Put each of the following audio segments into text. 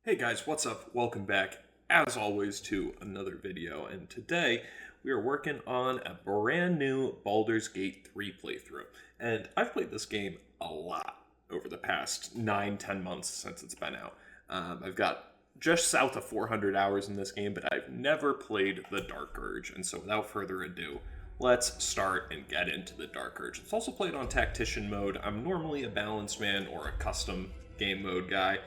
Hey guys, what's up? Welcome back, as always, to another video, and today we are working on a brand new Baldur's Gate 3 playthrough. And I've played this game a lot over the past 9-10 months since it's been out. I've got just south of 400 hours in this game, but I've never played the Dark Urge, and so without further ado, let's start and get into the Dark Urge. It's also played on Tactician mode. I'm normally a balanced man or a custom game mode guy.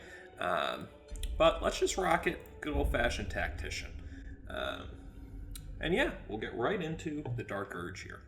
But let's just rock it, good old-fashioned Tactician. And yeah, we'll get right into the Dark Urge here.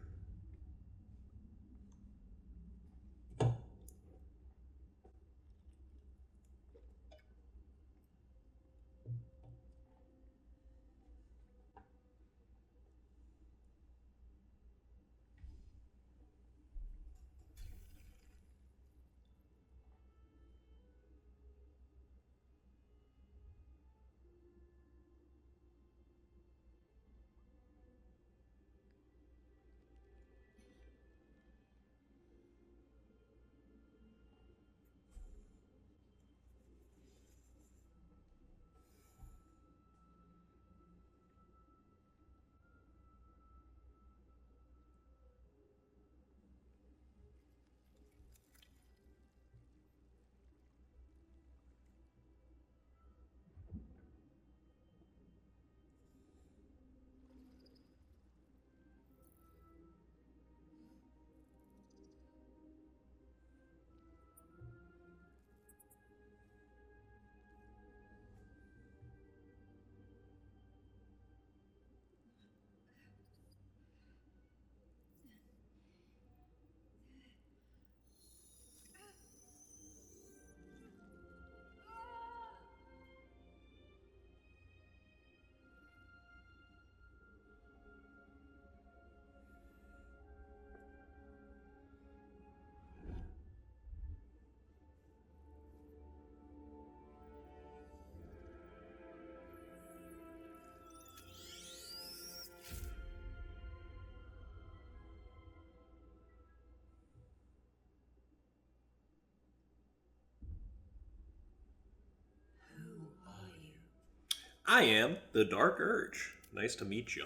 I am the Dark Urge. Nice to meet you.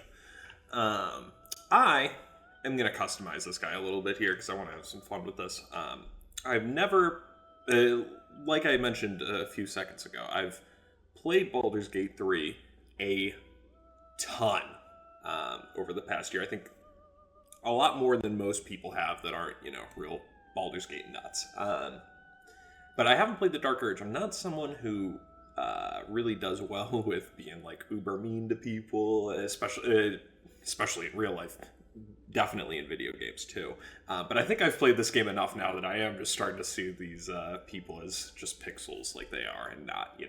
I am going to customize this guy a little bit here because I want to have some fun with this. I've never, like I mentioned a few seconds ago, I've played Baldur's Gate 3 a ton over the past year. I think a lot more than most people have that aren't, real Baldur's Gate nuts. But I haven't played the Dark Urge. I'm not someone who really does well with being like uber mean to people, especially in real life. Definitely in video games too. But I think I've played this game enough now that I am just starting to see these people as just pixels like they are, and not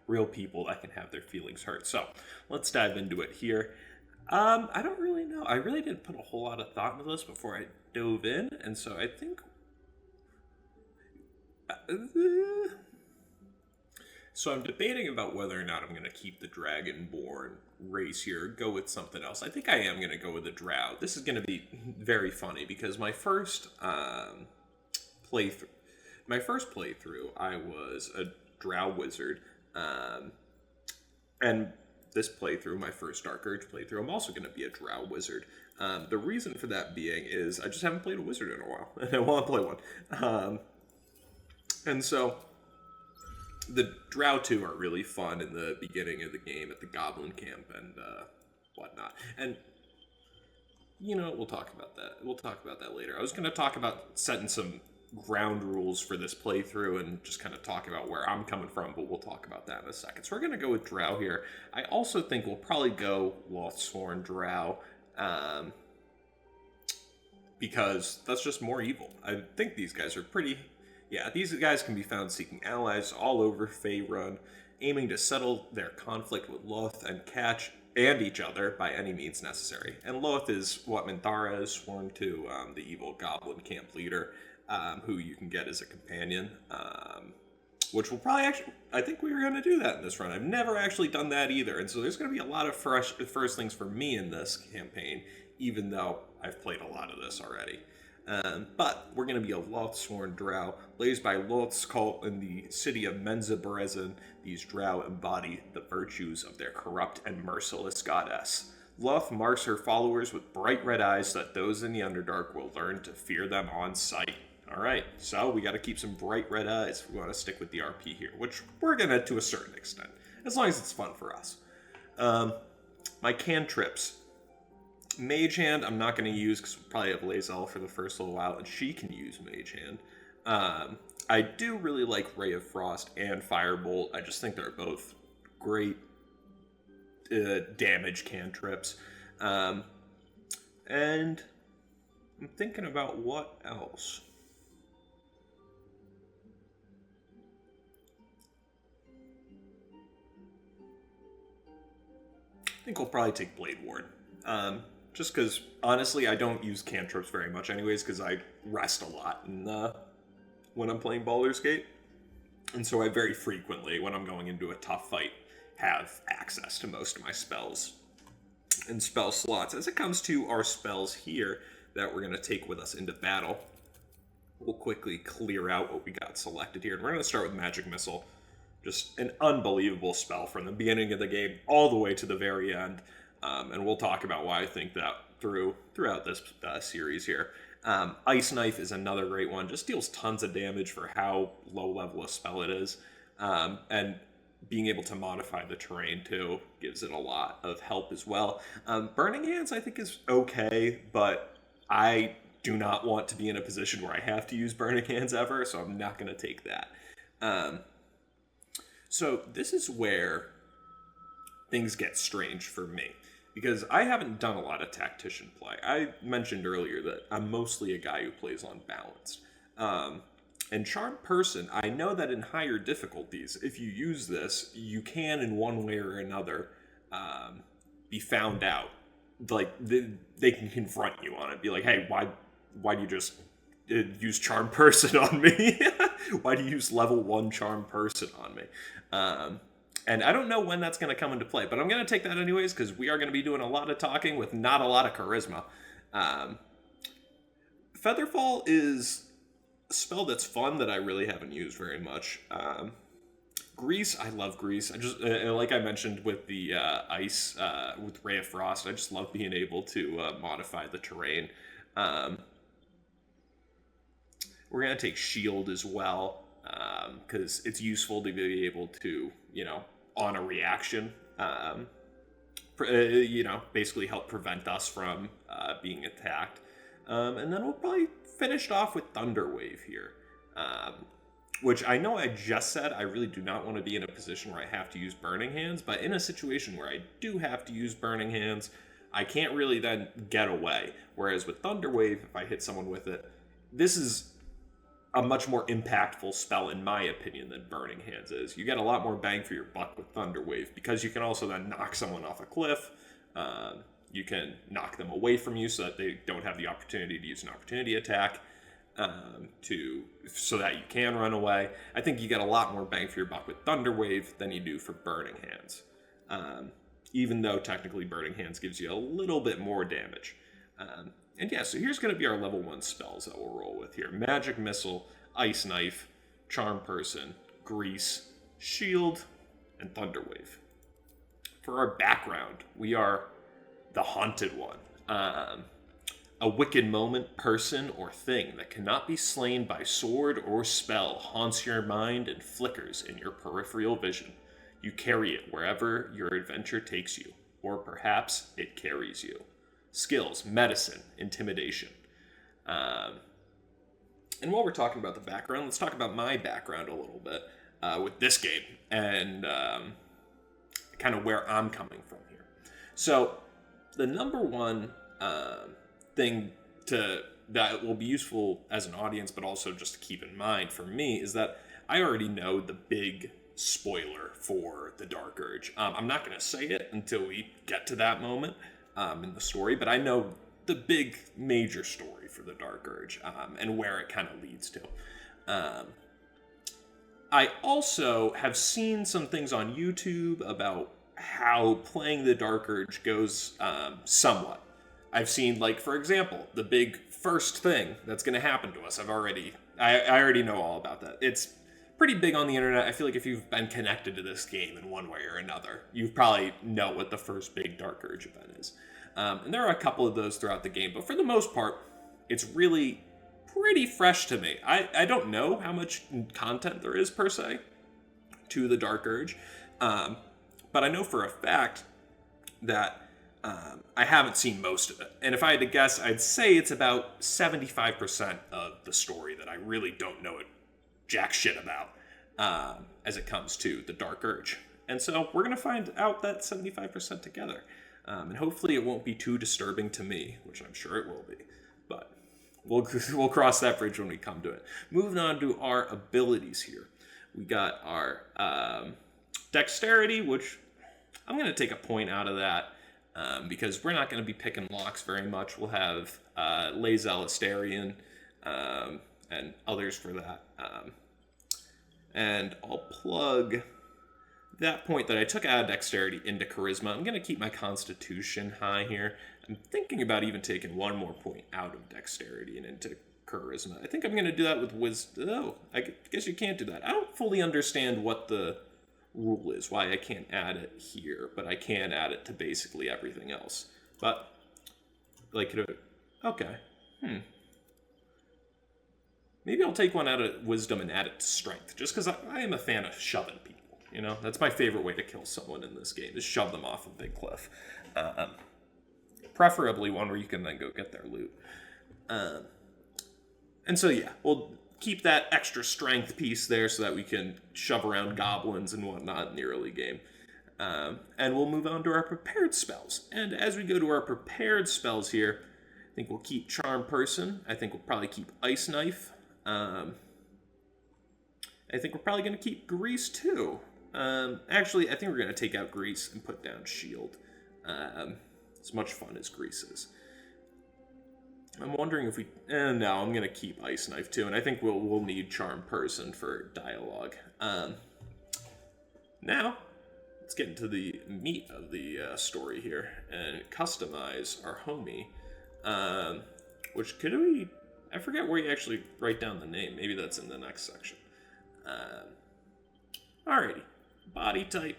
real people that can have their feelings hurt. So let's dive into it here. I don't really know. I really didn't put a whole lot of thought into this before I dove in, and so I think. So I'm debating about whether or not I'm going to keep the Dragonborn race here, go with something else. I think I am going to go with the drow. This is going to be very funny because my first playthrough, I was a drow wizard, and this playthrough, my first Dark Urge playthrough, I'm also going to be a drow wizard. The reason for that being is I just haven't played a wizard in a while, and I want to play one. And so the drow 2 are really fun in the beginning of the game at the goblin camp and whatnot. And, we'll talk about that. We'll talk about that later. I was going to talk about setting some ground rules for this playthrough and just kind of talk about where I'm coming from, but we'll talk about that in a second. So we're going to go with drow here. I also think we'll probably go Lothsworn drow, because that's just more evil. I think these guys are pretty... Yeah, these guys can be found seeking allies all over Faerun, aiming to settle their conflict with Loth and catch and each other by any means necessary. And Loth is what Minthara has sworn to, the evil goblin camp leader, who you can get as a companion, which will probably I think we were going to do that in this run. I've never actually done that either, and so there's going to be a lot of first things for me in this campaign, even though I've played a lot of this already. But we're going to be a Lothsworn drow, raised by Loth's cult in the city of Menzaberezin. These drow embody the virtues of their corrupt and merciless goddess. Loth marks her followers with bright red eyes so that those in the Underdark will learn to fear them on sight. Alright, so we got to keep some bright red eyes if we want to stick with the RP here, which we're going to a certain extent, as long as it's fun for us. My cantrips. Mage Hand, I'm not going to use because we'll probably have Lae'zel for the first little while, and she can use Mage Hand. I do really like Ray of Frost and Firebolt. I just think they're both great damage cantrips. And I'm thinking about what else. I think we'll probably take Blade Ward. Just because, honestly, I don't use cantrips very much anyways, because I rest a lot when I'm playing Baldur's Gate. And so I very frequently, when I'm going into a tough fight, have access to most of my spells and spell slots. As it comes to our spells here that we're going to take with us into battle, we'll quickly clear out what we got selected here. And we're going to start with Magic Missile. Just an unbelievable spell from the beginning of the game all the way to the very end. And we'll talk about why I think that throughout this series here. Ice Knife is another great one. Just deals tons of damage for how low level a spell it is. And being able to modify the terrain too gives it a lot of help as well. Burning Hands I think is okay, but I do not want to be in a position where I have to use Burning Hands ever, so I'm not going to take that. So this is where things get strange for me, because I haven't done a lot of tactician play. I mentioned earlier that I'm mostly a guy who plays on balanced. And Charmed Person, I know that in higher difficulties, if you use this, you can in one way or another be found out. Like, they can confront you on it. Be like, hey, why do you just use Charmed Person on me? Why do you use level 1 Charmed Person on me? And I don't know when that's going to come into play, but I'm going to take that anyways, because we are going to be doing a lot of talking with not a lot of charisma. Featherfall is a spell that's fun that I really haven't used very much. Grease, I love Grease. I just, like I mentioned with the ice, with Ray of Frost, I just love being able to modify the terrain. We're going to take Shield as well, because it's useful to be able to, on a reaction, basically help prevent us from being attacked. And then we'll probably finish off with Thunderwave here, which I know I just said I really do not want to be in a position where I have to use Burning Hands, but in a situation where I do have to use Burning Hands, I can't really then get away. Whereas with Thunderwave, if I hit someone with it, this is a much more impactful spell, in my opinion, than Burning Hands is. You get a lot more bang for your buck with Thunderwave, because you can also then knock someone off a cliff. You can knock them away from you so that they don't have the opportunity to use an opportunity attack, so that you can run away. I think you get a lot more bang for your buck with Thunderwave than you do for Burning Hands. Even though technically Burning Hands gives you a little bit more damage. And yeah, so here's going to be our level 1 spells that we'll roll with here. Magic Missile, Ice Knife, Charm Person, Grease, Shield, and Thunderwave. For our background, we are the Haunted One. A wicked moment, person, or thing that cannot be slain by sword or spell haunts your mind and flickers in your peripheral vision. You carry it wherever your adventure takes you, or perhaps it carries you. Skills, medicine, intimidation. And while we're talking about the background, let's talk about my background a little bit with this game and kind of where I'm coming from here. So the number one thing that will be useful as an audience, but also just to keep in mind for me, is that I already know the big spoiler for the Dark Urge. I'm not going to say it until we get to that moment in the story, but I know the big major story for the Dark Urge and where it kind of leads to. I also have seen some things on YouTube about how playing the Dark Urge goes somewhat. I've seen, like, for example, the big first thing that's going to happen to us, I already know all about that. It's pretty big on the internet. I feel like if you've been connected to this game in one way or another, you probably know what the first big Dark Urge event is. And there are a couple of those throughout the game, but for the most part, it's really pretty fresh to me. I don't know how much content there is, per se, to the Dark Urge, but I know for a fact that I haven't seen most of it. And if I had to guess, I'd say it's about 75% of the story that I really don't know jack shit about as it comes to the Dark Urge. And so we're going to find out that 75% together. And hopefully it won't be too disturbing to me, which I'm sure it will be. But we'll cross that bridge when we come to it. Moving on to our abilities here. We got our dexterity, which I'm going to take a point out of that. Because we're not going to be picking locks very much. We'll have Les Alistarian and others for that. And I'll plug that point that I took out of dexterity into charisma. I'm going to keep my constitution high here. I'm thinking about even taking one more point out of dexterity and into charisma. I think I'm going to do that with wisdom. Oh, I guess you can't do that. I don't fully understand what the rule is, why I can't add it here, but I can add it to basically everything else. But, like, okay. Maybe I'll take one out of wisdom and add it to strength, just because I am a fan of shoving people, you know? That's my favorite way to kill someone in this game, is shove them off a big cliff. Preferably one where you can then go get their loot. And so, yeah, we'll keep that extra strength piece there so that we can shove around goblins and whatnot in the early game. And we'll move on to our prepared spells. And as we go to our prepared spells here, I think we'll keep Charm Person. I think we'll probably keep Ice Knife. I think we're probably going to keep Grease too. Actually, I think we're going to take out Grease and put down Shield. As much fun as Grease is. I'm wondering if we... no, I'm going to keep Ice Knife, too. And I think we'll need Charm Person for dialogue. Now, let's get into the meat of the story here. And customize our homie. Which, could we... I forget where you actually write down the name. Maybe that's in the next section. Alrighty. Body type.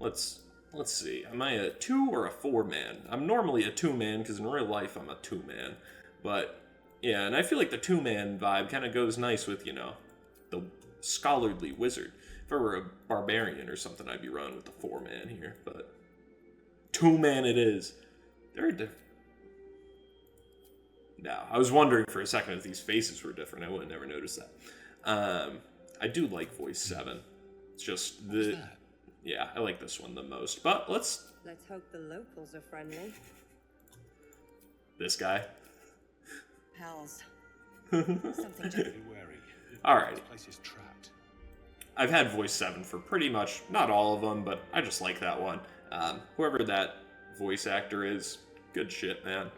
Let's see. Am I a 2 or a 4-man? I'm normally a 2-man, because in real life I'm a 2-man. But, yeah, and I feel like the 2-man vibe kind of goes nice with, the scholarly wizard. If I were a barbarian or something, I'd be running with the 4-man here. But 2-man it is. They're different. No, I was wondering for a second if these faces were different. I would have never noticed that. I do like voice 7. It's just the... Yeah, I like this one the most. But let's hope the locals are friendly. This guy. Pals. Something to be wary. Alright. This place is trapped. I've had voice 7 for pretty much, not all of them, but I just like that one. Whoever that voice actor is, good shit, man.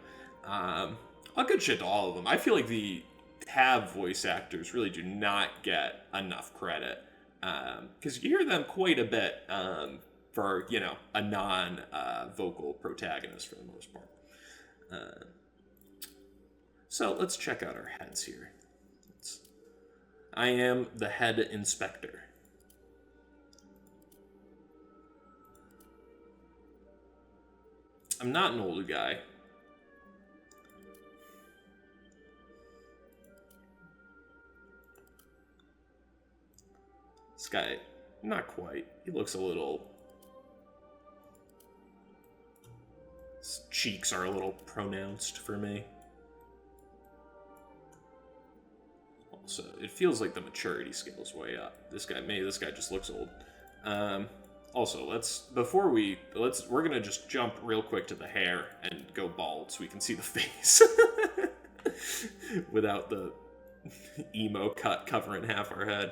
Good shit to all of them. I feel like the tab voice actors really do not get enough credit. Because you hear them quite a bit for, a non-vocal protagonist for the most part. So let's check out our heads here. I am the head inspector. I'm not an old guy. This guy, not quite. He looks a little... His cheeks are a little pronounced for me. Also, it feels like the maturity scale is way up. This guy just looks old. Also, we're gonna just jump real quick to the hair and go bald so we can see the face. Without the emo cut covering half our head.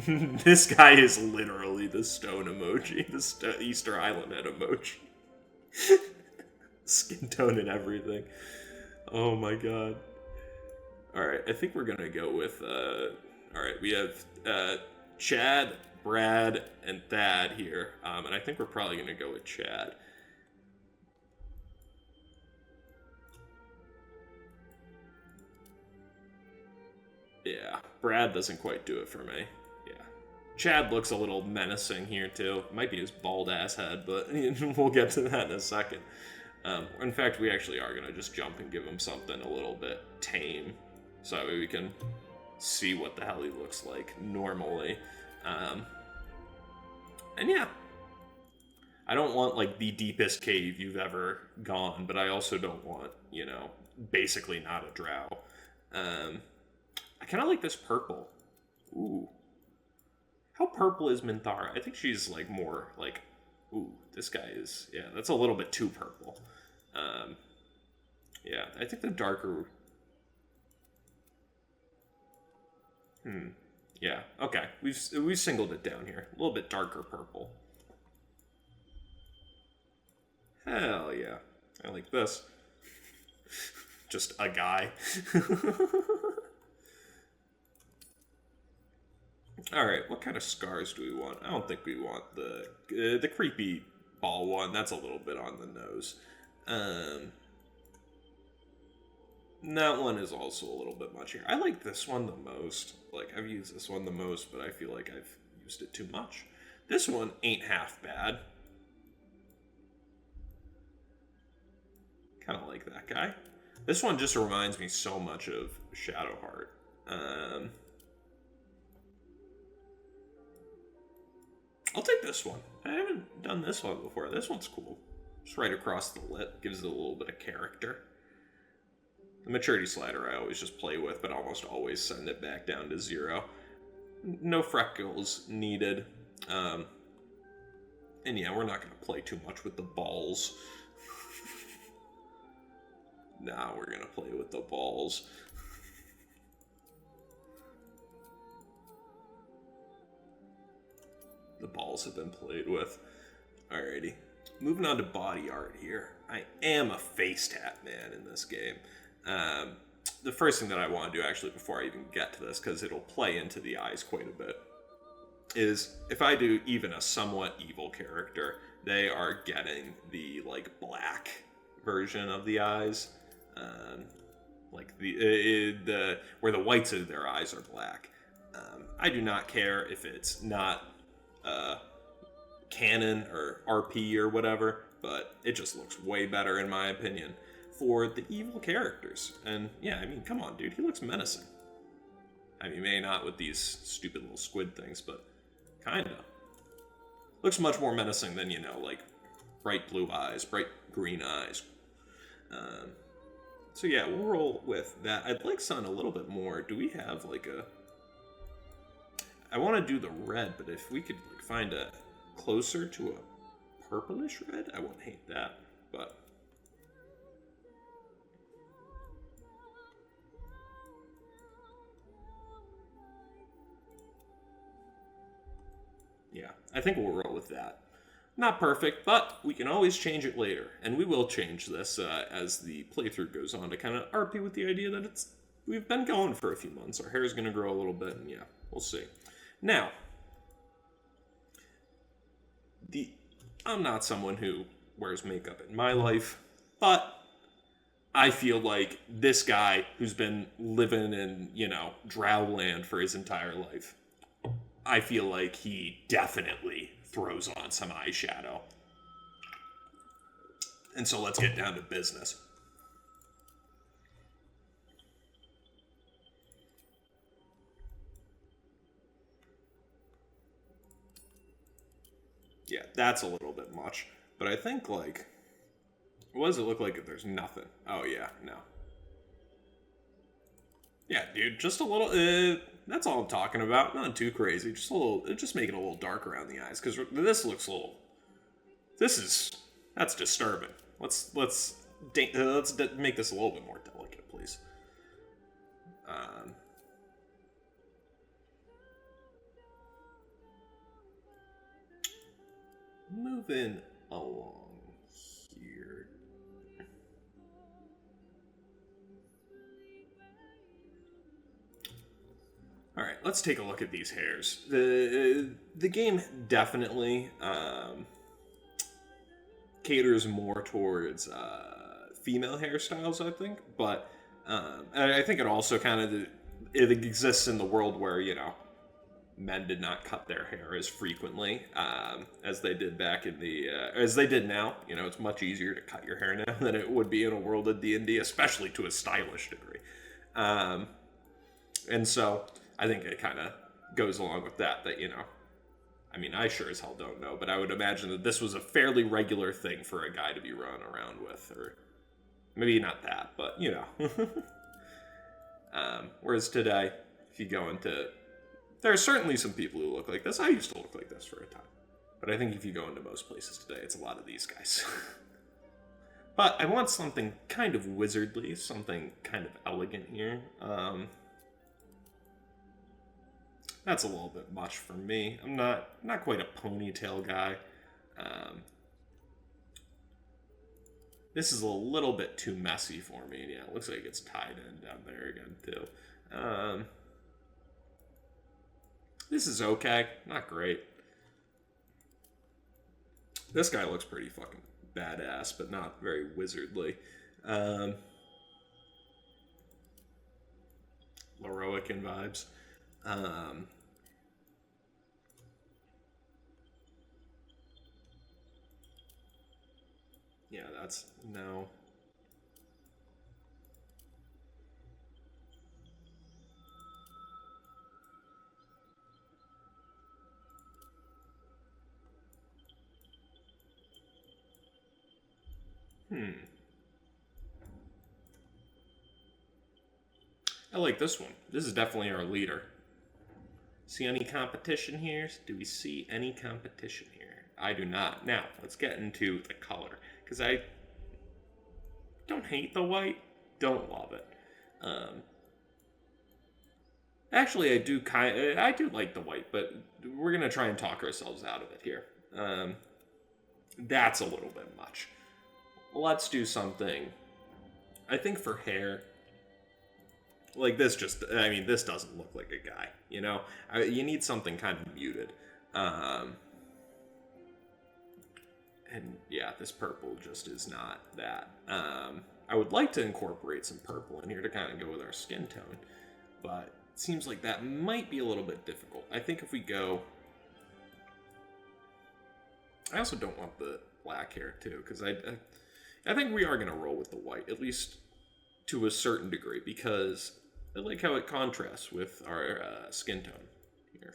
This guy is literally the stone emoji, the Easter Island head emoji. Skin tone and everything. Oh my god. Alright, I think we're gonna go with, alright, we have, Chad, Brad, and Thad here, and I think we're probably gonna go with Chad. Yeah, Brad doesn't quite do it for me. Yeah. Chad looks a little menacing here, too. Might be his bald-ass head, but we'll get to that in a second. In fact, we actually are going to just jump and give him something a little bit tame, so that way we can see what the hell he looks like normally. And yeah, I don't want, like, the deepest cave you've ever gone, but I also don't want, you know, basically not a drow. I kind of like this purple. Ooh. How purple is Minthara? I think she's, like, more, like... Ooh, this guy is... Yeah, that's a little bit too purple. Yeah, I think the darker... Yeah, okay. We've singled it down here. A little bit darker purple. Hell yeah. I like this. Just a guy. Alright, what kind of scars do we want? I don't think we want the creepy ball one. That's a little bit on the nose. That one is also a little bit much here. I like this one the most. Like, I've used this one the most, but I feel like I've used it too much. This one ain't half bad. Kind of like that guy. This one just reminds me so much of Shadowheart. I'll take this one. I haven't done this one before. This one's cool. Just right across the lip. Gives it a little bit of character. The maturity slider I always just play with, but almost always send it back down to 0. No freckles needed. And yeah, we're not going to play too much with the balls. Nah, we're going to play with the balls. The balls have been played with. Alrighty. Moving on to body art here. I am a face tat man in this game. The first thing that I want to do, actually, before I even get to this, because it'll play into the eyes quite a bit, is if I do even a somewhat evil character, they are getting the, like, black version of the eyes. Like, the where the whites of their eyes are black. I do not care if it's not canon or RP or whatever, but it just looks way better in my opinion for the evil characters. And yeah, I mean, come on, dude, he looks menacing. I mean, maybe not with these stupid little squid things, but kinda. Looks much more menacing than, you know, like bright blue eyes, bright green eyes. So yeah, we'll roll with that. I'd like something a little bit more. Do we have like a... I want to do the red, but if we could like find a closer to a purplish red, I wouldn't hate that, but... Yeah, I think we'll roll with that. Not perfect, but we can always change it later. And we will change this as the playthrough goes on to kind of RP with the idea that we've been going for a few months. Our hair is going to grow a little bit, and yeah, we'll see. Now, I'm not someone who wears makeup in my life, but I feel like this guy who's been living in, you know, Drowland for his entire life, I feel like he definitely throws on some eyeshadow. And so let's get down to business. Yeah, that's a little bit much. But I think, like... What does it look like if there's nothing? Oh, yeah, no. Yeah, dude, just a little... that's all I'm talking about. Not too crazy. Just a little... Just make it a little dark around the eyes. Because this looks a little... That's disturbing. Let's make this a little bit more delicate, please. Moving along here. All right, let's take a look at these hairs. The game definitely caters more towards female hairstyles, I think, but I think it also kind of it exists in the world where, men did not cut their hair as frequently as they did back in the as they did now. It's much easier to cut your hair now than it would be in a world of D&D, especially to a stylish degree. And so I think it kind of goes along with that I sure as hell don't know, but I would imagine that this was a fairly regular thing for a guy to be running around with, or maybe not that, but whereas today, if you go into, there are certainly some people who look like this. I used to look like this for a time, but I think if you go into most places today, it's a lot of these guys. But I want something kind of wizardly, something kind of elegant here. That's a little bit much for me. I'm not quite a ponytail guy. This is a little bit too messy for me. Yeah, it looks like it's tied in down there again, too. This is okay. Not great. This guy looks pretty fucking badass, but not very wizardly. Leroican vibes. Yeah, that's no. I like this one. This is definitely our leader. See any competition here? Do we see any competition here? I do not. Now, let's get into the color. Because I don't hate the white, don't love it. Actually, I do like the white, but we're going to try and talk ourselves out of it here. That's a little bit much. Let's do something. I think for hair, like this this doesn't look like a guy, you need something kind of muted. And yeah, this purple just is not that. I would like to incorporate some purple in here to kind of go with our skin tone, but it seems like that might be a little bit difficult. I think if we go... I also don't want the black hair too, because I think we are going to roll with the white, at least to a certain degree, because I like how it contrasts with our skin tone here.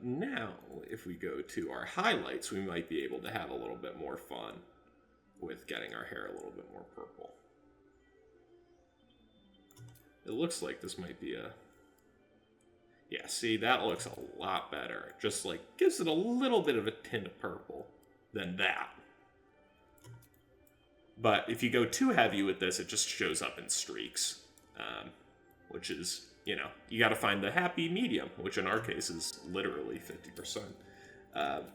Now, if we go to our highlights, we might be able to have a little bit more fun with getting our hair a little bit more purple. It looks like this might be a... Yeah, see, that looks a lot better. It just, gives it a little bit of a tint of purple than that. But if you go too heavy with this, it just shows up in streaks, which is... you got to find the happy medium, which in our case is literally 50%.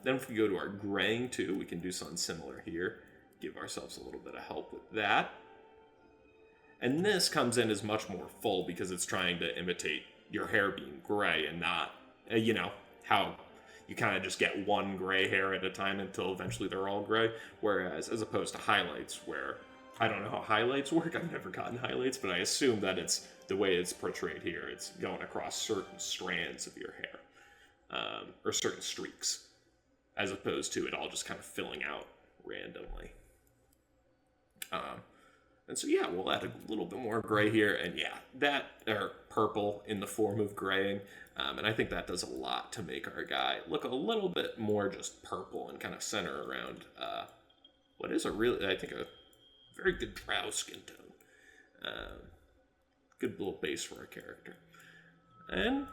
Then if we go to our graying too, we can do something similar here. Give ourselves a little bit of help with that. And this comes in as much more full because it's trying to imitate your hair being gray and not, how you kind of just get one gray hair at a time until eventually they're all gray. Whereas, as opposed to highlights, where I don't know how highlights work. I've never gotten highlights, but I assume that it's the way it's portrayed here. It's going across certain strands of your hair, or certain streaks, as opposed to it all just kind of filling out randomly. And so, yeah, we'll add a little bit more gray here, and yeah, that, or purple in the form of graying, and I think that does a lot to make our guy look a little bit more just purple and kind of center around what is a really, I think, a very good drow skin tone. Good little base for our character. And,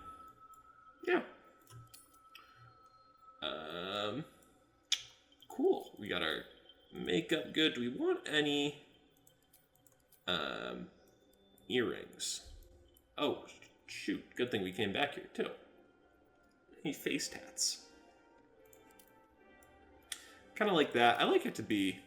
yeah. Cool. We got our makeup good. Do we want any earrings? Oh, shoot. Good thing we came back here, too. Any face tats? Kind of like that. I like it to be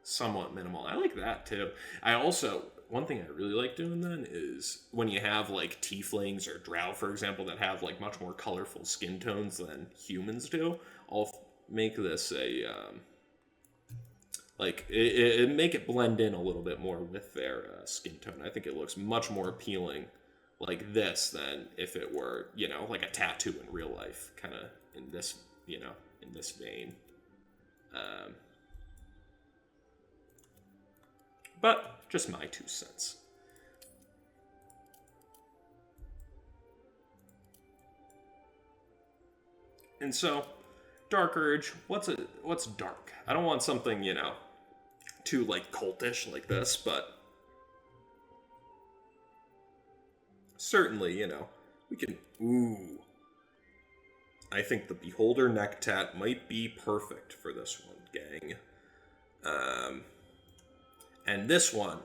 somewhat minimal. I like that, too. I also... One thing I really like doing then is when you have tieflings or drow, for example, that have much more colorful skin tones than humans do, I'll make this a like it make it blend in a little bit more with their skin tone. I think it looks much more appealing like this than if it were, you know, like a tattoo in real life, kind of in this, you know, in this vein. But just my 2 cents. And so, Dark Urge, what's dark? I don't want something, you know, too like cultish like this, but certainly, you know, we can. Ooh, I think the Beholder neck tat might be perfect for this one, gang. And this one,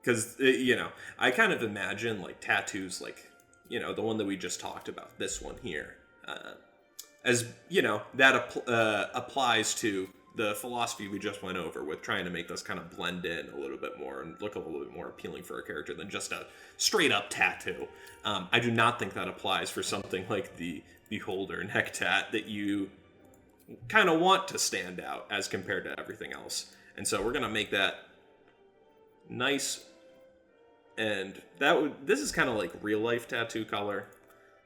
because you know, I kind of imagine like tattoos, like, you know, the one that we just talked about, this one here. As, you know, that applies to the philosophy we just went over with trying to make this kind of blend in a little bit more and look a little bit more appealing for a character than just a straight up tattoo. I do not think that applies for something like the Beholder neck tat that you kind of want to stand out as compared to everything else. And so we're going to make that nice. And this is kind of like real life tattoo color.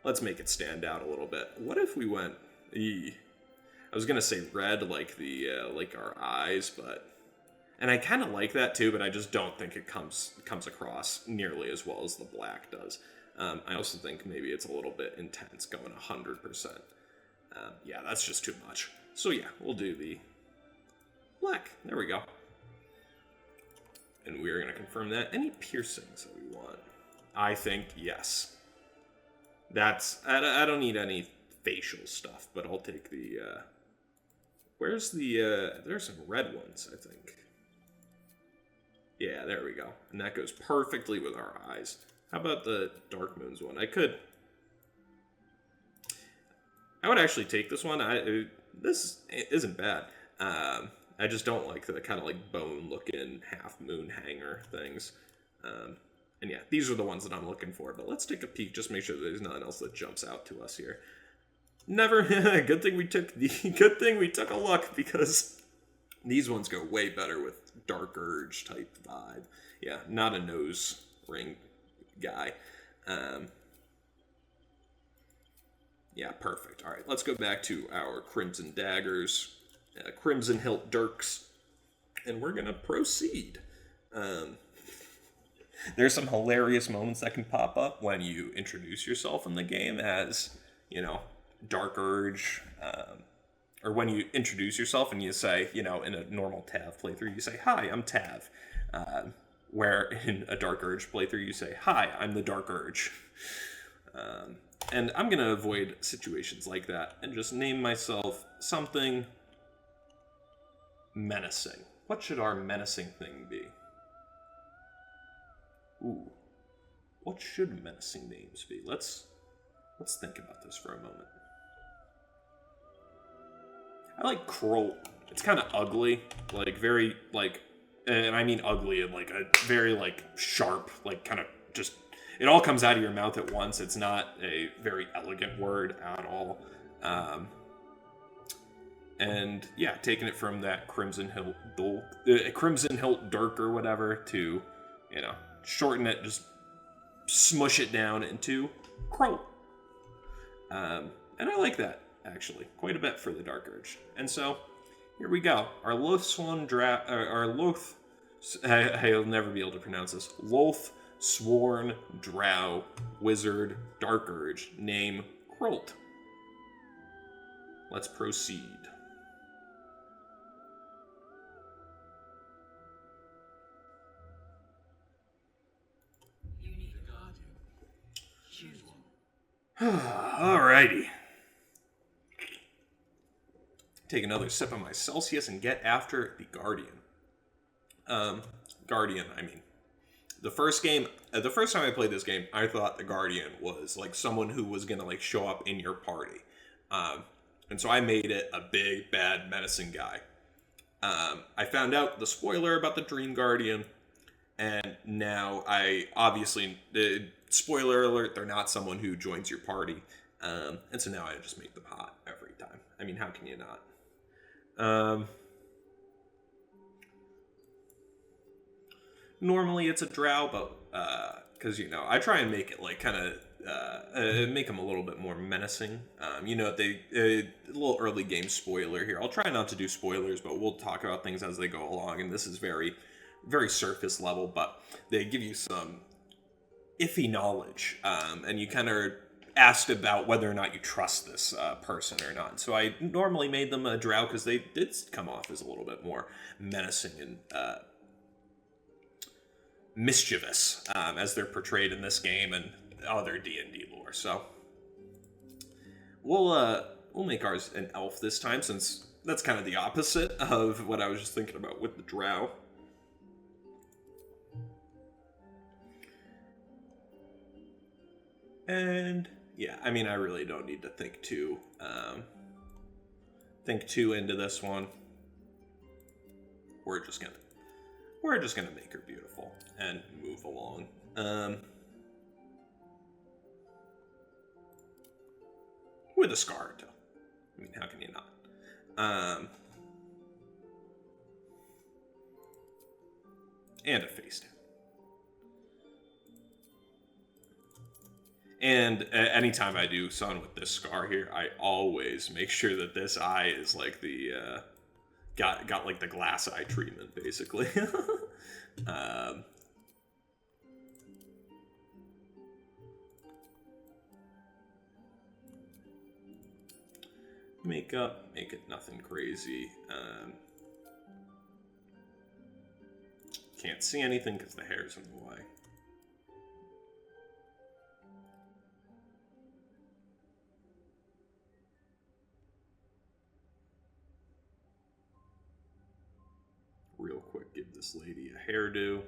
Let's make it stand out a little bit. What if we went... I was going to say red like the like our eyes, but... And I kind of like that too, but I just don't think it comes across nearly as well as the black does. I also think maybe it's a little bit intense going 100%. Yeah, that's just too much. So yeah, we'll do the black. There we go. And we're going to confirm that. Any piercings that we want? I think yes. I don't need any facial stuff, but I'll take the, where's the, there's some red ones, I think. Yeah, there we go. And that goes perfectly with our eyes. How about the Dark Moons one? I would actually take this one. This isn't bad. I just don't like the kind of like bone-looking half-moon hanger things. And yeah, these are the ones that I'm looking for. But let's take a peek, just make sure there's nothing else that jumps out to us here. Never. Good thing we took a look, because these ones go way better with Dark Urge type vibe. Yeah, not a nose ring guy. Yeah, perfect. All right, let's go back to our Crimson Daggers, Crimson Hilt Dirks, and we're gonna proceed. There's some hilarious moments that can pop up when you introduce yourself in the game as, you know, Dark Urge, or when you introduce yourself and you say, you know, in a normal Tav playthrough, you say, "Hi, I'm Tav." Where in a Dark Urge playthrough, you say, "Hi, I'm the Dark Urge." And I'm going to avoid situations like that and just name myself something menacing. What should our menacing thing be? Ooh. What should menacing names be? Let's think about this for a moment. I like Kroll. It's kind of ugly, like very like, and I mean ugly in like a very like sharp, like kind of just, it all comes out of your mouth at once. It's not a very elegant word at all. And yeah, taking it from that Crimson Hilt Dirk or whatever to, you know, shorten it, just smush it down into Kroll. And I like that, actually, quite a bit for the Dark Urge. And so, here we go. Our Loathsworn I'll never be able to pronounce this. Loathsworn Drow Wizard Dark Urge, name Krolt. Let's proceed. You need a guardian. Choose one. Alrighty. Take another sip of my Celsius and get after the Guardian. Guardian, I mean. The first time I played this game, I thought the Guardian was like someone who was gonna like show up in your party. And so I made it a big, bad, menacing guy. I found out the spoiler about the Dream Guardian, and now I obviously, spoiler alert, they're not someone who joins your party. And so now I just make them hot every time. I mean, how can you not? normally it's a drow, but because I try and make it like kind of make them a little bit more menacing. They a little early game spoiler here. I'll try not to do spoilers, but we'll talk about things as they go along, and this is very, very surface level, but they give you some iffy knowledge, and you kind of asked about whether or not you trust this person or not. So I normally made them a drow because they did come off as a little bit more menacing and mischievous as they're portrayed in this game and other D&D lore. So we'll make ours an elf this time, since that's kind of the opposite of what I was just thinking about with the drow. And yeah, I mean, I really don't need to think too into this one. We're just gonna make her beautiful and move along. With a scar too. I mean, how can you not? And a face down. And anytime I do sun with this scar here, I always make sure that this eye is like the got like the glass eye treatment, basically. Makeup, make it nothing crazy. Can't see anything because the hair's in the way. Real quick, give this lady a hairdo.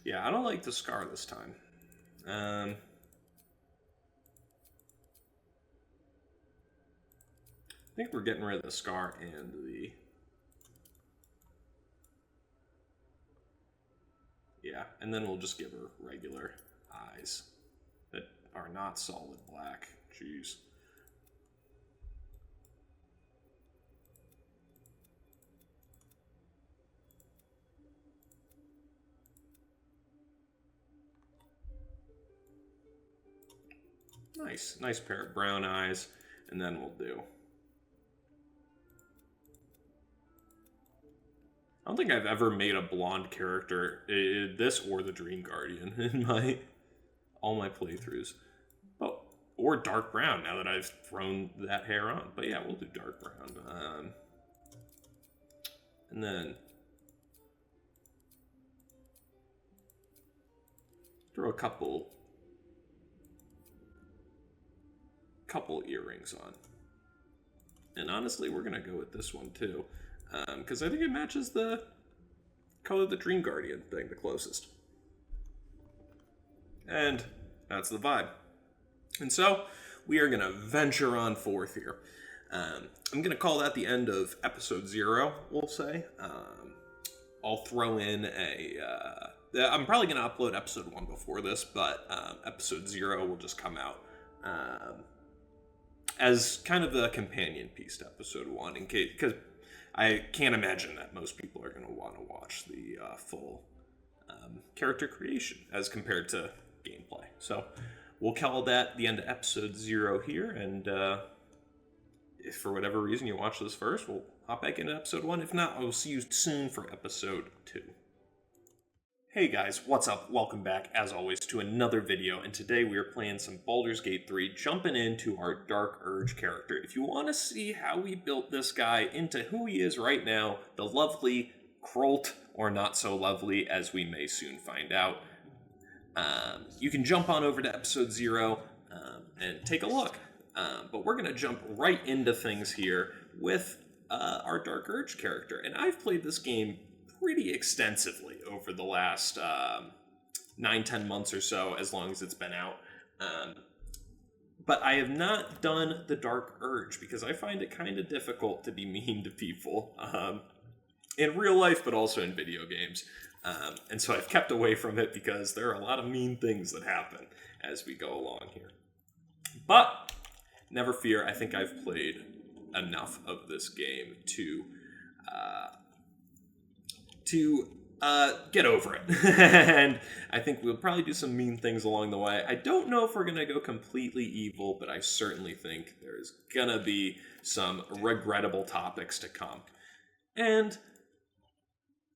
Yeah, I don't like the scar this time. I think we're getting rid of the scar and the... Yeah, and then we'll just give her regular eyes that are not solid black. Jeez. Nice pair of brown eyes, and then we'll do... I don't think I've ever made a blonde character, this or the Dream Guardian, in all my playthroughs. Oh, or dark brown, now that I've thrown that hair on. But yeah, we'll do dark brown. And then throw a couple earrings on. And honestly, we're gonna go with this one too, because I think it matches the color of the Dream Guardian thing the closest. And that's the vibe. And so we are gonna venture on forth here. I'm gonna call that the end of episode 0, we'll say. I'll throw in I'm probably gonna upload episode 1 before this, but episode 0 will just come out as kind of a companion piece to episode 1, in case, because I can't imagine that most people are going to want to watch the full character creation as compared to gameplay. So we'll call that the end of episode 0 here, and if for whatever reason you watch this first, we'll hop back into episode 1. If not, I will see you soon for episode 2. Hey guys, what's up? Welcome back, as always, to another video, and today we are playing some Baldur's Gate 3, jumping into our Dark Urge character. If you want to see how we built this guy into who he is right now, the lovely Krolt, or not so lovely, as we may soon find out, you can jump on over to episode 0 and take a look. But we're going to jump right into things here with our Dark Urge character, and I've played this game pretty extensively over the last 9-10 months or so, as long as it's been out. But I have not done the Dark Urge because I find it kind of difficult to be mean to people in real life, but also in video games. And so I've kept away from it because there are a lot of mean things that happen as we go along here. But never fear, I think I've played enough of this game to get over it. And I think we'll probably do some mean things along the way. I don't know if we're going to go completely evil, but I certainly think there's going to be some regrettable topics to come. And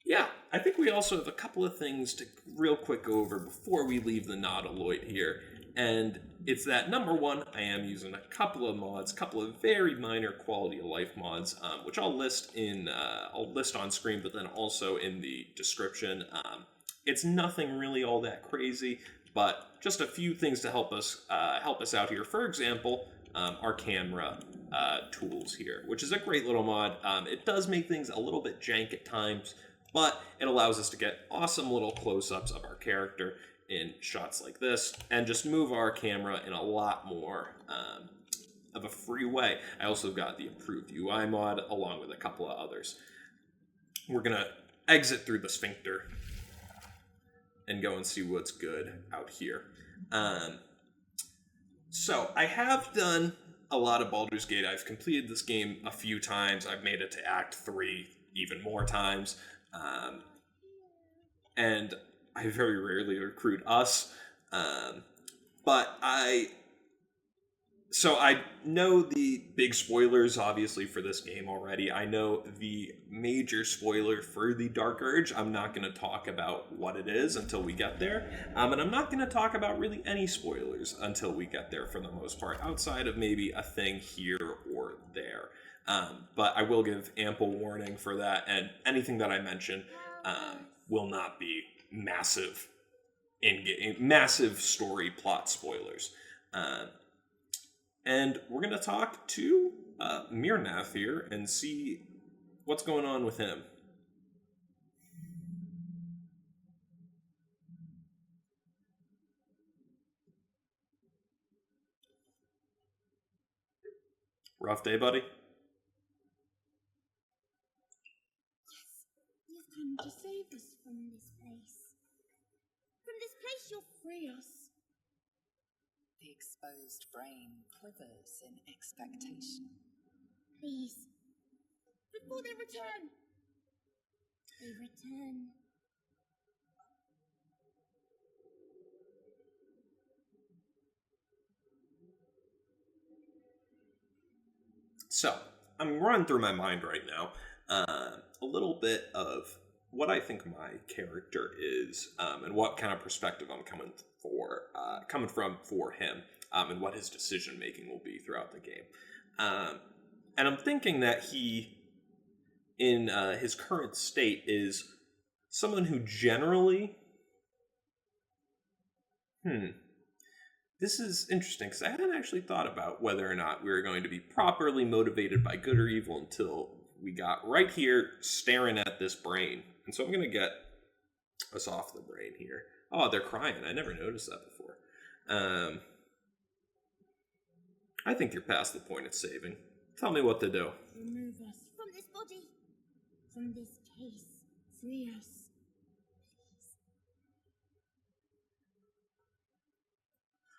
yeah, I think we also have a couple of things to real quick go over before we leave the Nautiloid here. And it's that, number one, I am using a couple of mods, a couple of very minor quality of life mods, which I'll list on screen, but then also in the description. It's nothing really all that crazy, but just a few things to help us out here. For example, our camera tools here, which is a great little mod. It does make things a little bit jank at times, but it allows us to get awesome little close-ups of our character in shots like this, and just move our camera in a lot more of a free way. I also got the improved UI mod, along with a couple of others. We're gonna exit through the sphincter and go and see what's good out here. So, I have done a lot of Baldur's Gate. I've completed this game a few times. I've made it to Act 3 even more times. And I very rarely recruit us, but I know the big spoilers, obviously, for this game already. I know the major spoiler for the Dark Urge. I'm not going to talk about what it is until we get there, and I'm not going to talk about really any spoilers until we get there for the most part, outside of maybe a thing here or there. But I will give ample warning for that, and anything that I mention will not be massive story plot spoilers. And we're going to talk to Mirnath here and see what's going on with him. Rough day, buddy? You've come to save us from this place. From this place, you'll free us. The exposed brain quivers in expectation. Please. Before they return. They return. So, I'm running through my mind right now a little bit of what I think my character is, and what kind of perspective I'm coming from for him, and what his decision making will be throughout the game. And I'm thinking that he, in his current state, is someone who generally... This is interesting, because I hadn't actually thought about whether or not we were going to be properly motivated by good or evil until we got right here staring at this brain. And so I'm going to get us off the brain here. Oh, they're crying. I never noticed that before. I think you're past the point of saving. Tell me what to do. Remove us from this body. From this case. Free us.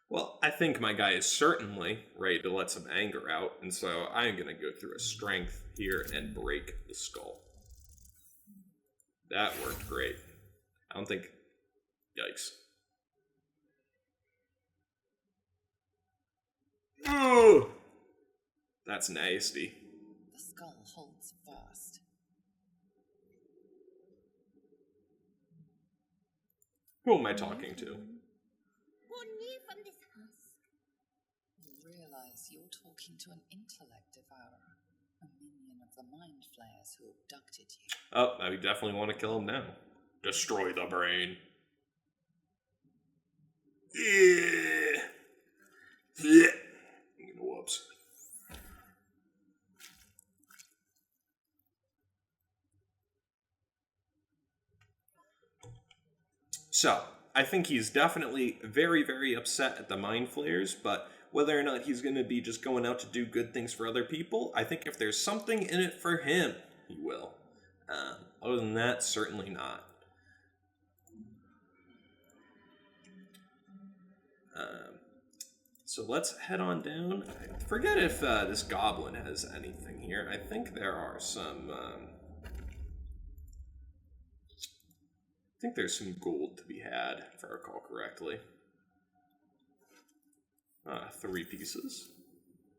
Well, I think my guy is certainly ready to let some anger out, and so I'm going to go through a strength here and break the skull. That worked great. I don't think... Yikes. Oh! That's nasty. The skull holds fast. Who am I talking to? Born new from this husk. You realize you're talking to an intellect devourer, a minion of the mind flayers who abducted you. Oh, I definitely want to kill him now. Destroy the brain. Yeah. Whoops. So, I think he's definitely very, very upset at the mind flayers, but whether or not he's going to be just going out to do good things for other people, I think if there's something in it for him, he will. Other than that, certainly not. So let's head on down. I forget if this goblin has anything here. I think there are some... I think there's some gold to be had, if I recall correctly. 3 pieces.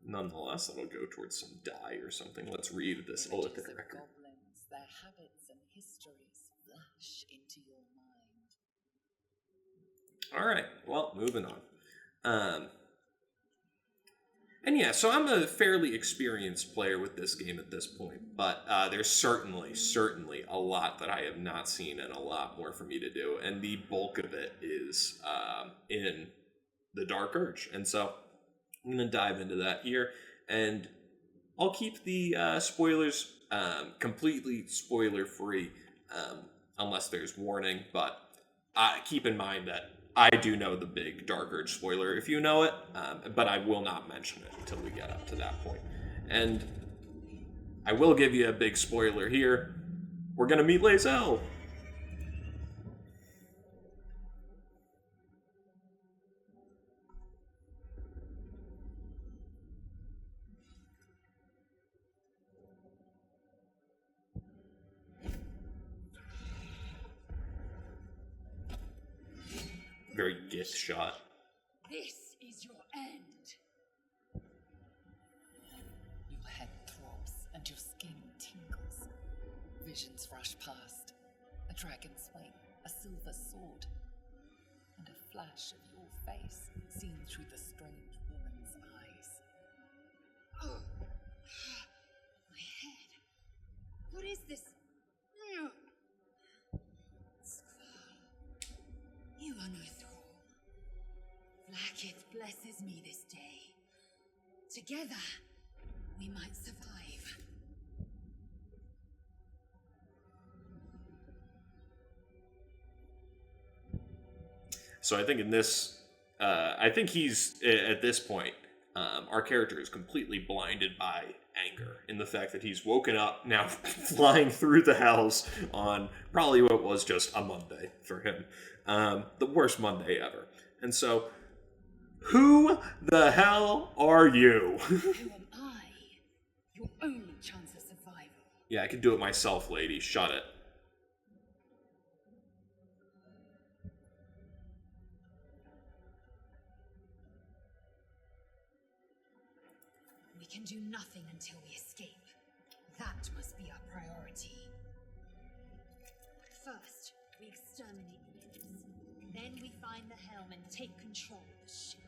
Nonetheless, that'll go towards some dye or something. Let's read this Images Olithic of record. goblins, their habits and histories flash into your mind. Alright, well, moving on. And yeah, so I'm a fairly experienced player with this game at this point, but there's certainly a lot that I have not seen and a lot more for me to do, and the bulk of it is in the Dark Urge, and so I'm going to dive into that here, and I'll keep the spoilers completely spoiler-free, unless there's warning, but keep in mind that I do know the big Dark Urge spoiler if you know it, but I will not mention it until we get up to that point. And I will give you a big spoiler here. We're going to meet Lae'zel. Very gift shot. This is your end. Your head throbs and your skin tingles. Visions rush past. A dragon's wing, a silver sword, and a flash of your face seen through the strange woman's eyes. Oh. My head. What is this? You are no thrall. Blacketh blesses me this day. Together, we might survive. So I think in this, I think he's, at this point, our character is completely blinded by anger in the fact that he's woken up, now flying through the house on probably what was just a Monday for him. The worst Monday ever. And so, who the hell are you? Who am I? Your only chance of survival. Yeah, I could do it myself, lady. Shut it. We can do nothing until we escape. That must be our priority. First, we exterminate the natives. Then we find the helm and take control of the ship.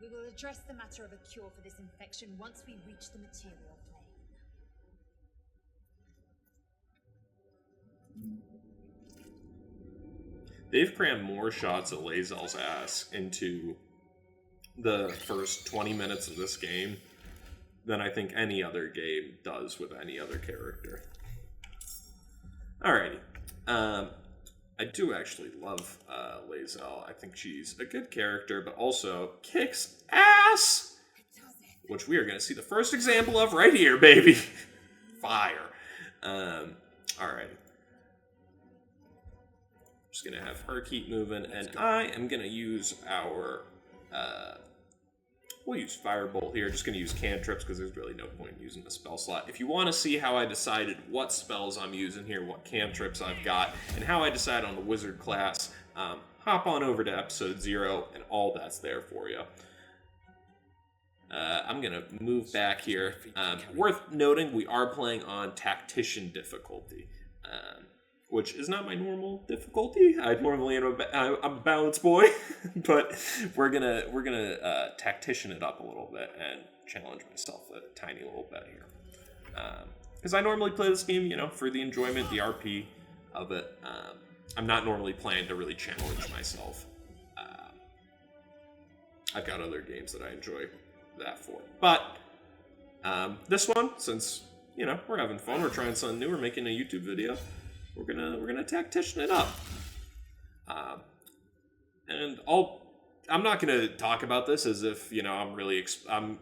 We will address the matter of a cure for this infection once we reach the material plane. They've crammed more shots of Lae'zel's ass into the first 20 minutes of this game than I think any other game does with any other character. Alrighty. I do actually love Lae'zel. I think she's a good character, but also kicks ass! Which we are going to see the first example of right here, baby! Fire. Alrighty. Just going to have her keep moving, and I am going to use our... we'll use Firebolt here. Just going to use cantrips because there's really no point in using the spell slot. If you want to see how I decided what spells I'm using here, what cantrips I've got, and how I decide on the wizard class, hop on over to episode 0, and all that's there for you. I'm going to move back here. Worth noting, we are playing on Tactician difficulty, which is not my normal difficulty. I normally am I'm a balanced boy, but we're gonna tactician it up a little bit and challenge myself a tiny little bit here. Because I normally play this game, for the enjoyment, the RP of it. I'm not normally playing to really challenge myself. I've got other games that I enjoy that for. But this one, since we're having fun, we're trying something new, we're making a YouTube video. We're gonna tactician it up, and I'm not gonna talk about this as if I'm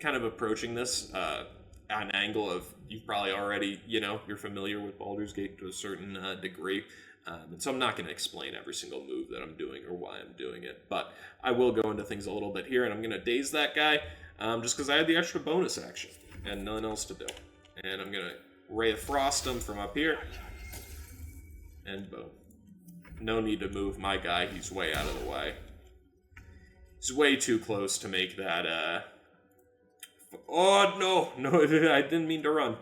kind of approaching this at an angle of you've probably already you're familiar with Baldur's Gate to a certain degree. And so I'm not going to explain every single move that I'm doing or why I'm doing it. But I will go into things a little bit here, and I'm going to daze that guy just because I had the extra bonus action and nothing else to do. And I'm going to Ray of Frost him from up here. And boom. No need to move my guy. He's way out of the way. He's way too close to make that, Oh, no! No, I didn't mean to run.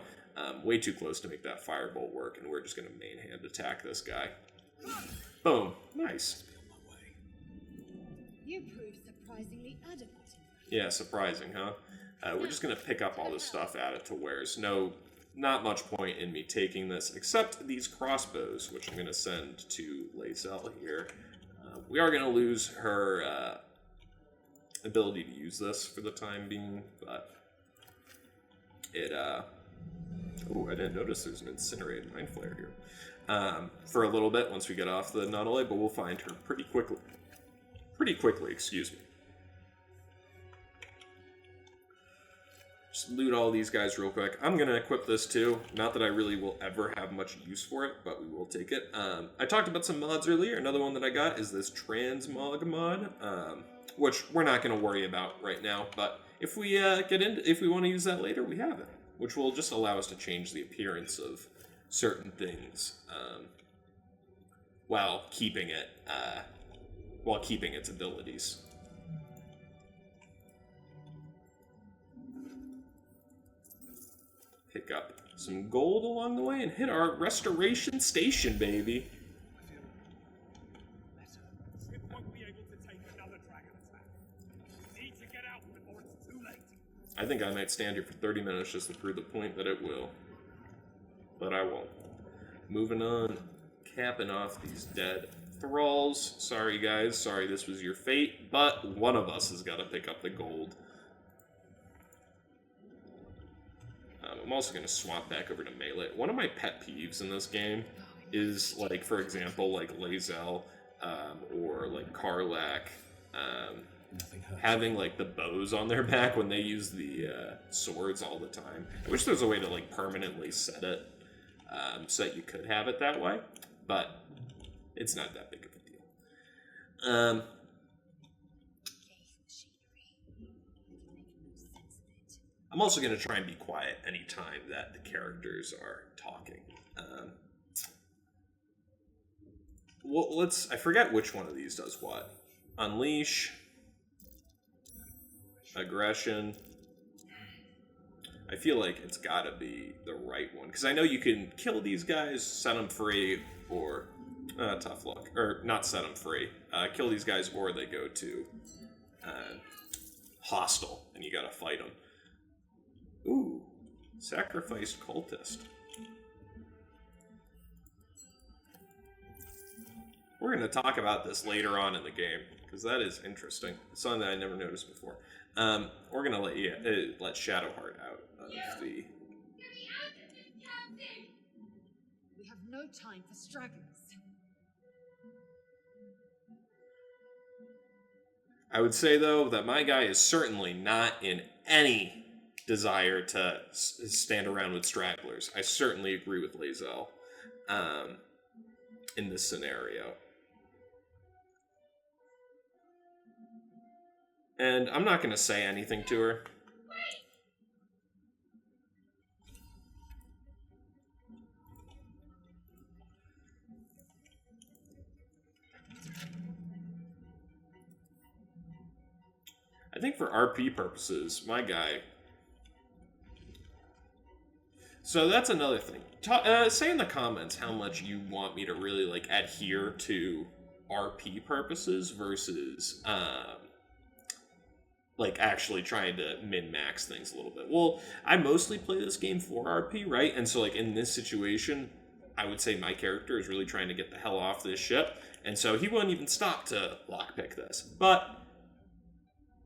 Way too close to make that firebolt work, and we're just going to main hand attack this guy. Boom. Nice. You proved surprisingly adamant. Yeah, surprising, huh? We're just going to pick up all this stuff, add it to wares. Not much point in me taking this, except these crossbows, which I'm going to send to Lae'zel here. We are going to lose her ability to use this for the time being, but it... Oh, I didn't notice there's an incinerated mind flare here. For a little bit, once we get off the Nautilus, but we'll find her pretty quickly. Excuse me. Just loot all these guys real quick. I'm going to equip this too. Not that I really will ever have much use for it, but we will take it. I talked about some mods earlier. Another one that I got is this transmog mod, which we're not going to worry about right now. But if we if we want to use that later, we have it, which will just allow us to change the appearance of certain things while keeping its abilities. Pick up some gold along the way and hit our restoration station, baby. We won't be able to take another dragon attack. We need to get out before it's too late. I think I might stand here for 30 minutes just to prove the point that it will. But I won't. Moving on. Capping off these dead thralls. Sorry, guys. Sorry this was your fate. But one of us has got to pick up the gold. I'm also going to swap back over to melee. One of my pet peeves in this game is, like, for example, like Lae'zel or like Karlach having like the bows on their back when they use the swords all the time. I wish there was a way to like permanently set it so that you could have it that way, but it's not that big of a deal. I'm also going to try and be quiet anytime that the characters are talking. Well, I forget which one of these does what. Unleash. Aggression. I feel like it's got to be the right one. Because I know you can kill these guys, set them free, or... tough luck. Or, not set them free. Kill these guys, or they go to hostile, and you got to fight them. Ooh, sacrificed cultist. We're going to talk about this later on in the game, because that is interesting. It's something that I never noticed before. We're going to let Shadowheart out of the... We have no time for stragglers. I would say, though, that my guy is certainly not in any desire to stand around with stragglers. I certainly agree with Lae'zel in this scenario. And I'm not going to say anything to her. I think for RP purposes, my guy... So that's another thing. Say in the comments how much you want me to really like adhere to RP purposes versus like actually trying to min-max things a little bit. Well, I mostly play this game for RP, right? And so like in this situation, I would say my character is really trying to get the hell off this ship, and so he won't even stop to lockpick this. But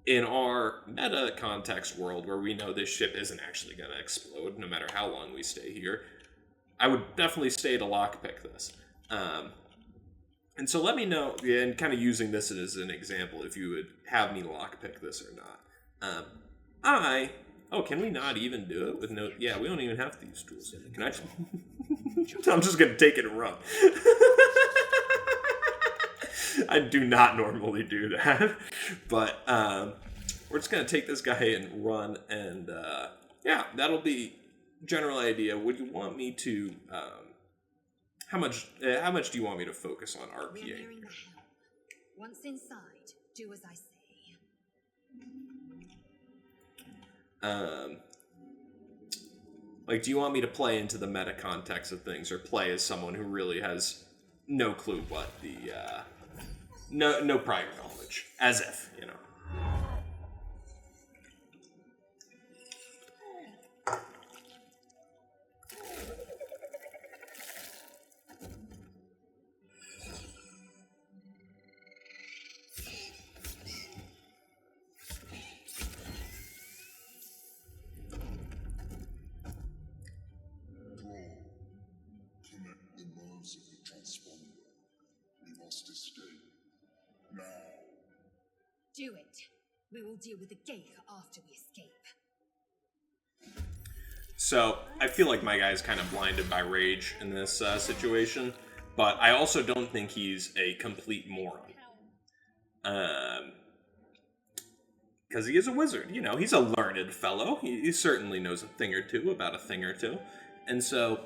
in our meta context world, where we know this ship isn't actually going to explode no matter how long we stay here, I would definitely stay to lockpick this. And so let me know, and kind of using this as an example, if you would have me lockpick this or not. Oh, can we not even do it with no... Yeah, we don't even have to use tools. Can I just... I'm just going to take it and run. I do not normally do that. But we're just going to take this guy and run. And yeah, that'll be general idea. Would you want me to... How much do you want me to focus on RPing? We're nearing the helm. Once inside, do as I say. Like, do you want me to play into the meta context of things, or play as someone who really has no clue what the, no prior knowledge, as if, you know. Do it. We will deal with the gate after we escape. So, I feel like my guy's kind of blinded by rage in this situation, but I also don't think he's a complete moron. Because he is a wizard, you know, he's a learned fellow. He certainly knows a thing or two about a thing or two. And so,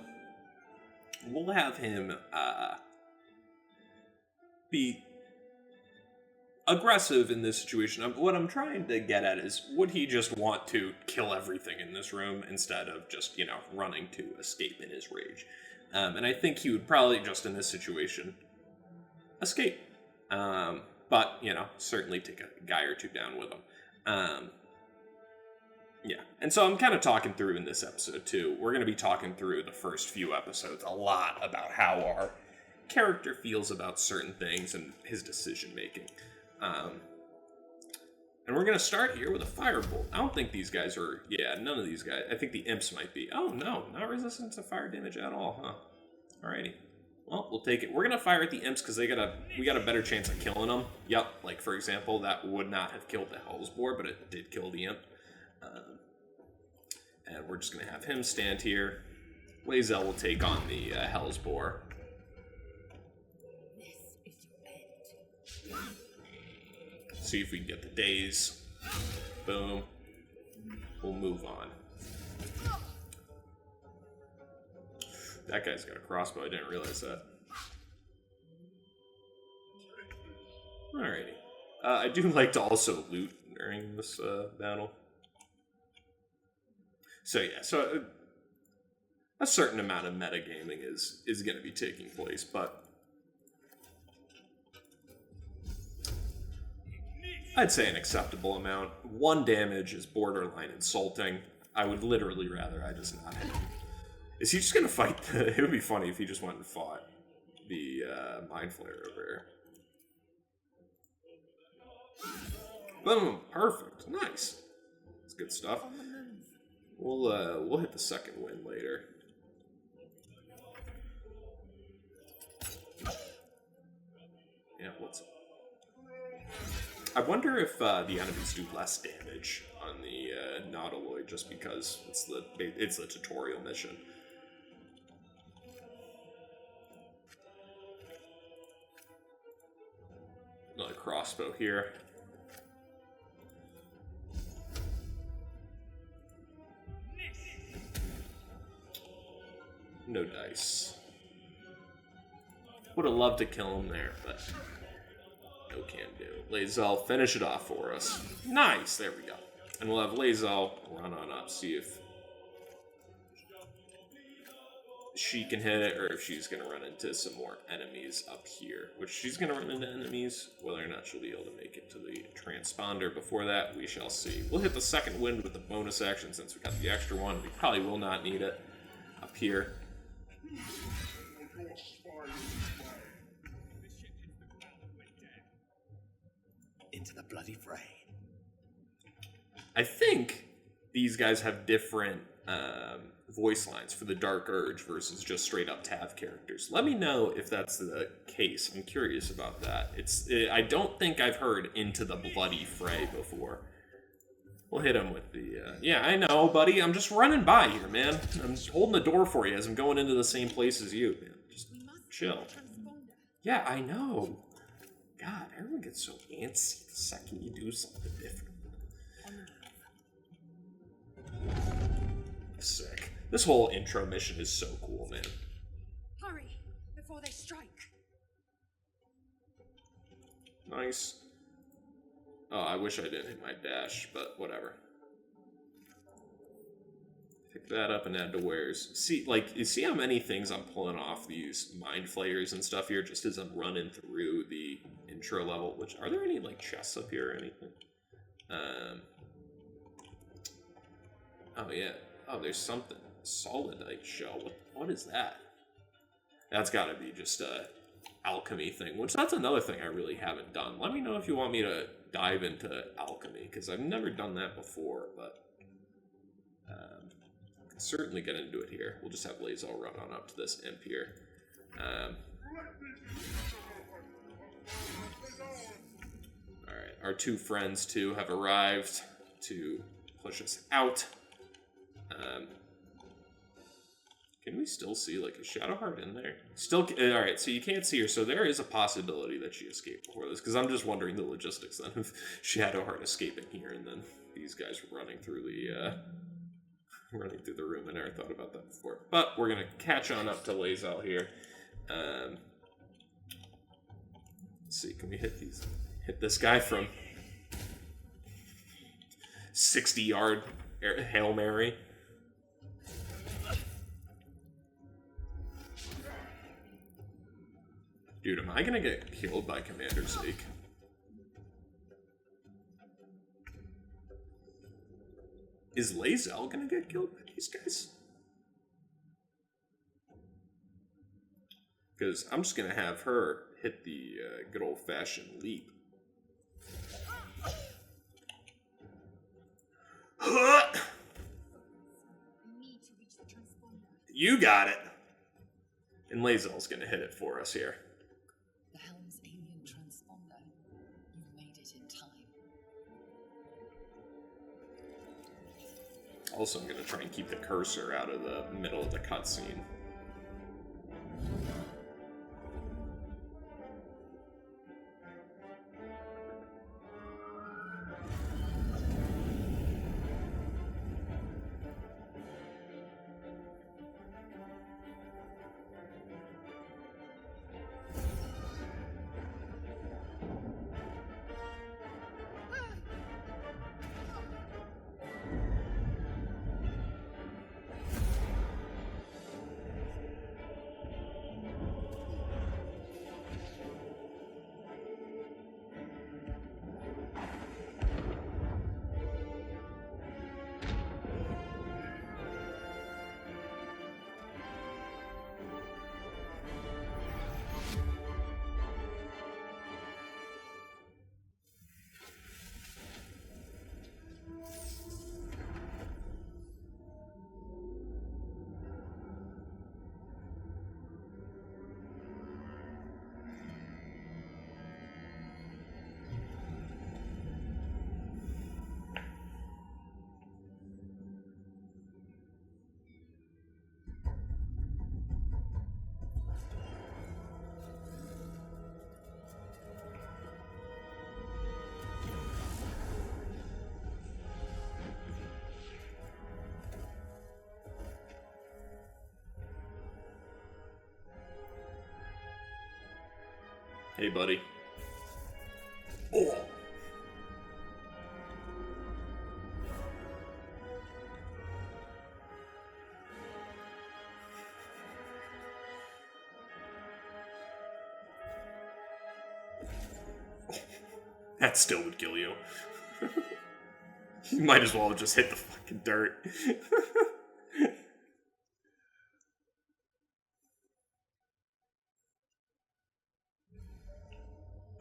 we'll have him be aggressive in this situation. What I'm trying to get at is, would he just want to kill everything in this room instead of just, you know, running to escape in his rage? And I think he would probably just, in this situation, escape. But, you know, certainly take a guy or two down with him. Yeah. And so I'm kind of talking through in this episode, too. We're going to be talking through the first few episodes a lot about how our character feels about certain things and his decision-making. And we're going to start here with a firebolt. I don't think these guys are... Yeah, none of these guys. I think the imps might be. Oh, no. Not resistant to fire damage at all, huh? Alrighty. Well, we'll take it. We're going to fire at the imps because we got a better chance of killing them. Yep. Like, for example, that would not have killed the Hellsboar, but it did kill the imp. And we're just going to have him stand here. Lae'zel will take on the Hellsboar. See if we can get the daze. Boom. We'll move on. That guy's got a crossbow. I didn't realize that. Alrighty. I do like to also loot during this battle. So yeah, so a certain amount of metagaming is going to be taking place, but I'd say an acceptable amount. 1 damage is borderline insulting. I would literally rather I just not hit him. Is he just going to fight the... It would be funny if he just went and fought the Mind Flayer over here. Boom! Perfect. Nice. That's good stuff. We'll hit the second wind later. Yeah, what's... I wonder if the enemies do less damage on the Nautiloid just because it's the tutorial mission. Another crossbow here. No dice. Would have loved to kill him there, but no can do. Lae'zel, finish it off for us. Nice, there we go. And we'll have Lae'zel run on up, see if she can hit it, or if she's going to run into some more enemies up here. Which she's going to run into enemies. Whether or not she'll be able to make it to the transponder before that, we shall see. We'll hit the second wind with the bonus action since we got the extra one. We probably will not need it up here. Into the bloody fray. I think these guys have different voice lines for the Dark Urge versus just straight up Tav characters. Let me know if that's the case. I'm curious about that. I don't think I've heard Into the Bloody Fray before. We'll hit him with the... yeah, I know, buddy. I'm just running by here, man. I'm holding the door for you as I'm going into the same place as you, man. Just chill. Yeah, I know. God, everyone gets so antsy the second you do something different. Sick. This whole intro mission is so cool, man. Hurry, before they strike. Nice. Oh, I wish I didn't hit my dash, but whatever. Pick that up and add to wares. See, like, you see how many things I'm pulling off these mind flayers and stuff here just as I'm running through the intro level, which, are there any, like, chests up here or anything? Oh, yeah. Oh, there's something. Solidite shell. What is that? That's gotta be just a alchemy thing, which that's another thing I really haven't done. Let me know if you want me to dive into alchemy, because I've never done that before, but I can certainly get into it here. We'll just have Lazel run on up to this imp here. Alright, our two friends, too, have arrived to push us out. Can we still see, like, a Shadowheart in there? Still, alright, so you can't see her, so there is a possibility that she escaped before this, because I'm just wondering the logistics, then, of Shadowheart escaping here, and then these guys running through the, room. I never thought about that before. But we're gonna catch on up to Lazel here. Let's see, can we hit this guy from 60-yard Hail Mary? Dude, am I gonna get killed by Commander Zeke? Is Lazel gonna get killed by these guys? Because I'm just gonna have her hit the good old-fashioned leap. You got it! And Lazel's gonna hit it for us here. The helm's alien transponder. You made it in time. Also, I'm gonna try and keep the cursor out of the middle of the cutscene. Hey, buddy. Oh! That still would kill you. You might as well have just hit the fucking dirt.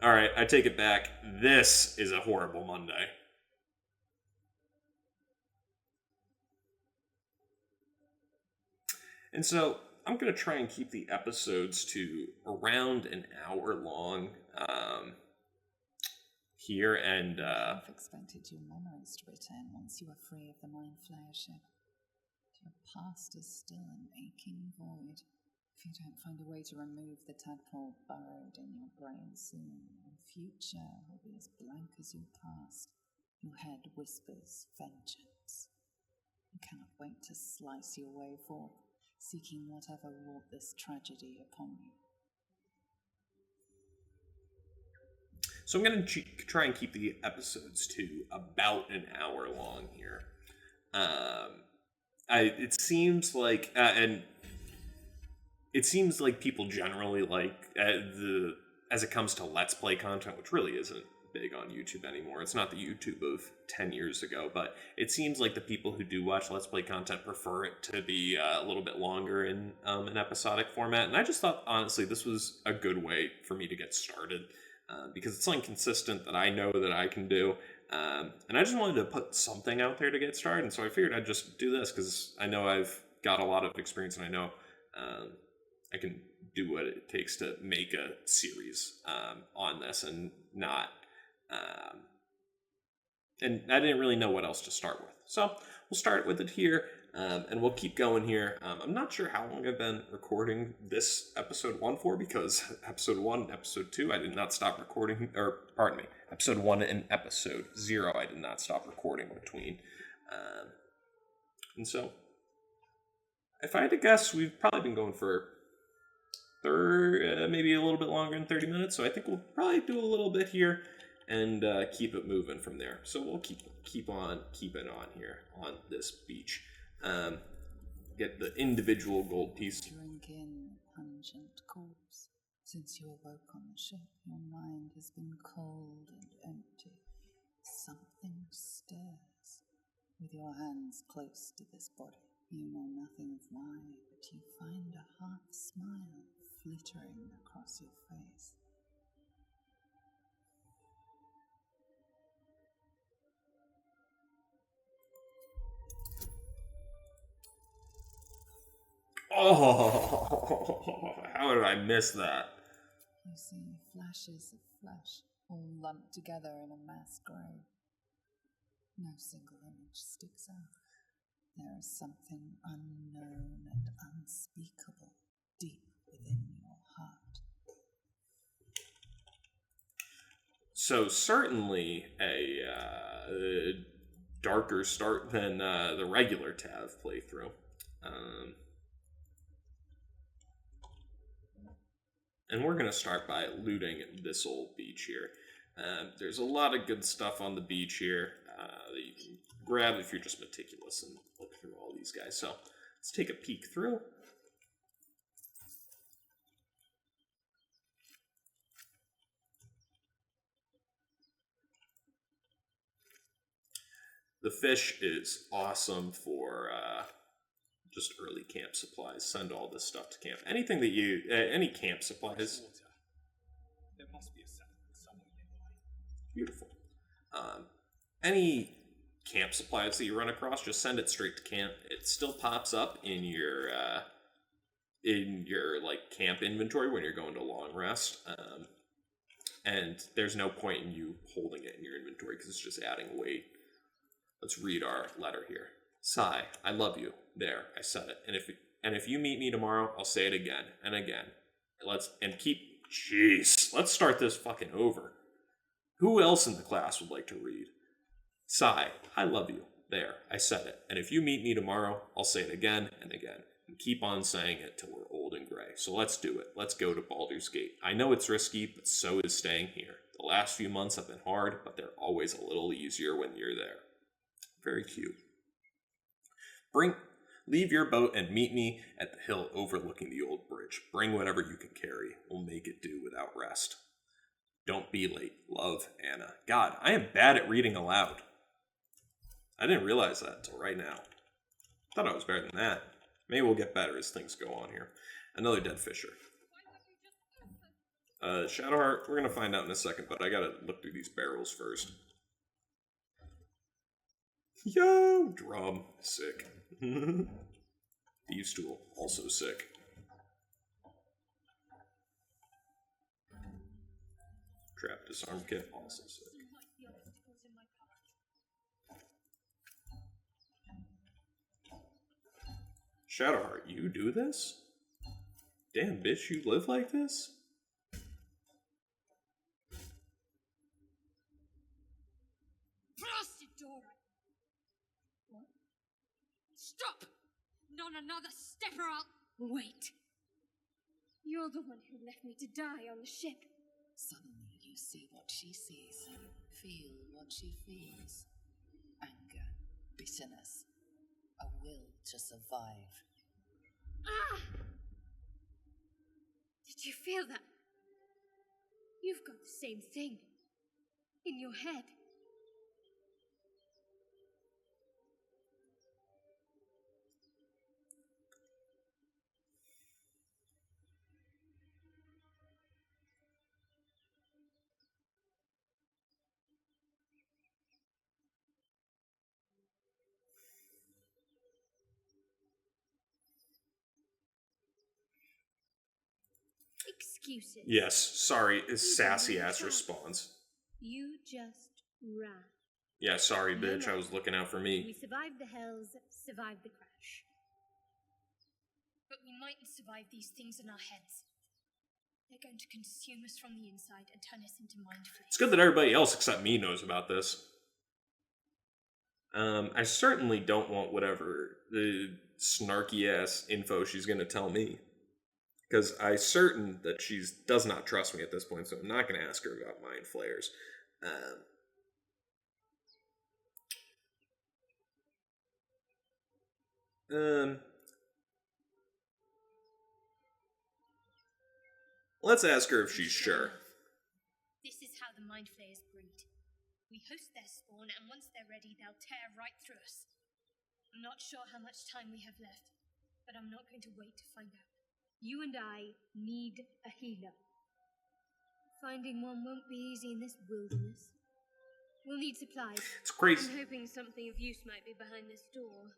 Alright, I take it back. This is a horrible Monday. And so, I'm going to try and keep the episodes to around an hour long here, and I've expected your memories to return once you are free of the Mind Flayer ship. Your past is still an aching void. If you don't find a way to remove the tadpole burrowed in your brain soon, your future will be as blank as your past. Your head whispers vengeance. You cannot wait to slice your way forth, seeking whatever wrought this tragedy upon you. So I'm going to try and keep the episodes to about an hour long here. It seems like, and it seems like people generally like as it comes to Let's Play content, which really isn't big on YouTube anymore. It's not the YouTube of 10 years ago, but it seems like the people who do watch Let's Play content prefer it to be a little bit longer in an episodic format. And I just thought, honestly, this was a good way for me to get started because it's something consistent that I know that I can do. And I just wanted to put something out there to get started. And so I figured I'd just do this because I know I've got a lot of experience and I know I can do what it takes to make a series on this and not... and I didn't really know what else to start with. So we'll start with it here, and we'll keep going here. I'm not sure how long I've been recording this episode 1 for, because episode 1 and episode 2, I did not stop recording, or pardon me, episode 1 and episode 0, I did not stop recording between. And so, if I had to guess, we've probably been going for maybe a little bit longer than 30 minutes, so I think we'll probably do a little bit here and keep it moving from there. So we'll keep on keeping on here on this beach. Get the individual gold piece. Drink in the pungent corpse. Since you awoke on the ship, your mind has been cold and empty. Something stirs. With your hands close to this body, you know nothing of why, but you find a half smile flittering across your face. Oh, how did I miss that? You see flashes of flesh, all lumped together in a mass grave. No single image sticks out. There is something unknown and unspeakable deep within your heart. So certainly a darker start than the regular Tav playthrough. And we're going to start by looting this old beach here. There's a lot of good stuff on the beach here that you can grab if you're just meticulous and look through all these guys. So let's take a peek through. The fish is awesome for just early camp supplies. Send all this stuff to camp. Anything that you, any camp supplies. There must be a settlement somewhere nearby. Beautiful. Any camp supplies that you run across, just send it straight to camp. It still pops up in your like camp inventory when you're going to long rest. And there's no point in you holding it in your inventory because it's just adding weight. Let's read our letter here. Sigh, I love you. There, I said it. And if you meet me tomorrow, I'll say it again and again. Let's start this fucking over. Who else in the class would like to read? Sigh, I love you. There, I said it. And if you meet me tomorrow, I'll say it again and again. And keep on saying it till we're old and gray. So let's do it. Let's go to Baldur's Gate. I know it's risky, but so is staying here. The last few months have been hard, but they're always a little easier when you're there. Very cute. Leave your boat and meet me at the hill overlooking the old bridge. Bring whatever you can carry. We'll make it do without rest. Don't be late. Love, Anna. God, I am bad at reading aloud. I didn't realize that until right now. Thought I was better than that. Maybe we'll get better as things go on here. Another dead fisher. Shadowheart, we're going to find out in a second, but I gotta look through these barrels first. Yo, drum, sick. Thieves' tool, also sick. Trap disarm kit, also sick. Shadowheart, you do this? Damn, bitch, you live like this? Blasted Dora! What? Stop! Not another step or I'll... Wait. You're the one who left me to die on the ship. Suddenly you see what she sees, feel what she feels. Anger, bitterness, a will to survive. Ah! Did you feel that? You've got the same thing. In your head. Excuses. Yes, sorry, is sassy-ass response. You just ran. Yeah, sorry, No bitch, I way. was looking out for We me. survived the hells, survived the crash. But we mightn't survive these things in our heads. They're going to consume us from the inside and turn us into mind flayers. It's good that everybody else except me knows about this. I certainly don't want whatever the snarky-ass info she's gonna tell me. Because I'm certain that she does not trust me at this point, so I'm not going to ask her about mind flayers. Let's ask her if she's sure. This is how the mind flayers breed. We host their spawn, and once they're ready, they'll tear right through us. I'm not sure how much time we have left, but I'm not going to wait to find out. You and I need a healer. Finding one won't be easy in this wilderness. We'll need supplies. It's crazy. I'm hoping something of use might be behind this door.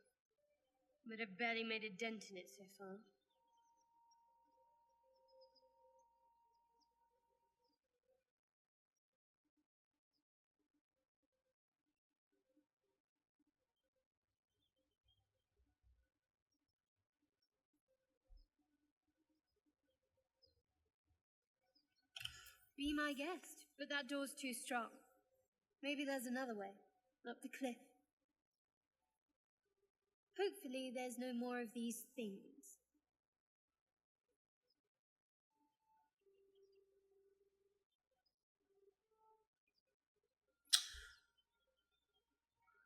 But I've barely made a dent in it so far. Be my guest, but that door's too strong. Maybe there's another way, up the cliff. Hopefully there's no more of these things.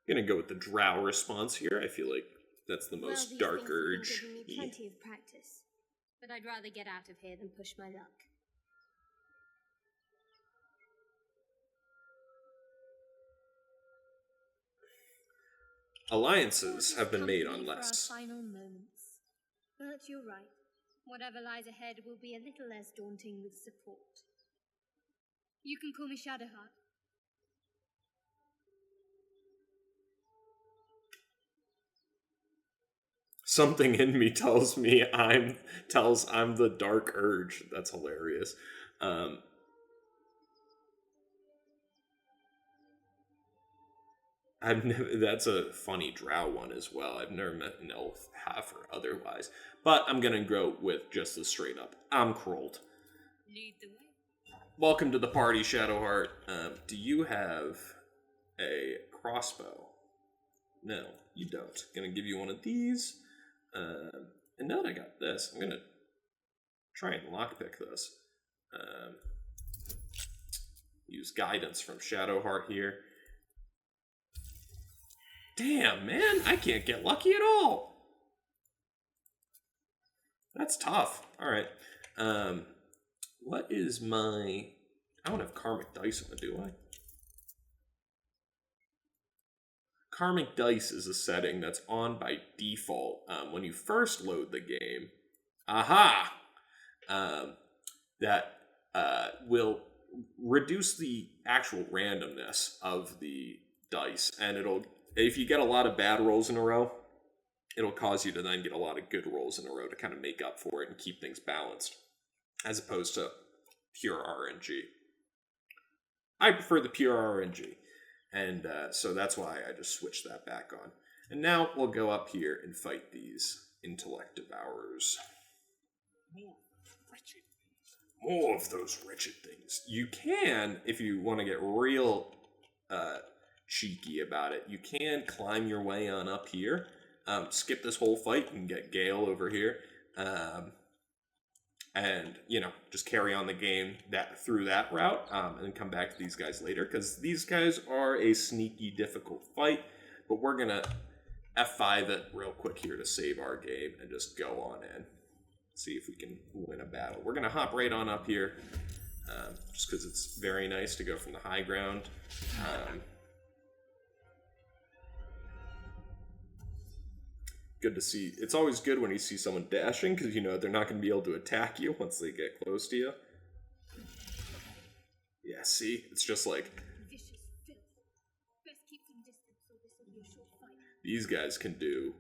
I'm going to go with the drow response here. I feel like that's the most these dark things have been urge. giving me plenty of practice, but I'd rather get out of here than push my luck. Alliances have been made on Company for our less. final moments. But you're right. Whatever lies ahead will be a little less daunting with support. You can call me Shadowheart. Something in me tells me I'm the dark urge. That's hilarious. That's a funny drow one as well. I've never met an elf, half or otherwise. But I'm gonna go with just the straight up. I'm Krolled. Lead the way. Welcome to the party, Shadowheart. Do you have a crossbow? No, you don't. Gonna give you one of these. And now that I got this, I'm gonna try and lockpick this. Use guidance from Shadowheart here. Damn, man, I can't get lucky at all. That's tough. Alright. What is my... I don't have Karmic Dice on it, do I? Karmic Dice is a setting that's on by default when you first load the game. Aha! That will reduce the actual randomness of the dice, and it'll... If you get a lot of bad rolls in a row, it'll cause you to then get a lot of good rolls in a row to kind of make up for it and keep things balanced, as opposed to pure RNG. I prefer the pure RNG, and so that's why I just switched that back on. And now we'll go up here and fight these intellect devourers. More of those wretched things. You can, if you want to get real cheeky about it, you can climb your way on up here. Skip this whole fight and get Gale over here. And, you know, just carry on the game through that route, and come back to these guys later, because these guys are a sneaky, difficult fight, but we're going to F5 it real quick here to save our game and just go on in. See if we can win a battle. We're going to hop right on up here, just because it's very nice to go from the high ground. Good to see. It's always good when you see someone dashing, because you know they're not going to be able to attack you once they get close to you. Yeah, see? It's just like... Vicious filth. Best keep some distance, or this will be a short fight. These guys can do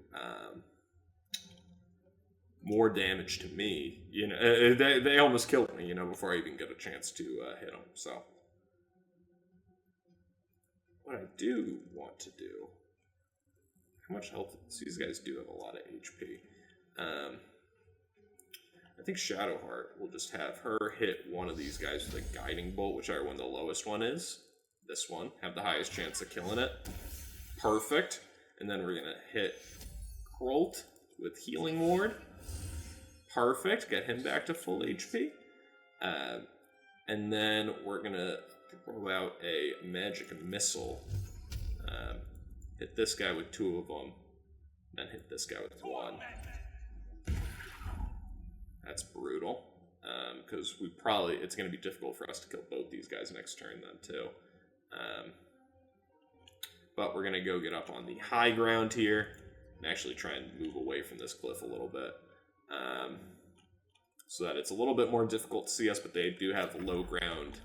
more damage to me. You know, they almost killed me, you know, before I even get a chance to hit them, so... What I do want to do... How much health? These guys do have a lot of HP. I think Shadowheart will just have her hit one of these guys with a guiding bolt, whichever one the lowest one is. This one. Have the highest chance of killing it. Perfect. And then we're going to hit Krolt with Healing Ward. Perfect. Get him back to full HP. And then we're going to throw out a Magic Missile. Hit this guy with 2 of them, then hit this guy with 1. That's brutal, because it's going to be difficult for us to kill both these guys next turn then too. But we're going to go get up on the high ground here, and actually try and move away from this cliff a little bit, so that it's a little bit more difficult to see us, but they do have low ground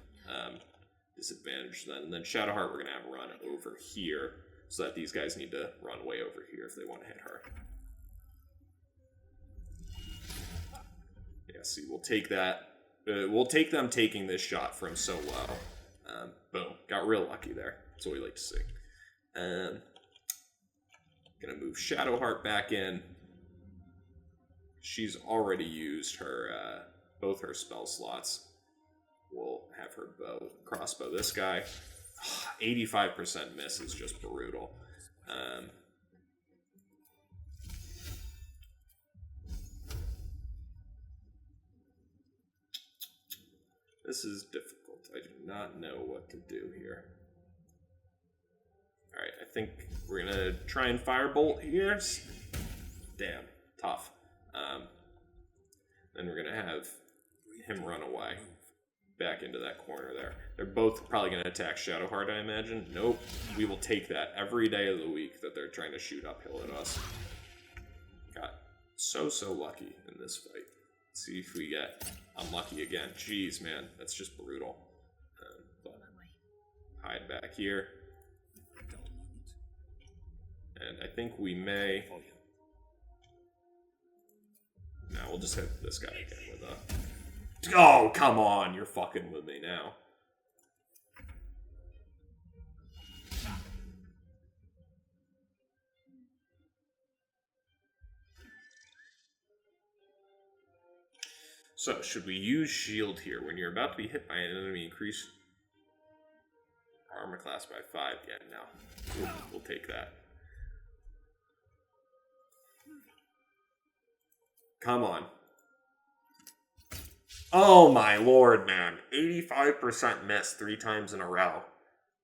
disadvantage then. And then Shadowheart we're going to have run over here, so that these guys need to run way over here if they want to hit her. Yeah, see, we'll take that. We'll take them taking this shot from so low. Boom. Got real lucky there. That's what we like to see. Gonna move Shadowheart back in. She's already used her both her spell slots. We'll have her crossbow this guy. 85% miss is just brutal. This is difficult. I do not know what to do here. Alright, I think we're going to try and firebolt here. Damn, tough. Then we're going to have him run away. Back into that corner there. They're both probably going to attack Shadowheart, I imagine. Nope. We will take that every day of the week that they're trying to shoot uphill at us. Got so lucky in this fight. Let's see if we get unlucky again. Jeez, man. That's just brutal. But hide back here. And I think we may... No, we'll just hit this guy again with a... Oh, come on, you're fucking with me now. So, should we use shield here? When you're about to be hit by an enemy, increase armor class by 5. Yeah, no. We'll take that. Come on. Oh my lord, man. 85% miss 3 times in a row.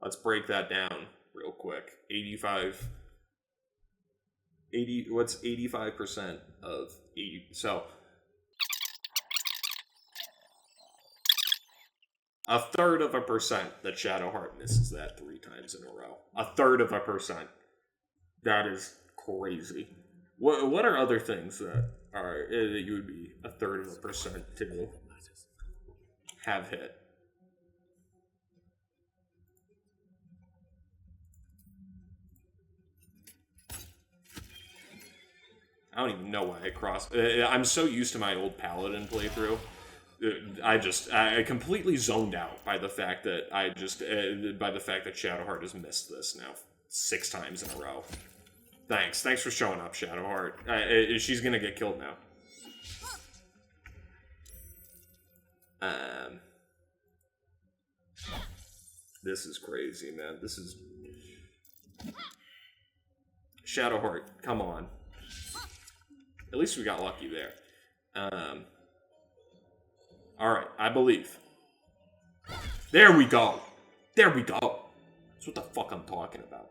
Let's break that down real quick. 85... What's 85% of 80? So... a third of a percent that Shadowheart misses that 3 times in a row. A third of a percent. That is crazy. What are other things that are that you would be a third of a percent to have hit? I don't even know why I crossed. I'm so used to my old Paladin playthrough. I completely zoned out by the fact that Shadowheart has missed this now 6 times in a row. Thanks for showing up, Shadowheart. She's gonna get killed now. This is crazy, man. This is... Shadowheart, come on. At least we got lucky there. Alright, I believe. There we go. There we go. That's what the fuck I'm talking about.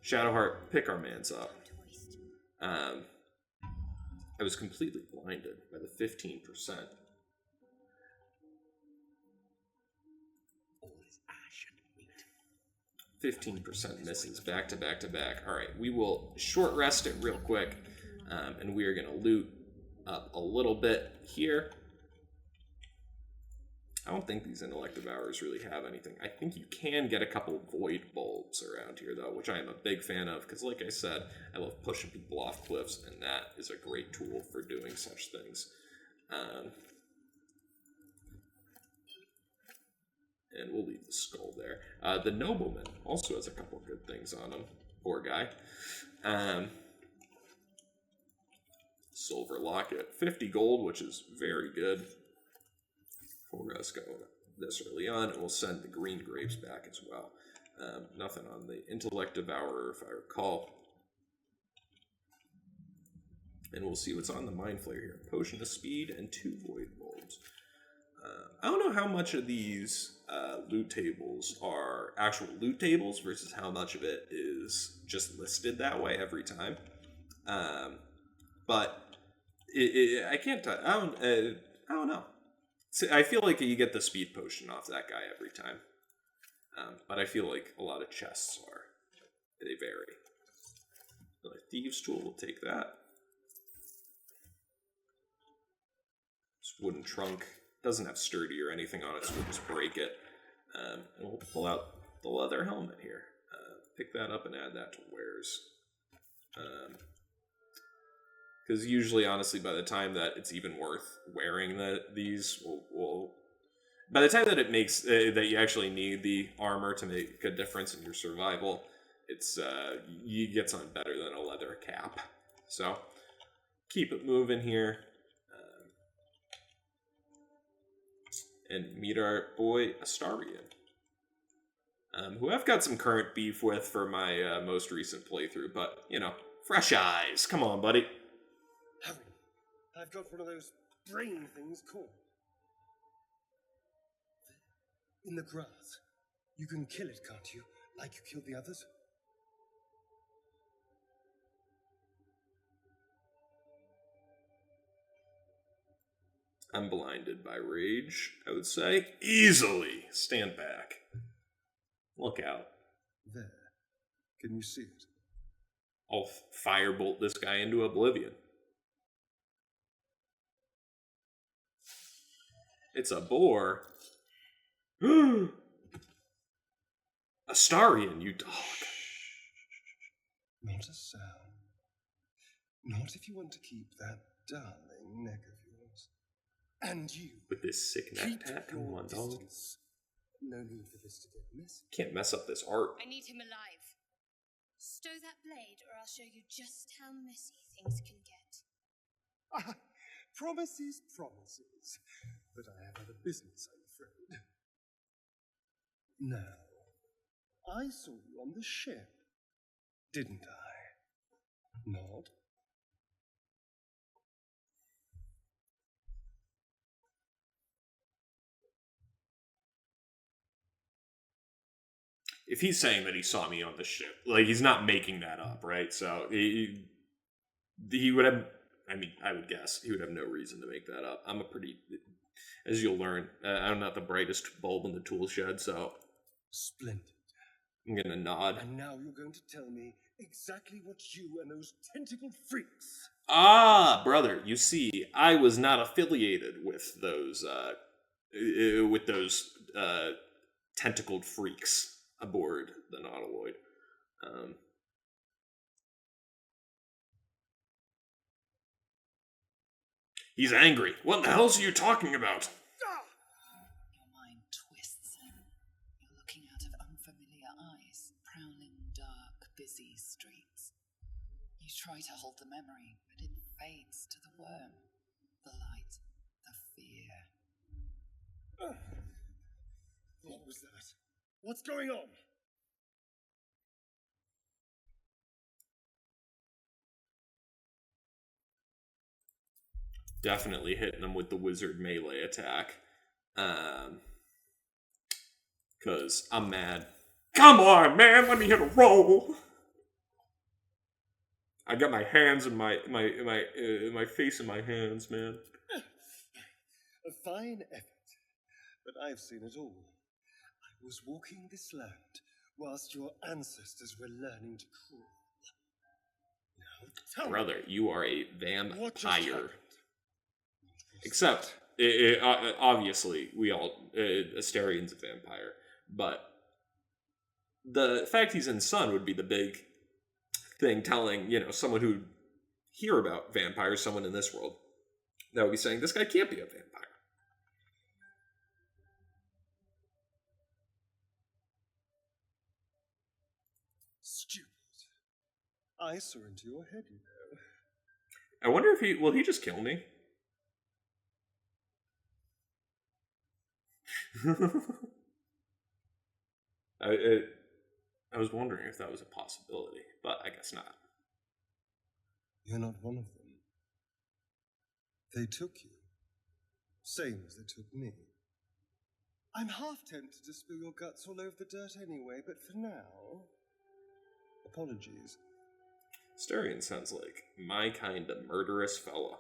Shadowheart, pick our mans up. I was completely blinded by the 15%. 15% misses back to back to back. Alright, we will short rest it real quick. And we are going to loot up a little bit here. I don't think these intellect devourers really have anything. I think you can get a couple void bulbs around here, though, which I am a big fan of, because like I said, I love pushing people off cliffs, and that is a great tool for doing such things. And we'll leave the skull there. The nobleman also has a couple good things on him. Poor guy. Silver locket. 50 gold, which is very good for us going this early on. And we'll send the green grapes back as well. Nothing on the intellect devourer, if I recall. And we'll see what's on the mind flayer here. Potion of speed and 2 void bulbs. I don't know how much of these loot tables are actual loot tables versus how much of it is just listed that way every time. But I can't. I don't know. I feel like you get the speed potion off that guy every time. But I feel like a lot of chests are. They vary. The thieves' tool will take that. This wooden trunk doesn't have sturdy or anything on it, so we'll just break it. And we'll pull out the leather helmet here. Pick that up and add that to wares. Because usually, honestly, by the time that it's even worth wearing these, by the time that it makes that you actually need the armor to make a difference in your survival, it's you get something better than a leather cap. So keep it moving here, and meet our boy Astarion, who I've got some current beef with for my most recent playthrough. But you know, fresh eyes. Come on, buddy. Harry, I've got one of those brain things caught. In the grass. You can kill it, can't you? Like you killed the others? I'm blinded by rage, I would say. Easily. Stand back. Look out. There. Can you see it? I'll firebolt this guy into oblivion. It's a boar. Astarion, you dog. Not a sound. Not if you want to keep that darling neck of yours. And you. With this sick neck tat, come on, dog. No need for this to get messy. Can't mess up this art. I need him alive. Stow that blade, or I'll show you just how messy things can get. Promises, promises. But I have other business, I'm afraid. Now, I saw you on the ship, didn't I? Not? If he's saying that he saw me on the ship, like, he's not making that up, right? So he would have, I mean, I would guess he would have no reason to make that up. I'm a pretty, as you'll learn, I'm not the brightest bulb in the tool shed, so Splendid. I'm gonna nod. And now you're going to tell me exactly what you and those tentacled freaks... Ah, brother, you see, I was not affiliated with those tentacled freaks aboard the Nautiloid. He's angry. What the hell are you talking about? Your mind twists. You're looking out of unfamiliar eyes, prowling dark, busy streets. You try to hold the memory, but it fades to the worm, the light, the fear. was that? What's going on? Definitely hitting them with the wizard melee attack. Because I'm mad. Come on, man, let me hit a roll. I got my hands in my face in my hands, man. A fine effort, but I've seen it all. I was walking this land whilst your ancestors were learning to crawl. Now tell me, Brother, you are a what just happened? vampire. Except, obviously, we all, Asterian's a vampire. But the fact he's in Sun would be the big thing telling, someone who'd hear about vampires, someone in this world, that would be saying, this guy can't be a vampire. Stupid. I saw into your head, you know. I wonder if will he just kill me? I was wondering if that was a possibility, but I guess not. You're not one of them. They took you. Same as they took me. I'm half tempted to spill your guts all over the dirt anyway, but for now... apologies. Asterian sounds like my kind of murderous fella.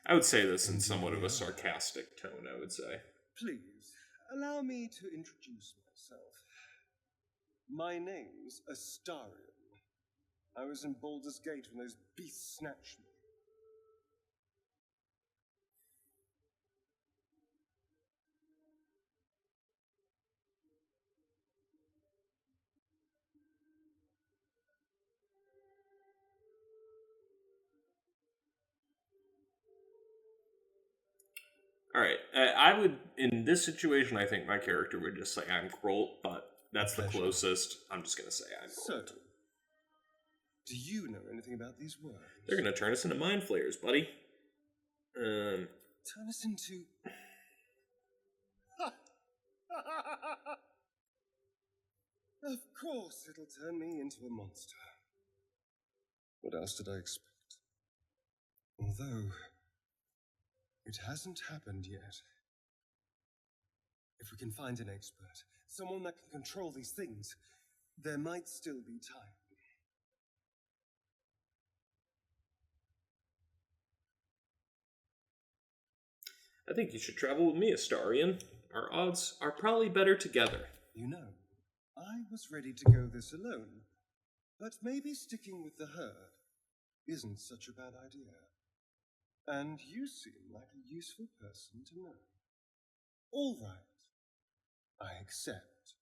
I would say this in somewhat of a sarcastic tone, I would say. Please, allow me to introduce myself. My name's Astarion. I was in Baldur's Gate when those beasts snatched me. Alright, I would, in this situation, I think my character would just say I'm Grolt, but that's the closest. I'm just going to say I'm Grolt. So, do you know anything about these words? They're going to turn us into mind flayers, buddy. Turn us into... Of course it'll turn me into a monster. What else did I expect? Although... it hasn't happened yet. If we can find an expert, someone that can control these things, there might still be time. I think you should travel with me, Astarion. Our odds are probably better together. You know, I was ready to go this alone, but maybe sticking with the herd isn't such a bad idea. And you seem like a useful person to know. All right. I accept.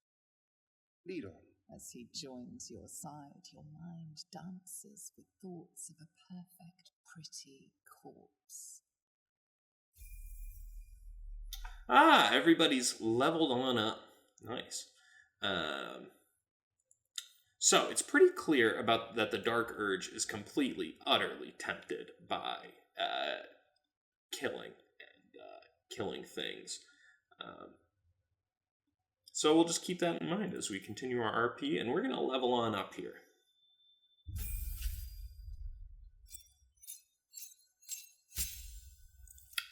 Lead on. As he joins your side, your mind dances with thoughts of a perfect, pretty corpse. Ah, everybody's leveled on up. Nice. So, it's pretty clear about that the Dark Urge is completely, utterly tempted by killing things. So we'll just keep that in mind as we continue our RP, and we're going to level on up here.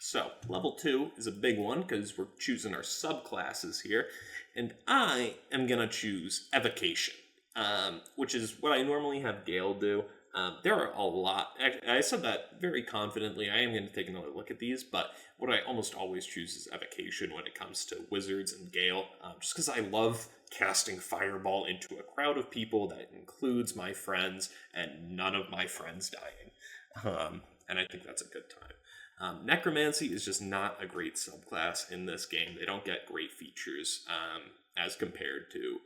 So, level 2 is a big one, because we're choosing our subclasses here, and I am going to choose Evocation, which is what I normally have Gale do. There are a lot. I said that very confidently. I am going to take another look at these, but what I almost always choose is Evocation when it comes to Wizards and Gale, just because I love casting Fireball into a crowd of people that includes my friends and none of my friends dying. And I think that's a good time. Necromancy is just not a great subclass in this game. They don't get great features as compared to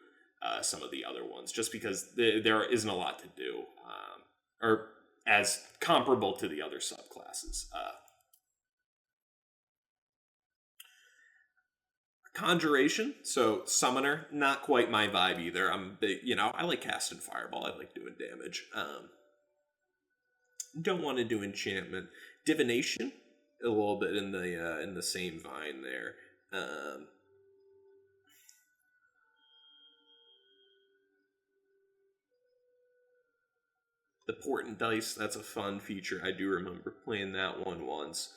some of the other ones, just because there isn't a lot to do. Or as comparable to the other subclasses. Conjuration, so Summoner, not quite my vibe either. I'm big, I like casting Fireball. I like doing damage. Don't want to do Enchantment. Divination, a little bit in the same vein there. The Portent Dice, that's a fun feature. I do remember playing that one once.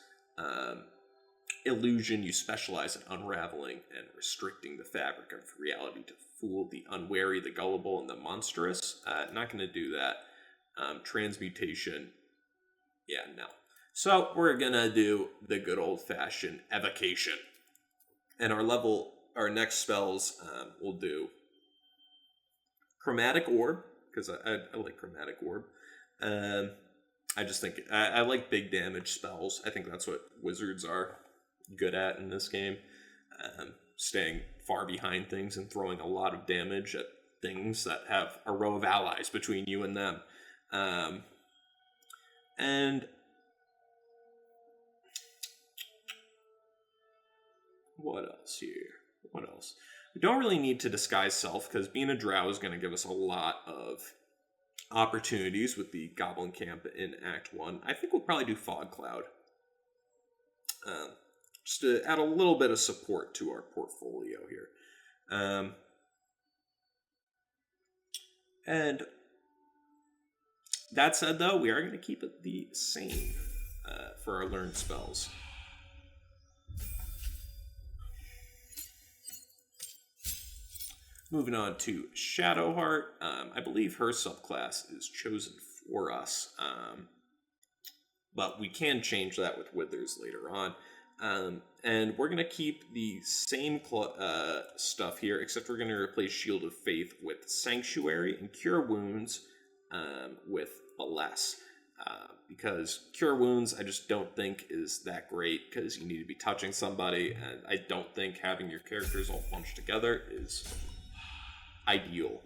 Illusion, you specialize in unraveling and restricting the fabric of reality to fool the unwary, the gullible, and the monstrous. Not going to do that. Transmutation, yeah, no. So we're going to do the good old-fashioned evocation. And our next spells, we'll do Chromatic Orb, because I like Chromatic Orb. I just think I like big damage spells. I think that's what wizards are good at in this game. Staying far behind things and throwing a lot of damage at things that have a row of allies between you and them. And what else here? What else? We don't really need to disguise self, because being a drow is going to give us a lot of opportunities with the Goblin Camp in Act 1. I think we'll probably do Fog Cloud. Just to add a little bit of support to our portfolio here. And that said, though, we are going to keep it the same for our learned spells. Moving on to Shadowheart. I believe her subclass is chosen for us. But we can change that with Withers later on. And we're going to keep the same stuff here, except we're going to replace Shield of Faith with Sanctuary and Cure Wounds with Bless. Because Cure Wounds I just don't think is that great, because you need to be touching somebody, and I don't think having your characters all bunched together is ideal.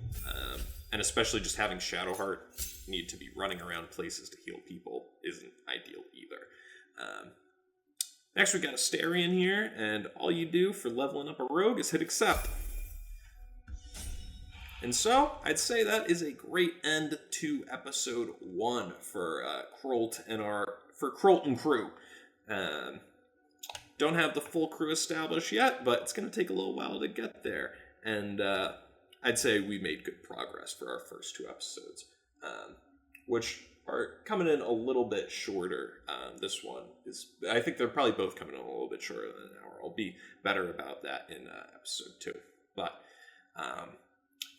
And especially just having Shadowheart need to be running around places to heal people isn't ideal either. Next we got Asterion here, and all you do for leveling up a rogue is hit accept. And so, I'd say that is a great end to episode 1 for Krolt and crew. Don't have the full crew established yet, but it's going to take a little while to get there. And I'd say we made good progress for our first 2 episodes, which are coming in a little bit shorter. This one is, I think they're probably both coming in a little bit shorter than an hour. I'll be better about that in episode 2. But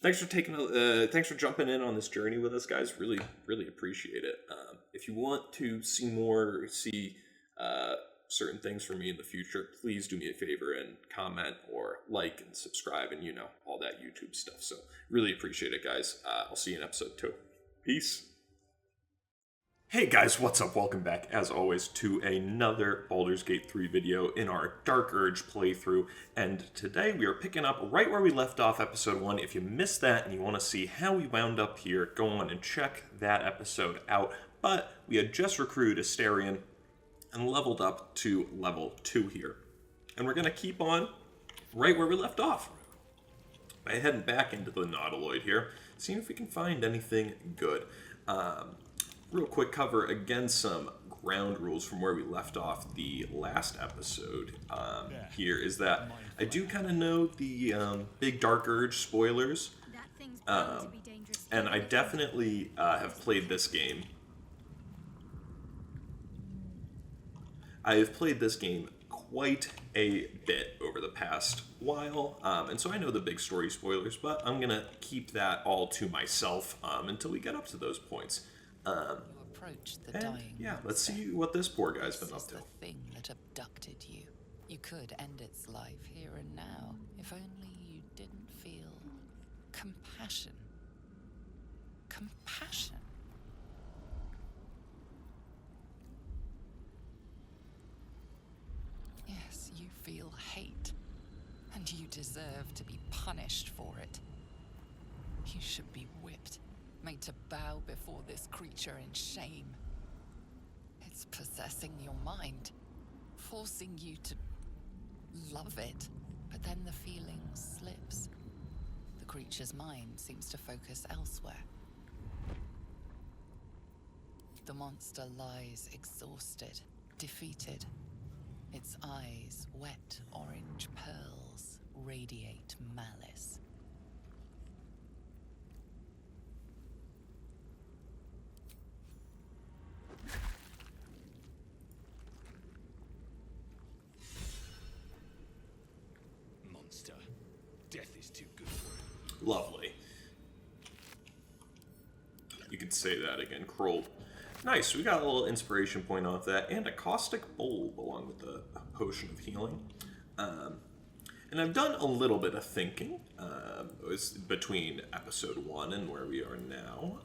thanks for jumping in on this journey with us, guys. Really, really appreciate it. If you want to see more, or see certain things from me in the future, please do me a favor and comment or like and subscribe and all that YouTube stuff. So really appreciate it, guys. I'll see you in episode 2. Peace. Hey guys, what's up? Welcome back, as always, to another Baldur's Gate 3 video in our Dark Urge playthrough. And today we are picking up right where we left off episode 1. If you missed that and you want to see how we wound up here, go on and check that episode out. But we had just recruited Asterion and leveled up to level 2 here. And we're going to keep on right where we left off. By heading back into the Nautiloid here, seeing if we can find anything good. Real quick cover, again, some ground rules from where we left off the last episode here, is that I do kind of know the big Dark Urge spoilers, and I definitely have played this game. I have played this game quite a bit over the past while, and so I know the big story spoilers, but I'm going to keep that all to myself until we get up to those points. Approach the dying. Yeah, let's see what this poor guy's been up to. The thing that abducted you. You could end its life here and now, if only you didn't feel compassion. Compassion. Yes, you feel hate, and you deserve to be punished for it. You should be whipped, made to bow before this creature in shame. It's possessing your mind, forcing you to love it, but But then the feeling slips. The creature's mind seems to focus elsewhere. The monster lies exhausted, defeated. Its eyes, wet orange pearls, radiate malice. Monster. Death is too good for it. Lovely. You could say that again, Kroll. Nice, we got a little inspiration point off that, and a caustic bulb along with the potion of healing. And I've done a little bit of thinking between episode 1 and where we are now.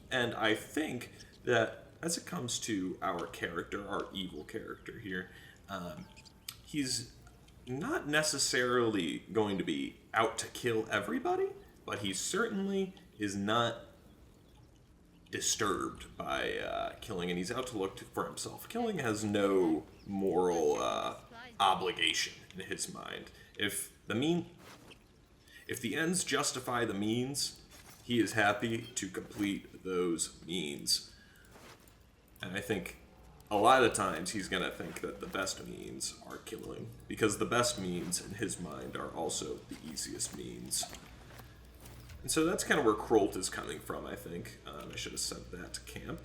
And I think that as it comes to our character, our evil character here, he's not necessarily going to be out to kill everybody, but he certainly is not disturbed by killing, and he's out to look for himself. Killing has no moral obligation in his mind. If the ends justify the means, he is happy to complete those means. And I think a lot of times he's going to think that the best means are killing, because the best means in his mind are also the easiest means. And so that's kind of where Krolt is coming from, I think. I should have sent that to camp.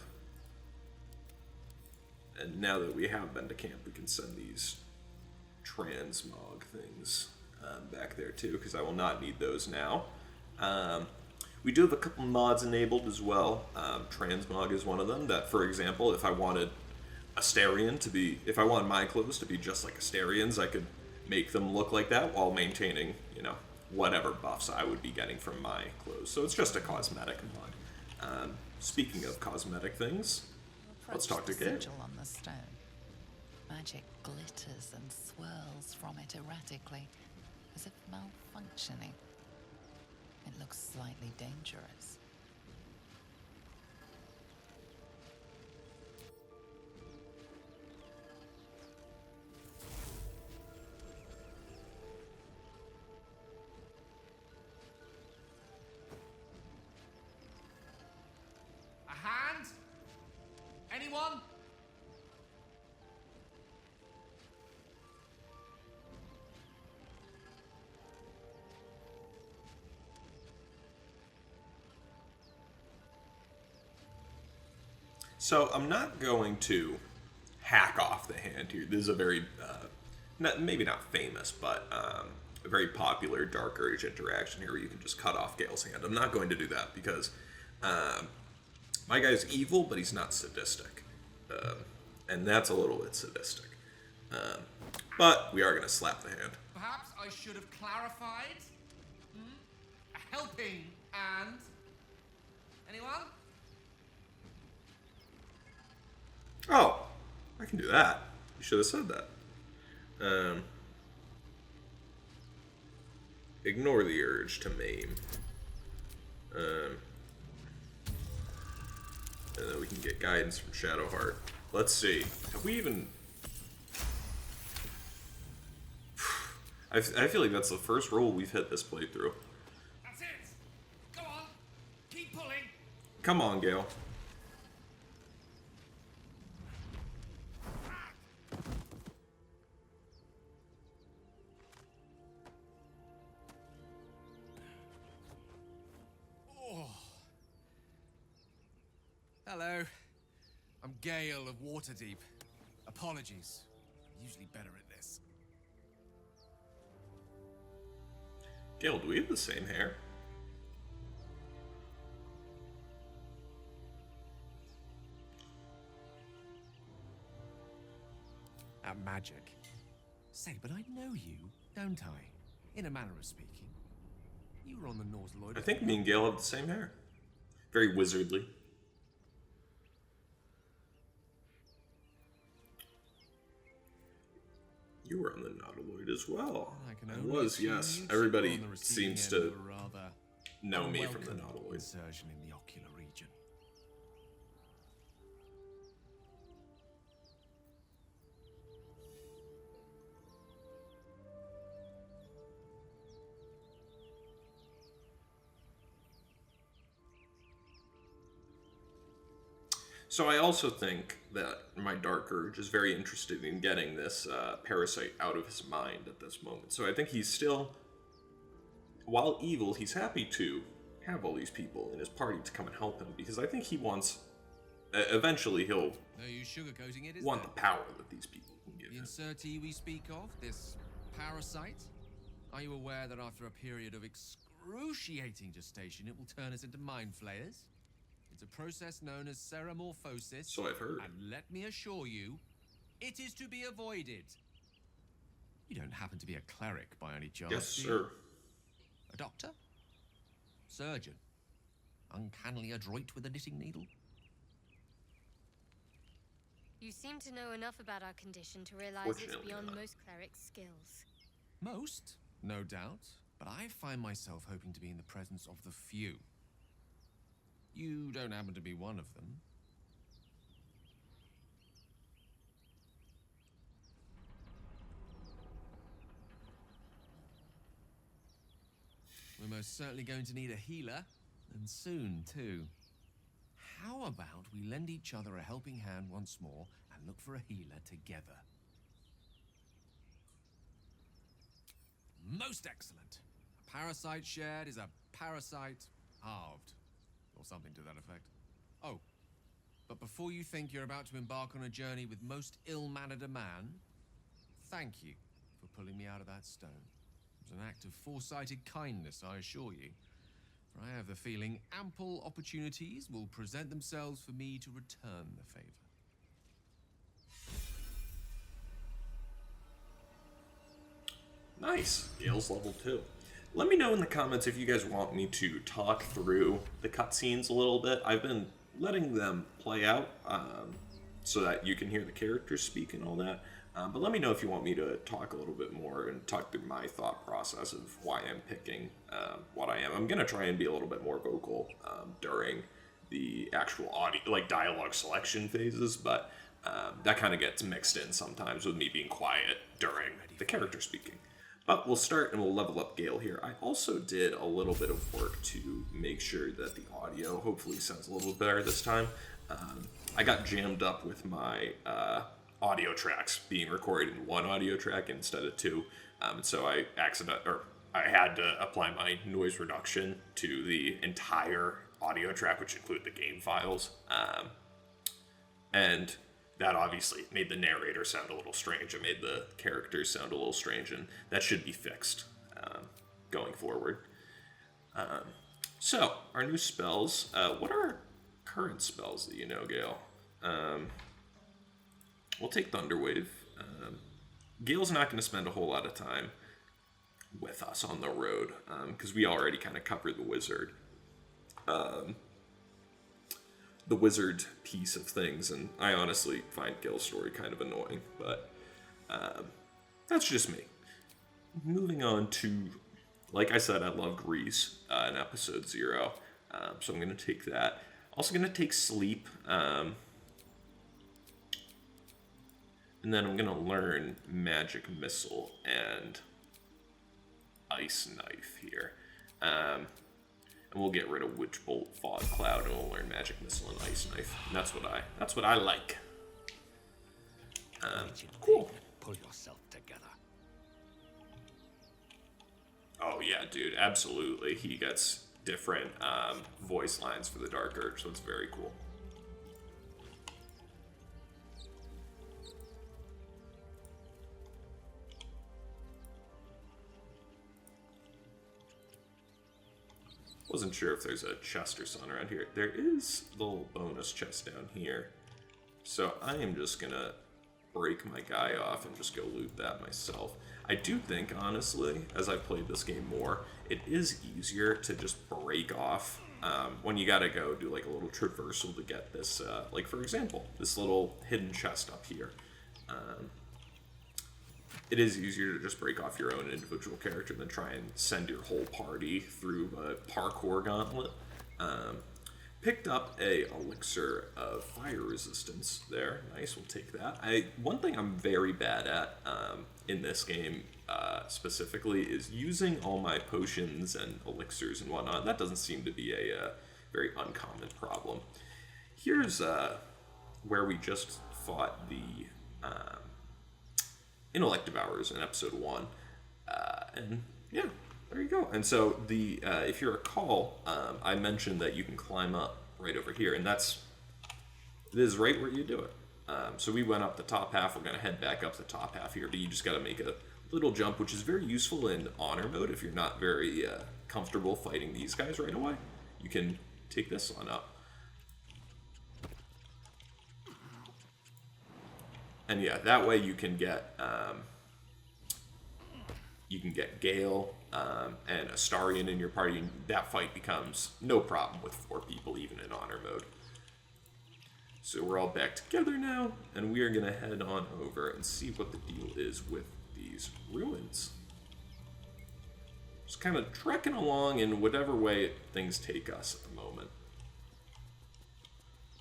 And now that we have been to camp, we can send these transmog things back there too, because I will not need those now. We do have a couple mods enabled as well. Transmog is one of them. That, for example, if I wanted Astarion to be, if I wanted my clothes to be just like Astarion's, I could make them look like that while maintaining, you know, whatever buffs I would be getting from my clothes. So it's just a cosmetic mod. Speaking of cosmetic things, let's talk to Gale. Sigil on the stone. Magic glitters and swirls from it erratically, as if malfunctioning. It looks slightly dangerous. A hand? Anyone? So I'm not going to hack off the hand here. This is a very, maybe not famous, but a very popular Dark Urge interaction here where you can just cut off Gale's hand. I'm not going to do that because my guy's evil, but he's not sadistic. And that's a little bit sadistic. But we are going to slap the hand. Perhaps I should have clarified. A helping hand. Anyone? Oh, I can do that. You should have said that. Ignore the urge to maim. And then we can get guidance from Shadowheart. Let's see. Have we even... I feel like that's the first roll we've hit this playthrough. That's it! Go on! Keep pulling! Come on, Gale. Hello. I'm Gale of Waterdeep. Apologies. I'm usually better at this. Gale, do we have the same hair? At magic. Say, but I know you, don't I? In a manner of speaking. You were on the North Lloyd. I think me and Gale have the same hair. Very wizardly. You were on the Nautiloid as well. I was, yes. Everybody seems to know me from the Nautiloid. Insertion in the ocular region. So I also think that my Dark Urge is very interested in getting this parasite out of his mind at this moment. So I think he's still, while evil, he's happy to have all these people in his party to come and help him, because I think he wants, eventually he'll No use sugarcoating it, is want there? the power that these people can give The him. insertee we speak of, this parasite, are you aware that after a period of excruciating gestation, it will turn us into mind flayers? It's a process known as ceramorphosis. So I've heard. And let me assure you, it is to be avoided. You don't happen to be a cleric by any chance, Yes, do you? sir. A doctor? Surgeon? Uncannily adroit with a knitting needle? You seem to know enough about our condition to realize it's Fortunately beyond not. most clerics' skills. Most, no doubt, but I find myself hoping to be in the presence of the few. You don't happen to be one of them. We're most certainly going to need a healer, and soon, too. How about we lend each other a helping hand once more and look for a healer together? Most excellent. A parasite shared is a parasite halved. Or something to that effect. Oh, but before you think you're about to embark on a journey with most ill-mannered a man, thank you for pulling me out of that stone. It was an act of foresighted kindness, I assure you. For I have the feeling ample opportunities will present themselves for me to return the favor. Nice. Gale's level 2. Let me know in the comments if you guys want me to talk through the cutscenes a little bit. I've been letting them play out so that you can hear the characters speak and all that. But let me know if you want me to talk a little bit more and talk through my thought process of why I'm picking what I am. I'm going to try and be a little bit more vocal during the actual audio, like dialogue selection phases, but that kind of gets mixed in sometimes with me being quiet during the character speaking. But we'll start and we'll level up Gale here. I also did a little bit of work to make sure that the audio hopefully sounds a little bit better this time. I got jammed up with my audio tracks being recorded in one audio track instead of two. And so I had to apply my noise reduction to the entire audio track, which included the game files. And that obviously made the narrator sound a little strange. It made the characters sound a little strange, and that should be fixed going forward. So, our new spells. What are our current spells that you know, Gale? We'll take Thunderwave. Gale's not going to spend a whole lot of time with us on the road, because we already kind of covered the wizard. The wizard piece of things, and I honestly find Gale's story kind of annoying, but that's just me. Moving on to, like I said, I loved Reese in episode 0, so I'm going to take that. Also going to take Sleep, and then I'm going to learn Magic Missile and Ice Knife here. And we'll get rid of Witch Bolt, Fog Cloud, and we'll learn Magic Missile and Ice Knife. And that's what I like. Cool. Pull yourself together. Oh yeah, dude, absolutely. He gets different voice lines for the Dark Urge, so it's very cool. Wasn't sure if there's a chest or something around here. There is the little bonus chest down here. So I am just gonna break my guy off and just go loot that myself. I do think, honestly, as I've played this game more, it is easier to just break off when you gotta go do like a little traversal to get this, like for example, this little hidden chest up here. It is easier to just break off your own individual character than try and send your whole party through a parkour gauntlet. Picked up a elixir of fire resistance there. Nice, we'll take that. One thing I'm very bad at in this game specifically is using all my potions and elixirs and whatnot. That doesn't seem to be a very uncommon problem. Here's where we just fought the Intellect Devourers in episode 1. And yeah, there you go. And so if you recall, I mentioned that you can climb up right over here, and this is right where you do it. So we went up the top half. We're going to head back up the top half here, but you just got to make a little jump, which is very useful in honor mode if you're not very comfortable fighting these guys right away. You can take this one up. And yeah, that way you can get Gale and Astarion in your party, and that fight becomes no problem with 4 people, even in honor mode. So we're all back together now, and we are going to head on over and see what the deal is with these ruins. Just kind of trekking along in whatever way things take us at the moment.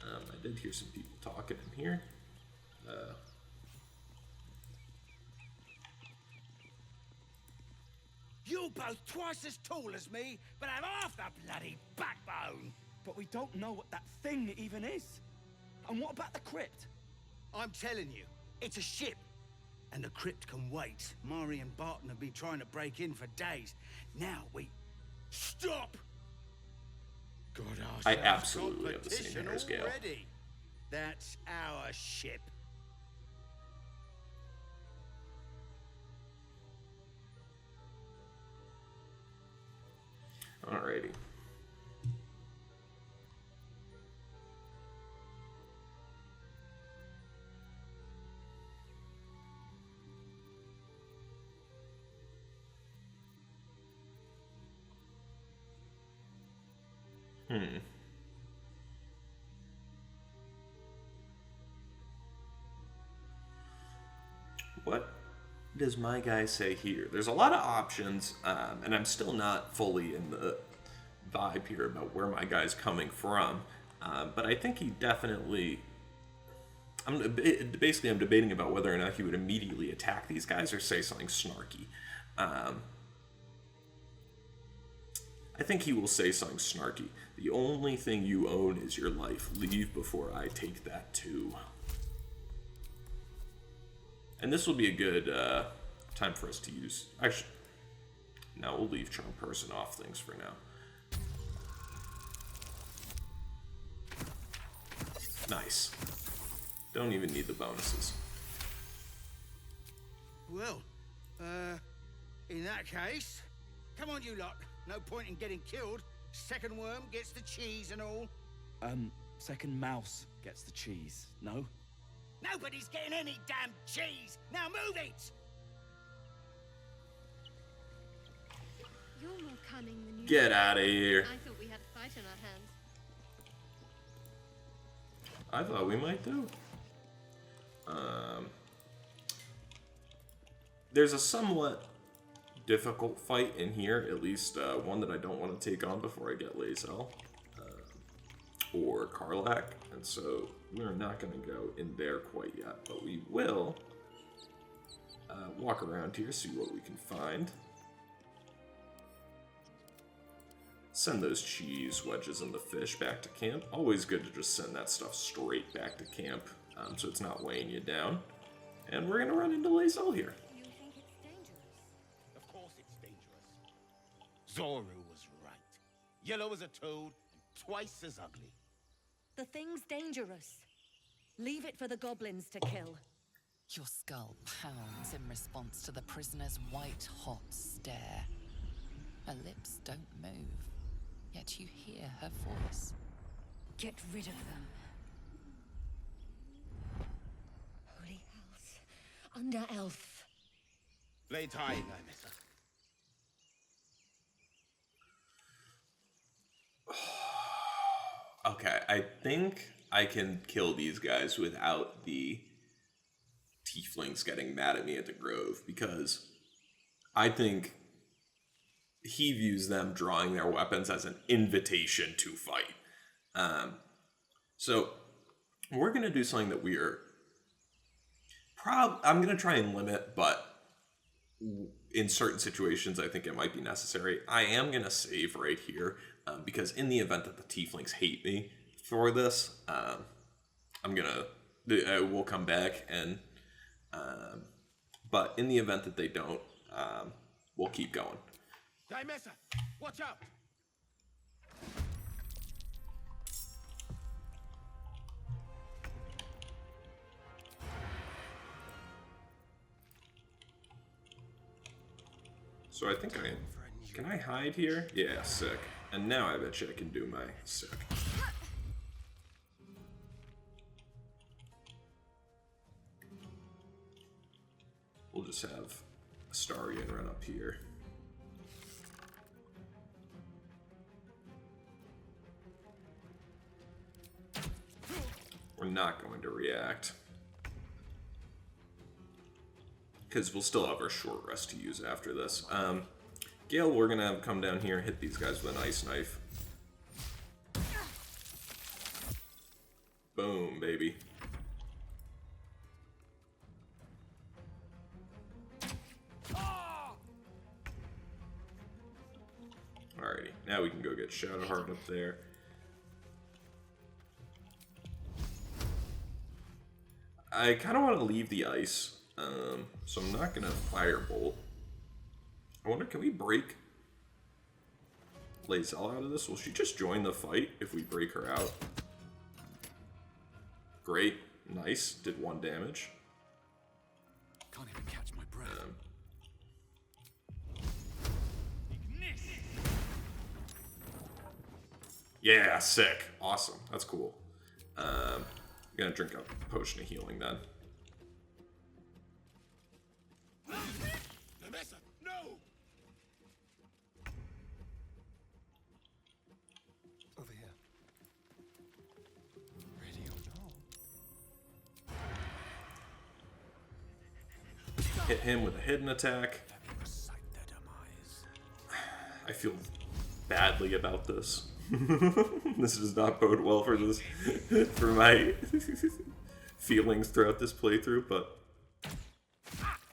I did hear some people talking in here. You're both twice as tall as me, but have half the bloody backbone. But we don't know what that thing even is. And what about the crypt? I'm telling you, it's a ship. And the crypt can wait. Mari and Barton have been trying to break in for days. Now we... Stop! God, I absolutely have the same hair scale. Already. That's our ship. Alrighty. What does my guy say here? There's a lot of options, and I'm still not fully in the vibe here about where my guy's coming from, but I think he definitely... I'm debating about whether or not he would immediately attack these guys or say something snarky. I think he will say something snarky. The only thing you own is your life. Leave before I take that too. And this will be a good time for us to use... Actually, no, we'll leave Charm Person off things for now. Nice. Don't even need the bonuses. Well, in that case, come on you lot. No point in getting killed. Second worm gets the cheese and all. Second mouse gets the cheese, no? Nobody's getting any damn cheese! Now move it! You're more cunning than you. Get out of here. I thought we had a fight on our hands. I thought we might too. There's a somewhat difficult fight in here, at least one that I don't want to take on before I get Lae'zel or Karlach, and so we're not going to go in there quite yet, but we will walk around here, see what we can find. Send those cheese wedges and the fish back to camp. Always good to just send that stuff straight back to camp, so it's not weighing you down. And we're going to run into Lae'zel here. You think it's dangerous? Of course it's dangerous. Zoru was right. Yellow as a toad, and twice as ugly. The thing's dangerous. Leave it for the goblins to kill. Your skull pounds in response to the prisoner's white-hot stare. Her lips don't move, yet you hear her voice. Get rid of them. Holy house. Under elf. Lay tie, Nymissa. Okay, I think I can kill these guys without the tieflings getting mad at me at the Grove, because I think he views them drawing their weapons as an invitation to fight. So we're going to do something that I'm going to try and limit, but in certain situations I think it might be necessary. I am going to save right here, because in the event that the tieflings hate me for this, I'm gonna we'll come back and but in the event that they don't, we'll keep going. Hey, Mesa, watch out! So I think can I hide here? Yeah, sick. And now I bet you I can do my sick. We'll just have Astarion run up here. We're not going to react. Because we'll still have our short rest to use after this. Gale, we're going to come down here and hit these guys with an ice knife. Boom, baby. Alrighty, now we can go get Shadowheart up there. I kind of want to leave the ice, so I'm not going to Firebolt. I wonder, can we break Lae'zel out of this? Will she just join the fight if we break her out? Great, nice, did 1 damage. Can't even catch my breath. Yeah, sick. Awesome. That's cool. I'm gonna drink a potion of healing then. Mesa, no! Over here. Ready or no? Hit him with a hidden attack. I feel badly about this. This does not bode well for this, for my feelings throughout this playthrough, but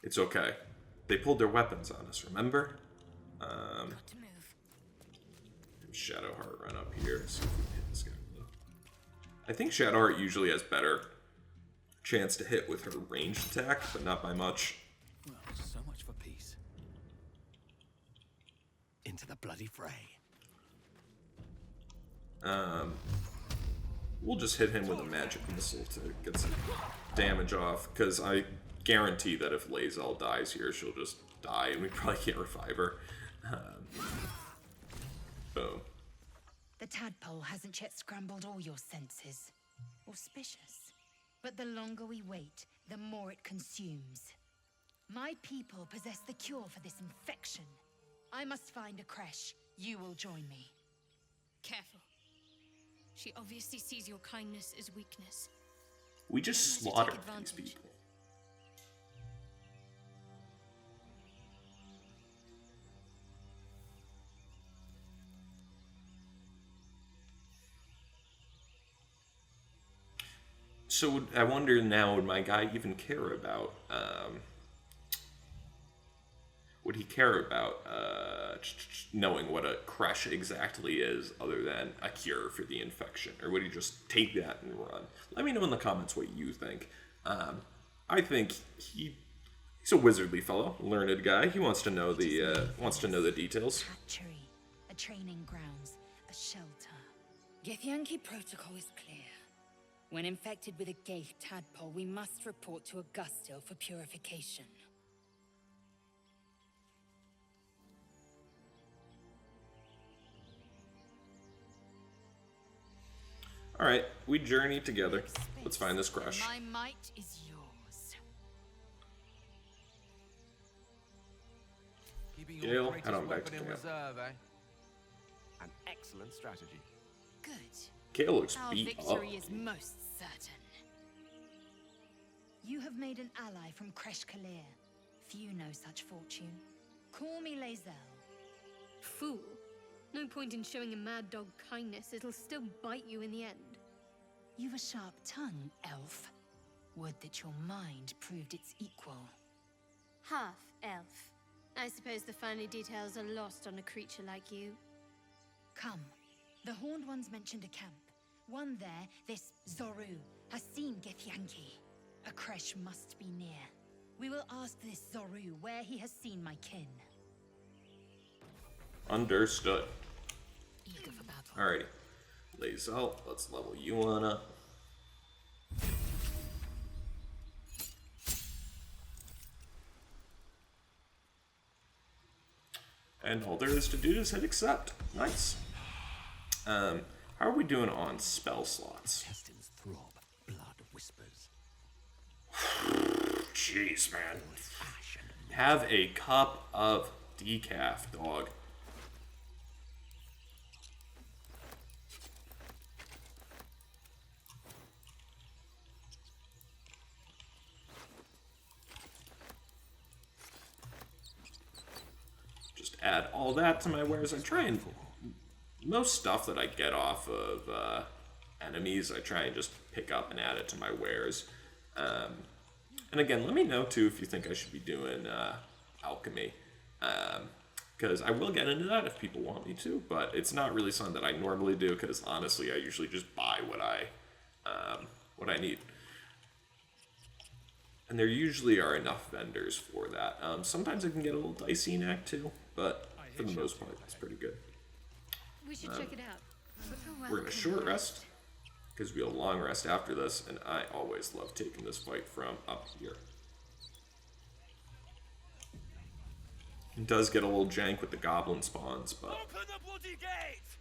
it's okay. They pulled their weapons on us, remember? Shadowheart run up here. See if we can hit this guy. I think Shadowheart usually has better chance to hit with her ranged attack, but not by much. Well, so much for peace. Into the bloody fray. We'll just hit him with a magic missile to get some damage off, because I guarantee that if Lae'zel dies here, she'll just die, and we probably can't revive her. Boom. The tadpole hasn't yet scrambled all your senses. Auspicious. But the longer we wait, the more it consumes. My people possess the cure for this infection. I must find a creche. You will join me. Careful. She obviously sees your kindness as weakness. We just slaughtered these people. So I wonder now, would my guy even care about, would he care about knowing what a creche exactly is other than a cure for the infection? Or would he just take that and run? Let me know in the comments what you think. I think he's a wizardly fellow, learned guy. He wants to know the details. Hatchery, a training grounds, a shelter. Githyanki protocol is clear. When infected with a Gaith tadpole, we must report to Augustil for purification. Alright, we journey together. Let's find this crush. My might is yours. Keeping Gale, your greatest head on back weapon to in camp. reserve, eh? An excellent strategy. Good. Gale looks Our beat up. victory is most certain. You have made an ally from Kresh Kalir. Few know such fortune. Call me Lae'zel. Fool. No point in showing a mad dog kindness. It'll still bite you in the end. You've a sharp tongue, elf. Would that your mind proved its equal. Half elf. I suppose the finer details are lost on a creature like you. Come. The Horned Ones mentioned a camp. One there, this Zoru. has seen Githyanki. A creche must be near. We will ask this Zoru where he has seen my kin. Understood. Eager for battle. Alrighty. Lazel, let's level you on up. And all there is to do is hit accept. Nice. How are we doing on spell slots? Intestines throb, blood whispers. Jeez, man. Have a cup of decaf, dog. Just add all that to my wares. I try and most stuff that I get off of enemies, I try and just pick up and add it to my wares. And again, let me know too if you think I should be doing alchemy, because I will get into that if people want me to, but it's not really something that I normally do, because honestly, I usually just buy what I need. And there usually are enough vendors for that. Sometimes it can get a little dicey in Act 2, but for the most part, it's pretty good. We should check it out. We're going to short rest, because we'll long rest after this, and I always love taking this fight from up here. It does get a little jank with the goblin spawns, but... Open the bloody gate!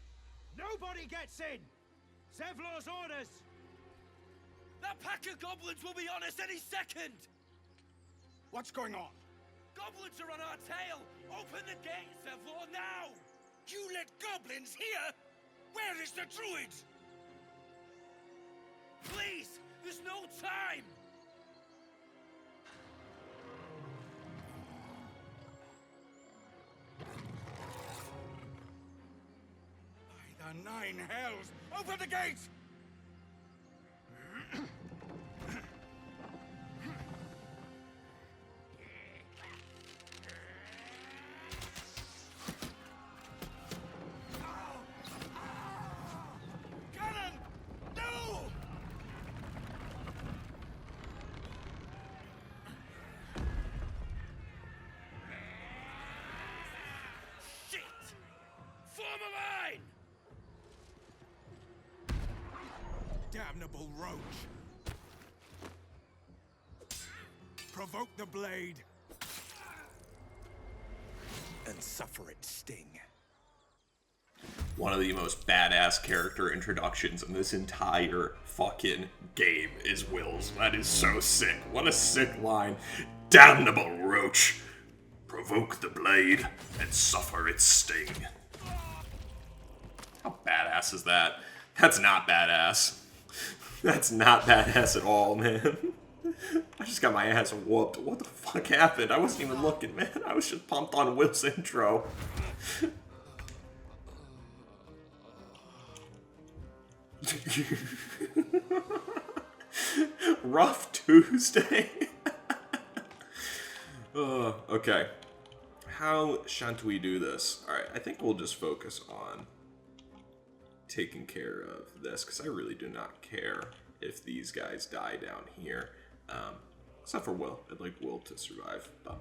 Nobody gets in! Zevlor's orders! That pack of goblins will be on us any second! What's going on? Goblins are on our tail! Open the gate, Zevlor, now! You let goblins here? Where is the druid? Please! There's no time! By the nine hells! Open the gate! Damnable roach! Provoke the blade and suffer its sting. One of the most badass character introductions in this entire fucking game is Will's. That is so sick. What a sick line. Damnable roach! Provoke the blade and suffer its sting. How badass is that? That's not badass. That's not badass at all, man. I just got my ass whooped. What the fuck happened? I wasn't even looking, man. I was just pumped on Will's intro. Rough Tuesday. Okay. How shan't we do this? Alright, I think we'll just focus on taking care of this, because I really do not care if these guys die down here. Except for Will. I'd like Will to survive, but...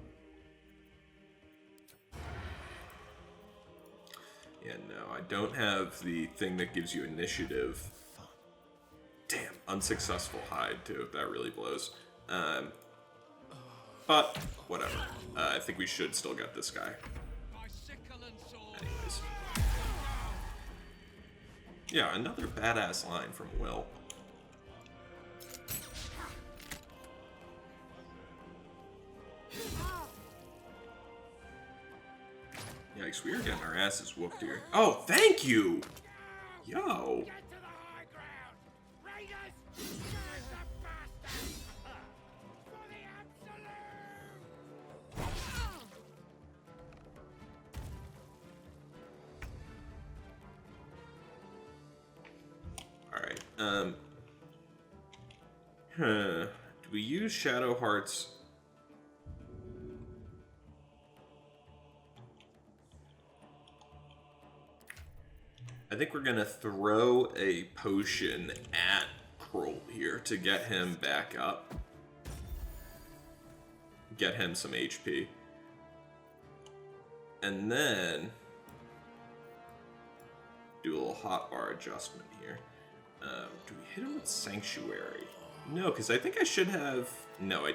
yeah, no, I don't have the thing that gives you initiative. Damn, unsuccessful hide, too. That really blows. But, whatever. I think we should still get this guy. Anyways. Yeah, another badass line from Will. Yikes, we are getting our asses whooped here. Oh, thank you! Yo! Alright, do we use Shadow Hearts? I think we're gonna throw a potion at Kroll here to get him back up. Get him some HP. And then do a little hotbar adjustment here. Do we hit him with Sanctuary? No, because I think I should have... No,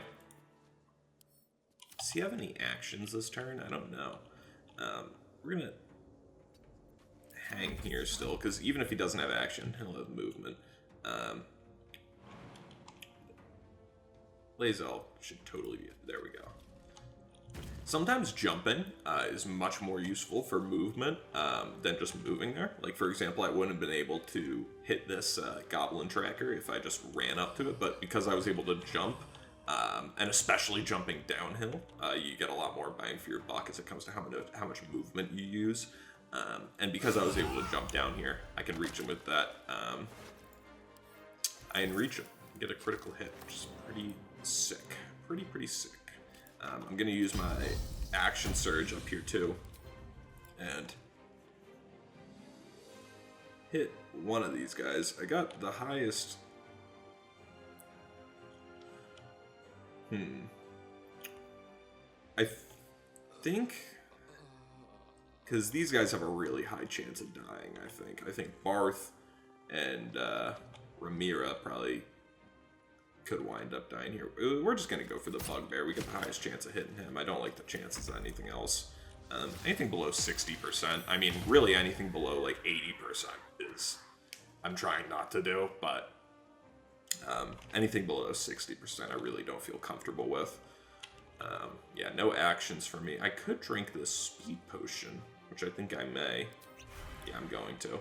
does he have any actions this turn? I don't know. We're going to hang here still, because even if he doesn't have action, he'll have movement. Lae'zel should totally be... There we go. Sometimes jumping is much more useful for movement than just moving there. Like, for example, I wouldn't have been able to hit this goblin tracker if I just ran up to it, but because I was able to jump, and especially jumping downhill, you get a lot more bang for your buck as it comes to how much movement you use. And because I was able to jump down here, I can reach him with that. I can reach him, get a critical hit, which is pretty sick. Pretty sick. I'm going to use my action surge up here too, and hit one of these guys. I got the highest... I think... Because these guys have a really high chance of dying, I think. I think Barth and Ramira probably could wind up dying here. We're just going to go for the Bugbear. We get the highest chance of hitting him. I don't like the chances of anything else. Anything below 60%, I mean, really anything below like 80% is... I'm trying not to do, but anything below 60% I really don't feel comfortable with. Yeah, no actions for me. I could drink this speed potion, which I think I may. Yeah, I'm going to.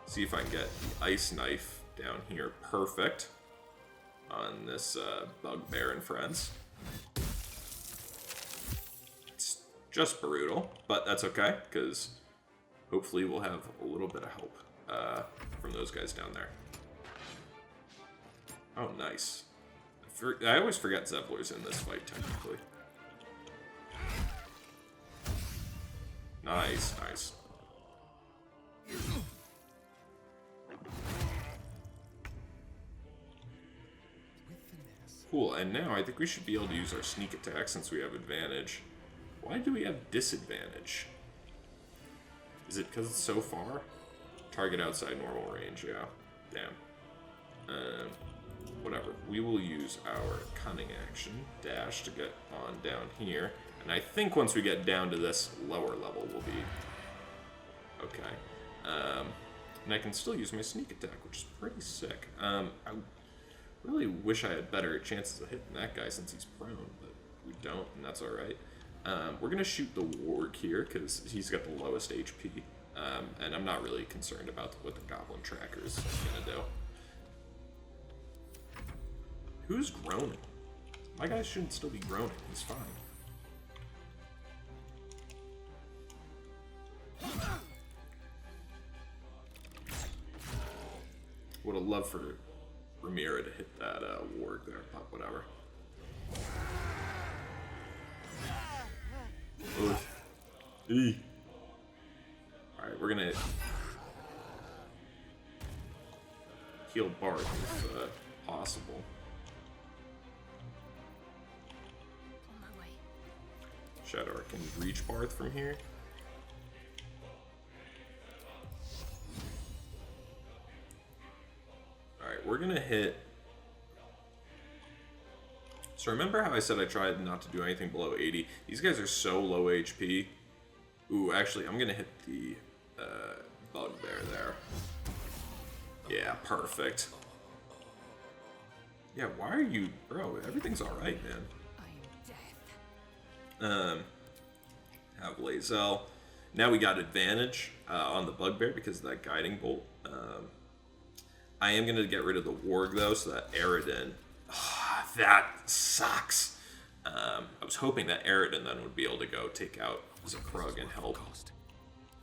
See if I can get the ice knife down here. Perfect. On this Bugbear and friends. It's just brutal, but that's okay, because hopefully we'll have a little bit of help from those guys down there. Oh, nice. I always forget Zevlor's in this fight, technically. Nice, nice. Cool, and now I think we should be able to use our sneak attack since we have advantage. Why do we have disadvantage? Is it because it's so far? Target outside normal range, yeah. Damn. Whatever. We will use our cunning action, dash, to get on down here. And I think once we get down to this lower level, we'll be okay. And I can still use my sneak attack, which is pretty sick. I really wish I had better chances of hitting that guy since he's prone, but we don't, and that's alright. We're going to shoot the warg here, because he's got the lowest HP. And I'm not really concerned about what the goblin tracker is going to do. Who's groaning? My guy shouldn't still be groaning. He's fine. Would have loved for Ramira to hit that warg there, but whatever. Alright, we're gonna heal Barth if possible. Shadow, can you reach Barth from here? Alright, we're gonna hit... So remember how I said I tried not to do anything below 80? These guys are so low HP. Ooh, actually, I'm gonna hit the Bugbear there. Yeah, perfect. Yeah, why are you... Bro, everything's alright, man. Have Lae'zel. Now we got advantage on the Bugbear because of that guiding bolt. I am going to get rid of the warg though, so that Aridin... that sucks. I was hoping that Aridin then would be able to go take out Zakrug and help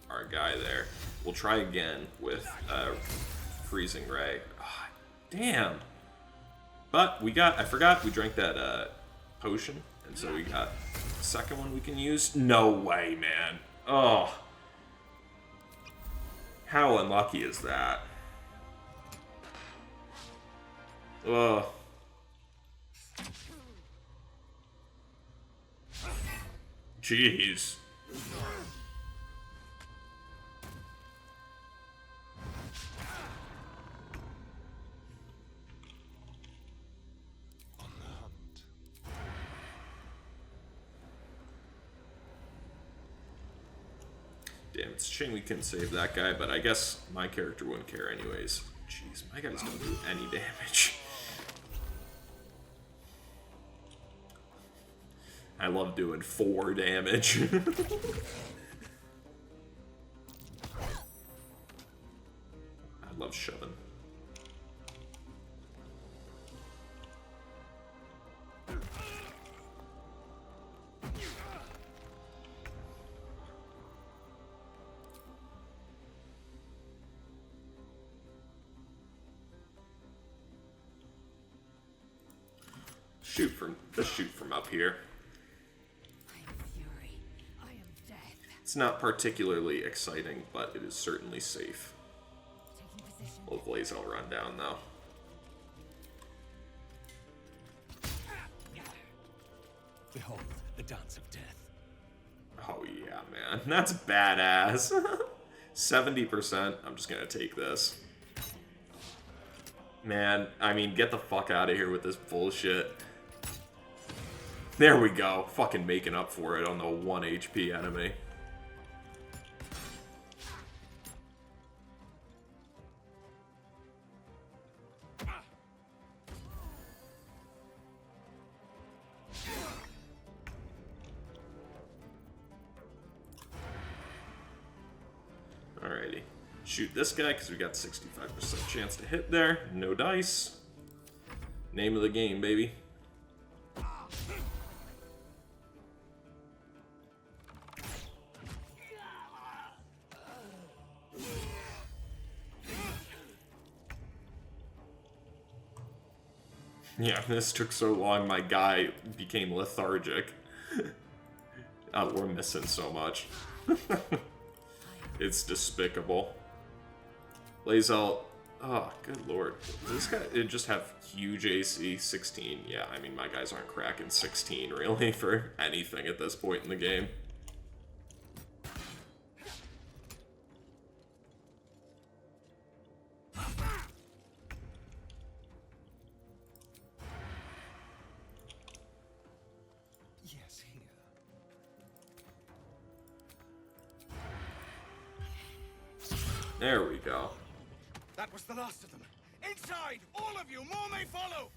our guy there. We'll try again with Freezing Ray. Oh, damn. But we got... I forgot we drank that potion. And so we got the second one we can use. No way, man. Oh. How unlucky is that? Ugh. Jeez. Damn, it's a shame we couldn't save that guy, but I guess my character wouldn't care anyways. Jeez, my guys don't do any damage. I love doing 4 damage. I love shoving. Let's shoot from up here. It's not particularly exciting, but it is certainly safe. Longplays I'll run down though. Behold, the dance of death. Oh yeah, man. That's badass. 70%. I'm just gonna take this. Man, I mean, get the fuck out of here with this bullshit. There we go. Fucking making up for it on the 1 HP enemy. Alrighty. Shoot this guy because we got 65% chance to hit there. No dice. Name of the game, baby. Yeah, this took so long, my guy became lethargic. Oh, we're missing so much. It's despicable. Lae'zel, oh, good lord. Does this guy just have huge AC? 16? Yeah, I mean, my guys aren't cracking 16, really, for anything at this point in the game. There we go. That was the last of them. Inside! All of you! More may follow!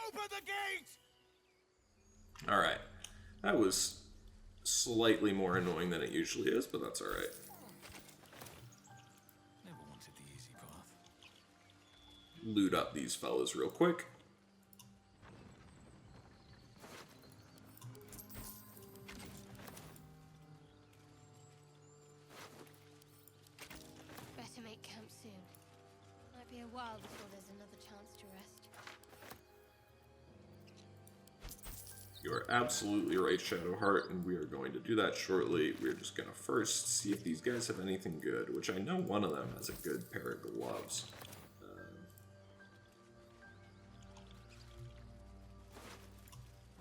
Open the gate! Alright. That was slightly more annoying than it usually is, but that's alright. Never wanted the easy path. Loot up these fellas real quick. A while before there's another chance to rest. You're absolutely right, Shadowheart, and we are going to do that shortly. We're just going to first see if these guys have anything good, which I know one of them has a good pair of gloves.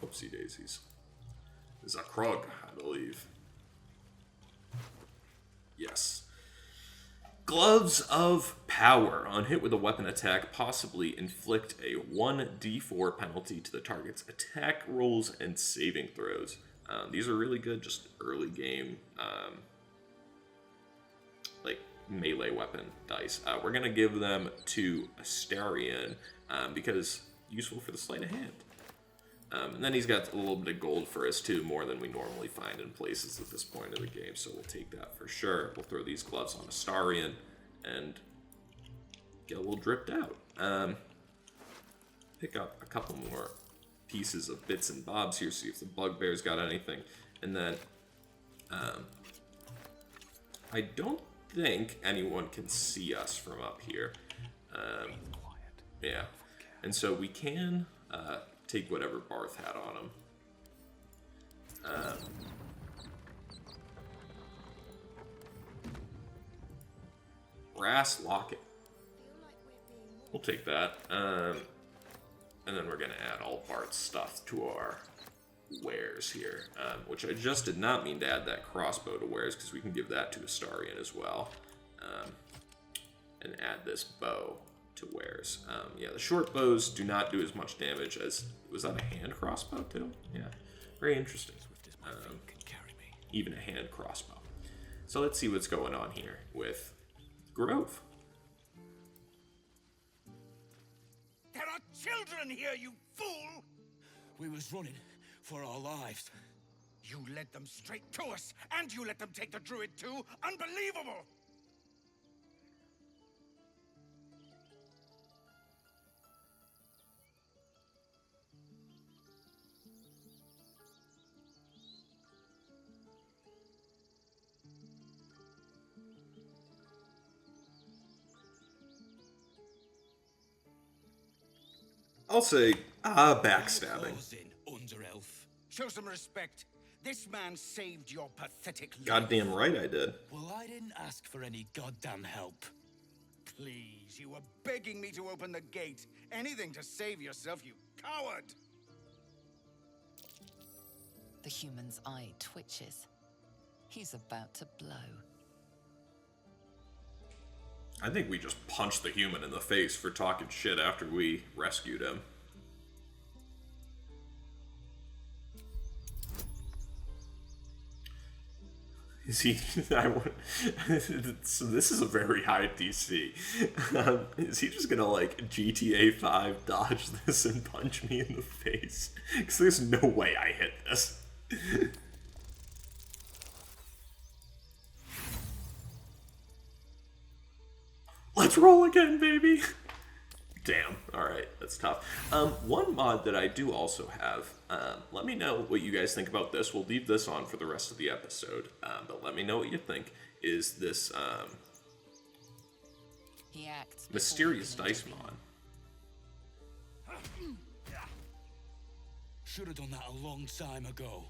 Whoopsie daisies. This is a Krug, I believe. Yes. Gloves of Power. On hit with a weapon attack, possibly inflict a 1d4 penalty to the target's attack rolls and saving throws. These are really good, just early game, like melee weapon dice. We're going to give them to Astarion because useful for the sleight of hand. And then he's got a little bit of gold for us too, more than we normally find in places at this point of the game, so we'll take that for sure. We'll throw these gloves on Astarion and get a little dripped out. Pick up a couple more pieces of bits and bobs here, see if the bugbear's got anything. And then I don't think anyone can see us from up here. Yeah, and so we can take whatever Barth had on him. Brass locket. We'll take that. And then we're going to add all Bart's stuff to our wares here, which I just did not mean to add that crossbow to wares, because we can give that to Astarion as well. And add this bow to wares. Yeah, the short bows do not do as much damage as... Was that a hand crossbow too? Yeah, very interesting. Even a hand crossbow. So let's see what's going on here with Grove. There are children here, you fool! We was running for our lives. You led them straight to us, and you let them take the druid too? Unbelievable! I'll say, backstabbing. Under elf. Show some respect. This man saved your pathetic life. Goddamn right I did. Well, I didn't ask for any goddamn help. Please, you were begging me to open the gate. Anything to save yourself, you coward! The human's eye twitches. He's about to blow. I think we just punched the human in the face for talking shit after we rescued him. Is he... so this is a very high DC. Is he just gonna, like, GTA 5 dodge this and punch me in the face? Because there's no way I hit this. Let's roll again, baby! Damn, alright, that's tough. One mod that I do also have, let me know what you guys think about this. We'll leave this on for the rest of the episode, but let me know what you think. Is this, mysterious dice mod. Should have done that a long time ago.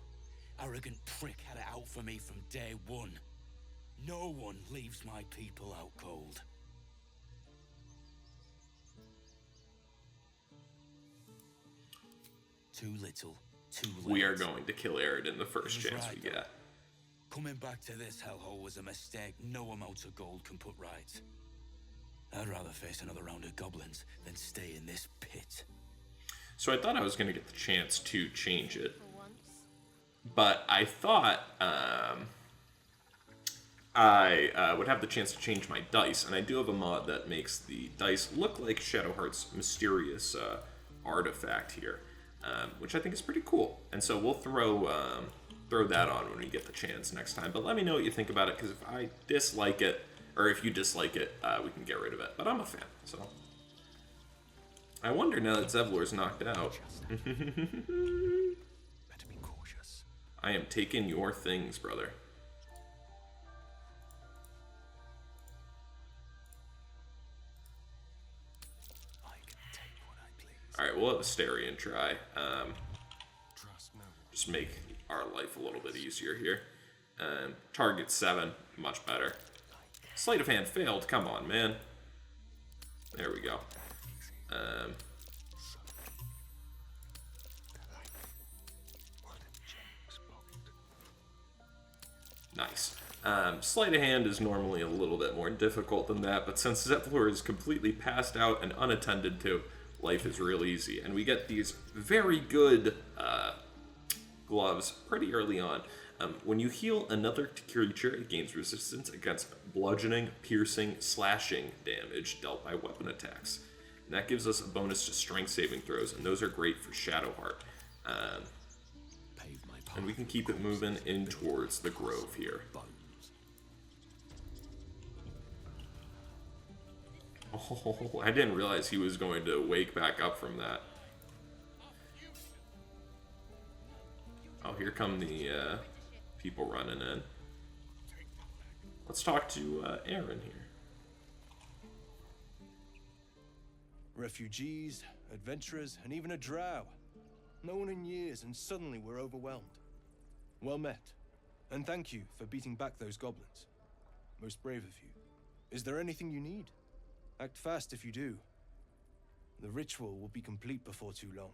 Arrogant prick had it out for me from day one. No one leaves my people out cold. Too little, too late. We are going to kill Aridin the first chance we get. Coming back to this hellhole was a mistake no amount of gold can put right. I'd rather face another round of goblins than stay in this pit. So I thought I was going to get the chance to change it. But I thought I would have the chance to change my dice. And I do have a mod that makes the dice look like Shadowheart's mysterious artifact here. Which I think is pretty cool. And so we'll throw that on when we get the chance next time. But let me know what you think about it, because if I dislike it, or if you dislike it, we can get rid of it. But I'm a fan, so. I wonder now that Zevlor's knocked out. Better be cautious. I am taking your things, brother. Alright, we'll have Astarion try. Just make our life a little bit easier here. Target 7, much better. Sleight of hand failed, come on, man. There we go. Nice. Sleight of hand is normally a little bit more difficult than that, but since Zevlor is completely passed out and unattended to, life is real easy. And we get these very good gloves pretty early on. When you heal another creature, it gains resistance against bludgeoning, piercing, slashing damage dealt by weapon attacks. And that gives us a bonus to strength saving throws, and those are great for Shadowheart. And we can keep it moving in towards the Grove here. Oh, I didn't realize he was going to wake back up from that. Oh, here come the people running in. Let's talk to Aaron here. Refugees, adventurers, and even a drow. No one in years, and suddenly we're overwhelmed. Well met, and thank you for beating back those goblins. Most brave of you. Is there anything you need? Act fast if you do. The ritual will be complete before too long.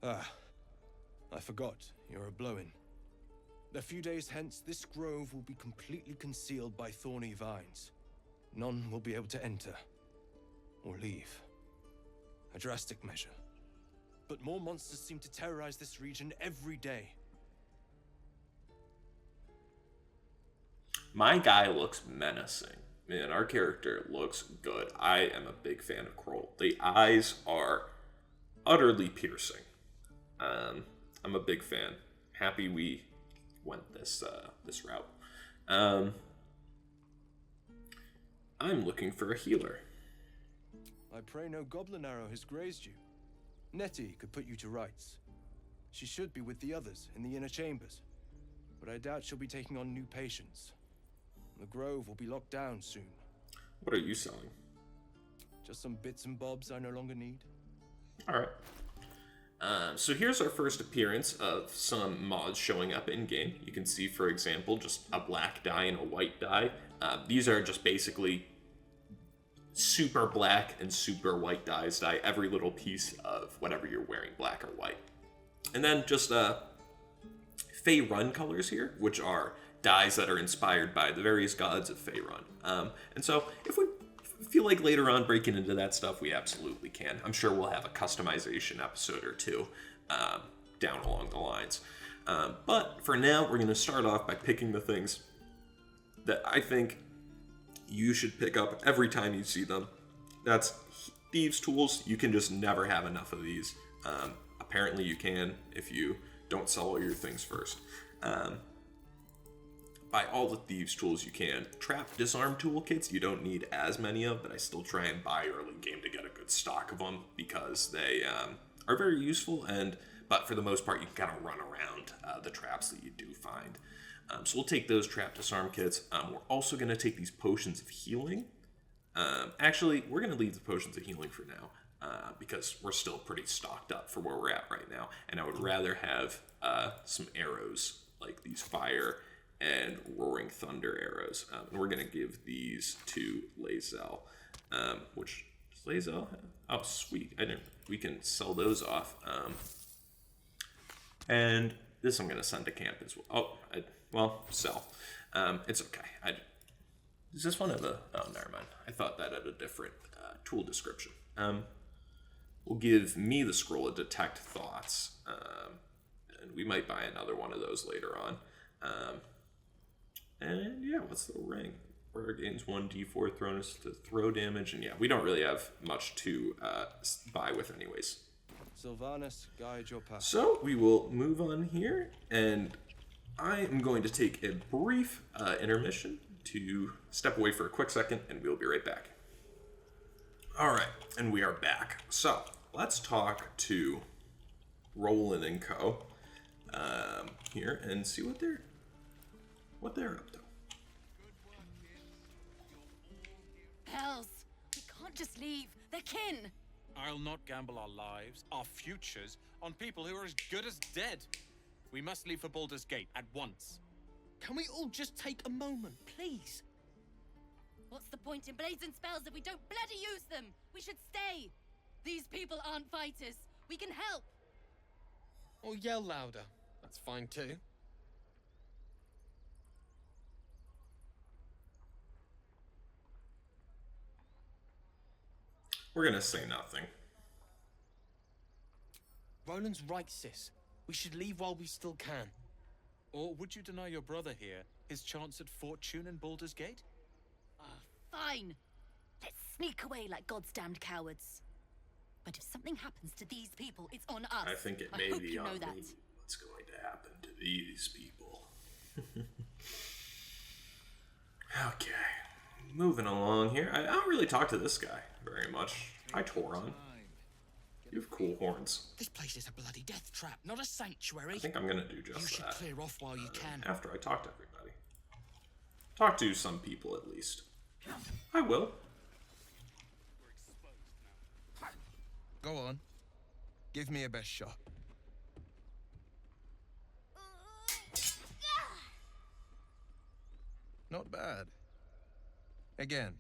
Ah, I forgot. You're a blow-in. A few days hence, this grove will be completely concealed by thorny vines. None will be able to enter or leave. A drastic measure. But more monsters seem to terrorize this region every day. My guy looks menacing. Man, our character looks good. I am a big fan of Kroll. The eyes are utterly piercing. I'm a big fan. Happy we went this route. I'm looking for a healer. I pray no goblin arrow has grazed you. Nettie could put you to rights. She should be with the others in the inner chambers, but I doubt she'll be taking on new patients. The grove will be locked down soon. What are you selling? Just some bits and bobs I no longer need. All right. So here's our first appearance of some mods showing up in-game. You can see, for example, just a black dye and a white dye. These are just basically super black and super white dyes. Dye every little piece of whatever you're wearing, black or white. And then just Faerun colors here, which are dyes that are inspired by the various gods of Faerun. And so if we feel like later on breaking into that stuff, we absolutely can. I'm sure we'll have a customization episode or two down along the lines. But for now, we're going to start off by picking the things that I think you should pick up every time you see them. That's thieves' tools. You can just never have enough of these. Apparently you can if you don't sell all your things first. Buy all the thieves' tools you can. Trap disarm toolkits you don't need as many of, but I still try and buy early game to get a good stock of them because they are very useful. But for the most part, you can kind of run around the traps that you do find. So we'll take those trap disarm kits. We're also going to take these potions of healing. Actually, we're going to leave the potions of healing for now because we're still pretty stocked up for where we're at right now. And I would rather have some arrows like these fire and roaring thunder arrows. And we're going to give these to Lae'zel. Which does Lae'zel have? Oh, sweet. We can sell those off. And this I'm going to send to camp as well. Sell. It's okay. Is this one of the... Oh, never mind. I thought that had a different tool description. Will give me the scroll of Detect Thoughts. And we might buy another one of those later on. And yeah, what's the ring? Where gains 1d4 throws to throw damage. And yeah, we don't really have much to buy with anyways. Sylvanas, guide your path. So we will move on here, and I am going to take a brief intermission to step away for a quick second, and we'll be right back. All right, and we are back. So let's talk to Roland and Co. Here and see what they're up to. Hells, we can't just leave. They're kin. I'll not gamble our lives, our futures, on people who are as good as dead. We must leave for Baldur's Gate at once. Can we all just take a moment, please? What's the point in blazing spells if we don't bloody use them? We should stay. These people aren't fighters. We can help. Or yell louder. That's fine too. We're gonna say nothing. Roland's right, sis. We should leave while we still can. Or would you deny your brother here his chance at fortune in Baldur's Gate? Fine. Let's sneak away like God's damned cowards. But if something happens to these people, it's on us. I think it may hope be you on know me. that. What's going to happen to these people? Okay. Moving along here. I don't really talk to this guy very much. Hi, Toron. You have cool horns. This place is a bloody death trap, not a sanctuary. I think I'm gonna do just You should that. clear off while you can. After I talk to everybody. Talk to some people at least. I will. Go on. Give me a best shot. Not bad. Again.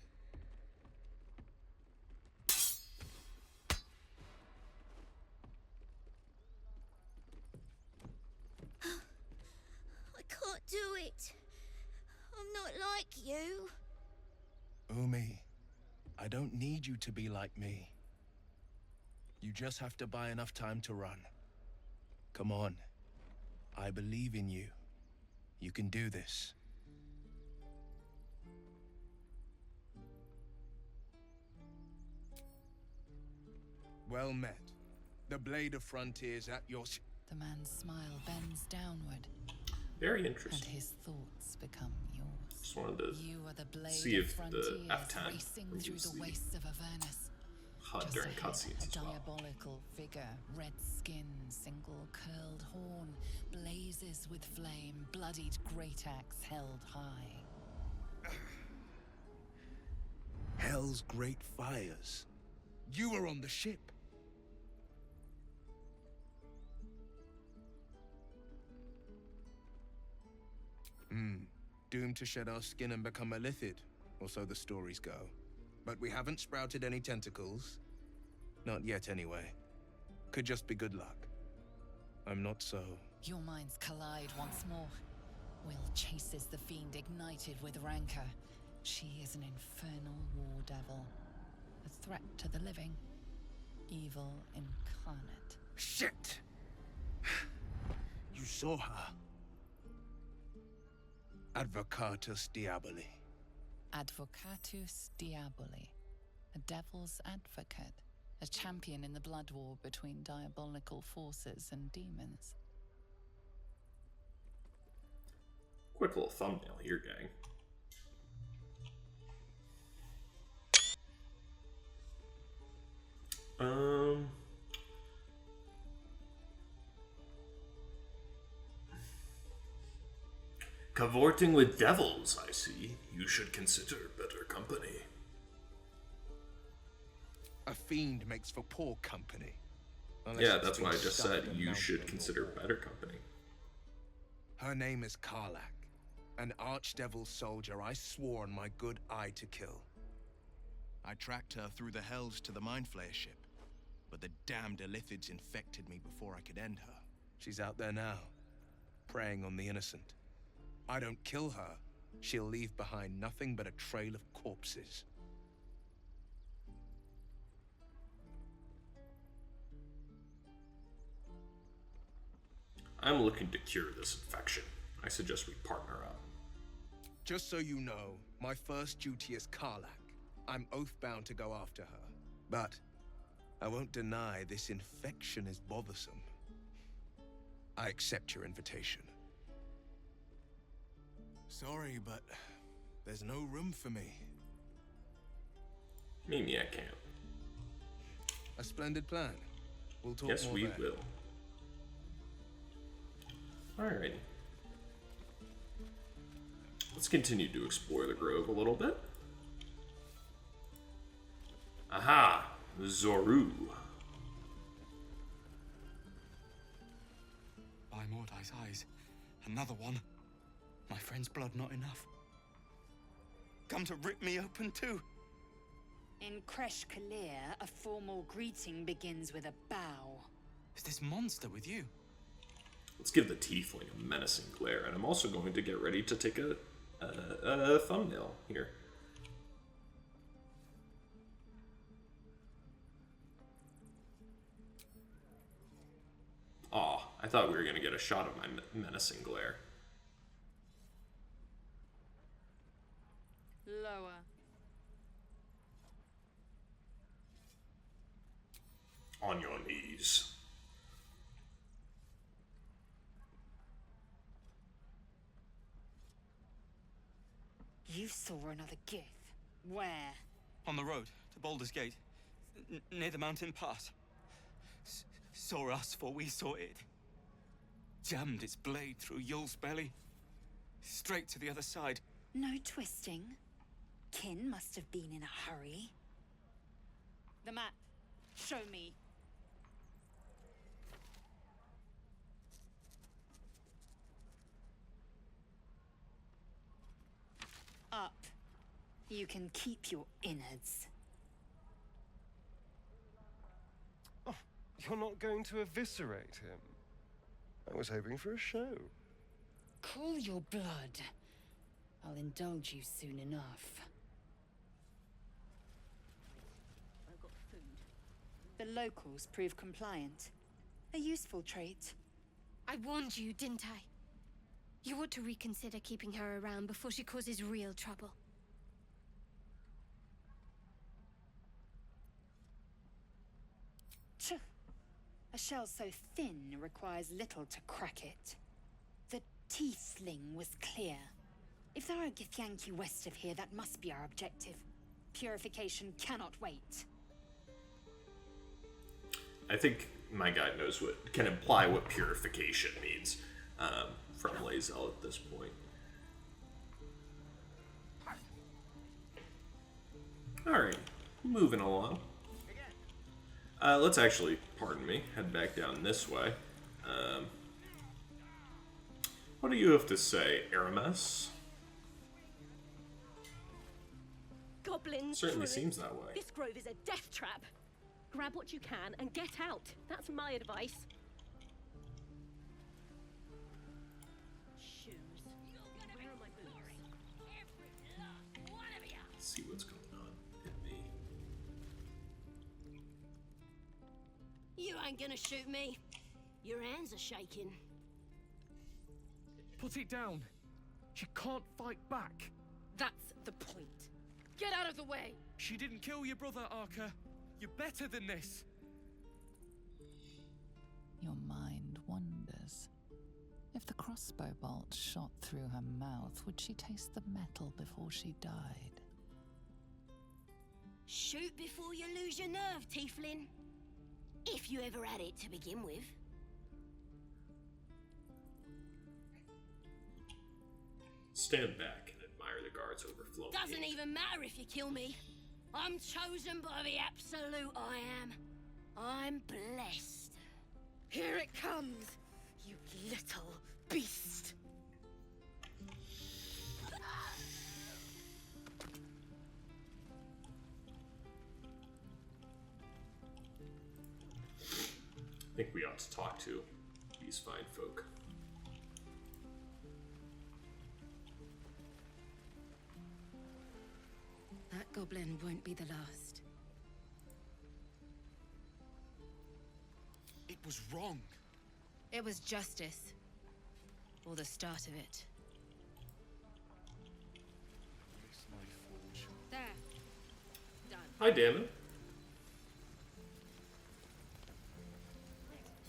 I can't do it. I'm not like you. Umi, I don't need you to be like me. You just have to buy enough time to run. Come on. I believe in you. You can do this. Well met. The blade of frontiers at your... The man's smile bends downward. Very interesting. And his thoughts become yours. Just wanted to You are the blade see of if the frontiers F10 racing through removes the the wastes of Avernus. HUD Just during ahead, cutscenes a as well. diabolical figure, red skin, single curled horn, blazes with flame, bloodied great axe held high. Hell's great fires. You were on the ship. Doomed to shed our skin and become a lithid, or so the stories go. But we haven't sprouted any tentacles. Not yet, anyway. Could just be good luck. I'm not so... Your minds collide once more. Will chases the fiend ignited with rancor. She is an infernal war devil. A threat to the living. Evil incarnate. Shit! You saw her. Advocatus Diaboli. Advocatus Diaboli. A devil's advocate. A champion in the blood war between diabolical forces and demons. Quick little thumbnail here, gang. Cavorting with devils, I see. You should consider better company. A fiend makes for poor company. Yeah, that's why I just said you should consider better company. Her name is Karlak, an archdevil soldier I swore on my good eye to kill. I tracked her through the hells to the Mind Flayer ship, but the damned Illithids infected me before I could end her. She's out there now, preying on the innocent. I don't kill her, she'll leave behind nothing but a trail of corpses. I'm looking to cure this infection. I suggest we partner up. Just so you know, my first duty is Karlak. I'm oath-bound to go after her. But I won't deny this infection is bothersome. I accept your invitation. Sorry, but there's no room for me. Maybe I can't. A splendid plan. We'll talk yes, more we then. will. Alrighty. Let's continue to explore the grove a little bit. Aha! Zoru. By Mordai's eyes, another one. My friend's blood not enough. Come to rip me open too. In Kresh Kalir, a formal greeting begins with a bow. Is this monster with you? Let's give the tiefling a menacing glare, and I'm also going to get ready to take a thumbnail here. Aw, I thought we were going to get a shot of my menacing glare. Lower. On your knees. You saw another Gith. Where? On the road to Baldur's Gate, near the mountain pass. Saw us, for we saw it. Jammed its blade through Yul's belly, straight to the other side. No twisting. Kin must have been in a hurry. The map. Show me. You can keep your innards. Oh, you're not going to eviscerate him? I was hoping for a show. Cool your blood. I'll indulge you soon enough. I've got food. The locals prove compliant. A useful trait. I warned you, didn't I? You ought to reconsider keeping her around before she causes real trouble. Tch. A shell so thin requires little to crack it. The tiefling was clear. If there are Githyanki west of here, that must be our objective. Purification cannot wait. I think my guy knows can imply what purification means from Lae'zel at this point. Alright, moving along. Let's actually, pardon me, head back down this way. What do you have to say, Aramis? Goblins. Certainly druids. seems that way. This grove is a death trap. Grab what you can and get out. That's my advice. Shoes. Where are my boots? Let's see what's going on in me. You ain't gonna shoot me. Your hands are shaking. Put it down. She can't fight back. That's the point. Get out of the way. She didn't kill your brother, Arca. You're better than this. Your mind wanders. If the crossbow bolt shot through her mouth, would she taste the metal before she died? Shoot before you lose your nerve, Tiefling. If you ever had it to begin with. Stand back and admire the guards overflowing. Doesn't even matter if you kill me. I'm chosen by the absolute I am. I'm blessed. Here it comes, you little beast. I think we ought to talk to these fine folk. That goblin won't be the last. It was wrong. It was justice. Or the start of it. There. Done. Hi, Damon.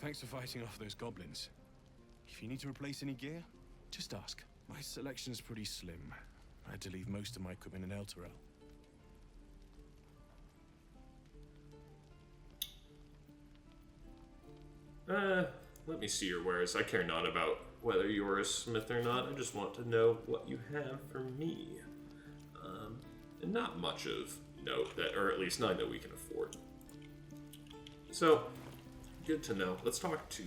Thanks for fighting off those goblins. If you need to replace any gear, just ask. My selection's pretty slim. I had to leave most of my equipment in Elturel. Let me see your wares. I care not about whether you're a smith or not. I just want to know what you have for me. And not much of note that, or at least none that we can afford. So, good to know. Let's talk to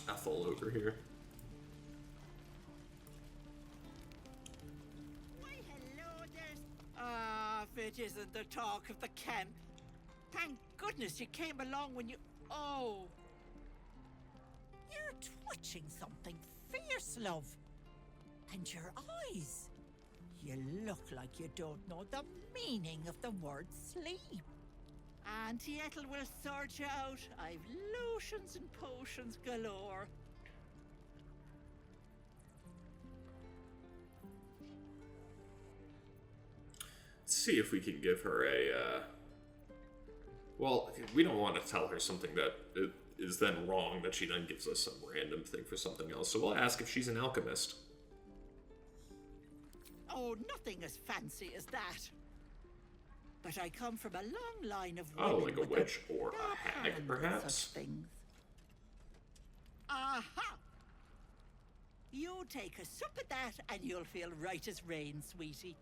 Ethel over here. Why, hello, there's... Ah, if it isn't the talk of the camp. Thank goodness you came along when you... Oh. You're twitching something fierce, love. And your eyes. You look like you don't know the meaning of the word sleep. Auntie Ethel will sort you out. I've lotions and potions galore. Let's see if we can give her a, well, we don't want to tell her something that is then wrong, that she then gives us some random thing for something else. So we'll ask if she's an alchemist. Oh, nothing as fancy as that. But I come from a long line of Oh, women like a with witch a or a dark hag, hand perhaps? such things. Aha! You take a sup at that and you'll feel right as rain, sweetie.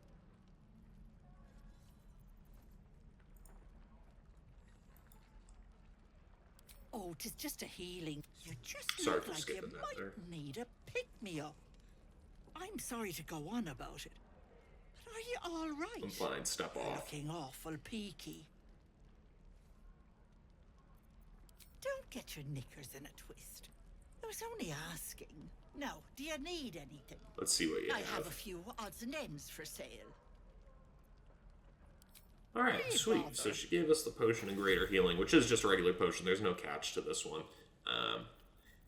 Oh, 'tis just a healing. You just Sorry look for like you skipping that might there. need a pick-me-up. I'm sorry to go on about it, but Are you all right? I'm fine, step off. Looking awful peaky. Don't get your knickers in a twist. I was only asking. Now, do you need anything? Let's see what you I have. have a few odds and ends for sale. Alright, sweet. So she gave us the potion of greater healing, which is just a regular potion. There's no catch to this one.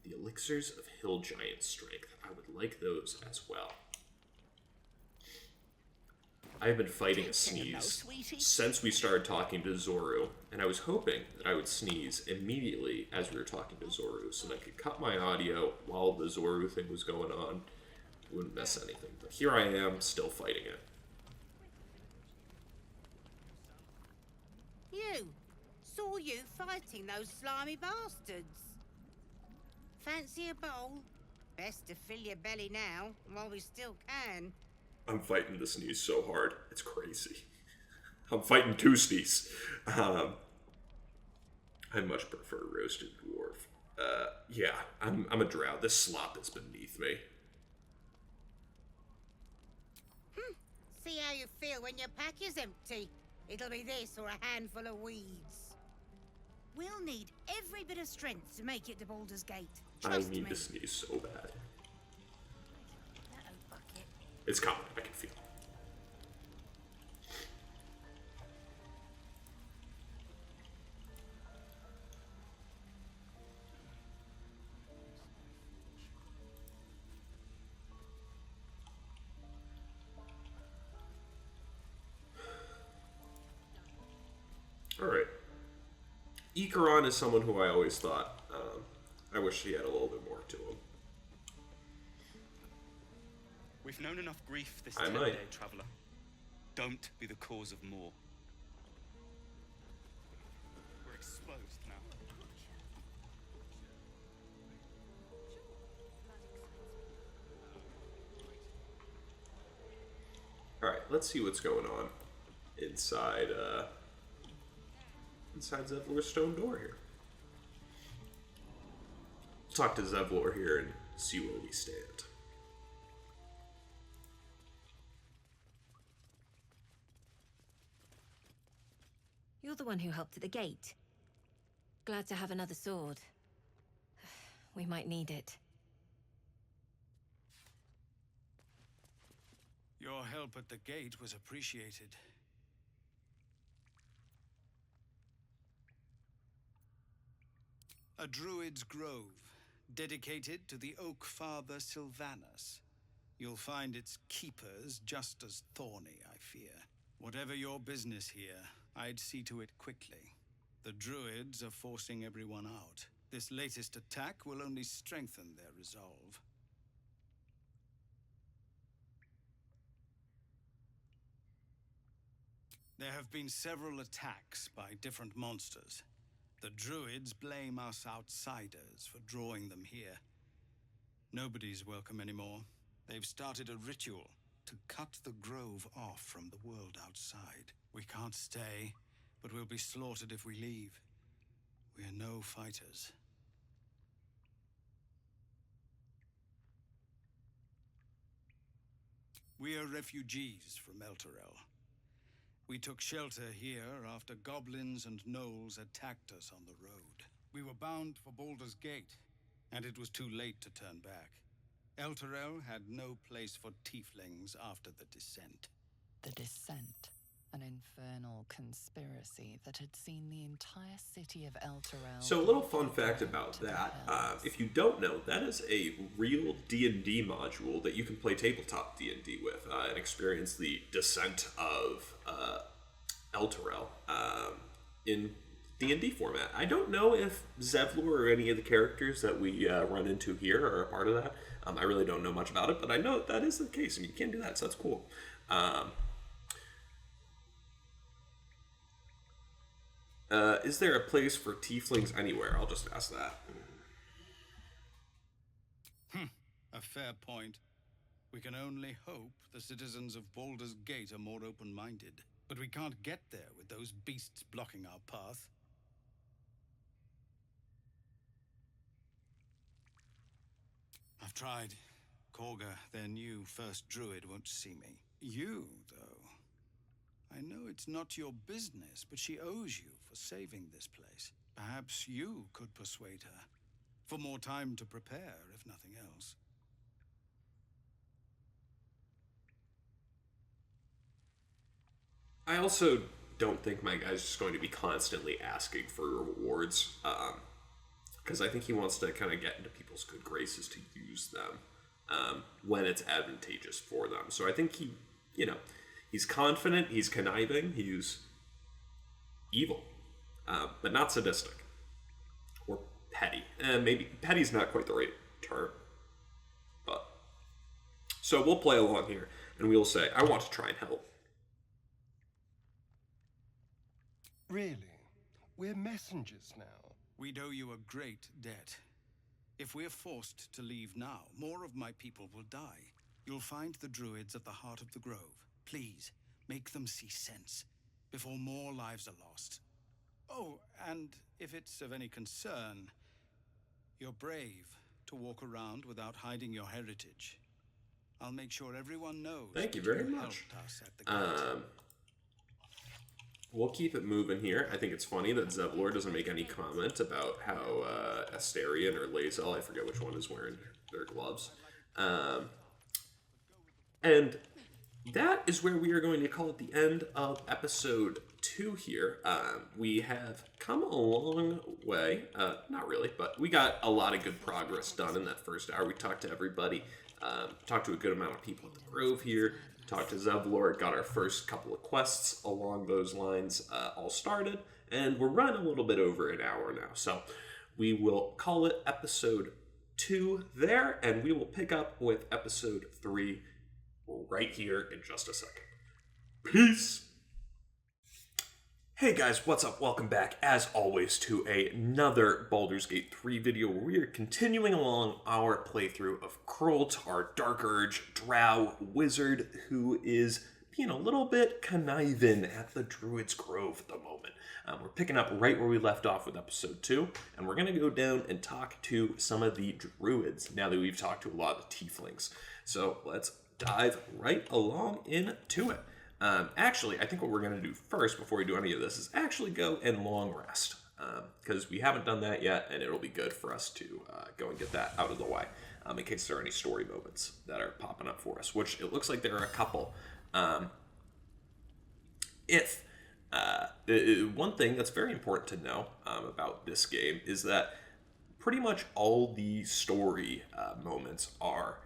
The elixirs of hill giant strength. I would like those as well. I've been fighting a sneeze since we started talking to Zoru, and I was hoping that I would sneeze immediately as we were talking to Zoru, so that I could cut my audio while the Zoru thing was going on. I wouldn't miss anything. But here I am, still fighting it. You! Saw you fighting those slimy bastards. Fancy a bowl? Best to fill your belly now, while we still can. I'm fighting the sneeze so hard. It's crazy. I'm fighting two sneeze. I much prefer roasted dwarf. Yeah, I'm a drow. This slop is beneath me. See how you feel when your pack is empty. It'll be this or a handful of weeds. We'll need every bit of strength to make it to Baldur's Gate. Trust I need me. to sneeze so bad. It's coming. I can feel it. Alright. Ikaron is someone who I always thought, I wish he had a little bit more to him. We've known enough grief this I 10-day might. traveler. Don't be the cause of more. We're exposed now. Alright, let's see what's going on inside Zevlor's stone door here. Let's talk to Zevlor here and see where we stand. You're the one who helped at the gate. Glad to have another sword. We might need it. Your help at the gate was appreciated. A druid's grove, dedicated to the Oak Father Sylvanus. You'll find its keepers just as thorny, I fear. Whatever your business here, I'd see to it quickly. The druids are forcing everyone out. This latest attack will only strengthen their resolve. There have been several attacks by different monsters. The druids blame us outsiders for drawing them here. Nobody's welcome anymore. They've started a ritual to cut the grove off from the world outside. We can't stay, but we'll be slaughtered if we leave. We're no fighters. We are refugees from Elturel. We took shelter here after goblins and gnolls attacked us on the road. We were bound for Baldur's Gate, and it was too late to turn back. Elturel had no place for tieflings after the descent. The Descent, an infernal conspiracy that had seen the entire city of Elturel. So a little fun fact about that, if you don't know, that is a real D&D module that you can play tabletop D&D with and experience the descent of Elturel in D&D format. I don't know if Zevlor or any of the characters that we run into here are a part of that. I really don't know much about it, but I know that is the case. I mean, you can do that, so that's cool. Is there a place for tieflings anywhere? I'll just ask that. A fair point. We can only hope the citizens of Baldur's Gate are more open-minded. But we can't get there with those beasts blocking our path. I've tried. Korga, their new first druid, won't see me. You, though, I know it's not your business, but she owes you for saving this place. Perhaps you could persuade her. For more time to prepare, if nothing else. I also don't think my guy's just going to be constantly asking for rewards, because I think he wants to kind of get into people's good graces to use them when it's advantageous for them. So I think he's confident, he's conniving, he's evil, but not sadistic or petty. And maybe petty's not quite the right term, but so we'll play along here, and we'll say, I want to try and help. Really? We're messengers now. We'd owe you a great debt. If we're forced to leave now, more of my people will die. You'll find the druids at the heart of the grove. Please, make them see sense before more lives are lost. Oh, and if it's of any concern, you're brave to walk around without hiding your heritage. I'll make sure everyone knows. Thank you very much. Us at the gate. We'll keep it moving here. I think it's funny that Zevlor doesn't make any comment about how Asterion or Lae'zel, I forget which one is wearing their gloves. And that is where we are going to call it the end of episode 2 here. We have come a long way. Not really, but we got a lot of good progress done in that first hour. We talked to everybody, talked to a good amount of people at the Grove here, talked to Zevlor, got our first couple of quests along those lines all started, and we're running a little bit over an hour now. So we will call it episode 2 there, and we will pick up with episode 3 right here in just a second. Peace! Hey guys, what's up? Welcome back, as always, to another Baldur's Gate 3 video where we are continuing along our playthrough of Krult, our Dark Urge drow wizard who is being a little bit conniving at the Druid's Grove at the moment. We're picking up right where we left off with episode 2, and we're going to go down and talk to some of the druids now that we've talked to a lot of the tieflings. So let's dive right along into it. Actually, I think what we're going to do first, before we do any of this, is actually go and long rest. Because we haven't done that yet, and it'll be good for us to go and get that out of the way. In case there are any story moments that are popping up for us, which it looks like there are a couple. One thing that's very important to know about this game is that pretty much all the story moments are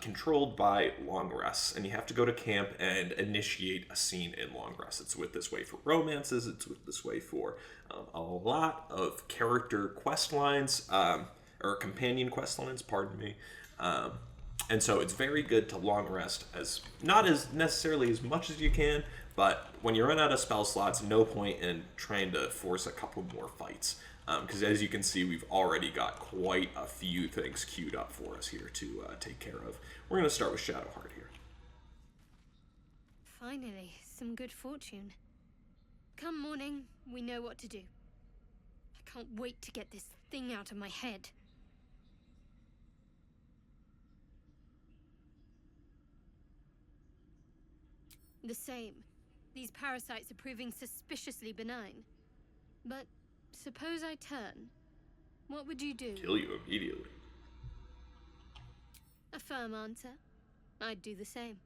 controlled by long rests, and you have to go to camp and initiate a scene in long rests. It's with this way for romances, it's with this way for a lot of character quest lines, or companion quest lines, pardon me. And so it's very good to long rest, not as necessarily as much as you can, but when you run out of spell slots, no point in trying to force a couple more fights. Because as you can see, we've already got quite a few things queued up for us here to take care of. We're going to start with Shadowheart here. Finally, some good fortune. Come morning, we know what to do. I can't wait to get this thing out of my head. The same. These parasites are proving suspiciously benign. But suppose I turn. What would you do? Kill you immediately. A firm answer. I'd do the same.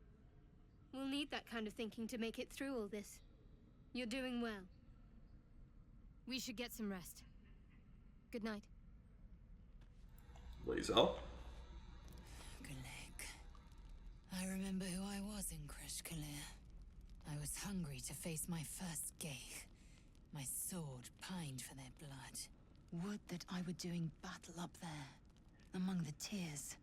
We'll need that kind of thinking to make it through all this. You're doing well. We should get some rest. Good night. Lae'zel? I remember who I was in Kresh Kalir. I was hungry to face my first Geich. My sword pined for their blood. Would that I were doing battle up there, among the tears.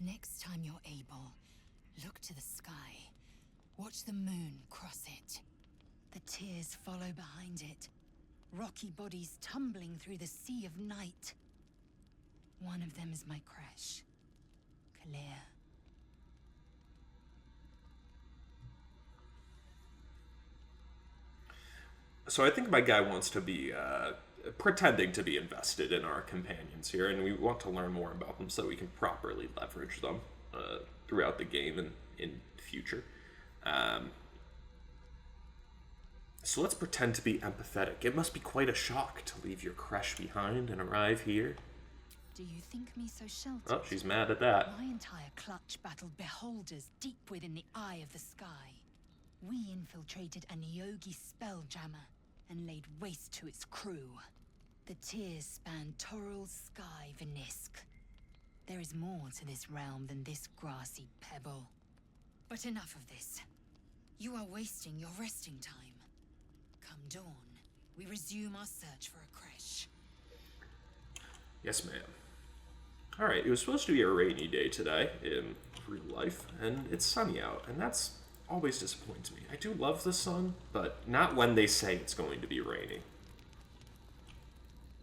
Next time you're able, look to the sky. Watch the moon cross it. The tears follow behind it. Rocky bodies tumbling through the sea of night. One of them is my Kresh. Kalir. So I think my guy wants to be pretending to be invested in our companions here, and we want to learn more about them so we can properly leverage them throughout the game and in future. So let's pretend to be empathetic. It must be quite a shock to leave your creche behind and arrive here. Do you think me so sheltered? Oh, she's mad at that. My entire clutch battled beholders deep within the eye of the sky. We infiltrated a Nyogi spelljammer and laid waste to its crew. The tears span Toral's sky, Vinisk. There is more to this realm than this grassy pebble. But enough of this. You are wasting your resting time. Come dawn, we resume our search for a creche. Yes, ma'am. Alright, it was supposed to be a rainy day today in real life, and it's sunny out, and that's always disappoints me. I do love the sun, but not when they say it's going to be raining.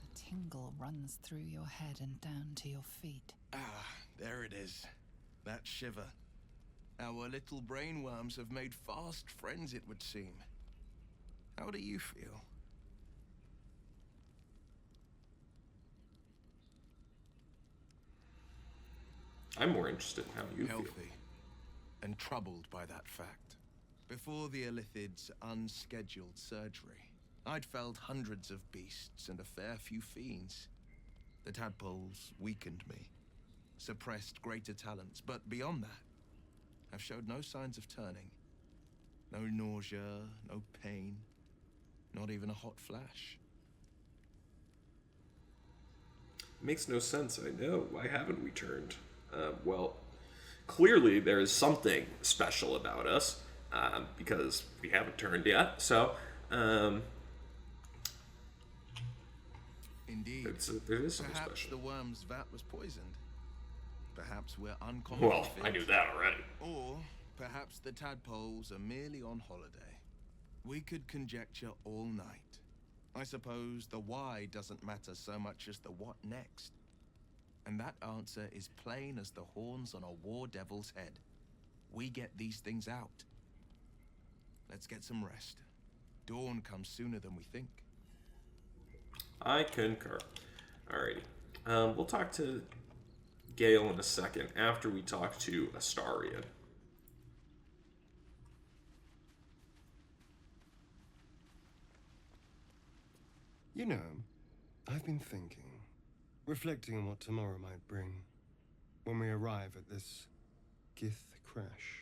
A tingle runs through your head and down to your feet. Ah, there it is. That shiver. Our little brainworms have made fast friends, it would seem. How do you feel? I'm more interested in how you Healthy. feel. And troubled by that fact. Before the Illithid's unscheduled surgery, I'd felled hundreds of beasts and a fair few fiends. The tadpoles weakened me, suppressed greater talents, but beyond that, I've showed no signs of turning. No nausea, no pain, not even a hot flash. Makes no sense, I know. Why haven't we turned? Well, clearly there is something special about us, because we haven't turned yet, so, Indeed. There is something Perhaps special. the worm's vat was poisoned. Perhaps we're uncommonly Well, fit. I knew that already. Or perhaps the tadpoles are merely on holiday. We could conjecture all night. I suppose the why doesn't matter so much as the what next. And that answer is plain as the horns on a war devil's head. We get these things out. Let's get some rest. Dawn comes sooner than we think. I concur. Alrighty. We'll talk to Gale in a second after we talk to Astarion. You know, I've been thinking, reflecting on what tomorrow might bring. When we arrive at this Gith crash,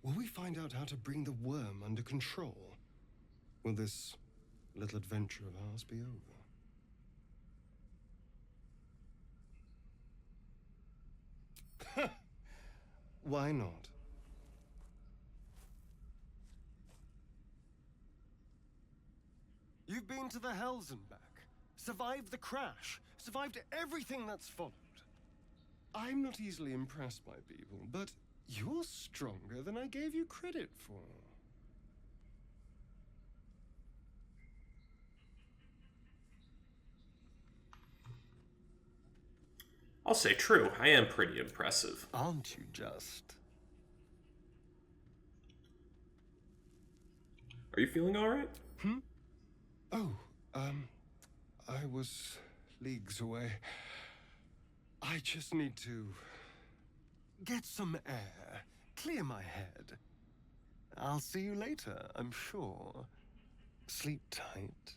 will we find out how to bring the worm under control? Will this little adventure of ours be over? Why not? You've been to the Hells and back, survived the crash, survived everything that's followed. I'm not easily impressed by people, but you're stronger than I gave you credit for. I'll say true, I am pretty impressive. Aren't you just? Are you feeling alright? Oh, I was leagues away. I just need to get some air, clear my head. I'll see you later, I'm sure. Sleep tight.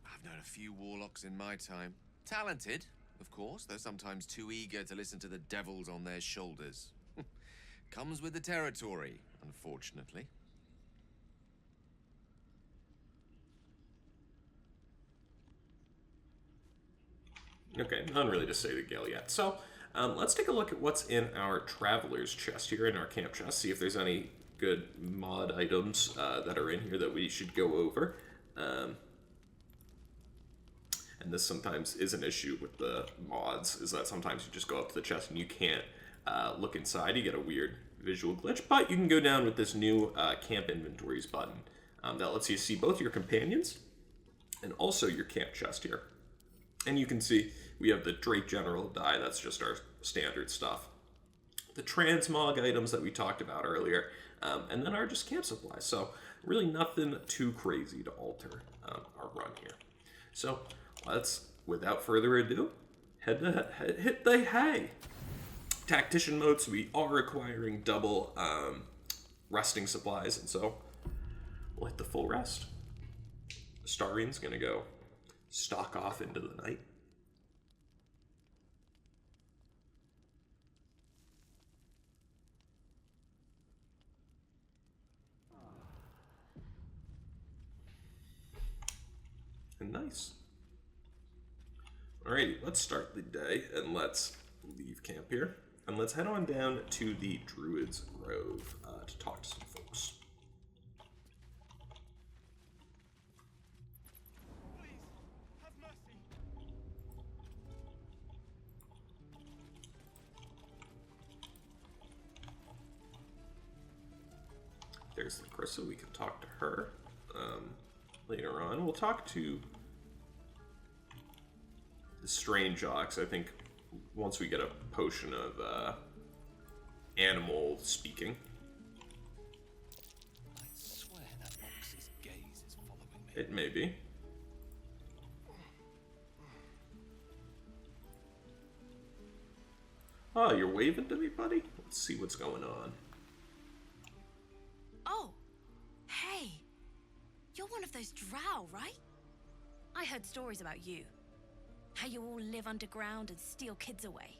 I've known a few warlocks in my time. Talented, of course, though sometimes too eager to listen to the devils on their shoulders. Comes with the territory, unfortunately. Okay, none really to say to Gale yet. So, let's take a look at what's in our traveler's chest here, in our camp chest, see if there's any good mod items that are in here that we should go over. And this sometimes is an issue with the mods, is that sometimes you just go up to the chest and you can't look inside. You get a weird visual glitch, but you can go down with this new camp inventories button that lets you see both your companions and also your camp chest here. And you can see we have the Drake General die, that's just our standard stuff. The transmog items that we talked about earlier, and then our just camp supplies. So really nothing too crazy to alter our run here. So let's, without further ado, hit the hay. Tactician mode, so we are requiring double resting supplies, and so we'll hit the full rest. Starian's gonna go stalk off into the night. And nice. Alrighty, let's start the day and let's leave camp here. And let's head on down to the Druid's Grove to talk to some folks. There's Larissa, we can talk to her later on. We'll talk to the Strange Ox, I think, once we get a potion of animal speaking. I swear that ox's gaze is following me. It may be. Oh, you're waving to me, buddy? Let's see what's going on. Oh, hey. You're one of those drow, right? I heard stories about you. How you all live underground and steal kids away.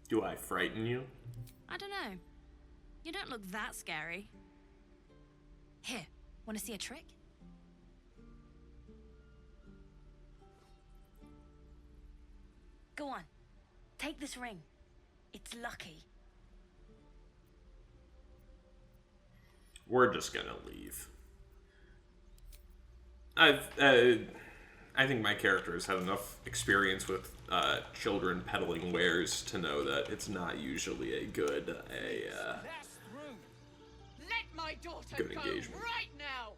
Do I frighten you? I don't know. You don't look that scary. Here, want to see a trick? Go on. Take this ring. It's lucky. We're just gonna leave. I think my character has had enough experience with children peddling wares to know that it's not usually a good Let my daughter good go engagement. right now.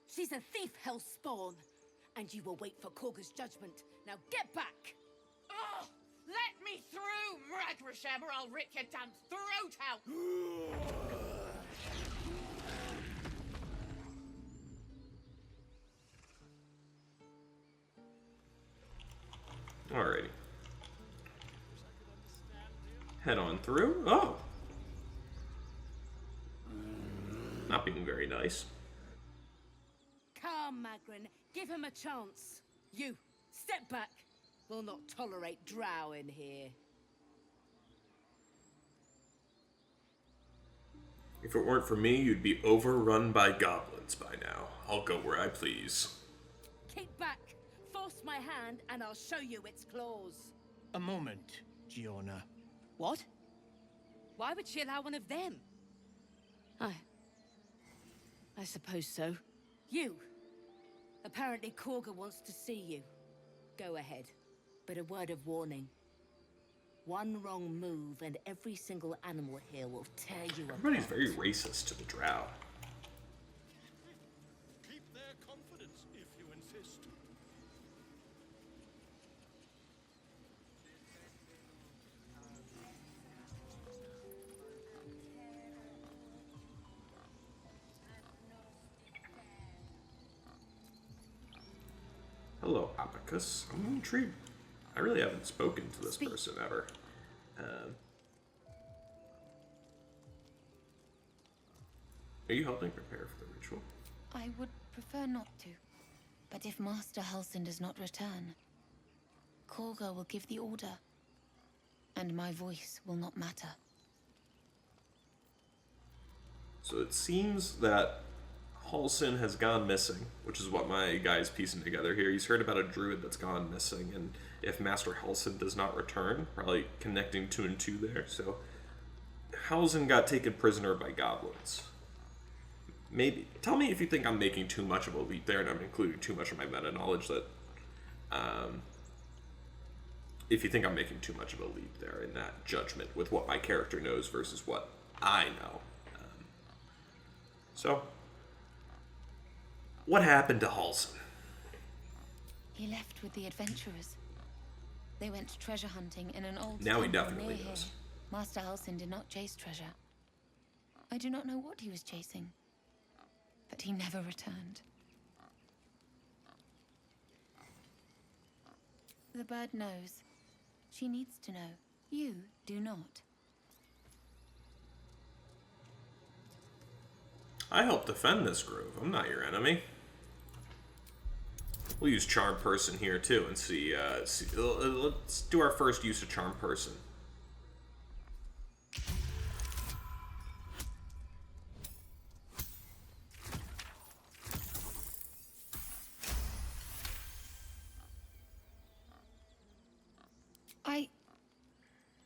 She's a thief, hellspawn, and you will wait for Korga's judgment. Now get back. Oh, let me through, Mragrasham, or I'll rip your damn throat out. Alrighty. Head on through. Oh! Not being very nice. Come, Magrin, give him a chance. You, step back. We'll not tolerate drow in here. If it weren't for me, you'd be overrun by goblins by now. I'll go where I please. Keep back. Force my hand, and I'll show you its claws. A moment, Giona. What? Why would she allow one of them? I suppose so. You. Apparently Korga wants to see you. Go ahead. But a word of warning. One wrong move and every single animal here will tear you apart. Everybody's very racist to the drow. Keep their confidence if you insist. Hello, Abacus. I'm intrigued. I really haven't spoken to this person ever. Are you helping prepare for the ritual? I would prefer not to. But if Master Halsin does not return, Korga will give the order. And my voice will not matter. So it seems that Halsin has gone missing, which is what my guy's piecing together here. He's heard about a druid that's gone missing, and if Master Halsin does not return, probably connecting 2 and 2 there. So Halsin got taken prisoner by goblins. Maybe. Tell me if you think I'm making too much of a leap there and I'm including too much of my meta knowledge that if you think I'm making too much of a leap there in that judgment with what my character knows versus what I know. So, what happened to Halsin? He left with the adventurers. They went treasure hunting in an old Now he temple definitely near knows. here. Master Halsin did not chase treasure. I do not know what he was chasing, but he never returned. The bird knows. She needs to know. You do not. I help defend this grove. I'm not your enemy. We'll use Charm Person here too and see, let's do our first use of Charm Person.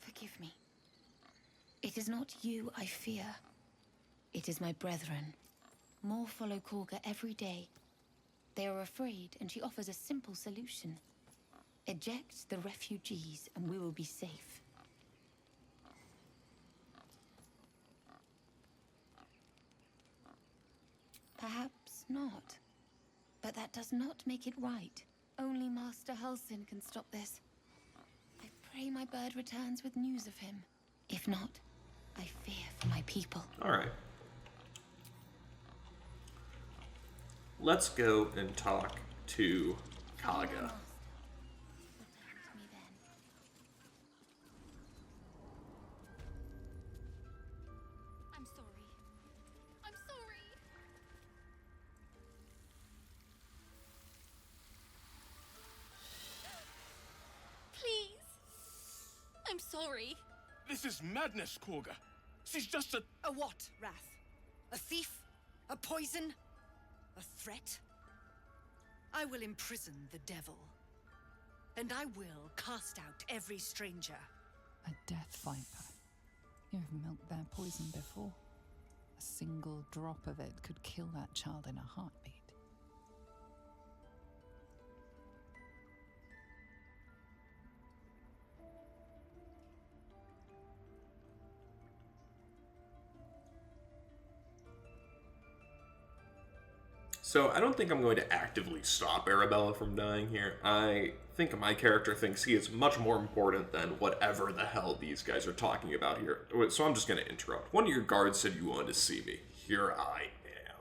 Forgive me. It is not you I fear. It is my brethren. More follow Korga every day. They are afraid, and she offers a simple solution. Eject the refugees, and we will be safe. Perhaps not. But that does not make it right. Only Master Halsin can stop this. I pray my bird returns with news of him. If not, I fear for my people. Alright. Let's go and talk to Kaga. I'm sorry. I'm sorry. Please. I'm sorry. This is madness, Korga. She's just a... A what, Wrath? A thief? A poison? A threat? I will imprison the devil. And I will cast out every stranger. A death viper. You've milked their poison before. A single drop of it could kill that child in a heartbeat. So I don't think I'm going to actively stop Arabella from dying here. I think my character thinks he is much more important than whatever the hell these guys are talking about here. So I'm just going to interrupt. One of your guards said you wanted to see me. Here I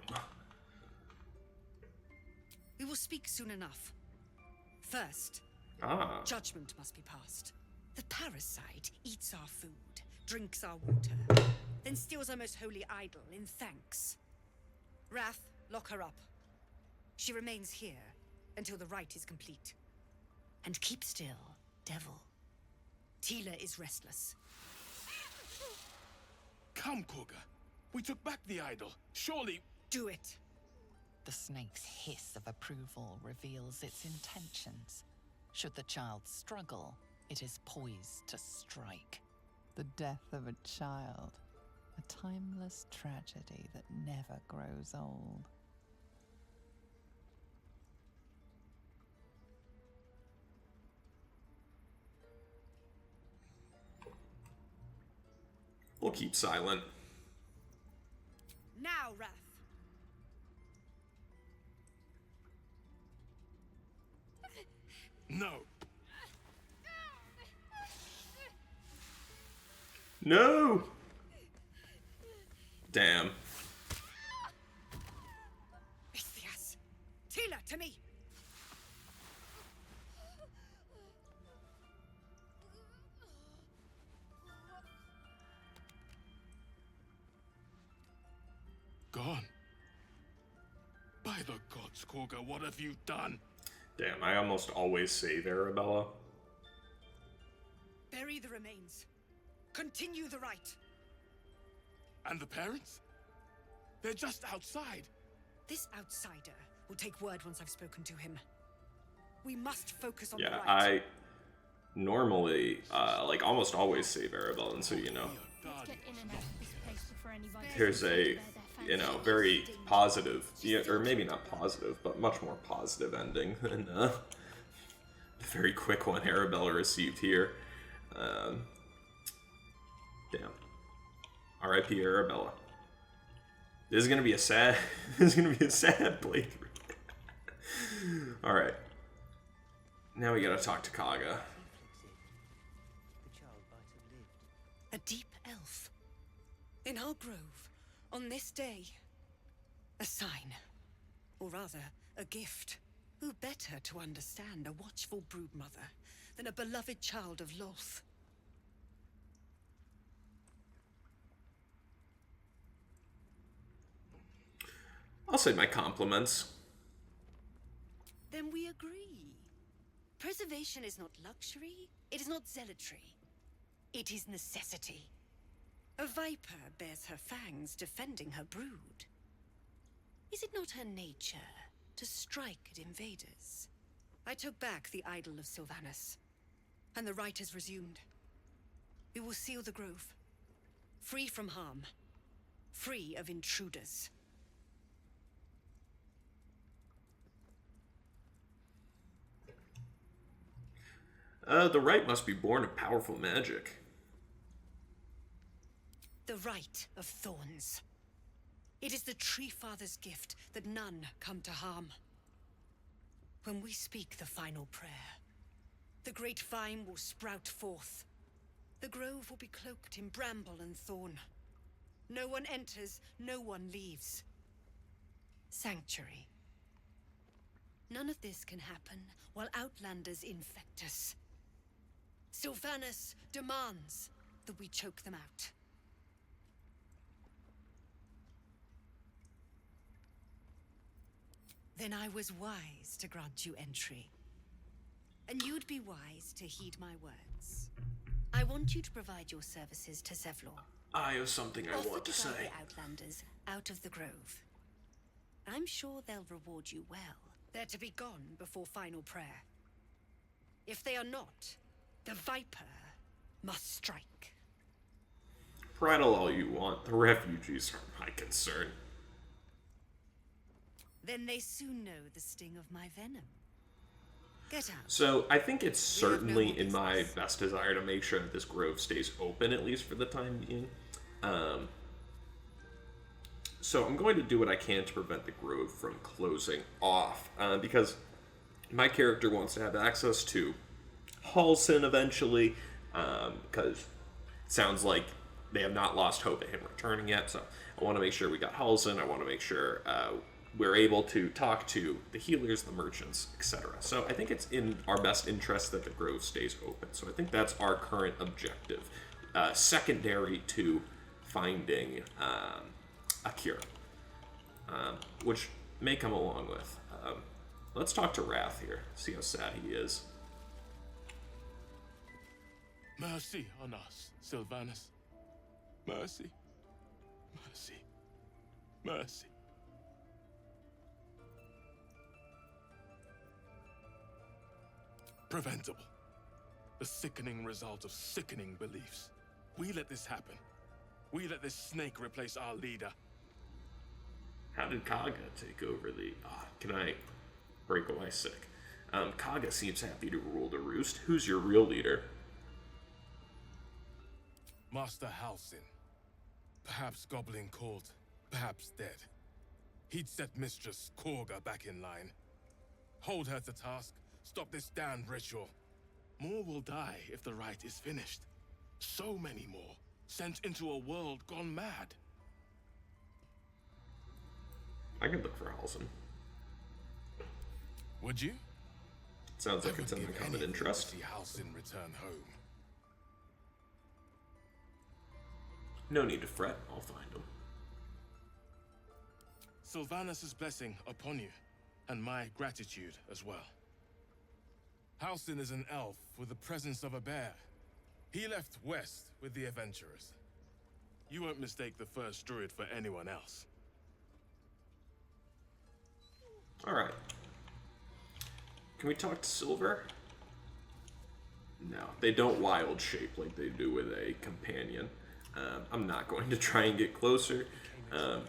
am. We will speak soon enough. First, judgment must be passed. The parasite eats our food, drinks our water, then steals our most holy idol in thanks. Wrath, lock her up. She remains here until the rite is complete. And keep still, devil. Tila is restless. Come, Korga. We took back the idol. Surely... Do it. The snake's hiss of approval reveals its intentions. Should the child struggle, it is poised to strike. The death of a child. A timeless tragedy that never grows old. We'll keep silent. Now, Wrath. No. No! Damn. Ithias. Tila, to me. Gone. By the gods, Korga, what have you done? Damn, I almost always save Arabella. Bury the remains. Continue the rite. And the parents? They're just outside. This outsider will take word once I've spoken to him. We must focus on Yeah, the rite. I normally, like, almost always save Arabella, and so, you know, here's a, you know, very positive, or maybe not positive, but much more positive ending than very quick one Arabella received here. Damn. R.I.P. Arabella. This is gonna be a sad. This is gonna be a sad playthrough. All right. Now we gotta talk to Kaga. A deep elf. In our grove, on this day. A sign. Or rather, a gift. Who better to understand a watchful broodmother than a beloved child of Lolth? I'll say my compliments. Then we agree. Preservation is not luxury, it is not zealotry. It is necessity. A viper bears her fangs defending her brood. Is it not her nature to strike at invaders? I took back the idol of Sylvanas, and the rite has resumed. We will seal the grove, free from harm, free of intruders. The rite must be born of powerful magic. The rite of thorns. It is the Tree Father's gift that none come to harm. When we speak the final prayer, the great vine will sprout forth. The grove will be cloaked in bramble and thorn. No one enters, no one leaves. Sanctuary. None of this can happen while outlanders infect us. Sylvanas demands that we choke them out. Then I was wise to grant you entry. And you'd be wise to heed my words. I want you to provide your services to Zevlor. I have something I want to say. The outlanders out of the grove. I'm sure they'll reward you well. They're to be gone before final prayer. If they are not, the Viper must strike. Prattle all you want. The refugees are my concern. Then they soon know the sting of my venom. Get out. So I think it's certainly in my best desire to make sure that this grove stays open, at least for the time being. So I'm going to do what I can to prevent the grove from closing off, because my character wants to have access to Halsin eventually, because it sounds like they have not lost hope of him returning yet. So I want to make sure we got Halsin. I want to make sure we're able to talk to the healers, the merchants, etc. So I think it's in our best interest that the grove stays open. So I think that's our current objective, secondary to finding a cure, which may come along with. Let's talk to Wrath here, see how sad he is. Mercy on us, Sylvanas. Mercy. Mercy. Mercy. Preventable. The sickening result of sickening beliefs. We let this happen. We let this snake replace our leader. How did Kaga take over the... can I break away sick? Kaga seems happy to rule the roost. Who's your real leader? Master Halsin. Perhaps gobbling cold, perhaps dead. He'd set Mistress Korga back in line. Hold her to task, stop this damned ritual. More will die if the rite is finished. So many more, sent into a world gone mad. I could look for Halsin. Would you? Sounds like it's in my common interest. See Halsin return home. No need to fret, I'll find him. Sylvanas' blessing upon you, and my gratitude as well. Halsin is an elf with the presence of a bear. He left west with the adventurers. You won't mistake the first druid for anyone else. Alright. Can we talk to Silver? No, they don't wild shape like they do with a companion. I'm not going to try and get closer.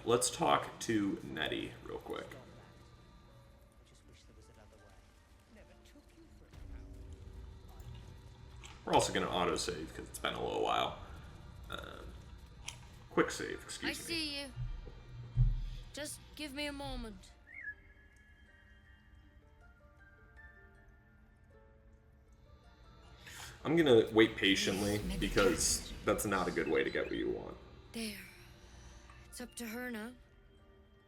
Let's talk to Nettie real quick. We're also going to autosave because it's been a little while. Quick save, excuse me. I see you. Just give me a moment. I'm going to wait patiently because that's not a good way to get what you want. There. It's up to her now.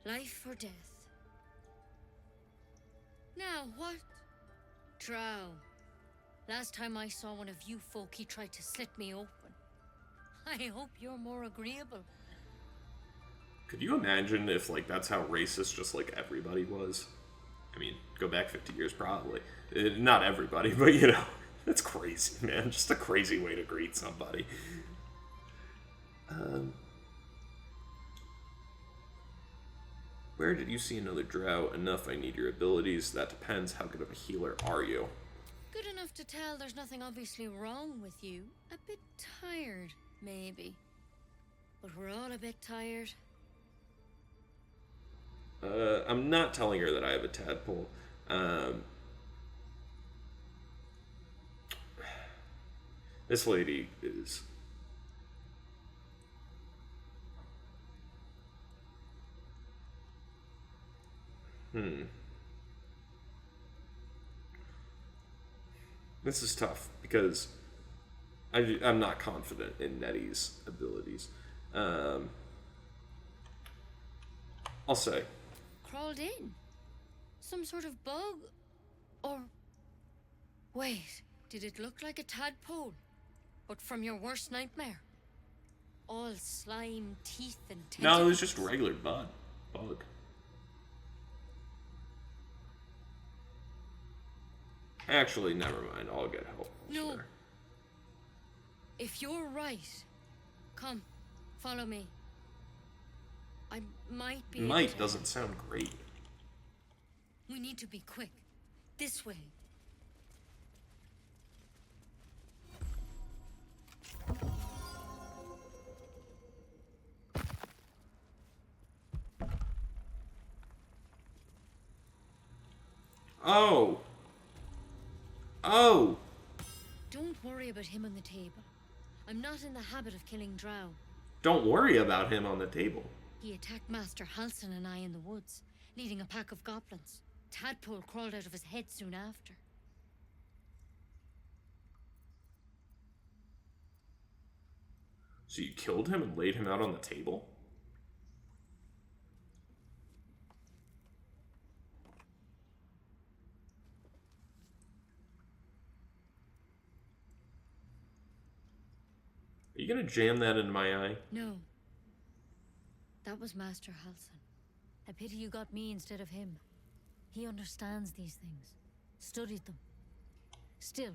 Life or death. Now, what? Drow. Last time I saw one of you folk, he tried to slit me open. I hope you're more agreeable. Could you imagine if, like, that's how racist just, like, everybody was? I mean, go back 50 years probably. Not everybody, but, you know, that's crazy, man. Just a crazy way to greet somebody. Where did you see another drow? Enough, I need your abilities. That depends. How good of a healer are you? Good enough to tell there's nothing obviously wrong with you. A bit tired, maybe. But we're all a bit tired. I'm not telling her that I have a tadpole. This lady is... This is tough because I'm not confident in Nettie's abilities. I'll say. Crawled in? Some sort of bug? Or... Wait, did it look like a tadpole? But from your worst nightmare? All slime, teeth, and tentacles? No, it was just a regular bug. Actually, never mind. I'll get help. No. Sure. If you're right, come, follow me. I might be. Might doesn't sound great. We need to be quick. This way. Oh. Oh. Don't worry about him on the table. I'm not in the habit of killing drow. Don't worry about him on the table. He attacked Master Halsin and I in the woods, leading a pack of goblins. Tadpole crawled out of his head soon after. So you killed him and laid him out on the table? Are you gonna jam that into my eye? No. That was Master Halsin. A pity you got me instead of him. He understands these things. Studied them. Still,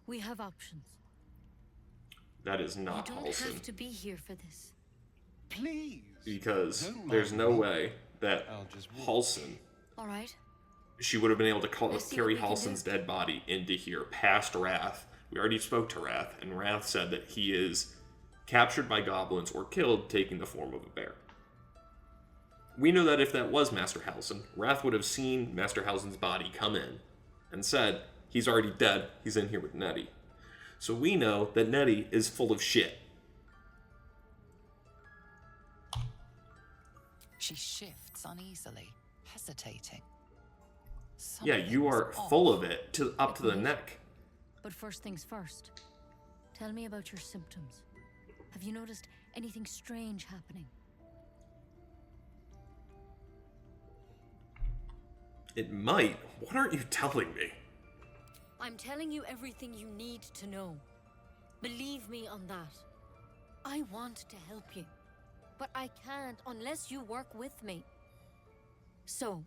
we have options. That is not You don't Halsin. have to be here for this. Please. Because there's no way that Halsin... Alright. She would have been able to Let's see carry what we can Halsin's do. dead body into here past Wrath. We already spoke to Wrath, and Wrath said that he is captured by goblins or killed, taking the form of a bear. We know that if that was Master Halsin, Wrath would have seen Master Halsin's body come in and said, he's already dead, he's in here with Nettie. So we know that Nettie is full of shit. She shifts uneasily, hesitating. Yeah, you are full of it, up to the neck. But first things first. Tell me about your symptoms. Have you noticed anything strange happening? It might. What aren't you telling me? I'm telling you everything you need to know. Believe me on that. I want to help you, but I can't unless you work with me. So,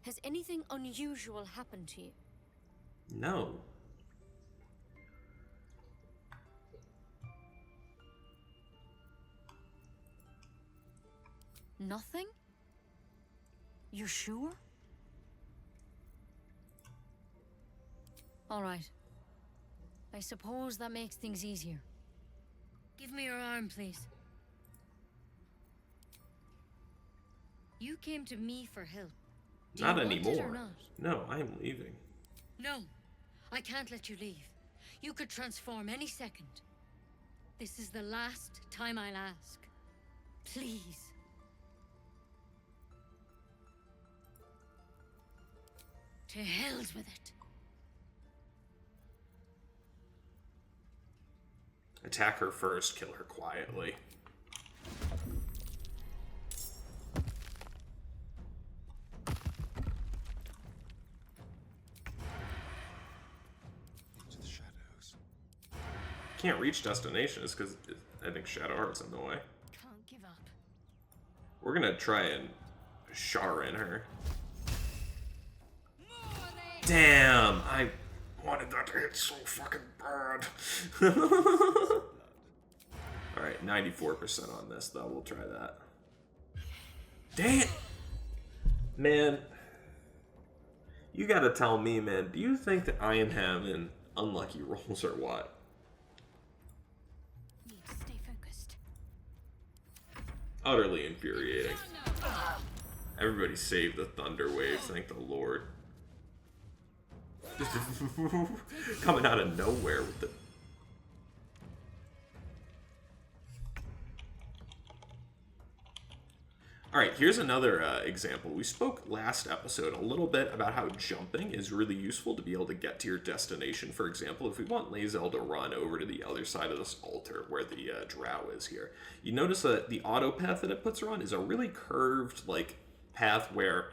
has anything unusual happened to you? No. Nothing? You sure? All right. I suppose that makes things easier. Give me your arm, please. You came to me for help. Not Do you want it or anymore. not? No, I am leaving. No, I can't let you leave. You could transform any second. This is the last time I'll ask. Please. To hell's with it. Attack her first, kill her quietly. Into the shadows. Can't reach destinations because I think Shadow Heart's in the way. Can't give up. We're gonna try and Sharin her. Damn, I wanted that to hit so fucking bad. Alright, 94% on this, though. We'll try that. Damn! Man. You gotta tell me, man. Do you think that I am having unlucky rolls or what? Need to stay focused. Utterly infuriating. Everybody save the thunder wave, thank the Lord. Coming out of nowhere with the... Alright, here's another example. We spoke last episode a little bit about how jumping is really useful to be able to get to your destination. For example, if we want Lae'zel to run over to the other side of this altar where the drow is here, you notice that the auto path that it puts her on is a really curved, like, path where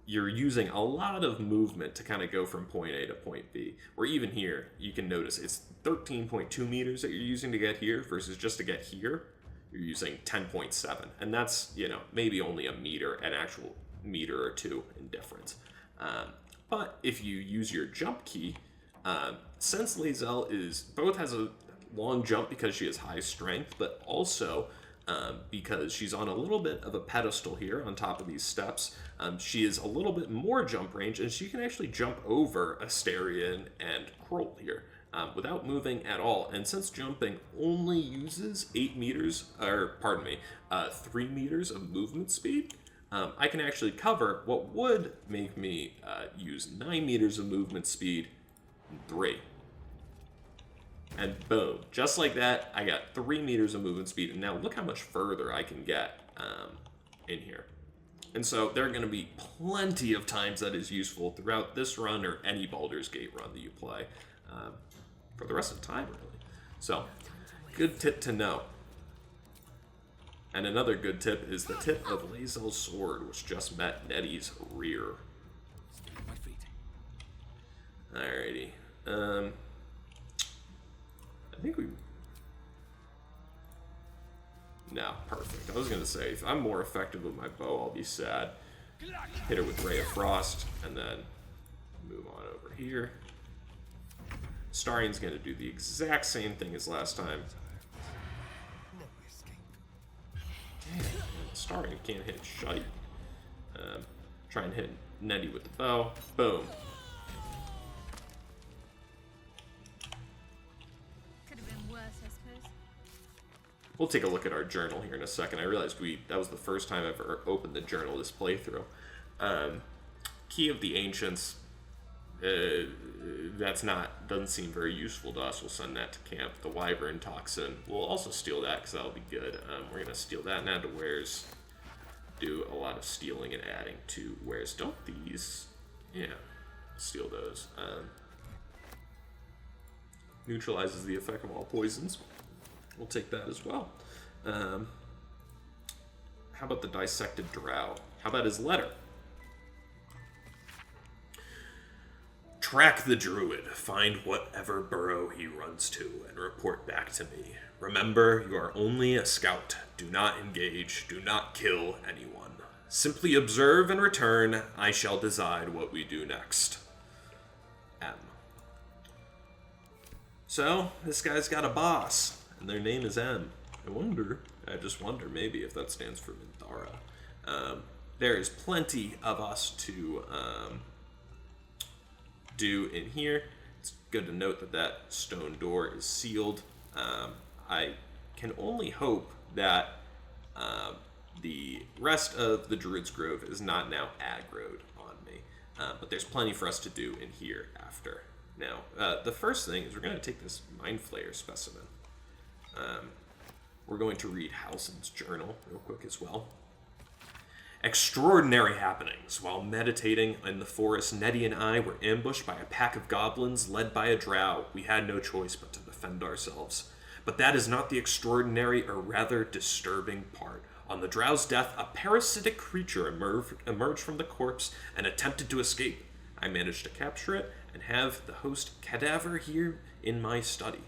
you're using a lot of movement to kind of go from point A to point B. Or even here, you can notice it's 13.2 meters that you're using to get here versus just to get here, you're using 10.7. And that's, you know, maybe only a meter, an actual meter or two in difference. But if you use your jump key, since Lae'zel both has a long jump because she has high strength, but also because she's on a little bit of a pedestal here on top of these steps. She is a little bit more jump range, and she can actually jump over Asterion and Kroll here without moving at all. And since jumping only uses 3 meters of movement speed, I can actually cover what would make me use 9 meters of movement speed in 3. And boom, just like that, I got 3 meters of movement speed. And now look how much further I can get in here. And so there are going to be plenty of times that is useful throughout this run or any Baldur's Gate run that you play for the rest of the time, really. So, good tip to know. And another good tip is the tip of Lae'zel's sword, which just met Nettie's rear. Alrighty. I think we... No, perfect. I was going to say, if I'm more effective with my bow, I'll be sad. Hit her with Ray of Frost, and then move on over here. Starion's going to do the exact same thing as last time. Damn, Starion can't hit shite. Try and hit Nettie with the bow. Boom. We'll take a look at our journal here in a second. I realized that was the first time I've ever opened the journal this playthrough. Key of the Ancients, doesn't seem very useful to us. We'll send that to camp. The Wyvern Toxin, we'll also steal that because that'll be good. We're going to steal that and add to Wares. Do a lot of stealing and adding to Wares. Don't these? Yeah, steal those. Neutralizes the effect of all poisons. We'll take that as well. How about the Dissected Drow? How about his letter? Track the druid, find whatever burrow he runs to, and report back to me. Remember, you are only a scout. Do not engage, do not kill anyone. Simply observe and return. I shall decide what we do next. M. So, this guy's got a boss. And their name is M. I just wonder maybe if that stands for Minthara. There is plenty of us to do in here. It's good to note that that stone door is sealed. I can only hope that the rest of the Druid's Grove is not now aggroed on me. But there's plenty for us to do in here after. Now, the first thing is we're going to take this Mind Flayer specimen. We're going to read Halsin's journal real quick as well. Extraordinary happenings. While meditating in the forest, Nettie and I were ambushed by a pack of goblins led by a drow. We had no choice but to defend ourselves. But that is not the extraordinary, or rather disturbing part. On the drow's death, a parasitic creature emerged from the corpse and attempted to escape. I managed to capture it and have the host cadaver here in my study.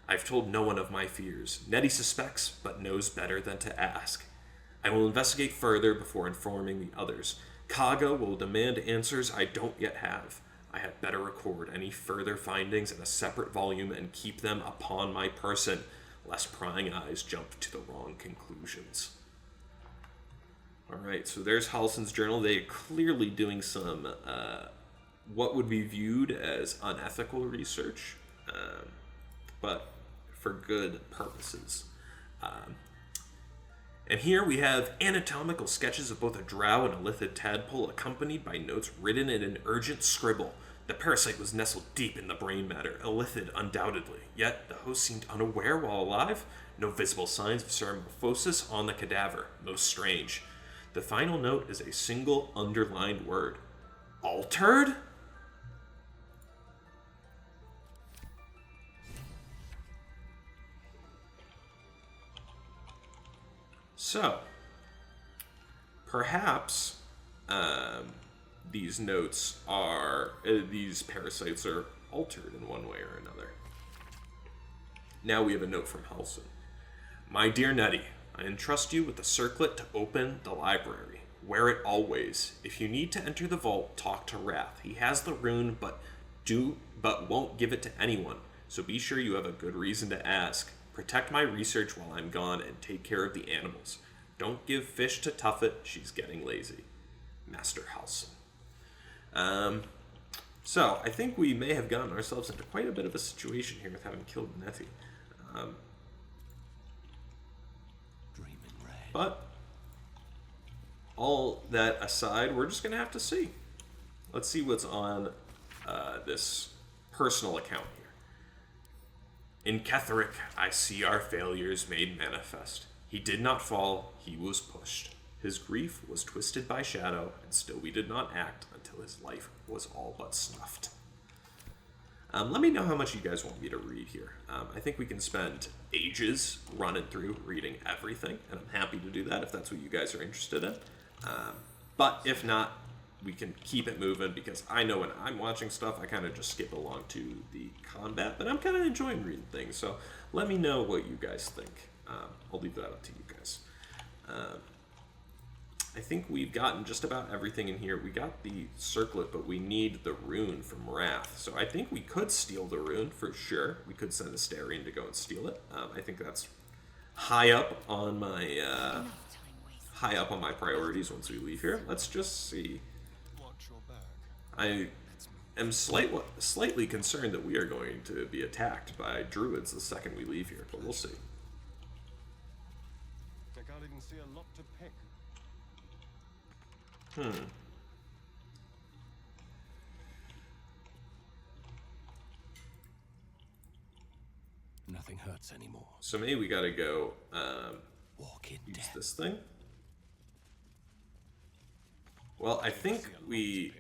I've told no one of my fears. Nettie suspects, but knows better than to ask. I will investigate further before informing the others. Kaga will demand answers I don't yet have. I had better record any further findings in a separate volume and keep them upon my person, lest prying eyes jump to the wrong conclusions. Alright, so there's Halsin's journal. They are clearly doing some, what would be viewed as unethical research, but for good purposes. And here we have anatomical sketches of both a drow and a lithid tadpole, accompanied by notes written in an urgent scribble. The parasite was nestled deep in the brain matter, a lithid undoubtedly. Yet the host seemed unaware while alive. No visible signs of metamorphosis on the cadaver. Most strange. The final note is a single underlined word. Altered? So, perhaps these notes are, these parasites are altered in one way or another. Now we have a note from Halsin. My dear Nettie, I entrust you with the circlet to open the library. Wear it always. If you need to enter the vault, talk to Wrath. He has the rune, but won't give it to anyone, so be sure you have a good reason to ask. Protect my research while I'm gone and take care of the animals. Don't give fish to Tuffet, she's getting lazy. Master Halsin. So, I think we may have gotten ourselves into quite a bit of a situation here with having killed Nettie. But, all that aside, we're just going to have to see. Let's see what's on this personal account here. In Ketheric, I see our failures made manifest. He did not fall, he was pushed. His grief was twisted by shadow, and still we did not act until his life was all but snuffed. Let me know how much you guys want me to read here. I think we can spend ages running through reading everything, and I'm happy to do that if that's what you guys are interested in. But if not, we can keep it moving, because I know when I'm watching stuff, I kind of just skip along to the combat, but I'm kind of enjoying reading things, so let me know what you guys think. I'll leave that up to you guys. I think we've gotten just about everything in here. We got the circlet, but we need the rune from Wrath, so I think we could steal the rune for sure. We could send Astarion to go and steal it. I think that's high up on my priorities once we leave here. Let's just see. I am slightly concerned that we are going to be attacked by druids the second we leave here, but we'll see. I can't even see a lock to pick. Nothing hurts anymore. So maybe we gotta go use this thing. Well, I think we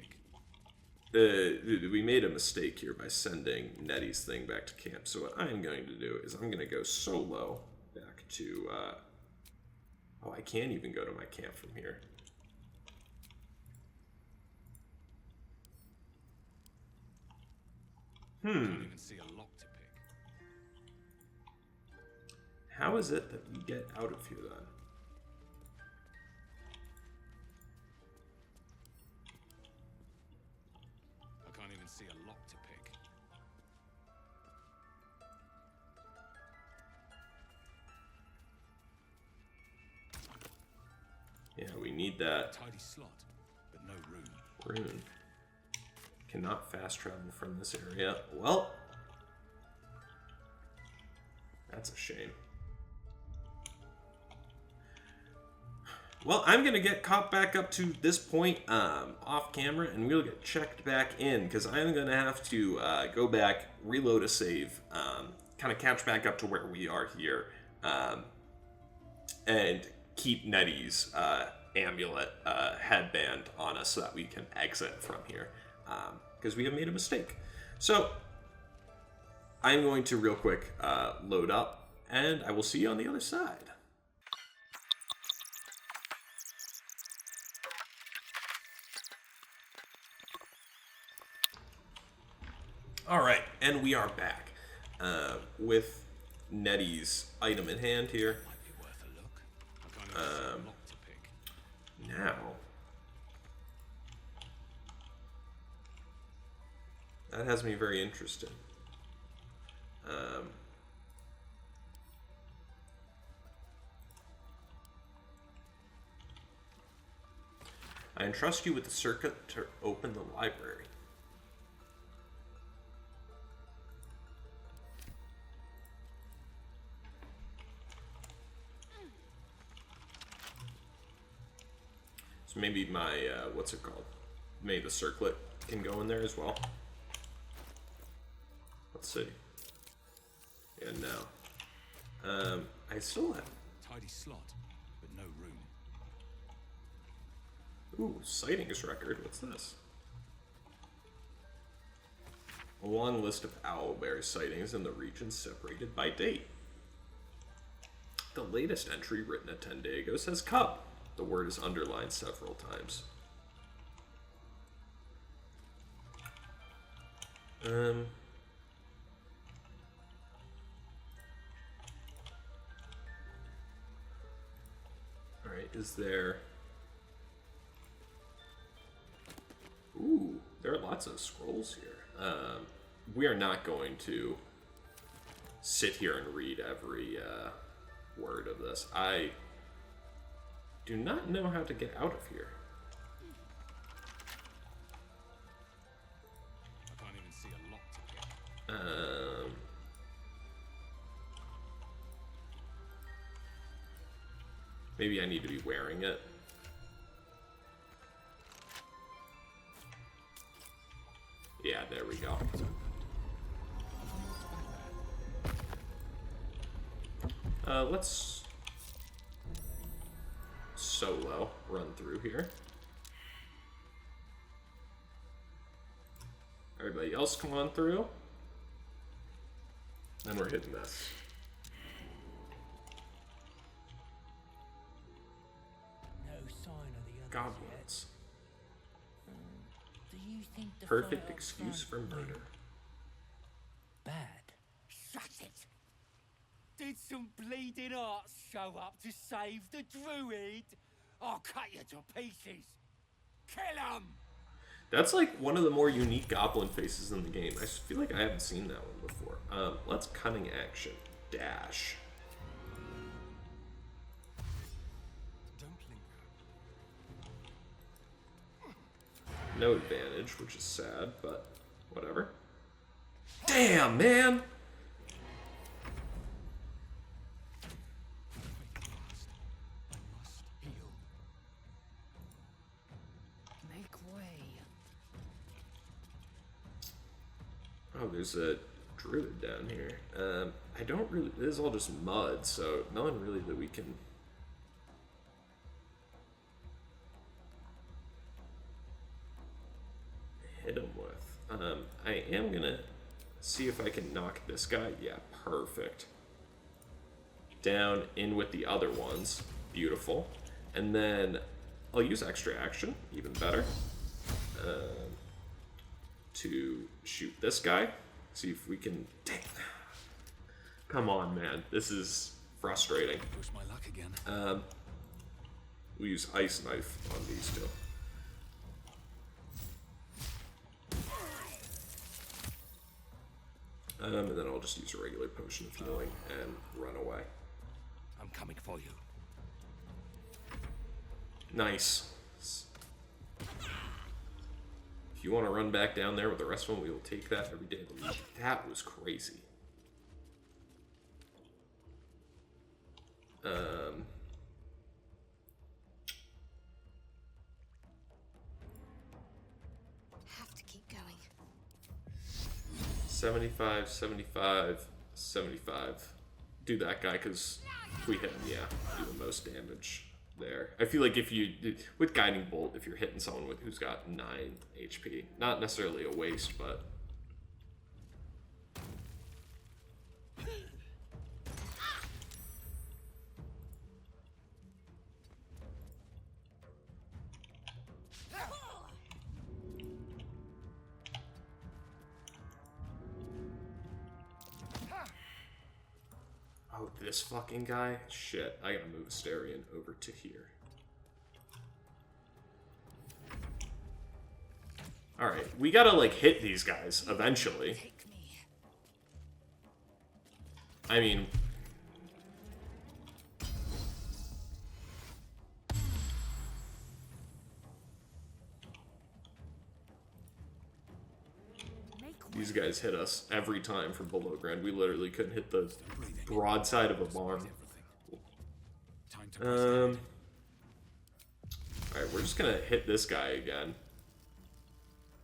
made a mistake here by sending Nettie's thing back to camp. So what I'm going to do is I'm going to go solo back to... oh, I can't even go to my camp from here. Can't even see a lock to pick. How is it that we get out of here then? I can't even see a lock to pick. Yeah, we need that. Tidy slot, but no room. Rune. Cannot fast travel from this area. Well, that's a shame. Well, I'm going to get caught back up to this point off camera, and we'll get checked back in, because I'm going to have to go back, reload a save, kind of catch back up to where we are here, and keep Nettie's amulet headband on us so that we can exit from here, because we have made a mistake. So, I'm going to real quick load up, and I will see you on the other side. All right, and we are back with Nettie's item in hand here. Now, that has me very interested. I entrust you with the circuit to open the library. So maybe my, what's it called? Maybe the circlet can go in there as well. Let's see. Yeah, no. I still have... Tidy slot, but no room. Ooh, sightings record. What's this? A long list of owlbear sightings in the region separated by date. The latest entry, written at 10 days ago, says cub. The word is underlined several times. Alright, is there... Ooh, there are lots of scrolls here. We are not going to sit here and read every word of this. I do not know how to get out of here. I can't even see a lock to pick. Maybe I need to be wearing it. Yeah, there we go. Let's solo run through here. Everybody else come on through. Then we're hitting this. No sign of the others Goblins. Do you think the Perfect fight up excuse for front murder. bad? Shut it! Did some bleeding arts show up to save the druid? I'll cut you to pieces. Kill 'em! That's like one of the more unique goblin faces in the game. I feel like I haven't seen that one before. Let's cunning action. Dash. No advantage, which is sad, but whatever. Damn, man! Make way. Oh, there's a druid down here. I don't really... This is all just mud, so nothing really that we can... hit him with. I am gonna see if I can knock this guy. Yeah, perfect. Down, in with the other ones. Beautiful. And then I'll use extra action, even better, to shoot this guy. See if we can... Dang. Come on, man. This is frustrating. Push my luck again. We'll use Ice Knife on these two. And then I'll just use a regular potion of healing and run away. I'm coming for you. Nice. If you want to run back down there with the rest of them, we will take that every day of the week. That was crazy. 75, 75, 75. Do that guy, because if we hit him, yeah, do the most damage there. I feel like if you, with Guiding Bolt, if you're hitting someone who's got 9 HP, not necessarily a waste, but... Oh, this fucking guy? Shit, I gotta move Asterion over to here. Alright, we gotta, like, hit these guys eventually. I mean... These guys hit us every time from below ground. We literally couldn't hit the broadside of a barn. Alright, we're just gonna hit this guy again.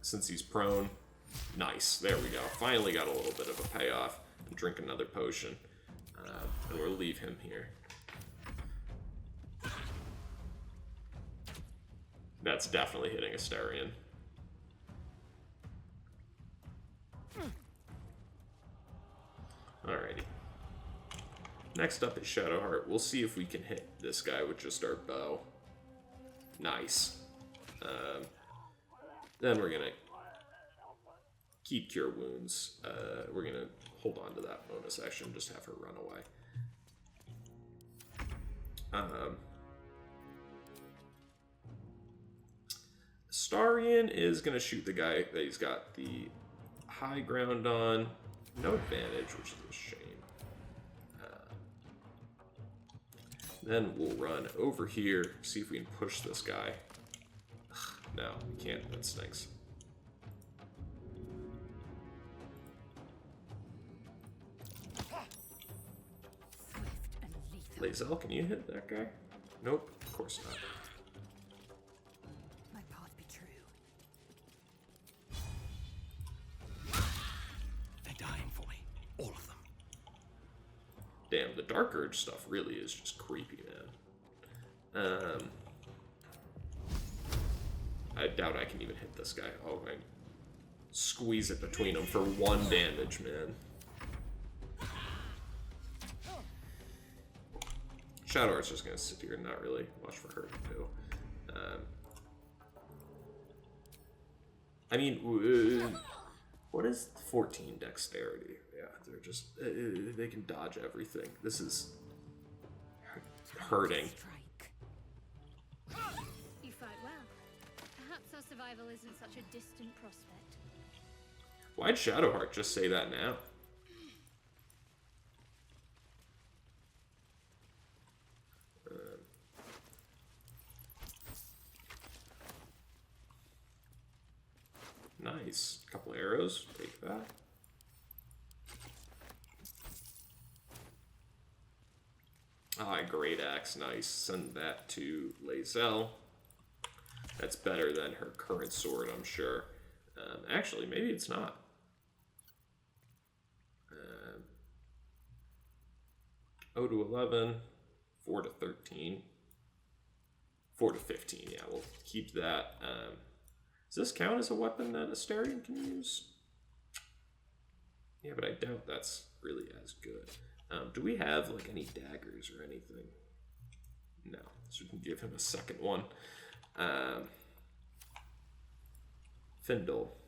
Since he's prone. Nice, there we go. Finally got a little bit of a payoff. And drink another potion. And we'll leave him here. That's definitely hitting Asterion. Alrighty. Next up is Shadowheart. We'll see if we can hit this guy with just our bow. Nice. Then we're gonna keep Cure Wounds. We're gonna hold on to that bonus action, just have her run away. Astarion is gonna shoot the guy that he's got the high ground on. No advantage, which is a shame. Then we'll run over here, see if we can push this guy. No, we can't. That stinks. Lae'zel, can you hit that guy? Nope, of course not. My path be true. They're dying for me. All of them. Damn, the Dark Urge stuff really is just creepy, man. I doubt I can even hit this guy. Oh, I squeeze it between them for 1 damage, man. Shadowheart's just gonna sit here and not really much for her to do. I mean, what is 14 dexterity? Yeah, they're just, they can dodge everything. This is hurting. You fight well. Perhaps our survival isn't such a distant prospect. Why'd Shadowheart just say that now? Nice. Couple arrows. Take that. Ah, great axe. Nice. Send that to Lae'zel. That's better than her current sword, I'm sure. Actually, maybe it's not. 0 to 11. 4 to 13. 4 to 15. Yeah, we'll keep that. Does this count as a weapon that Asterion can use? Yeah, but I doubt that's really as good. Do we have like any daggers or anything? No, so we can give him a second one. Findle.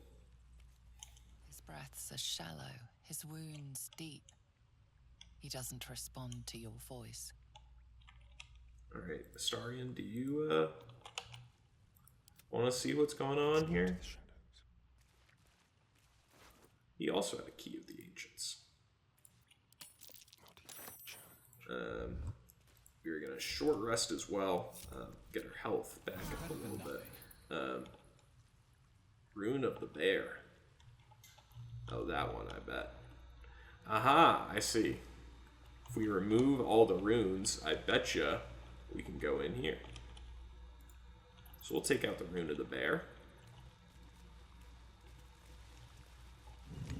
His breaths are shallow, his wounds deep. He doesn't respond to your voice. Alright, Astarion, do you want to see what's going on here? He also had a Key of the Ancients. We're going to short rest as well. Get our health back up a little bit. Rune of the Bear. Oh, that one, I bet. Aha, I see. If we remove all the runes, I betcha we can go in here. So we'll take out the Rune of the Bear.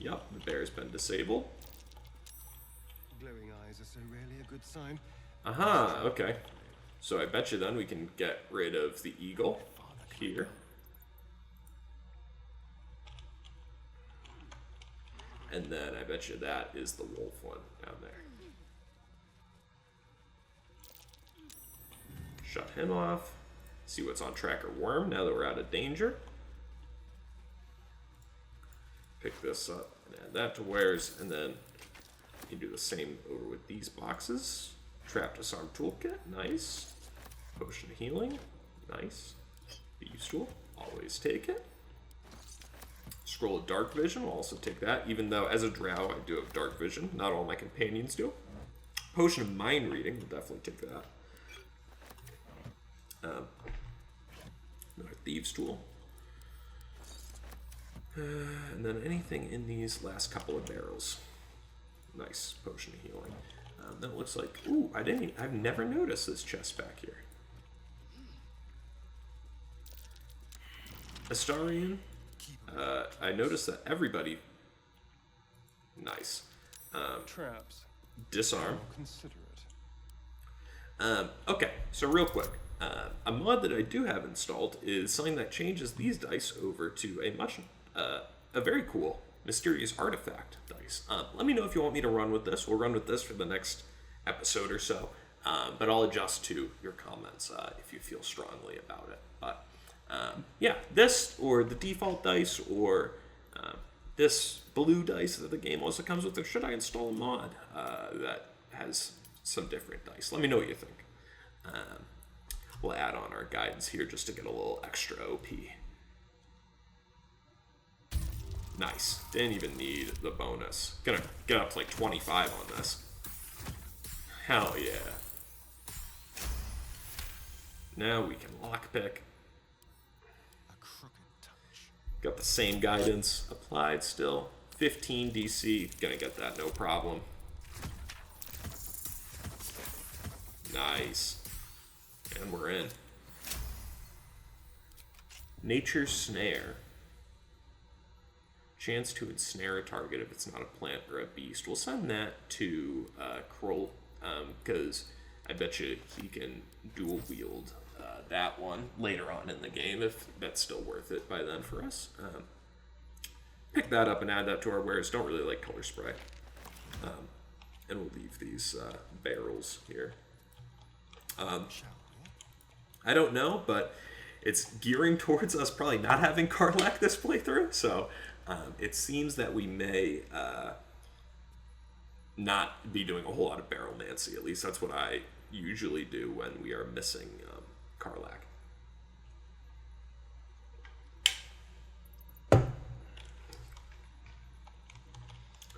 Yup, the bear's been disabled. Glowing eyes are so rarely a good sign. Aha, okay. So I bet you then we can get rid of the eagle here. And then I bet you that is the wolf one down there. Shut him off. See what's on Tracker Worm now that we're out of danger. Pick this up and add that to wares, and then you do the same over with these boxes. Trap Disarm Toolkit, nice. Potion of Healing, nice. Thieves Tool, always take it. Scroll of Dark Vision, we'll also take that, even though as a drow I do have Dark Vision. Not all my companions do. Potion of Mind Reading, we'll definitely take that. Another Thieves Tool. And then anything in these last couple of barrels. Nice. Potion of Healing. Then it looks like, ooh, I've never noticed this chest back here. Astarian. I noticed that everybody. Nice. Traps. Disarm. Consider it. Okay, so real quick. A mod that I do have installed is something that changes these dice over to a very cool mysterious artifact dice. Let me know if you want me to run with this. We'll run with this for the next episode or so, but I'll adjust to your comments if you feel strongly about it. But yeah, this or the default dice or this blue dice that the game also comes with, or should I install a mod that has some different dice? Let me know what you think. We'll add on our guidance here just to get a little extra OP. Nice. Didn't even need the bonus. Gonna get up to like 25 on this. Hell yeah. Now we can lockpick. Got the same guidance applied still. 15 DC. Gonna get that, no problem. Nice. And we're in. Nature's Snare. Chance to ensnare a target if it's not a plant or a beast. We'll send that to Kroll, because I bet you he can dual wield that one later on in the game, if that's still worth it by then for us. Pick that up and add that to our wares. Don't really like color spray. And we'll leave these barrels here. I don't know, but it's gearing towards us probably not having Karlach this playthrough, so it seems that we may not be doing a whole lot of Barrelmancy. At least that's what I usually do when we are missing Karlach.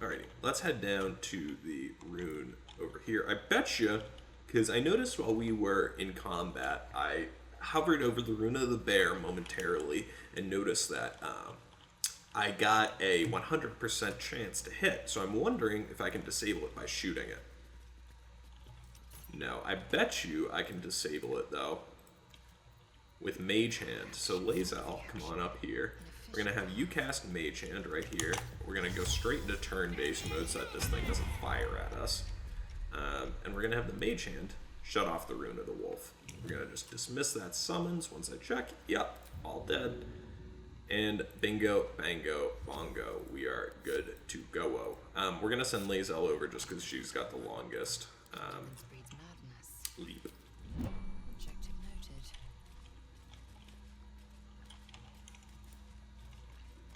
Alrighty, let's head down to the rune over here. I bet you, because I noticed while we were in combat, I hovered over the rune of the bear momentarily and noticed that I got a 100% chance to hit. So I'm wondering if I can disable it by shooting it. No, I bet you I can disable it though with Mage Hand. So Lae'zel, come on up here. We're gonna have you cast Mage Hand right here. We're gonna go straight into turn-based mode so that this thing doesn't fire at us. And we're gonna have the Mage Hand shut off the rune of the wolf. We're gonna just dismiss that summons once I check. Yep, all dead. And bingo, bango, bongo, we are good to go. We're gonna send Lae'zel over just because she's got the longest leap.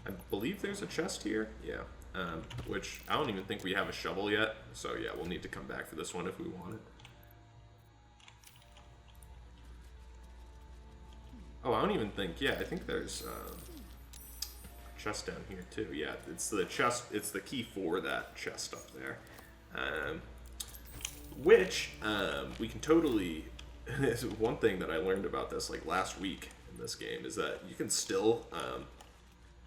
I believe there's a chest here. Yeah. Which I don't even think we have a shovel yet. So yeah, we'll need to come back for this one if we want it. Oh, I don't even think, yeah, I think there's a chest down here too. Yeah, it's the chest, it's the key for that chest up there. Which we can totally, this is one thing that I learned about this like last week in this game, is that you can still,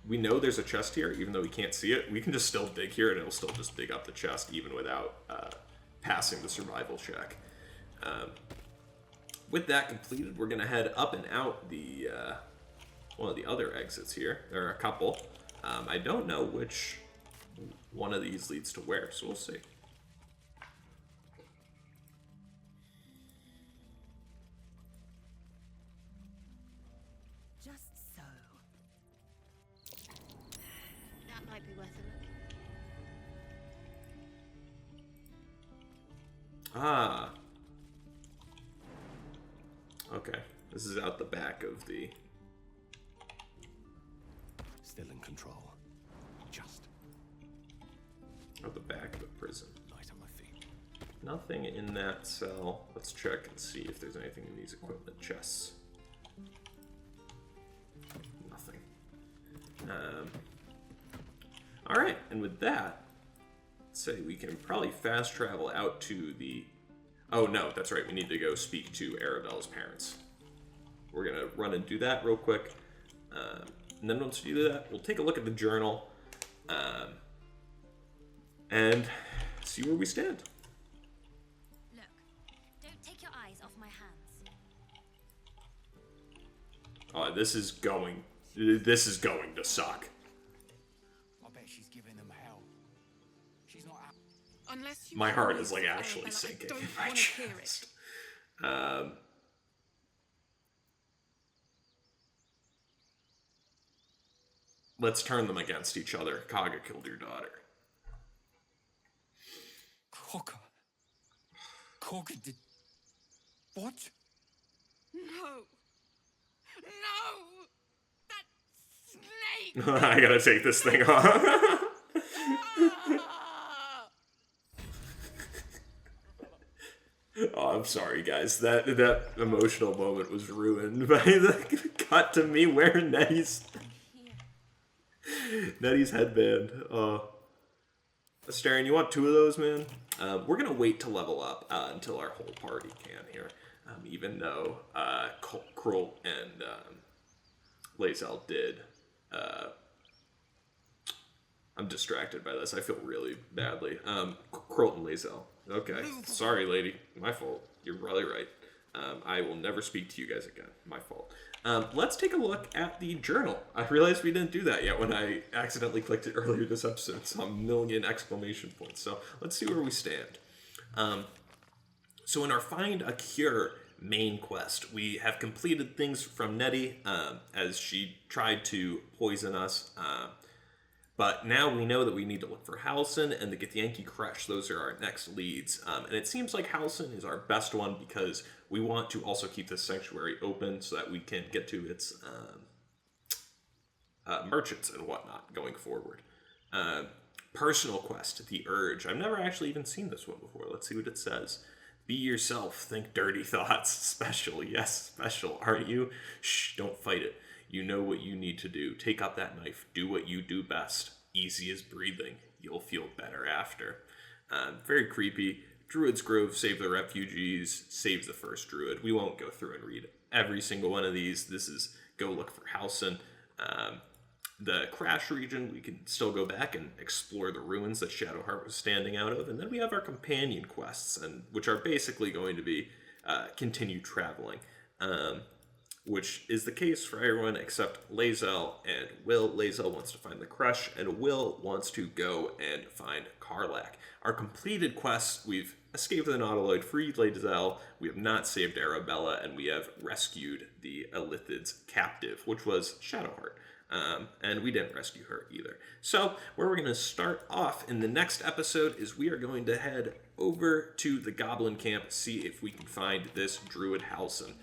we know there's a chest here, even though we can't see it. We can just still dig here, and it'll still just dig up the chest, even without passing the survival check. With that completed, we're going to head up and out the one of the other exits here. There are a couple. I don't know which one of these leads to where, so we'll see. Just so. That might be worth a look. Ah. Okay. This is out the back of the... Still in control. Just. Out the back of the prison. Light on my feet. Nothing in that cell. Let's check and see if there's anything in these equipment chests. Nothing. Alright, and with that, let's say we can probably fast travel out to the... Oh no, that's right, we need to go speak to Arabella's parents. We're gonna run and do that real quick. And then once we do that, we'll take a look at the journal and see where we stand. Look, don't take your eyes off my hands. Oh, this is going to suck. I bet she's giving them hell. She's not out. Unless you My heart is promise like to actually Arabella, sinking I don't in my want to hear it. chest. Let's turn them against each other. Kaga killed your daughter. Korga did... What? No. No! That snake! I gotta take this thing off. Oh, I'm sorry, guys. That emotional moment was ruined by the cut to me wearing Nettie's headband. Astarion, you want 2 of those, man? We're gonna wait to level up until our whole party can here. Even though Krolt and Lae'zel did. I'm distracted by this. I feel really badly. Krolt and Lae'zel. Okay. Sorry, lady. My fault. You're probably right. I will never speak to you guys again. My fault. Let's take a look at the journal. I realized we didn't do that yet when I accidentally clicked it earlier this episode. So a million exclamation points. So let's see where we stand. So in our Find a Cure main quest, we have completed things from Nettie as she tried to poison us. But now we know that we need to look for Halsin and the Githyanki Crush. Those are our next leads. And it seems like Halsin is our best one because we want to also keep this sanctuary open so that we can get to its merchants and whatnot going forward. Personal quest, The Urge. I've never actually even seen this one before. Let's see what it says. Be yourself. Think dirty thoughts. Special. Yes, special. Aren't you? Shh, don't fight it. You know what you need to do. Take up that knife. Do what you do best. Easy as breathing. You'll feel better after. Very creepy. Druid's Grove, save the refugees, save the first druid. We won't go through and read every single one of these. This is go look for Halsin. The Crash region, we can still go back and explore the ruins that Shadowheart was standing out of. And then we have our companion quests, which are basically going to be continue traveling. Which is the case for everyone except Lae'zel and Will. Lae'zel wants to find the Crush, and Will wants to go and find Karlach. Our completed quests, we've escaped the Nautiloid, freed Lae'zel, we have not saved Arabella, and we have rescued the Illithid's captive, which was Shadowheart. And we didn't rescue her either. So, where we're going to start off in the next episode is we are going to head over to the Goblin Camp, see if we can find this Druid Halsin.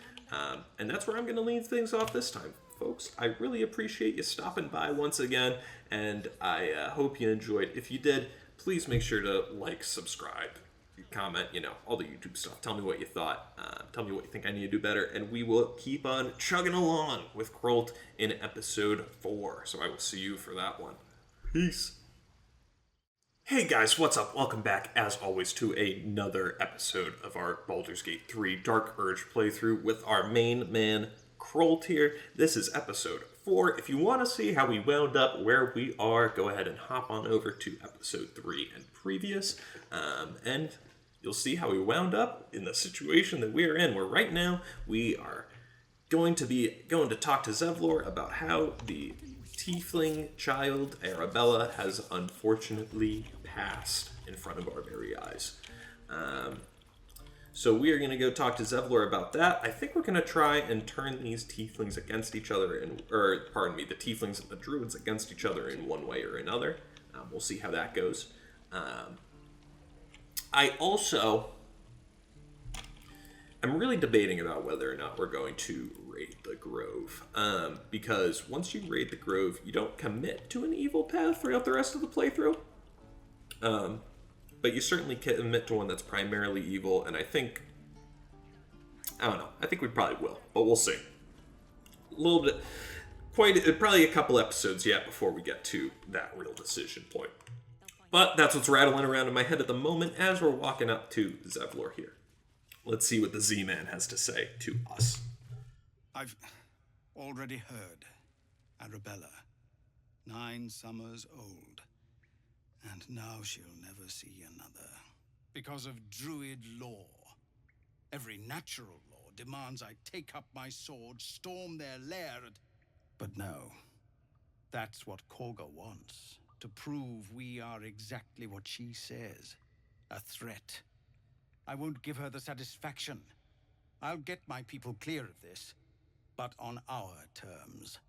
And that's where I'm going to leave things off this time, folks. I really appreciate you stopping by once again, and I hope you enjoyed. If you did, please make sure to like, subscribe, comment, all the YouTube stuff. Tell me what you thought. Tell me what you think I need to do better, and we will keep on chugging along with Krolt in episode 4. So I will see you for that one. Peace. Hey guys, what's up? Welcome back, as always, to another episode of our Baldur's Gate 3 Dark Urge playthrough with our main man, Krolt here. This is episode 4. If you want to see how we wound up where we are, go ahead and hop on over to episode 3 and previous, and you'll see how we wound up in the situation that we are in, where right now we are going to talk to Zevlor about how the tiefling child Arabella has unfortunately passed in front of our very eyes. So we are going to go talk to Zevlor about that. I think we're going to try and turn these tieflings against each other, the tieflings and the druids against each other in one way or another. We'll see how that goes. I also am really debating about whether or not we're going to raid the Grove. Because once you raid the Grove, you don't commit to an evil path throughout the rest of the playthrough. But you certainly commit to one that's primarily evil, and I think we probably will, but we'll see. A little bit, probably a couple episodes yet before we get to that real decision point. But that's what's rattling around in my head at the moment as we're walking up to Zevlor here. Let's see what the Z-Man has to say to us. I've already heard. Arabella, 9 summers old. And now she'll never see another. Because of druid law. Every natural law demands I take up my sword, storm their lair, But no. That's what Korga wants. To prove we are exactly what she says. A threat. I won't give her the satisfaction. I'll get my people clear of this. But on our terms.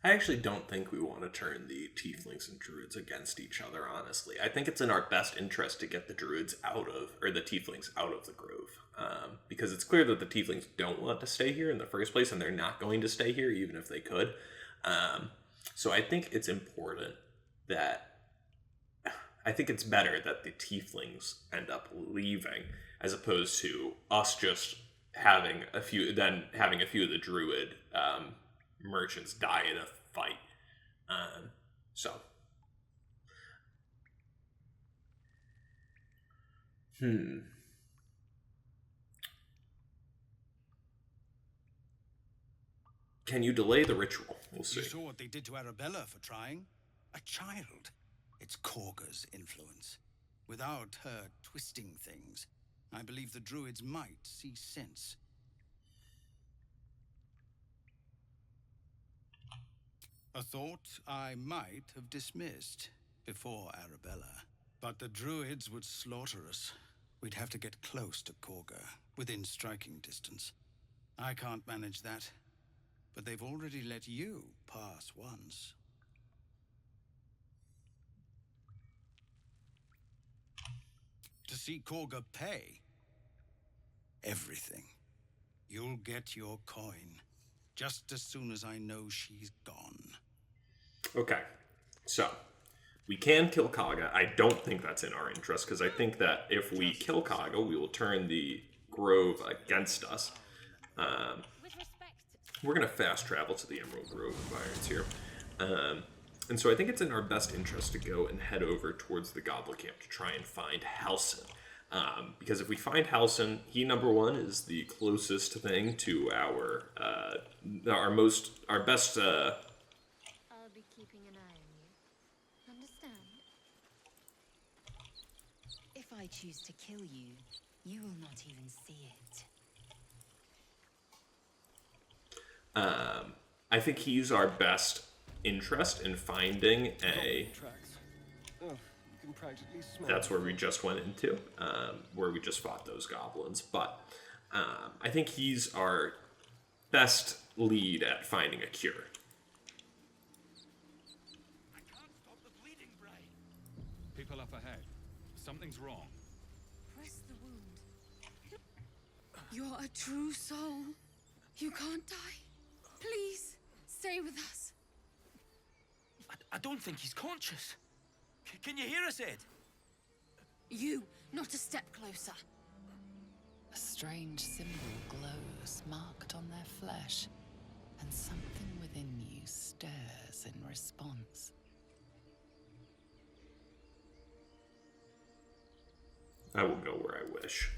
I actually don't think we want to turn the tieflings and druids against each other, honestly. I think it's in our best interest to get the tieflings out of the Grove. Because it's clear that the tieflings don't want to stay here in the first place, and they're not going to stay here even if they could. So I think it's important I think it's better that the tieflings end up leaving as opposed to us just having a few of the druid merchants die in a fight. Can you delay the ritual? We'll see. You saw what they did to Arabella for trying. A child. It's Korga's influence. Without her twisting things, I believe the druids might see sense. A thought I might have dismissed before Arabella. But the druids would slaughter us. We'd have to get close to Korga, within striking distance. I can't manage that. But they've already let you pass once. To see Korga pay? Everything. You'll get your coin. Just as soon as I know she's gone. Okay, so we can kill Kaga. I don't think that's in our interest, because I think that if we kill Kaga, we will turn the Grove against us. We're going to fast travel to the Emerald Grove environs here. And so I think it's in our best interest to go and head over towards the Goblin Camp to try and find Halsin. Because if we find Halsin, he, number one, is the closest thing to our best... I'll be keeping an eye on you. Understand? If I choose to kill you, you will not even see it. I think he's our best interest in finding a... That's where we just went into, where we just fought those goblins. But I think he's our best lead at finding a cure. I can't stop the bleeding, Bray. People up ahead. Something's wrong. Press the wound. You're a true soul. You can't die. Please, stay with us. I don't think he's conscious. Can you hear us, Ed? You, not a step closer. A strange symbol glows, marked on their flesh, and something within you stirs in response. I will go where I wish.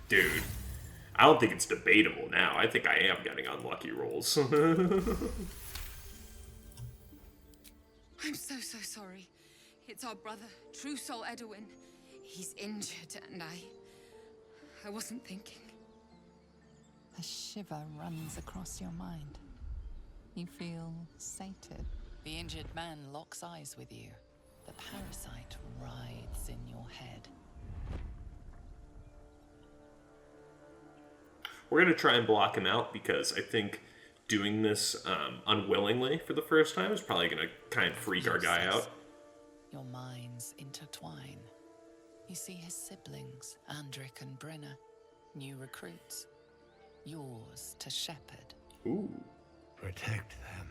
Dude, I don't think it's debatable now. I think I am getting unlucky rolls. sorry. It's our brother, True Soul Edwin. He's injured, and I wasn't thinking. A shiver runs across your mind. You feel sated. The injured man locks eyes with you. The parasite writhes in your head. We're going to try and block him out because I think doing this unwillingly for the first time is probably going to kind of freak our guy out. Your minds intertwine. You see his siblings, Andric and Brenna, new recruits. Yours to shepherd. Ooh. Protect them.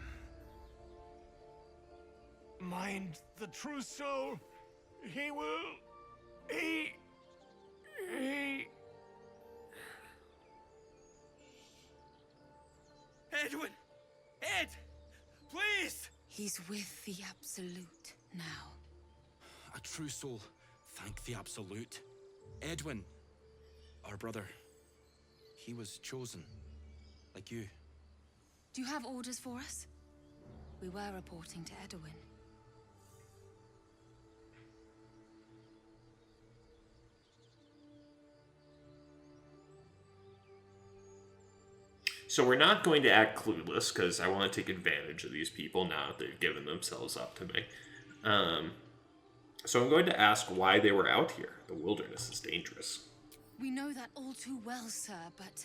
Mind the true soul. He will... He... Edwin! Ed! Please! He's with the Absolute now. A true soul. Thank the Absolute. Edwin, our brother, he was chosen, like you. Do you have orders for us? We were reporting to Edwin. So we're not going to act clueless, because I want to take advantage of these people now that they've given themselves up to me. So I'm going to ask why they were out here. The wilderness is dangerous. We know that all too well, sir, but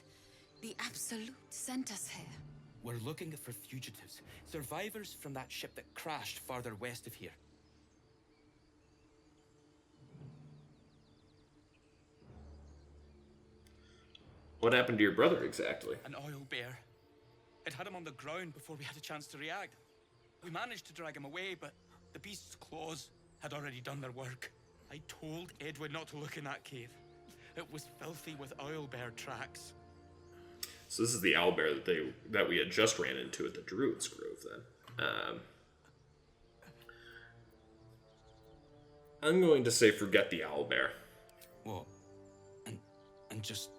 the Absolute sent us here. We're looking for fugitives, survivors from that ship that crashed farther west of here. What happened to your brother exactly? An oil bear. It had him on the ground before we had a chance to react. We managed to drag him away, but the beast's claws had already done their work. I told Edwin not to look in that cave. It was filthy with oil bear tracks. So this is the owlbear that we had just ran into at the Druid's Grove then. I'm going to say forget the owlbear. What? And just...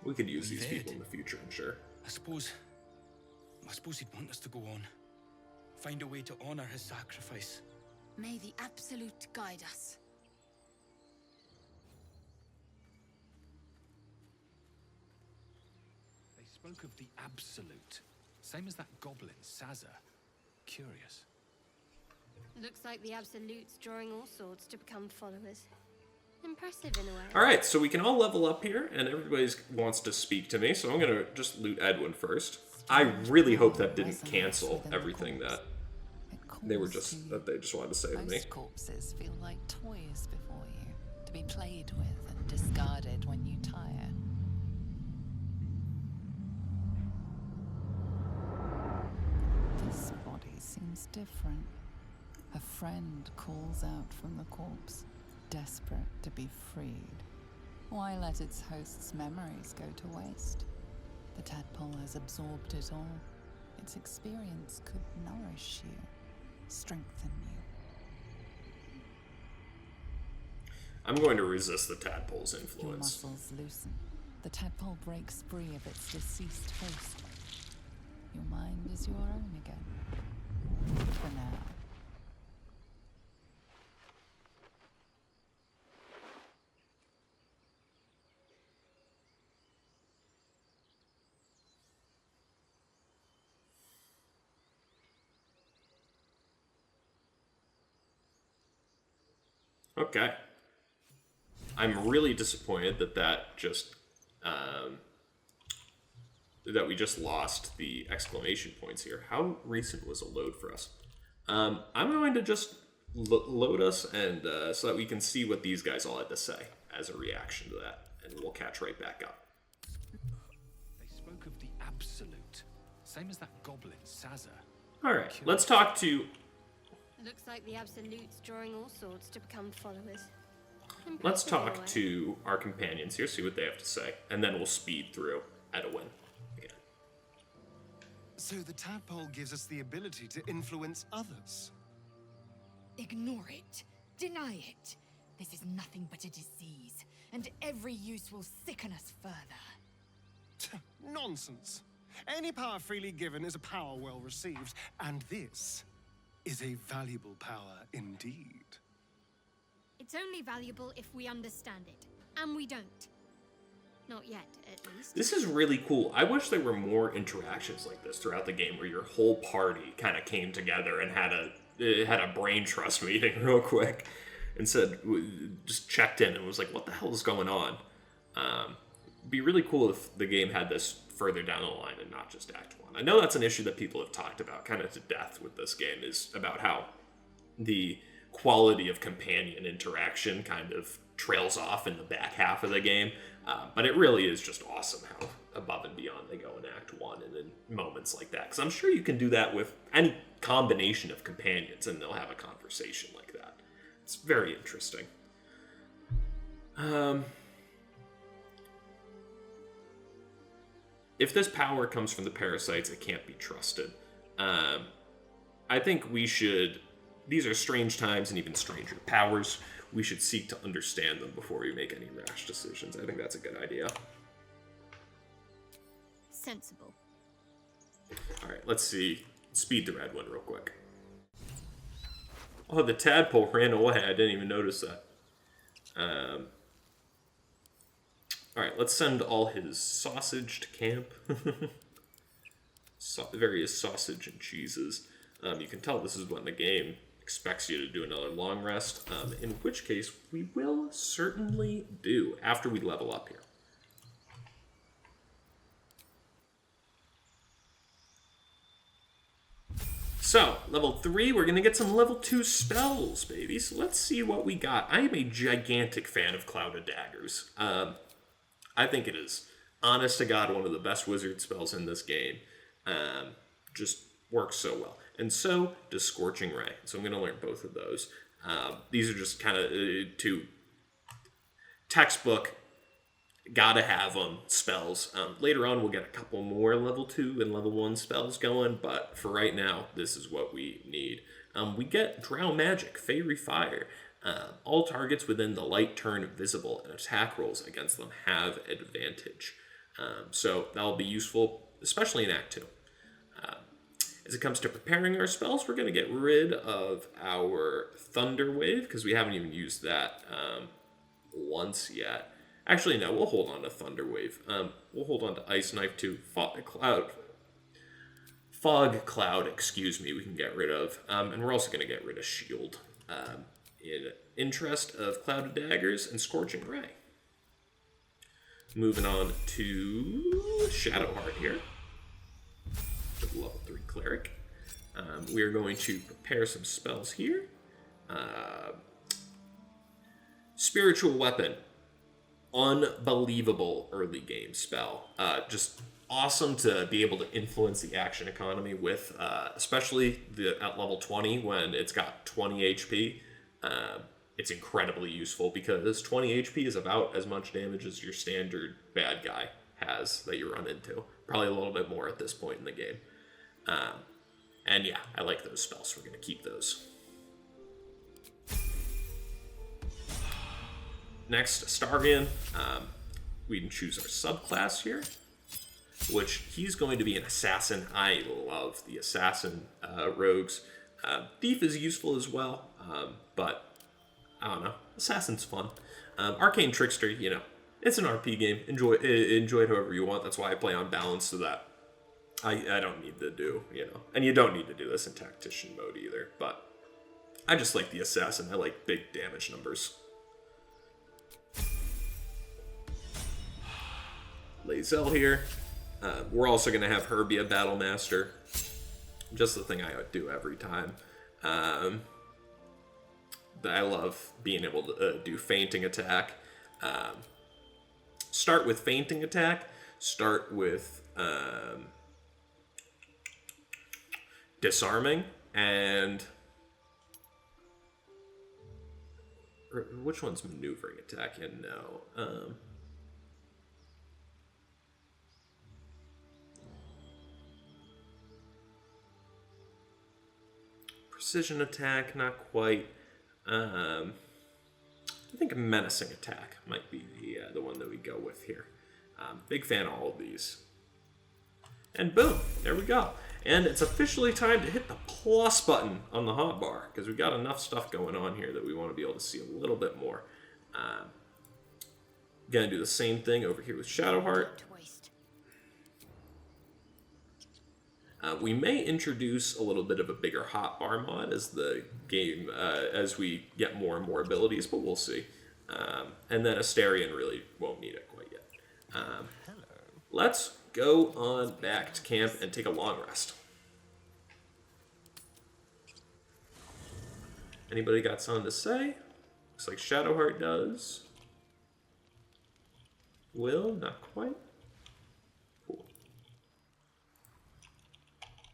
We could use these Ed. people in the future, I'm sure. I suppose he'd want us to go on. Find a way to honor his sacrifice. May the Absolute guide us. They spoke of the Absolute. Same as that goblin, Sazza. Curious. Looks like the Absolute's drawing all sorts to become followers. Impressive in a way. Alright, so we can all level up here, and everybody wants to speak to me, so I'm going to just loot Edwin first. I really hope that didn't cancel everything that they just wanted to say to me. Most corpses feel like toys before you, to be played with and discarded when you tire. This body seems different. A friend calls out from the corpse, desperate to be freed. Why let its host's memories go to waste? The tadpole has absorbed it all. Its experience could nourish you, strengthen you. I'm going to resist the tadpole's Your influence. muscles loosen. The tadpole breaks free of its deceased host. Your mind is your own again. For now. Okay. I'm really disappointed that we just lost the exclamation points here. How recent was a load for us? I'm going to just load us and so that we can see what these guys all had to say as a reaction to that, and we'll catch right back up. They spoke of the Absolute. Same as that goblin, Sazza. Alright, let's talk to... Looks like the Absolute's drawing all sorts to become followers. Let's Impressive in a talk way. to our companions here, see what they have to say, and then we'll speed through Edwin again. So the tadpole gives us the ability to influence others. Ignore it. Deny it. This is nothing but a disease, and every use will sicken us further. Nonsense. Any power freely given is a power well received, and this is a valuable power indeed. It's only valuable if we understand it. And we don't. Not yet, at least. This is really cool. I wish there were more interactions like this throughout the game where your whole party kind of came together and had a brain trust meeting real quick and said, just checked in and was like, what the hell is going on? It'd be really cool if the game had this further down the line and not just Act 1. I know that's an issue that people have talked about kind of to death with this game, is about how the quality of companion interaction kind of trails off in the back half of the game. But it really is just awesome how above and beyond they go in Act 1 and in moments like that. Because I'm sure you can do that with any combination of companions and they'll have a conversation like that. It's very interesting. If this power comes from the parasites, it can't be trusted. I think we should... These are strange times and even stranger powers. We should seek to understand them before we make any rash decisions. I think that's a good idea. Sensible. All right, let's see. Speed the red one real quick. Oh, the tadpole ran away. I didn't even notice that. All right, let's send all his sausage to camp. Various sausage and cheeses. You can tell this is when the game expects you to do another long rest, in which case we will certainly do after we level up here. So, level 3, we're going to get some level 2 spells, baby. So let's see what we got. I am a gigantic fan of Cloud of Daggers. I think it is, honest to God, one of the best wizard spells in this game. Just works so well. And so does Scorching Ray. So I'm going to learn both of those. These are just kind of two textbook, gotta have them spells. Later on, we'll get a couple more level 2 and level 1 spells going, but for right now, this is what we need. We get Drow Magic, Fairy Fire. All targets within the light turn visible and attack rolls against them have advantage. So that'll be useful, especially in Act 2. As it comes to preparing our spells, we're going to get rid of our Thunder Wave, because we haven't even used that once yet. Actually, no, we'll hold on to Thunder Wave. We'll hold on to Ice Knife too. Fog Cloud, excuse me, we can get rid of. And we're also going to get rid of Shield in interest of Cloud of Daggers and Scorching Ray. Moving on to Shadowheart here. The level 3 Cleric. We are going to prepare some spells here. Spiritual Weapon. Unbelievable early game spell. Just awesome to be able to influence the action economy with, especially at level 20 when it's got 20 HP. It's incredibly useful because 20 HP is about as much damage as your standard bad guy has that you run into. Probably a little bit more at this point in the game. And yeah, I like those spells, so we're going to keep those. Next, Stargan. We can choose our subclass here, which he's going to be an assassin. I love the assassin rogues. Thief is useful as well, but I don't know. Assassin's fun. Arcane Trickster, you know, it's an RP game. Enjoy it however you want. That's why I play on balance, so that I don't need to do, you know. And you don't need to do this in Tactician mode either, but I just like the assassin. I like big damage numbers. Lae'zel here. We're also going to have her be a Battle Master. Just the thing I do every time. I love being able to do Fainting Attack. Start with Fainting Attack. Start with Disarming. And... which one's Maneuvering Attack? Yeah, no. Precision Attack, not quite. I think Menacing Attack might be the one that we go with here. Big fan of all of these. And boom, there we go. And it's officially time to hit the plus button on the hotbar, because we've got enough stuff going on here that we want to be able to see a little bit more. Gonna do the same thing over here with Shadowheart. We may introduce a little bit of a bigger hotbar mod as the game, as we get more and more abilities, but we'll see. And then Asterion really won't need it quite yet. Let's go on back to camp and take a long rest. Anybody got something to say? Looks like Shadowheart does. Will, not quite. Cool.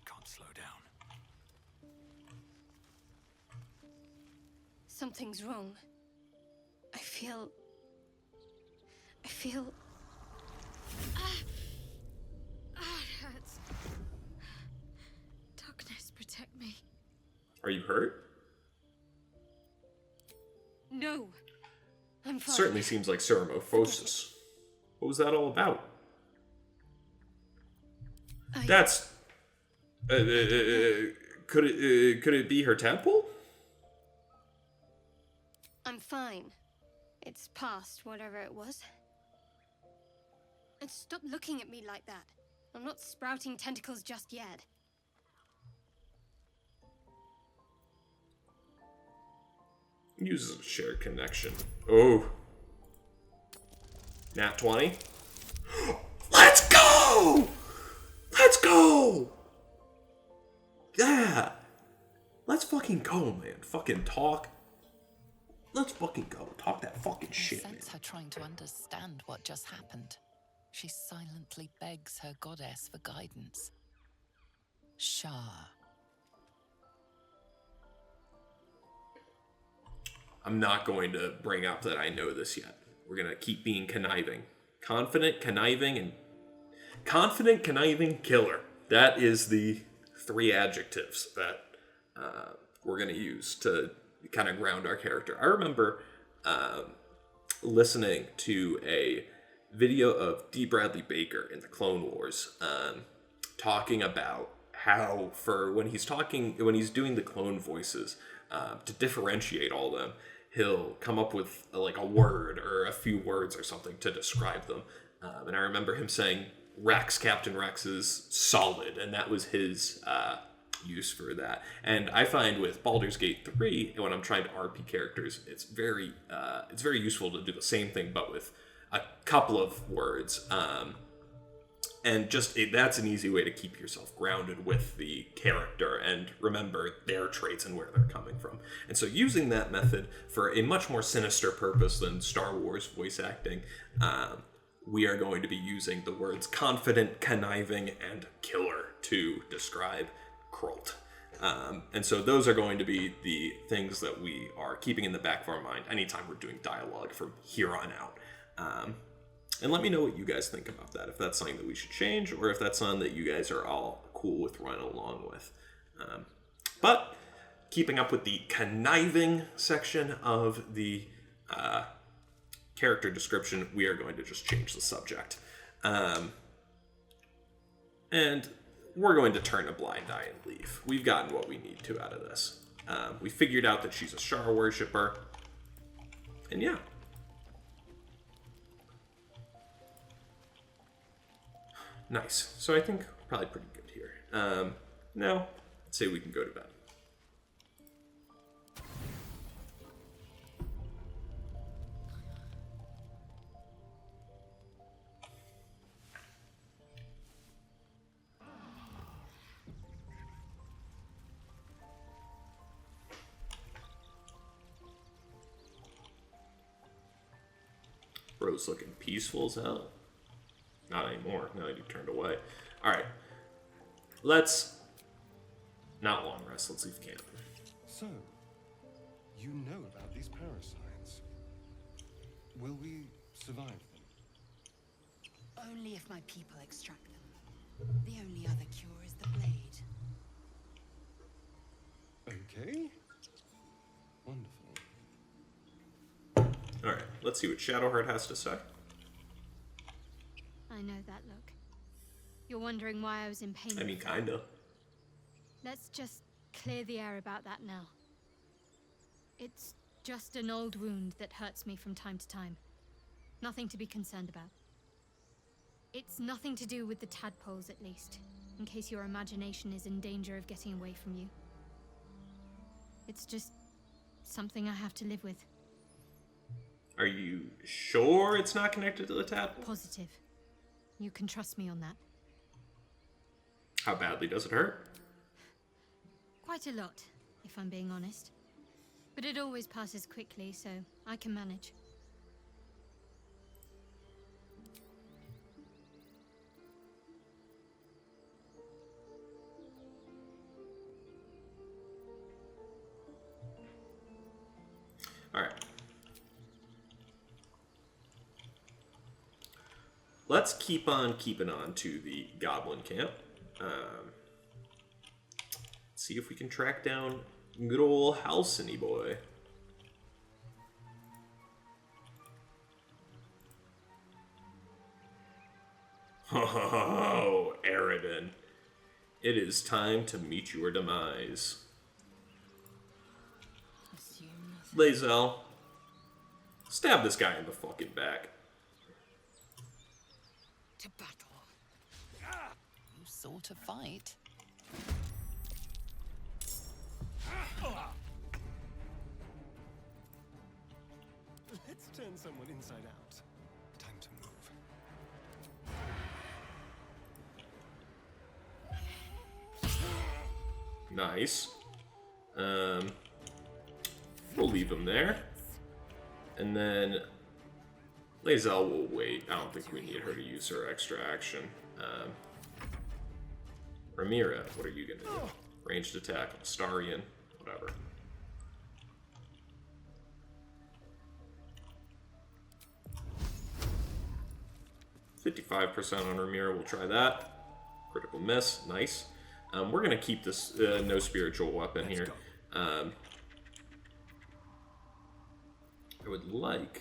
Can't slow down. Something's wrong. I feel... it hurts. Darkness, protect me. Are you hurt? No. I'm fine. Certainly seems like ceramophosis. What was that all about? That's... could it be her temple? I'm fine. It's past whatever it was. And stop looking at me like that. I'm not sprouting tentacles just yet. Uses a shared connection. Oh. Nat 20. Let's go! Let's go! Yeah! Let's fucking go, man. Fucking talk. Let's fucking go. Talk that fucking shit, man. I sense her trying to understand what just happened. She silently begs her goddess for guidance. Shah. I'm not going to bring up that I know this yet. We're going to keep being conniving. Confident, conniving, killer. That is the 3 adjectives that we're going to use to kind of ground our character. I remember listening to a video of D. Bradley Baker in the Clone Wars talking about how when he's doing the clone voices, to differentiate all of them, he'll come up with like a word or a few words or something to describe them. And I remember him saying Captain Rex is solid, and that was his use for that. And I find with Baldur's Gate 3, when I'm trying to RP characters, it's very useful to do the same thing, but with a couple of words. And that's an easy way to keep yourself grounded with the character and remember their traits and where they're coming from. And so using that method for a much more sinister purpose than Star Wars voice acting, we are going to be using the words confident, conniving, and killer to describe Krult. And so those are going to be the things that we are keeping in the back of our mind anytime we're doing dialogue from here on out. And let me know what you guys think about that, if that's something that we should change, or if that's something that you guys are all cool with running along with. But keeping up with the conniving section of the character description, we are going to just change the subject. And we're going to turn a blind eye and leave. We've gotten what we need to out of this. We figured out that she's a Shar worshipper. And yeah. Nice. So I think probably pretty good here. Now, let's say we can go to bed. Bro's looking peaceful as hell. Not anymore, now that you've turned away. Alright. Let's not long rest, let's leave camp. So, you know about these parasites. Will we survive them? Only if my people extract them. The only other cure is the blade. Okay. Wonderful. Alright, let's see what Shadowheart has to say. I know that look. You're wondering why I was in pain. I mean, kinda. Let's just clear the air about that now. It's just an old wound that hurts me from time to time. Nothing to be concerned about. It's nothing to do with the tadpoles, at least, in case your imagination is in danger of getting away from you. It's just something I have to live with. Are you sure it's not connected to the tadpole? Positive. You can trust me on that. How badly does it hurt? Quite a lot, if I'm being honest. But it always passes quickly, so I can manage. Alright. Let's keep on keeping on to the goblin camp. See if we can track down good old Halcyon boy. Oh, Aridin. It is time to meet your demise. Lae'zel, stab this guy in the fucking back. To battle. You sort of fight. Let's turn someone inside out. Time to move. Nice. We'll leave him there. And then Lae'zel will wait. I don't think we need her to use her extra action. Rhaenyra, what are you gonna do? Ranged attack, Starion, whatever. %55% on Rhaenyra, we'll try that. Critical miss, nice. We're gonna keep this no spiritual weapon here. I would like...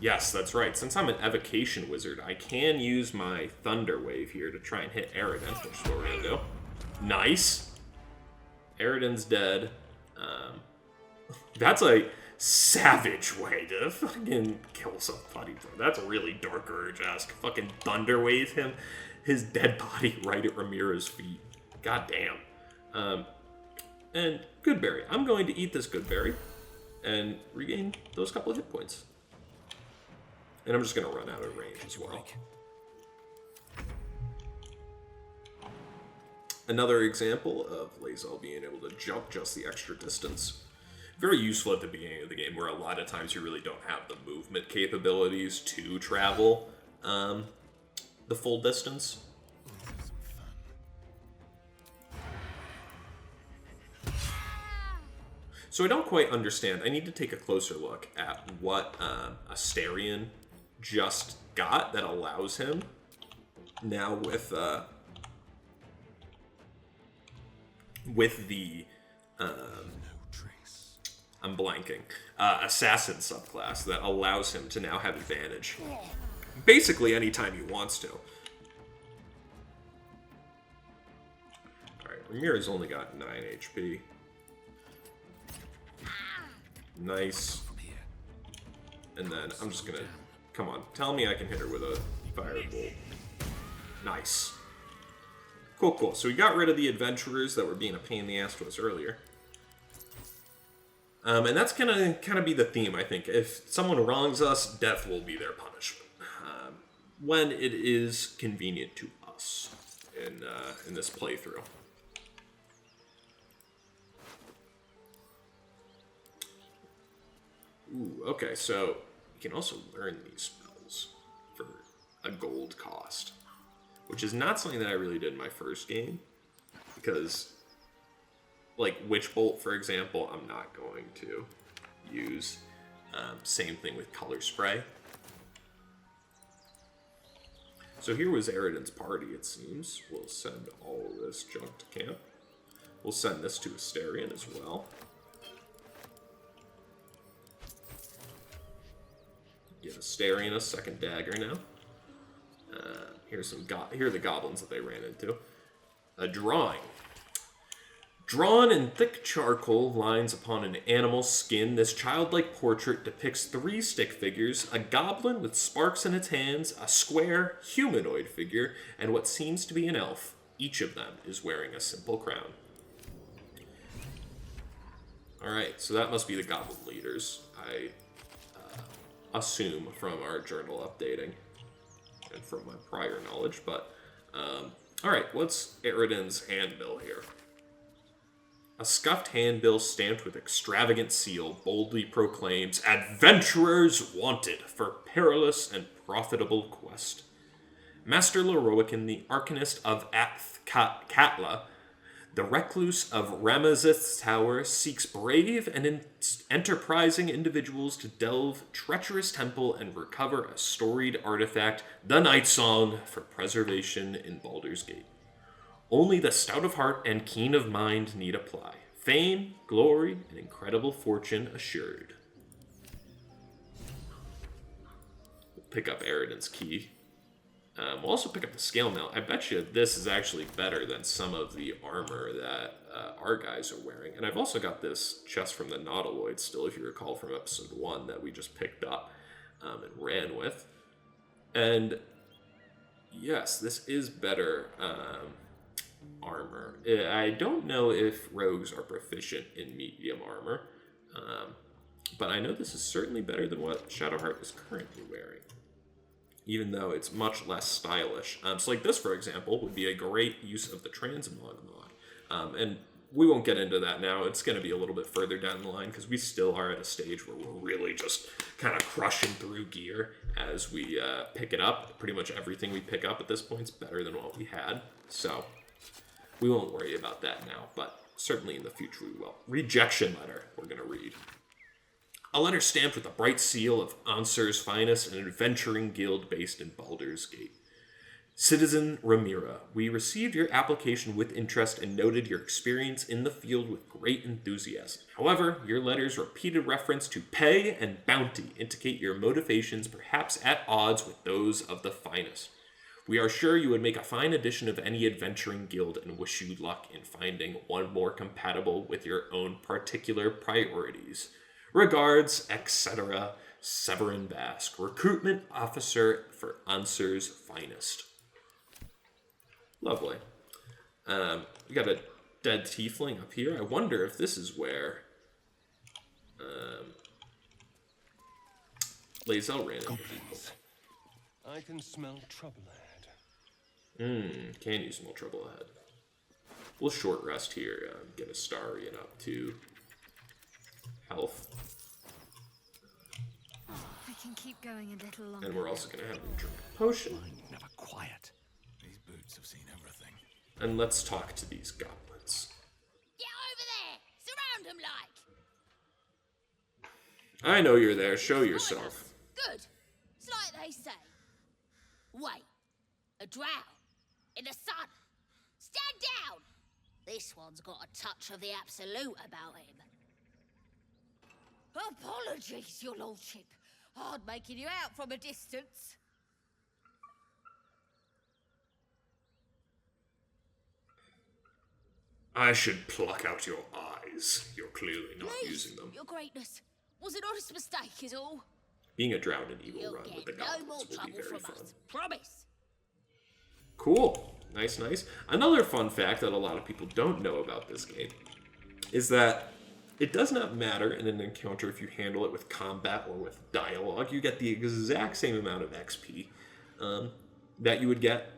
Yes, that's right. Since I'm an evocation wizard, I can use my Thunder Wave here to try and hit Aridin, which is what we're gonna do. Nice! Aridin's dead. That's a savage way to fucking kill somebody. That's really Dark Urge-esque. Fucking Thunder Wave him, his dead body right at Rhaenyra's feet. God damn. And Goodberry. I'm going to eat this Goodberry and regain those couple of hit points. And I'm just going to run out of range as well. Another example of Lae'zel being able to jump just the extra distance. Very useful at the beginning of the game, where a lot of times you really don't have the movement capabilities to travel the full distance. So I don't quite understand. I need to take a closer look at what Astarion just got that allows him now with the I'm blanking assassin subclass that allows him to now have advantage basically anytime he wants to. Alright, Rhaenyra's only got 9 HP. Nice. And then I'm just gonna... Come on, tell me I can hit her with a firebolt. Nice. Cool, cool. So we got rid of the adventurers that were being a pain in the ass to us earlier. And that's gonna kind of be the theme, I think. If someone wrongs us, death will be their punishment. When it is convenient to us in this playthrough. Ooh, okay, so you can also learn these spells for a gold cost, which is not something that I really did in my first game, because, like, Witch Bolt, for example, I'm not going to use. Same thing with Color Spray. So here was Aridin's party, it seems. We'll send all of this junk to camp. We'll send this to Astarion as well. Give Astarion a second dagger now. Here are the goblins that they ran into. A drawing. Drawn in thick charcoal lines upon an animal's skin, this childlike portrait depicts 3 stick figures, a goblin with sparks in its hands, a square, humanoid figure, and what seems to be an elf. Each of them is wearing a simple crown. Alright, so that must be the goblin leaders, I assume from our journal updating and from my prior knowledge, but alright, what's Eridan's handbill here? A scuffed handbill stamped with extravagant seal boldly proclaims, "Adventurers wanted for perilous and profitable quest." Master Lorowican, the Arcanist of Katla, the recluse of Ramazith's Tower, seeks brave and enterprising individuals to delve treacherous temple and recover a storied artifact, the Night Song, for preservation in Baldur's Gate. Only the stout of heart and keen of mind need apply. Fame, glory, and incredible fortune assured. We'll pick up Eridan's key. We'll also pick up the scale mail. I bet you this is actually better than some of the armor that our guys are wearing. And I've also got this chest from the Nautiloid still, if you recall, from episode 1 that we just picked up and ran with. And yes, this is better armor. I don't know if rogues are proficient in medium armor, but I know this is certainly better than what Shadowheart is currently wearing, even though it's much less stylish. So like this, for example, would be a great use of the transmog mod. And we won't get into that now. It's going to be a little bit further down the line because we still are at a stage where we're really just kind of crushing through gear as we pick it up. Pretty much everything we pick up at this point is better than what we had. So we won't worry about that now, but certainly in the future we will. Rejection letter we're going to read. A letter stamped with a bright seal of Ansur's Finest, an adventuring guild based in Baldur's Gate. Citizen Ramira, we received your application with interest and noted your experience in the field with great enthusiasm. However, your letter's repeated reference to pay and bounty indicate your motivations perhaps at odds with those of the Finest. We are sure you would make a fine addition of any adventuring guild and wish you luck in finding one more compatible with your own particular priorities. Regards, etc., Severin Bask, recruitment officer for Ansur's Finest. Lovely. We got a dead tiefling up here. I wonder if this is where Lae'zel ran into people. I can smell trouble ahead. Can you smell trouble ahead? We'll short rest here. Get Astarion up to health. I can keep going a little longer. And we're also going to have him drink a potion. Never quiet. These boots have seen everything. And let's talk to these goblins. Get over there! Surround them like! I know you're there. Show yourself. Good. It's like they say. Wait. A drow. In the sun. Stand down! This one's got a touch of the absolute about him. Apologies, your lordship. Hard making you out from a distance. I should pluck out your eyes. You're clearly not using them. Your greatness. Was an honest mistake is all. Being a drowned and evil You'll run get with the no goblins more will be trouble very from fun. us. Promise. Cool. Nice, nice. Another fun fact that a lot of people don't know about this game is that it does not matter in an encounter if you handle it with combat or with dialogue. You get the exact same amount of XP that you would get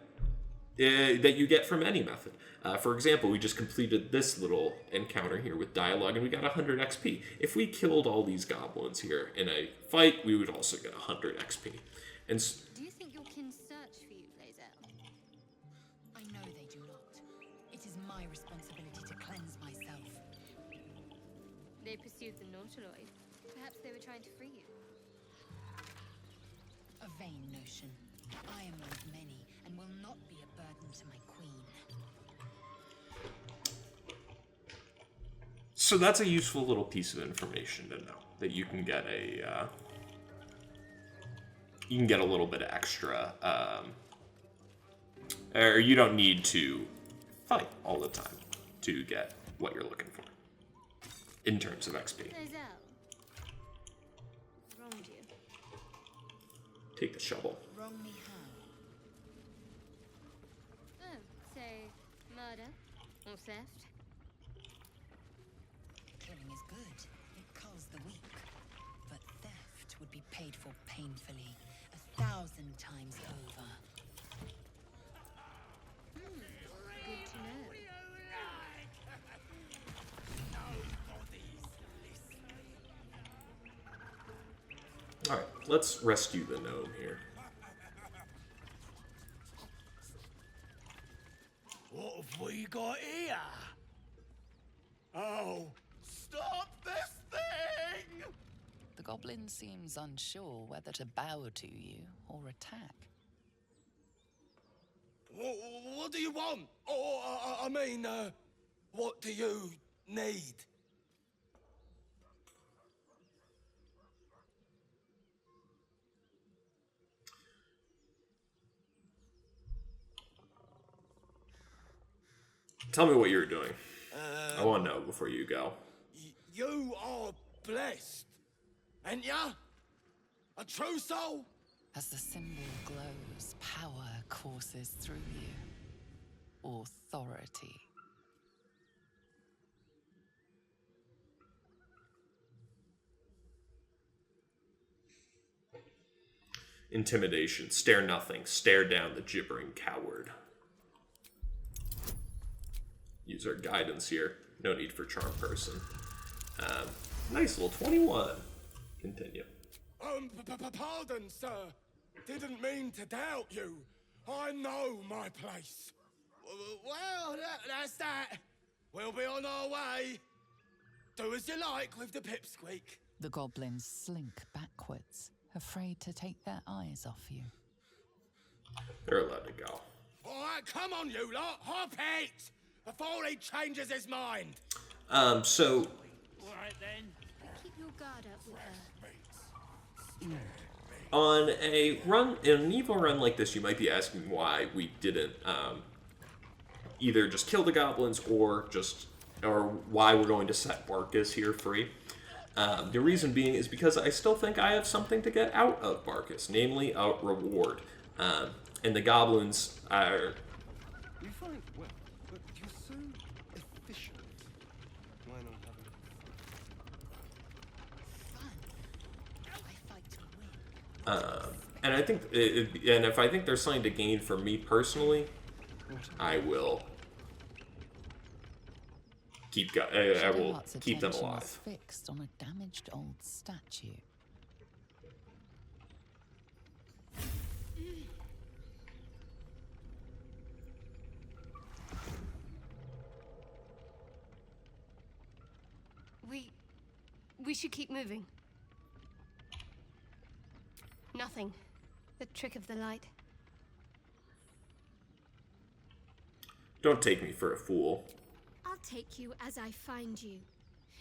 that you get from any method. For example, we just completed this little encounter here with dialogue, and we got 100 XP. If we killed all these goblins here in a fight, we would also get 100 XP. And do you think your kin search for you, Lae'zel? I know they do not. It is my responsibility to cleanse myself. They pursued the Nautiloid. Perhaps they were trying to free you. A vain notion. I am one of many, and will not be a burden to my queen. so that's a useful little piece of information to know, that you can get a little bit of extra Or you don't need to fight all the time to get what you're looking for in terms of XP. Wronged you. Take the shovel. Wrong me how? Oh, say murder or theft? Killing is good. It culls the weak. But theft would be paid for painfully, 1,000 times over. Good to know. Alright, let's rescue the gnome here. What have we got here? Oh, stop this thing! The goblin seems unsure whether to bow to you or attack. What do you want? I mean, what do you need? Tell me what you're doing. I want to know before you go. You are blessed, ain't ya? A true soul? As the symbol glows, power courses through you. Authority. Intimidation. Stare nothing. Stare down the gibbering coward. Use our guidance here. No need for charm person. Nice little 21. Continue. Pardon, sir. Didn't mean to doubt you. I know my place. Well, that's that. We'll be on our way. Do as you like with the pipsqueak. The goblins slink backwards, afraid to take their eyes off you. They're allowed to go. All right, come on, you lot. Hop it! Before he changes his mind. So... All right, then. Keep your guard up with her. On a run, in an evil run like this, you might be asking why we didn't either just kill the goblins or why we're going to set Barkus here free. The reason being is because I still think I have something to get out of Barkus, namely a reward. And the goblins are... We find well, but you're so efficient. Why not have and I think, and if I think there's something to gain for me personally, I will keep. I will keep them alive. Fixed on a damaged old statue. We should keep moving. Nothing. The trick of the light. Don't take me for a fool. I'll take you as I find you.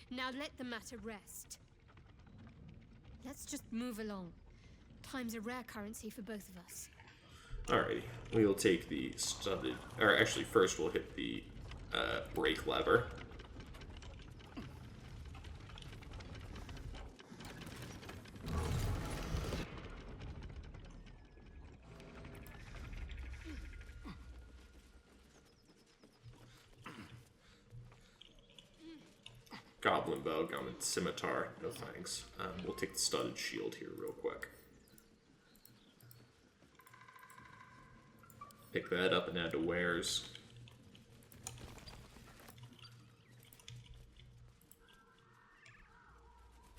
Now let the matter rest. Let's just move along. Time's a rare currency for both of us. Alrighty. We'll take the studded... Or actually, first we'll hit the brake lever. Goblin bow, goblin scimitar, no thanks. We'll take the studded shield here real quick. Pick that up and add to wares.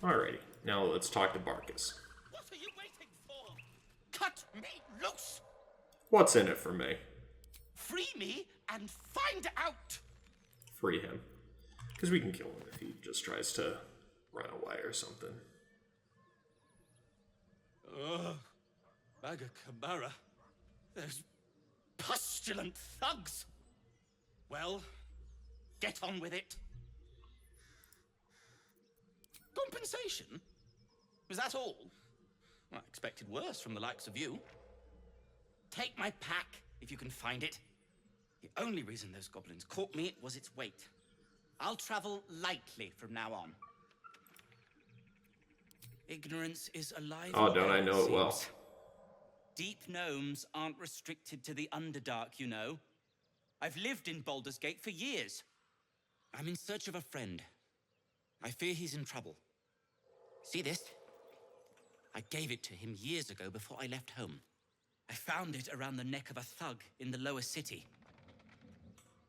Alrighty, now let's talk to Barkus. What are you waiting for? Cut me loose! What's in it for me? Free me and find out! Free him. Because we can kill him if he just tries to run away or something. Magakamara. Those pustulant thugs. Well, get on with it. Compensation? Was that all? Well, I expected worse from the likes of you. Take my pack if you can find it. The only reason those goblins caught me was its weight. I'll travel lightly from now on. Ignorance is alive. Oh, don't I know it well? Seems. Deep gnomes aren't restricted to the Underdark, you know. I've lived in Baldur's Gate for years. I'm in search of a friend. I fear he's in trouble. See this? I gave it to him years ago before I left home. I found it around the neck of a thug in the lower city.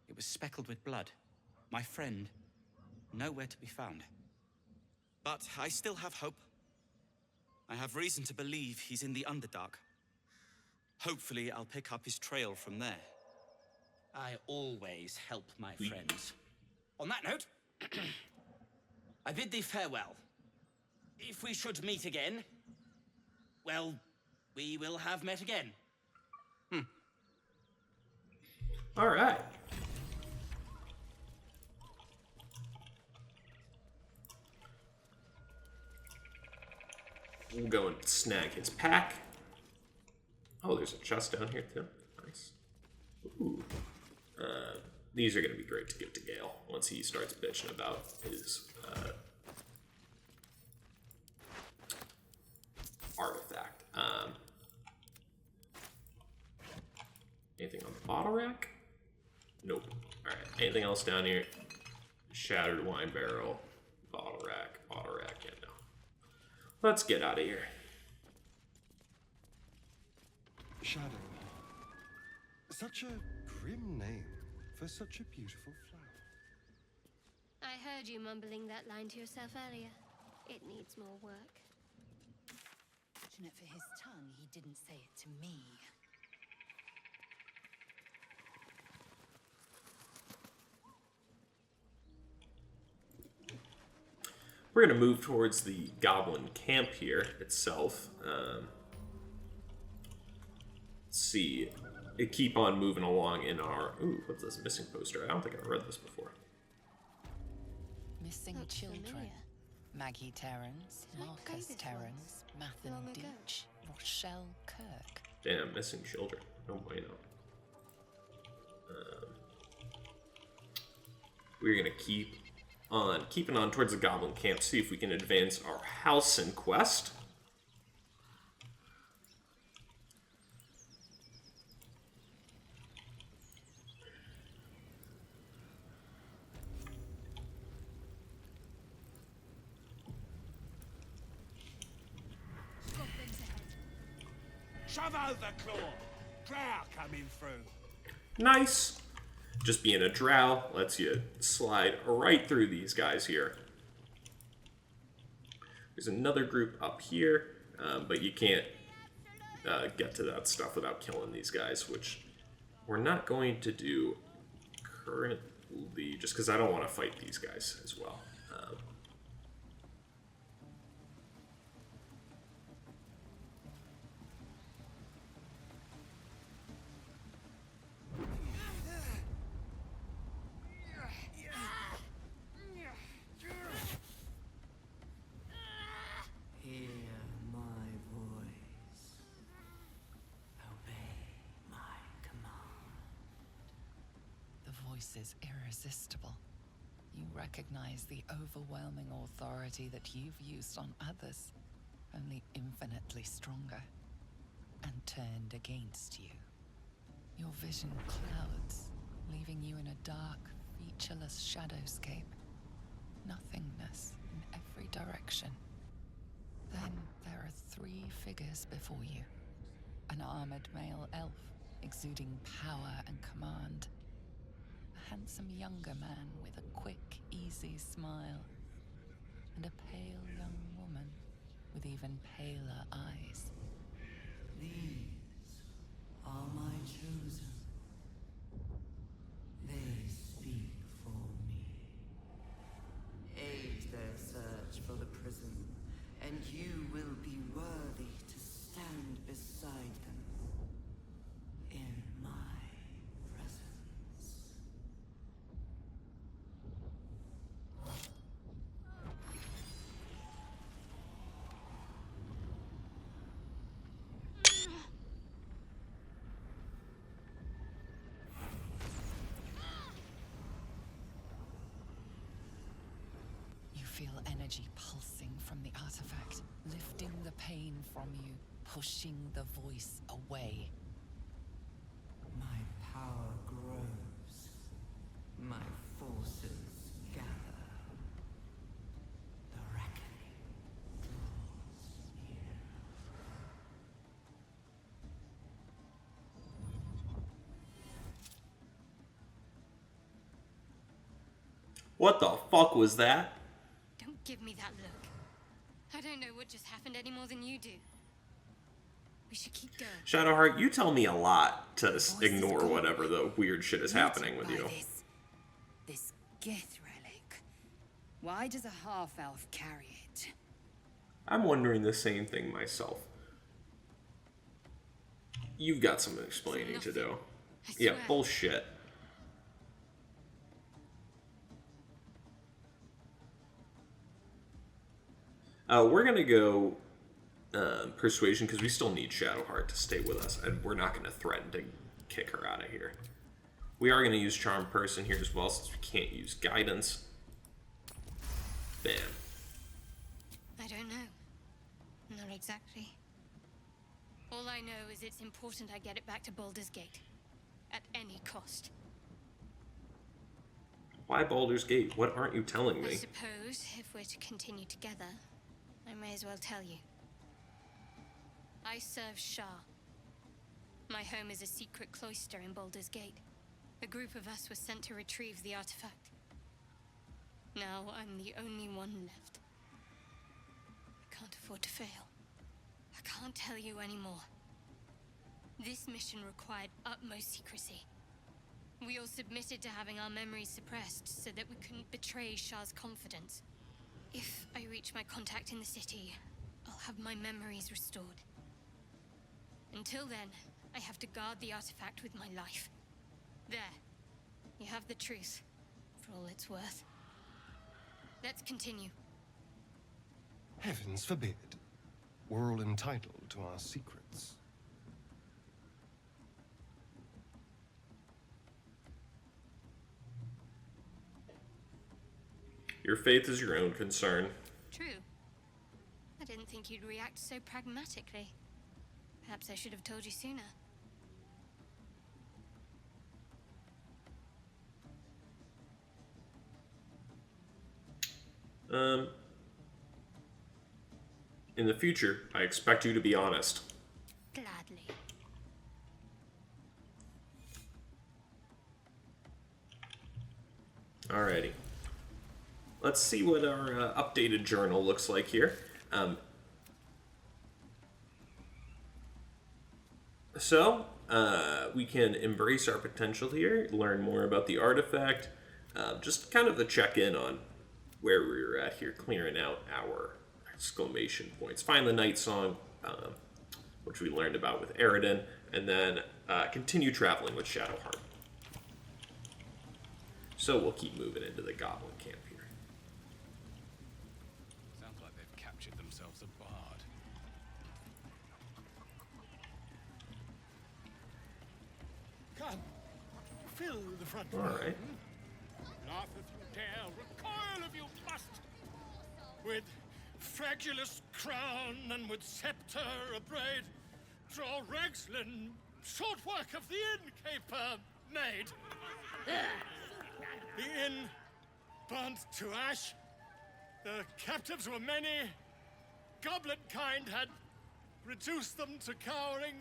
It was speckled with blood. My friend, nowhere to be found. But I still have hope. I have reason to believe he's in the Underdark. Hopefully, I'll pick up his trail from there. I always help my friends. On that note, I bid thee farewell. If we should meet again, well, we will have met again. All right. We'll go and snag his pack. Oh, there's a chest down here too. Nice. Ooh. These are going to be great to give to Gale once he starts bitching about his artifact. Anything on the bottle rack? Nope. All right. Anything else down here? Shattered wine barrel, bottle rack. Yeah, no. Let's get out of here. Shadow. Such a grim name for such a beautiful flower. I heard you mumbling that line to yourself earlier. It needs more work. Fortunate for his tongue, he didn't say it to me. We're going to move towards the goblin camp here itself. Let's see. Keep on moving along in our... Ooh, what's this missing poster? I don't think I've read this before. Missing children. Familiar. Maggie Terrans, Did I play Marcus this Terrans, Mathen long ago? Deach, Rochelle Kirk. Damn, missing children. No bueno. We're going to keeping on towards the goblin camp, see if we can advance our house and quest. Shove over, Claw! Drow coming through. Nice. Just being a drow lets you slide right through these guys here. There's another group up here, but you can't get to that stuff without killing these guys, which we're not going to do currently, just because I don't want to fight these guys as well. Is irresistible. You recognize the overwhelming authority that you've used on others, only infinitely stronger, and turned against you. Your vision clouds, leaving you in a dark, featureless shadowscape. Nothingness in every direction. Then there are three figures before you. An armored male elf, exuding power and command. A handsome younger man with a quick, easy smile, and a pale young woman with even paler eyes. These are my chosen. They speak for me. Aid their search for the prison, and you will be worthy to stand beside them in my presence. energy pulsing from the artifact, lifting the pain from you, pushing the voice away. My power grows. My forces gather. The reckoning draws near. What the fuck was that? Don't give me that look. I don't know what just happened any more than you do. We should keep going. Shadowheart, you tell me a lot to ignore whatever the weird shit is happening with you. This Gith relic. Why does a half-elf carry it? I'm wondering the same thing myself. You've got some explaining to do. Yeah, bullshit. We're gonna go persuasion because we still need Shadowheart to stay with us, and we're not gonna threaten to kick her out of here. We are gonna use Charm Person here as well since we can't use Guidance. Bam. I don't know. Not exactly. All I know is it's important I get it back to Baldur's Gate. At any cost. Why Baldur's Gate? What aren't you telling me? I suppose if we're to continue together, I may as well tell you. I serve Shah. My home is a secret cloister in Baldur's Gate. A group of us was sent to retrieve the artifact. Now I'm the only one left. I can't afford to fail. I can't tell you anymore. This mission required utmost secrecy. We all submitted to having our memories suppressed so that we couldn't betray Shah's confidence. If I reach my contact in the city, I'll have my memories restored. Until then, I have to guard the artifact with my life. There. You have the truth, for all it's worth. Let's continue. Heavens forbid. We're all entitled to our secrets. Your faith is your own concern. True. I didn't think you'd react so pragmatically. Perhaps I should have told you sooner. In the future, I expect you to be honest. Gladly. Alrighty. Let's see what our updated journal looks like here. We can embrace our potential here, learn more about the artifact, just kind of a check-in on where we were at here, clearing out our exclamation points. Find the Night Song, which we learned about with Eridan, and then continue traveling with Shadowheart. So we'll keep moving into the Goblin camp here. Sounds like they've captured themselves a bard. Come, fill the front row. All right. Laugh if you dare, recoil if you must. With fragulous crown and with scepter abraid, draw Ragslin, short work of the innkeeper made. The inn burnt to ash. The captives were many. Goblin kind had reduced them to cowering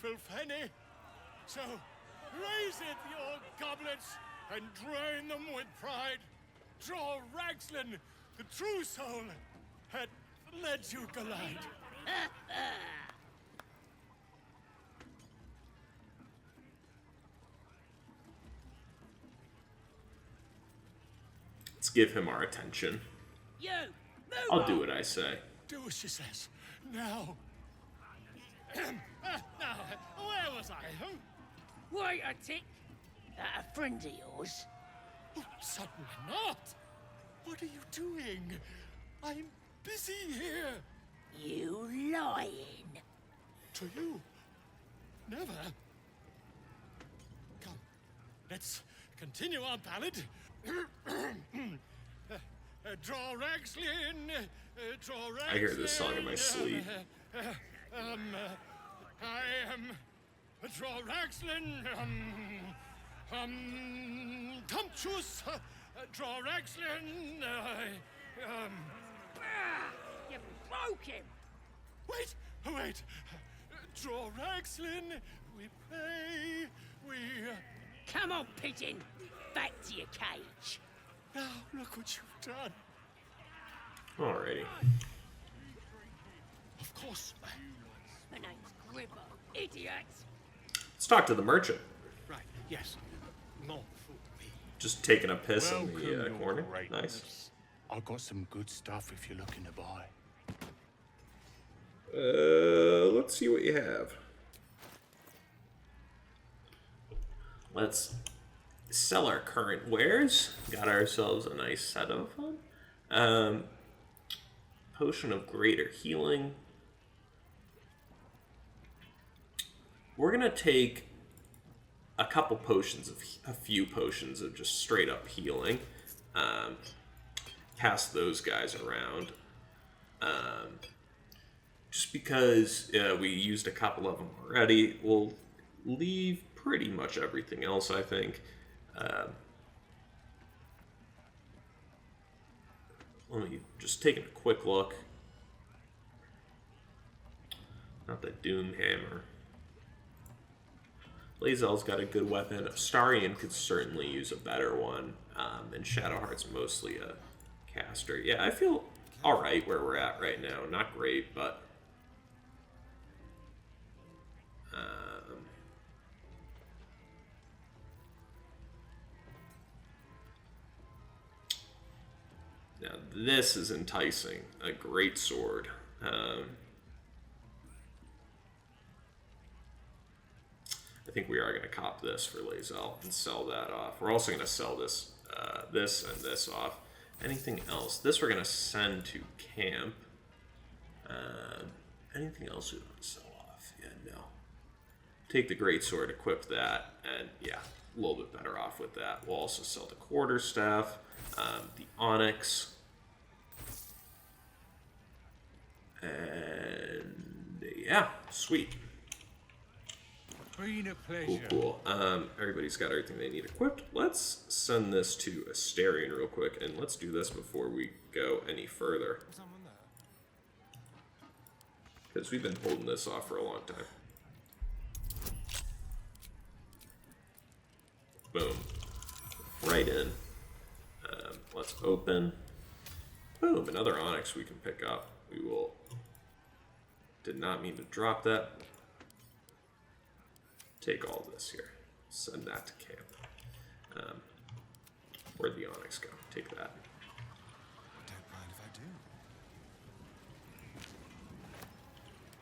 filfenny. So raise it, your goblets, and drain them with pride. Draw Ragslin, the true soul, had led you glide. Let's give him our attention. You! I'll do what I say. Do as she says. Now. Now, where was I? Huh? Wait a tick. A friend of yours? Oh, certainly not. What are you doing? I'm busy here. You lying. To you? Never. Come, let's continue our ballad. Draw Ragslin! Draw Ragslin! I hear this song in my sleep. I am Draw Ragslin! Tumptuous! Draw Ragslin! You broke him! Wait! Draw Ragslin! We pay! Come on, pigeon! Back to your cage! Now, look what you've done! Alrighty. Of course. My name's Gribber, idiot! Let's talk to the merchant. Right, yes. Not for me. Just taking a piss in the corner. Nice. I've got some good stuff if you're looking to buy. Let's see what you have. Let's sell our current wares. Got ourselves a nice set of them. Potion of greater healing. We're gonna take a couple potions of a few potions of just straight up healing. Pass those guys around. Just because we used a couple of them already, we'll leave pretty much everything else, I think. Let me just take a quick look. Not the Doom Hammer. Lae'zel's got a good weapon. Astarion could certainly use a better one. And Shadowheart's mostly a caster. Yeah, I feel alright where we're at right now. Not great, but... now this is enticing. A great sword. I think we are going to cop this for Lae'zel and sell that off. We're also going to sell this, this and this off. Anything else? This we're going to send to camp. Anything else we want to sell off? Yeah, no. Take the greatsword, equip that, and yeah, a little bit better off with that. We'll also sell the quarterstaff, the onyx, and yeah, sweet. Cool. Everybody's got everything they need equipped. Let's send this to Astarion real quick, and let's do this before we go any further. Because we've been holding this off for a long time. Boom. Right in. Let's open. Boom, another onyx we can pick up. We will... Did not mean to drop that. Take all this here. Send that to camp. Where'd the onyx go? Take that. Don't mind if I do.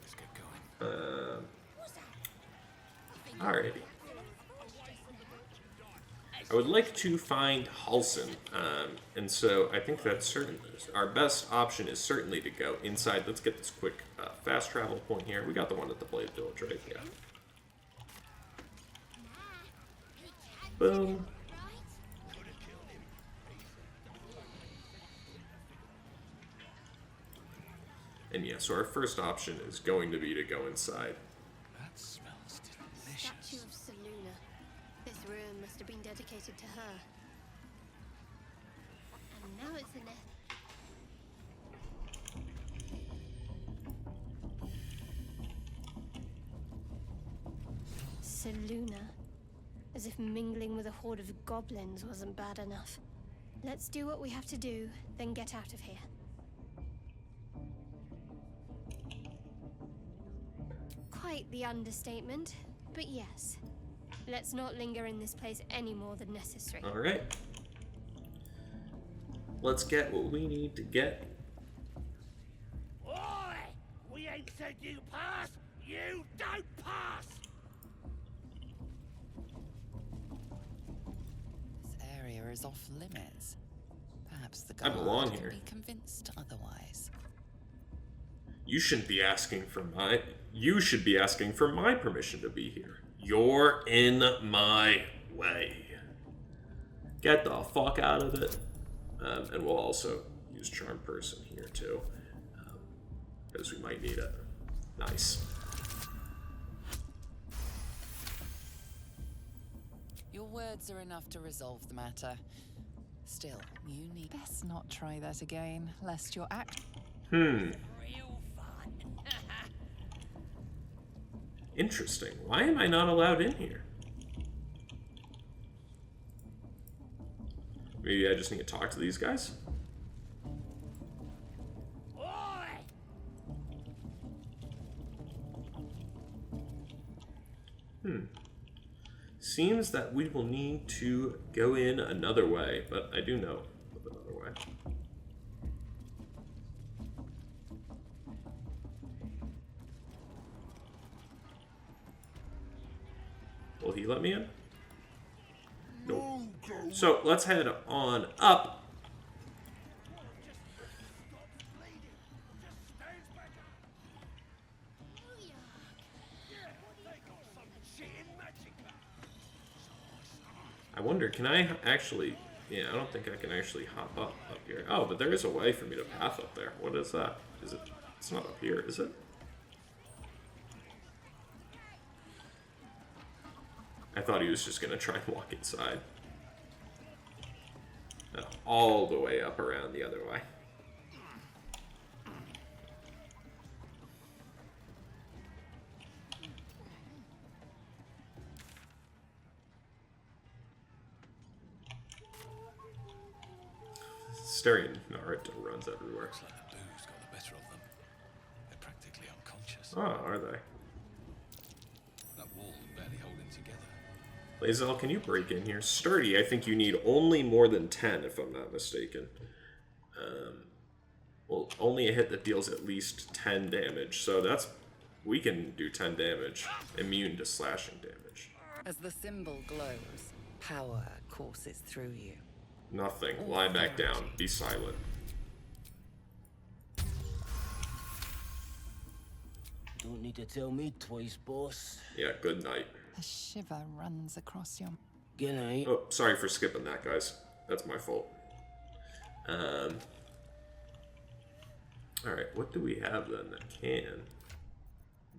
Let's get going. Alrighty. I would like to find Halsin, and so I think that's certainly our best option is certainly to go inside. Let's get this quick fast travel point here. We got the one at the Blade Village, right? Yeah. Boom. And yeah, so our first option is going to be to go inside. That smells delicious. Statue of Seluna. This room must have been dedicated to her. And now it's a nest. Seluna. As if mingling with a horde of goblins wasn't bad enough. Let's do what we have to do, then get out of here. Quite the understatement, but yes. Let's not linger in this place any more than necessary. Alright. Let's get what we need to get. Oi! We ain't said you pass! You don't pass! Area is off limits. Perhaps the I belong guard here. can be convinced otherwise. You shouldn't be asking for my... You should be asking for my permission to be here. You're in my way. Get the fuck out of it. And we'll also use Charm Person here too, because we might need it. Nice. Your words are enough to resolve the matter. Still, you need best not try that again, lest your act. Interesting. Why am I not allowed in here? Maybe I just need to talk to these guys? Seems that we will need to go in another way, but I do know of another way. Will he let me in? Nope. So let's head on up. I wonder, can I actually... Yeah, I don't think I can actually hop up here. Oh, but there is a way for me to path up there. What is that? Is it... It's not up here, is it? I thought he was just going to try and walk inside. No, all the way up around the other way. Styrian Naruto runs everywhere. Looks like the booze got the better of them. They're practically unconscious. Oh, are they? That wall barely holding together. Lae'zel, can you break in here? Sturdy, I think you need only more than 10, if I'm not mistaken. Well, only a hit that deals at least 10 damage. So that's... We can do 10 damage. Immune to slashing damage. As the symbol glows, power courses through you. Nothing. Lie back down. Be silent. Don't need to tell me twice, boss. Yeah, good night. A shiver runs across your... Good night. Oh, sorry for skipping that, guys. That's my fault. Alright, what do we have then that can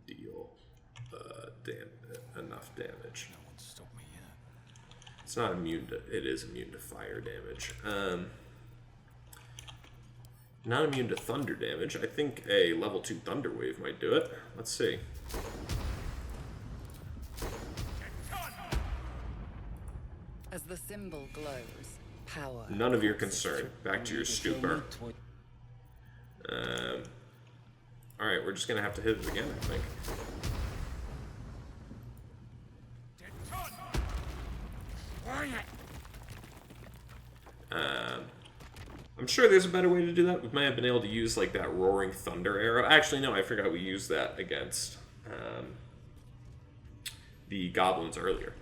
deal enough damage? No one's stopped me yet. It's not immune to... It is immune to fire damage. Not immune to thunder damage. I think a level 2 Thunder Wave might do it. Let's see. As the symbol glows, power... None of your concern. Back to your stupor. Alright, we're just gonna have to hit it again, I think. I'm sure there's a better way to do that. We might have been able to use like that roaring thunder arrow. Actually, no, I forgot we used that against the goblins earlier.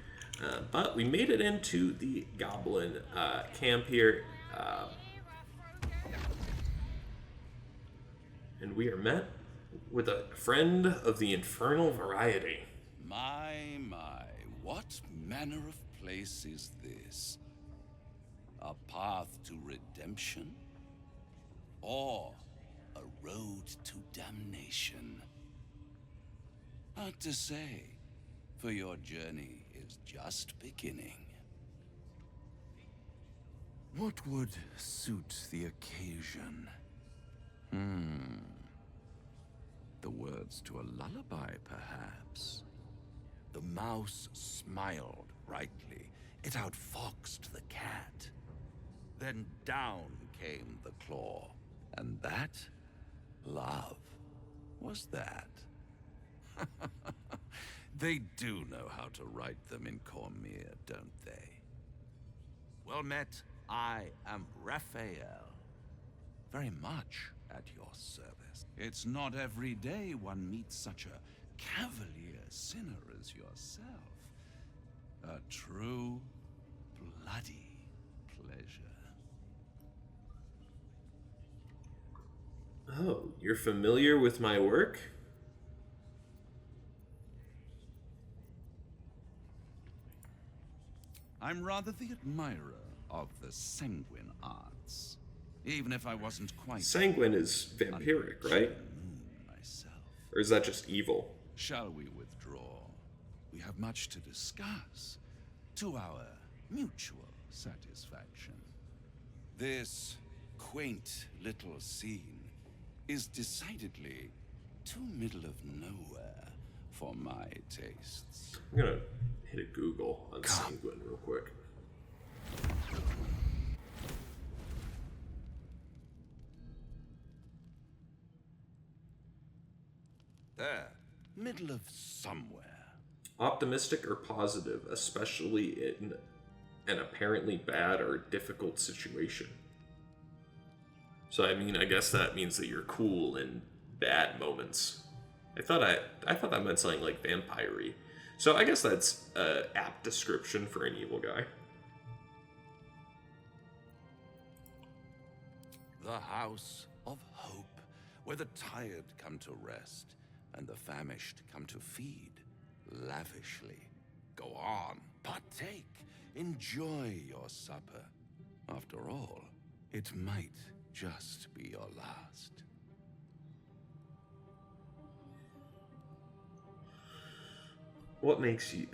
But we made it into the goblin camp here. And we are met with a friend of the infernal variety. My, what manner of place is this? A path to redemption? Or a road to damnation? Hard to say, for your journey is just beginning. What would suit the occasion? The words to a lullaby, perhaps. The mouse smiled brightly. It outfoxed the cat. Then down came the claw. And that, love, was that. They do know how to write them in Cormyr, don't they? Well met, I am Raphael. Very much at your service. It's not every day one meets such a cavalier sinner as yourself. A true, bloody pleasure. Oh, you're familiar with my work? I'm rather the admirer of the sanguine arts. Even if I wasn't quite... Sanguine is vampiric, right? Myself. Or is that just evil? Shall we withdraw? We have much to discuss, to our mutual satisfaction. This quaint little scene is decidedly too middle of nowhere for my tastes. I'm gonna hit a Google on sanguine real quick. There, middle of somewhere. Optimistic or positive, especially in an apparently bad or difficult situation. So I mean, I guess that means that you're cool in bad moments. I thought that meant something like vampire-y. So I guess that's an apt description for an evil guy. The house of hope, where the tired come to rest and the famished come to feed lavishly. Go on, partake, enjoy your supper. After all, it might just be your last. What makes you,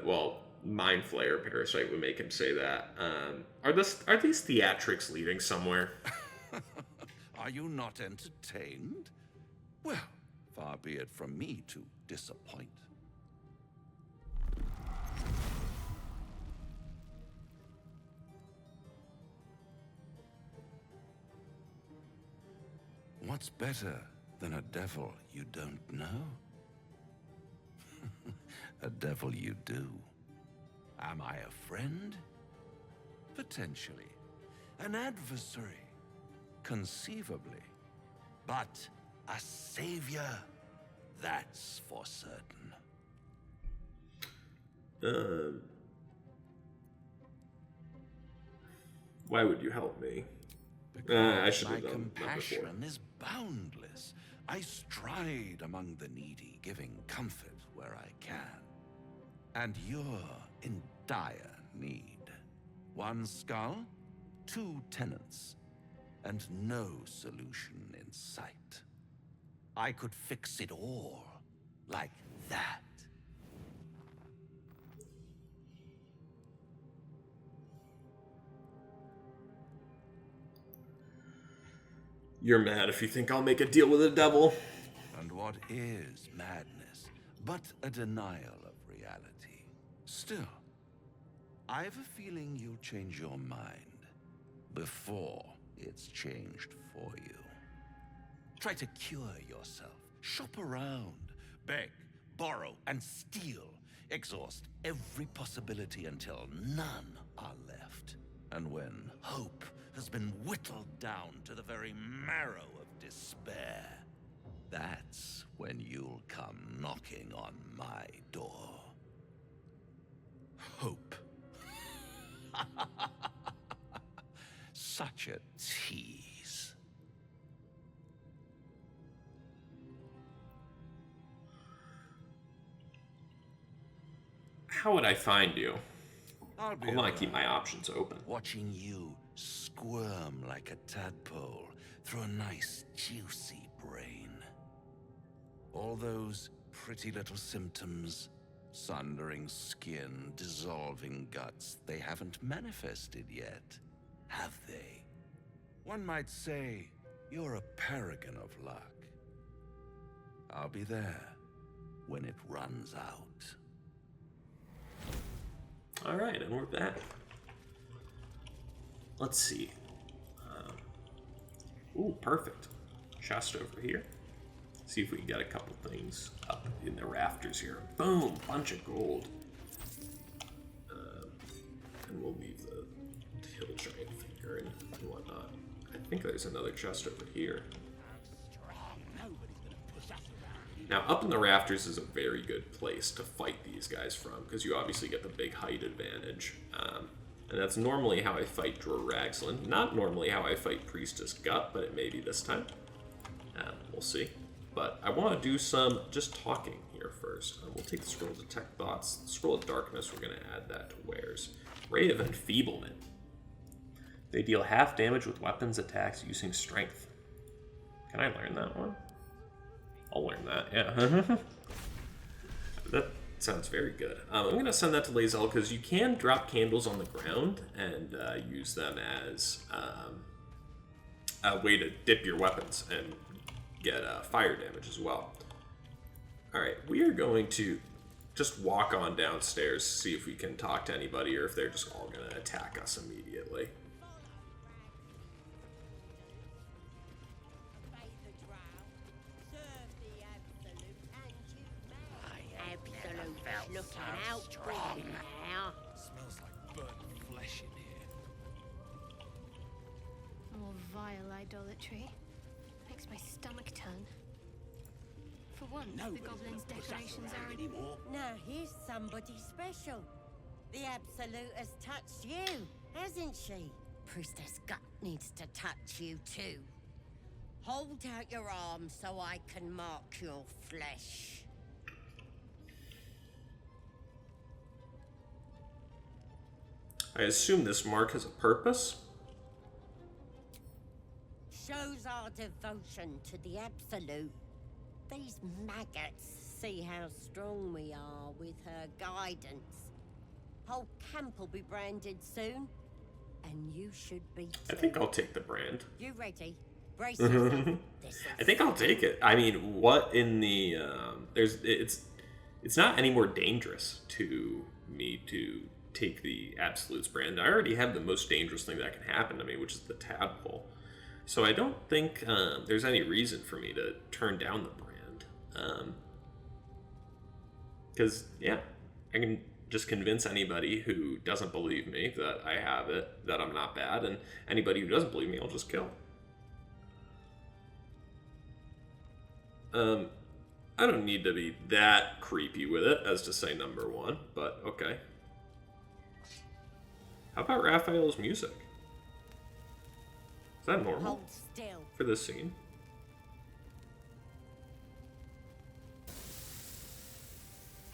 well, Mind Flayer Parasite would make him say that. Are these theatrics leading somewhere? Are you not entertained? Well, far be it from me to disappoint. What's better than a devil you don't know? A devil you do. Am I a friend? Potentially. An adversary? Conceivably. But a savior? That's for certain. Why would you help me? I should have My done that before. compassion is boundless. I stride among the needy, giving comfort where I can. And you're in dire need. One skull, 2 tenants, and no solution in sight. I could fix it all, like that. You're mad if you think I'll make a deal with the devil. And what is madness but a denial of reality? Still, I've a feeling you'll change your mind before it's changed for you. Try to cure yourself. Shop around. Beg, borrow, and steal. Exhaust every possibility until none are left. And when hope has been whittled down to the very marrow of despair, that's when you'll come knocking on my door. Hope. Such a tease. How would I find you? I'll be I want to keep around, my options open. watching you squirm like a tadpole through a nice, juicy brain. All those pretty little symptoms, sundering skin, dissolving guts, they haven't manifested yet, have they? One might say you're a paragon of luck. I'll be there when it runs out. Alright, and we're back. Let's see. Ooh, perfect. Chest over here. See if we can get a couple things up in the rafters here. Boom! Bunch of gold. And we'll leave the hill giant figure and whatnot. I think there's another chest over here. Now, up in the rafters is a very good place to fight these guys from, because you obviously get the big height advantage. And that's normally how I fight Drow Ragslin. Not normally how I fight Priestess Gut, but it may be this time. We'll see. But I want to do some just talking here first. We'll take the Scroll of Detect Thoughts. The Scroll of Darkness, we're going to add that to Wares. Ray of Enfeeblement. They deal half damage with weapons attacks using strength. Can I learn that one? I'll learn that, yeah. That sounds very good. I'm going to send that to Lae'zel because you can drop candles on the ground and use them as a way to dip your weapons and get fire damage as well. Alright, we are going to just walk on downstairs, see if we can talk to anybody or if they're just all going to attack us immediately. Looking out for you now. Smells like burnt flesh in here. More vile idolatry. Makes my stomach turn. For once, the goblins' decorations are anymore. Now here's somebody special. The Absolute has touched you, hasn't she? Priestess Gut needs to touch you too. Hold out your arm so I can mark your flesh. I assume this mark has a purpose? Shows our devotion to the Absolute. These maggots see how strong we are with her guidance. Whole camp will be branded soon, and you should be too. I think I'll take the brand. You ready? Brace yourself. I think I'll take it. I mean, what in the it's not any more dangerous to me to take the Absolute's brand. I already have the most dangerous thing that can happen to me, which is the tadpole. So I don't think there's any reason for me to turn down the brand. Because, yeah, I can just convince anybody who doesn't believe me that I have it, that I'm not bad, and anybody who doesn't believe me, I'll just kill. I don't need to be that creepy with it as to say number one, but okay. How about Raphael's music? Is that normal Hold still. for this scene?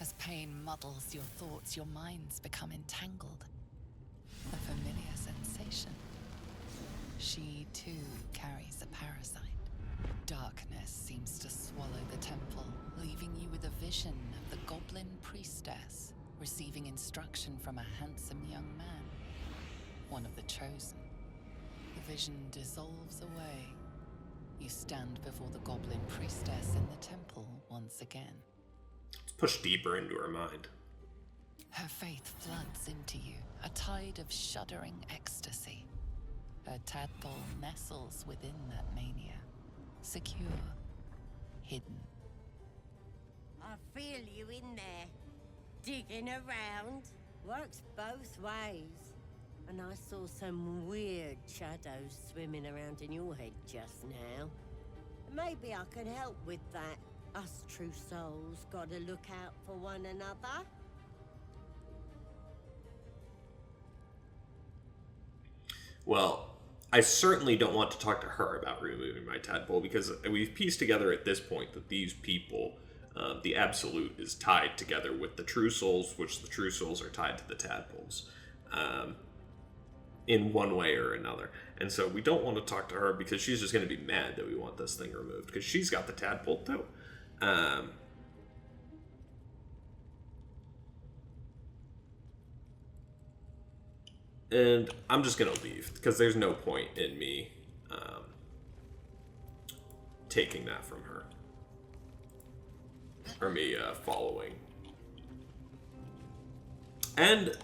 As pain muddles your thoughts, your minds become entangled. A familiar sensation. She too carries a parasite. Darkness seems to swallow the temple, leaving you with a vision of the goblin priestess receiving instruction from a handsome young man. One of the chosen. The vision dissolves away. You stand before the goblin priestess in the temple once again. Let's push deeper into her mind. Her faith floods into you, a tide of shuddering ecstasy. Her tadpole nestles within that mania, secure, hidden. I feel you in there. Digging around. Works both ways. And I saw some weird shadows swimming around in your head just now. Maybe I can help with that. Us true souls gotta look out for one another. Well, I certainly don't want to talk to her about removing my tadpole, because we've pieced together at this point that these people, the Absolute is tied together with the True Souls, which the True Souls are tied to the tadpoles. In one way or another. And so we don't want to talk to her because she's just going to be mad that we want this thing removed, because she's got the tadpole too. And I'm just going to leave because there's no point in me taking that from her. Or me following. And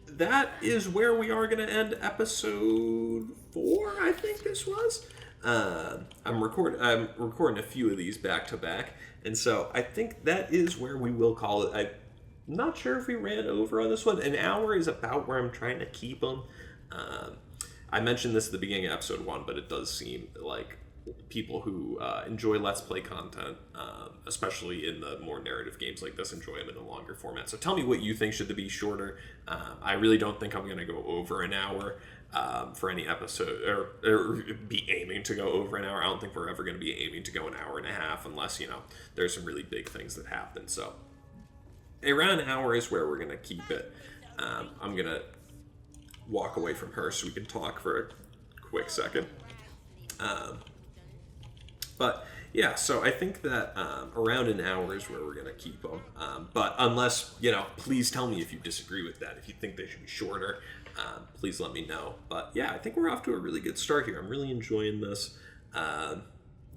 that is where we are going to end episode 4, I think this was. I'm recording a few of these back to back, and so I think that is where we will call it. I'm not sure if we ran over on this one. An hour is about where I'm trying to keep them. I mentioned this at the beginning of episode 1, but it does seem like people who enjoy Let's Play content, especially in the more narrative games like this, enjoy them in a longer format. So tell me what you think should be shorter. I really don't think I'm going to go over an hour for any episode, or be aiming to go over an hour. I don't think we're ever going to be aiming to go an hour and a half unless, there's some really big things that happen. So around an hour is where we're going to keep it. I'm going to walk away from her so we can talk for quick second. But yeah, so I think that around an hour is where we're going to keep them. But unless, please tell me if you disagree with that. If you think they should be shorter, please let me know. But yeah, I think we're off to a really good start here. I'm really enjoying this.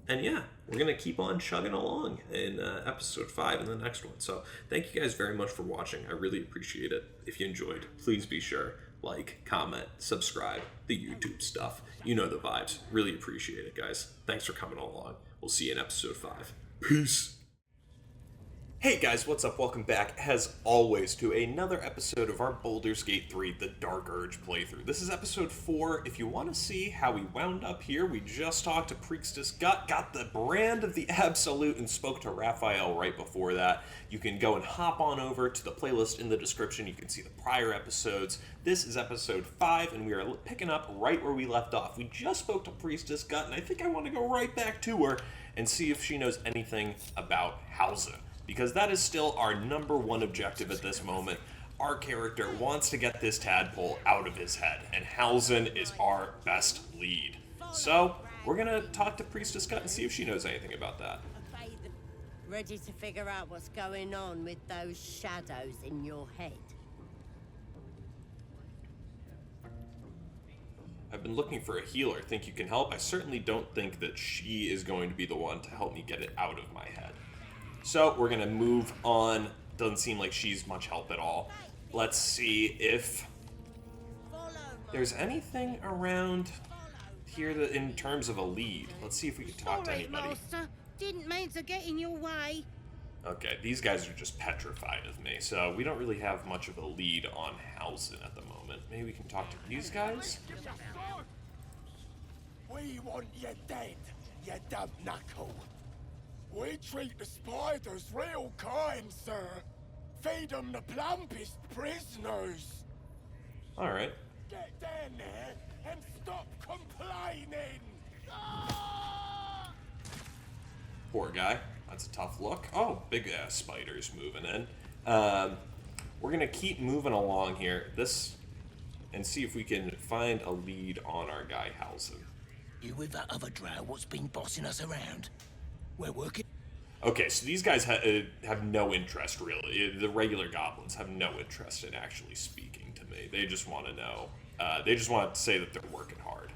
And yeah, we're going to keep on chugging along in episode 5 and the next one. So thank you guys very much for watching. I really appreciate it. If you enjoyed, please be sure, like, comment, subscribe, the YouTube stuff. You know the vibes. Really appreciate it, guys. Thanks for coming along. We'll see you in episode 5. Peace. Hey guys, what's up? Welcome back, as always, to another episode of our Baldur's Gate 3 The Dark Urge playthrough. This is episode 4. If you want to see how we wound up here, we just talked to Priestess Gut, got the brand of the Absolute, and spoke to Raphael right before that. You can go and hop on over to the playlist in the description. You can see the prior episodes. This is episode 5, and we are picking up right where we left off. We just spoke to Priestess Gut, and I think I want to go right back to her and see if she knows anything about Hausa. Because that is still our number one objective at this moment. Our character wants to get this tadpole out of his head, and Halzen is our best lead. So, we're gonna talk to Priestess Gut and see if she knows anything about that. Ready to figure out what's going on with those shadows in your head? I've been looking for a healer. Think you can help? I certainly don't think that she is going to be the one to help me get it out of my head. So we're gonna move on. Doesn't seem like she's much help at all. Let's see if there's anything around here that, in terms of a lead. Let's see if we can talk to anybody. Master. Didn't mean to get in your way. Okay, these guys are just petrified of me, so we don't really have much of a lead on Hausen at the moment. Maybe we can talk to these guys? We want you dead, you dumb knuckle. We treat the spiders real kind, sir. Feed them the plumpest prisoners. Alright. Get down there and stop complaining. Poor guy. That's a tough look. Oh, big ass spiders moving in. We're gonna keep moving along here. And see if we can find a lead on our guy Hausen. You with that other drow what's been bossing us around? We're working. Okay, so these guys have no interest, really. The regular goblins have no interest in actually speaking to me. They just want to know. They just want to say that they're working hard.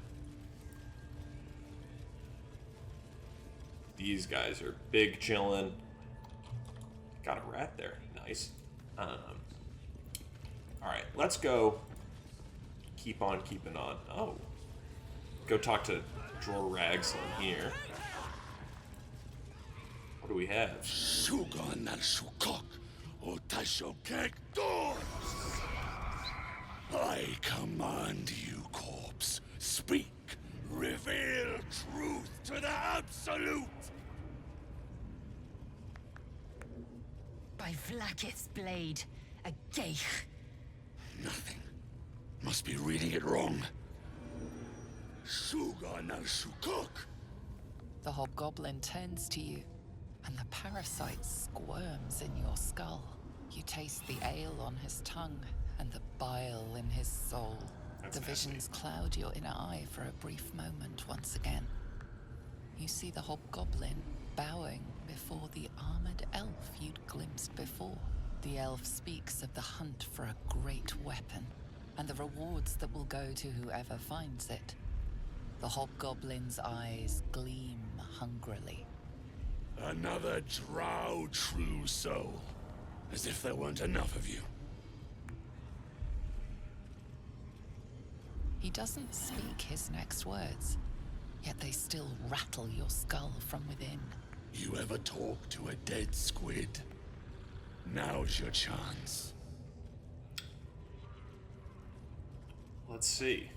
These guys are big chillin'. Got a rat there. Nice. Alright, let's go. Keep on keeping on. Oh. Go talk to Dror Rags on here. What do we have? I command you, corpse. Speak. Reveal truth to the Absolute. By Vlaakith's blade, a geich. Nothing. Must be reading it wrong. Suga no Shukok. The hobgoblin turns to you, and the parasite squirms in your skull. You taste the ale on his tongue and the bile in his soul. The visions cloud your inner eye for a brief moment once again. You see the hobgoblin bowing before the armored elf you'd glimpsed before. The elf speaks of the hunt for a great weapon, and the rewards that will go to whoever finds it. The hobgoblin's eyes gleam hungrily. Another drow true soul. As if there weren't enough of you. He doesn't speak his next words, yet they still rattle your skull from within. You ever talk to a dead squid? Now's your chance. Let's see.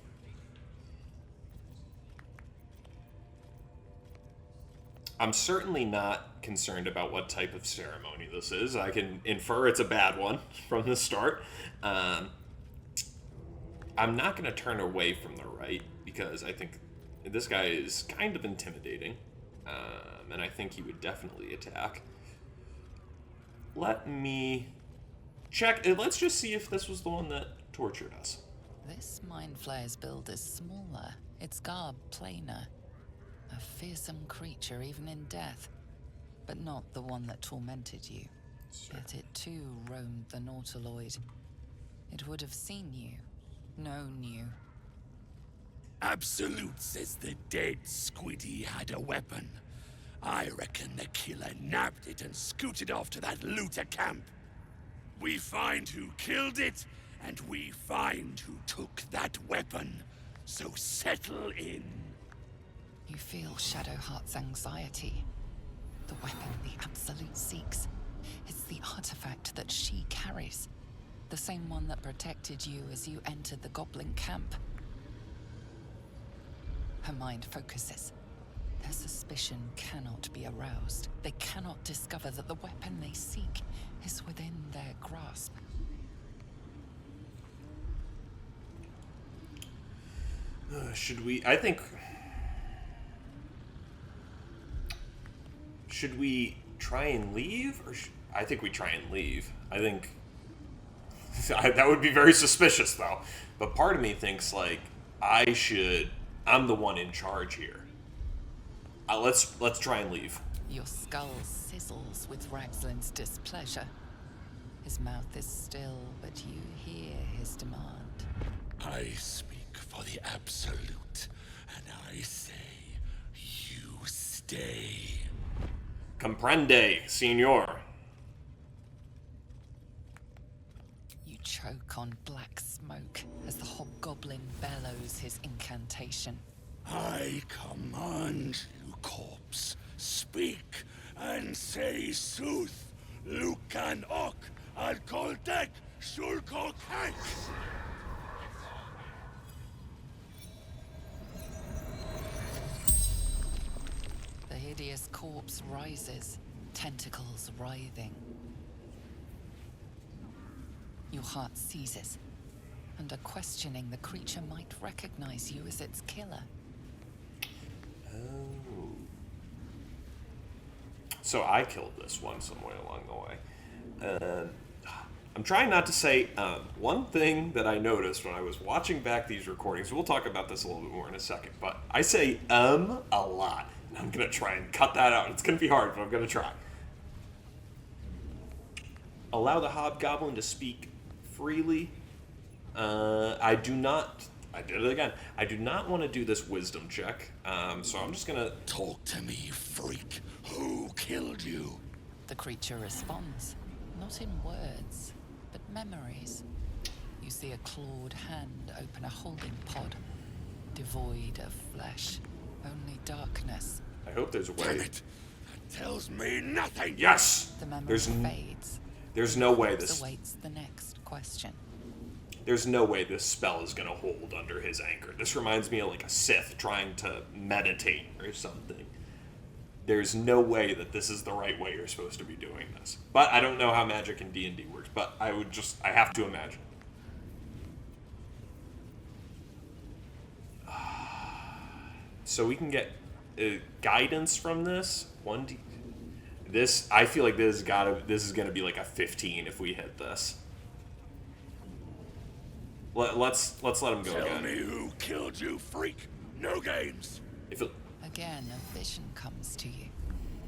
I'm certainly not concerned about what type of ceremony this is. I can infer it's a bad one from the start. I'm not going to turn away from the right because I think this guy is kind of intimidating. And I think he would definitely attack. Let me check. Let's just see if this was the one that tortured us. This Mind Flayer's build is smaller, Its garb plainer. A fearsome creature even in death, but not the one that tormented you. Yet it too roamed the Nautiloid. It would have seen you, known you. Absolute says the dead Squiddy had a weapon. I reckon the killer nabbed it and scooted off to that looter camp. We find who killed it, and we find who took that weapon. So settle in. You feel Shadowheart's anxiety. The weapon the Absolute seeks. It's the artifact that she carries. The same one that protected you as you entered the goblin camp. Her mind focuses. Their suspicion cannot be aroused. They cannot discover that the weapon they seek is within their grasp. Should we... I think... Should we try and leave? Or I think we try and leave. I think... that would be very suspicious, though. But part of me thinks, like, I'm the one in charge here. Let's try and leave. Your skull sizzles with Ragslin's displeasure. His mouth is still, but you hear his demand. I speak for the Absolute, and I say, you stay. Comprende, senor. You choke on black smoke as the hobgoblin bellows his incantation. I command you, corpse, speak and say sooth. Lucan ok, al koldek, shulkol kank. The hideous corpse rises, tentacles writhing. Your heart seizes. Under questioning, the creature might recognize you as its killer. Oh. So I killed this one somewhere along the way. I'm trying not to say one thing that I noticed when I was watching back these recordings. We'll talk about this a little bit more in a second, but I say a lot. And I'm going to try and cut that out. It's going to be hard, but I'm going to try. Allow the hobgoblin to speak freely. I did it again. I do not want to do this wisdom check, so I'm just gonna... Talk to me, freak. Who killed you? The creature responds, not in words, but memories. You see a clawed hand open a holding pod, devoid of flesh, only darkness. I hope there's a way. Damn it! That tells me nothing! Yes! The memory fades. There's no way this... awaits the next question. There's no way this spell is going to hold under his anchor. This reminds me of like a Sith trying to meditate or something. There's no way that this is the right way you're supposed to be doing this. But I don't know how magic in D&D works, but I have to imagine. So we can get guidance from this. I feel like this is going to be like a 15 if we hit this. Let's let him go again. Tell me who killed you, freak. No games. Again, a vision comes to you.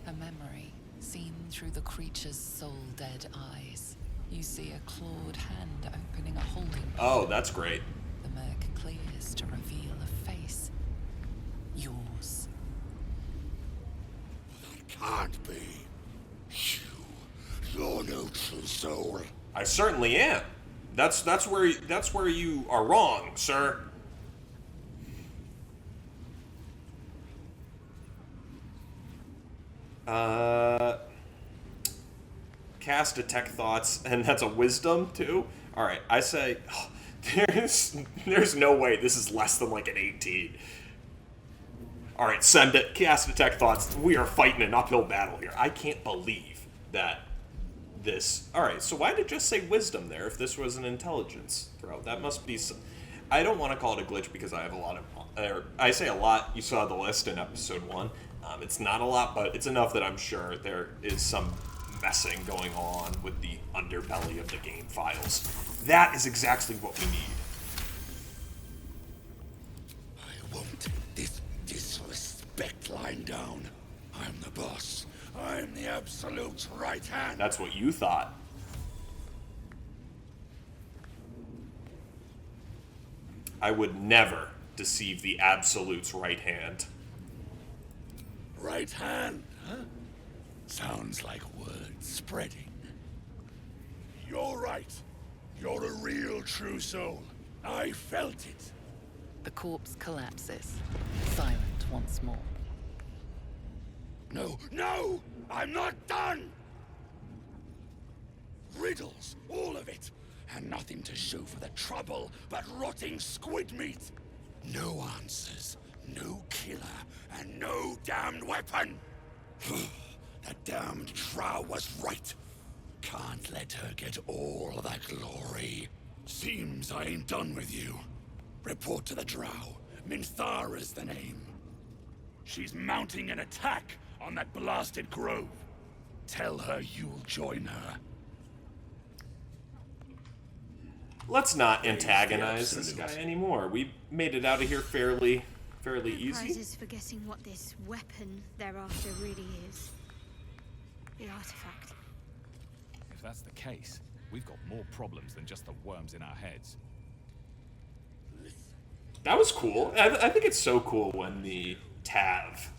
A memory seen through the creature's soul-dead eyes. You see a clawed hand opening a holding pod. Oh, that's great. The murk clears to reveal a face. Yours. That can't be. You're no true soul. I certainly am. That's where you are wrong, sir. Cast Detect Thoughts, and that's a wisdom too. All right, I say there's no way this is less than like an 18. All right, send it. Cast Detect Thoughts. We are fighting an uphill battle here. I can't believe that. This. Alright, so why did it just say wisdom there if this was an intelligence throw? That must be some... I don't want to call it a glitch because I have a lot of... I say a lot. You saw the list in episode 1. It's not a lot, but it's enough that I'm sure there is some messing going on with the underbelly of the game files. That is exactly what we need. I won't lying down. I'm the boss. I'm the absolute right hand. That's what you thought. I would never deceive the Absolute's right hand. Right hand, huh? Sounds like word spreading. You're right. You're a real true soul. I felt it. The corpse collapses, silent once more. No, no! I'm not done! Riddles, all of it. And nothing to show for the trouble but rotting squid meat. No answers, no killer, and no damned weapon. That damned drow was right. Can't let her get all of that glory. Seems I ain't done with you. Report to the drow. Minthara's the name. She's mounting an attack on that blasted grove. Tell her you'll join her. Let's not antagonize this guy anymore. We made it out of here fairly easy. Prizes for guessing what this weapon they're after really is. The artifact. If that's the case, we've got more problems than just the worms in our heads. That was cool. I think it's so cool when the Tav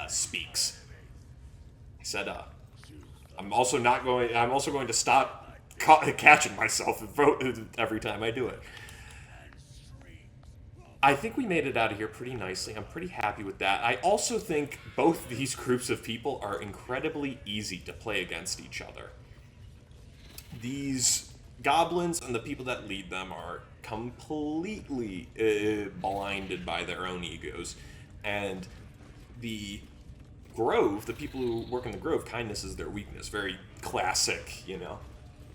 speaks. He said, I'm also going to stop catching myself every time I do it. I think we made it out of here pretty nicely. I'm pretty happy with that. I also think both these groups of people are incredibly easy to play against each other. These goblins and the people that lead them are completely blinded by their own egos. And the Grove, the people who work in the Grove, kindness is their weakness. Very classic,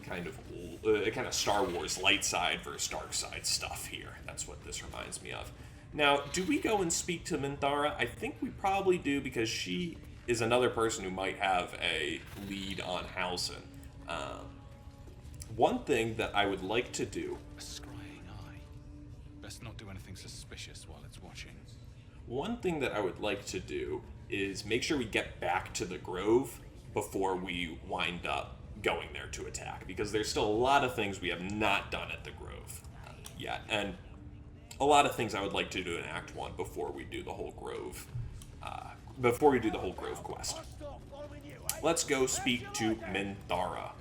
kind of Star Wars light side versus dark side stuff here. That's what this reminds me of. Now, do we go and speak to Minthara? I think we probably do, because she is another person who might have a lead on Halsin. One thing that I would like to do... A scrying eye. Best not do anything suspicious while it's watching. One thing that I would like to do is make sure we get back to the Grove before we wind up going there to attack, because there's still a lot of things we have not done at the Grove yet, and a lot of things I would like to do in Act 1 before we do the whole Grove quest. Let's go speak to Minthara.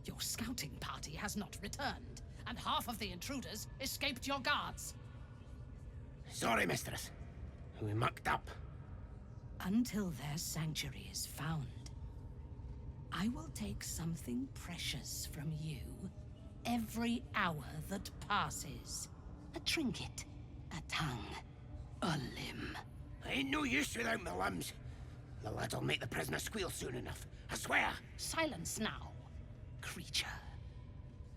Your scouting party has not returned, and half of the intruders escaped your guards. Sorry, mistress. We mucked up. Until their sanctuary is found, I will take something precious from you every hour that passes. A trinket, a tongue, a limb. I ain't no use without my limbs. The lad'll make the prisoner squeal soon enough, I swear. Silence now, creature,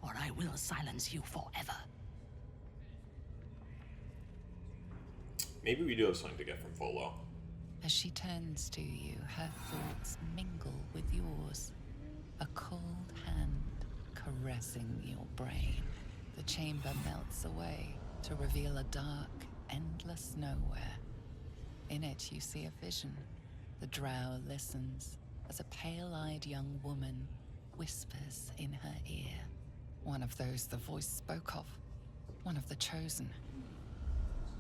or I will silence you forever. Maybe we do have something to get from Volo. As she turns to you, her thoughts mingle with yours. A cold hand caressing your brain. The chamber melts away to reveal a dark, endless nowhere. In it, you see a vision. The drow listens as a pale-eyed young woman whispers in her ear. One of those the voice spoke of. One of the chosen.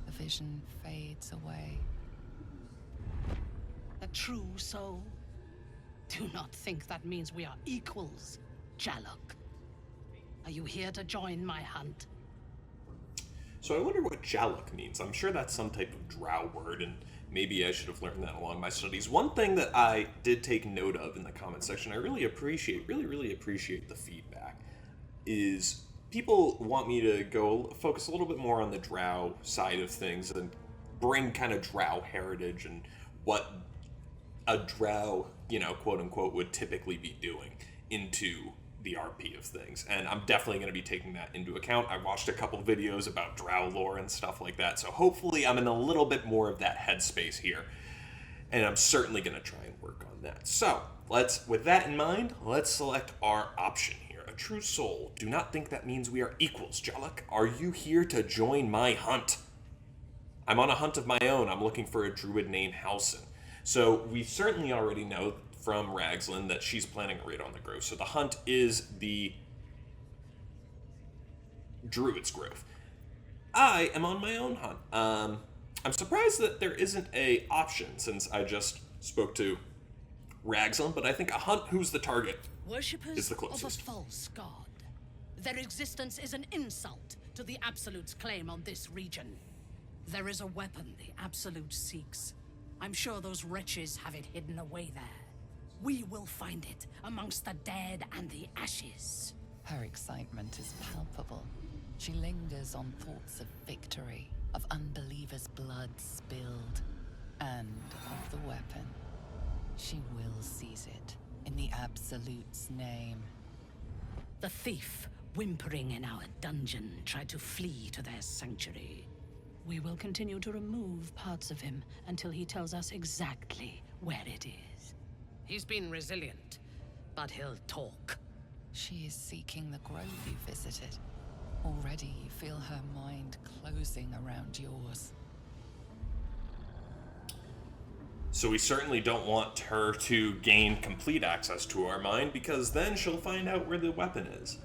The vision fades away. A true soul? Do not think that means we are equals, Jalok. Are you here to join my hunt? So I wonder what Jalok means. I'm sure that's some type of drow word, and maybe I should have learned that along my studies. One thing that I did take note of in the comment section, I really appreciate the feedback, is people want me to go focus a little bit more on the drow side of things and bring kind of drow heritage and what a drow, quote unquote, would typically be doing into the RP of things. And I'm definitely going to be taking that into account. I watched a couple videos about drow lore and stuff like that, so hopefully I'm in a little bit more of that headspace here. And I'm certainly going to try and work on that. So, with that in mind, let's select our option here. true soul. Do not think that means we are equals, Jellic. Are you here to join my hunt? I'm on a hunt of my own. I'm looking for a druid named Halsin. So we certainly already know from Ragslin that she's planning a raid on the Grove. So the hunt is the Druid's Grove. I am on my own hunt. I'm surprised that there isn't a option since I just spoke to Ragslin, but I think a hunt who's the target Worshippers is the of closest. a false god. Their existence is an insult to the Absolute's claim on this region. There is a weapon the Absolute seeks. I'm sure those wretches have it hidden away there. We will find it amongst the dead and the ashes. Her excitement is palpable. She lingers on thoughts of victory, of unbelievers' blood spilled, and of the weapon. She will seize it, in the Absolute's name. The thief, whimpering in our dungeon, tried to flee to their sanctuary. We will continue to remove parts of him until he tells us exactly where it is. He's been resilient, but he'll talk. She is seeking the grove you visited. Already you feel her mind closing around yours. So we certainly don't want her to gain complete access to our mind, because then she'll find out where the weapon is.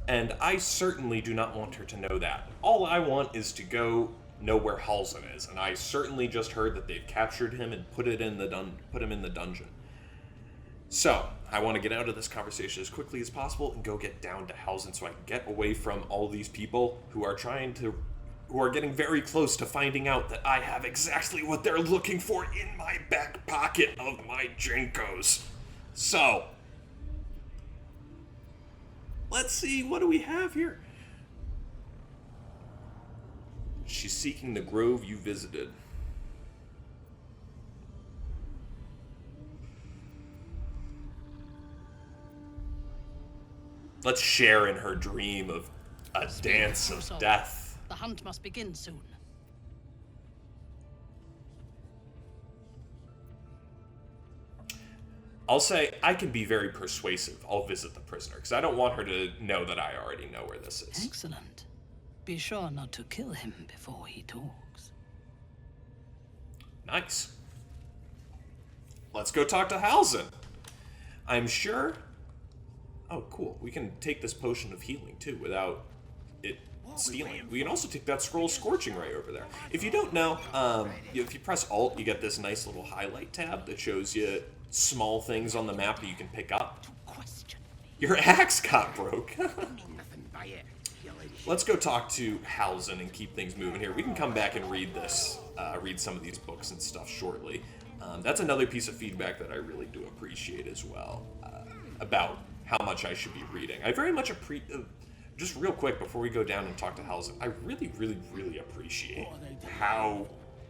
And I certainly do not want her to know that. All I want is to go know where Halsin is, and I certainly just heard that they've captured him and put him in the dungeon. So, I want to get out of this conversation as quickly as possible and go get down to Halsin so I can get away from all these people who are getting very close to finding out that I have exactly what they're looking for in my back pocket of my Jinkos. So, let's see, what do we have here? She's seeking the grove you visited. Let's share in her dream of a dance of death. The hunt must begin soon. I'll say I can be very persuasive. I'll visit the prisoner, because I don't want her to know that I already know where this is. Excellent. Be sure not to kill him before he talks. Nice. Let's go talk to Halsin. I'm sure... Oh, cool. We can take this potion of healing, too, without it stealing. We can also take that scroll of Scorching Ray over there. If you don't know, if you press Alt, you get this nice little highlight tab that shows you small things on the map that you can pick up. Your axe got broke. Let's go talk to Halsin and keep things moving here. We can come back and read this, read some of these books and stuff shortly. That's another piece of feedback that I really do appreciate as well, about how much I should be reading. I very much appreciate, just real quick before we go down and talk to Halsin, I really, really, really appreciate how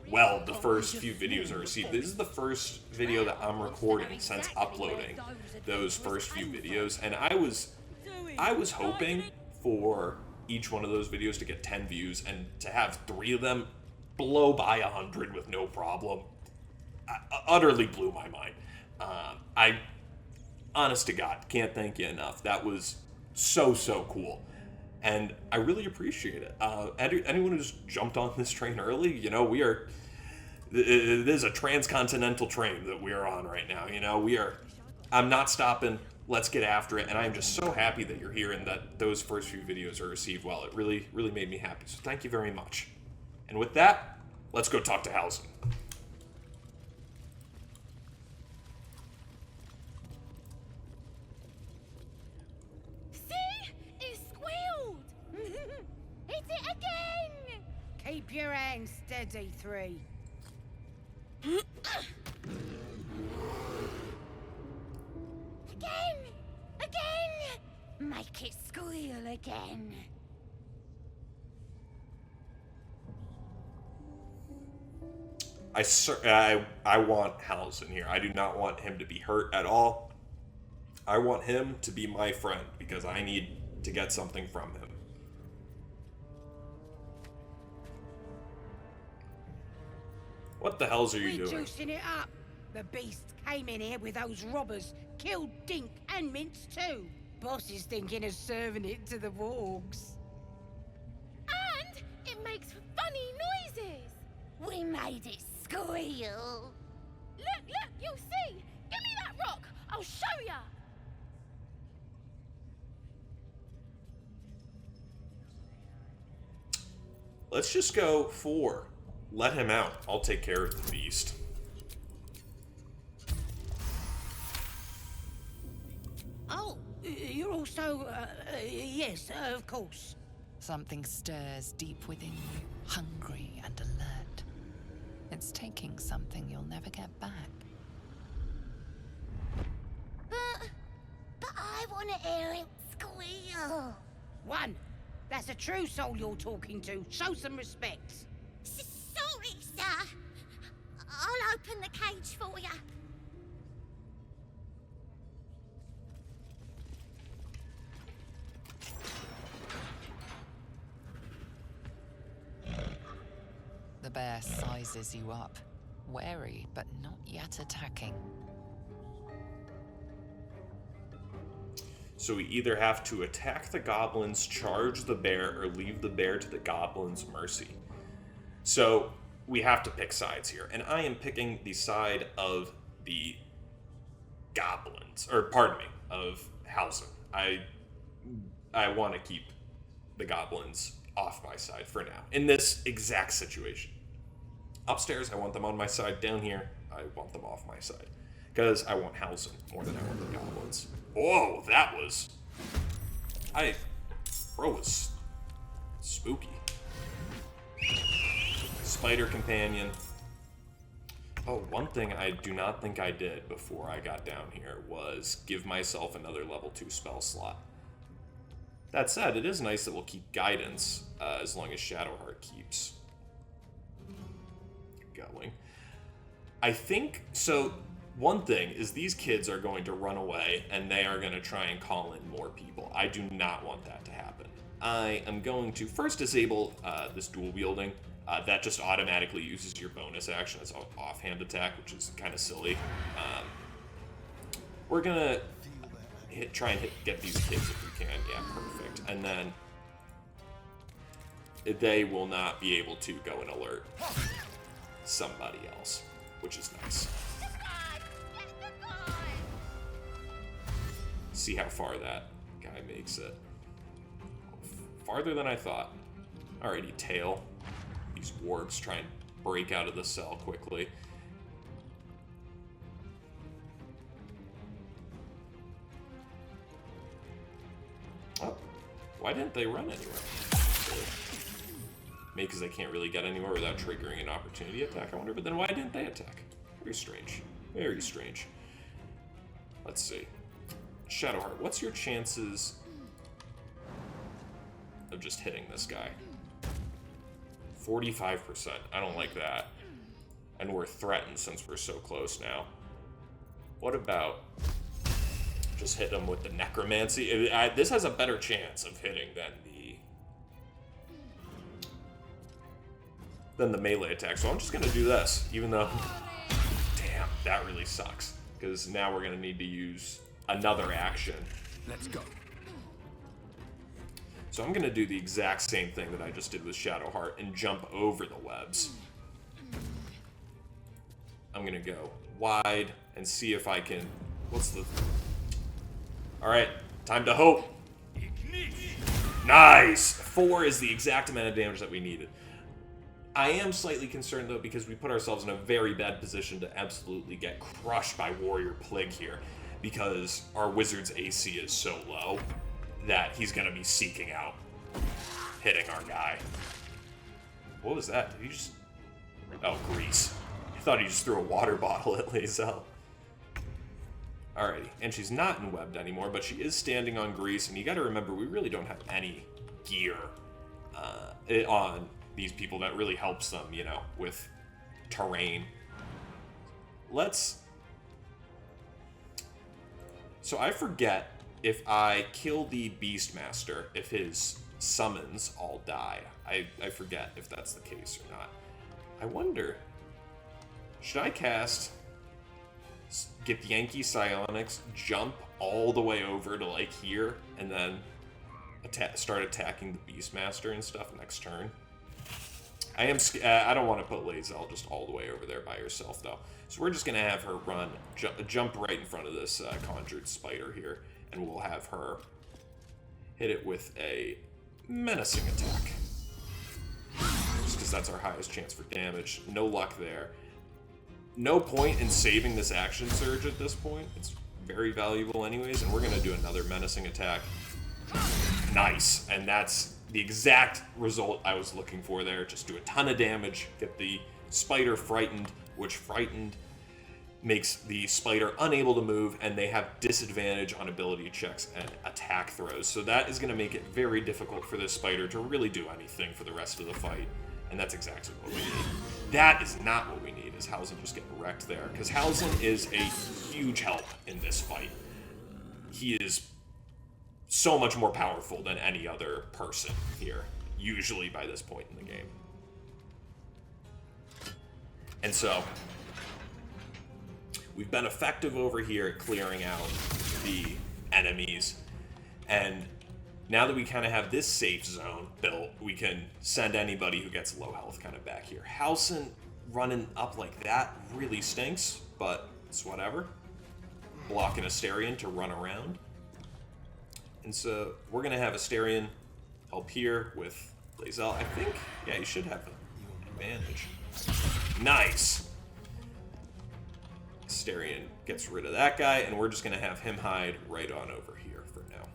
well the first few videos are received. This is the first video that I'm recording since uploading those first few videos, and I was hoping for each one of those videos to get 10 views, and to have 3 of them blow by 100 with no problem utterly blew my mind. I, honest to God, can't thank you enough. That was so cool, and I really appreciate it. Anyone who's jumped on this train early, you know, it is a transcontinental train that we are on right now. You know, I'm not stopping. Let's get after it, and I'm just so happy that you're here and that those first few videos are received well. It really, really made me happy, so thank you very much. And with that, let's go talk to Halsin. See? It squealed! Hit it again! Keep your hands steady, 3. Again! Make it squeal again. I want Halsin here. I do not want him to be hurt at all. I want him to be my friend because I need to get something from him. What the hells are you doing? We're juicing it up. The beast came in here with those robbers, killed Dink and Mince too. boss is thinking of serving it to the wargs. And it makes funny noises. We made it squeal. Look, you'll see. Give me that rock. I'll show ya. Let's just go for let him out. I'll take care of the beast. Oh, you're also, yes, of course. Something stirs deep within you, hungry and alert. It's taking something you'll never get back. But I want to hear it squeal. One, that's a true soul you're talking to. Show some respect. Sorry, sir. I'll open the cage for you. The bear sizes you up, wary but not yet attacking. So we either have to attack the goblins, charge the bear, or leave the bear to the goblins' mercy. So we have to pick sides here, and I am picking the side of the goblins, or pardon me, of Hausen. I want to keep the goblins off my side for now, in this exact situation. Upstairs, I want them on my side. Down here, I want them off my side. Because I want Hausen more than I want the goblins. Whoa, that was... Bro was spooky. Spider companion. Oh, one thing I do not think I did before I got down here was give myself another level 2 spell slot. That said, it is nice that we'll keep guidance as long as Shadowheart keeps going. I think, so one thing is these kids are going to run away and they are going to try and call in more people. I do not want that to happen. I am going to first disable this dual wielding. That just automatically uses your bonus action as an offhand attack, which is kind of silly. We're going to try and get these kids if we can. Yeah, perfect. And then they will not be able to go and alert somebody else, which is nice. See how far that guy makes it. Farther than I thought. Alrighty, tail. These wargs try and break out of the cell quickly. Oh, why didn't they run anywhere? Maybe because they can't really get anywhere without triggering an opportunity attack, I wonder. But then why didn't they attack? Very strange. Very strange. Let's see. Shadowheart, what's your chances of just hitting this guy? 45%. I don't like that. And we're threatened since we're so close now. What about just hit him with the necromancy? This has a better chance of hitting than the melee attack. So I'm just going to do this, even though... Damn, that really sucks. Because now we're going to need to use another action. Let's go. So I'm going to do the exact same thing that I just did with Shadowheart and jump over the webs. I'm going to go wide and see if I can... What's the... Alright, time to hope. Nice! 4 is the exact amount of damage that we needed. I am slightly concerned, though, because we put ourselves in a very bad position to absolutely get crushed by Warrior Plague here, because our wizard's AC is so low that he's going to be seeking out hitting our guy. What was that? Did he just... Oh, grease. I thought he just threw a water bottle at Lae'zel. Alrighty, and she's not enwebbed anymore, but she is standing on grease, and you gotta remember, we really don't have any gear on these people that really helps them, you know, with terrain. So I forget if I kill the Beastmaster, if his summons all die. I forget if that's the case or not. I wonder, should I cast get Yankee Psionics, jump all the way over to like here, and then start attacking the Beastmaster and stuff next turn. I don't want to put Lae'zel just all the way over there by herself though. So we're just gonna have her run, jump right in front of this conjured spider here, and we'll have her hit it with a menacing attack. Just because that's our highest chance for damage. No luck there. No point in saving this action surge at this point. It's very valuable anyways, and we're gonna do another menacing attack. Nice, and that's the exact result I was looking for there. Just do a ton of damage, get the spider frightened, which frightened makes the spider unable to move, and they have disadvantage on ability checks and attack throws. So that is going to make it very difficult for this spider to really do anything for the rest of the fight, and that's exactly what we need. That is not what we need, is Hausen just getting wrecked there, because Hausen is a huge help in this fight. He is so much more powerful than any other person here, usually by this point in the game. And so, we've been effective over here at clearing out the enemies, and now that we kind of have this safe zone built, we can send anybody who gets low health kind of back here. Hausen running up like that really stinks, but it's whatever. Blocking Asterion to run around. And so we're going to have Asterion help here with Lae'zel. I think, yeah, you should have an advantage. Nice! Asterion gets rid of that guy, and we're just going to have him hide right on over here for now.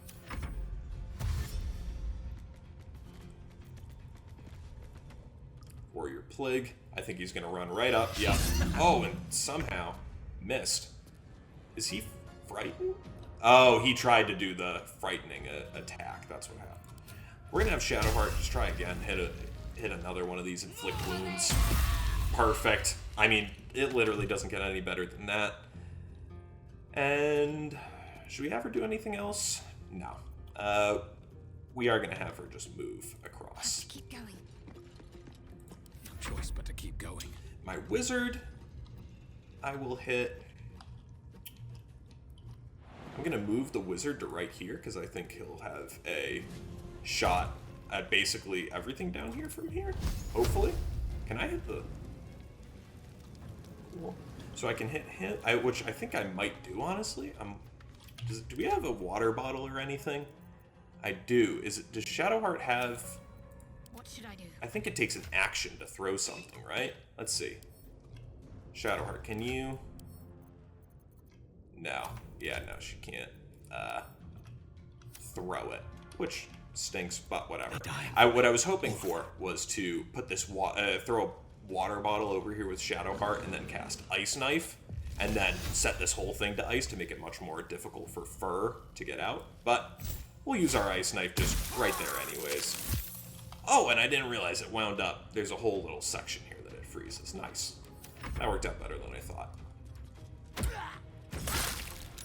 Warrior Plague. I think he's going to run right up. Yep. Oh, and somehow missed. Is he frightened? Oh, he tried to do the frightening attack. That's what happened. We're going to have Shadowheart just try again. Hit another one of these inflict wounds. Perfect. I mean, it literally doesn't get any better than that. And should we have her do anything else? No. We are going to have her just move across. Keep going. No choice but to keep going. My wizard, I will hit... I'm going to move the wizard to right here, because I think he'll have a shot at basically everything down here from here. Hopefully. Can I hit the... Cool. So I can hit him, which I think I might do, honestly. Do we have a water bottle or anything? I do. Does Shadowheart have... What should I do? I think it takes an action to throw something, right? Let's see. Shadowheart, can you... No. Yeah, no, she can't throw it, which stinks, but whatever. What I was hoping for was to put this throw a water bottle over here with Shadowheart and then cast Ice Knife, and then set this whole thing to ice to make it much more difficult for Fur to get out. But we'll use our Ice Knife just right there anyways. Oh, and I didn't realize it wound up. There's a whole little section here that it freezes. Nice. That worked out better than I thought.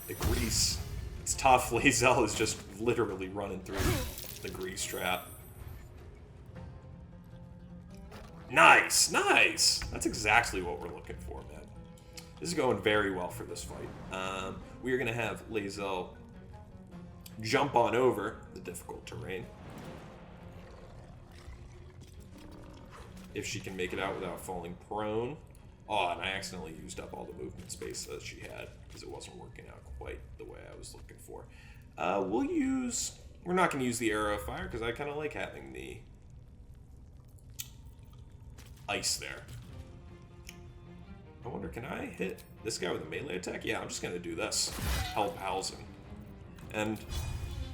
The grease. It's tough. Lae'zel is just literally running through the grease trap. Nice! Nice! That's exactly what we're looking for, man. This is going very well for this fight. We are going to have Lae'zel jump on over the difficult terrain. If she can make it out without falling prone. Oh, and I accidentally used up all the movement space that she had because it wasn't working out quite the way I was looking for. We're not going to use the Arrow of Fire because I kind of like having the ice there. I wonder, can I hit this guy with a melee attack? Yeah, I'm just going to do this. Help Hausen. And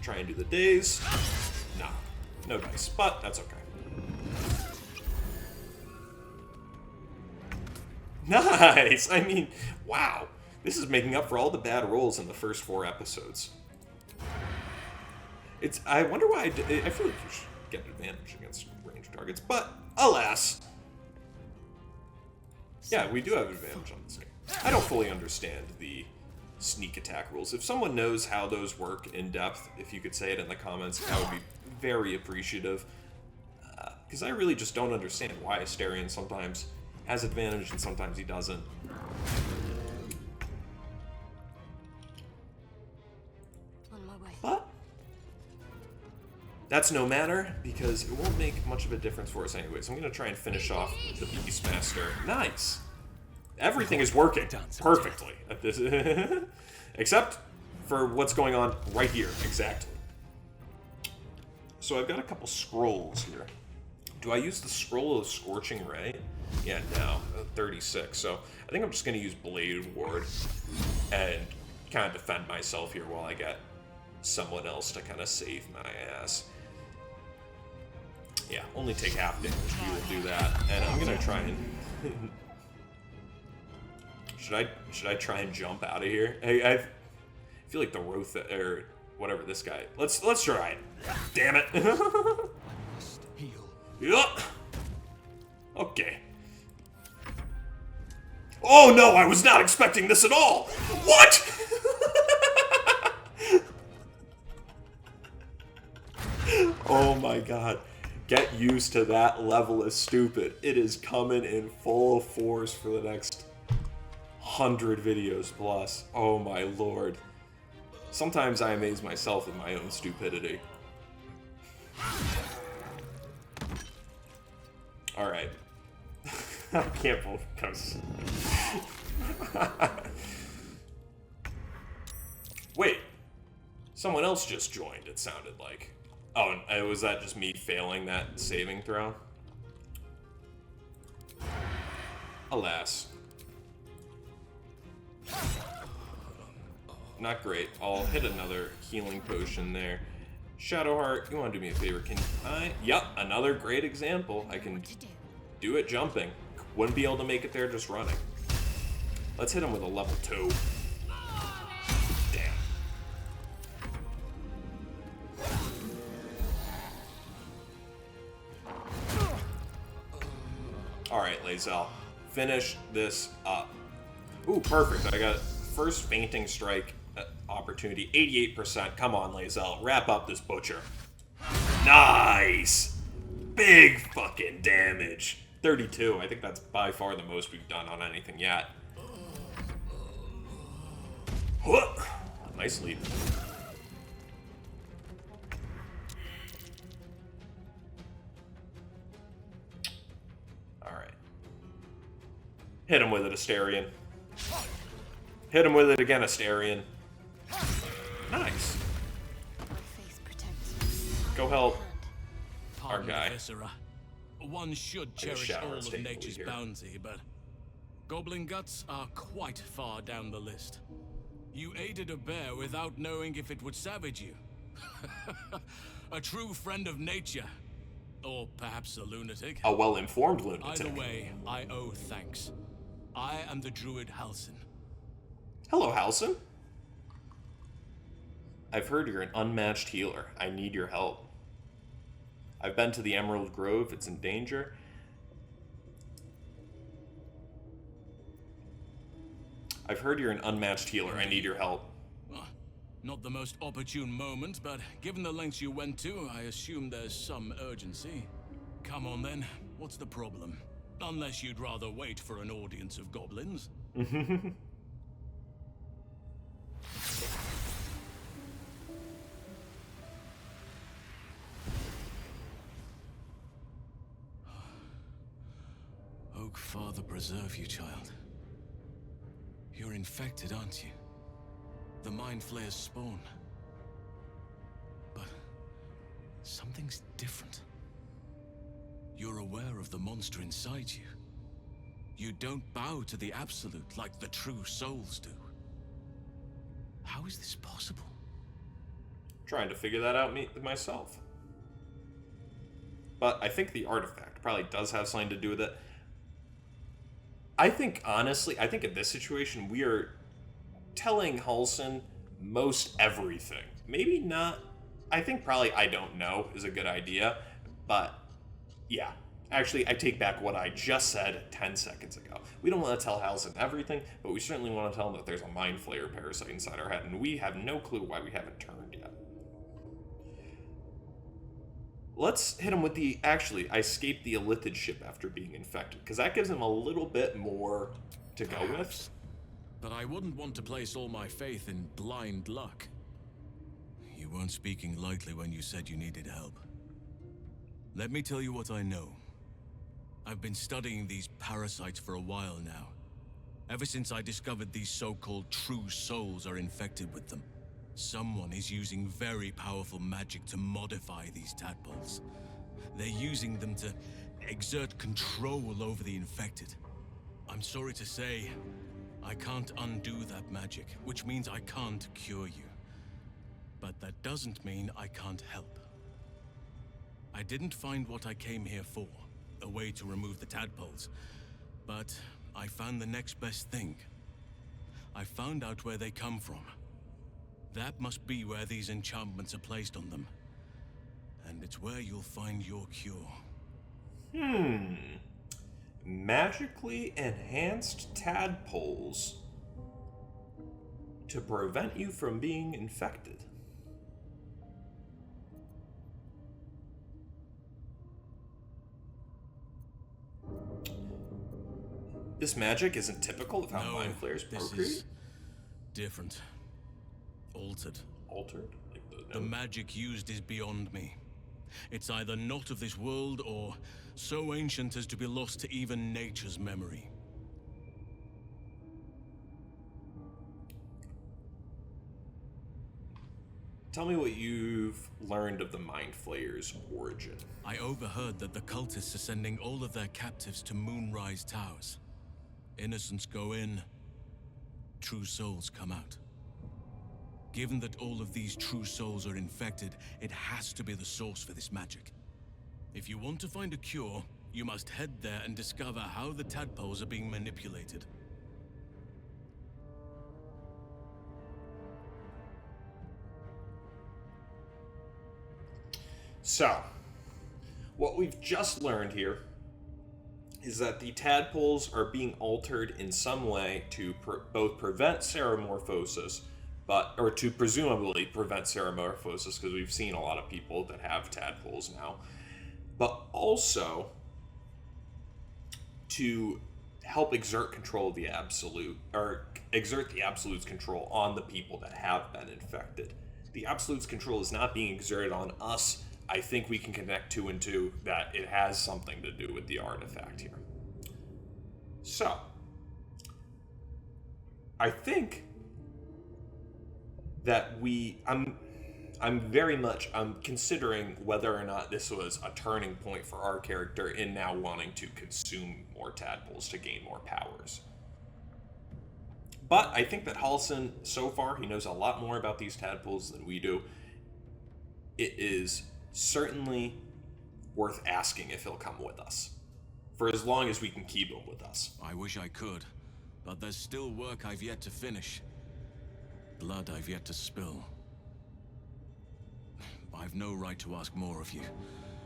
try and do the daze. Nah, no dice, but that's okay. Nice! I mean, wow. This is making up for all the bad rolls in the first 4 episodes. I wonder why I feel like you should get an advantage against ranged targets, but alas. Yeah, we do have advantage on this game. I don't fully understand the sneak attack rules. If someone knows how those work in depth, if you could say it in the comments, I would be very appreciative. Because I really just don't understand why Asterion sometimes has advantage and sometimes he doesn't. That's no matter, because it won't make much of a difference for us anyway. So I'm going to try and finish off the Beastmaster. Nice! Everything is working perfectly at this. Except for what's going on right here, exactly. So I've got a couple scrolls here. Do I use the Scroll of Scorching Ray? Yeah, no. 36. So I think I'm just going to use Blade Ward and kind of defend myself here while I get someone else to kind of save my ass. Yeah, only take half damage. You will do that. And I'm going to try and... Should I try and jump out of here? I feel like the Roth, or whatever this guy... Let's try it. Damn it. Yup. Okay. Oh no, I was not expecting this at all! What?! Oh my god. Get used to that level of stupid. It is coming in full force for the next 100 videos plus. Oh my lord. Sometimes I amaze myself with my own stupidity. Alright. I can't believe this. Wait. Someone else just joined, it sounded like. Oh, and was that just me failing that saving throw? Alas. Not great. I'll hit another healing potion there. Shadowheart, you want to do me a favor? Can I? Yep, another great example. I can do it jumping. Wouldn't be able to make it there just running. Let's hit him with a level 2. Damn. Alright, Lae'zel. Finish this up. Ooh, perfect. I got first fainting strike opportunity. 88%. Come on, Lae'zel. Wrap up this butcher. Nice! Big fucking damage. 32. I think that's by far the most we've done on anything yet. Nice lead. Alright. Hit him with it, Asterion. Hit him with it again, Asterion. Nice. Go help our guy. One should cherish all of nature's bounty, but goblin guts are quite far down the list. You aided a bear without knowing if it would savage you. A true friend of nature. Or perhaps a lunatic. A well-informed lunatic. Either way, I owe thanks. I am the druid Halsin. Hello, Halsin. I've heard you're an unmatched healer. I need your help. I've been to the Emerald Grove. It's in danger. I've heard you're an unmatched healer. I need your help. Not the most opportune moment, but given the lengths you went to, I assume there's some urgency. Come on then, what's the problem? Unless you'd rather wait for an audience of goblins. Oak Father preserve you, child. You're infected, aren't you? The Mind Flayer's spawn. But something's different. You're aware of the monster inside you. You don't bow to the Absolute like the true souls do. How is this possible? Trying to figure that out myself. But I think the artifact probably does have something to do with it. I think, honestly, in this situation, we are telling Halsin most everything. Maybe not. I think probably I don't know is a good idea. But, yeah. Actually, I take back what I just said 10 seconds ago. We don't want to tell Halsin everything, but we certainly want to tell him that there's a Mind Flayer parasite inside our head, and we have no clue why we haven't turned yet. Let's hit him with the... Actually, I escaped the Illithid ship after being infected, because that gives him a little bit more to go with. But I wouldn't want to place all my faith in blind luck. You You weren't speaking lightly when you said you needed help. Let me tell you what I know. I've been studying these parasites for a while now. Ever since I discovered these so-called true souls are infected with them. Someone is using very powerful magic to modify these tadpoles. They're using them to exert control over the infected. I'm sorry to say, I can't undo that magic, which means I can't cure you. But that doesn't mean I can't help. I didn't find what I came here for, a way to remove the tadpoles, but I found the next best thing. I found out where they come from. That must be where these enchantments are placed on them. And it's where you'll find your cure. Magically enhanced tadpoles to prevent you from being infected. This magic isn't typical of how mind flayers procreate? This is different. Altered. Altered? Like the magic used is beyond me. It's either not of this world or so ancient as to be lost to even nature's memory. Tell me what you've learned of the Mind Flayer's origin. I overheard that the cultists are sending all of their captives to Moonrise Towers. Innocents go in, true souls come out. Given that all of these true souls are infected, it has to be the source for this magic. If you want to find a cure, you must head there and discover how the tadpoles are being manipulated. So, what we've just learned here is that the tadpoles are being altered in some way to both prevent seromorphosis, or to presumably prevent seromorphosis, because we've seen a lot of people that have tadpoles now, but also to help exert control of the absolute, or exert the absolute's control on the people that have been infected. The absolute's control is not being exerted on us. I think we can connect two and two that it has something to do with the artifact here. So, I think that I'm considering whether or not this was a turning point for our character in now wanting to consume more tadpoles to gain more powers. But I think that Halsin, so far, he knows a lot more about these tadpoles than we do. It is certainly worth asking if he'll come with us, for as long as we can keep him with us. I wish I could, but there's still work I've yet to finish. Blood I've yet to spill. I've no right to ask more of you,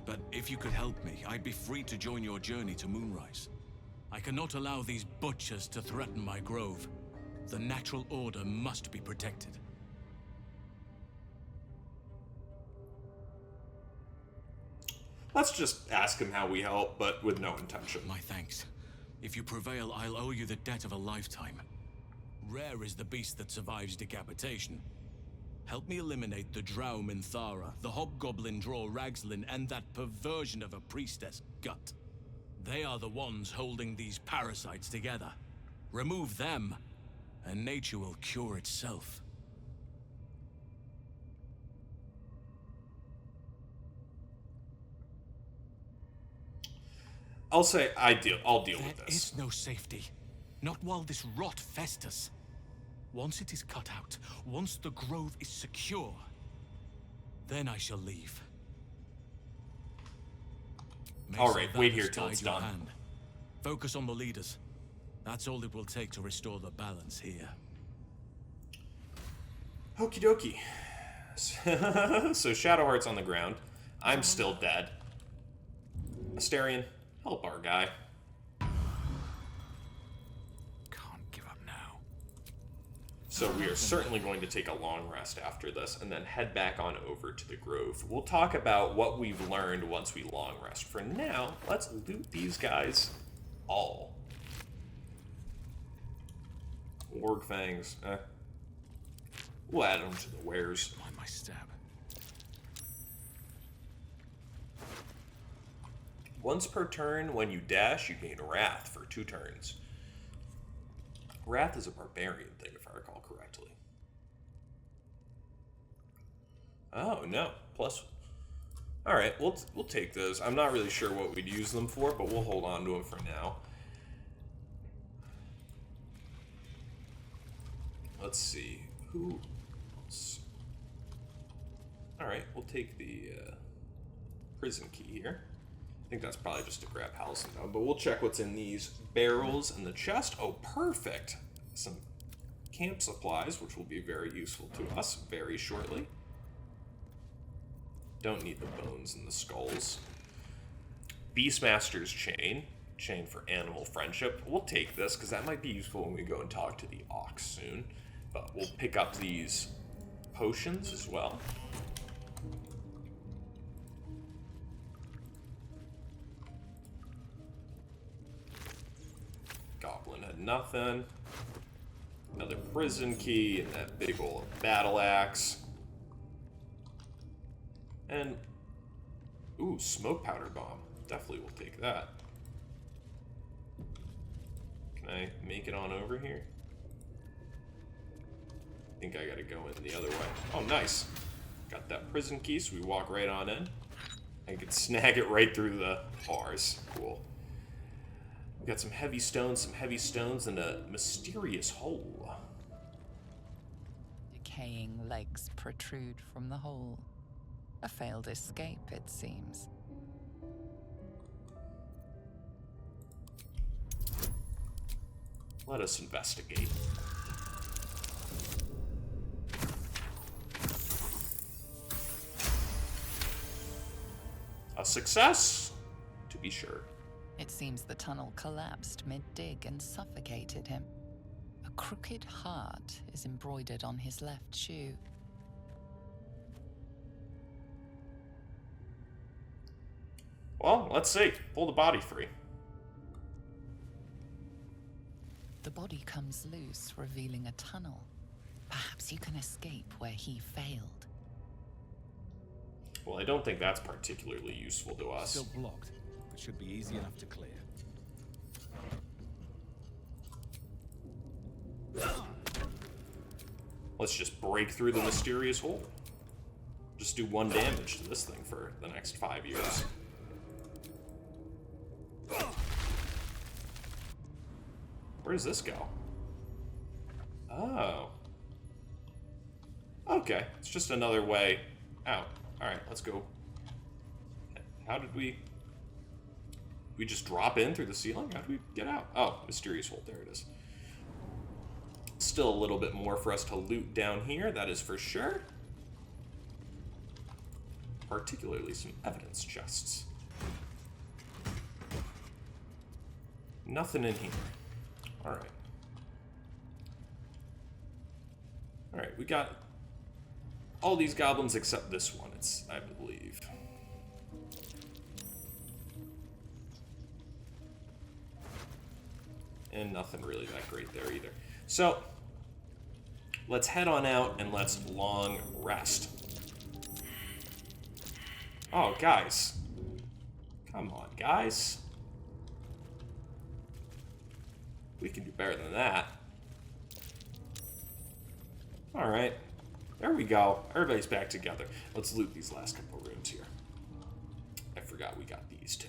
but if you could help me, I'd be free to join your journey to Moonrise. I cannot allow these butchers to threaten my grove. The natural order must be protected. Let's just ask him how we help, but with no intention. My thanks. If you prevail, I'll owe you the debt of a lifetime. Rare is the beast that survives decapitation. Help me eliminate the drow Minthara, the hobgoblin drow Ragslin, and that perversion of a priestess, Gut. They are the ones holding these parasites together. Remove them, and nature will cure itself. I'll say I'll deal with this. There is no safety. Not while this rot festers. Once it is cut out, once the grove is secure, then I shall leave. Alright, wait here till it's done. Hand. Focus on the leaders. That's all it will take to restore the balance here. Okie dokie. So Shadowheart's on the ground. I'm still dead. Asterion, help our guy. Can't give up now. So we are certainly going to take a long rest after this and then head back on over to the Grove. We'll talk about what we've learned once we long rest. For now, let's loot these guys all. Warg fangs, We'll add them to the wares. Mind my stab. Once per turn, when you dash, you gain Wrath for 2 turns. Wrath is a barbarian thing, if I recall correctly. Oh, no. Plus... Alright, we'll take those. I'm not really sure what we'd use them for, but we'll hold on to them for now. Let's see. Who else? Alright, we'll take the prison key here. I think that's probably just to grab Halcyon though, but we'll check what's in these barrels in the chest. Oh, perfect! Some camp supplies, which will be very useful to us very shortly. Don't need the bones and the skulls. Beastmaster's chain. Chain for animal friendship. We'll take this, because that might be useful when we go and talk to the ox soon. But we'll pick up these potions as well. Goblin had nothing. Another prison key and that big old battle axe. And, ooh, smoke powder bomb. Definitely will take that. Can I make it on over here? I think I gotta go in the other way. Oh, nice. Got that prison key, so we walk right on in. I can snag it right through the bars. Cool. We got some heavy stones, and a mysterious hole. Decaying legs protrude from the hole. A failed escape, it seems. Let us investigate. A success, to be sure. It seems the tunnel collapsed mid-dig and suffocated him. A crooked heart is embroidered on his left shoe. Well, let's see. Pull the body free. The body comes loose, revealing a tunnel. Perhaps you can escape where he failed. Well, I don't think that's particularly useful to us. Still blocked, but should be easy enough to clear. Let's just break through the mysterious hole. Just do 1 damage to this thing for the next 5 years. Where does this go? Oh. Okay, it's just another way out. Alright, let's go. How did we just drop in through the ceiling? How did we get out? Oh, mysterious hole, there it is. Still a little bit more for us to loot down here, that is for sure. Particularly some evidence chests. Nothing in here. Alright. Alright, we got all these goblins except this one, I believe. And nothing really that great there either. So, let's head on out and let's long rest. Oh, guys. Come on, guys. We can do better than that. Alright. There we go. Everybody's back together. Let's loot these last couple rooms here. I forgot we got these too.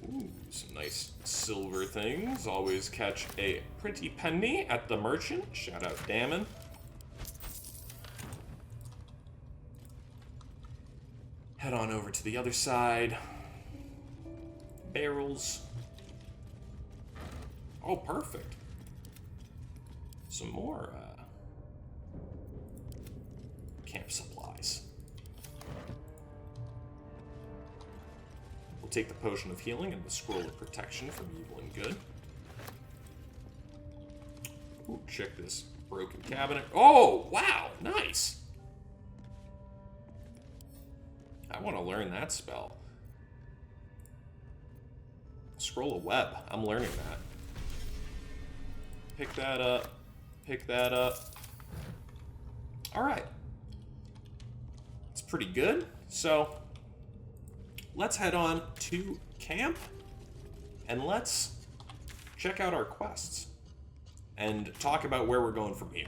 Ooh, some nice silver things. Always catch a pretty penny at the merchant. Shout out Damon. Head on over to the other side. Barrels. Oh, perfect. Some more camp supplies. We'll take the potion of healing and the scroll of protection from evil and good. Ooh, check this broken cabinet. Oh, wow, nice. I want to learn that spell. Scroll of web. I'm learning that. Pick that up. Pick that up. Alright. It's pretty good. So, let's head on to camp and let's check out our quests and talk about where we're going from here.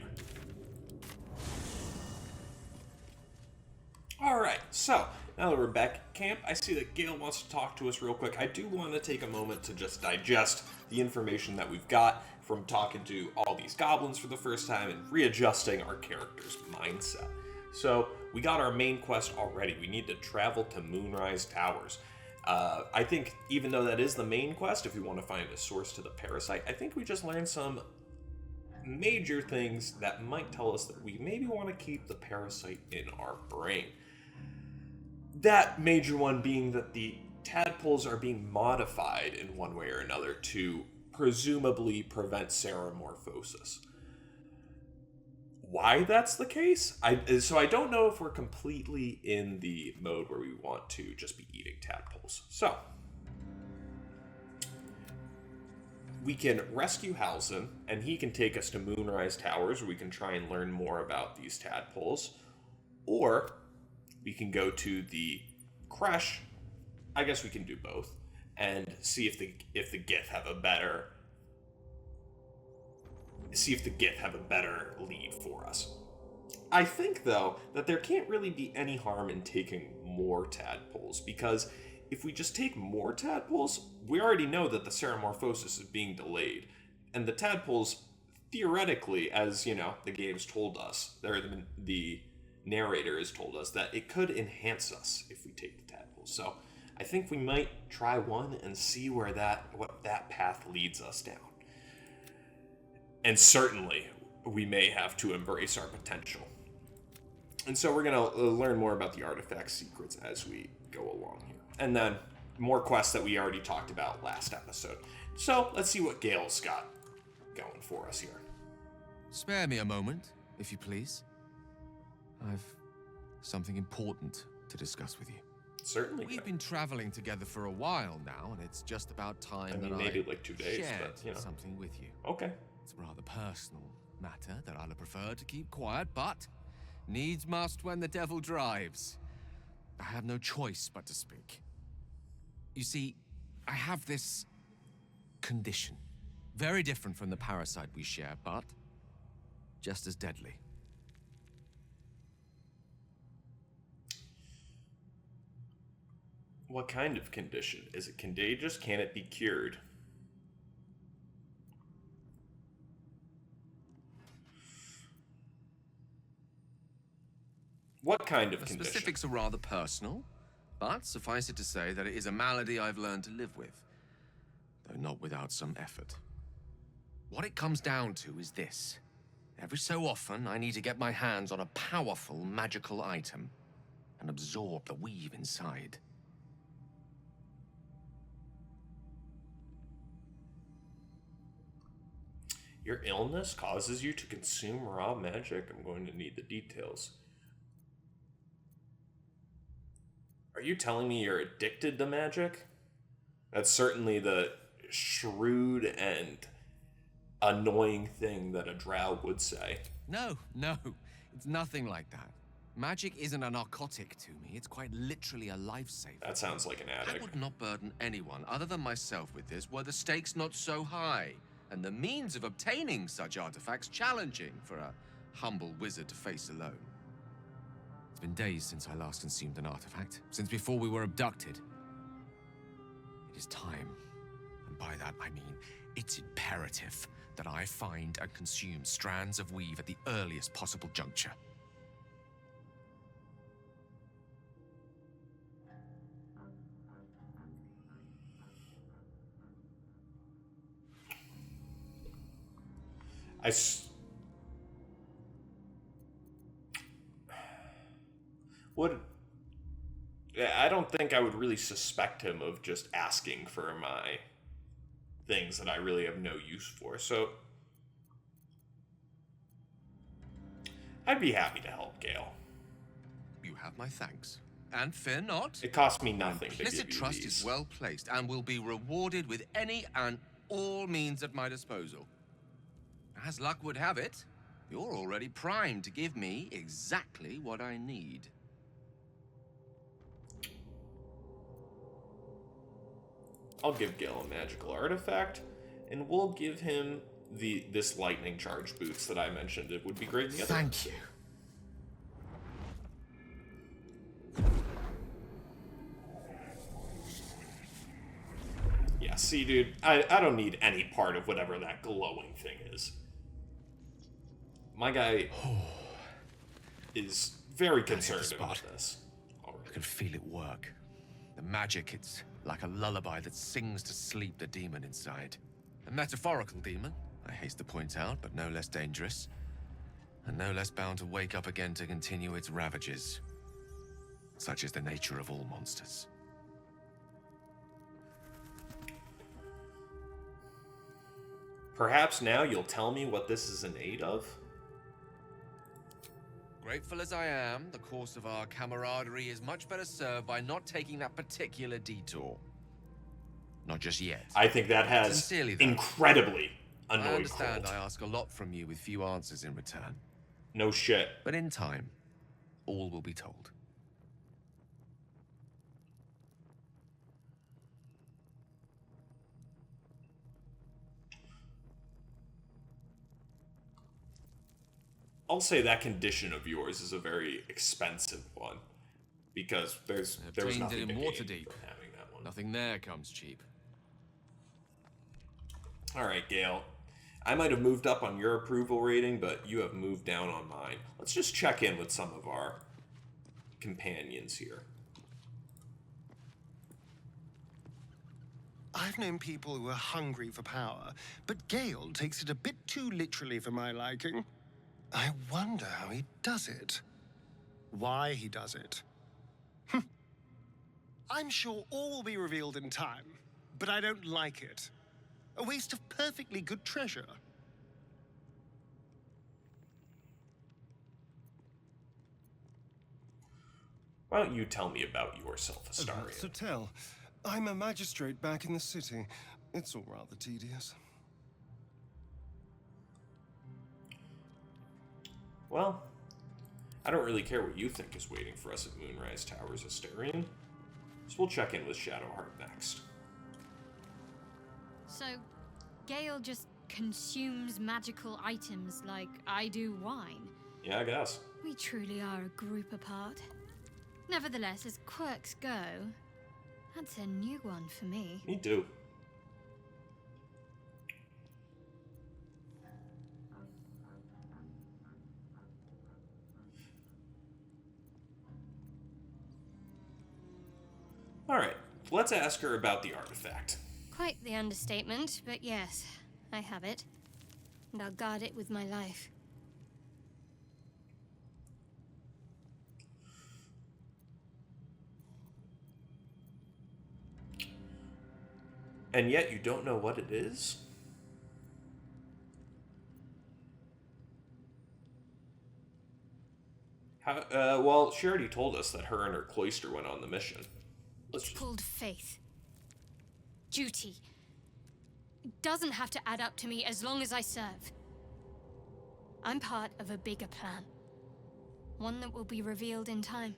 Alright, so now that we're back at camp, I see that Gale wants to talk to us real quick. I do want to take a moment to just digest the information that we've got from talking to all these goblins for the first time and readjusting our character's mindset. So, we got our main quest already. We need to travel to Moonrise Towers. I think even though that is the main quest, if we want to find a source to the parasite, I think we just learned some major things that might tell us that we maybe want to keep the parasite in our brain. That major one being that the tadpoles are being modified in one way or another to presumably prevent seramorphosis. Why that's the case? So I don't know if we're completely in the mode where we want to just be eating tadpoles. So, we can rescue Halsin, and he can take us to Moonrise Towers, where we can try and learn more about these tadpoles. Or, we can go to the creche. I guess we can do both, and see if the Gith have a better lead for us. I think, though, that there can't really be any harm in taking more tadpoles, because if we just take more tadpoles, we already know that the seramorphosis is being delayed. And the tadpoles, theoretically, as, you know, the game's told us, or the narrator has told us, that it could enhance us if we take the tadpoles. So I think we might try one and see what that path leads us down. And certainly, we may have to embrace our potential. And so we're going to learn more about the artifact secrets as we go along here. And then more quests that we already talked about last episode. So let's see what Gale's got going for us here. Spare me a moment, if you please. I've something important to discuss with you. Certainly. We've been traveling together for a while now, and it's just about time that maybe I like 2 days, shared but, you know. something with you. Okay. It's a rather personal matter that I'd have preferred to keep quiet, but needs must when the devil drives. I have no choice but to speak. You see, I have this condition. Very different from the parasite we share, but just as deadly. What kind of condition? Is it contagious? Can it be cured? What kind of condition? The specifics are rather personal, but suffice it to say that it is a malady I've learned to live with, though not without some effort. What it comes down to is this. Every so often, I need to get my hands on a powerful magical item and absorb the weave inside. Your illness causes you to consume raw magic. I'm going to need the details. Are you telling me you're addicted to magic? That's certainly the shrewd and annoying thing that a drow would say. No, it's nothing like that. Magic isn't a narcotic to me, it's quite literally a lifesaver. That sounds like an addict. I would not burden anyone other than myself with this were the stakes not so high, and the means of obtaining such artifacts challenging for a humble wizard to face alone. It's been days since I last consumed an artifact, since before we were abducted. It is time, and by that I mean it's imperative that I find and consume strands of weave at the earliest possible juncture. I don't think I would really suspect him of just asking for my things that I really have no use for, so I'd be happy to help Gale. You have my thanks. And fear not. It costs me nothing to give Implicit you trust these. is well placed and will be rewarded with any and all means at my disposal. As luck would have it, you're already primed to give me exactly what I need. I'll give Gale a magical artifact, and we'll give him this lightning charge boots that I mentioned. It would be great in the other Thank you. Yeah, see, dude, I don't need any part of whatever that glowing thing is. My guy is very concerned about this. I can feel it work. The magic, it's like a lullaby that sings to sleep the demon inside. A metaphorical demon, I haste to point out, but no less dangerous. And no less bound to wake up again to continue its ravages. Such is the nature of all monsters. Perhaps now you'll tell me what this is in aid of? Grateful as I am, the course of our camaraderie is much better served by not taking that particular detour. Not just yet. I think that has Sincerely, though, incredibly I annoyed understand Colt. I ask a lot from you with few answers in return. No shit. But in time, all will be told. I'll say that condition of yours is a very expensive one, because there was nothing to gain from having that one. Nothing there comes cheap. All right, Gale. I might have moved up on your approval rating, but you have moved down on mine. Let's just check in with some of our companions here. I've known people who are hungry for power, but Gale takes it a bit too literally for my liking. I wonder how he does it. Why he does it. I'm sure all will be revealed in time, but I don't like it. A waste of perfectly good treasure. Why don't you tell me about yourself, Astarion? So tell, I'm a magistrate back in the city. It's all rather tedious. Well, I don't really care what you think is waiting for us at Moonrise Towers, Astarion. So we'll check in with Shadowheart next. So, Gale just consumes magical items like I do wine. Yeah, I guess. We truly are a group apart. Nevertheless, as quirks go, that's a new one for me. Me too. Alright, let's ask her about the artifact. Quite the understatement, but yes, I have it. And I'll guard it with my life. And yet you don't know what it is? How, well, she already told us that her and her cloister went on the mission. It's called faith. Duty. It doesn't have to add up to me as long as I serve. I'm part of a bigger plan. One that will be revealed in time.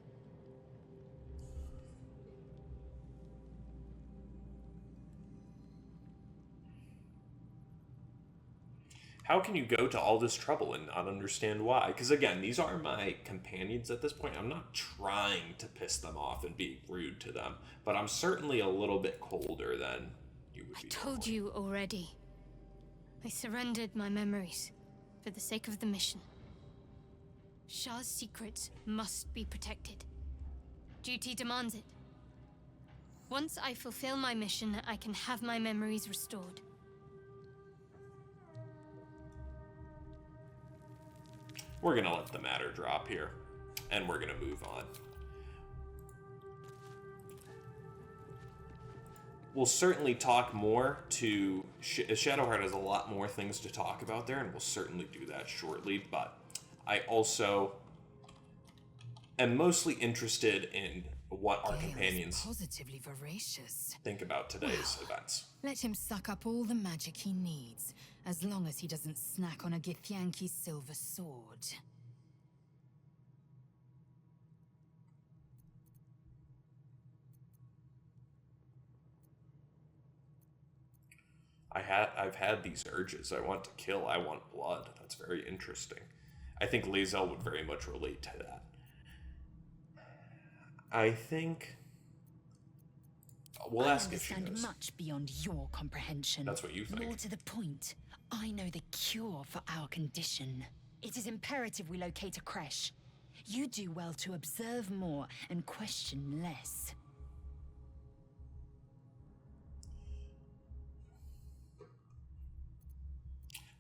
How can you go to all this trouble and not understand why? Because again, these are my companions at this point. I'm not trying to piss them off and be rude to them, but I'm certainly a little bit colder than you would be. I told you already. I surrendered my memories for the sake of the mission. Shah's secrets must be protected. Duty demands it. Once I fulfill my mission, I can have my memories restored. We're gonna let the matter drop here, and we're gonna move on. We'll certainly talk more to... Shadowheart has a lot more things to talk about there, and we'll certainly do that shortly, but I also am mostly interested in what our companions positively voracious. think about today's events. Let him suck up all the magic he needs, as long as he doesn't snack on a Githyanki's silver sword. I've had these urges. I want to kill. I want blood. That's very interesting. I think Lae'zel would very much relate to that. I think we'll ask if she understand knows. much beyond your comprehension. That's what you think. More to the point, I know the cure for our condition. It is imperative we locate a creche. You do well to observe more and question less.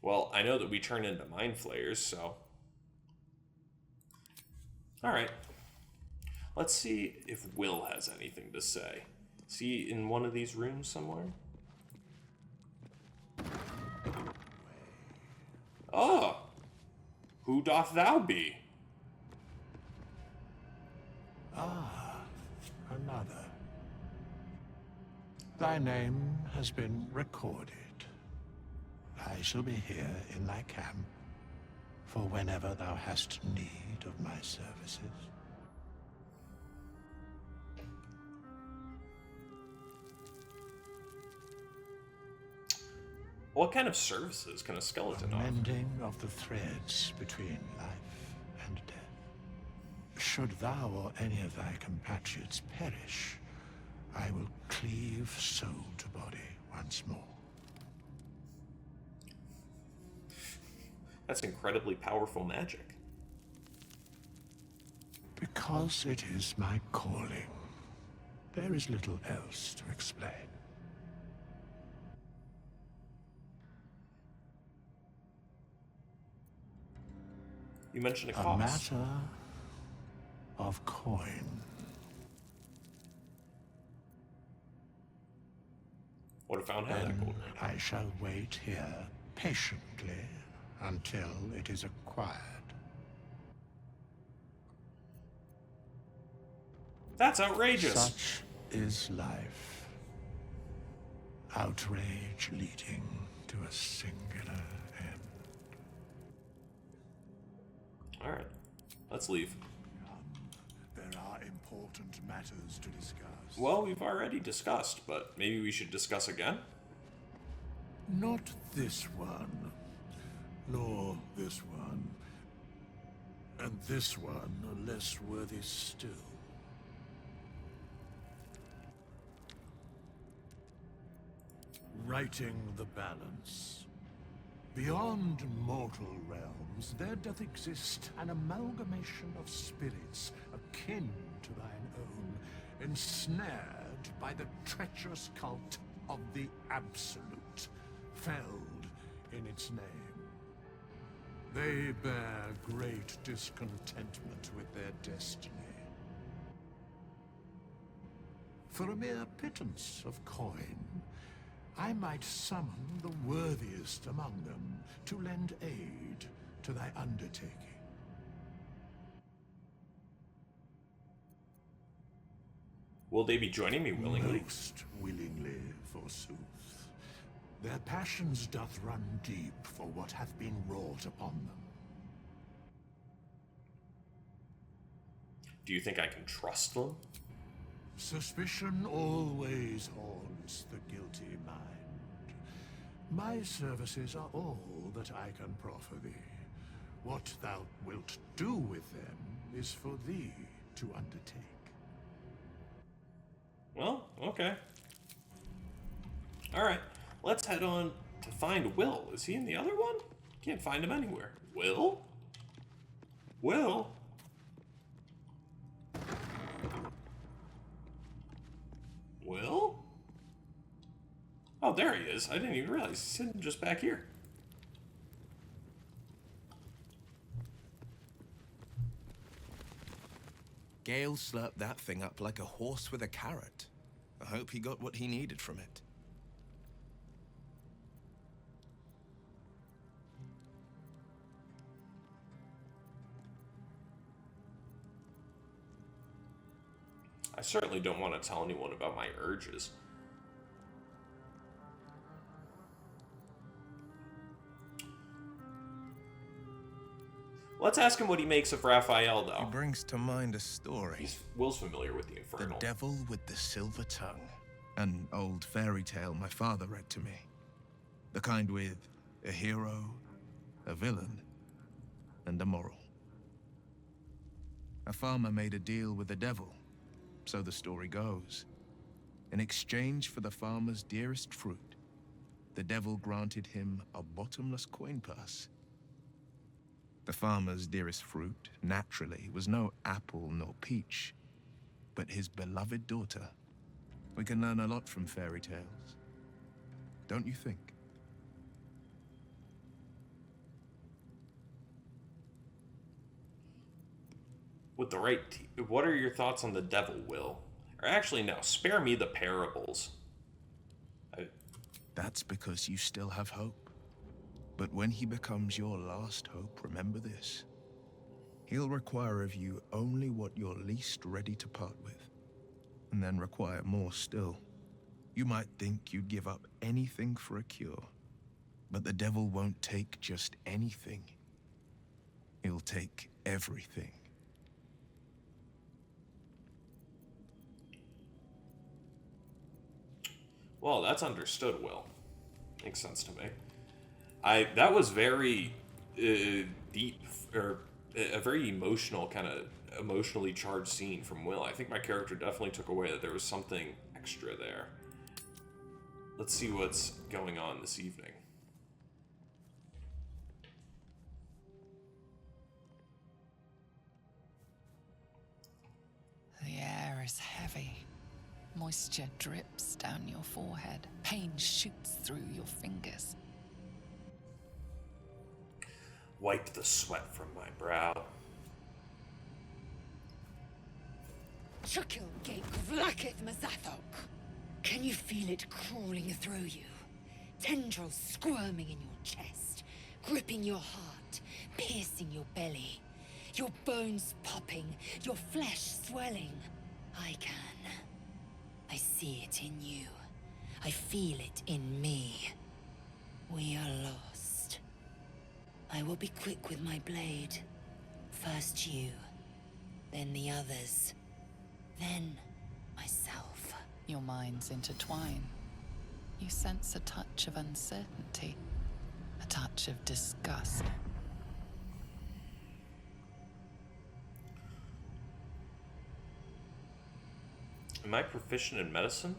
Well, I know that we turn into mind flayers, so... Alright. Let's see if Will has anything to say. Is he in one of these rooms somewhere? Oh! Who doth thou be? Ah, another. Thy name has been recorded. I shall be here in thy camp for whenever thou hast need of my services. What kind of services can a skeleton offer? Mending of the threads between life and death. Should thou or any of thy compatriots perish, I will cleave soul to body once more. That's incredibly powerful magic. Because it is my calling. There is little else to explain. You mentioned a A cost. matter of coin. What if found had that gold? I shall wait here patiently until it is acquired. That's outrageous. Such is life. Outrage leading to a singular end. Alright, let's leave. There are important matters to discuss. Well, we've already discussed, but maybe we should discuss again? Not this one, nor this one, and this one are less worthy still. Righting the balance. Beyond mortal realms, there doth exist an amalgamation of spirits akin to thine own, ensnared by the treacherous cult of the Absolute, felled in its name. They bear great discontentment with their destiny. For a mere pittance of coin, I might summon the worthiest among them to lend aid to thy undertaking. Will they be joining me willingly? Most willingly, forsooth. Their passions doth run deep for what hath been wrought upon them. Do you think I can trust them? Suspicion always haunts the guilty mind. My services are all that I can proffer thee. What thou wilt do with them is for thee to undertake. Well, okay. Alright, let's head on to find Will. Is he in the other one? Can't find him anywhere. Will? Will? Will? Oh, there he is. I didn't even realize he's sitting just back here. Gale slurped that thing up like a horse with a carrot. I hope he got what he needed from it. I certainly don't want to tell anyone about my urges. Let's ask him what he makes of Raphael, though. He brings to mind a story. Will's familiar with the Infernal. The Devil with the Silver Tongue. An old fairy tale my father read to me. The kind with a hero, a villain, and a moral. A farmer made a deal with the devil, so the story goes. In exchange for the farmer's dearest fruit, the devil granted him a bottomless coin purse. The farmer's dearest fruit, naturally, was no apple nor peach, but his beloved daughter. We can learn a lot from fairy tales, don't you think? With the right... What are your thoughts on the devil, Will? Or actually, no, spare me the parables. That's because you still have hope. But when he becomes your last hope, remember this. He'll require of you only what you're least ready to part with, and then require more still. You might think you'd give up anything for a cure, but the devil won't take just anything. He'll take everything. Well, that's understood, Will. Makes sense to me. That was very deep, or a very emotional, kind of emotionally charged scene from Will. I think my character definitely took away that there was something extra there. Let's see what's going on this evening. The air is heavy. Moisture drips down your forehead. Pain shoots through your fingers. Wipe the sweat from my brow. Chukil Gate Vlakith Mazathok. Can you feel it crawling through you? Tendrils squirming in your chest, gripping your heart, piercing your belly. Your bones popping, your flesh swelling. I can. I see it in you. I feel it in me. We are lost. I will be quick with my blade. First you, then the others, then myself. Your minds intertwine. You sense a touch of uncertainty, a touch of disgust. Am I proficient in medicine?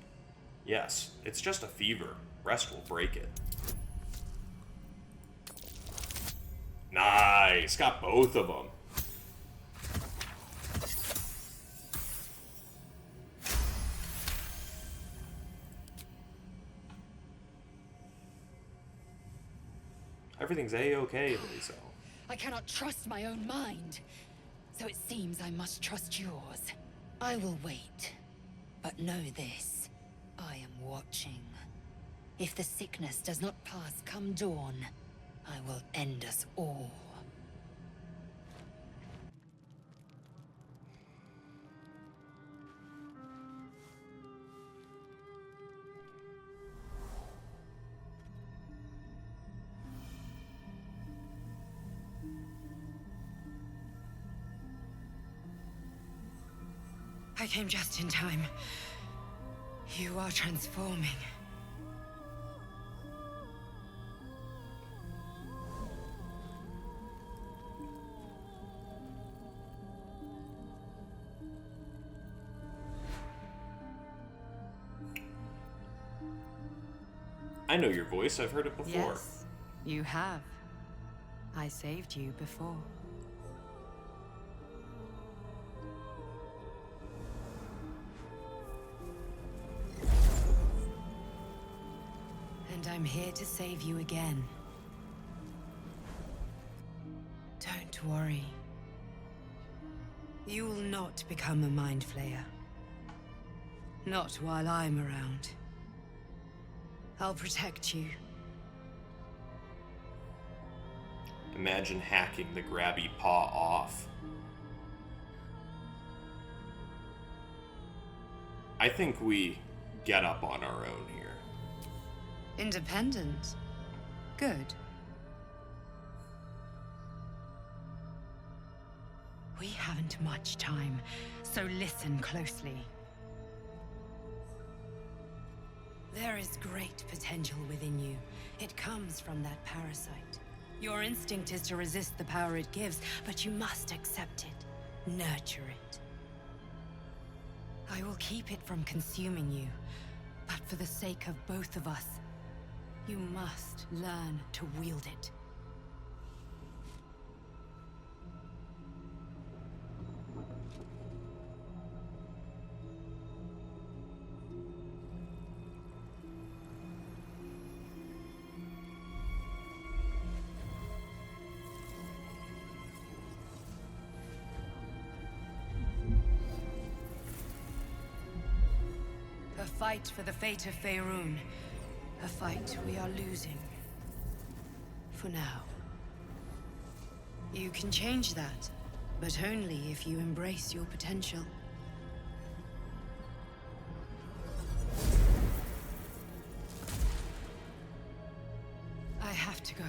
Yes, it's just a fever. Rest will break it. Nice, got both of them. Everything's A-okay, Lisa. I cannot trust my own mind, so it seems I must trust yours. I will wait, but know this. I am watching. If the sickness does not pass come dawn, I will end us all. I came just in time. You are transforming. I know your voice, I've heard it before. Yes, you have. I saved you before. And I'm here to save you again. Don't worry. You will not become a mind flayer. Not while I'm around. I'll protect you. Imagine hacking the grabby paw off. I think we get up on our own here. Independent. Good. We haven't much time, so listen closely. There is great potential within you. It comes from that parasite. Your instinct is to resist the power it gives, but you must accept it. Nurture it. I will keep it from consuming you, but for the sake of both of us, you must learn to wield it. A fight for the fate of Faerun. A fight we are losing. For now. You can change that, but only if you embrace your potential. I have to go.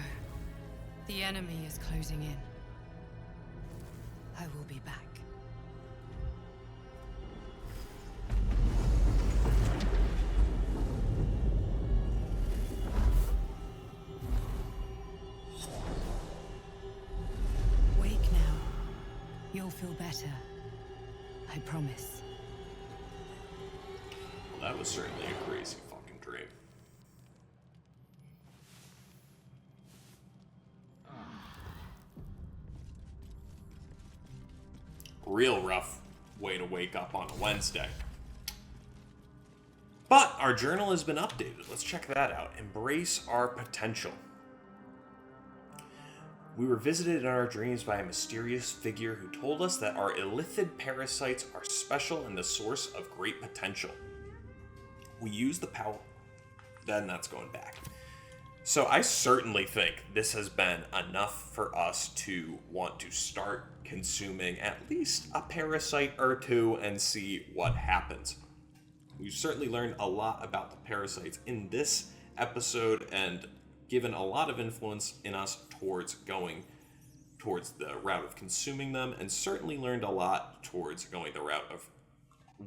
The enemy is closing in. I will be back. You'll feel better. I promise. Well, that was certainly a crazy fucking dream. Real rough way to wake up on a Wednesday. But our journal has been updated. Let's check that out. Embrace our potential. We were visited in our dreams by a mysterious figure who told us that our illithid parasites are special and the source of great potential. We use the power... Then that's going back. So I certainly think this has been enough for us to want to start consuming at least a parasite or two and see what happens. We've certainly learned a lot about the parasites in this episode and given a lot of influence in us towards going towards the route of consuming them, and certainly learned a lot towards going the route of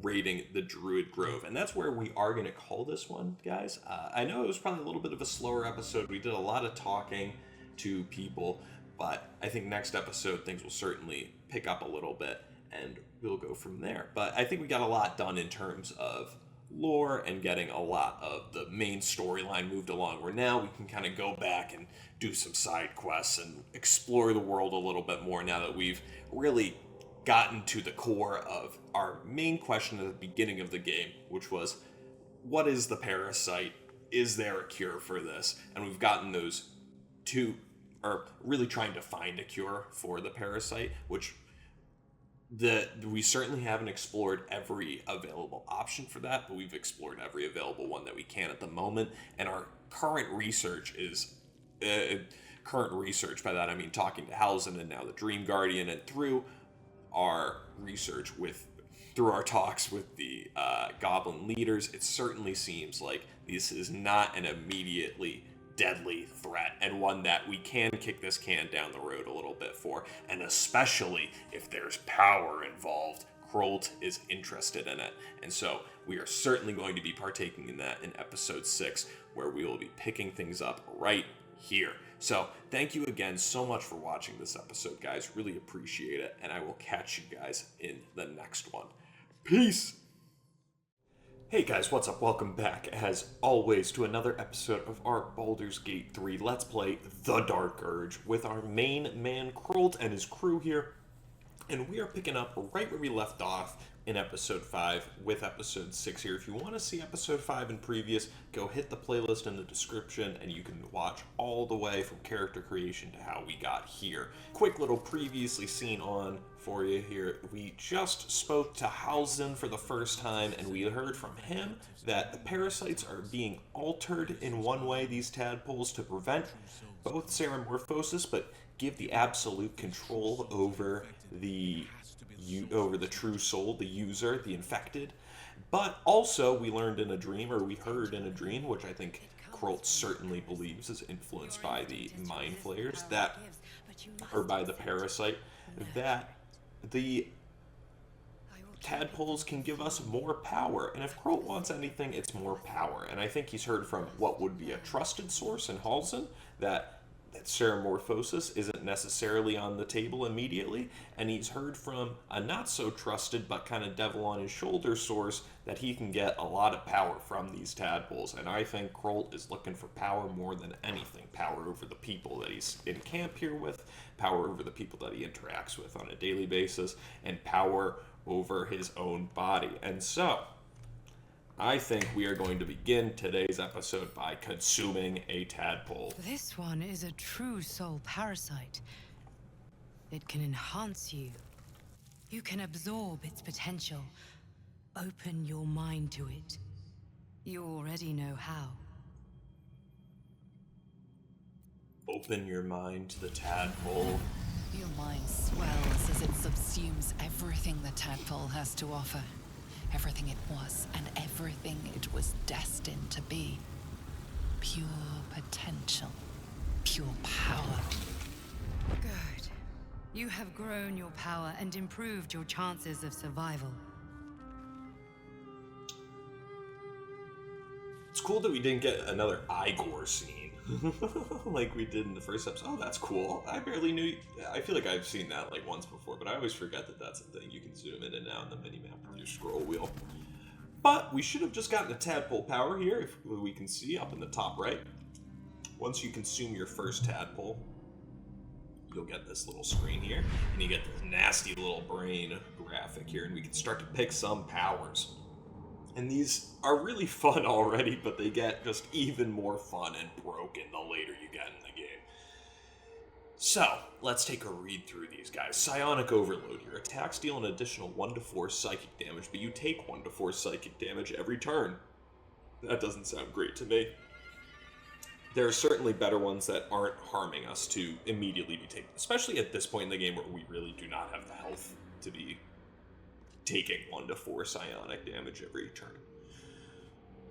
raiding the Druid Grove. And that's where we are going to call this one, guys. I know it was probably a little bit of a slower episode. We did a lot of talking to people, but I think next episode things will certainly pick up a little bit, and we'll go from there. But I think we got a lot done in terms of lore and getting a lot of the main storyline moved along, where now we can kind of go back and do some side quests and explore the world a little bit more now that we've really gotten to the core of our main question at the beginning of the game, which was, what is the parasite? Is there a cure for this? And we've gotten those two, or really trying to find a cure for the parasite, which we certainly haven't explored every available option for that, but we've explored every available one that we can at the moment. And our current research is by that I mean talking to Halsin and now the Dream Guardian, and through our research through our talks with the goblin leaders, it certainly seems like this is not an immediately deadly threat, and one that we can kick this can down the road a little bit for, and especially if there's power involved. Krolt is interested in it, and so we are certainly going to be partaking in that in episode 6, where we will be picking things up right here. So thank you again so much for watching this episode, guys. Really appreciate it, and I will catch you guys in the next one. Peace! Hey guys, what's up? Welcome back, as always, to another episode of our Baldur's Gate 3 Let's Play The Dark Urge with our main man Krolt and his crew here. And we are picking up right where we left off in episode 5 with episode 6 here. If you want to see episode 5 and previous, go hit the playlist in the description and you can watch all the way from character creation to how we got here. Quick little previously seen on for you here. We just spoke to Halsin for the first time, and we heard from him that the parasites are being altered in one way, these tadpoles, to prevent both seramorphosis, but give the absolute control over the true soul, the user, the infected. But also, we learned in a dream, or we heard in a dream, which I think Krolt certainly believes is influenced by the mind flayers, or by the parasite, that the tadpoles can give us more power, and if Krolt wants anything, it's more power. And I think he's heard from what would be a trusted source in Halsin that Ceramorphosis isn't necessarily on the table immediately, and he's heard from a not so trusted but kind of devil on his shoulder source that he can get a lot of power from these tadpoles. And I think Krolt is looking for power more than anything. Power over the people that he's in camp here with, power over the people that he interacts with on a daily basis, and power over his own body. And so I think we are going to begin today's episode by consuming a tadpole. This one is a true soul parasite. It can enhance you. You can absorb its potential. Open your mind to it. You already know how. Open your mind to the tadpole. Your mind swells as it subsumes everything the tadpole has to offer. Everything it was and everything it was destined to be. Pure potential. Pure power. Good. You have grown your power and improved your chances of survival. It's cool that we didn't get another Igor scene like we did in the first episode. Oh, that's cool. I barely knew. I feel like I've seen that like once before, but I always forget that that's a thing. You can zoom in and out on the minimap with your scroll wheel. But we should have just gotten a tadpole power here, if we can see up in the top right. Once you consume your first tadpole, you'll get this little screen here, and you get this nasty little brain graphic here, and we can start to pick some powers. And these are really fun already, but they get just even more fun and broken the later you get in the game. So, let's take a read through these guys. Psionic Overload. Your attacks deal an additional 1 to 4 psychic damage, but you take 1 to 4 psychic damage every turn. That doesn't sound great to me. There are certainly better ones that aren't harming us to immediately be taken, especially at this point in the game where we really do not have the health to be taking 1 to 4 psionic damage every turn.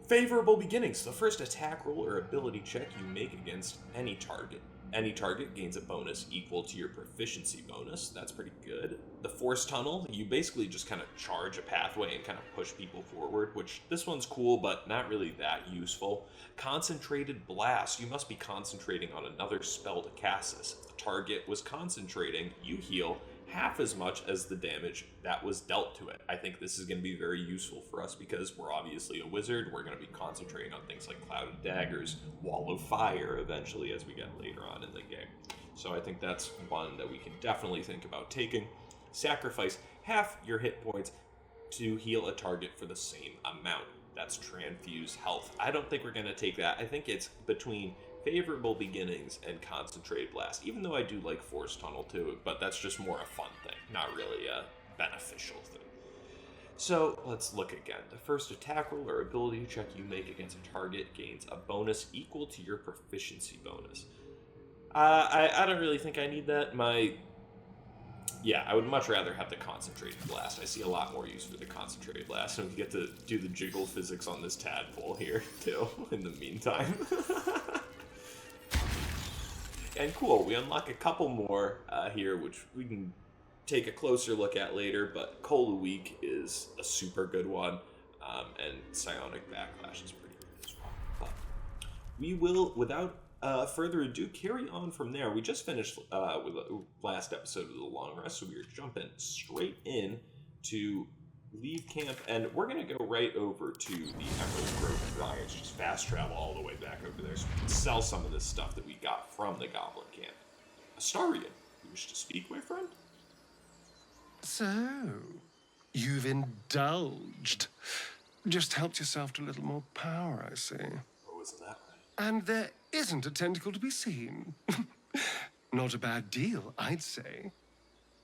Favorable Beginnings. The first attack roll or ability check you make against any target. Any target gains a bonus equal to your proficiency bonus. That's pretty good. The Force Tunnel. You basically just kind of charge a pathway and kind of push people forward, which this one's cool, but not really that useful. Concentrated Blast. You must be concentrating on another spell to cast this. If the target was concentrating, you heal half as much as the damage that was dealt to it. I think this is going to be very useful for us because we're obviously a wizard. We're going to be concentrating on things like Clouded Daggers, Wall of Fire eventually as we get later on in the game. So I think that's one that we can definitely think about taking. Sacrifice half your hit points to heal a target for the same amount. That's Transfuse Health. I don't think we're going to take that. I think it's between Favorable Beginnings and Concentrated Blast, even though I do like Force Tunnel too, but that's just more a fun thing, not really a beneficial thing. So let's look again. The first attack roll or ability check you make against a target gains a bonus equal to your proficiency bonus. I don't really think I need that. I would much rather have the Concentrated Blast. I see a lot more use for the Concentrated Blast, and we get to do the jiggle physics on this tadpole here too in the meantime. And cool, we unlock a couple more here, which we can take a closer look at later, but Cola Week is a super good one, and Psionic Backlash is pretty good as well. But we will, without further ado, carry on from there. We just finished with the last episode of The Long Rest, so we are jumping straight in to leave camp, and we're going to go right over to the Emerald Grove Questline, just fast travel all the way back over there so we can sell some of this stuff that we got from the Goblin Camp. Astarion, you wish to speak, my friend? So, you've indulged. Just helped yourself to a little more power, I see. Oh, isn't that right? And there isn't a tentacle to be seen. Not a bad deal, I'd say.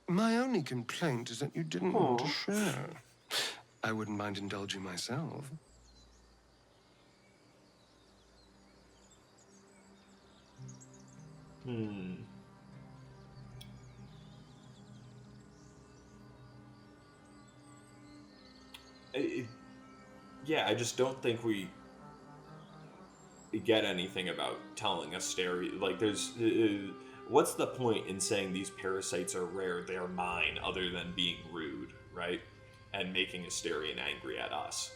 My only complaint is that you didn't want to share. I wouldn't mind indulging myself. Yeah, I just don't think we get anything about telling Astarion. Like, there's... what's the point in saying these parasites are rare, they're mine, other than being rude, right? and making Asterion angry at us.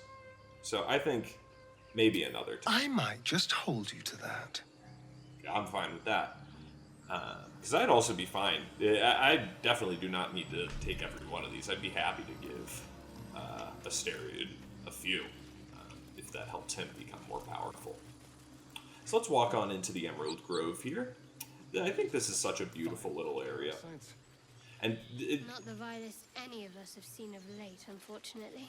So I think maybe another time. I might just hold you to that. I'm fine with that. Because I'd also be fine. I definitely do not need to take every one of these. I'd be happy to give Asterion a few, if that helps him become more powerful. So let's walk on into the Emerald Grove here. I think this is such a beautiful little area. And Not the vilest any of us have seen of late, unfortunately.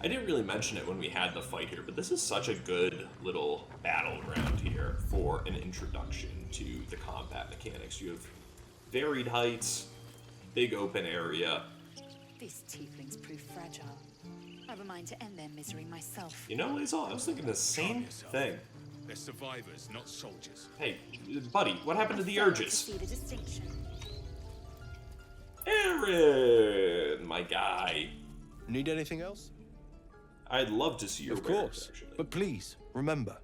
I didn't really mention it when we had the fight here, but this is such a good little battleground here for an introduction to the combat mechanics. You have varied heights, big open area. These tieflings prove fragile. I have a mind to end their misery myself. You know, Lae'zel, I was thinking the same thing. They're survivors, not soldiers. Hey, buddy, what happened to the urges? See the distinction. Aaron, my guy. Need anything else? I'd love to see your Of course, but please, remember,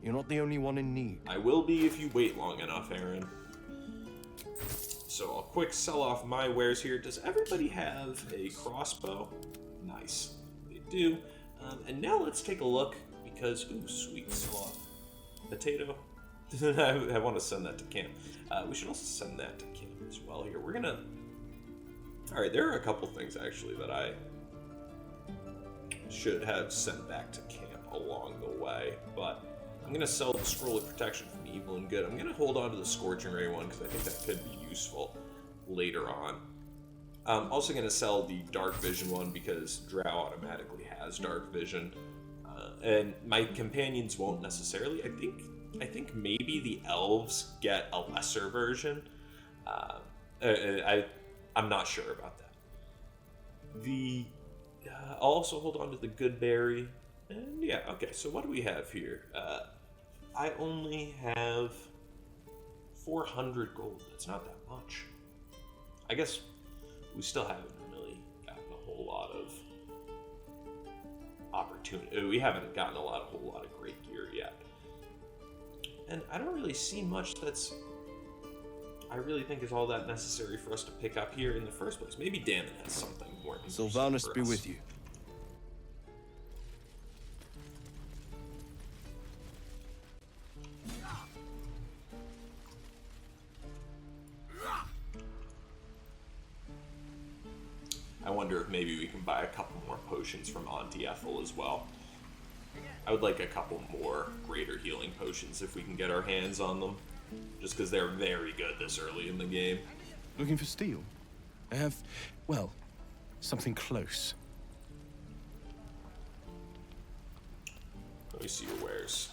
you're not the only one in need. I will be if you wait long enough, Aaron. So I'll quick sell off my wares here. Does everybody have a crossbow? Nice. They do. And now let's take a look, because, ooh, sweet, sell off potato. I want to send that to camp. We should also send that to camp as well here. We're gonna... Alright, there are a couple things, actually, that I should have sent back to camp along the way, but I'm going to sell the Scroll of Protection from Evil and Good. I'm going to hold on to the Scorching Ray one, because I think that could be useful later on. I'm also going to sell the Dark Vision one, because drow automatically has Dark Vision, and my companions won't necessarily. I think maybe the elves get a lesser version. I'm not sure about that. I'll also hold on to the Good Berry. And yeah, okay, so what do we have here? I only have 400 gold. That's not that much. I guess we still haven't really gotten a whole lot of opportunity. We haven't gotten a whole lot of great gear yet. And I don't really see much that's... I really think is all that necessary for us to pick up here in the first place. Maybe Damon has something more interesting Sylvanas for be us. with you. I wonder if maybe we can buy a couple more potions from Auntie Ethel as well. I would like a couple more greater healing potions if we can get our hands on them. Just because they're very good this early in the game. Looking for steel? I have, well, something close. Let me see your wares.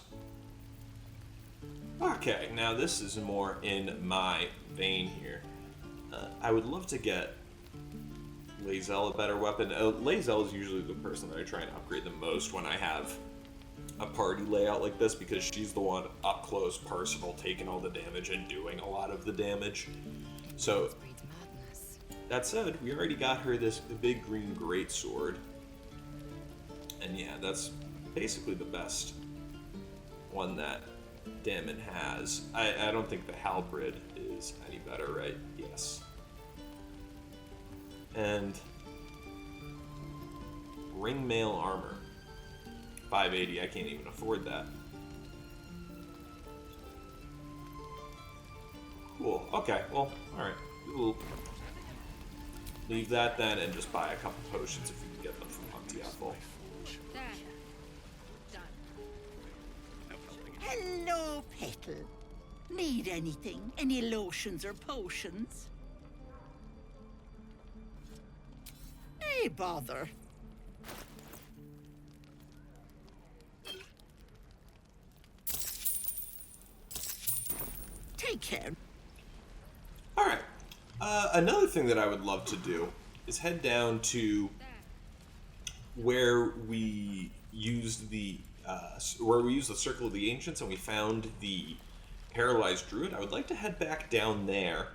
Okay, now this is more in my vein here. I would love to get Lae'zel a better weapon. Lae'zel is usually the person that I try and upgrade the most when I have a party layout like this, because she's the one up close, personal, taking all the damage and doing a lot of the damage. So, that said, we already got her the big green greatsword. And yeah, that's basically the best one that Damon has. I don't think the halberd is any better, right? Yes. And ringmail armor. 580, I can't even afford that. Cool, okay, well, alright. We'll leave that then and just buy a couple potions if we can get them from Auntie Ethel. Hello, Petal. Need anything? Any lotions or potions? Hey, bother. Take care. Alright. Another thing that I would love to do is head down to where we used the Circle of the Ancients and we found the paralyzed druid. I would like to head back down there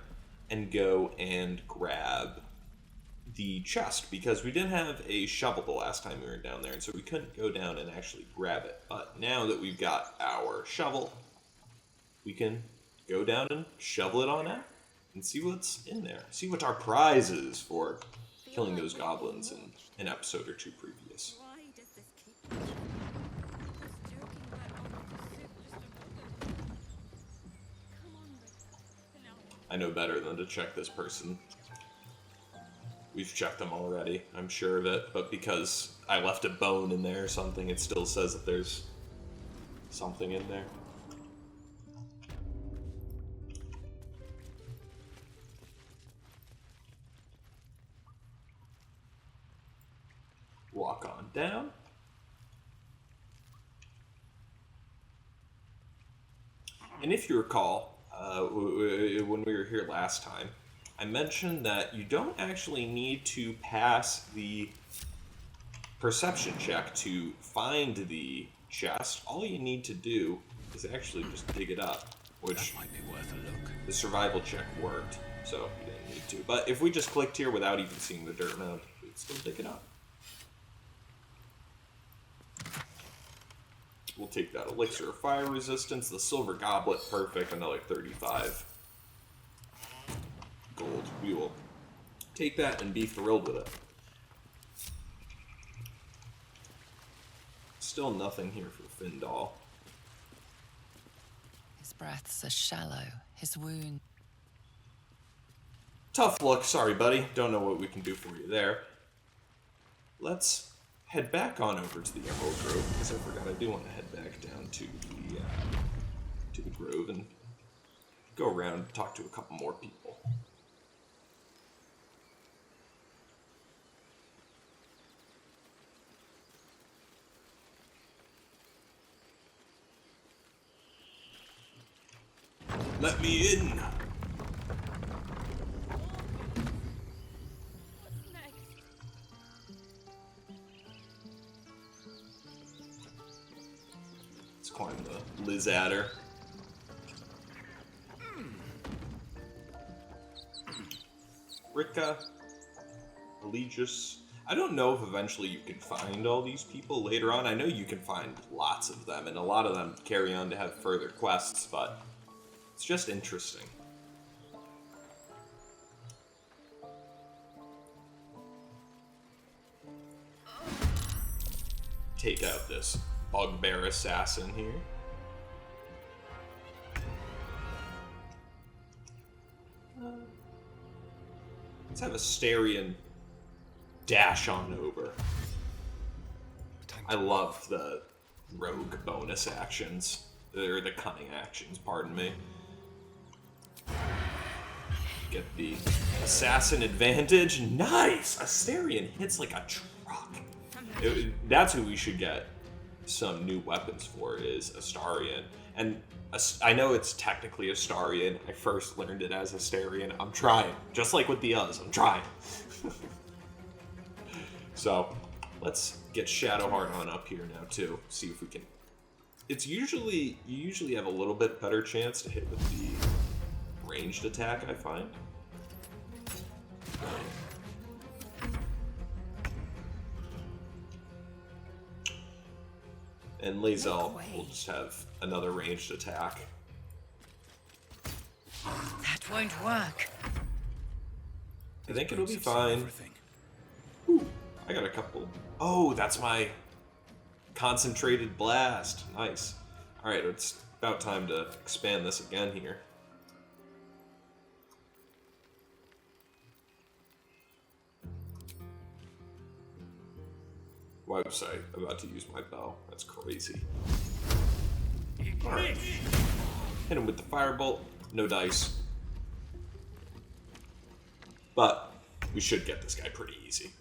and go and grab the chest, because we didn't have a shovel the last time we were down there, and so we couldn't go down and actually grab it. But now that we've got our shovel, we can go down and shovel it on out and see what's in there. See what our prize is for killing those goblins in an episode or two previous. I know better than to check this person. We've checked them already, I'm sure of it, but because I left a bone in there or something, it still says that there's something in there. Walk on down. And if you recall, when we were here last time, I mentioned that you don't actually need to pass the perception check to find the chest. All you need to do is actually just dig it up, which might be worth a look. The survival check worked, so you didn't need to. But if we just clicked here without even seeing the dirt mound, we'd still dig it up. We'll take that elixir of fire resistance, the silver goblet, perfect, another 35 gold. We will take that and be thrilled with it. Still nothing here for Findal. His breaths are shallow, his wound. Tough look, sorry buddy. Don't know what we can do for you there. Let's head back on over to the Emerald Grove, because I forgot I do want to head back down to the grove and go around and talk to a couple more people. Let me in! Let's climb the Liz Adder. Rika, Allegius. I don't know if eventually you can find all these people later on. I know you can find lots of them, and a lot of them carry on to have further quests, but it's just interesting. Take out this bugbear assassin here. Let's have Asterion dash on over. I love the rogue bonus actions. Or the cunning actions, pardon me. Get the assassin advantage. Nice! Asterion hits like a truck. That's who we should get some new weapons for, is Astarion. And I know it's technically Astarion. I first learned it as Asterion. I'm trying. Just like with the Uz, I'm trying. So, let's get Shadowheart on up here now, too. See if we can... You usually have a little bit better chance to hit with the ranged attack, I find. And Lae'zel will just have another ranged attack. That won't work. I think it'll be fine. Ooh, I got a couple. Oh, that's my concentrated blast. Nice. Alright, it's about time to expand this again here. Website. About to use my bow. That's crazy. Alright. Hit him with the firebolt. No dice. But we should get this guy pretty easy.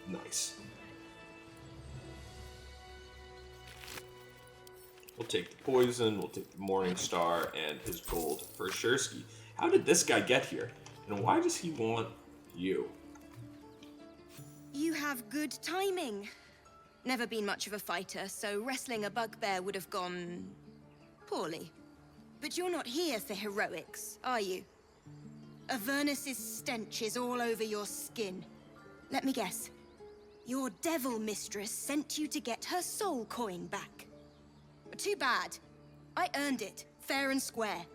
Nice. We'll take the poison, we'll take the Morning Star, and his gold for Shursky. How did this guy get here? And why does he want you? You have good timing. Never been much of a fighter, so wrestling a bugbear would have gone... poorly. But you're not here for heroics, are you? Avernus's stench is all over your skin. Let me guess. Your devil mistress sent you to get her soul coin back. Too bad. I earned it, fair and square.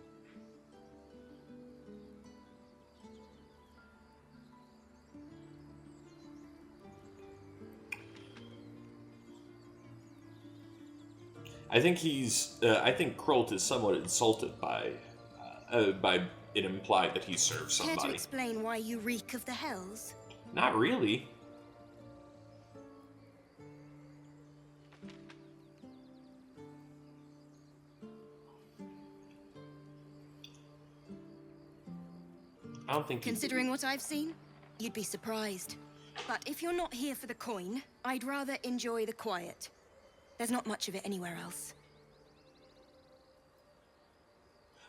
I think I think Krolt is somewhat insulted by it implied that he serves Care somebody. to explain why you reek of the hells? Not really. I don't think. Considering what I've seen, you'd be surprised. But if you're not here for the coin, I'd rather enjoy the quiet. There's not much of it anywhere else.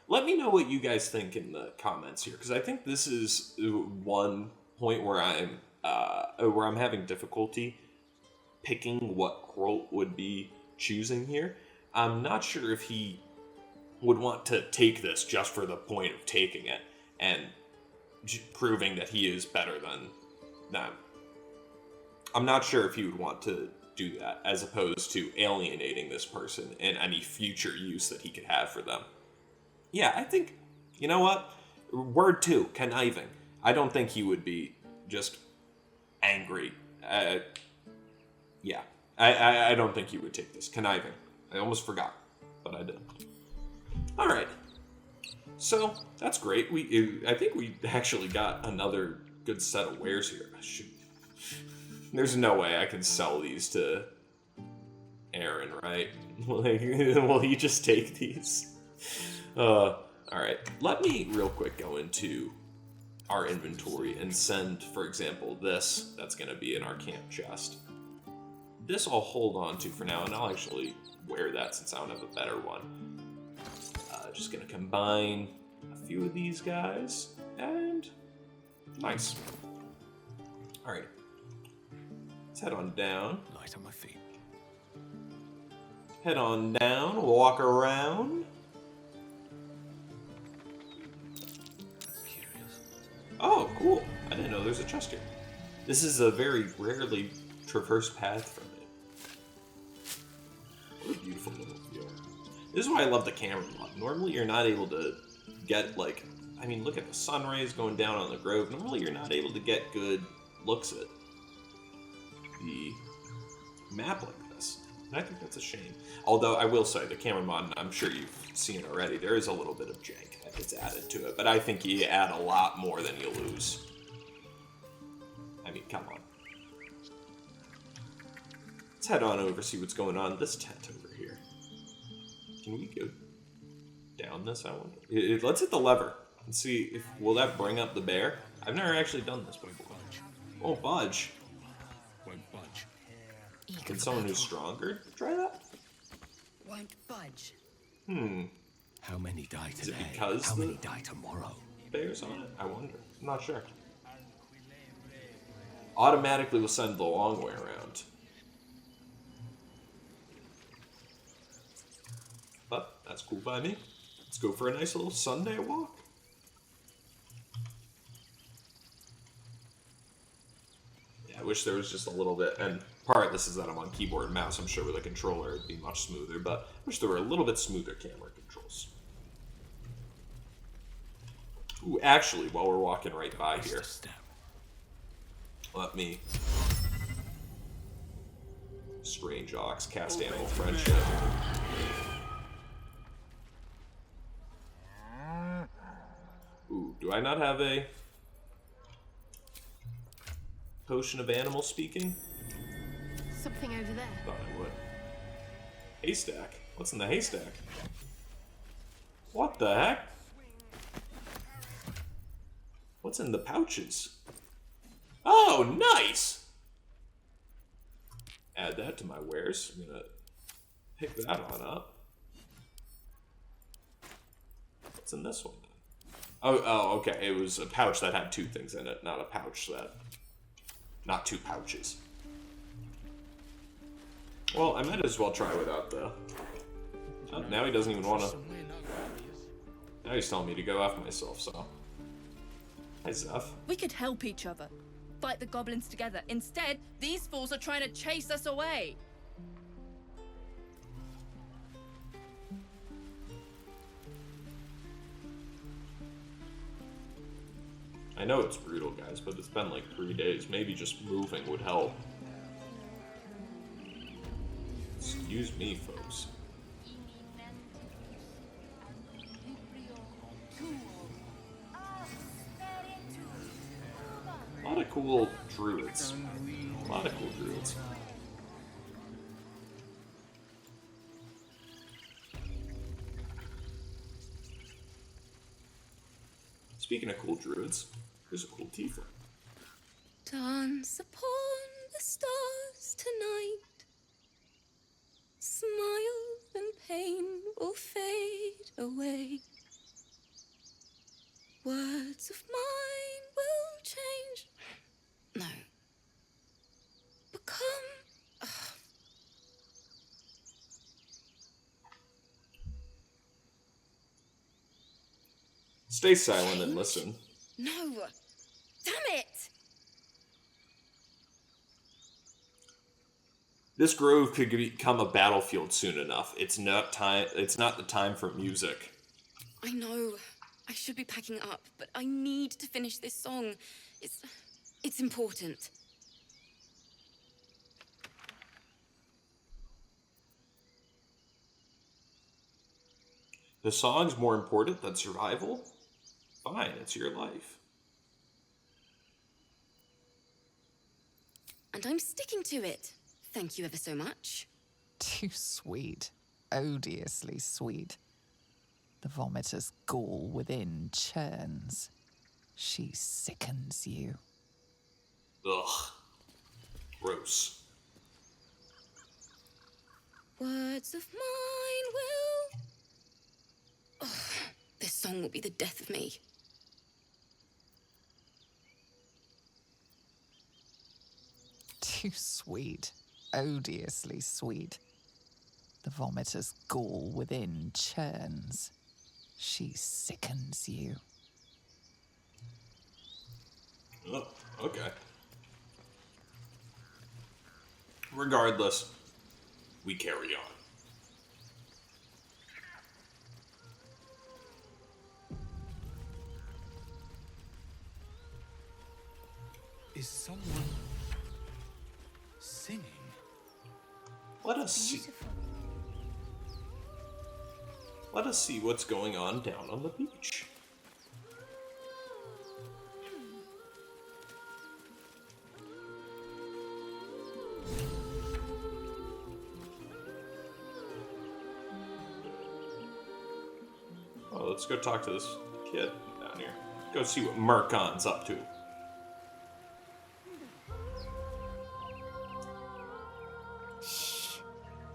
Let me know what you guys think in the comments here, because I think this is one point where I'm having difficulty picking what Krolt would be choosing here. I'm not sure if he would want to take this just for the point of taking it and proving that he is better than them. I'm not sure if he would want to do that, as opposed to alienating this person in any future use that he could have for them. Yeah, I think, you know what? Word 2, conniving. I don't think he would be just angry. Yeah, I don't think he would take this. Conniving. I almost forgot, but I did. Alright. So, that's great. I think we actually got another good set of wares here. There's no way I can sell these to Aaron, right? Will he just take these? Alright, let me real quick go into our inventory and send, for example, this. That's going to be in our camp chest. This I'll hold on to for now, and I'll actually wear that since I don't have a better one. Just going to combine a few of these guys, and nice. Alright, let's head on down. Light on my feet. Head on down, walk around. Oh, cool. I didn't know there's a chest here. This is a very rarely traversed path from it. What a beautiful little view. This is why I love the camera mod. Normally you're not able to get, like, I mean, look at the sun rays going down on the grove. Normally you're not able to get good looks at the map like this. And I think that's a shame. Although I will say, the camera mod, and I'm sure you've seen it already, there is a little bit of jank that gets added to it. But I think you add a lot more than you lose. I mean, come on. Let's head on over, see what's going on. This tent over here. Can we go down this, I wonder? Let's hit the lever and see if, will that bring up the bear? I've never actually done this before. Won't budge. Won't budge. Can someone who's stronger try that? Won't budge. How many die today? Is it because How many die tomorrow? Bears on it? I wonder. I'm not sure. Automatically will send the long way around. But that's cool by me. Let's go for a nice little Sunday walk. Yeah, I wish there was just a little bit, and part of this is that I'm on keyboard and mouse. I'm sure with a controller it'd be much smoother, but I wish there were a little bit smoother camera controls. Ooh, actually, while we're walking right by here, let me... Strange Ox, cast Animal Friendship. Ooh, do I not have a potion of animal speaking? Something over there. Thought I would. Haystack? What's in the haystack? What the heck? What's in the pouches? Oh, nice! Add that to my wares. I'm gonna pick that on up. What's in this one? Oh, okay. It was a pouch that had two things in it, not a pouch that... Not two pouches. Well, I might as well try without the... Oh, now he doesn't even want to... Now he's telling me to go after myself, so... Hi, Zeph. We could help each other. Fight the goblins together. Instead, these fools are trying to chase us away. I know it's brutal, guys, but it's been like 3 days. Maybe just moving would help. Excuse me, folks. of cool druids. A lot of cool druids. Speaking of cool druids, here's a cool tiefling. Dance upon the stars tonight. Smile and pain will fade away. Words of mine will change. No. Become. Stay silent and listen. No. Damn it! This grove could become a battlefield soon enough. It's not the time for music. I know. I should be packing up, but I need to finish this song. It's important. The song's more important than survival? Fine, it's your life. And I'm sticking to it. Thank you ever so much. Too sweet. Odiously sweet. The vomitor's gall within churns. She sickens you. Ugh. Gross. Words of mine will... Oh, this song will be the death of me. Too sweet. Odiously sweet. The vomitor's gall within churns. She sickens you. Oh, okay. Regardless, we carry on. Is someone singing? Let us see. Let us see what's going on down on the beach. Oh, let's go talk to this kid down here. Go see what Mercon's up to.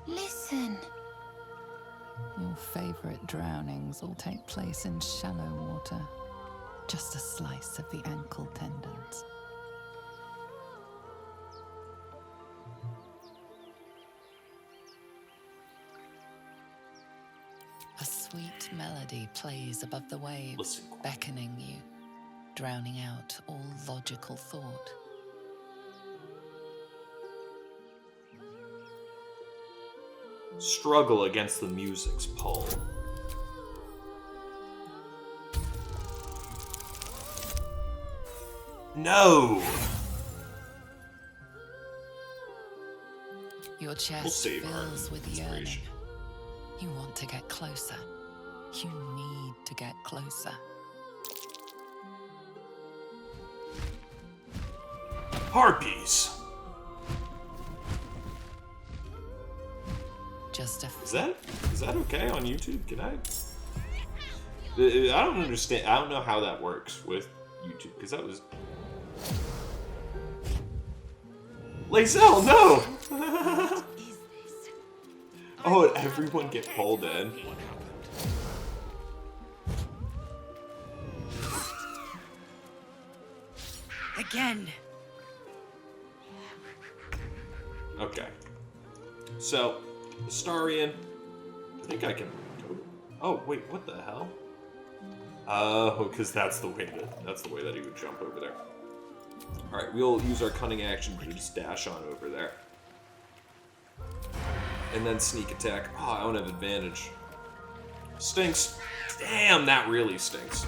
Listen. Your favorite drownings all take place in shallow water. Just a slice of the ankle tendons. A sweet melody plays above the waves, beckoning you, drowning out all logical thought. Struggle against the music's pull. No! Your chest fills with yearning. You want to get closer. You need to get closer. Harpies! Is that okay on YouTube? Can I don't understand. I don't know how that works with YouTube, because that was... Lacelle, no! Oh, and everyone get pulled in. Again. Okay. So, Astarion, I think I can... Oh, wait, what the hell? Oh, because that's the way that he would jump over there. Alright, we'll use our cunning action to just dash on over there. And then sneak attack. Oh, I don't have advantage. Stinks. Damn, that really stinks.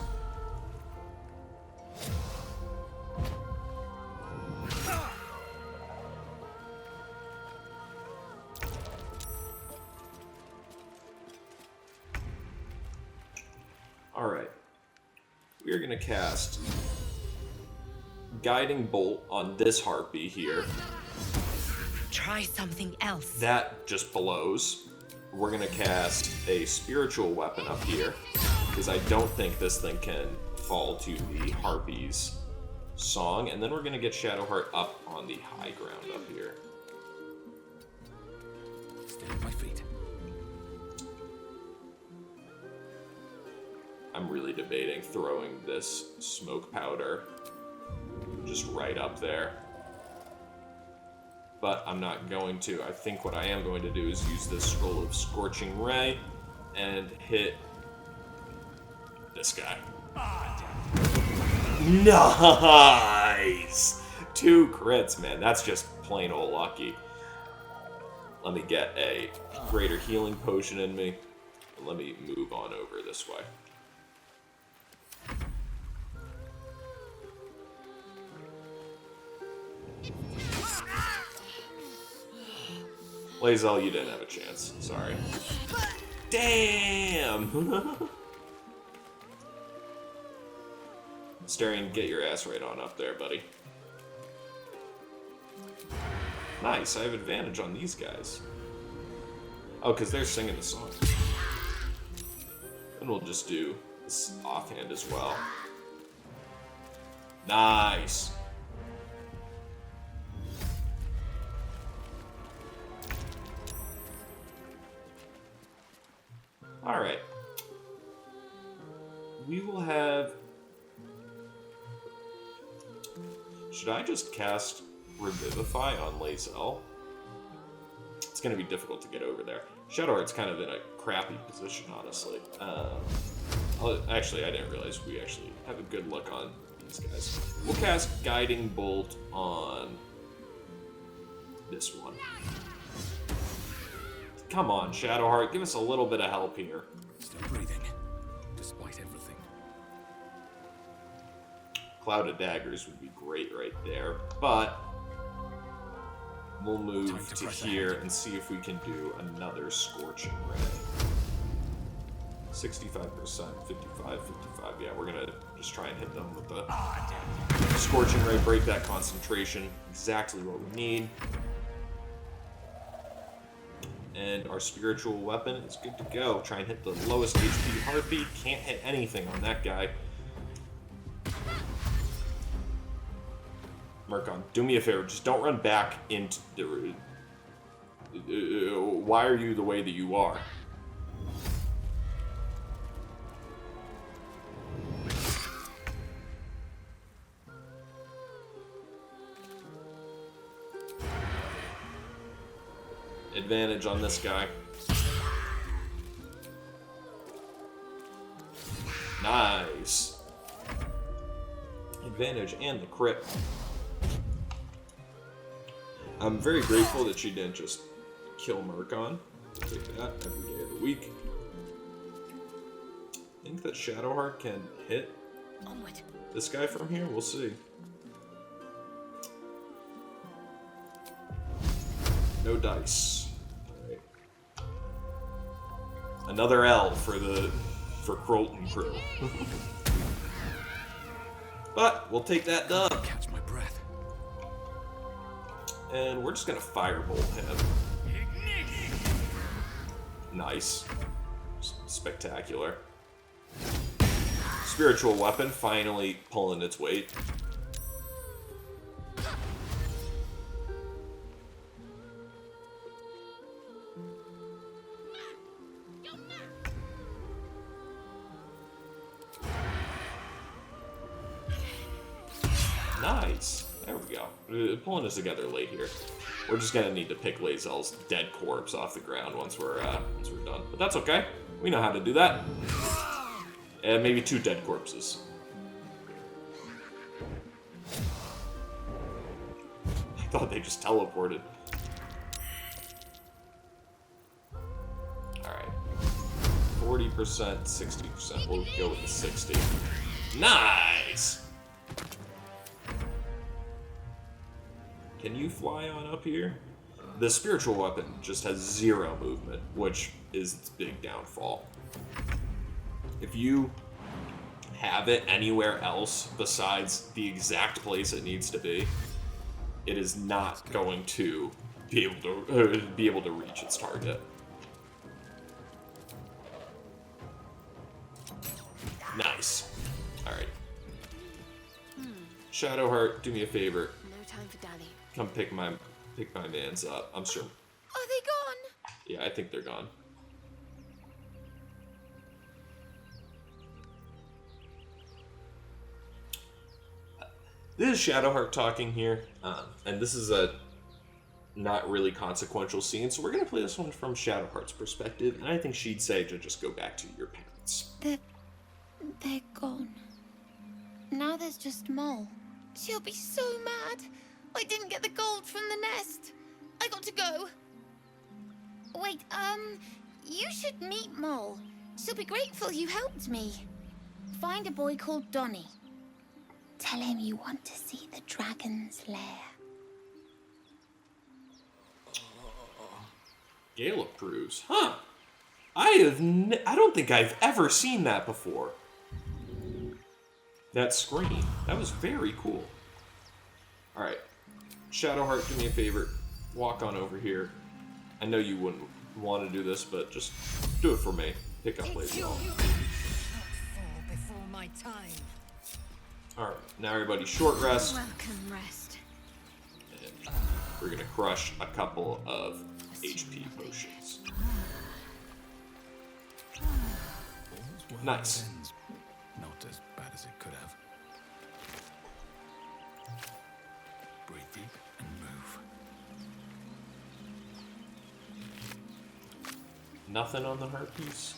Alright. We are going to cast Guiding Bolt on this harpy here. Try something else. That just blows. We're gonna cast a spiritual weapon up here, because I don't think this thing can fall to the harpy's song, and then we're gonna get Shadowheart up on the high ground up here. Stay on my feet. I'm really debating throwing this smoke powder just right up there. But I'm not going to. I think what I am going to do is use this Scroll of Scorching Ray and hit this guy. Nice! 2 crits, man. That's just plain old lucky. Let me get a greater healing potion in me. And let me move on over this way. Lae'zel, you didn't have a chance. Sorry. Damn! Starion, get your ass right on up there, buddy. Nice, I have advantage on these guys. Oh, because they're singing the song. And we'll just do this offhand as well. Nice! Alright. We will have... Should I just cast Revivify on Lae'zel? It's going to be difficult to get over there. Shadowheart's kind of in a crappy position, honestly. Actually, I didn't realize we actually have a good look on these guys. We'll cast Guiding Bolt on this one. Come on, Shadowheart, give us a little bit of help here. Still breathing, despite everything. Cloud of Daggers would be great right there, but we'll move to here and see if we can do another Scorching Ray. 65%, 55, 55. Yeah, we're gonna just try and hit them with the Scorching Ray, break that concentration. Exactly what we need. And our spiritual weapon is good to go. Try and hit the lowest HP heartbeat. Can't hit anything on that guy. Murkon, do me a favor. Just don't run back into the... why are you the way that you are? Advantage on this guy. Nice. Advantage and the crit. I'm very grateful that she didn't just kill Murkon. Take that every day of the week. I think that Shadowheart can hit this guy from here. We'll see. No dice. Alright. Another L for Krolton crew. But we'll take that dub. Catch my breath. And we're just gonna firebolt him. Nice. Spectacular. Spiritual weapon finally pulling its weight. Nice. There we go. Pulling us together late here. We're just gonna need to pick Lae'zel's dead corpse off the ground once we're done. But that's okay. We know how to do that. And maybe 2 dead corpses. I thought they just teleported. Alright. 40%, 60%. We'll go with the 60. Nice! Can you fly on up here? The spiritual weapon just has 0 movement, which is its big downfall. If you have it anywhere else besides the exact place it needs to be, it is not going to be able to reach its target. Nice. All right. Shadowheart, do me a favor. No time for dally. Come pick my mans up. I'm sure. Are they gone? Yeah, I think they're gone. This is Shadowheart talking here, and this is a not really consequential scene, so we're going to play this one from Shadowheart's perspective, and I think she'd say to just go back to your parents. They're gone. Now there's just Mole. She'll be so mad. I didn't get the gold from the nest. I got to go. Wait, you should meet Mole. She'll be grateful you helped me. Find a boy called Donnie. Tell him you want to see the dragon's lair. Gale approves. Huh. I don't think I've ever seen that before. That scream. That was very cool. Alright. Shadowheart, do me a favor. Walk on over here. I know you wouldn't want to do this, but just do it for me. Pick up later. Not fall before my time. Alright, now everybody short rest. Welcome, rest. And we're gonna crush a couple of HP potions. Nice. Not as bad as it could have. Breathe deep and move. Nothing on the heart piece.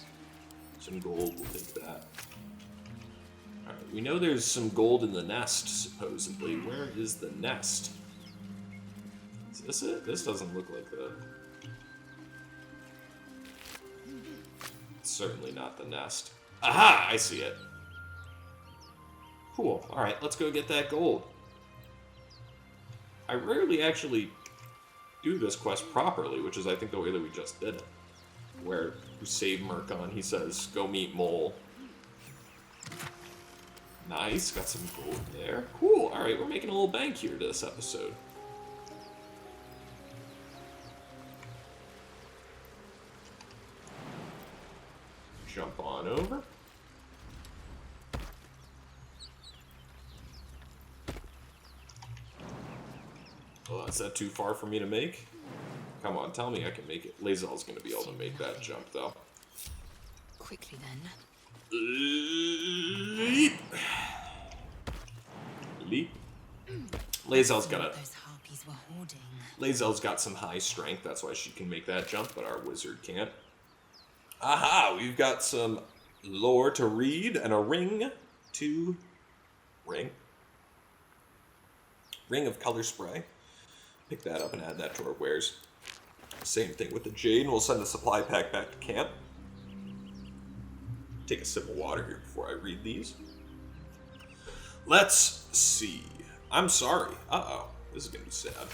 Some gold, we'll take that. Alright, we know there's some gold in the nest, supposedly. Where is the nest? Is this it? This doesn't look like the... It's certainly not the nest. Aha! I see it. Cool. Alright, let's go get that gold. I rarely actually do this quest properly, which is, I think, the way that we just did it. Where we save Murkon, he says, go meet Mole. Nice, got some gold there. Cool, alright, we're making a little bank here this episode. Jump on over. Well, is that too far for me to make? Come on, tell me I can make it. Lae'zel's gonna be able to make that jump, though. Quickly, then. Leap! Leap. Lae'zel's got Those harpies were hoarding. Lae'zel's got some high strength, that's why she can make that jump, but our wizard can't. Aha! We've got some lore to read and a ring to... Ring? Ring of color spray. Pick that up and add that to our wares. Same thing with the jade, and we'll send the supply pack back to camp. Take a sip of water here before I read these. Let's see. I'm sorry. Uh-oh. This is going to be sad.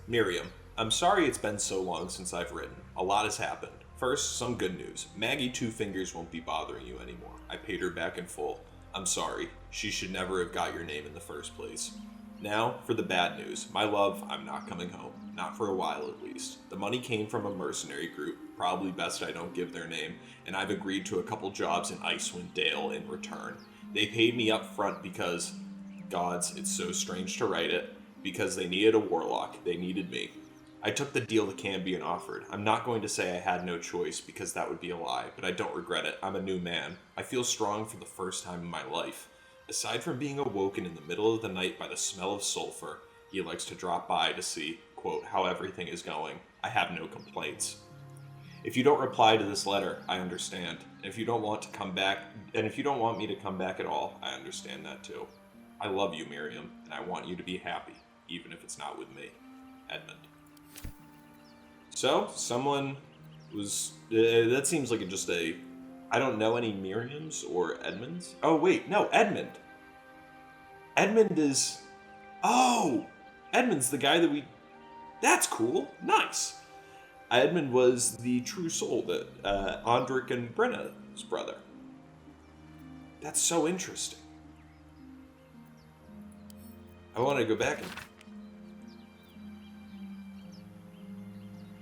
Miriam, I'm sorry it's been so long since I've written. A lot has happened. First, some good news. Maggie Two Fingers won't be bothering you anymore. I paid her back in full. I'm sorry. She should never have got your name in the first place. Now, for the bad news. My love, I'm not coming home. Not for a while, at least. The money came from a mercenary group. Probably best I don't give their name. And I've agreed to a couple jobs in Icewind Dale in return. They paid me up front because... Gods, it's so strange to write it. Because they needed a warlock. They needed me. I took the deal that Cambion offered. I'm not going to say I had no choice, because that would be a lie, but I don't regret it. I'm a new man. I feel strong for the first time in my life. Aside from being awoken in the middle of the night by the smell of sulfur, he likes to drop by to see, quote, how everything is going. I have no complaints. If you don't reply to this letter, I understand. And if you don't want to come back, and if you don't want me to come back at all, I understand that too. I love you, Miriam, and I want you to be happy, even if it's not with me. Edmund. So, someone was... that seems like just a... I don't know any Miriams or Edmunds. Oh, wait, no, Edmund. Edmund is... Oh! Edmund's the guy that we... That's cool. Nice. Edmund was the true soul that Andric and Brenna's brother. That's so interesting. I want to go back and...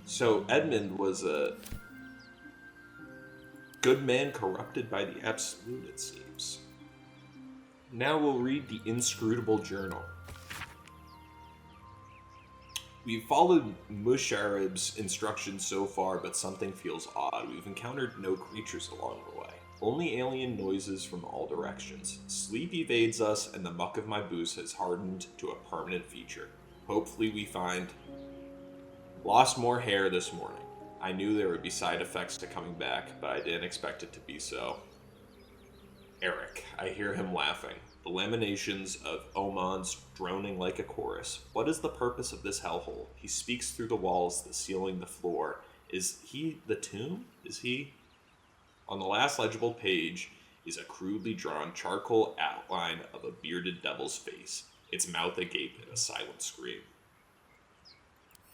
So Edmund was a good man corrupted by the absolute, it seems. Now we'll read the inscrutable journal. We've followed Musharib's instructions so far, but something feels odd. We've encountered no creatures along the way. Only alien noises from all directions. Sleep evades us, and the muck of my boots has hardened to a permanent feature. Hopefully we find... Lost more hair this morning. I knew there would be side effects to coming back, but I didn't expect it to be so. Eric. I hear him laughing. The lamentations of Oman's droning like a chorus. What is the purpose of this hellhole? He speaks through the walls, the ceiling, the floor. Is he the tomb? Is he... On the last legible page is a crudely drawn charcoal outline of a bearded devil's face, its mouth agape in a silent scream.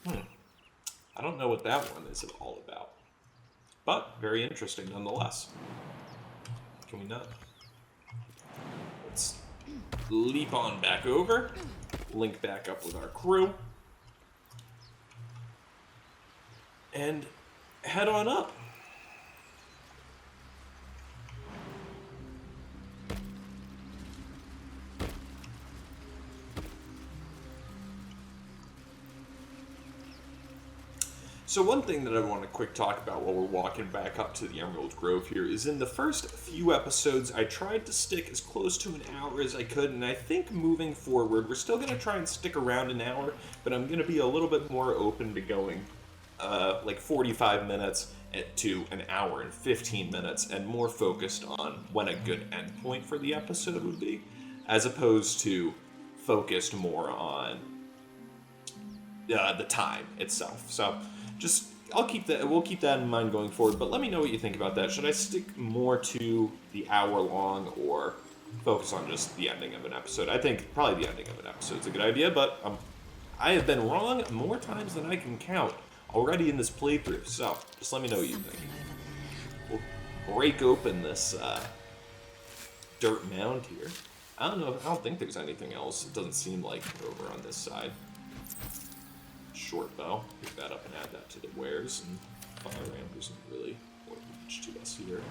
I don't know what that one is all about. But very interesting nonetheless. Can we not? Let's leap on back over, link back up with our crew, and head on up. So one thing that I want to quick talk about while we're walking back up to the Emerald Grove here is in the first few episodes, I tried to stick as close to an hour as I could, and I think moving forward, we're still going to try and stick around an hour, but I'm going to be a little bit more open to going like 45 minutes to an hour and 15 minutes, and more focused on when a good endpoint for the episode would be, as opposed to focused more on the time itself. So we'll keep that in mind going forward, but let me know what you think about that. Should I stick more to the hour long or focus on just the ending of an episode? I think probably the ending of an episode is a good idea, but I have been wrong more times than I can count already in this playthrough, so just let me know what you think. We'll break open this dirt mound here. I don't think there's anything else. It doesn't seem like over on this side. Short bow, pick that up and add that to the wares, and fire ram isn't really worth much to us here.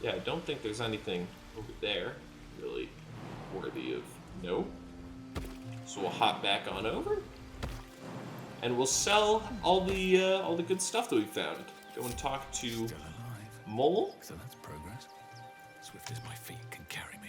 Yeah, I don't think there's anything over there really worthy of note. So we'll hop back on over, and we'll sell all the good stuff that we found. Go and talk to Mole. So that's progress. Swift as my feet can carry me.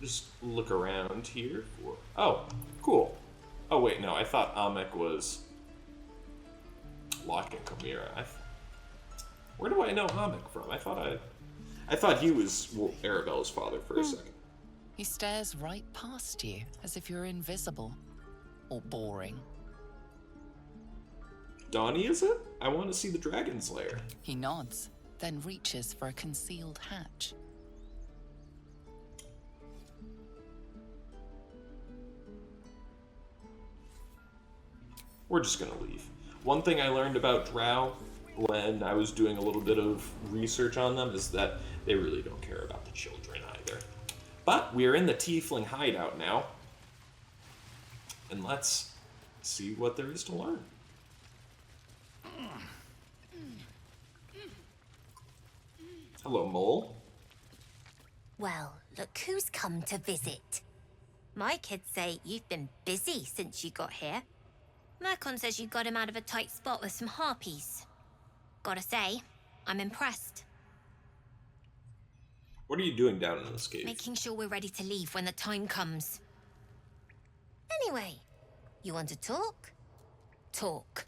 Just look around here for... Oh, cool. Oh, wait, no, I thought Amek was locking Chimera. Where do I know Amek from? I thought he was Arabella's father for a second. He stares right past you, as if you're invisible. Or boring. Donnie, is it? I want to see the Dragon's Lair. He nods, then reaches for a concealed hatch. We're just gonna leave. One thing I learned about drow when I was doing a little bit of research on them is that they really don't care about the children either. But we are in the tiefling hideout now, and let's see what there is to learn. Hello, Mole. Well, look who's come to visit. My kids say you've been busy since you got here. Mercon says you got him out of a tight spot with some harpies. Gotta say, I'm impressed. What are you doing down in this cave? Making sure we're ready to leave when the time comes. Anyway, you want to talk? Talk.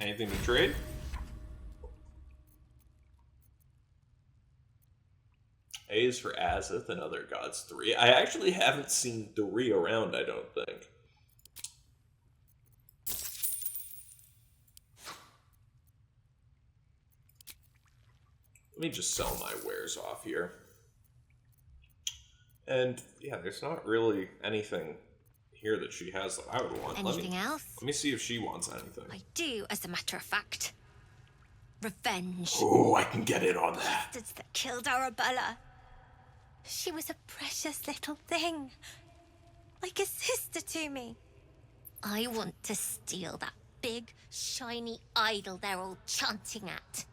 Anything to trade? A is for Azith and other gods 3. I actually haven't seen 3 around, I don't think. Let me just sell my wares off here. And yeah, there's not really anything here that she has that I would want. Anything else? Let me see if she wants anything. I do, as a matter of fact. Revenge. Oh, I can get in on that. Bastards that killed Arabella. She was a precious little thing. Like a sister to me. I want to steal that big, shiny idol they're all chanting at.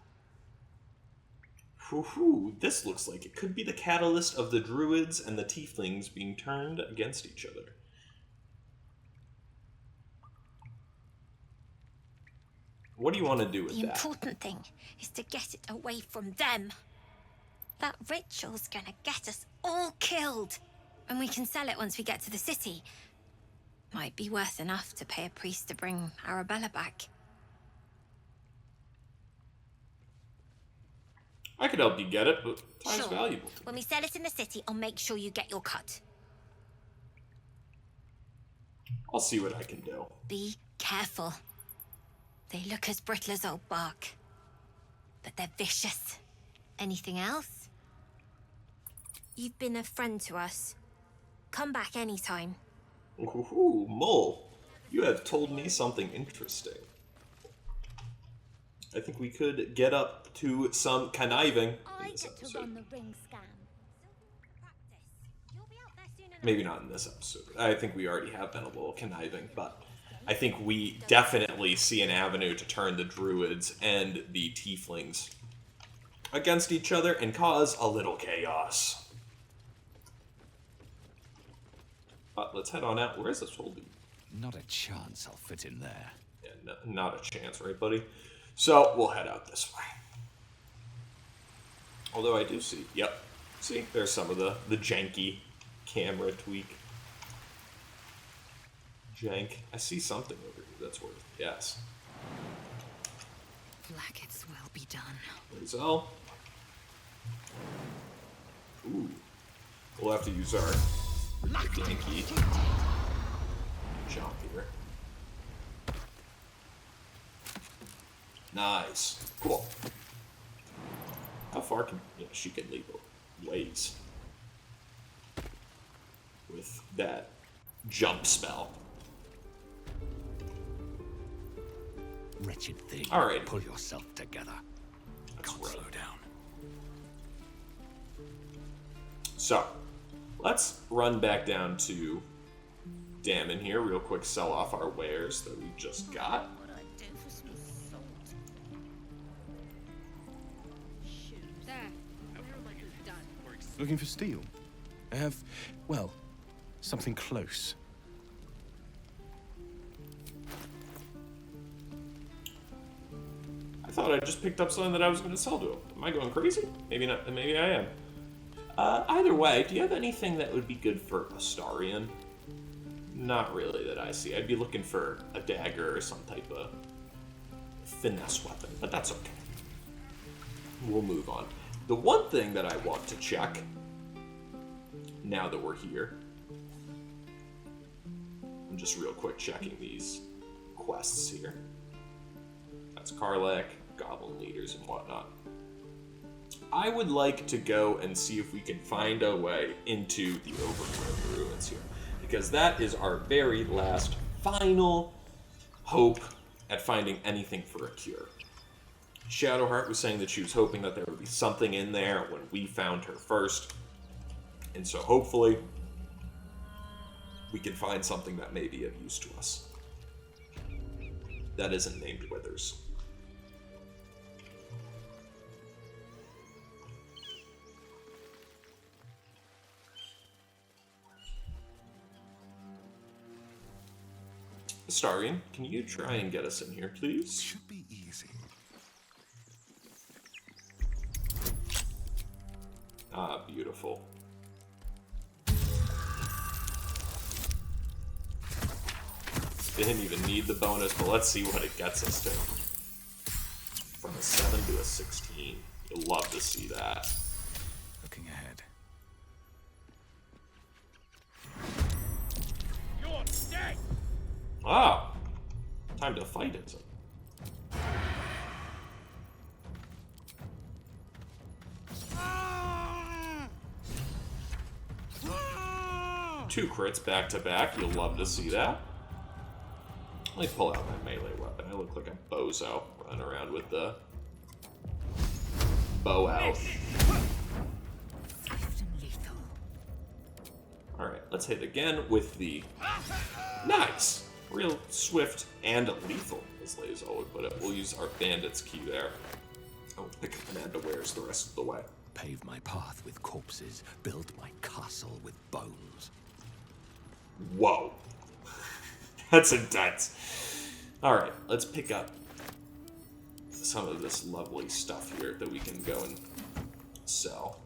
Whew, this looks like it could be the catalyst of the druids and the tieflings being turned against each other. What do you want to do with that? The important thing is to get it away from them. That ritual's gonna get us all killed. And we can sell it once we get to the city. Might be worth enough to pay a priest to bring Arabella back. I could help you get it, but time's Sure. valuable. When we sell it in the city, I'll make sure you get your cut. I'll see what I can do. Be careful. They look as brittle as old bark. But they're vicious. Anything else? You've been a friend to us. Come back anytime. Ooh, Mole, you have told me something interesting. I think we could get up to some conniving in this episode. the ring scam. Maybe not in this episode. I think we already have been a little conniving, but I think we definitely see an avenue to turn the druids and the tieflings against each other and cause a little chaos. But let's head on out. Where's this holding? Not a chance I'll fit in there. Yeah, not a chance, right, buddy? So we'll head out this way. Although I do see, yep. See, there's some of the janky camera tweak. Jank. I see something over here that's worth, yes. Blackets will be done. So, ooh. We'll have to use our janky jump here. Nice. Cool. How far can... Yeah, she can leap a ways with that jump spell. Wretched thing. All right. Pull yourself together. Can't slow down. So, let's run back down to Dammon here real quick, sell off our wares that we just got. Looking for steel? I have, well, something close. I thought I just picked up something that I was going to sell to him. Am I going crazy? Maybe not. Maybe I am. Either way, do you have anything that would be good for Astarion? Not really that I see. I'd be looking for a dagger or some type of finesse weapon, but that's okay. We'll move on. The one thing that I want to check, now that we're here, I'm just real quick checking these quests here. That's Karlach, Goblin Leaders, and whatnot. I would like to go and see if we can find a way into the Overgrown Ruins here, because that is our very last, final hope at finding anything for a cure. Shadowheart was saying that she was hoping that there would be something in there when we found her first. And so hopefully we can find something that may be of use to us. That isn't named Withers. Astarion, can you try and get us in here, please? Should be easy. Ah, beautiful. Didn't even need the bonus, but let's see what it gets us to. From a 7 to a 16. You'll love to see that. Looking ahead. time to fight, is it? 2 crits back to back. You'll love to see that. Let me pull out my melee weapon. I look like a bozo running around with the bow out. Alright, let's hit again with the... Nice! Real swift and lethal, as Lazo would put it. We'll use our bandit's key there. I'll pick up Amanda Wares the rest of the way. Pave my path with corpses, build my castle with bones. Whoa. That's intense. Alright, let's pick up some of this lovely stuff here that we can go and sell.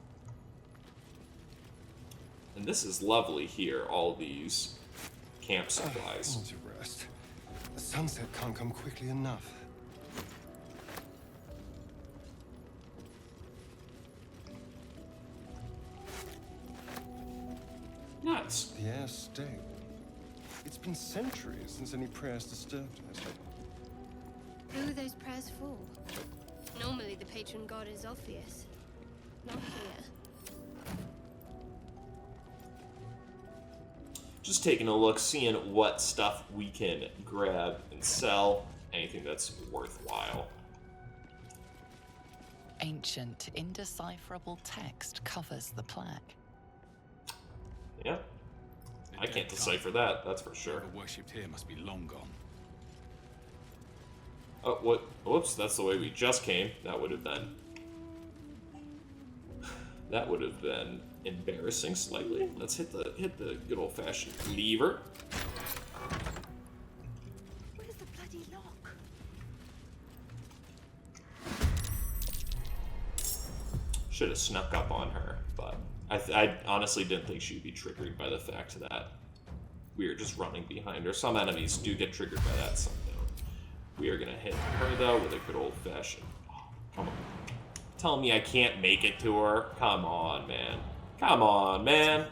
And this is lovely here, all these camp supplies. I need to rest. The sunset can't come quickly enough. Nice. The air's stale. It's been centuries since any prayers disturbed us. Who are those prayers for? Normally the patron god is Ophius. Not here. Just taking a look, seeing what stuff we can grab and sell. Anything that's worthwhile. Ancient, indecipherable text covers the plaque. Yeah. I can't decipher that, that's for sure. Whoever worshipped here must be long gone. Oh, what? Whoops, that's the way we just came. That would have been... That would have been embarrassing slightly. Let's hit the good old-fashioned lever. Where's the bloody lock? Should have snuck up on her, but I honestly didn't think she'd be triggered by the fact that we were just running behind her. Some enemies do get triggered by that, some don't. We are gonna hit her though with a good old-fashioned. Oh, come on. Tell me I can't make it to her. Come on, man. Come on, man.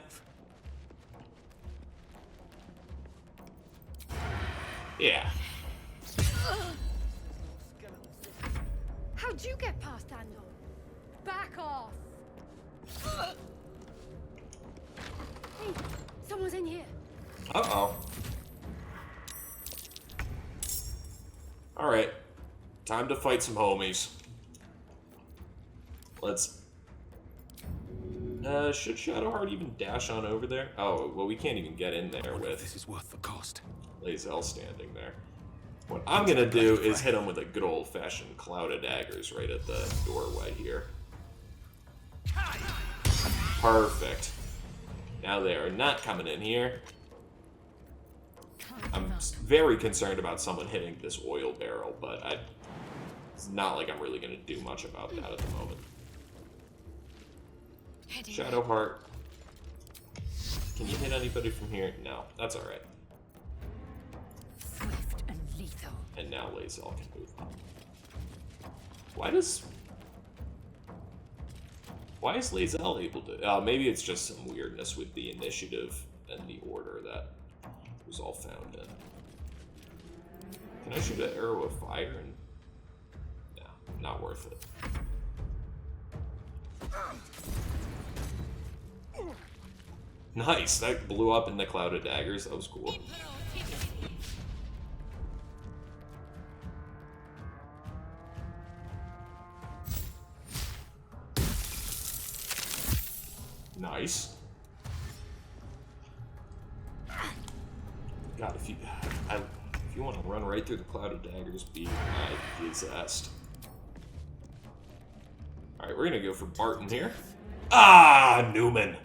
Yeah. How'd you get past Andor? Back off! Hey, someone's in here. Uh-oh. Alright. Time to fight some homies. Let's... should Shadowheart even dash on over there? Oh, well, we can't even get in there with... This is worth the cost. Lazel standing there. What I'm gonna do is hit him with a good old-fashioned cloud of daggers right at the doorway here. Perfect. Now they are not coming in here. I'm very concerned about someone hitting this oil barrel, but it's not like I'm really gonna do much about that at the moment. Shadowheart. Can you hit anybody from here? No, that's alright. Swift and lethal. And now Lazel can move up. Why is Lazel able to... maybe it's just some weirdness with the initiative and the order that was all found in. Can I shoot an arrow of fire? And no, not worth it. Nice, that blew up in the cloud of daggers. That was cool. Nice. God, if you want to run right through the cloud of daggers, be my possessed. All right, we're gonna go for Barton here. Ah, Newman.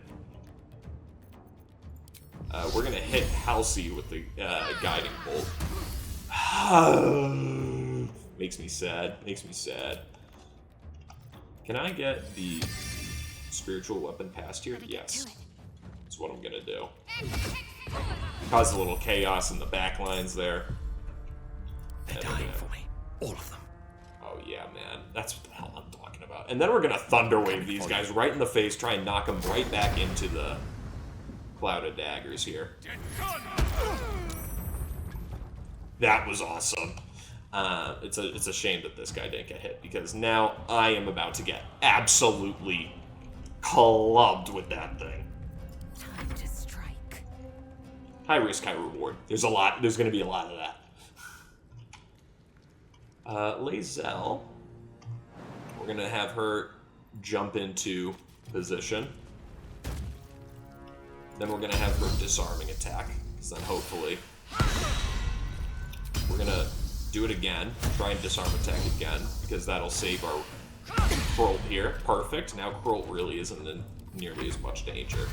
We're gonna hit Halsey with the guiding bolt. Makes me sad. Makes me sad. Can I get the spiritual weapon past here? Yes. That's what I'm gonna do. Cause a little chaos in the back lines there. They're dying for me. All of them. Oh yeah, man. That's what the hell I'm talking about. And then we're gonna thunderwave these guys right in the face, try and knock them right back into the cloud of daggers here. That was awesome. It's a shame that this guy didn't get hit, because now I am about to get absolutely clubbed with that thing. Time to strike. High risk, high reward. There's going to be a lot of that. Lae'zel, we're going to have her jump into position. Then we're going to have her disarming attack, because then hopefully we're going to do it again, try and disarm attack again, because that'll save our Krolt here. Perfect. Now Krolt really isn't in nearly as much danger.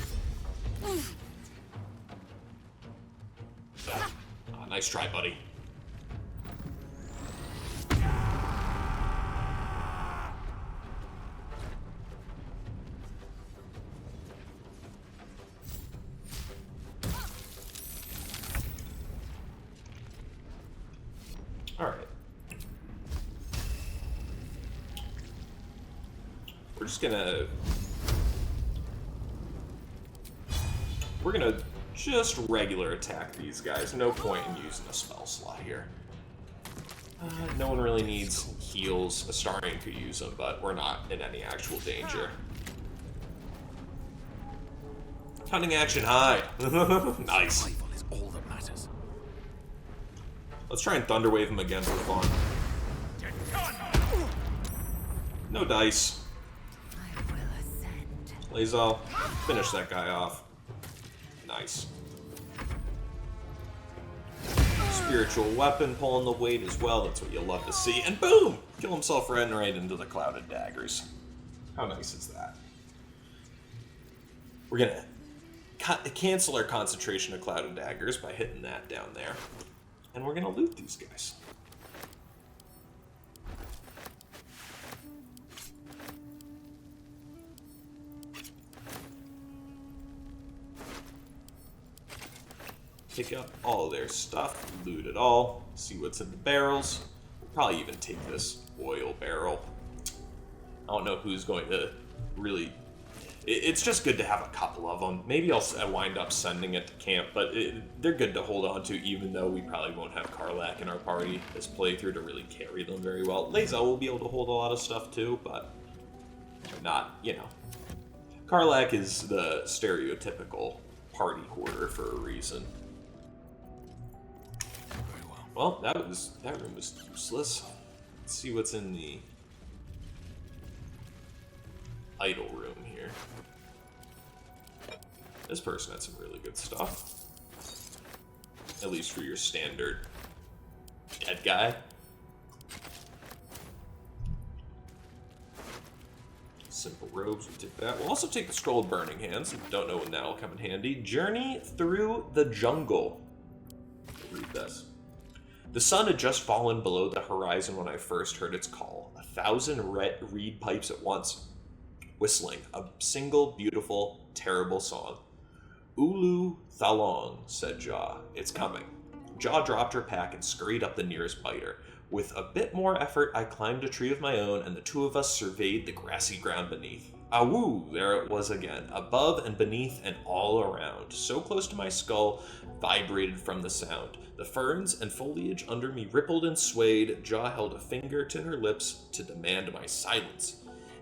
Nice try, buddy. Alright. We're gonna just regular attack these guys. No point in using a spell slot here. No one really needs heals. Astarion could use them, but we're not in any actual danger. Cunning action hide. Nice. Is all that matters. Let's try and Thunderwave him again for fun. No dice. Lae'zel, finish that guy off. Nice. Spiritual weapon pulling the weight as well. That's what you love to see. And boom! Kill himself right into the clouded daggers. How nice is that? We're gonna cancel our concentration of clouded daggers by hitting that down there. And we're gonna loot these guys. Pick up all their stuff, loot it all, see what's in the barrels. We'll probably even take this oil barrel. I don't know who's going to really... It's just good to have a couple of them. Maybe I'll wind up sending it to camp, but they're good to hold on to, even though we probably won't have Karlach in our party this playthrough to really carry them very well. Lae'zel will be able to hold a lot of stuff too, but not, you know. Karlach is the stereotypical party hoarder for a reason. Well, that room was useless. Let's see what's in the idle room here. This person had some really good stuff. At least for your standard dead guy. Simple robes, we'll take that. We'll also take the Scroll of Burning Hands. Don't know when that'll come in handy. Journey through the jungle. Read this. The sun had just fallen below the horizon when I first heard its call. 1,000 reed pipes at once, whistling a single, beautiful, terrible song. Ulu Thalong, said Jaw. It's coming. Jaw dropped her pack and scurried up the nearest biter. With a bit more effort, I climbed a tree of my own, and the two of us surveyed the grassy ground beneath. Awoo! There it was again, above and beneath and all around. So close to my skull, vibrated from the sound. The ferns and foliage under me rippled and swayed. Jaw held a finger to her lips to demand my silence.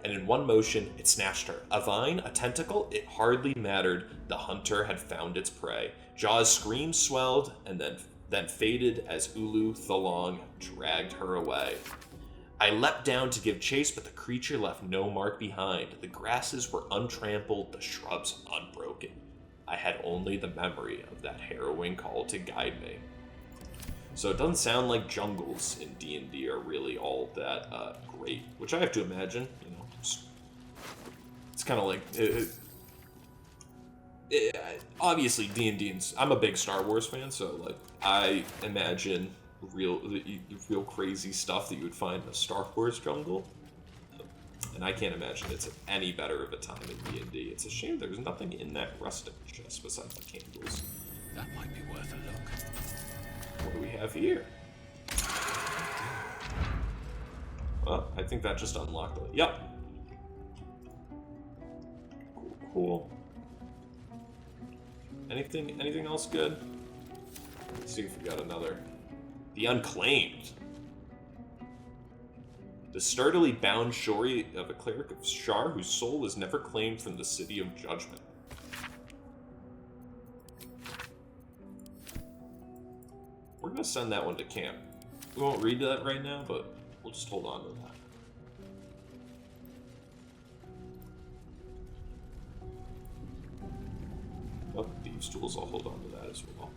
And in one motion, it snatched her. A vine, a tentacle, it hardly mattered. The hunter had found its prey. Jaw's scream swelled and then faded as Ulu Thalong dragged her away. I leapt down to give chase, but the creature left no mark behind. The grasses were untrampled, the shrubs unbroken. I had only the memory of that harrowing call to guide me. So it doesn't sound like jungles in D&D are really all that great, which I have to imagine, you know, it's kind of like, obviously D&D, I'm a big Star Wars fan, so like I imagine real crazy stuff that you would find in a Star Wars jungle, and I can't imagine it's any better of a time in D&D. It's a shame there's nothing in that rustic chest besides the candles. That might be worth a look. What do we have here? Well, I think that just unlocked it. Yep. Cool. Anything else good? Let's see if we got another The Unclaimed. The sturdily bound story of a cleric of Shar whose soul was never claimed from the City of Judgment. We're going to send that one to camp. We won't read that right now, but we'll just hold on to that. Oh, Thieves' Tools, I'll hold on to that as well.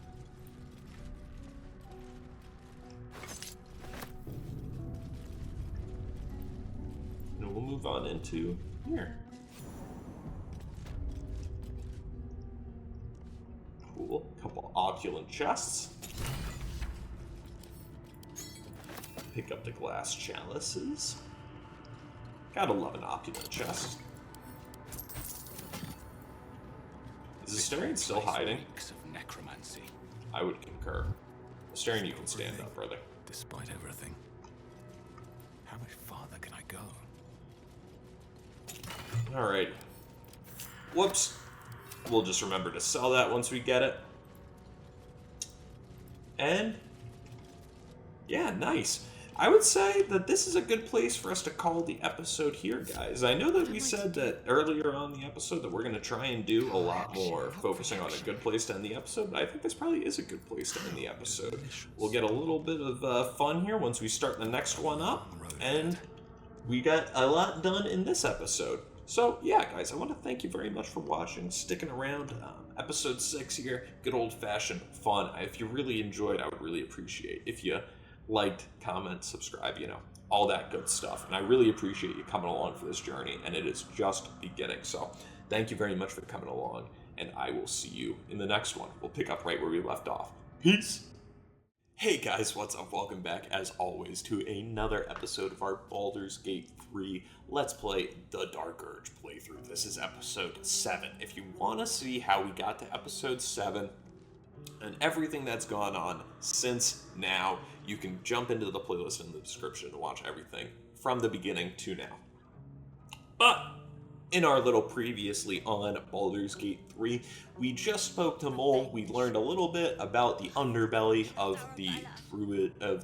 And we'll move on into here. Cool. Couple opulent chests. Pick up the glass chalices. Gotta love an opulent chest. Is Astarion still hiding? Of necromancy. I would concur. Astarion, you can stand up, brother. Despite everything. How much farther can I go? Alright. Whoops. We'll just remember to sell that once we get it. And yeah, nice. I would say that this is a good place for us to call the episode here, guys. I know that we said that earlier on the episode that we're going to try and do a lot more focusing on a good place to end the episode, but I think this probably is a good place to end the episode. We'll get a little bit of fun here once we start the next one up, and we got a lot done in this episode. So, yeah, guys, I want to thank you very much for watching, sticking around. Episode 6 here, good old-fashioned fun. If you really enjoyed, I would really appreciate if you liked, comment, subscribe, you know, all that good stuff. And I really appreciate you coming along for this journey, and it is just beginning. So, thank you very much for coming along, and I will see you in the next one. We'll pick up right where we left off. Peace! Hey guys, what's up? Welcome back, as always, to another episode of our Baldur's Gate 3 Let's Play The Dark Urge playthrough. This is episode 7. If you want to see how we got to episode 7 and everything that's gone on since now, you can jump into the playlist in the description to watch everything from the beginning to now. But in our little previously on Baldur's Gate 3, we just spoke to Mole. We learned a little bit about the underbelly of the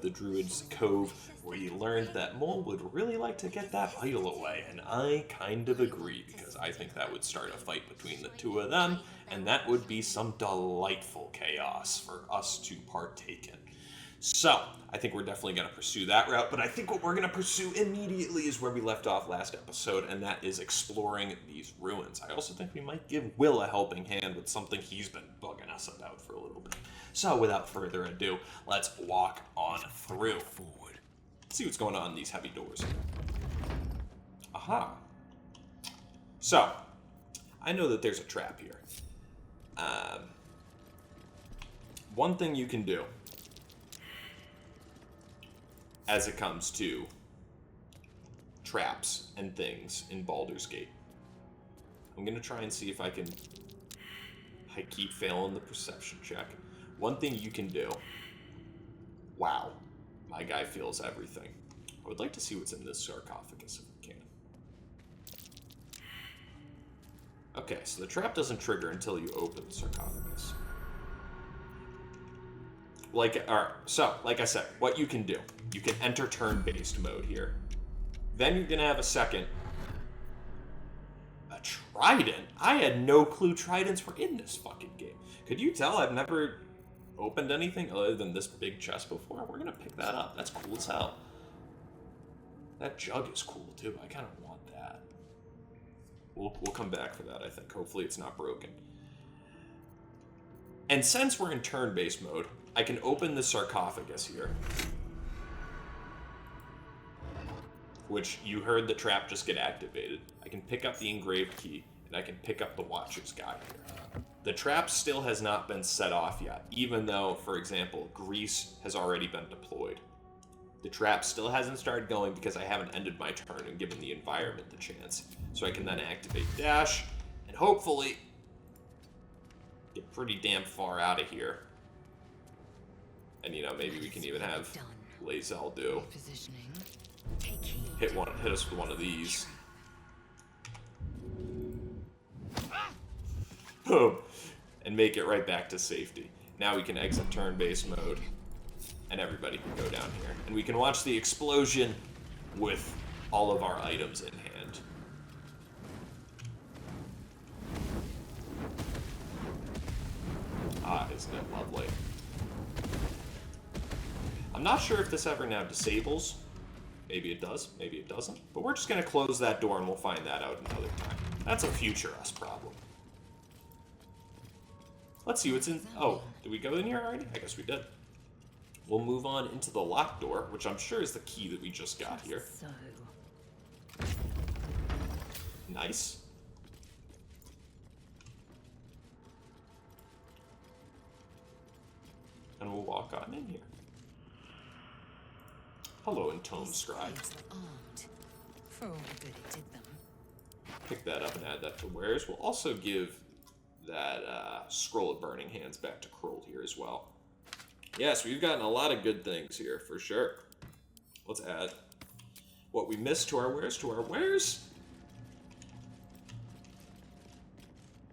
Druid's Cove, where you learned that Mole would really like to get that idol away, and I kind of agree, because I think that would start a fight between the two of them, and that would be some delightful chaos for us to partake in. So, I think we're definitely going to pursue that route, but I think what we're going to pursue immediately is where we left off last episode, and that is exploring these ruins. I also think we might give Will a helping hand with something he's been bugging us about for a little bit. So, without further ado, let's walk on through. Let's see what's going on in these heavy doors. Aha. So, I know that there's a trap here. One thing you can do as it comes to traps and things in Baldur's Gate. I'm going to try and see if I keep failing the perception check. One thing you can do... Wow. My guy feels everything. I would like to see what's in this sarcophagus if we can. Okay, so the trap doesn't trigger until you open the sarcophagus. Like I said, what you can do, you can enter turn-based mode here. Then you're gonna have a second. A trident? I had no clue tridents were in this fucking game. Could you tell I've never opened anything other than this big chest before? We're gonna pick that up. That's cool as hell. That jug is cool too. I kind of want that. We'll come back for that, I think. Hopefully it's not broken. And since we're in turn-based mode, I can open the sarcophagus here. Which you heard the trap just get activated. I can pick up the engraved key, and I can pick up the Watcher's Guide here. The trap still has not been set off yet, even though, for example, grease has already been deployed. The trap still hasn't started going because I haven't ended my turn and given the environment the chance. So I can then activate dash, and hopefully get pretty damn far out of here. And, you know, maybe we can even have Lae'zel do. Hit us with one of these. Boom! And make it right back to safety. Now we can exit turn-based mode. and everybody can go down here. And we can watch the explosion with all of our items in hand. Ah, isn't it lovely? I'm not sure if this ever now disables. Maybe it does, maybe it doesn't. But we're just going to close that door and we'll find that out another time. That's a future us problem. Let's see what's in... Oh, did we go in here already? I guess we did. We'll move on into the locked door, which I'm sure is the key that we just got here. Nice. And we'll walk on in here. Hello, Entombed Scribe. For all the good it did them. Pick that up and add that to wares. We'll also give that Scroll of Burning Hands back to Kroll here as well. Yes, we've gotten a lot of good things here, for sure. Let's add what we missed to our wares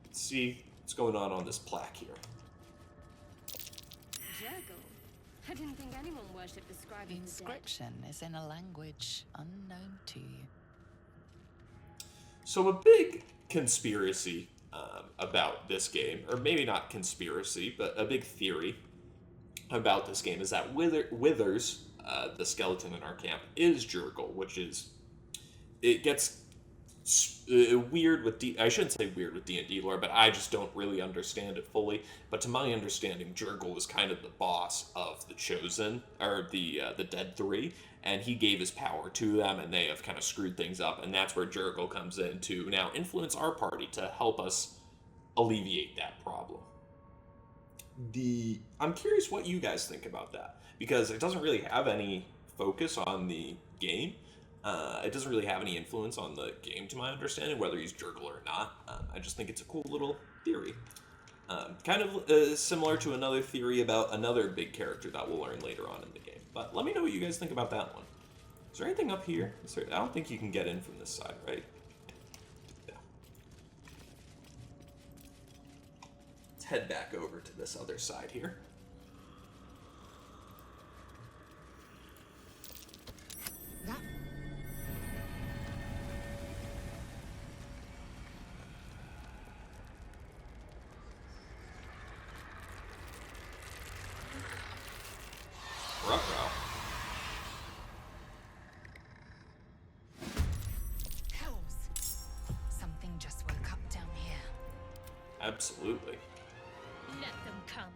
Let's see what's going on this plaque here. I didn't think anyone worshipped the scribe. The inscription is in a language unknown to you. So a big conspiracy about this game, or maybe not conspiracy, but a big theory about this game is that Withers, the skeleton in our camp, is Jurgle, which is... It gets weird with I shouldn't say weird with D&D lore, but I just don't really understand it fully. But to my understanding, Jurgle is kind of the boss of the Chosen, or the Dead Three, and he gave his power to them, and they have kind of screwed things up, and that's where Jurgle comes in to now influence our party to help us alleviate that problem. I'm curious what you guys think about that, because it doesn't really have any focus on the game. It doesn't really have any influence on the game, to my understanding, whether he's Jurgle or not. I just think it's a cool little theory. Kind of similar to another theory about another big character that we'll learn later on in the game. But let me know what you guys think about that one. Is there anything up here? I don't think you can get in from this side, right? Yeah. Let's head back over to this other side here. Absolutely. Let them come.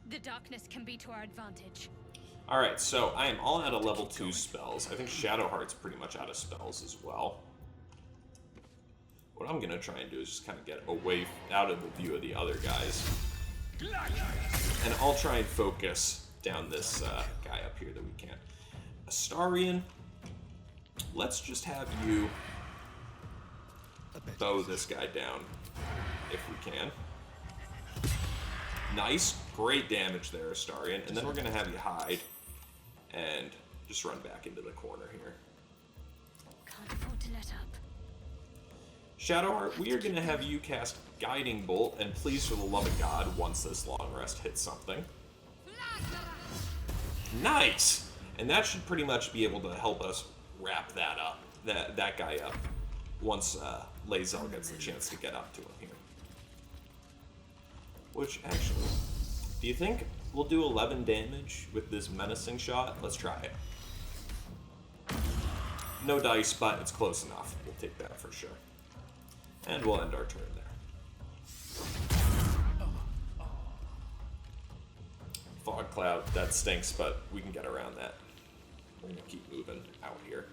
The darkness can be to our advantage. Alright, so I am all out of level 2 spells. I think Shadowheart's pretty much out of spells as well. What I'm going to try and do is just kind of get away out of the view of the other guys. And I'll try and focus down this guy up here that we can. Astarion, let's just have you bow this guy down. If we can. Nice. Great damage there, Astarion. And then we're going to have you hide and just run back into the corner here. Can't afford to let up. Shadowheart, we are going to have you cast Guiding Bolt, and please, for the love of God, once this long rest hits something. Nice! And that should pretty much be able to help us wrap that up, that guy up, once Lae'zel gets the chance to get up to him here. Which, actually, do you think we'll do 11 damage with this menacing shot? Let's try it. No dice, but it's close enough. We'll take that for sure. And we'll end our turn there. Fog Cloud, that stinks, but we can get around that. We're gonna keep moving out here.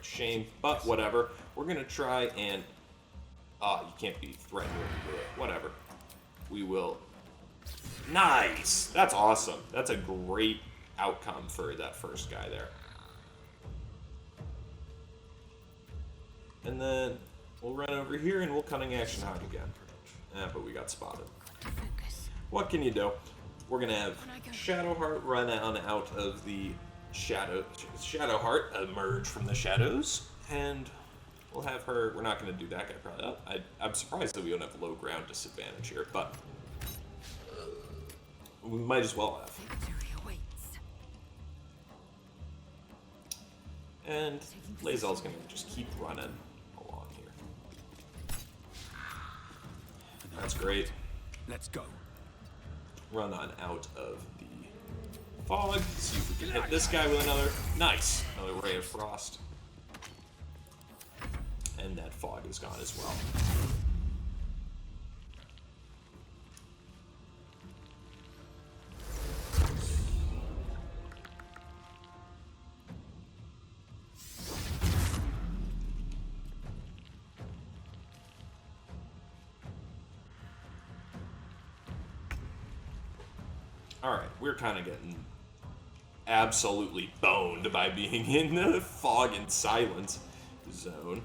Shame, but whatever. We're gonna try and... you can't be threatened when you do it. Whatever. We will... Nice! That's awesome. That's a great outcome for that first guy there. And then we'll run over here and we'll cunning action hide again. But we got spotted. What can you do? We're gonna have Shadowheart run on out of the Shadowheart emerge from the shadows, and we'll have her. We're not gonna do that guy probably. I'm surprised that we don't have low ground disadvantage here, but we might as well have. And Lae'zel's gonna just keep running along here. That's great. Let's go. Run on out of the fog. See if we can hit this guy with another. Nice. Another ray of frost. And that fog is gone as well. Alright, we're kind of getting absolutely boned by being in the fog and silence zone.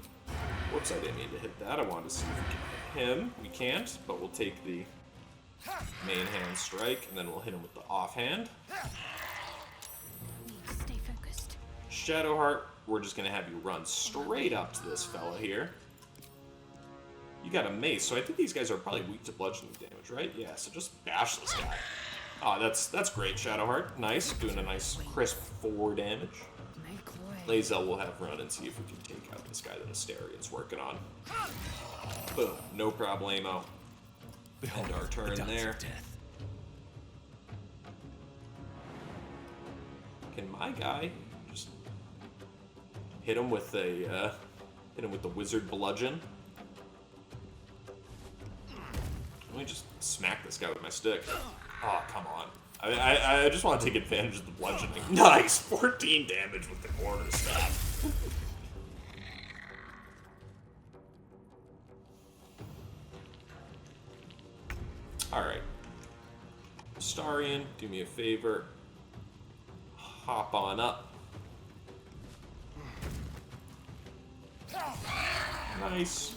Whoops, I didn't mean to hit that. I wanted to see if we can hit him. We can't, but we'll take the main hand strike, and then we'll hit him with the offhand. Stay focused. Shadowheart, we're just going to have you run straight up to this fella here. You got a mace, so I think these guys are probably weak to bludgeoning damage, right? Yeah, so just bash this guy. Oh, that's great, Shadowheart. Nice, doing a nice crisp 4 damage. Lae'zel will have run and see if we can take out this guy that Astarion's working on. Boom, no problemo. End our turn there. Can my guy just hit him with a wizard bludgeon? Let me just smack this guy with my stick. Oh, come on. I just want to take advantage of the bludgeoning. Nice! 14 damage with the corner staff. Alright. Astarion, do me a favor. Hop on up. Nice.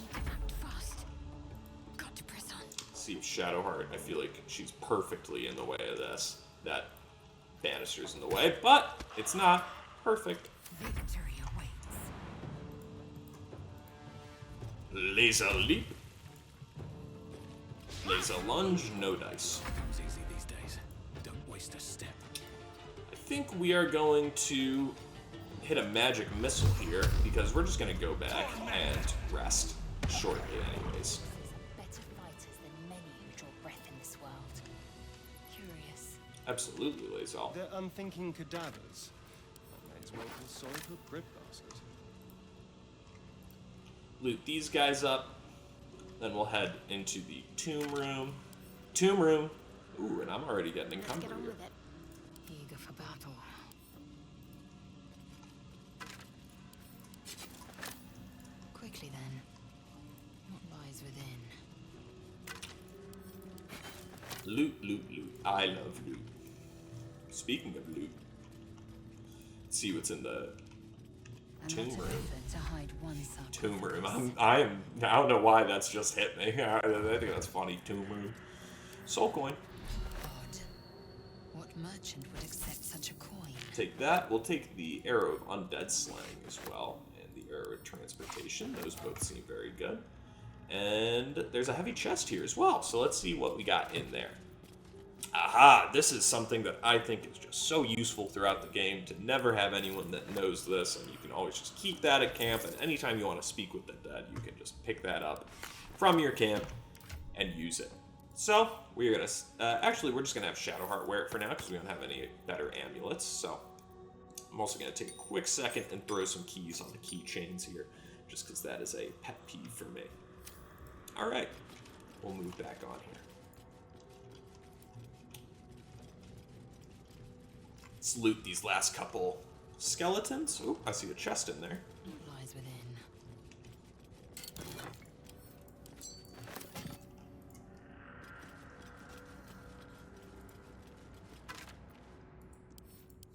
See if Shadowheart, I feel like she's perfectly in the way of this. That banister's in the way, but it's not perfect. Victory awaits. Laser leap. Laser lunge, no dice. Comes easy these days. Don't waste a step. I think we are going to hit a magic missile here because we're just going to go back and rest shortly anyways. Absolutely, Lae'zel. They're unthinking cadavers. I may as well feel sorry for a breadbasket. Loot these guys up, then we'll head into the tomb room. Tomb room! Ooh, and I'm already getting encumbered here. Eager for battle. Quickly then. What lies within? Loot, loot, loot. I love loot. Speaking of loot, let's see what's in the tomb room. Tomb room. I don't know why that's just hit me. I think that's funny. Tomb room. Soul coin. Odd. What merchant would accept such a coin? Take that. We'll take the arrow of undead slaying as well, and the arrow of transportation. Those both seem very good. And there's a heavy chest here as well. So let's see what we got in there. Aha! This is something that I think is just so useful throughout the game to never have anyone that knows this, and you can always just keep that at camp, and anytime you want to speak with the dead, you can just pick that up from your camp and use it. So, we're gonna, actually, we're just gonna have Shadowheart wear it for now, because we don't have any better amulets, so I'm also gonna take a quick second and throw some keys on the keychains here, just because that is a pet peeve for me. Alright, we'll move back on here. Let's loot these last couple skeletons. Oh, I see a chest in there. What lies within?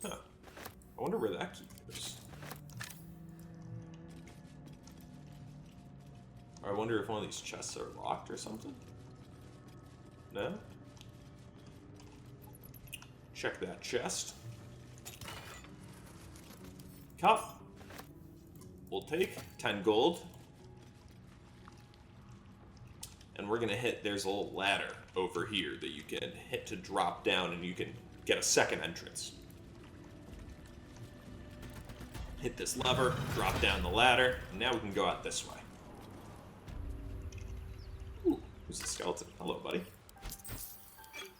Huh. I wonder where that key goes. I wonder if one of these chests are locked or something. No? Check that chest. Cup. We'll take 10 gold. And we're gonna hit, there's a little ladder over here that you can hit to drop down and you can get a second entrance. Hit this lever, drop down the ladder, and now we can go out this way. Ooh, who's the skeleton? Hello, buddy.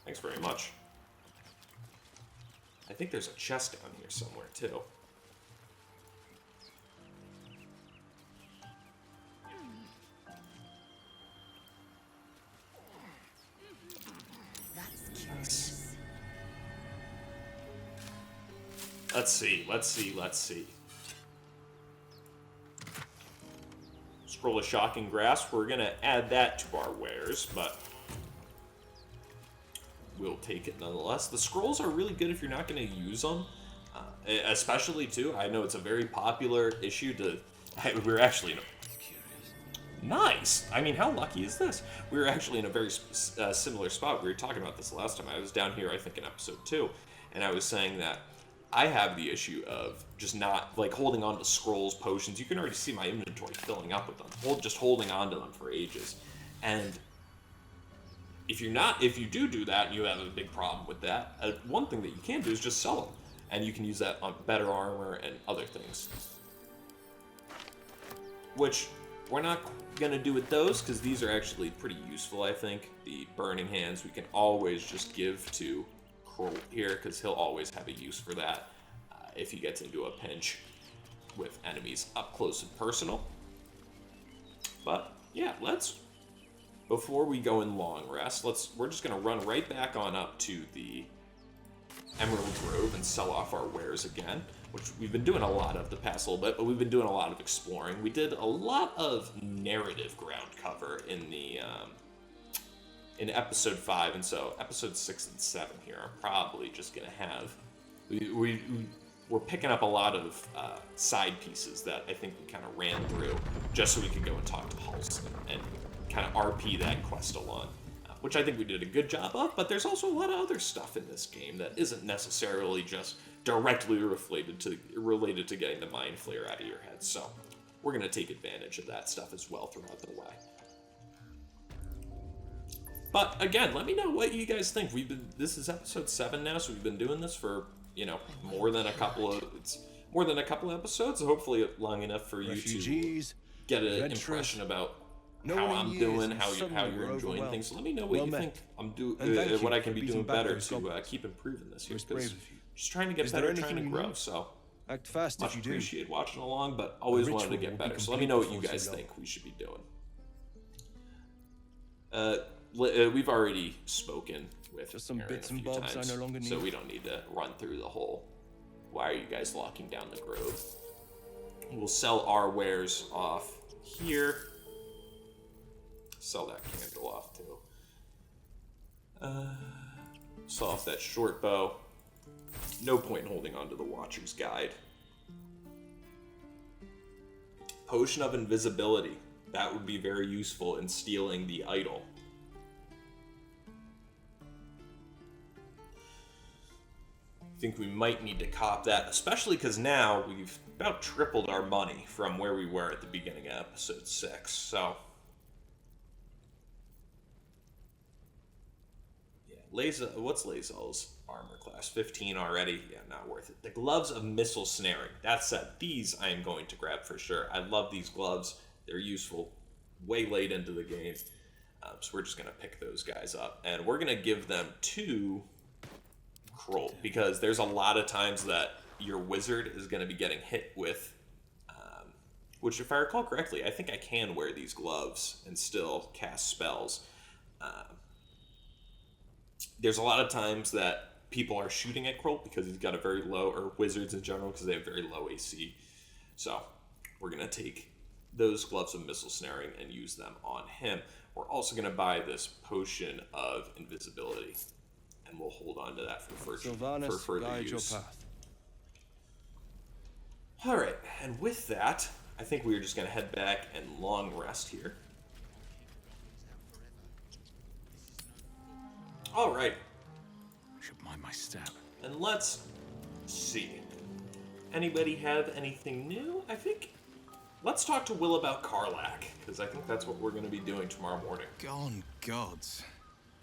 Thanks very much. I think there's a chest down here somewhere, too. That's curious. Let's see. Scroll of Shocking Grasp. We're gonna add that to our wares, but we'll take it nonetheless. The scrolls are really good if you're not gonna use them, especially too. I know it's a very popular issue to. We're actually in a nice. I mean, how lucky is this? We were actually in a very similar spot. We were talking about this last time. I was down here, I think, in episode 2, and I was saying that I have the issue of just not, like, holding on to scrolls, potions. You can already see my inventory filling up with them. Just holding on to them for ages. And if you do that, you have a big problem with that. One thing that you can do is just sell them. And you can use that on better armor and other things. Which we're not going to do with those, because these are actually pretty useful, I think. The Burning Hands we can always just give to here, because he'll always have a use for that if he gets into a pinch with enemies up close and personal. But yeah, before we go in long rest, we're just gonna run right back on up to the Emerald Grove and sell off our wares again, which we've been doing a lot of the past little bit, but we've been doing a lot of exploring. We did a lot of narrative ground cover in the in episode 5, and so episode 6 and 7 here are probably just gonna have we're picking up a lot of side pieces that I think we kind of ran through just so we could go and talk to Hulse and kind of RP that quest along, which I think we did a good job of. But there's also a lot of other stuff in this game that isn't necessarily just directly related to getting the Mind Flayer out of your head. So we're gonna take advantage of that stuff as well throughout the way. But again, let me know what you guys think. This is episode 7 now, so we've been doing this for, more than a couple of episodes. Hopefully long enough for you to get an impression about how I'm doing, how you're enjoying things. So let me know what you think I'm doing, what I can be doing better to keep improving this here. Because just trying to get better, trying to grow. So act fast much appreciate watching along, but always wanted to get better. So let me know what you guys think we should be doing. We've already spoken with just some Aaron bits a and few bobs times, I no longer need. so we don't need to run through the whole why are you guys locking down the grove. We'll sell our wares off here. Sell that candle off too. Sell off that short bow. No point in holding on to the Watcher's Guide. Potion of Invisibility. That would be very useful in stealing the idol. I think we might need to cop that, especially because now we've about tripled our money from where we were at the beginning of episode 6. So, yeah, what's Lae'zel's armor class? 15 already? Yeah, not worth it. The Gloves of Missile Snaring. That said, these I am going to grab for sure. I love these gloves. They're useful way late into the game. So we're just going to pick those guys up. And we're going to give them to Kroll, because there's a lot of times that your wizard is going to be getting hit with, which if I recall correctly, I think I can wear these gloves and still cast spells. There's a lot of times that people are shooting at Kroll because he's got a very low, or wizards in general, because they have very low AC. So we're going to take those Gloves of Missile Snaring and use them on him. We're also going to buy this Potion of Invisibility, and we'll hold on to that for further use. Alright, and with that, I think we're just going to head back and long rest here. All right. Should mind my step. And let's see. Anybody have anything new? I think let's talk to Will about Karlach, because I think that's what we're going to be doing tomorrow morning. Gone gods.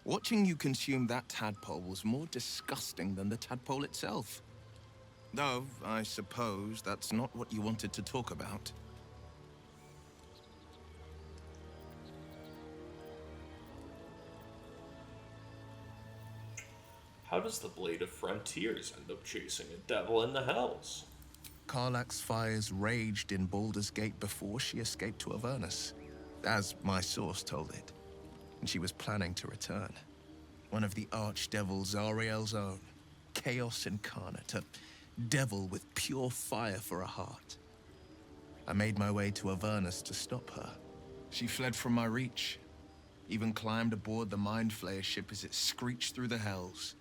Watching you consume that tadpole was more disgusting than the tadpole itself. Though, I suppose that's not what you wanted to talk about. How does the Blade of Frontiers end up chasing a devil in the hells? Karlach's fires raged in Baldur's Gate before she escaped to Avernus, as my source told it. And she was planning to return. One of the archdevils Zariel's own, Chaos Incarnate, a devil with pure fire for a heart. I made my way to Avernus to stop her. She fled from my reach, even climbed aboard the Mind Flayer ship as it screeched through the hells.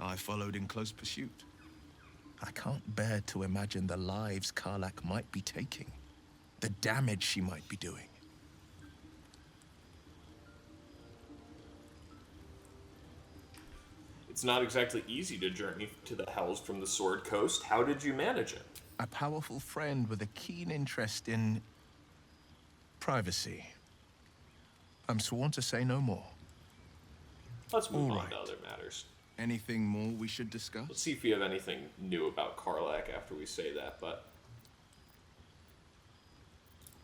I followed in close pursuit. I can't bear to imagine the lives Karlach might be taking, the damage she might be doing. It's not exactly easy to journey to the hells from the Sword Coast. How did you manage it? A powerful friend with a keen interest in privacy. I'm sworn to say no more. Let's move on to other matters. Anything more we should discuss? Let's see if we have anything new about Karlach after we say that, but...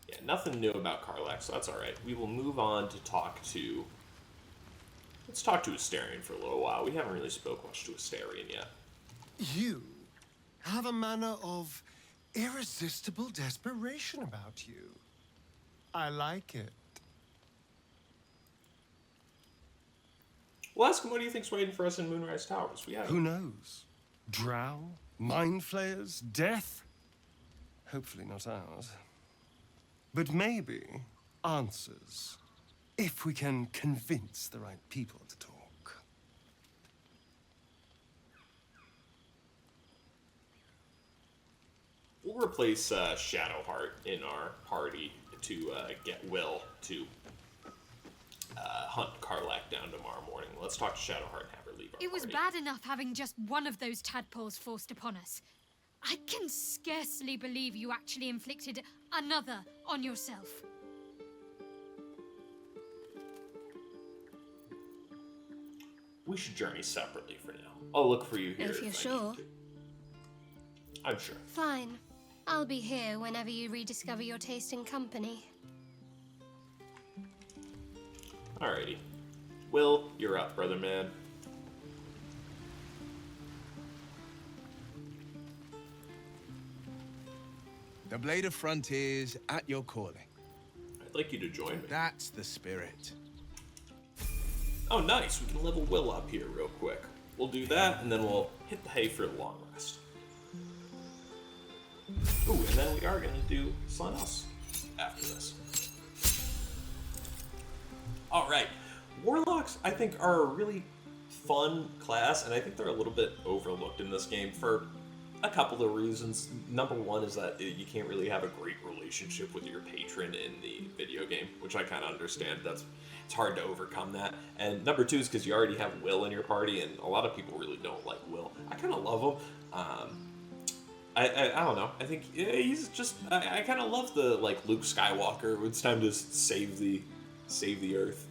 yeah, nothing new about Karlach, so that's alright. We will move on to talk to... let's talk to Astarion for a little while. We haven't really spoke much to Astarion yet. You have a manner of irresistible desperation about you. I like it. Well, ask him what do you think's waiting for us in Moonrise Towers. Who knows? Drow? Mind Flayers? Death? Hopefully not ours. But maybe answers. If we can convince the right people to talk. We'll replace Shadowheart in our party to get Will to hunt Karlach down tomorrow morning. Let's talk to Shadowheart and have her leave our It was party. bad enough having just one of those tadpoles forced upon us. I can scarcely believe you actually inflicted another on yourself. We should journey separately for now. I'll look for you here. If you're sure. I'm sure. Fine. I'll be here whenever you rediscover your taste in company. Alrighty. Will, you're up, brother man. The Blade of Frontiers at your calling. I'd like you to join me. That's the spirit. Oh, nice. We can level Will up here real quick. We'll do that, and then we'll hit the hay for a long rest. Ooh, and then we are going to do something else after this. Alright. Warlocks, I think, are a really fun class, and I think they're a little bit overlooked in this game for a couple of reasons. Number one is that you can't really have a great relationship with your patron in the video game, which I kind of understand. It's hard to overcome that. And number two is because you already have Will in your party, and a lot of people really don't like Will. I kind of love him. I don't know. I think he's just... I kind of love the, like, Luke Skywalker. It's time to save the Earth.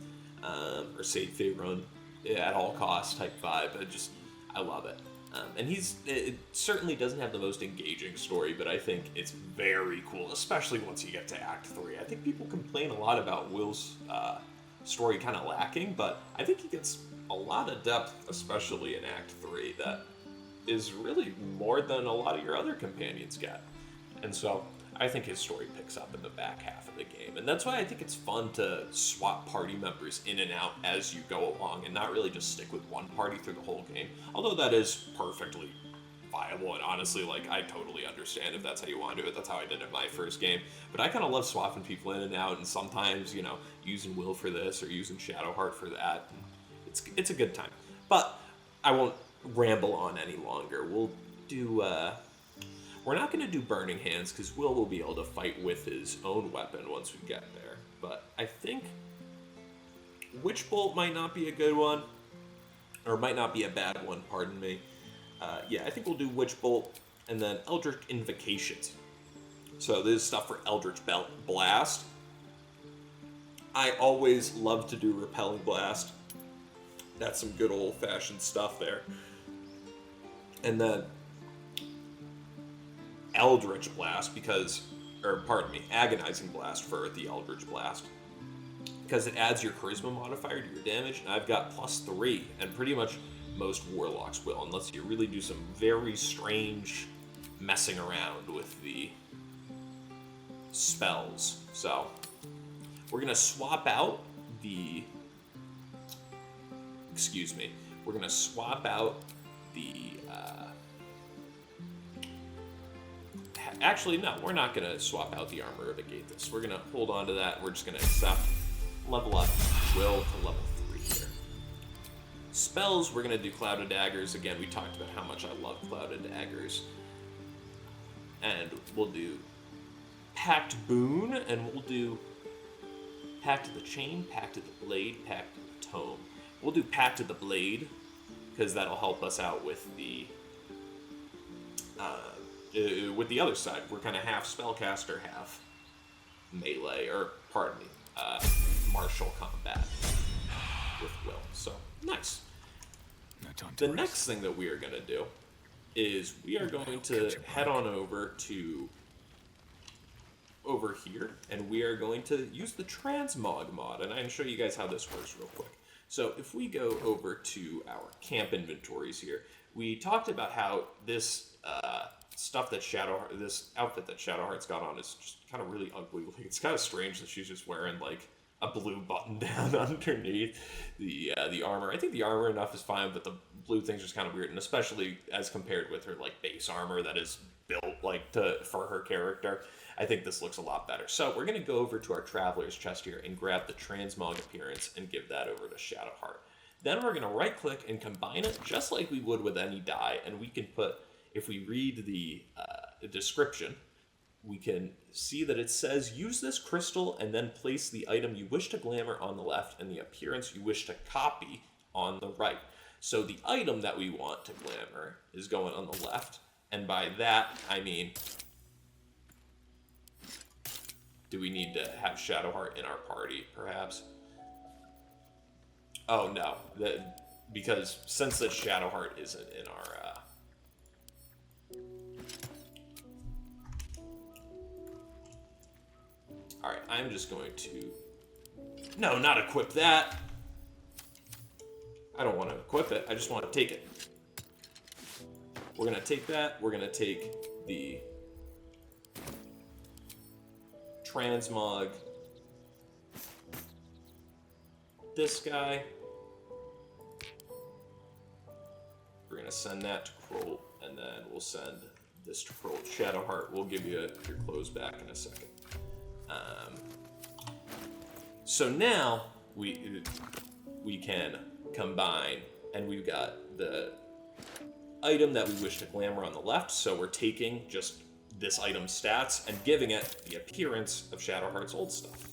Or save Faerun at all costs type vibe. I love it. And it certainly doesn't have the most engaging story, but I think it's very cool, especially once you get to Act 3. I think people complain a lot about Will's story kind of lacking, but I think he gets a lot of depth, especially in Act 3, that is really more than a lot of your other companions get. And so I think his story picks up in the back half of the game. And that's why I think it's fun to swap party members in and out as you go along and not really just stick with one party through the whole game. Although that is perfectly viable, and honestly, like, I totally understand if that's how you want to do it. That's how I did it in my first game. But I kind of love swapping people in and out, and sometimes, you know, using Will for this or using Shadowheart for that. It's a good time. But I won't ramble on any longer. We'll do... We're not going to do Burning Hands because Will be able to fight with his own weapon once we get there. But I think Witch Bolt might not be a good one. Or it might not be a bad one, pardon me. Yeah, I think we'll do Witch Bolt and then Eldritch Invocations. So this is stuff for Eldritch Blast. I always love to do Repelling Blast. That's some good old-fashioned stuff there. And then Eldritch Blast Agonizing Blast for the Eldritch Blast. Because it adds your Charisma modifier to your damage, and I've got +3, and pretty much most Warlocks will, unless you really do some very strange messing around with the spells. So, we're going to swap out the... We're going to swap out the... Actually, no, we're not going to swap out the Armor of Agathis. We're going to hold on to that. We're just going to accept level up Will to level 3 here. Spells, we're going to do Clouded Daggers. Again, we talked about how much I love Clouded Daggers. And we'll do Pact Boon, and we'll do Pact of the Chain, Pact of the Blade, Pact of the Tome. We'll do Pact of the Blade, because that'll help us out with the other side. We're kind of half spellcaster, half melee, or pardon me, martial combat with Will. So, nice. The next thing that we are going to do is we are going to head on over here, and we are going to use the Transmog mod, and I can show you guys how this works real quick. So if we go over to our camp inventories here, we talked about how this this outfit that Shadowheart's got on is just kind of really ugly. Like, it's kind of strange that she's just wearing like a blue button down underneath the armor. I think the armor enough is fine, but the blue thing's just kind of weird, and especially as compared with her like base armor that is built like for her character. I think this looks a lot better. So we're going to go over to our Traveler's chest here and grab the Transmog Appearance and give that over to Shadowheart. Then we're going to right click and combine it just like we would with any die, and we can put, if we read the description, we can see that it says use this crystal and then place the item you wish to glamour on the left and the appearance you wish to copy on the right. So the item that we want to glamour is going on the left, and by that I mean, do we need to have Shadowheart in our party, perhaps? Oh no, because since that Shadowheart isn't in our Alright, I'm just going to... No, not equip that! I don't want to equip it, I just want to take it. We're going to take that, we're going to take the Transmog, this guy. We're going to send that to Kroll, and then we'll send this to Kroll. Shadowheart, we'll give you your clothes back in a second. So now we can combine, and we've got the item that we wish to glamour on the left, so we're taking just this item's stats and giving it the appearance of Shadowheart's old stuff.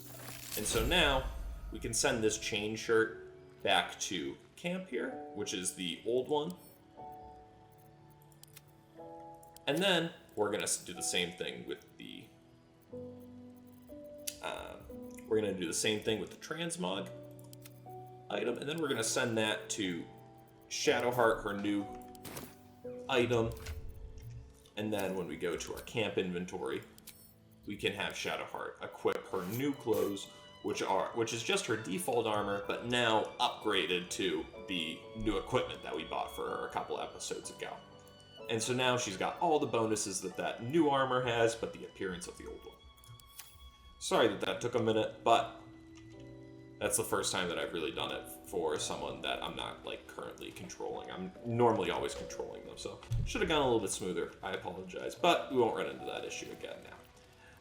And so now we can send this chain shirt back to camp here, which is the old one. And then we're going to do the same thing with the Transmog item, and then we're going to send that to Shadowheart, her new item. And then when we go to our camp inventory, we can have Shadowheart equip her new clothes, which is just her default armor, but now upgraded to the new equipment that we bought for her a couple episodes ago. And so now she's got all the bonuses that new armor has, but the appearance of the old one. Sorry that took a minute, but that's the first time that I've really done it for someone that I'm not like currently controlling. I'm normally always controlling them, so it should have gone a little bit smoother. I apologize, but we won't run into that issue again now.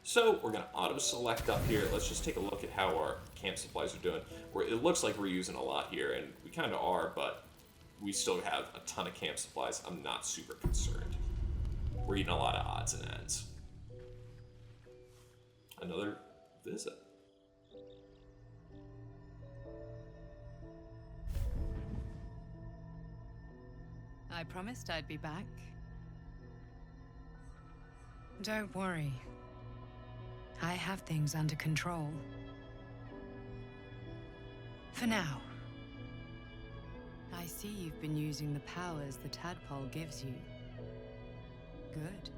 So we're going to auto-select up here. Let's just take a look at how our camp supplies are doing. It looks like we're using a lot here, and we kind of are, but we still have a ton of camp supplies. I'm not super concerned. We're eating a lot of odds and ends. Another visit. I promised I'd be back. Don't worry. I have things under control. For now. I see you've been using the powers the tadpole gives you. Good.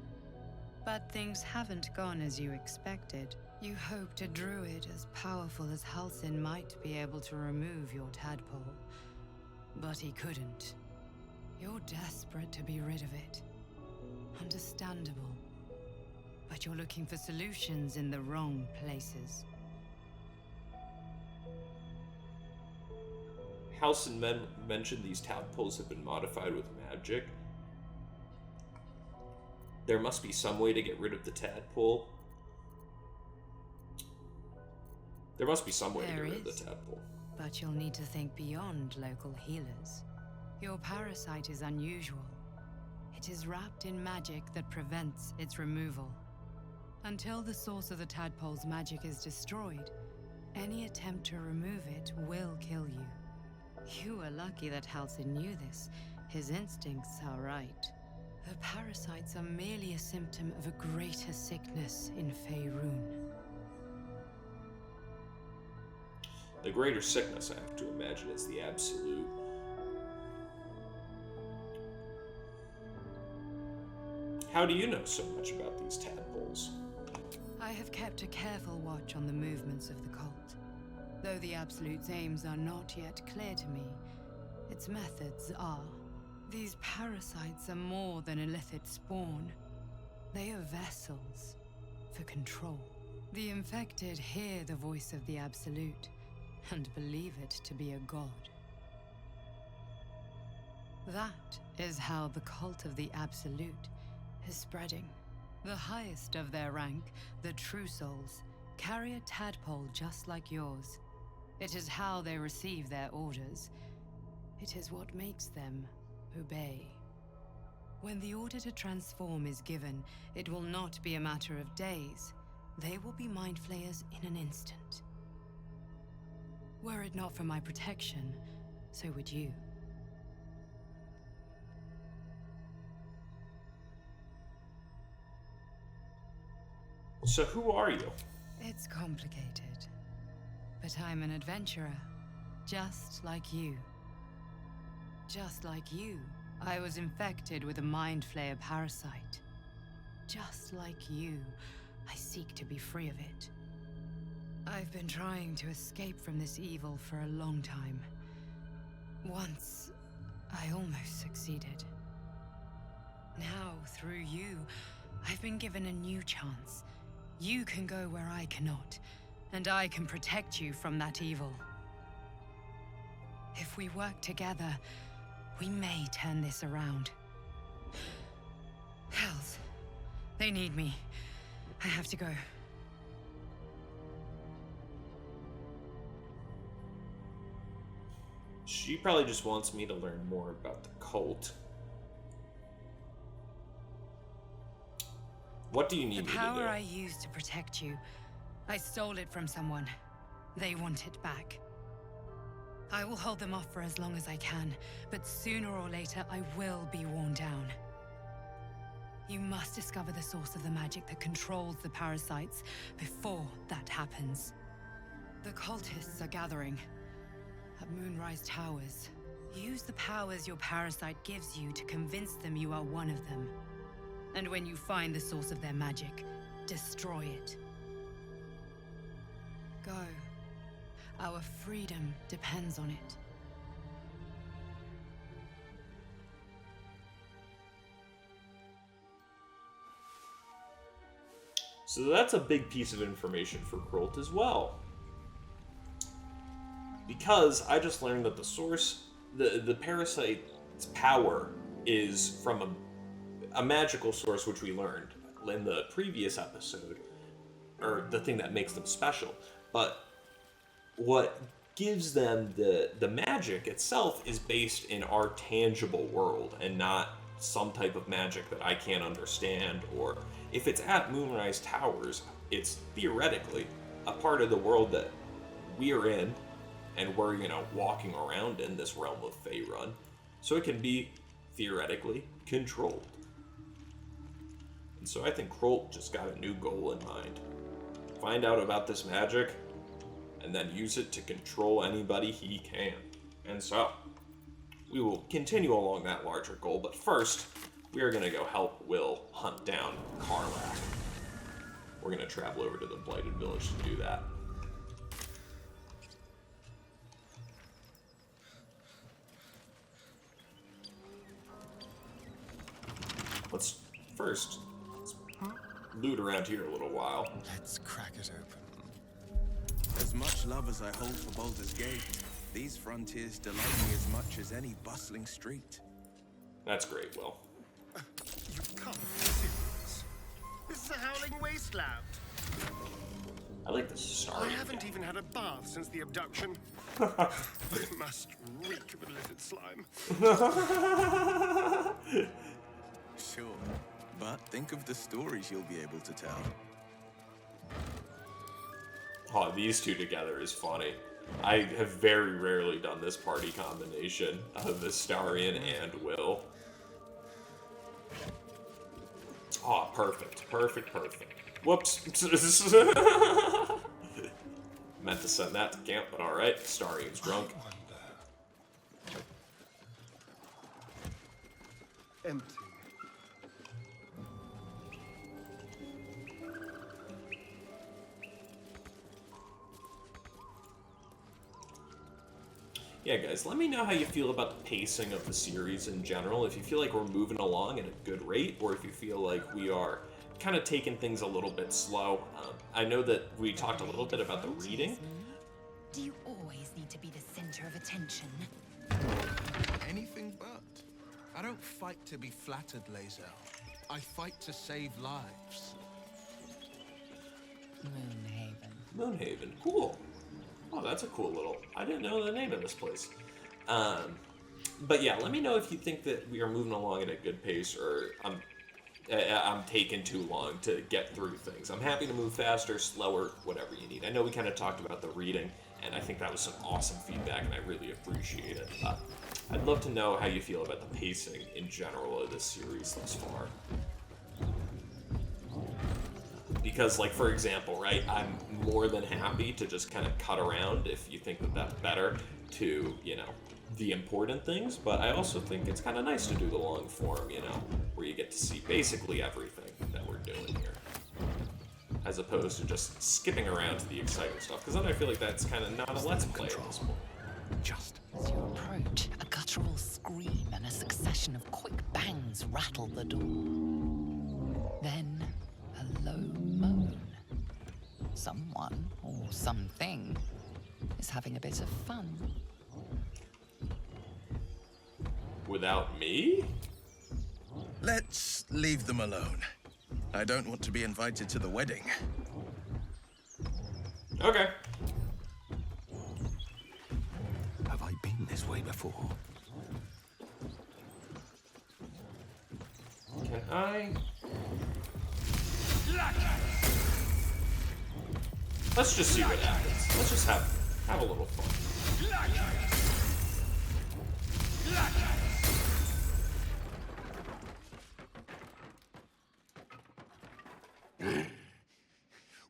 But things haven't gone as you expected. You hoped a druid as powerful as Halsin might be able to remove your tadpole. But he couldn't. You're desperate to be rid of it. Understandable. But you're looking for solutions in the wrong places. Halsin mentioned these tadpoles have been modified with magic. There must be some way to get rid of the tadpole. There must be some way to get rid of the tadpole. But you'll need to think beyond local healers. Your parasite is unusual. It is wrapped in magic that prevents its removal. Until the source of the tadpole's magic is destroyed, any attempt to remove it will kill you. You were lucky that Halsin knew this. His instincts are right. The parasites are merely a symptom of a greater sickness in Faerun. The greater sickness, I have to imagine, is the absolute. How do you know so much about these tadpoles? I have kept a careful watch on the movements of the cult. Though the Absolute's aims are not yet clear to me, its methods are. These parasites are more than illicit spawn. They are vessels for control. The infected hear the voice of the Absolute and believe it to be a god. That is how the cult of the Absolute is spreading. The highest of their rank, the True Souls, carry a tadpole just like yours. It is how they receive their orders. It is what makes them obey. When the order to transform is given, it will not be a matter of days. They will be mind flayers in an instant. Were it not for my protection, so would you. So who are you? It's complicated. But I'm an adventurer, just like you. Just like you, I was infected with a mind flayer parasite. Just like you, I seek to be free of it. I've been trying to escape from this evil for a long time. Once, I almost succeeded. Now, through you, I've been given a new chance. You can go where I cannot, and I can protect you from that evil. If we work together, we may turn this around. Hells, they need me. I have to go. She probably just wants me to learn more about the cult. What do you need me to do? The power I used to protect you, I stole it from someone. They want it back. I will hold them off for as long as I can, but sooner or later I will be worn down. You must discover the source of the magic that controls the parasites before that happens. The cultists are gathering at Moonrise Towers. Use the powers your parasite gives you to convince them you are one of them. And when you find the source of their magic, destroy it. Go. Our freedom depends on it. So that's a big piece of information for Krolt as well. Because I just learned that the source, the parasite's power is from a magical source, which we learned in the previous episode, or the thing that makes them special. But what gives them the magic itself is based in our tangible world and not some type of magic that I can't understand. Or if it's at Moonrise Towers, it's theoretically a part of the world that we're in and we're, walking around in this realm of Faerun. So it can be theoretically, controlled. And so I think Krolt just got a new goal in mind. Find out about this magic, and then use it to control anybody he can. And so, we will continue along that larger goal, but first, we are going to go help Will hunt down Karlach. We're going to travel over to the Blighted Village to do that. Let's loot around here a little while. Let's crack it open. As much love as I hold for Baldur's Gate, these frontiers delight me as much as any bustling street. That's great, Will. You can't be serious. This is a howling wasteland. I like the star. I haven't even had a bath since the abduction. It must reek of illicit slime. Sure, but think of the stories you'll be able to tell. Oh, these two together is funny. I have very rarely done this party combination of Astarion and Will. Oh, perfect. Perfect. Whoops. Meant to send that to camp, but alright. Astarion's drunk. Empty. Yeah, guys, let me know how you feel about the pacing of the series in general. If you feel like we're moving along at a good rate, or if you feel like we are kind of taking things a little bit slow. I know that we talked a little bit about the reading. Do you always need to be the center of attention? Anything but. I don't fight to be flattered, Lae'zel. I fight to save lives. Moonhaven, cool. Oh, that's a cool little... I didn't know the name of this place. But yeah, let me know if you think that we are moving along at a good pace, or I'm taking too long to get through things. I'm happy to move faster, slower, whatever you need. I know we kind of talked about the reading, and I think that was some awesome feedback, and I really appreciate it. I'd love to know how you feel about the pacing in general of this series thus far. Because, like, for example, right, I'm more than happy to just kind of cut around if you think that that's better to, you know, the important things, but I also think it's kind of nice to do the long form, you know, where you get to see basically everything that we're doing here, as opposed to just skipping around to the exciting stuff, because then I feel like that's kind of not a Let's Play at this point. Just as you approach, a guttural scream and a succession of quick bangs rattle the door. Then, a low moan. Someone, or something, is having a bit of fun. Without me? Let's leave them alone. I don't want to be invited to the wedding. Okay. Have I been this way before? Can I... Let's just see what happens. Let's just have a little fun.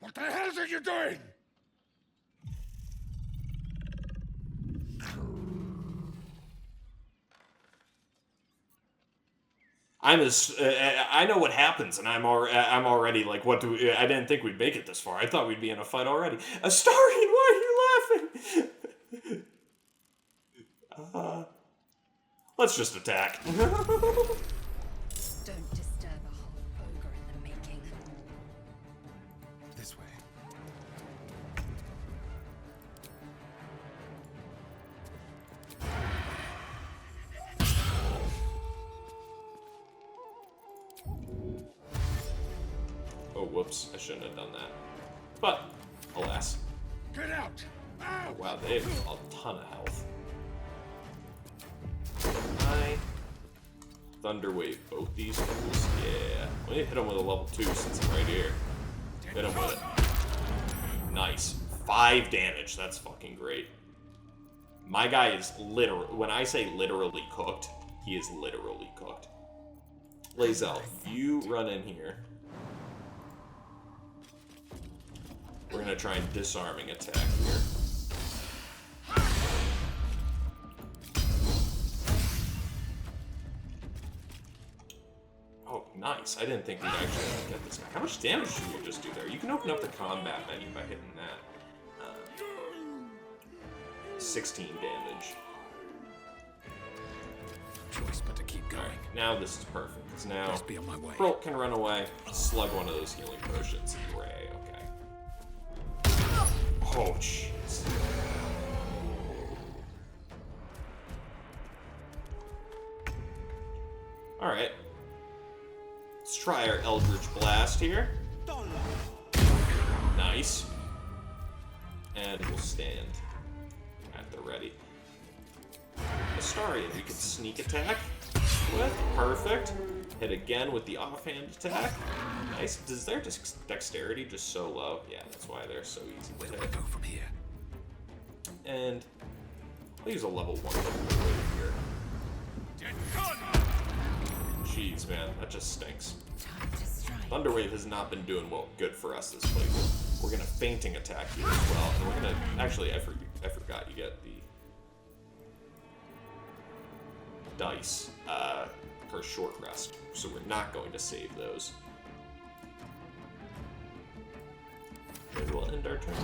What the hell are you doing? I know what happens, and I'm already like, what do we, I didn't think we'd make it this far. I thought we'd be in a fight already. Astarion, why are you laughing? Let's just attack. Don't disturb a half ogre in the making. This way. Oh, whoops. I shouldn't have done that. But, alas. Get out! Oh, wow, they have a ton of health. Thunderwave both these fools. Yeah. Let me hit them with a level 2 since I'm right here. Hit them with it. Nice. 5 damage. That's fucking great. My guy is literally, when I say literally cooked, He is literally cooked. Lae'zel, you run in here. We're gonna try and disarming attack here. Oh, nice. I didn't think we'd actually get this guy. How much damage did you just do there? You can open up the combat menu by hitting that. 16 damage. Choice but to keep going. Alright, now this is perfect. Because now Best be on my way. Brolt can run away, slug one of those healing potions, and Ray, okay. Oh, jeez. Alright. Let's try our Eldritch Blast here. Nice. And we'll stand at the ready. Astarion, we can sneak attack with. Perfect. Hit again with the offhand attack. Nice. Does their dexterity just so low? Yeah, that's why they're so easy to hit. Go from here. And I'll use a level 1 here. Jeez, man, that just stinks. Thunderwave has not been doing good for us this playthrough. We're gonna fainting attack here as well, and we're gonna actually I forgot you get the dice per short rest, so we're not going to save those. Maybe we'll end our turn.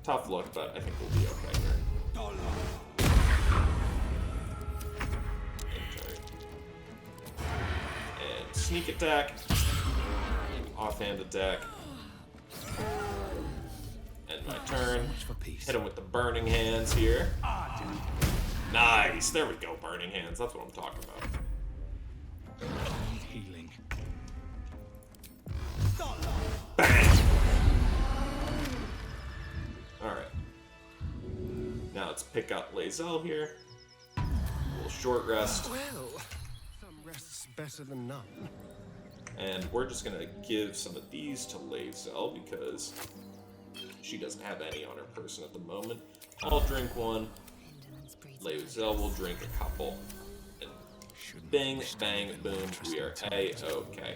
Tough look, but I think we'll be okay here. And sneak attack, offhand attack, end my turn. Hit him with the burning hands here. Nice, there we go, burning hands. That's what I'm talking about. Healing. Bang! Alright. Now let's pick up Lae'zel here. A little short rest. Well, some rest's better than none. And we're just gonna give some of these to Lae'zel because she doesn't have any on her person at the moment. I'll drink one. Lae'zel will drink a couple. And bing, bang, boom, we are A-okay.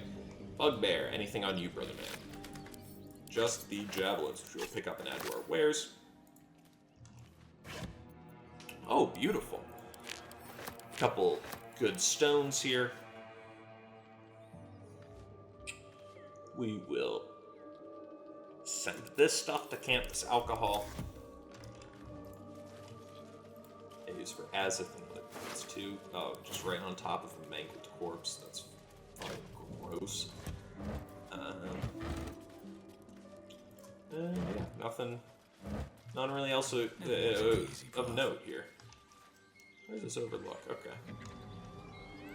Bugbear, anything on you, brother man? Just the javelins, which we'll pick up and add to our wares. Oh, beautiful. Couple good stones here. We will send this stuff to Campus Alcohol. It is for Azith and that's too. Oh, just right on top of a mangled corpse. That's fucking gross. Yeah, nothing really else of note here. Where's this overlook? Okay.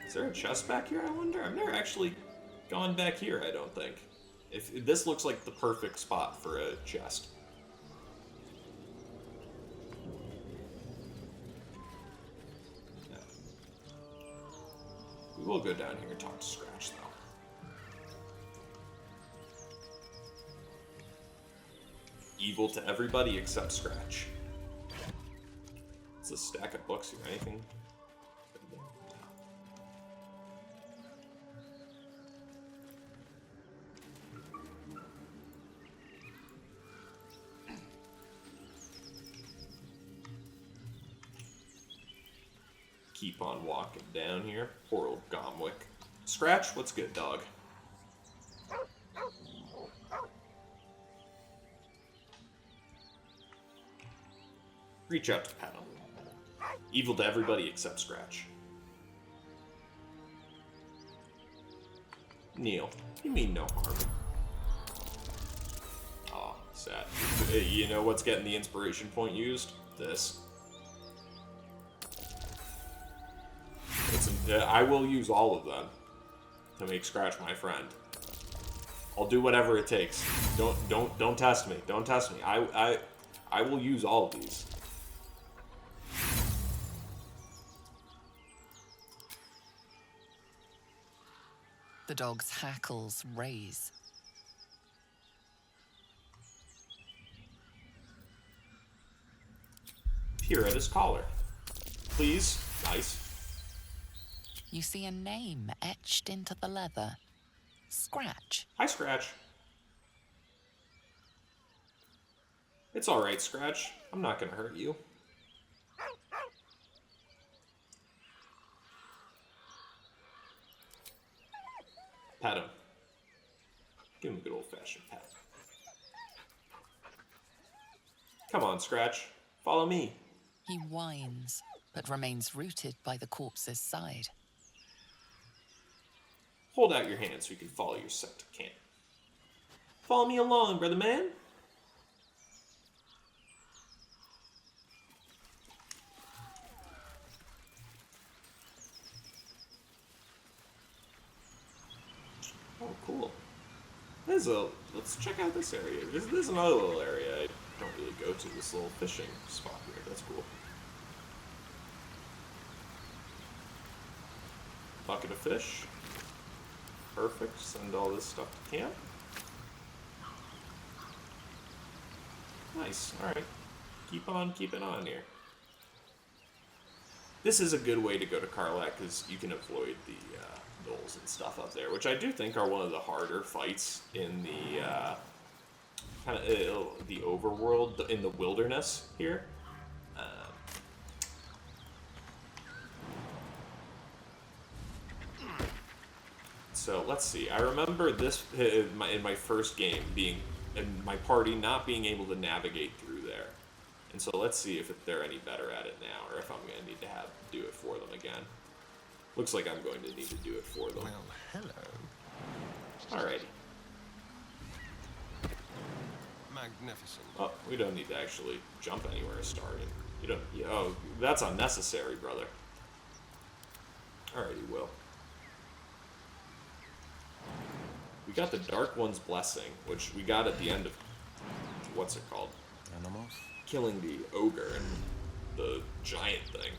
Is there a chest back here, I wonder? I've never actually gone back here, I don't think. If this looks like the perfect spot for a chest. Yeah. We will go down here and talk to Scratch, though. Evil to everybody except Scratch. It's a stack of books here. Anything? Keep on walking down here. Poor old Gomwick. Scratch, what's good, dog? Reach out to pet him. Evil to everybody except Scratch. Neil, you mean no harm. Aw, sad. You know what's getting the inspiration point used? This. I will use all of them to make Scratch my friend. I'll do whatever it takes. Don't test me. Don't test me. I will use all of these. The dog's hackles raise. Here at his collar. Please. Nice. You see a name etched into the leather. Scratch. Hi, Scratch. It's alright, Scratch. I'm not gonna hurt you. Pat him. Give him a good old-fashioned pat. Come on, Scratch. Follow me. He whines, but remains rooted by the corpse's side. Hold out your hand so you can follow your septic can. Follow me along, brother man. Oh, cool. Let's check out this area. There's another little area I don't really go to. This little fishing spot here. That's cool. Bucket of fish. Perfect. Send all this stuff to camp. Nice. Alright. Keep on keeping on here. This is a good way to go to Karlach because you can avoid the gnolls and stuff up there, which I do think are one of the harder fights in the kind of the overworld, in the wilderness here. So let's see. I remember this in my first game being in my party not being able to navigate through there, and so let's see if they're any better at it now, or if I'm gonna need to do it for them again. Looks like I'm going to need to do it for them. Well, hello. Alrighty. Magnificent. Oh, we don't need to actually jump anywhere starting. You don't. Oh, that's unnecessary, brother. Alrighty, Will. We got the Dark One's Blessing, which we got at the end of what's it called? Animals. Killing the ogre and the giant thing.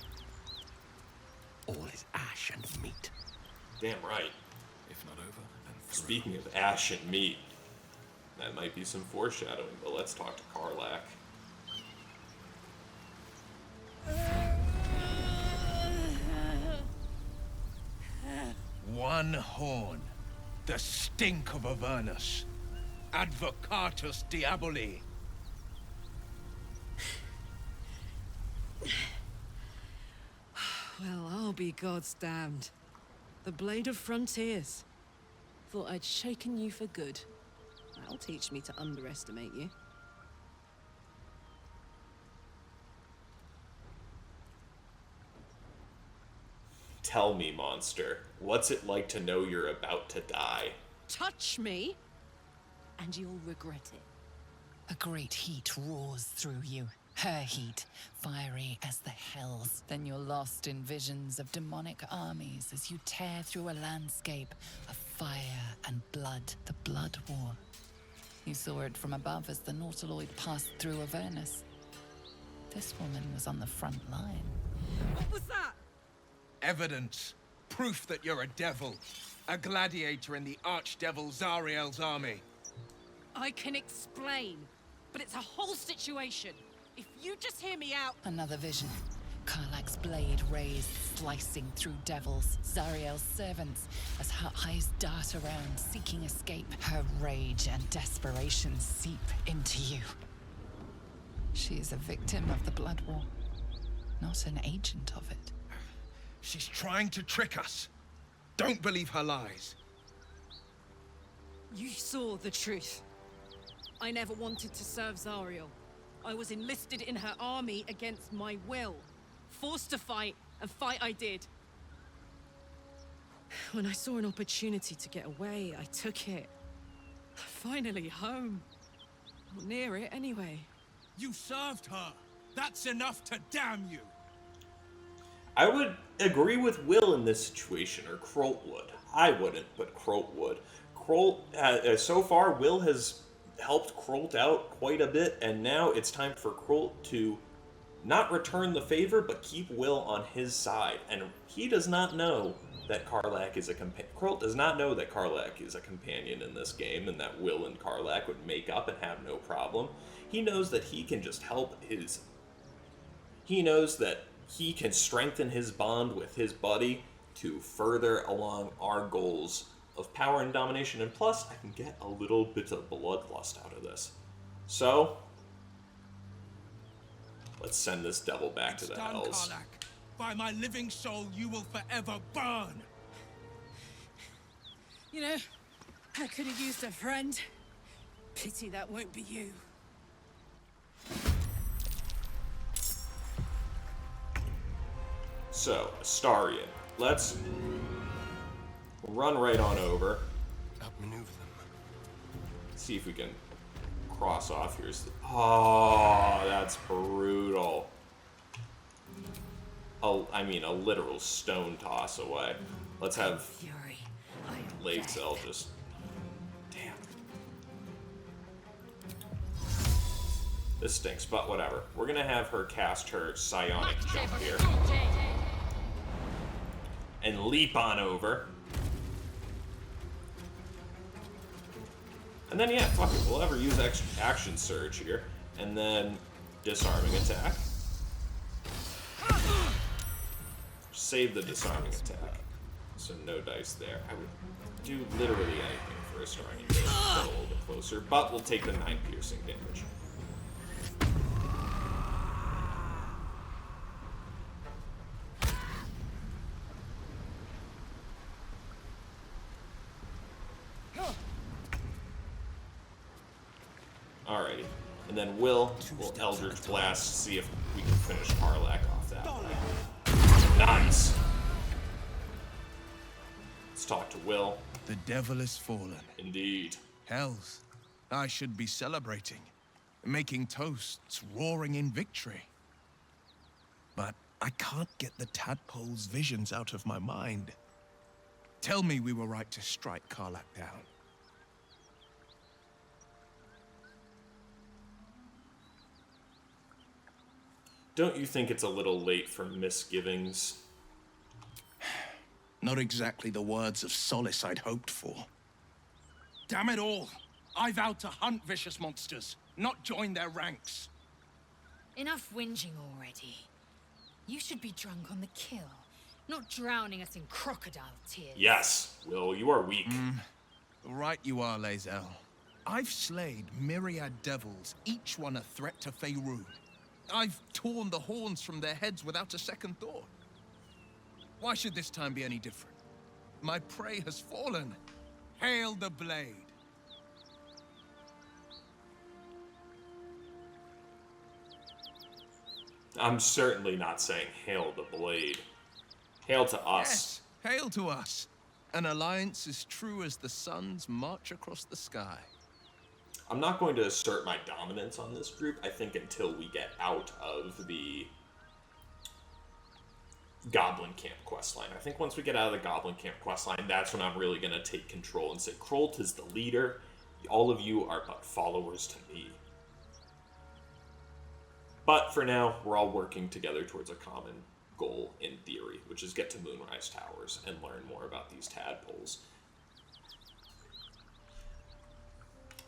All is ash and meat. Damn right. If not over, then through. Speaking of ash and meat, that might be some foreshadowing, but let's talk to Karlach. One horn. The stink of Avernus. Advocatus Diaboli. Well, I'll be God's damned. The Blade of Frontiers. Thought I'd shaken you for good. That'll teach me to underestimate you. Tell me, monster, what's it like to know you're about to die? Touch me, and you'll regret it. A great heat roars through you. Her heat, fiery as the hells. Then you're lost in visions of demonic armies as you tear through a landscape of fire and blood. The Blood War. You saw it from above as the Nautiloid passed through Avernus. This woman was on the front line. What was that? Evidence. Proof that you're a devil. A gladiator in the archdevil Zariel's army. I can explain, but it's a whole situation. If you just hear me out... Another vision. Karlach's blade raised, slicing through devils, Zariel's servants, as her eyes dart around, seeking escape. Her rage and desperation seep into you. She is a victim of the Blood War, not an agent of it. She's trying to trick us. Don't believe her lies. You saw the truth. I never wanted to serve Zariel. I was enlisted in her army against my will. Forced to fight, and fight I did. When I saw an opportunity to get away, I took it. Finally home. Or near it, anyway. You served her. That's enough to damn you. I would agree with Will in this situation, or Krolt would. I wouldn't, but Krolt would. Krolt, so far, Will has helped Krolt out quite a bit, and now it's time for Krolt to not return the favor, but keep Will on his side. And he does not know that Karlach is a companion. Krolt does not know that Karlach is a companion in this game, and that Will and Karlach would make up and have no problem. He knows that he can just help his... He knows that he can strengthen his bond with his buddy to further along our goals of power and domination, and plus I can get a little bit of bloodlust out of this. So let's send this devil back to the hells. Karlach. By my living soul, you will forever burn. You know, I could have used a friend. Pity that won't be you. So, Astarion, let's run right on over. Outmaneuver them. See if we can cross off. Here's the... Oh, that's brutal. I mean, a literal stone toss away. Let's have Lae'zel just... Damn. This stinks, but whatever. We're gonna have her cast her psionic jump here. And leap on over. And then, yeah, fuck it. We'll have her use action surge here. And then disarming attack. Save the disarming attack. So no dice there. I would do literally anything for Astarion to get a little bit closer. But we'll take the 9 piercing damage. Alrighty. And then we'll Eldritch Blast, see if we can finish Karlach off that way. Nice! Let's talk to Will. The devil is fallen. Indeed. Hells, I should be celebrating, making toasts, roaring in victory. But I can't get the tadpole's visions out of my mind. Tell me we were right to strike Karlach down. Don't you think it's a little late for misgivings? Not exactly the words of solace I'd hoped for. Damn it all! I vowed to hunt vicious monsters, not join their ranks. Enough whinging already. You should be drunk on the kill, not drowning us in crocodile tears. Yes, Will, you are weak. Right you are, Lae'zel. I've slayed myriad devils, each one a threat to Faerun. I've torn the horns from their heads without a second thought. Why should this time be any different? My prey has fallen. Hail the blade. I'm certainly not saying hail the blade. Hail to us. Yes, hail to us. An alliance as true as the sun's march across the sky. I'm not going to assert my dominance on this group, I think, until we get out of the Goblin Camp questline. I think once we get out of the Goblin Camp questline, that's when I'm really going to take control and say, Krolt is the leader. All of you are but followers to me. But for now, we're all working together towards a common goal in theory, which is get to Moonrise Towers and learn more about these tadpoles.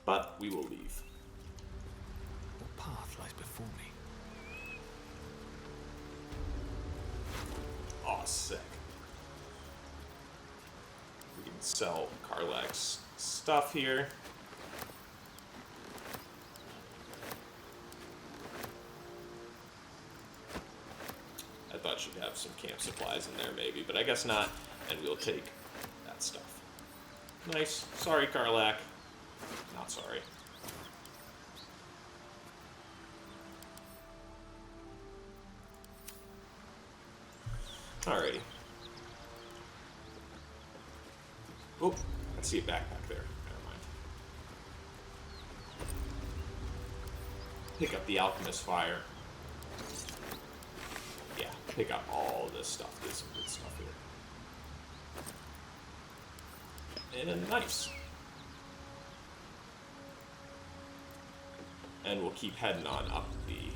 But we will leave. What path lies before me? Aw, sick. We can sell Karlach's stuff here. I thought she'd have some camp supplies in there maybe, but I guess not, and we'll take that stuff. Nice. Sorry, Karlach. Not sorry. Alrighty. Oh, I see a backpack there. Never mind. Pick up the Alchemist Fire. Yeah, pick up all this stuff. There's some good stuff here. And nice. And we'll keep heading on up the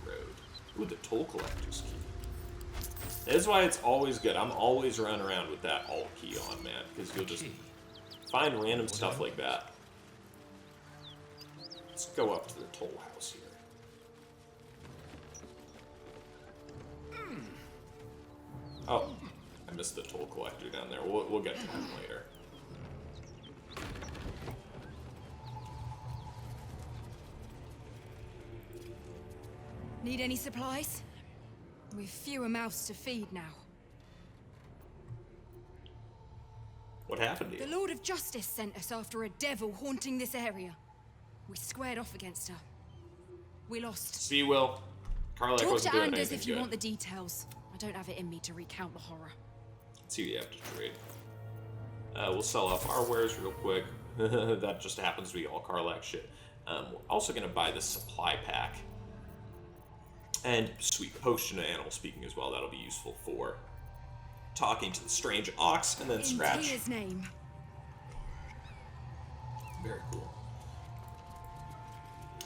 road. Ooh, the toll collector's key. This is why it's always good. I'm always running around with that alt key on, man, because you'll just find random stuff like that. Let's go up to the toll house here. Oh, I missed the toll collector down there. We'll get to him later. Need any supplies? We've fewer mouths to feed now. What happened to you? The Lord of Justice sent us after a devil haunting this area. We squared off against her. We lost. See, Will. Karlach Talk wasn't to doing Anders anything if you good. want the details. I don't have it in me to recount the horror. Let's see what you have to trade. We'll sell off our wares real quick. That just happens to be all Karlach shit. We're also going to buy this supply pack. And sweet potion of animal speaking as well. That'll be useful for talking to the strange ox and then scratch. In Tyr's name. Very cool.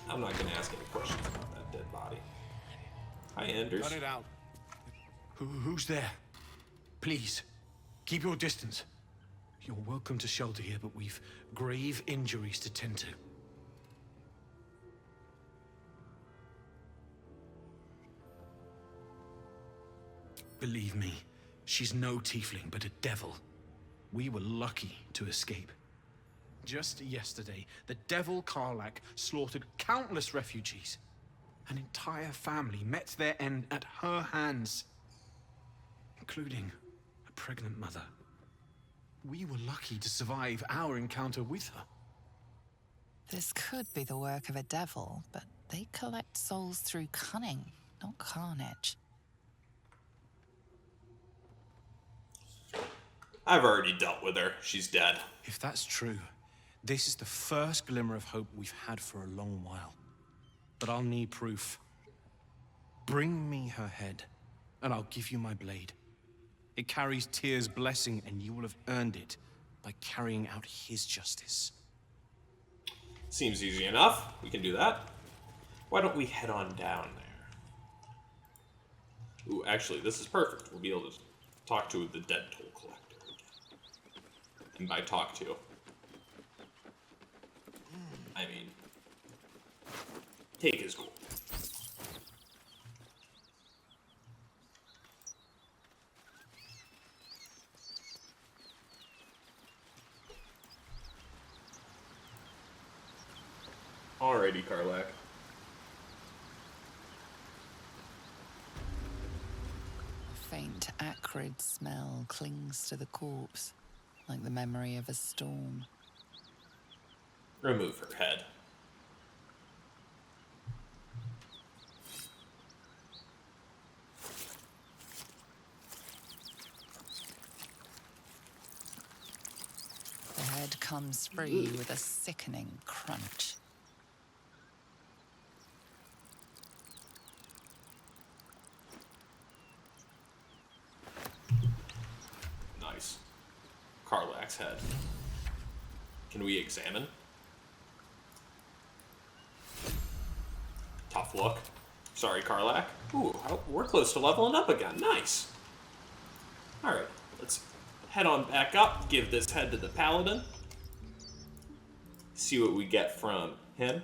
I'm not going to ask any questions about that dead body. Hi, Anders. Cut it out. Who's there? Please, keep your distance. You're welcome to shelter here, but we've grave injuries to tend to. Believe me, she's no tiefling, but a devil. We were lucky to escape. Just yesterday, the devil Karlach slaughtered countless refugees. An entire family met their end at her hands, including a pregnant mother. We were lucky to survive our encounter with her. This could be the work of a devil, but they collect souls through cunning, not carnage. I've already dealt with her. She's dead. If that's true, this is the first glimmer of hope we've had for a long while. But I'll need proof. Bring me her head, and I'll give you my blade. It carries Tyr's blessing, and you will have earned it by carrying out his justice. Seems easy enough. We can do that. Why don't we head on down there? Ooh, actually, this is perfect. We'll be able to talk to the dead toll collector. And by talk to, I mean, take his gold. Alrighty, Karlach. A faint, acrid smell clings to the corpse, like the memory of a storm. Remove her head. The head comes free with a sickening crunch. Nice. Karlach's head. Can we examine? Tough look. Sorry, Karlach. Ooh, we're close to leveling up again. Nice. Alright, let's head on back up, give this head to the paladin. See what we get from him.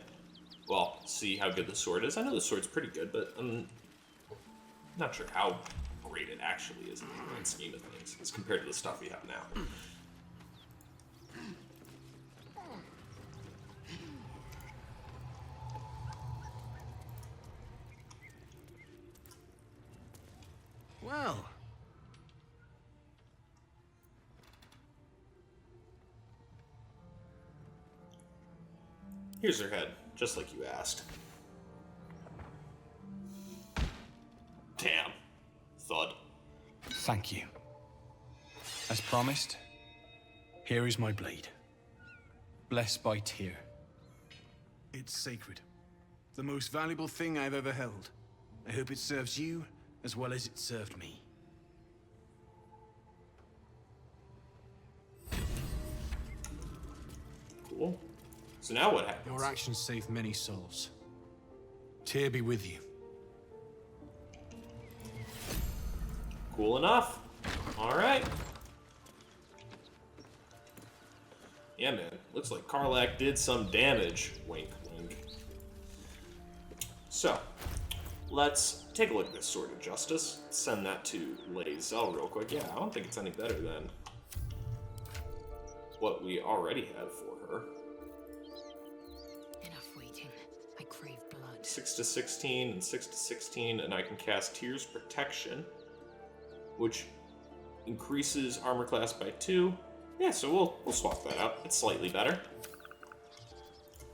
Well, see how good the sword is. I know the sword's pretty good, but I'm not sure how great it actually is in the grand scheme of things as compared to the stuff we have now. Well. Here's her head, just like you asked. Damn. Thud. Thank you. As promised, here is my blade. Blessed by Tyr. It's sacred. The most valuable thing I've ever held. I hope it serves you as well as it served me. Cool. So now what happens? Your actions saved many souls. Tyr be with you. Cool enough. Alright. Yeah, man. Looks like Karlach did some damage. Wink, wink. So, let's take a look at this Sword of Justice. Send that to Lae'zel real quick. Yeah, I don't think it's any better than what we already had for her. Enough waiting. I crave blood. 6 to 16 and 6 to 16, and I can cast Tears Protection, which increases armor class by 2. Yeah, so we'll swap that out. It's slightly better.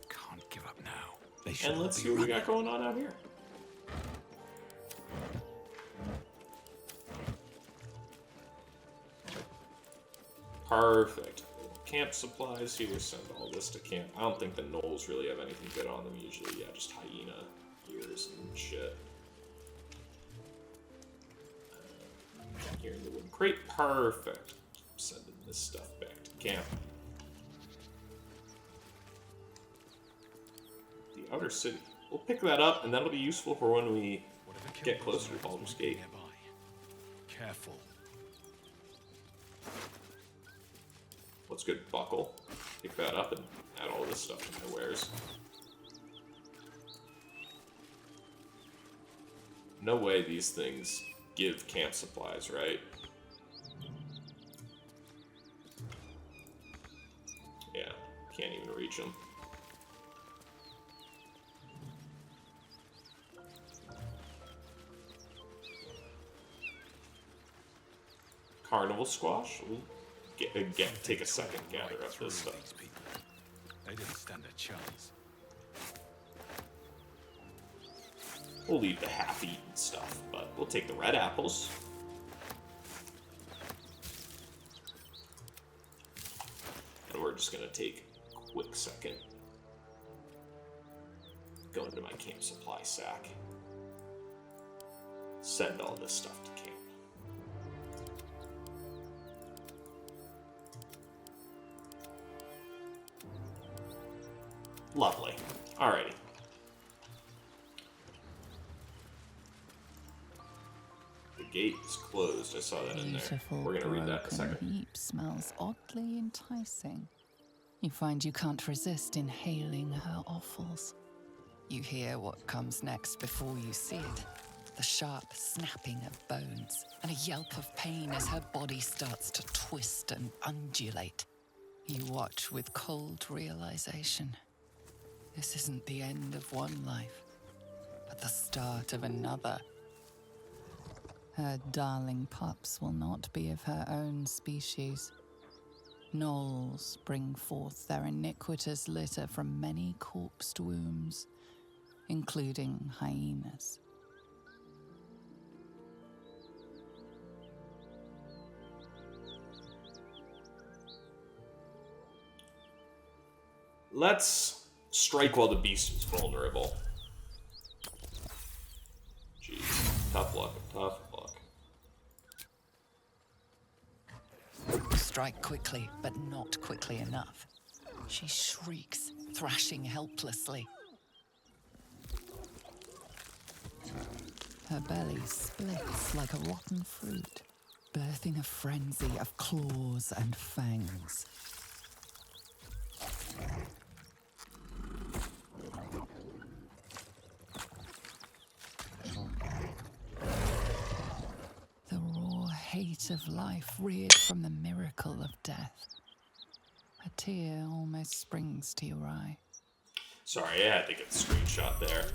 Can't give up now. And let's see what we got going on out here. Perfect. Camp supplies here. Send all this to camp. I don't think the gnolls really have anything good on them usually. Yeah, just hyena ears and shit. Here in the wooden crate. Perfect. Sending this stuff back to camp. The outer city. We'll pick that up, and that'll be useful for when we get closer to Baldur's Gate. Careful. What's good? Buckle. Pick that up and add all this stuff to my wares. No way these things give camp supplies, right? Yeah, can't even reach them. Carnival squash? We'll take a second, gather up this stuff. They didn't stand a chance. We'll leave the half-eaten stuff, but we'll take the red apples. And we're just gonna take a quick second. Go into my camp supply sack. Send all this stuff to camp. Lovely. Alrighty. The gate is closed. I saw that in there. We're gonna read that in a second. The heap smells oddly enticing. You find you can't resist inhaling her offals. You hear what comes next before you see it. The sharp snapping of bones and a yelp of pain as her body starts to twist and undulate. You watch with cold realization. This isn't the end of one life, but the start of another. Her darling pups will not be of her own species. Gnolls bring forth their iniquitous litter from many corpsed wombs, including hyenas. Let's strike while the beast is vulnerable. Jeez. Tough luck. Tough luck. Strike quickly, but not quickly enough. She shrieks, thrashing helplessly. Her belly splits like a rotten fruit, birthing a frenzy of claws and fangs. The raw hate of life reared from the miracle of death. A tear almost springs to your eye. Sorry, I had to get the screenshot there.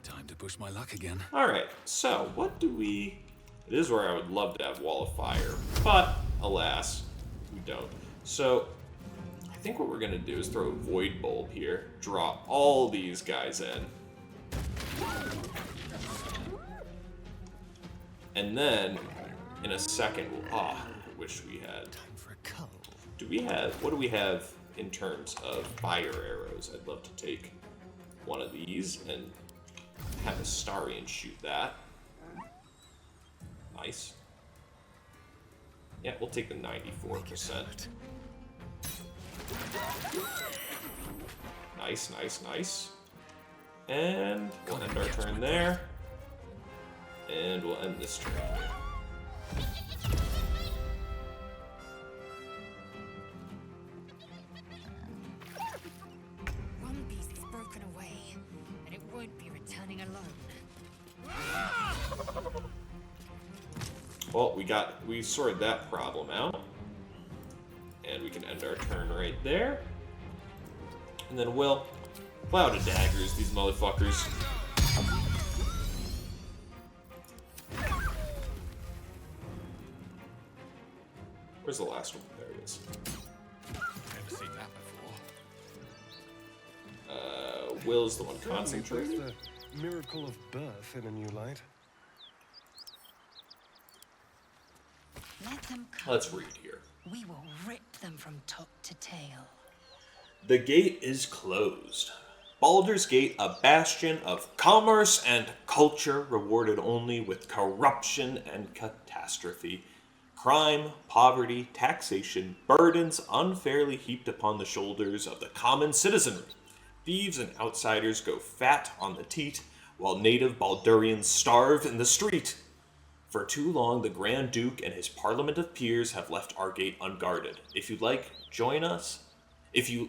Time to push my luck again. Alright, so what do we... It is where I would love to have Wall of Fire, but alas, we don't. So, I think what we're going to do is throw a Void Bulb here, draw all these guys in. And then, in a second, we'll... I wish we had... Time for a cuddle. What do we have in terms of fire arrows? I'd love to take one of these and have a Starian shoot that. Nice. Yeah, we'll take the 94%. Nice, nice, nice. And we'll end our turn there. And we'll end this turn. One piece is broken away, and it won't be returning alone. Well, we sorted that problem out. And we can end our turn right there. And then we'll Cloud of Daggers, these motherfuckers. Where's the last one? There it is. Never seen that before. Will's the one Certainly concentrating. puts the miracle of birth in a new light. Let them come. Let's read here. We will rip them from top to tail. The gate is closed. Baldur's Gate, a bastion of commerce and culture, rewarded only with corruption and catastrophe. Crime, poverty, taxation, burdens unfairly heaped upon the shoulders of the common citizenry. Thieves and outsiders go fat on the teat, while native Baldurians starve in the street. For too long, the Grand Duke and his parliament of peers have left our gate unguarded. If you'd like, join us. If you,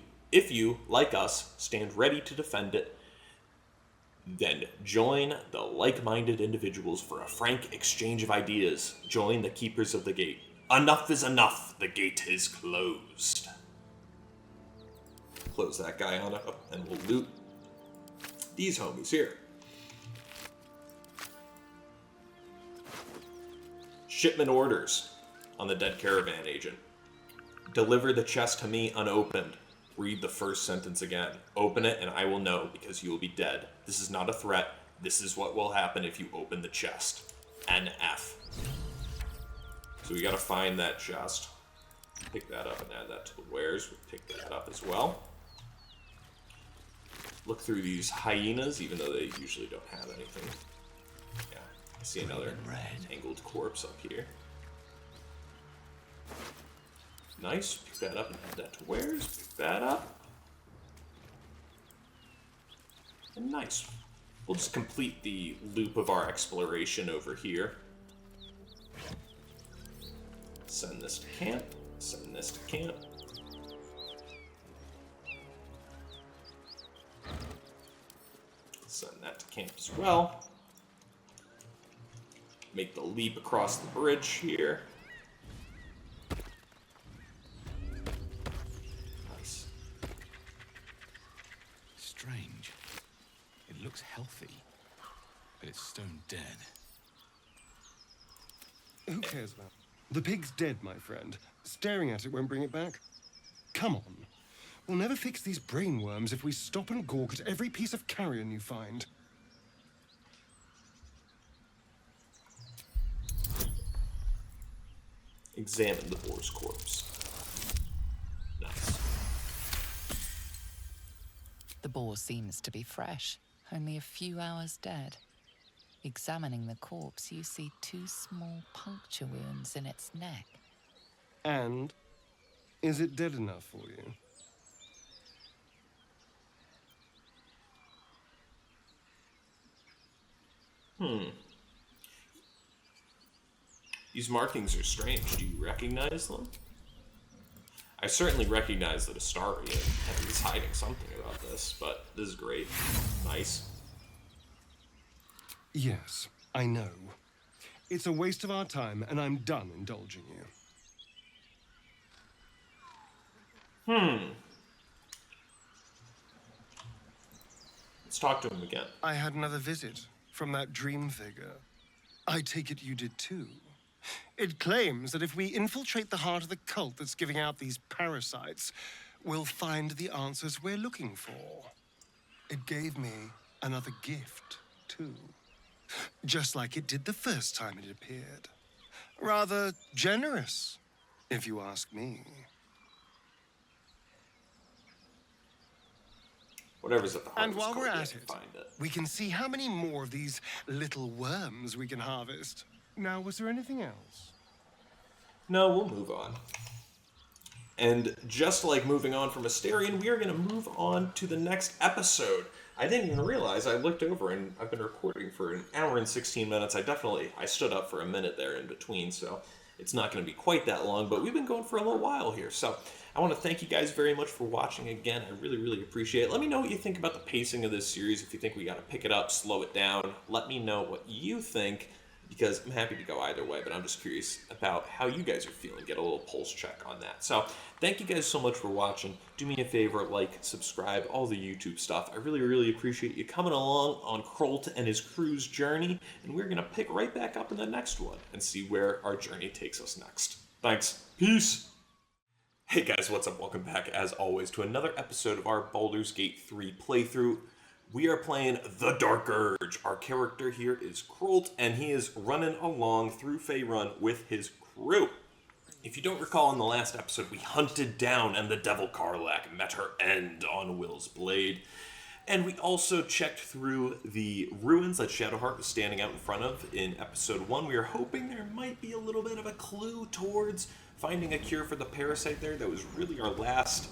like us, stand ready to defend it, then join the like-minded individuals for a frank exchange of ideas. Join the keepers of the gate. Enough is enough. The gate is closed. Close that guy on up, and we'll loot these homies here. Shipment orders on the dead caravan agent. Deliver the chest to me unopened. Read the first sentence again. Open it and I will know, because you will be dead. This is not a threat. This is what will happen if you open the chest. NF. So we gotta find that chest. Pick that up and add that to the wares. We'll pick that up as well. Look through these hyenas, even though they usually don't have anything. Yeah, I see another tangled corpse up here. Nice. Pick that up and add that to wares. Pick that up. And nice. We'll just complete the loop of our exploration over here. Send this to camp. Send this to camp. Send that to camp as well. Make the leap across the bridge here. Nice. Strange. It looks healthy, but it's stone dead. Who cares about it? The pig's dead, my friend. Staring at it won't bring it back. Come on. We'll never fix these brain worms if we stop and gawk at every piece of carrion you find. Examine the boar's corpse. Nice. The boar seems to be fresh, only a few hours dead. Examining the corpse, you see 2 small puncture wounds in its neck. And is it dead enough for you? These markings are strange. Do you recognize them? I certainly recognize that Astarion is hiding something about this, but this is great. Nice. Yes, I know. It's a waste of our time, and I'm done indulging you. Let's talk to him again. I had another visit from that dream figure. I take it you did too. It claims that if we infiltrate the heart of the cult that's giving out these parasites, we'll find the answers we're looking for. It gave me another gift, too. Just like it did the first time it appeared. Rather generous, if you ask me. Whatever's at the heart And of this while we're cult, at yeah, it, find it. we can see how many more of these little worms we can harvest. Now, was there anything else? No, we'll move on. And just like moving on from Astarion, we are going to move on to the next episode. I didn't even realize. I looked over and I've been recording for an hour and 16 minutes. I stood up for a minute there in between, so it's not going to be quite that long, but we've been going for a little while here. So I want to thank you guys very much for watching again. I really, really appreciate it. Let me know what you think about the pacing of this series. If you think we got to pick it up, slow it down, let me know what you think, because I'm happy to go either way, but I'm just curious about how you guys are feeling. Get a little pulse check on that. So thank you guys so much for watching. Do me a favor, like, subscribe, all the YouTube stuff. I really, really appreciate you coming along on Krolt and his crew's journey, and we're going to pick right back up in the next one and see where our journey takes us next. Thanks. Peace. Hey guys, what's up? Welcome back, as always, to another episode of our Baldur's Gate 3 playthrough. We are playing the Dark Urge. Our character here is Krolt, and he is running along through Faerun with his crew. If you don't recall, in the last episode, we hunted down and the Devil Karlach met her end on Will's blade. And we also checked through the ruins that Shadowheart was standing out in front of in episode 1. We were hoping there might be a little bit of a clue towards finding a cure for the parasite there. That was really our last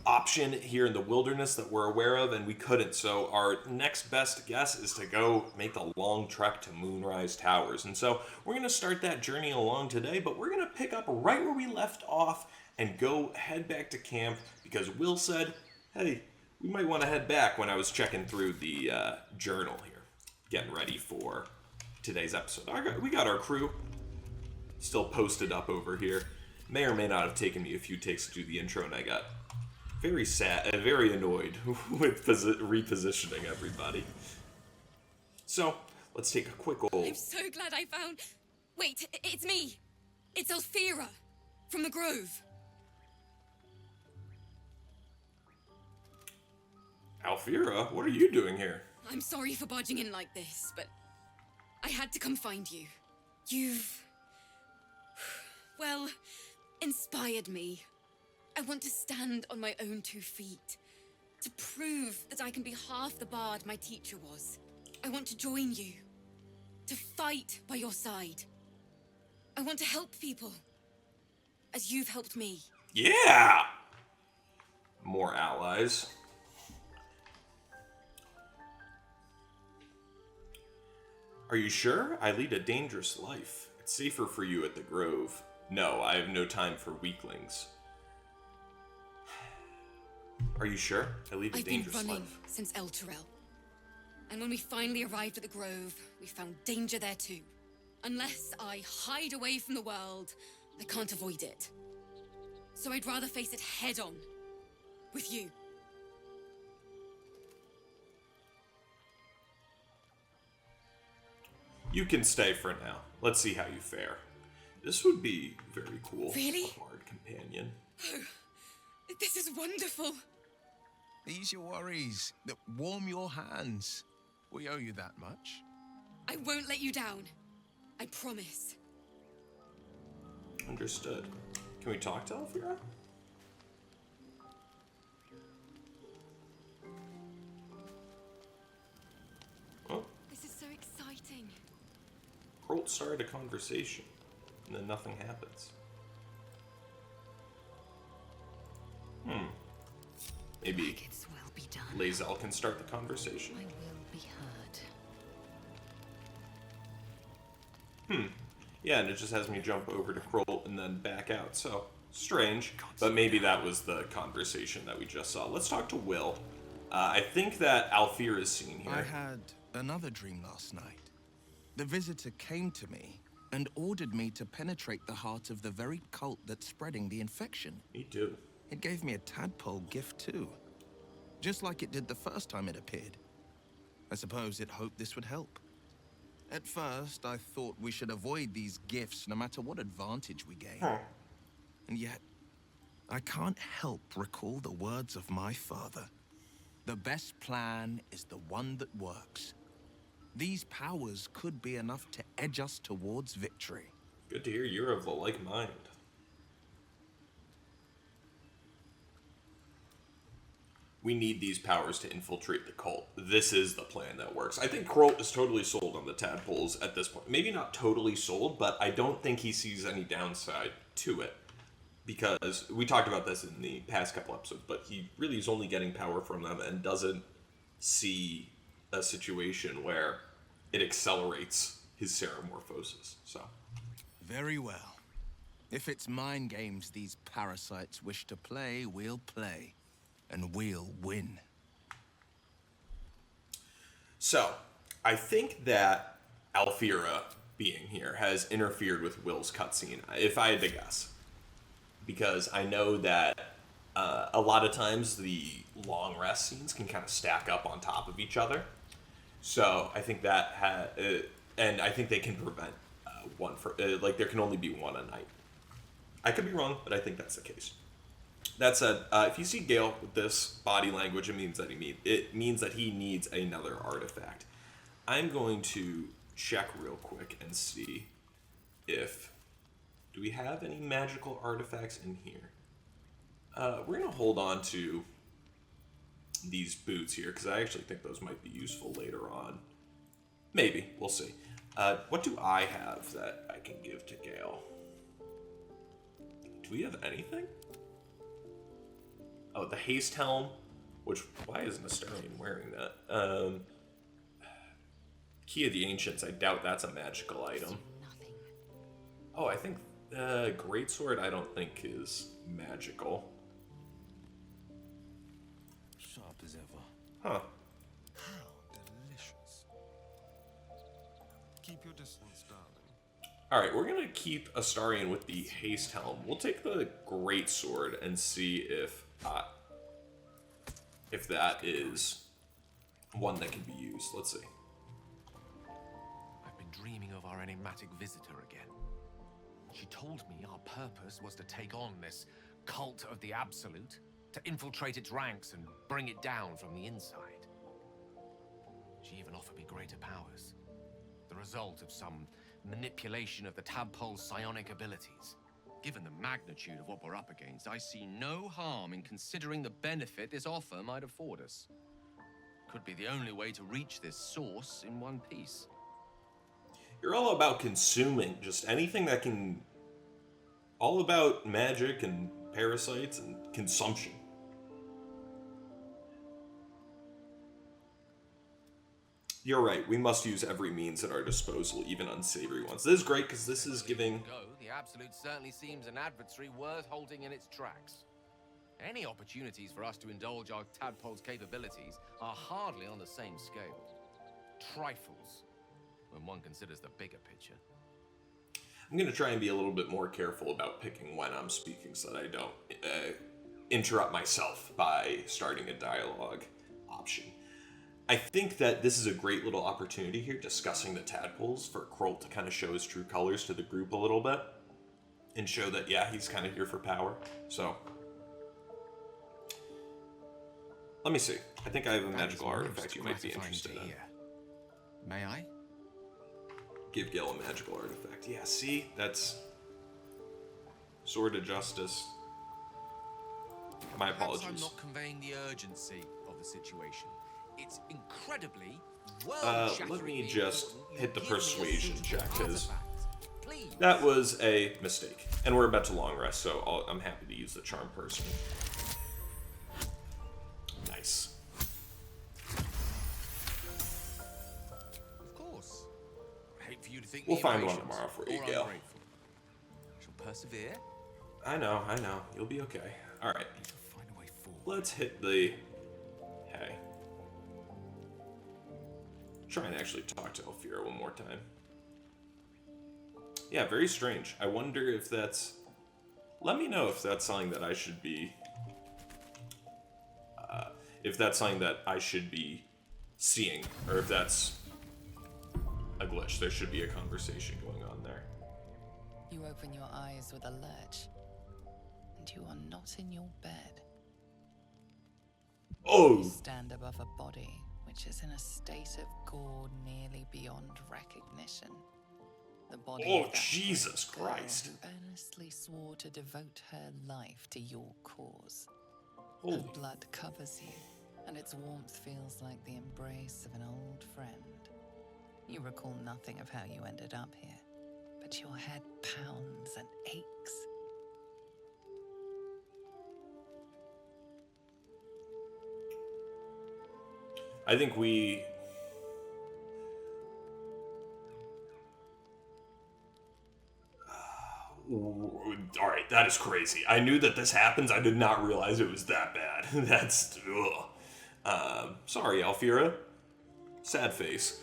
option here in the wilderness that we're aware of, and we couldn't. So our next best guess is to go make the long trek to Moonrise Towers. And so we're going to start that journey along today, but we're going to pick up right where we left off and go head back to camp, because Will said, hey, we might want to head back, when I was checking through the journal here, getting ready for today's episode. We got our crew still posted up over here. May or may not have taken me a few takes to do the intro, and I got very sad, very annoyed with repositioning everybody. So, let's take a quick old... I'm so glad I found... Wait, it's me. It's Alfira from the Grove. Alfira, what are you doing here? I'm sorry for barging in like this, but I had to come find you. You've... well, inspired me. I want to stand on my own 2 feet, to prove that I can be half the bard my teacher was. I want to join you, to fight by your side. I want to help people, as you've helped me. Yeah! More allies. Are you sure? I lead a dangerous life. It's safer for you at the Grove. No, I have no time for weaklings. Are you sure? I lead a dangerous life. I've been running since El Turel. And when we finally arrived at the Grove, we found danger there too. Unless I hide away from the world, I can't avoid it. So I'd rather face it head on, with you. You can stay for now. Let's see how you fare. This would be very cool. Really? A hard companion. Oh, this is wonderful. Ease your worries. Warm your hands. We owe you that much. I won't let you down. I promise. Understood. Can we talk to Alfira? Oh. This is so exciting. Krolt started a conversation, and then nothing happens. Maybe Lae'zel can start the conversation. I will be heard. Yeah, and it just has me jump over to Krolt and then back out. So, strange. But maybe that was the conversation that we just saw. Let's talk to Will. I think that Alfira is seen here. I had another dream last night. The visitor came to me and ordered me to penetrate the heart of the very cult that's spreading the infection. Me too. It gave me a tadpole gift too. Just like it did the first time it appeared. I suppose it hoped this would help. At first, I thought we should avoid these gifts no matter what advantage we gain. And yet, I can't help recall the words of my father. The best plan is the one that works. These powers could be enough to edge us towards victory. Good to hear you're of the like mind. We need these powers to infiltrate the cult. This is the plan that works. I think Krolt is totally sold on the tadpoles at this point. Maybe not totally sold, but I don't think he sees any downside to it. Because we talked about this in the past couple episodes, but he really is only getting power from them and doesn't see a situation where it accelerates his seramorphosis. So, very well. If it's mind games these parasites wish to play, we'll play. And we'll win. So, I think that Alfira being here has interfered with Will's cutscene, if I had to guess. Because I know that a lot of times the long rest scenes can kind of stack up on top of each other. So I think that and I think they can prevent one for like there can only be one a night. I could be wrong, but I think that's the case. That said, if you see Gale with this body language, it means that he needs another artifact. I'm going to check real quick and see if do we have any magical artifacts in here. We're gonna hold on to these boots here because I actually think those might be useful later on. Maybe, we'll see. What do I have that I can give to Gale? Do we have anything? Oh, the haste helm, which, why isn't Astarion wearing that? Key of the Ancients, I doubt that's a magical item. Oh, I think Greatsword I don't think is magical. Sharp as ever. Huh. How delicious. Keep your distance, darling. Alright, we're gonna keep Astarion with the haste helm. We'll take the Greatsword and see if that is one that can be used. Let's see. I've been dreaming of our enigmatic visitor again. She told me our purpose was to take on this cult of the Absolute, to infiltrate its ranks and bring it down from the inside. She even offered me greater powers, the result of some manipulation of the tadpole's psionic abilities. Given the magnitude of what we're up against, I see no harm in considering the benefit this offer might afford us. Could be the only way to reach this source in one piece. You're all about consuming just anything that can... all about magic and parasites and consumption. You're right, we must use every means at our disposal, even unsavory ones. This is great because this is giving... The Absolute certainly seems an adversary worth halting in its tracks. Any opportunities for us to indulge our tadpole's capabilities are hardly on the same scale. Trifles, when one considers the bigger picture. I'm going to try and be a little bit more careful about picking when I'm speaking so that I don't interrupt myself by starting a dialogue option. I think that this is a great little opportunity here, discussing the tadpoles, for Kroll to kind of show his true colors to the group a little bit. And show that, yeah, he's kind of here for power. So, let me see. I think I have a magical artifact you might be interested in. May I? Give Gil a magical artifact. Yeah, see? That's... Sword of Justice. My apologies. Perhaps I'm not conveying the urgency of the situation. It's incredibly world-shatteringly let me just hit the important. persuasion check, because Please. that was a mistake. And we're about to long rest, so I'm happy to use the charm person. Nice. Of course. I hate for you to think We'll me find one impatient tomorrow for you, or Gale. ungrateful. Shall persevere. I know. You'll be okay. Alright. Let's hit the... Hey. Try and actually talk to Alfira one more time. Yeah, very strange. I wonder if that's... Let me know if that's something that I should be... if that's something that I should be seeing, or if that's a glitch. There should be a conversation going on there. You open your eyes with a lurch, and you are not in your bed. Oh! You stand above a body which is in a state of gore nearly beyond recognition. The body of that Jesus girl Christ. who earnestly swore to devote her life to your cause. Holy. Her blood covers you, and its warmth feels like the embrace of an old friend. You recall nothing of how you ended up here, but your head pounds and aches. I think we... Alright, that is crazy. I knew that this happens. I did not realize it was that bad. That's... sorry, Alfira. Sad face.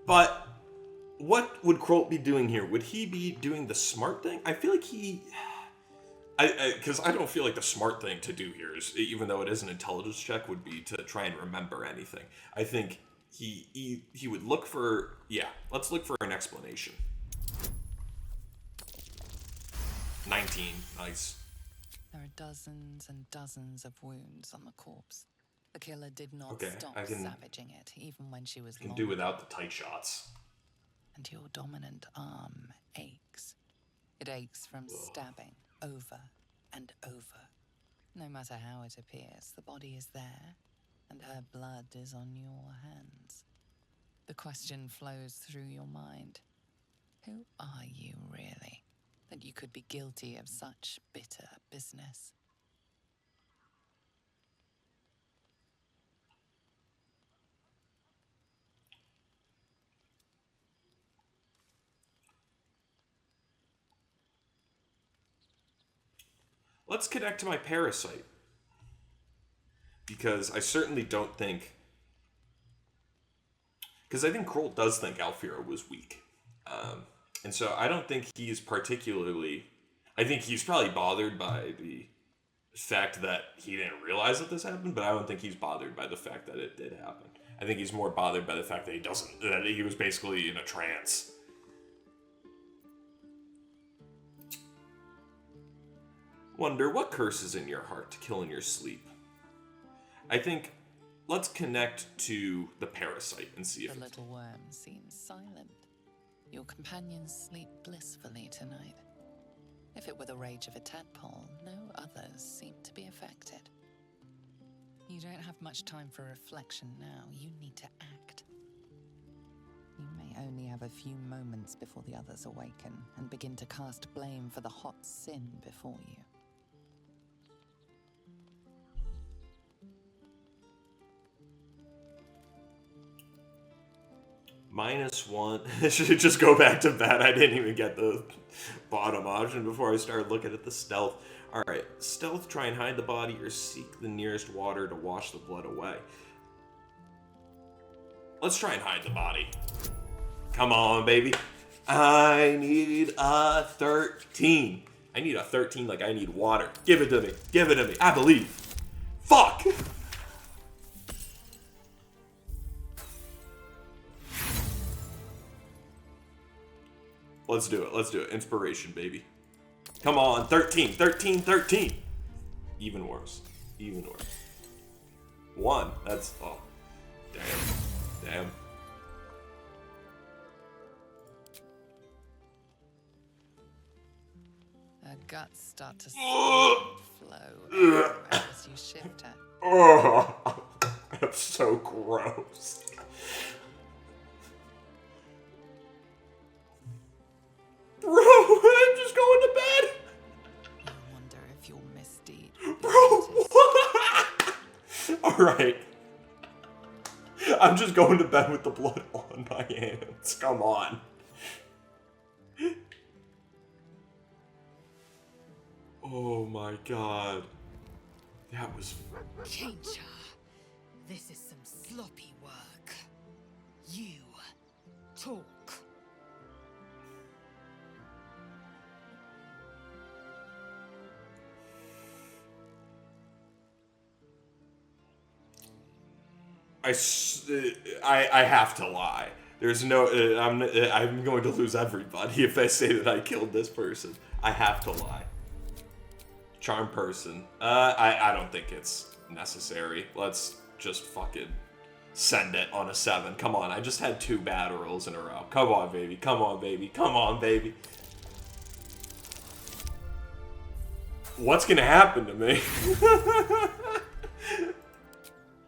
But what would Krolt be doing here? Would he be doing the smart thing? I feel like he... Because I don't feel like the smart thing to do here is, even though it is an intelligence check, would be to try and remember anything. I think he would look for... Yeah, let's look for an explanation. 19. Nice. There are dozens and dozens of wounds on the corpse. The killer did not stop savaging it, even when she was I can do without the tight shots. And your dominant arm aches. It aches from stabbing over and over. No matter how it appears, the body is there, and her blood is on your hands. The question flows through your mind. Who are you, really, that you could be guilty of such bitter business? Let's connect to my parasite. Because I certainly don't think... Because I think Krolt does think Alfira was weak. And so I don't think he's particularly... I think he's probably bothered by the fact that he didn't realize that this happened, but I don't think he's bothered by the fact that it did happen. I think he's more bothered by the fact that that he was basically in a trance. Wonder what curse is in your heart to kill in your sleep. I think let's connect to the parasite and see if the little worm seems silent. Your companions sleep blissfully tonight. If it were the rage of a tadpole, no others seem to be affected. You don't have much time for reflection now. You need to act. You may only have a few moments before the others awaken and begin to cast blame for the hot sin before you. -1. Should just go back to bed. I didn't even get the bottom option before I started looking at the stealth. Alright, stealth, try and hide the body or seek the nearest water to wash the blood away. Let's try and hide the body. Come on, baby. I need a 13. I need a 13 like I need water. Give it to me. Give it to me. I believe. Fuck! Let's do it. Let's do it. Inspiration, baby. Come on. 13. 13. 13. Even worse. Even worse. 1. That's... Oh. Damn. Damn. Her guts start to flow everywhere as you shift her. Oh, that's so gross. Bro, I'm just going to bed. I wonder if your misdeed. Bro, what? Alright. I'm just going to bed with the blood on my hands. Come on. Oh my god. That was... Changer, this is some sloppy work. You talk. I have to lie. There's no... I'm going to lose everybody if I say that I killed this person. I have to lie. Charm person. I don't think it's necessary. Let's just fucking send it on a 7. Come on, I just had 2 bad rolls in a row. Come on, baby. Come on, baby. Come on, baby. What's gonna happen to me?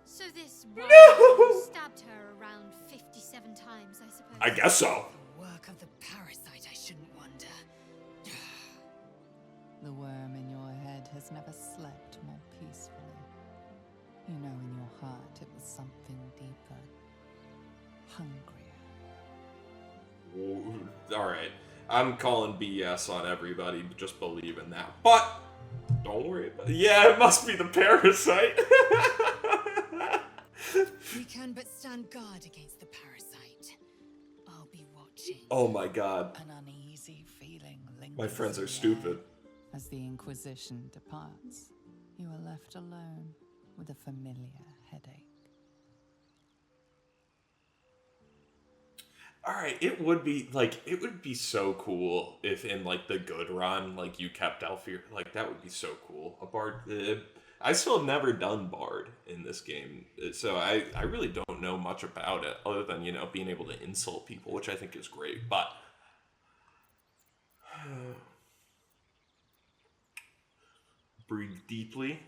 So this No! stabbed her around 57 times, I suppose. I guess so. The work of the parasite, I shouldn't wonder. The worm in your head has never slept more peacefully. You know in your heart it was something deeper hungrier. All right, I'm calling BS on everybody. Just believe in that. But don't worry about it. Yeah, it must be the parasite. We can but stand guard against the parasite. I'll be watching. Oh my god. An uneasy feeling lingers. My friends are in the stupid. air. As the Inquisition departs, you are left alone with a familiar headache. Alright, it would be so cool if in, like, the good run, like, you kept Alfir. Like, that would be so cool. A Bard. I still have never done Bard in this game, so I really don't know much about it, other than, you know, being able to insult people, which I think is great, but... Breathe deeply.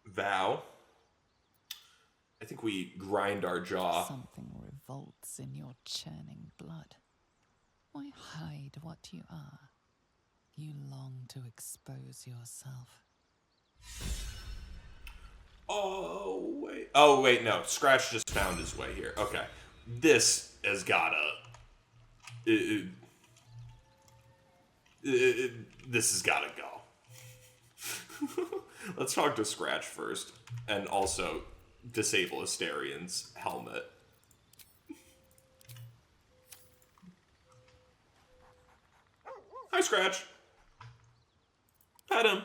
Vow. I think we grind our jaw. Something revolts in your churning blood. Why hide what you are? You long to expose yourself. Oh, wait, no. Scratch just found his way here. Okay. This has gotta... this has gotta go. Let's talk to Scratch first. And also disable Asterian's helmet. Hi, Scratch. Pet him.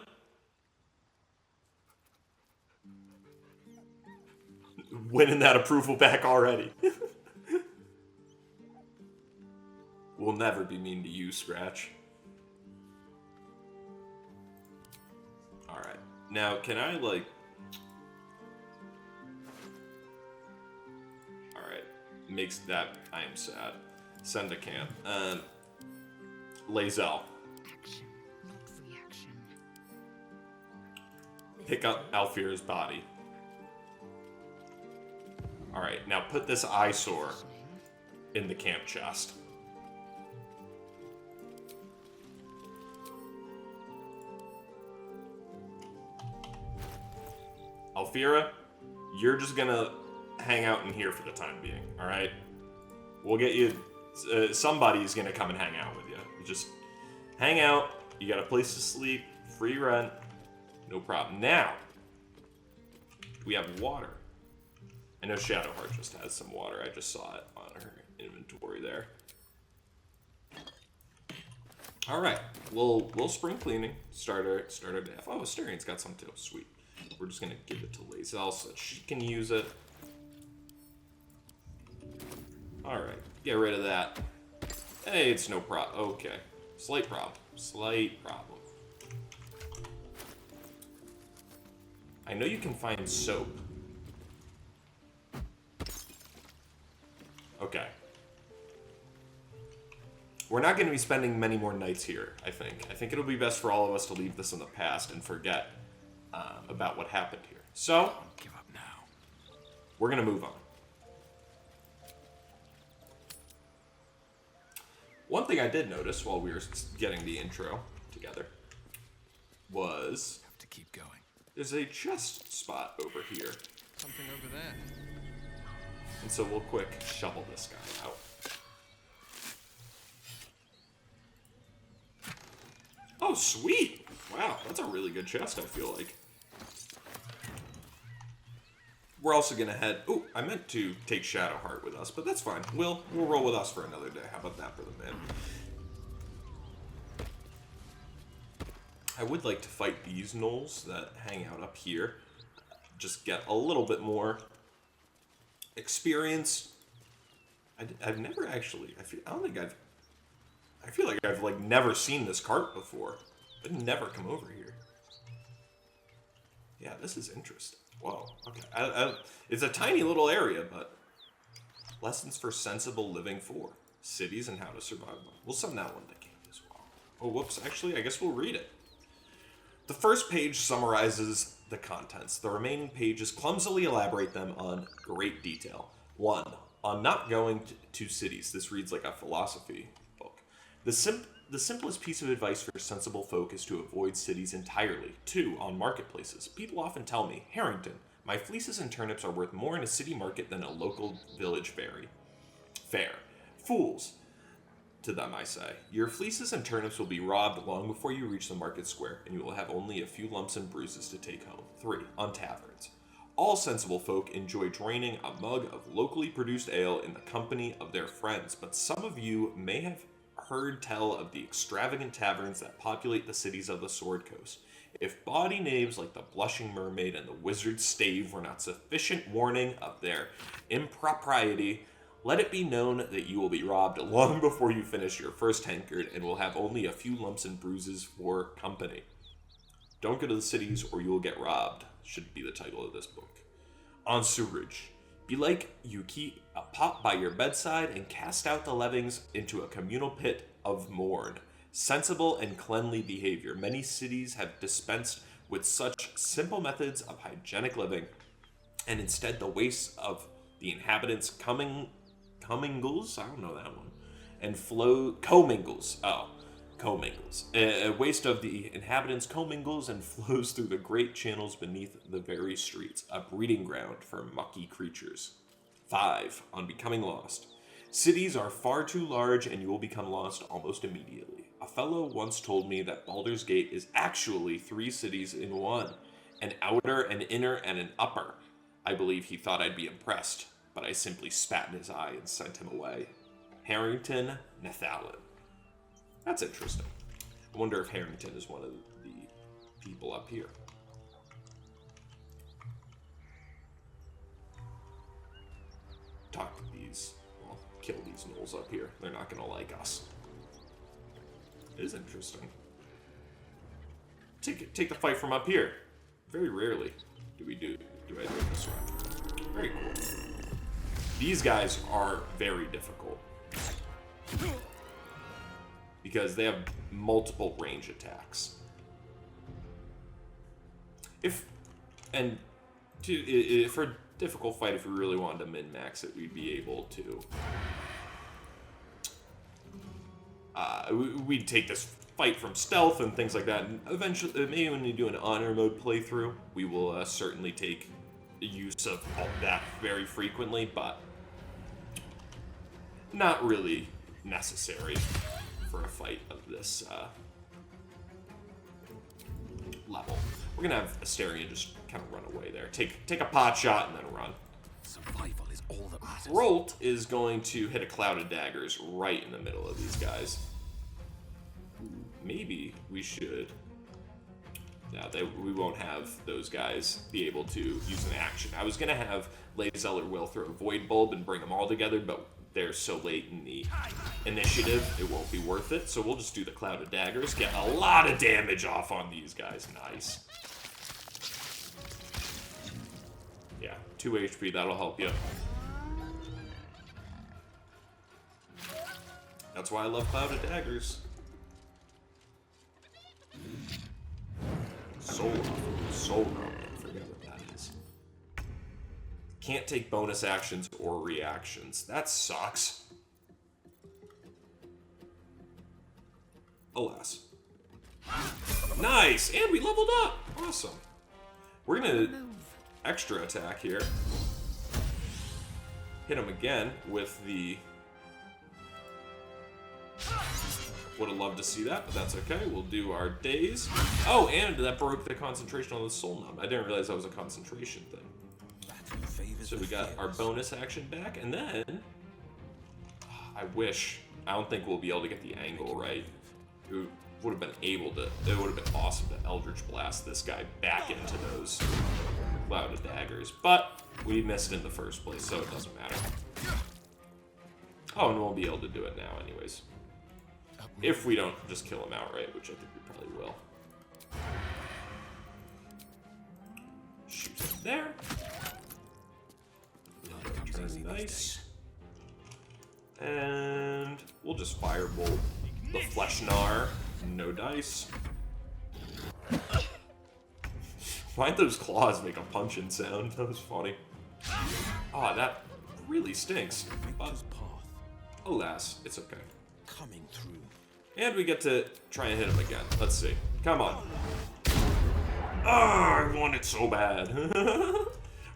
Winning that approval back already. We'll never be mean to you, Scratch. Alright. Now, can I, like... Alright. Makes that... I am sad. Send a camp. Lae'zel. Action, not reaction. Pick up Alfir's body. Alright, now put this eyesore in the camp chest. Alfira, you're just gonna hang out in here for the time being, alright? We'll get you... somebody's gonna come and hang out with you. You just hang out, you got a place to sleep, free rent, no problem. Now, we have water. I know Shadowheart just has some water. I just saw it on her inventory there. All right, we'll spring cleaning. Start our day off. Oh, Asterian's got some too. Sweet. We're just gonna give it to Lae'zel so that she can use it. All right, get rid of that. Hey, it's no problem. Okay, slight problem. Slight problem. I know you can find soap. Okay. We're not going to be spending many more nights here, I think. I think it'll be best for all of us to leave this in the past and forget about what happened here. So, Don't give up now. We're going to move on. One thing I did notice while we were getting the intro together was... Have to keep going. There's a chest spot over here. Something over there. And so we'll quick shovel this guy out. Oh, sweet! Wow, that's a really good chest, I feel like. We're also gonna head... Ooh, I meant to take Shadowheart with us, but that's fine. We'll roll with us for another day. How about that for the man? I would like to fight these gnolls that hang out up here. Just get a little bit more experience. I've never actually... I feel like I've like never seen this cart before. I've never come over here. Yeah, this is interesting. Whoa, okay. It's a tiny little area, but... Lessons for sensible living 4. Cities and how to survive them. We'll send that one to King as well. Oh, whoops. Actually, I guess we'll read it. The first page summarizes the contents. The remaining pages clumsily elaborate them on great detail. 1. On not going to cities. This reads like a philosophy book. The simplest piece of advice for sensible folk is to avoid cities entirely. 2. On marketplaces. People often tell me, Harrington, My fleeces and turnips are worth more in a city market than a local village fair. Fools, to them I say. Your fleeces and turnips will be robbed long before you reach the market square, and you will have only a few lumps and bruises to take home. 3. On taverns. All sensible folk enjoy draining a mug of locally produced ale in the company of their friends, but some of you may have heard tell of the extravagant taverns that populate the cities of the Sword Coast. If bawdy knaves like the Blushing Mermaid and the Wizard's Stave were not sufficient warning of their impropriety, let it be known that you will be robbed long before you finish your first tankard and will have only a few lumps and bruises for company. Don't go to the cities or you will get robbed, should be the title of this book. On sewerage. Belike you keep a pot by your bedside and cast out the levings into a communal pit of mourn. Sensible and cleanly behavior. Many cities have dispensed with such simple methods of hygienic living, and instead the waste of the inhabitants commingles, I don't know that one, and commingles. A waste of the inhabitants commingles and flows through the great channels beneath the very streets, a breeding ground for mucky creatures. 5. On becoming lost. Cities are far too large and you will become lost almost immediately. A fellow once told me that Baldur's Gate is actually 3 cities in one, an outer, an inner, and an upper. I believe he thought I'd be impressed, but I simply spat in his eye and sent him away. Harrington Nathalin. That's interesting. I wonder if Harrington is one of the people up here. Talk to these, well, kill these gnolls up here. They're not gonna like us. It is interesting. Take the fight from up here. Very rarely do I do it this way. Very cool. These guys are very difficult because they have multiple range attacks. For a difficult fight, if we really wanted to min-max it, we'd be able to. We'd take this fight from stealth and things like that, and eventually, maybe when we do an honor mode playthrough, we will certainly take use of all that very frequently, but not really necessary for a fight of this level. We're gonna have Asterion just kind of run away there. Take a pot shot and then run. Survival is all that matters. Rolt is going to hit a cloud of daggers right in the middle of these guys. Maybe we should. No, we won't have those guys be able to use an action. I was gonna have Lae'zel Will throw a Void Bulb and bring them all together, but they're so late in the initiative, it won't be worth it. So we'll just do the Cloud of Daggers, get a lot of damage off on these guys. Nice. Yeah, 2 HP, that'll help you. That's why I love Cloud of Daggers. Soul Realm, I forget what that is. Can't take bonus actions or reactions. That sucks. Alas. Nice! And we leveled up! Awesome. We're gonna extra attack here. Hit him again with the... Would have loved to see that, but that's okay. We'll do our days. Oh, and that broke the concentration on the Soul Numb. I didn't realize that was a concentration thing. So we got our bonus action back, and then... I don't think we'll be able to get the angle right. It would have been awesome to Eldritch Blast this guy back into those Cloud of Daggers. But we missed in the first place, so it doesn't matter. Oh, and we'll be able to do it now anyways. If we don't just kill him outright, which I think we probably will. Shoot him there. Nice. And we'll just firebolt the Fleshnar. No dice. Why'd those claws make a punching sound? That was funny. Oh, that really stinks. But alas, it's okay. Coming through. And we get to try and hit him again. Let's see. Come on. Oh, I want it so bad.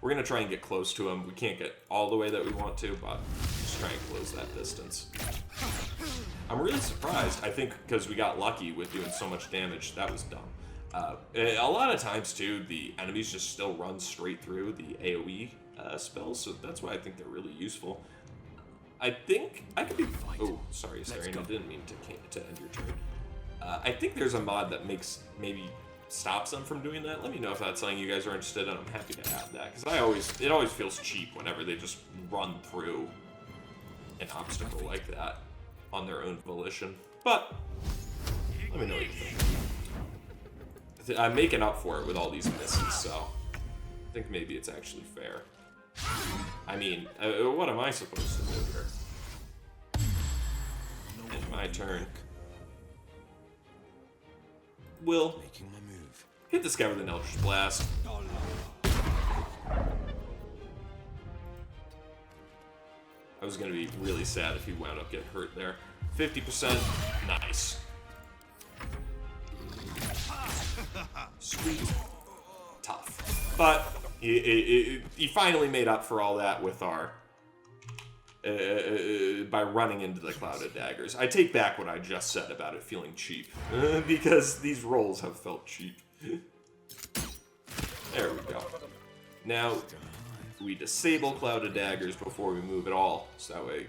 We're going to try and get close to him. We can't get all the way that we want to, but just try and close that distance. I'm really surprised. I think because we got lucky with doing so much damage, that was dumb. A lot of times, too, the enemies just still run straight through the AoE spells, so that's why I think they're really useful. I think I could be... Oh, sorry, I didn't mean to end your turn. I think there's a mod that maybe stops them from doing that. Let me know if that's something you guys are interested in. I'm happy to add that, because it always feels cheap whenever they just run through an obstacle like that on their own volition. But let me know what you think. I'm making up for it with all these misses, so I think maybe it's actually fair. I mean, what am I supposed to do here? It's my turn. Will hit this guy with an Eldritch Blast. I was gonna be really sad if he wound up getting hurt there. 50%, nice. Sweet. Tough. But he finally made up for all that with our... by running into the Clouded Daggers. I take back what I just said about it feeling cheap. Because these rolls have felt cheap. There we go. Now, we disable Clouded Daggers before we move at all. So that way,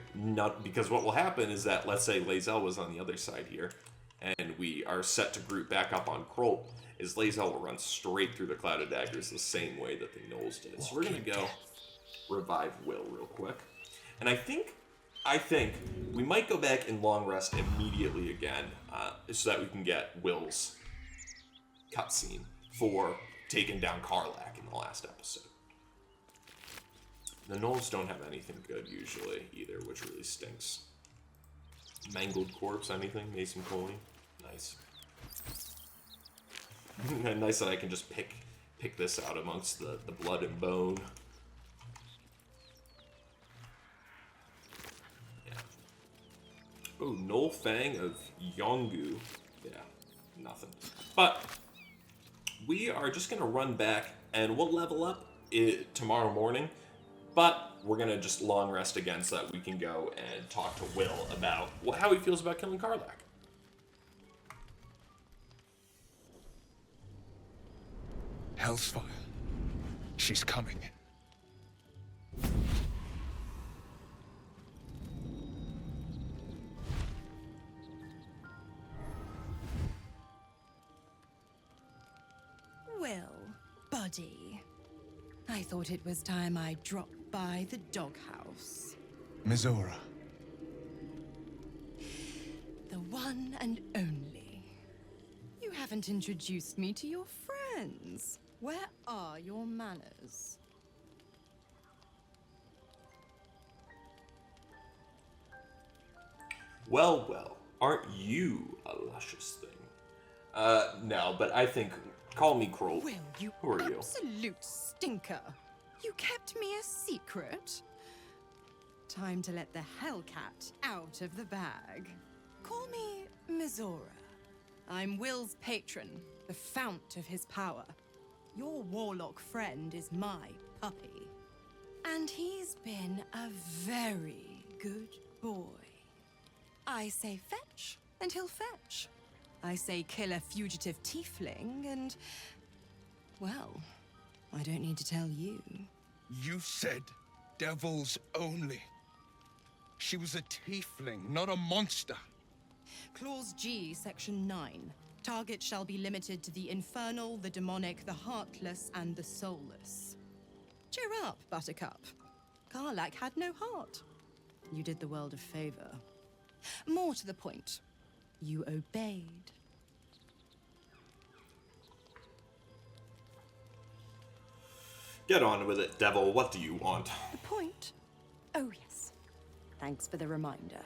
because what will happen is that, let's say Lae'zel was on the other side here, and we are set to group back up on Kroll, is Lae'zel will run straight through the Clouded Daggers the same way that the Gnolls did. So we're going to go revive Will real quick. And I think we might go back and long rest immediately again, so that we can get Will's cutscene for taking down Karlach in the last episode. The Gnolls don't have anything good usually either, which really stinks. Mangled corpse, anything? Mason Coley? Nice. Nice that I can just pick this out amongst the blood and bone. Yeah. Oh, Gnoll Fang of Yongu. Yeah, nothing. But we are just gonna run back and we'll level up tomorrow morning. But we're gonna just long rest again so that we can go and talk to Will about how he feels about killing Karlach. Hellsfire. She's coming. Well, buddy, I thought it was time I dropped by the doghouse. Mizora. The one and only. You haven't introduced me to your friends. Where are your manners? Well, well, aren't you a luscious thing? No, but I think, call me Kroll. Will, you Who are you? absolute stinker. You kept me a secret? Time to let the Hellcat out of the bag. Call me Mizora. I'm Will's patron, the fount of his power. Your warlock friend is my puppy. And he's been a very good boy. I say fetch, and he'll fetch. I say kill a fugitive tiefling, and... well, I don't need to tell you. You said devils only. She was a tiefling, not a monster. Clause G, Section 9. Target shall be limited to the infernal, the demonic, the heartless, and the soulless. Cheer up, Buttercup. Karlach had no heart. You did the world a favor. More to the point, you obeyed. Get on with it, devil. What do you want? The point? Oh, yes. Thanks for the reminder.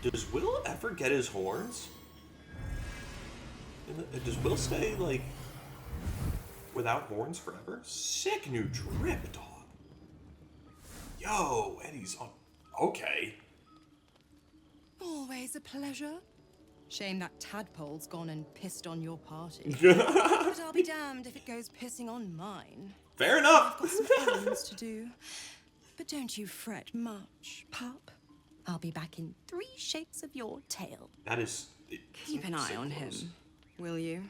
Does Will ever get his horns? Does Will stay, like, without horns forever? Sick new drip, dog. Yo, Eddie's on... Okay. Always a pleasure. Shame that tadpole's gone and pissed on your party. But I'll be damned if it goes pissing on mine. Fair enough. I've got some errands to do. But don't you fret much, pup. I'll be back in 3 shakes of your tail. That is... Keep an eye on him, will you?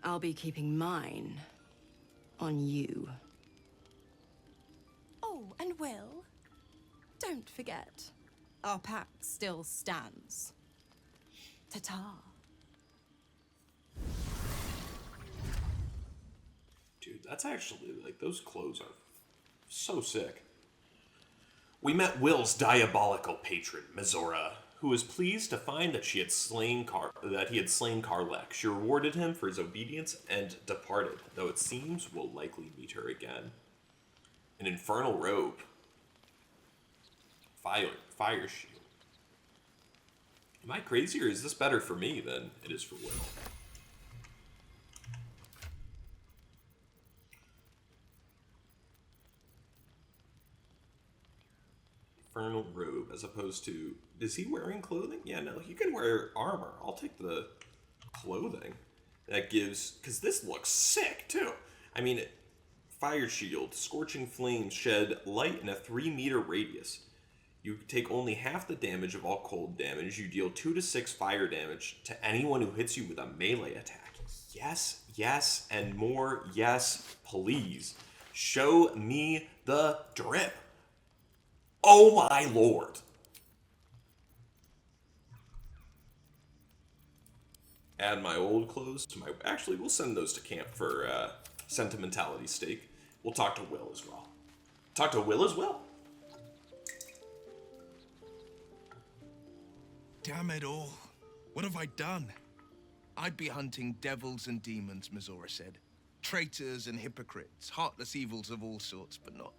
I'll be keeping mine on you. Oh, and Will, don't forget, our pact still stands. Ta-ta. Dude, that's actually, like, those clothes are so sick. We met Will's diabolical patron, Mizora, who was pleased to find that he had slain Karlach. She rewarded him for his obedience and departed, though it seems we'll likely meet her again. An infernal robe. Fire shield. Am I crazy, or is this better for me than it is for Will? Infernal robe, as opposed to... Is he wearing clothing? Yeah, no, he can wear armor. I'll take the clothing. That gives... Because this looks sick, too. I mean, fire shield. Scorching flames shed light in a 3-meter radius. You take only half the damage of all cold damage. You deal 2 to 6 fire damage to anyone who hits you with a melee attack. Yes, yes, and more yes, please. Show me the drip. Oh my lord. Add my old clothes to my... Actually, we'll send those to camp for sentimentality's sake. We'll talk to Will as well. Talk to Will as well. Damn it all. What have I done? I'd be hunting devils and demons, Mizora said. Traitors and hypocrites, heartless evils of all sorts, but not...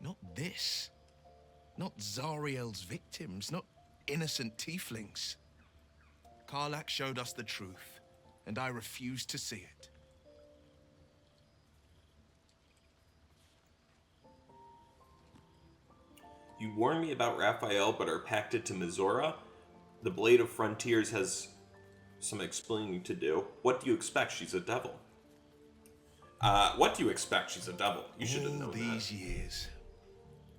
Not this. Not Zariel's victims, not innocent tieflings. Karlach showed us the truth, and I refuse to see it. You warned me about Raphael, but are pacted to Mizora. The Blade of Frontiers has some explaining to do. What do you expect? She's a devil. What do you expect? She's a devil. You should have known all these years.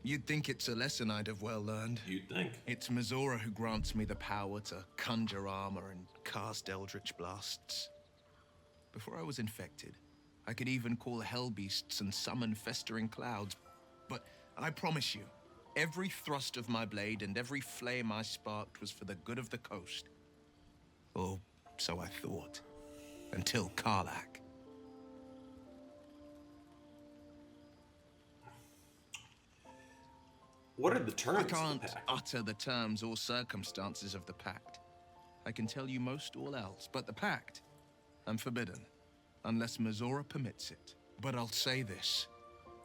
You'd think it's a lesson I'd have well learned. You'd think. It's Mizora who grants me the power to conjure armor and cast eldritch blasts. Before I was infected, I could even call hell beasts and summon festering clouds. But I promise you, every thrust of my blade and every flame I sparked was for the good of the coast. Or so I thought. Until Karlach. What are the terms I can't of the pact? utter the terms or circumstances of the pact. I can tell you most all else, but the pact, I'm forbidden, unless Mizora permits it. But I'll say this.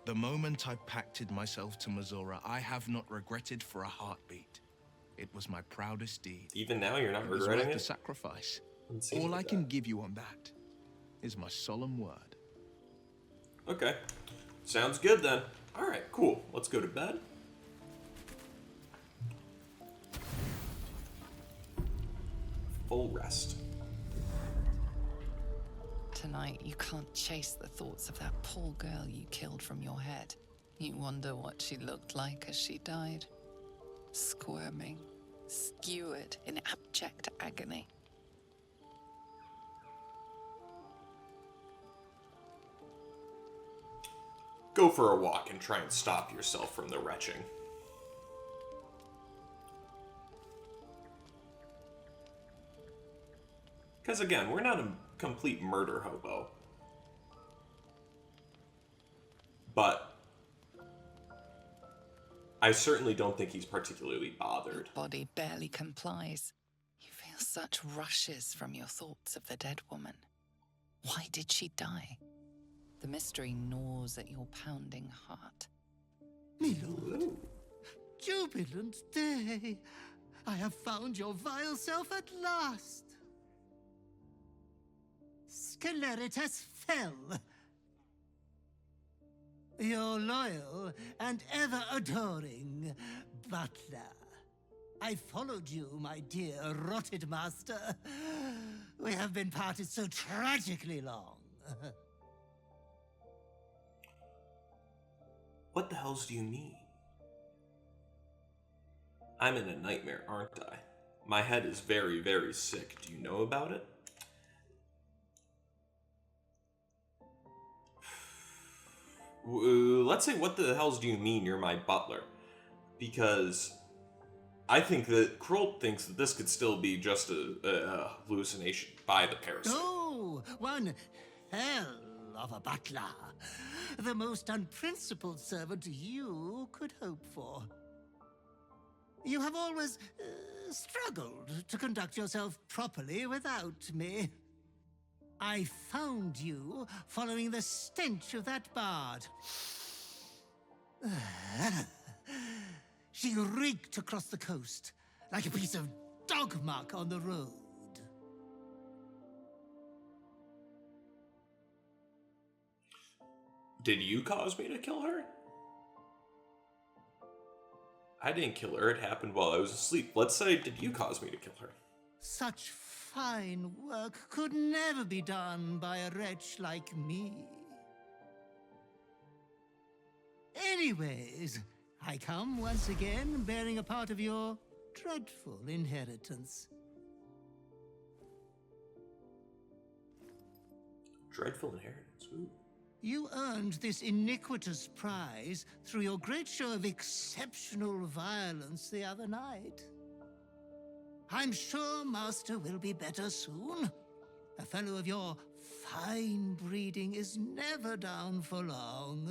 The moment I pacted myself to Mizora, I have not regretted for a heartbeat. It was my proudest deed. Even now, you're not It was regretting worth it? the sacrifice. All All I like can that. give you on that is my solemn word. Okay. Sounds good then. Alright, cool. Let's go to bed. Full rest. Tonight, you can't chase the thoughts of that poor girl you killed from your head. You wonder what she looked like as she died. Squirming, skewered in abject agony. Go for a walk and try and stop yourself from the retching. Because again, we're not a complete murder hobo. But I certainly don't think he's particularly bothered. Body barely complies. You feel such rushes from your thoughts of the dead woman. Why did she die? The mystery gnaws at your pounding heart. Milord, jubilant day! I have found your vile self at last! Sceleritas fell. Your loyal and ever-adoring butler. I followed you, my dear rotted master. We have been parted so tragically long. What the hells do you mean? I'm in a nightmare, aren't I? My head is very, very sick. Do you know about it? Let's say, what the hells do you mean you're my butler? Because I think that Kroll thinks that this could still be just a hallucination by the parasite. Oh, one hell of a butler. The most unprincipled servant you could hope for. You have always struggled to conduct yourself properly without me. I found you following the stench of that bard. She reeked across the coast like a piece of dog muck on the road. Did you cause me to kill her? I didn't kill her. It happened while I was asleep. Let's say, did you cause me to kill her? Such fine work could never be done by a wretch like me. Anyways, I come once again bearing a part of your dreadful inheritance. Dreadful inheritance? Ooh. You earned this iniquitous prize through your great show of exceptional violence the other night. I'm sure Master will be better soon. A fellow of your fine breeding is never down for long.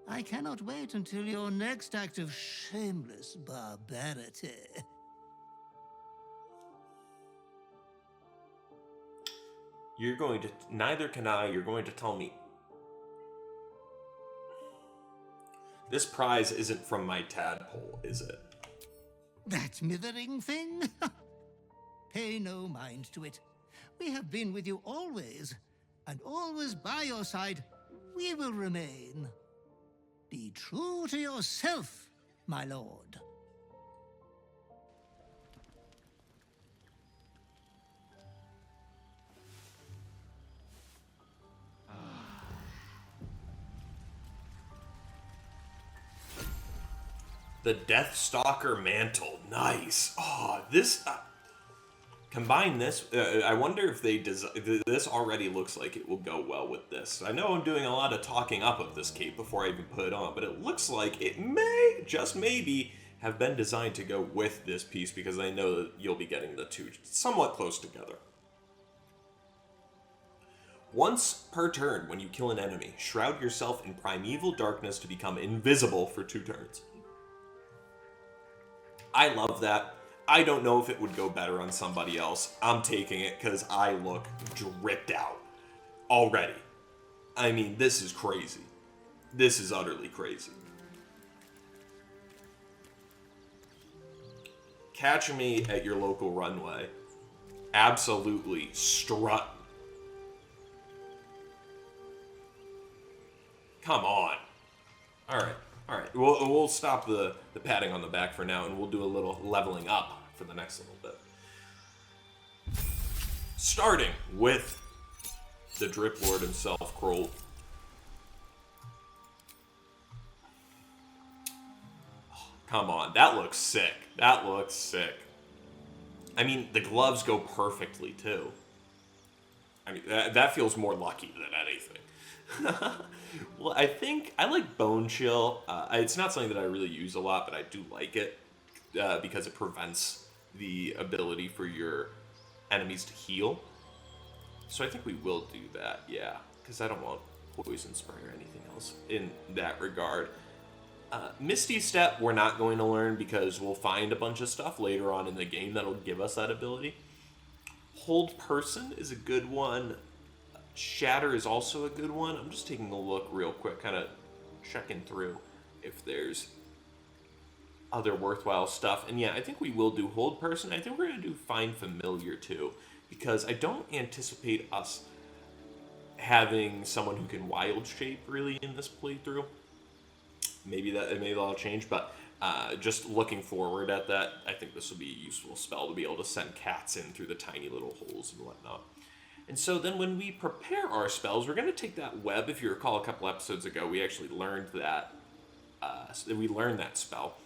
I cannot wait until your next act of shameless barbarity. You're going to... Neither can I. You're going to tell me... This prize isn't from my tadpole, is it? That mithering thing? Pay no mind to it. We have been with you always, and always by your side we will remain. Be true to yourself, my lord. The Deathstalker Mantle. Nice. Oh, this... combine this... I wonder if they... This already looks like it will go well with this. I know I'm doing a lot of talking up of this cape before I even put it on, but it looks like it may, just maybe, have been designed to go with this piece, because I know that you'll be getting the two somewhat close together. Once per turn, when you kill an enemy, shroud yourself in primeval darkness to become invisible for 2 turns. I love that. I don't know if it would go better on somebody else. I'm taking it because I look dripped out already. I mean, this is crazy. This is utterly crazy. Catch me at your local runway. Absolutely strut. Come on. All right. All right, we'll stop the patting on the back for now, and we'll do a little leveling up for the next little bit. Starting with the Drip Lord himself, Kroll. Oh, come on, that looks sick. That looks sick. I mean, the gloves go perfectly, too. I mean, that feels more lucky than anything. Well, I think I like Bone Chill. It's not something that I really use a lot, but I do like it because it prevents the ability for your enemies to heal. So I think we will do that, yeah, because I don't want Poison Spray or anything else in that regard. Misty Step we're not going to learn because we'll find a bunch of stuff later on in the game that'll give us that ability. Hold Person is a good one. Shatter is also a good one. I'm just taking a look real quick, kind of checking through if there's other worthwhile stuff. And yeah, I think we will do Hold Person. I think we're going to do Find Familiar too, because I don't anticipate us having someone who can wild shape really in this playthrough. Maybe that'll change, but just looking forward at that, I think this will be a useful spell to be able to send cats in through the tiny little holes and whatnot. And so then when we prepare our spells, we're going to take that web. If you recall a couple episodes ago, we actually learned that. We learned that spell,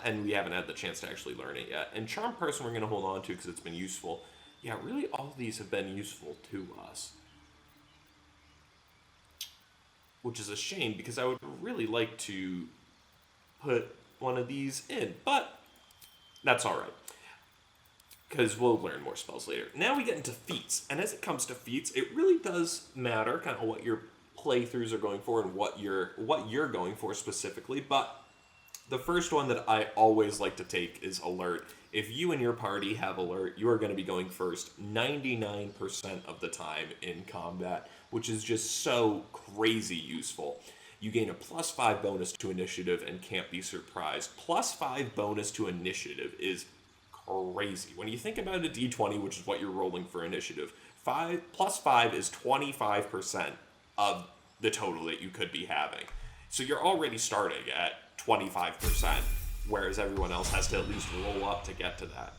and we haven't had the chance to actually learn it yet. And Charm Person we're going to hold on to because it's been useful. Yeah, really all of these have been useful to us. Which is a shame because I would really like to put one of these in, but that's all right. Because we'll learn more spells later. Now we get into feats, and as it comes to feats, it really does matter kind of what your playthroughs are going for and what you're going for specifically. But the first one that I always like to take is Alert. If you and your party have Alert, you are going to be going first 99% of the time in combat, which is just so crazy useful. You gain a +5 bonus to initiative and can't be surprised. +5 bonus to initiative is crazy. When you think about a d20, which is what you're rolling for initiative, +5 is 25% of the total that you could be having. So you're already starting at 25%, whereas everyone else has to at least roll up to get to that.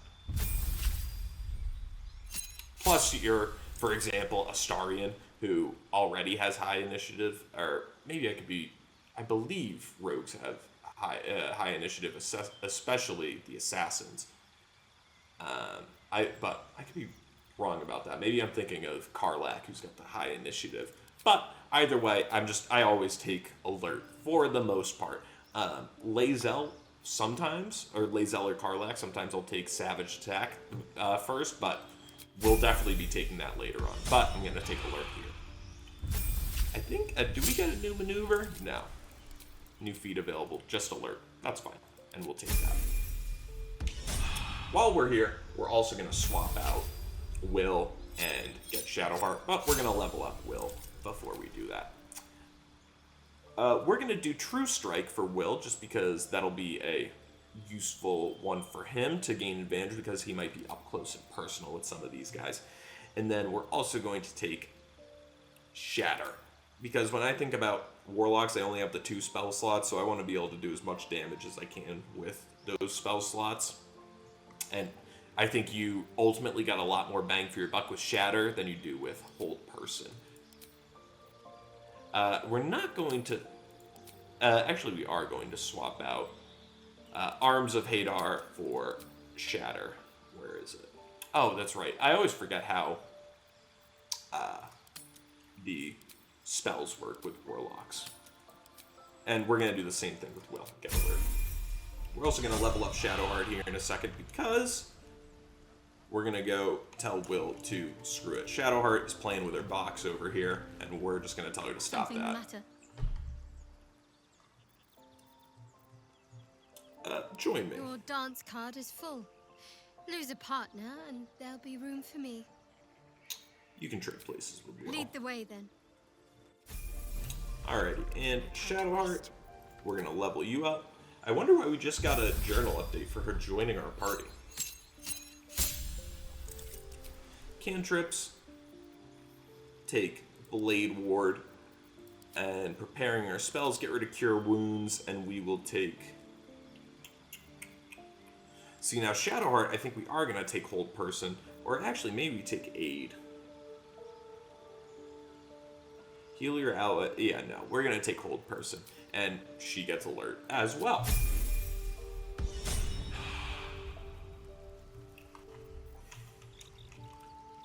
Plus you're, for example, Astarion, who already has high initiative, or maybe I believe rogues have high initiative, especially the assassins. But I could be wrong about that. Maybe I'm thinking of Karlach, who's got the high initiative. But either way, I always take Alert for the most part. Lae'zel sometimes, or Lae'zel or Karlach, sometimes I'll take Savage Attack first, but we'll definitely be taking that later on. But I'm going to take Alert here. I think, do we get a new maneuver? No. New feat available, just Alert. That's fine, and we'll take that. While we're here, we're also going to swap out Will and get Shadowheart, but we're going to level up Will before we do that. We're going to do True Strike for Will, just because that'll be a useful one for him to gain advantage, because he might be up close and personal with some of these guys. And then we're also going to take Shatter, because when I think about Warlocks, I only have the 2 spell slots, so I want to be able to do as much damage as I can with those spell slots. And I think you ultimately got a lot more bang for your buck with Shatter than you do with Hold Person. We're not going to... actually, we are going to swap out Arms of Hadar for Shatter. Where is it? Oh, that's right. I always forget how the spells work with Warlocks. And we're going to do the same thing with Will. Get alert. We're also going to level up Shadowheart here in a second, because we're going to go tell Will to screw it. Shadowheart is playing with her box over here, and we're just going to tell her to stop Something that. matter? Join me. Your dance card is full. Lose a partner, and there'll be room for me. You can trade places with Will. Lead the way, then. Alrighty, and Shadowheart, we're going to level you up. I wonder why we just got a journal update for her joining our party. Cantrips, take Blade Ward, and preparing our spells, get rid of Cure Wounds, and we will take... See, now Shadowheart, I think we are going to take Hold Person, or actually maybe we take Aid. Heal your ally. Yeah, no, we're going to take Hold Person, and she gets Alert as well.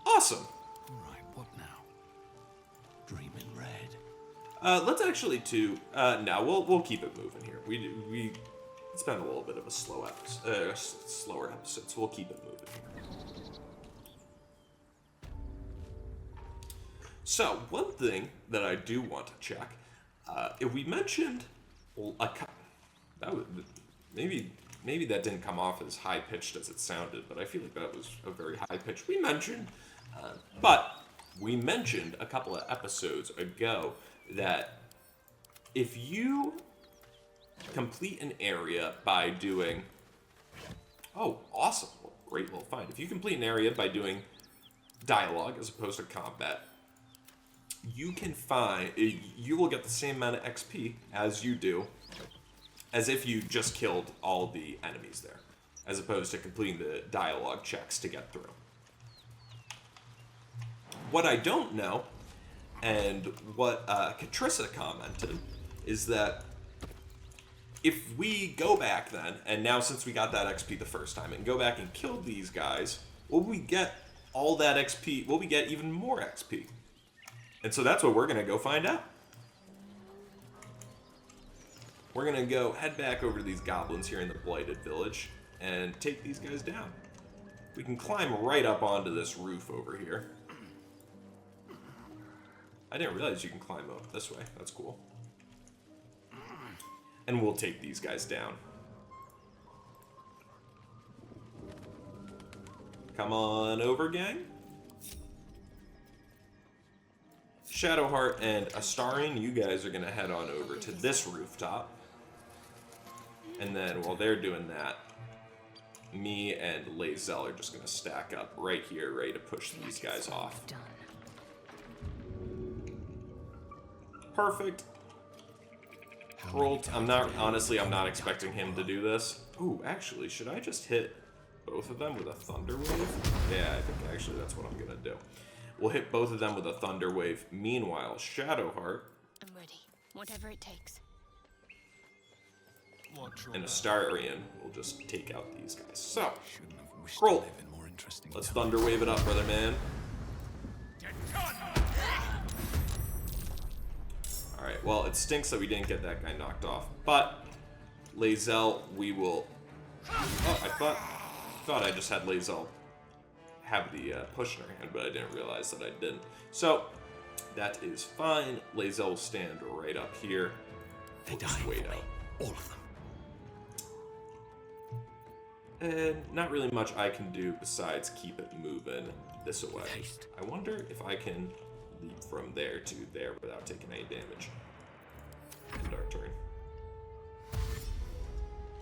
Awesome. Right, what now? Dreaming Red. Let's actually no, we'll keep it moving here. It's been a little bit of a slower episode, so we'll keep it moving here. So, one thing that I do want to check, if we mentioned maybe that didn't come off as high pitched as it sounded, but I feel like that was a very high pitch. We mentioned a couple of episodes ago that if you complete an area by doing... Oh, awesome. Great, well, fine. If you complete an area by doing dialogue as opposed to combat, you can find, you will get the same amount of XP as you do, as if you just killed all the enemies there, as opposed to completing the dialogue checks to get through. What I don't know, and what Katrissa commented, is that if we go back then, and now since we got that XP the first time, and go back and kill these guys, will we get all that XP? Will we get even more XP? And so that's what we're going to go find out. We're going to go head back over to these goblins here in the Blighted Village and take these guys down. We can climb right up onto this roof over here. I didn't realize you can climb up this way. That's cool. And we'll take these guys down. Come on over, gang. Shadowheart and Astarion, you guys are going to head on over to this rooftop. And then while they're doing that, me and Lae'zel are just going to stack up right here, ready to push these guys off. Perfect. Rolled. I'm not expecting him to do this. Ooh, actually, should I just hit both of them with a Thunder Wave? Yeah, I think actually that's what I'm going to do. We'll hit both of them with a Thunder Wave. Meanwhile, Shadowheart. I'm ready. Whatever it takes. And Astarion will just take out these guys. So, Scroll. Let's Thunder Wave it up, brother man. Alright, well, it stinks that we didn't get that guy knocked off. But, Lae'zel, we will... Oh, I thought I just had Lae'zel have the push in her hand, but I didn't realize that I didn't. So, that is fine. Lae'zel will stand right up here. We'll just wait out. All of them. And not really much I can do besides keep it moving this way. I wonder if I can leap from there to there without taking any damage. End our turn.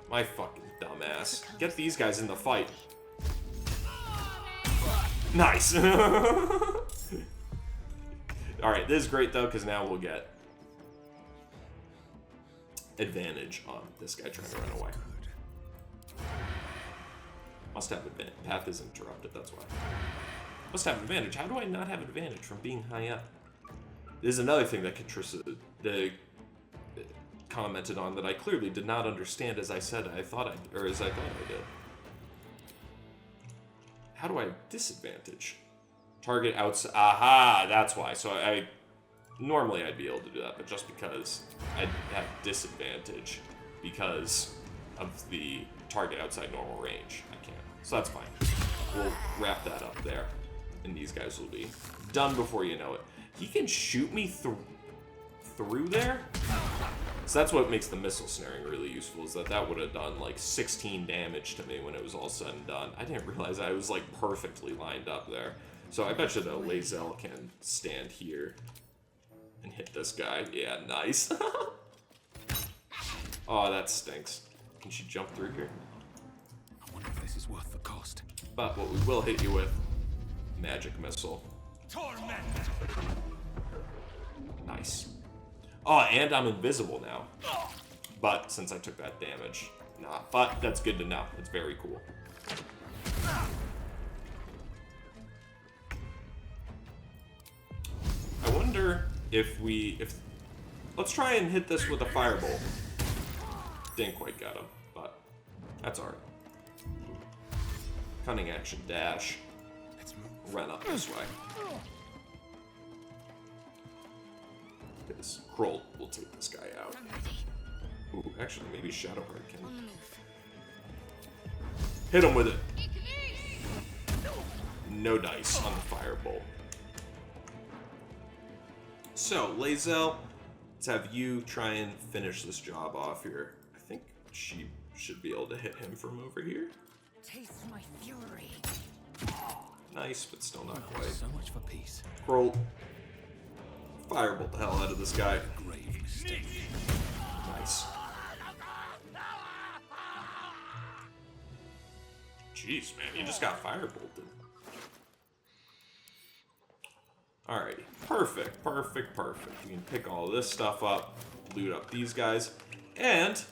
My fucking dumbass. Get these guys in the fight. Nice! Alright, this is great though, because now we'll get advantage on this guy trying to run away. Must have advantage. Path is interrupted, that's why. Must have advantage. How do I not have advantage from being high up? This is another thing that Katrissa commented on that I clearly did not understand as I said I thought I did. How do I disadvantage? Target outside. Aha, that's why. So normally I'd be able to do that, but just because I have disadvantage because of the target outside normal range, I can't. So that's fine. We'll wrap that up there, and these guys will be done before you know it. He can shoot me through there? So that's what makes the missile snaring really useful, is that would have done like 16 damage to me when it was all said and done. I didn't realize I was like perfectly lined up there. So I bet you though Lae'zel can stand here and hit this guy. Yeah, nice. Oh, that stinks. Can she jump through here? I wonder if this is worth the cost. But what we will hit you with, magic missile. Torment. Nice. Oh, and I'm invisible now. But since I took that damage, nah. But that's good to know. It's very cool. I wonder if let's try and hit this with a fireball. Didn't quite get him, but that's alright. Cunning action dash. Run up this way. Because Kroll will take this guy out. Ooh, actually, maybe Shadowheart can hit him with it. No dice on the firebolt. So, Lae'zel, let's have you try and finish this job off here. I think she should be able to hit him from over here. Taste my fury. Nice, but still not quite. So much for peace. Kroll, firebolt the hell out of this guy. Grave mistake. Nice. Jeez, man, you just got firebolted. Alrighty, perfect, perfect, perfect. We can pick all this stuff up, loot up these guys, and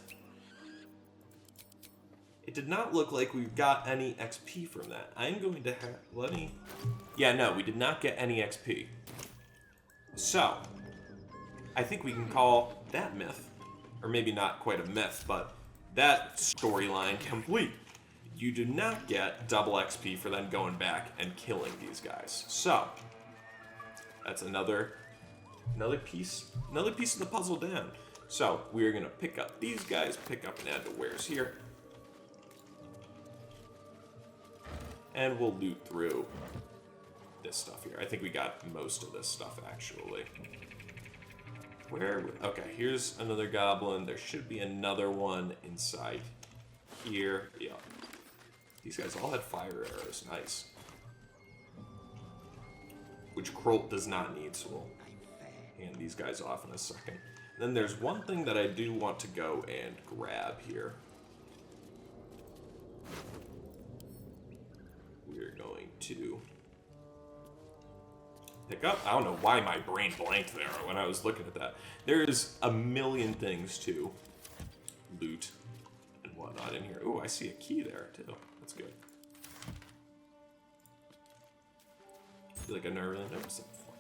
it did not look like we got any XP from that. I'm going to have, yeah, no, we did not get any XP. So, I think we can call that myth, or maybe not quite a myth, but that storyline complete. You do not get double XP for then going back and killing these guys. So, that's another piece of the puzzle down. So, we're gonna pick up these guys, pick up and add to wares here. And we'll loot through this stuff here. I think we got most of this stuff, actually. Okay, here's another goblin. There should be another one inside here. Yeah. These guys all had fire arrows. Nice. Which Krolt does not need, so we'll hand these guys off in a second. Then there's one thing that I do want to go and grab here. We're going to pick up. I don't know why my brain blanked there when I was looking at that. There's a million things to loot and whatnot in here. Ooh, I see a key there too. That's good. I feel like I've never really noticed that before.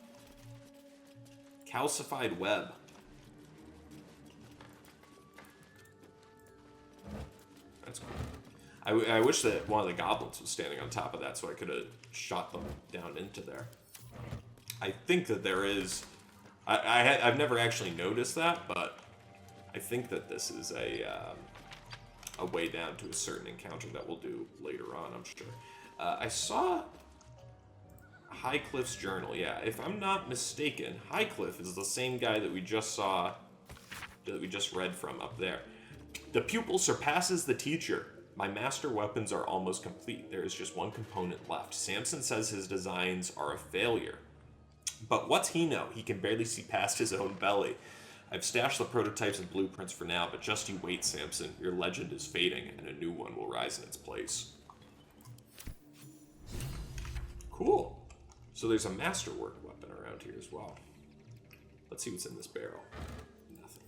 Calcified web. That's cool. I wish that one of the goblins was standing on top of that so I could have shot them down into there. I think that there is... I've never actually noticed that, but I think that this is a way down to a certain encounter that we'll do later on, I'm sure. I saw Highcliff's journal. Yeah, if I'm not mistaken, Highcliff is the same guy that we just saw, that we just read from up there. The pupil surpasses the teacher. My master weapons are almost complete. There is just one component left. Samson says his designs are a failure. But what's he know? He can barely see past his own belly. I've stashed the prototypes and blueprints for now, but just you wait, Samson. Your legend is fading, and a new one will rise in its place. Cool. So there's a masterwork weapon around here as well. Let's see what's in this barrel. Nothing.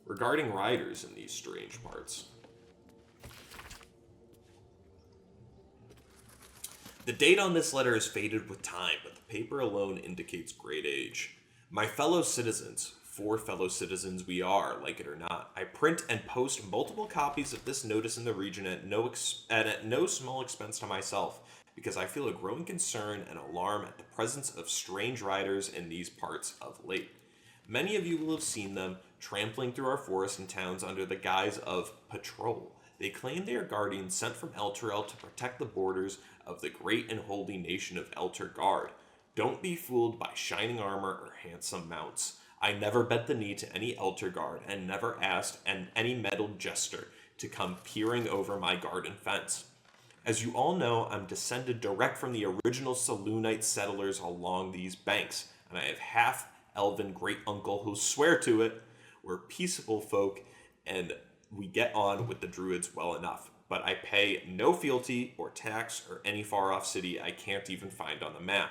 Regarding riders in these strange parts. The date on this letter is faded with time, but the paper alone indicates great age. My fellow citizens, 4 fellow citizens we are, like it or not, I print and post multiple copies of this notice in the region at no small expense to myself, because I feel a growing concern and alarm at the presence of strange riders in these parts of late. Many of you will have seen them trampling through our forests and towns under the guise of patrol. They claim they are guardians sent from Elturel to protect the borders of the great and holy nation of Elturgard. Don't be fooled by shining armor or handsome mounts. I never bent the knee to any Elturgard and never asked any meddled jester to come peering over my garden fence. As you all know, I'm descended direct from the original Selûnite settlers along these banks, and I have half-elven great-uncle who swear to it. We're peaceable folk, and we get on with the druids well enough, but I pay no fealty or tax or any far-off city I can't even find on the map.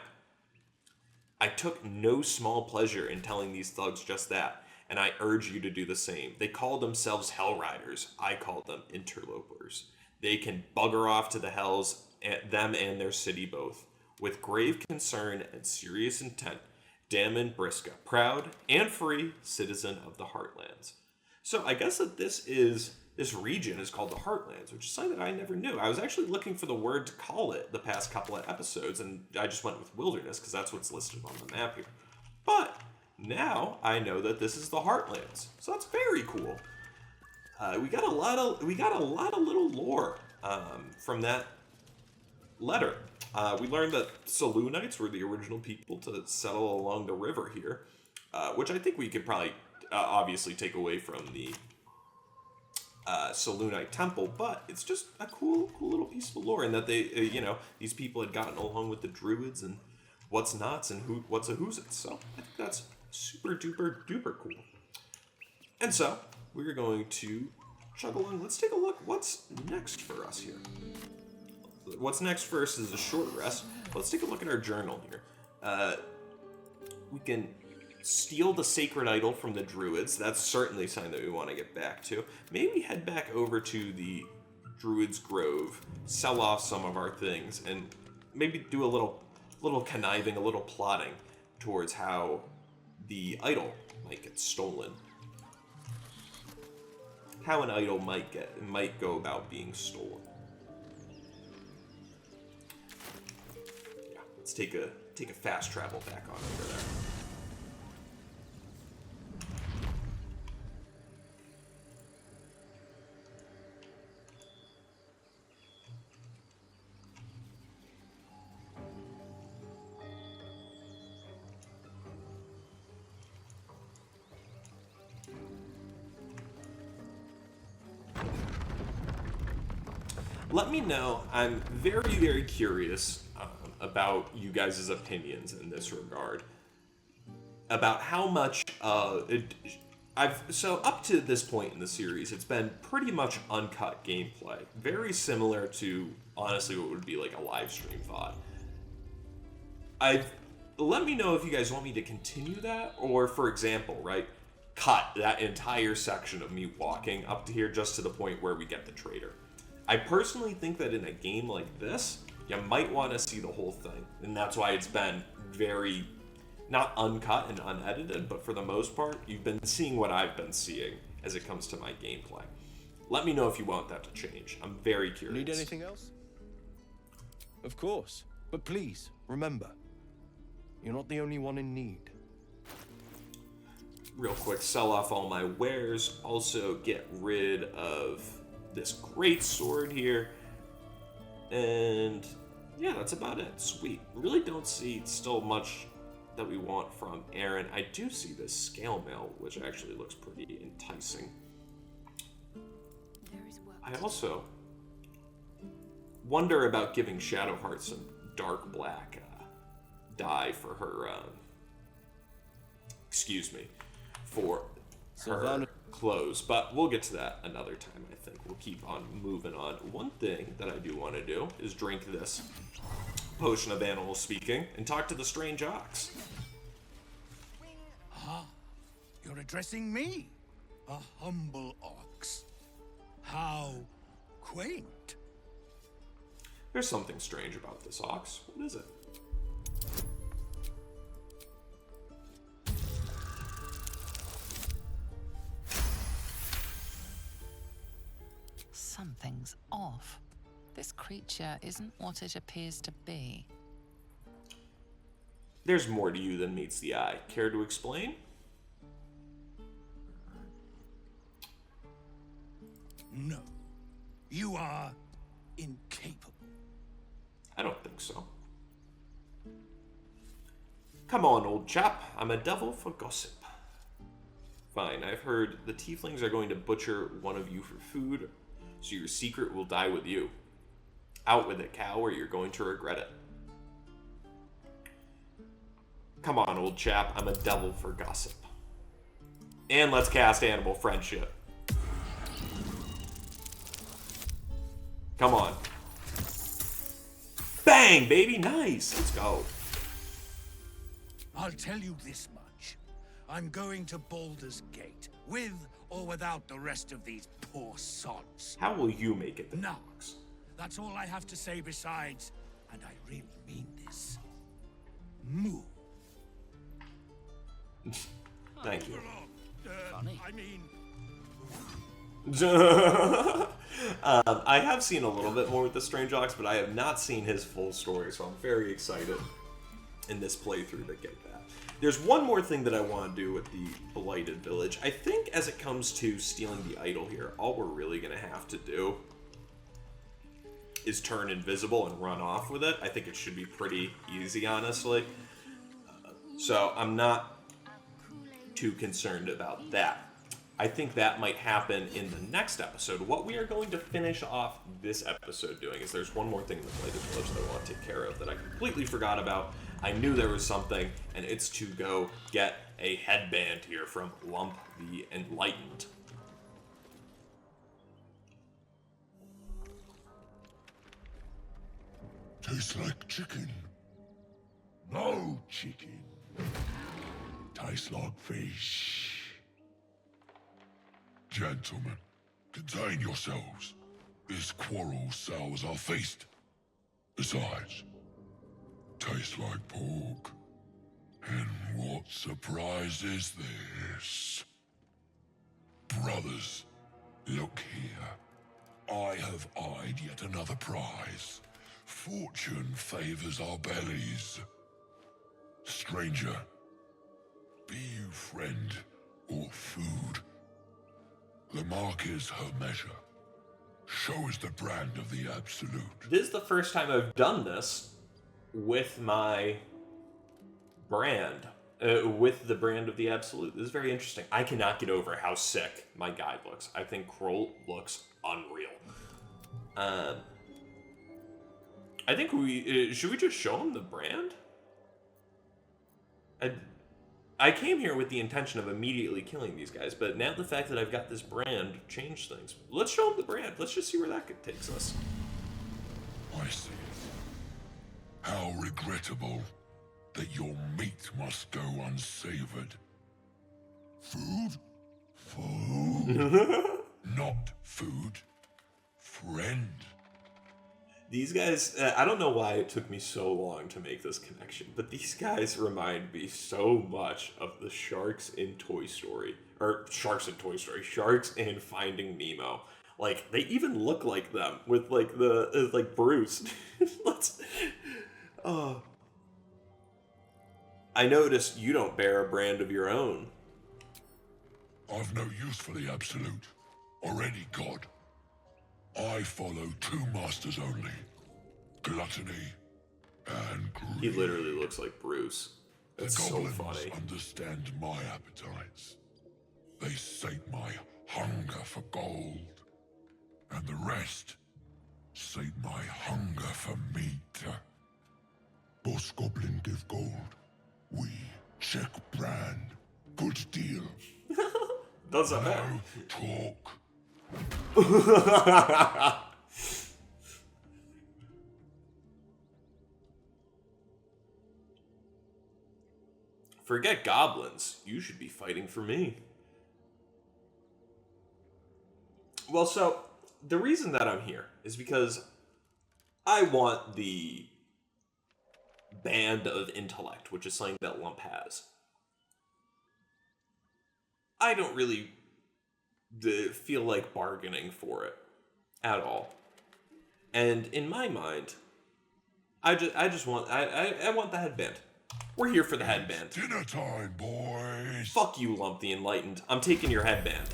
I took no small pleasure in telling these thugs just that, and I urge you to do the same. They call themselves Hell Riders. I call them interlopers. They can bugger off to the hells, them and their city both. With grave concern and serious intent, Damon Briska, proud and free citizen of the Heartlands. So I guess that this region is called the Heartlands, which is something that I never knew. I was actually looking for the word to call it the past couple of episodes, and I just went with wilderness because that's what's listed on the map here. But now I know that this is the Heartlands, so that's very cool. We got a lot of little lore from that letter. We learned that Selûnites were the original people to settle along the river here, which I think we could probably obviously take away from the Selûnite temple, but it's just a cool little piece of lore, and that they, these people had gotten along with the druids and what's nots and what's a who's it. So I think that's super duper duper cool. And so we're going to chug along. Let's take a look. What's next for us here? What's next first is a short rest. Let's take a look at our journal here. We can steal the sacred idol from the druids. That's certainly something that we want to get back to. Maybe head back over to the Druid's Grove, sell off some of our things, and maybe do a little conniving, a little plotting towards how the idol might get stolen. How an idol might go about being stolen. Yeah, let's take a fast travel back on over there. Let me know. I'm very, very curious about you guys' opinions in this regard. About how much so up to this point in the series, it's been pretty much uncut gameplay. Very similar to, honestly, what would be like a live stream VOD. Let me know if you guys want me to continue that, or for example, right, cut that entire section of me walking up to here just to the point where we get the trader. I personally think that in a game like this, you might want to see the whole thing. And that's why it's been very, not uncut and unedited, but for the most part, you've been seeing what I've been seeing as it comes to my gameplay. Let me know if you want that to change. I'm very curious. Need anything else? Of course. But please, remember, you're not the only one in need. Real quick, sell off all my wares. Also get rid of this great sword here, and yeah, that's about it. Sweet. Really don't see still much that we want from Aaron. I do see this scale mail, which actually looks pretty enticing. I also wonder about giving Shadowheart some dark black dye for her for her clothes, but we'll get to that another time. I think we'll keep on moving on. One thing that I do want to do is drink this potion of animal speaking and talk to the strange ox. Ah, you're addressing me, a humble ox. How quaint. There's something strange about this ox. What is it? Something's off. This creature isn't what it appears to be. There's more to you than meets the eye. Care to explain? No. You are incapable. I don't think so. Come on, old chap. I'm a devil for gossip. Fine, I've heard the tieflings are going to butcher one of you for food, so your secret will die with you. Out with it, cow, or you're going to regret it. Come on, old chap. I'm a devil for gossip. And let's cast Animal Friendship. Come on. Bang, baby. Nice. Let's go. I'll tell you this much. I'm going to Baldur's Gate, with or without the rest of these poor sods. How will you make it there? No. That's all I have to say besides, and I really mean this, moo. Thank you. I mean... I have seen a little bit more with the Strange Ox, but I have not seen his full story, so I'm very excited in this playthrough to get that. There's one more thing that I want to do with the Blighted Village. I think as it comes to stealing the idol here, all we're really going to have to do is turn invisible and run off with it. I think it should be pretty easy, honestly. So I'm not too concerned about that. I think that might happen in the next episode. What we are going to finish off this episode doing is there's one more thing in the Blighted Village that I want to take care of that I completely forgot about. I knew there was something, and it's to go get a headband here from Lump the Enlightened. Tastes like chicken. No chicken. Tastes like fish. Gentlemen, contain yourselves. This quarrel sours our feast. Besides, tastes like pork. And what surprise is this? Brothers, look here. I have eyed yet another prize. Fortune favors our bellies. Stranger, be you friend or food, the mark is her measure. Show us the brand of the absolute. This is the first time I've done this with my brand. With the brand of the absolute. This is very interesting. I cannot get over how sick my guide looks. I think Kroll looks unreal. I think we... should we just show him the brand? I came here with the intention of immediately killing these guys, but now the fact that I've got this brand changed things. Let's show him the brand. Let's just see where that takes us. I see it. How regrettable that your meat must go unsavored. Food? Food? Not food. Friend. These guys, I don't know why it took me so long to make this connection, but these guys remind me so much of the sharks in Toy Story. Or, sharks in Toy Story. Sharks in Finding Nemo. Like, they even look like them, with, like, like, Bruce. Let's... Oh. I noticed you don't bear a brand of your own. I've no use for the absolute, or any god. I follow two masters only, gluttony and greed. He literally looks like Bruce. That's the so goblins funny. understand my appetites. They sate my hunger for gold, and the rest sate my hunger for meat. Boss Goblin give gold. We check brand. Good deal. Doesn't no matter. Talk. Forget goblins. You should be fighting for me. Well, so the reason that I'm here is because I want the Band of Intellect, which is something that Lump has. I don't really feel like bargaining for it at all. And in my mind, I just want I want the headband. We're here for the headband. Dinner time, boys. Fuck you, Lump the Enlightened. I'm taking your headband.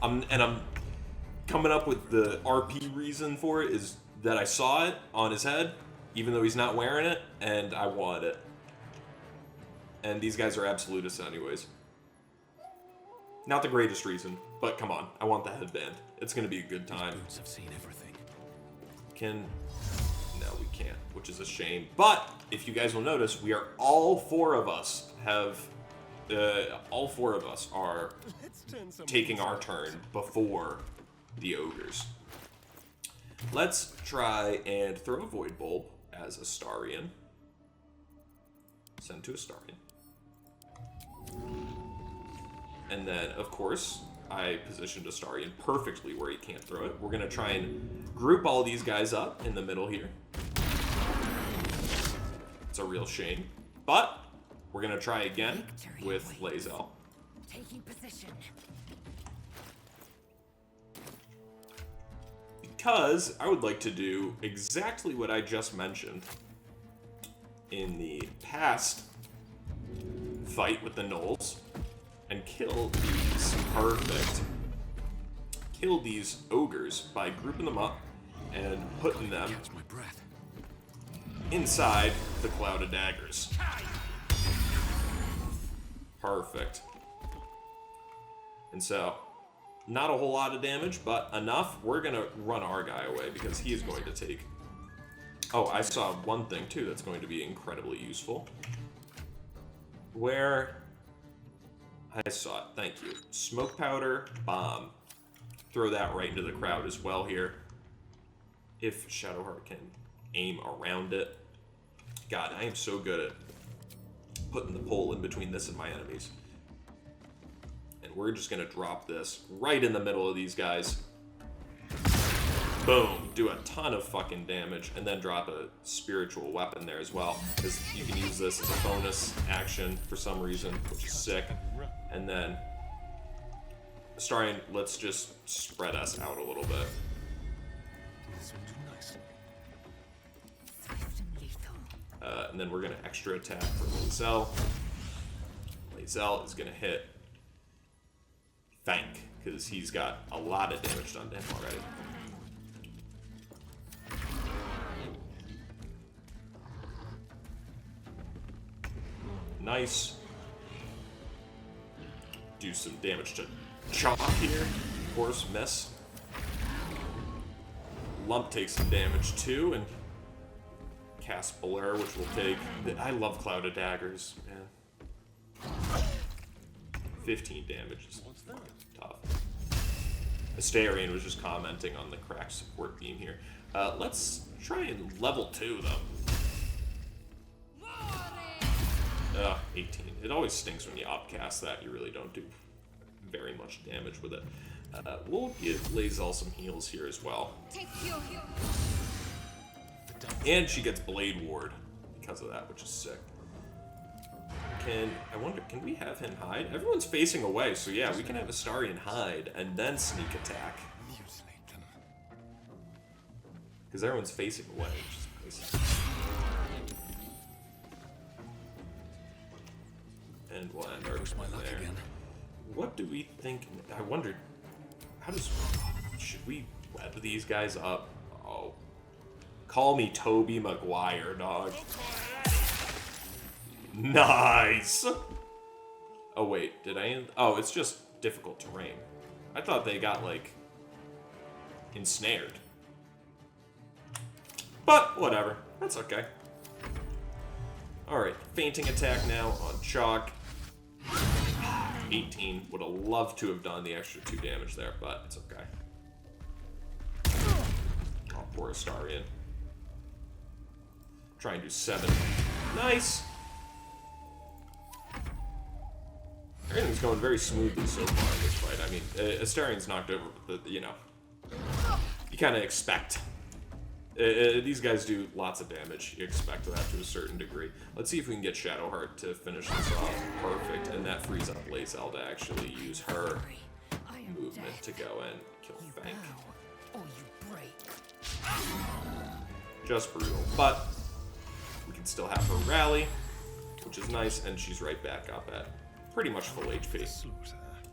I'm coming up with the RP reason for it is that I saw it on his head, even though he's not wearing it, and I wanted it. And these guys are absolutists anyways. Not the greatest reason, but come on, I want the headband. It's gonna be a good time. These boots have seen everything. No, we can't, which is a shame. But if you guys will notice, we are all four of us are taking our turn before the ogres. Let's try and throw a Void Bulb as a Starian. Send to a Starian. And then, of course, I positioned a Starian perfectly where he can't throw it. We're going to try and group all these guys up in the middle here. It's a real shame. But we're going to try again with Lae'zel. Taking position. Because I would like to do exactly what I just mentioned in the past fight with the gnolls and kill these ogres by grouping them up and putting them inside the cloud of daggers. Perfect. And so, not a whole lot of damage, but enough. We're gonna run our guy away because he is going to take... Oh, I saw one thing too that's going to be incredibly useful. Where... I saw it, thank you. Smoke powder, bomb. Throw that right into the crowd as well here. If Shadowheart can aim around it. God, I am so good at putting the pole in between this and my enemies. And we're just gonna drop this right in the middle of these guys. Boom, do a ton of fucking damage, and then drop a spiritual weapon there as well, because you can use this as a bonus action for some reason, which is sick. And then, Astarion, let's just spread us out a little bit. And then we're gonna extra attack for Lae'zel. Lae'zel is gonna hit Thank, because he's got a lot of damage done to him already. Nice. Do some damage to Chalk here. Of course, miss. Lump takes some damage too, and cast Baldur, which will take... I love Clouded Daggers, man. 15 damage is tough. Astarion was just commenting on the cracked support beam here. Let's try and level 2, though. 18. It always stinks when you upcast that. You really don't do very much damage with it. We'll give Lae'zel some heals here as well. And she gets Blade Ward because of that, which is sick. I wonder, can we have him hide? Everyone's facing away, so yeah, we can have Astarion hide and then sneak attack. Because everyone's facing away, which is nice. And we'll end our there. Again. What do we think? I wondered, should we web these guys up? Oh. Call me Toby Maguire, dog. Nice! Oh wait, did I end? Oh, it's just difficult terrain. I thought they got, like, ensnared. But, whatever. That's okay. Alright, fainting attack now on Chalk. 18. Would have loved to have done the extra 2 damage there, but it's okay. Oh, poor Astarion. Try and do 7. Nice! Everything's going very smoothly so far in this fight. I mean, Astarion's knocked over, but, you know, you kind of expect. These guys do lots of damage. You expect that to a certain degree. Let's see if we can get Shadowheart to finish this off. Perfect. And that frees up Lae'zel to actually use her movement to go and kill Fank. Just brutal. But we can still have her rally, which is nice, and she's right back up at pretty much full HP.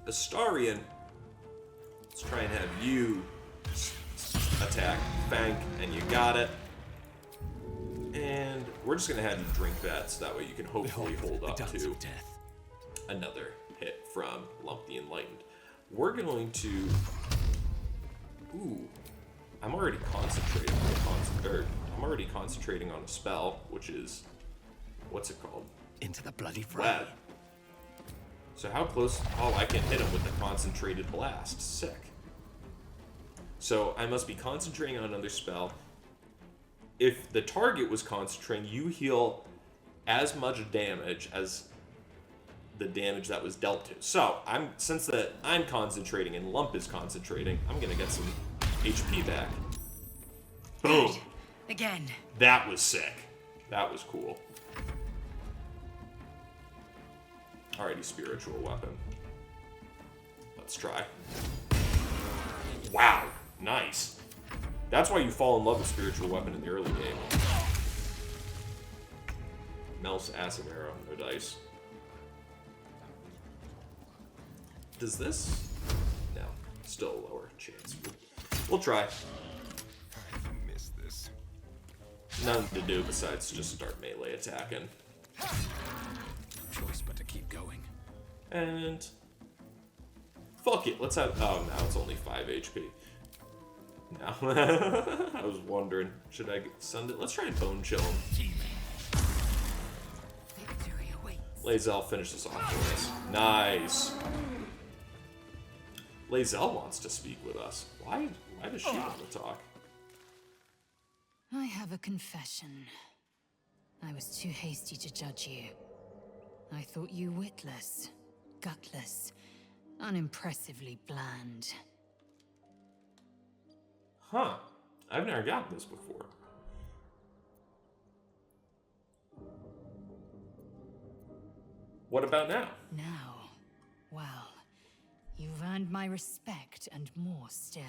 Astarion, let's try and have you attack Fank, and you got it. And we're just gonna have you drink that, so that way you can hopefully hold up to another hit from Lump the Enlightened. We're going to... Ooh, I'm already concentrating on a spell, which is, what's it called? Into the bloody fray. Web. So how close? Oh, I can hit him with the concentrated blast. Sick. So I must be concentrating on another spell. If the target was concentrating, you heal as much damage as the damage that was dealt to. So since I'm concentrating and Lump is concentrating, I'm gonna get some HP back. Boom. Again. That was sick. That was cool. Alrighty, spiritual weapon. Let's try. Wow, nice. That's why you fall in love with spiritual weapon in the early game. Mel's acid arrow, no dice. Does this? No, still a lower chance. We'll try. I missed this. Nothing to do besides just start melee attacking. Choice but to keep going. And fuck it, let's have. Oh, now it's only 5 HP. No, I was wondering, should I send it? Let's try and bone chill him. Lae'zel finishes off for us. Nice. Lae'zel wants to speak with us. Why does she want to talk? I have a confession. I was too hasty to judge you. I thought you witless, gutless, unimpressively bland. Huh. I've never gotten this before. What about now? Now, well, you've earned my respect and more still.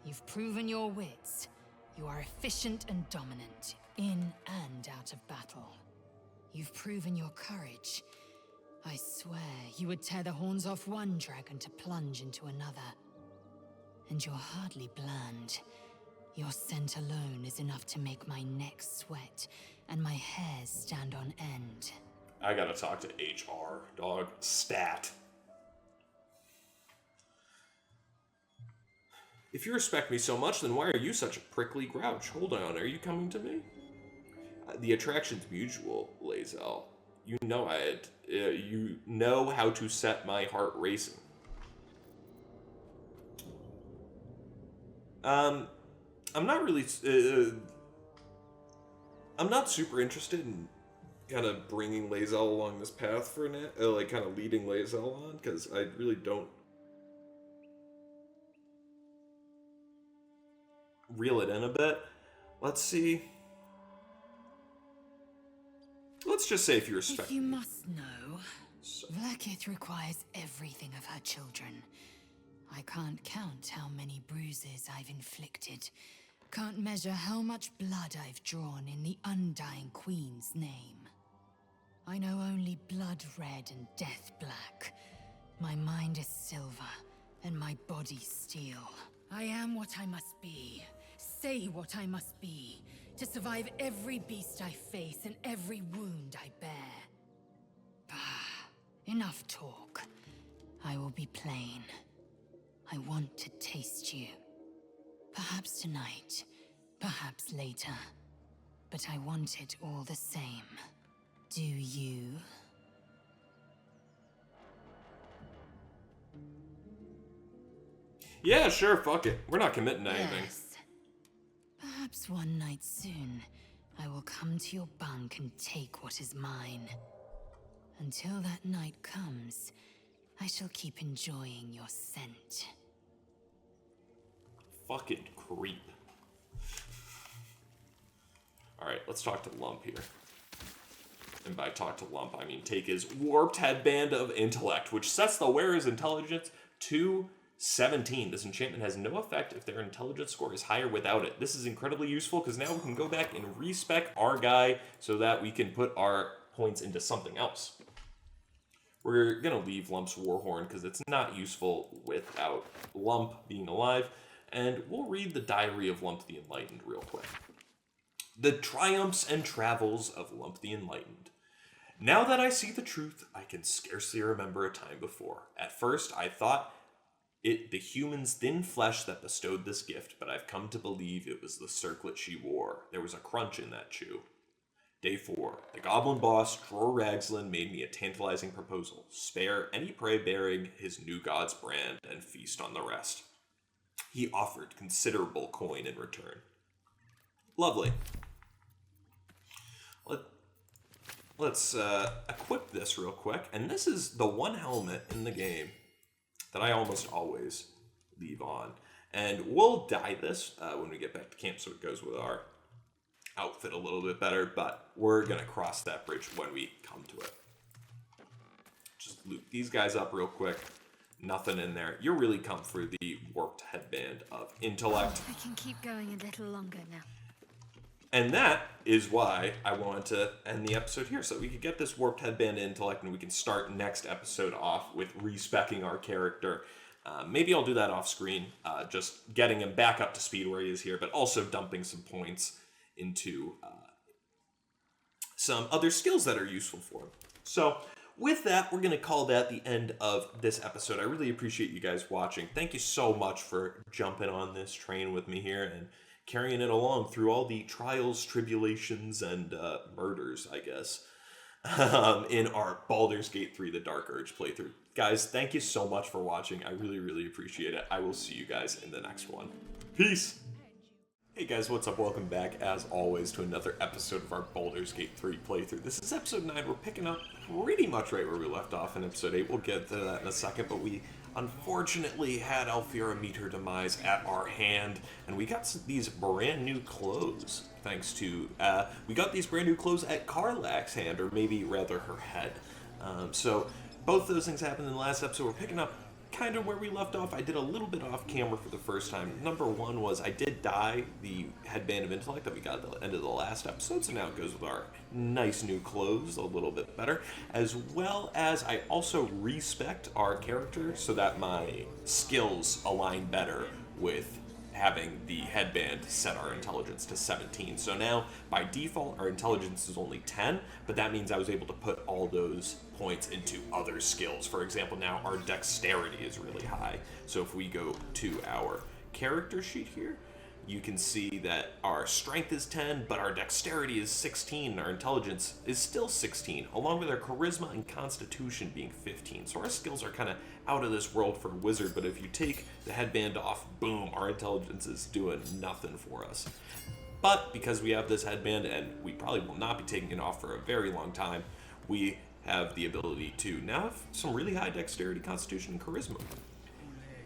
You've proven your wits. You are efficient and dominant, in and out of battle. You've proven your courage. I swear you would tear the horns off one dragon to plunge into another. And you're hardly bland. Your scent alone is enough to make my neck sweat and my hairs stand on end. I gotta talk to HR, dog. Stat. If you respect me so much, then why are you such a prickly grouch? Hold on, are you coming to me? The attraction's mutual, Lae'zel. You know you know how to set my heart racing. I'm not really, I'm not super interested in kind of bringing Lae'zel along this path for now, like kind of leading Lae'zel on, because I really don't reel it in a bit. Let's see. Let's just say if you respect If you me. must know, Vlaakith requires everything of her children. I can't count how many bruises I've inflicted. Can't measure how much blood I've drawn in the Undying Queen's name. I know only blood red and death black. My mind is silver, and my body steel. I am what I must be. Say what I must be. To survive every beast I face and every wound I bear. Bah, enough talk. I will be plain. I want to taste you. Perhaps tonight, perhaps later. But I want it all the same. Do you? Yeah, sure, fuck it. We're not committing to anything. Yes. Perhaps one night soon, I will come to your bunk and take what is mine. Until that night comes, I shall keep enjoying your scent. Fucking creep. Alright, let's talk to Lump here. And by talk to Lump, I mean take his warped headband of intellect, which sets the wearer's intelligence to 17. This enchantment has no effect if their intelligence score is higher without it. This is incredibly useful because now we can go back and respec our guy so that we can put our points into something else. We're going to leave Lump's Warhorn because it's not useful without Lump being alive. And we'll read the Diary of Lump the Enlightened real quick. The triumphs and travels of Lump the Enlightened. Now that I see the truth, I can scarcely remember a time before. At first, I thought it the human's thin flesh that bestowed this gift, but I've come to believe it was the circlet she wore. There was a crunch in that chew. Day 4. The goblin boss, Dror Ragzlin, made me a tantalizing proposal. Spare any prey bearing his new god's brand and feast on the rest. He offered considerable coin in return. Lovely. Let's equip this real quick. And this is the one helmet in the game that I almost always leave on. And we'll dye this when we get back to camp so it goes with our outfit a little bit better, but we're going to cross that bridge when we come to it. Just loot these guys up real quick. Nothing in there. You're really come for the warped headband of intellect. I can keep going a little longer now. And that is why I wanted to end the episode here, so we could get this warped headband intellect and we can start next episode off with respecking our character. Maybe I'll do that off screen, just getting him back up to speed where he is here, but also dumping some points into some other skills that are useful for him. So with that, we're going to call that the end of this episode. I really appreciate you guys watching. Thank you so much for jumping on this train with me here and carrying it along through all the trials, tribulations, and murders, I guess, in our Baldur's Gate 3 The Dark Urge playthrough. Guys, thank you so much for watching. I really, really appreciate it. I will see you guys in the next one. Peace! Hey guys, what's up? Welcome back, as always, to another episode of our Baldur's Gate 3 playthrough. This is episode 9. We're picking up pretty much right where we left off in episode 8. We'll get to that in a second, but we unfortunately had Alfira meet her demise at our hand, and we got these brand new clothes, thanks to, we got these brand new clothes at Karlach's hand, or maybe rather her head. So both those things happened in the last episode. We're picking up kind of where we left off. I did a little bit off camera for the first time. Number one was I did dye the headband of intellect that we got at the end of the last episode, so now it goes with our nice new clothes a little bit better, as well as I also respect our character so that my skills align better with having the headband set our intelligence to 17. So now, by default, our intelligence is only 10, but that means I was able to put all those points into other skills. For example, now our dexterity is really high. So if we go to our character sheet here, you can see that our strength is 10, but our dexterity is 16, and our intelligence is still 16, along with our charisma and constitution being 15. So our skills are kind of out of this world for a wizard, but if you take the headband off, boom, our intelligence is doing nothing for us. But because we have this headband, and we probably will not be taking it off for a very long time, we have the ability to now have some really high dexterity, constitution, and charisma.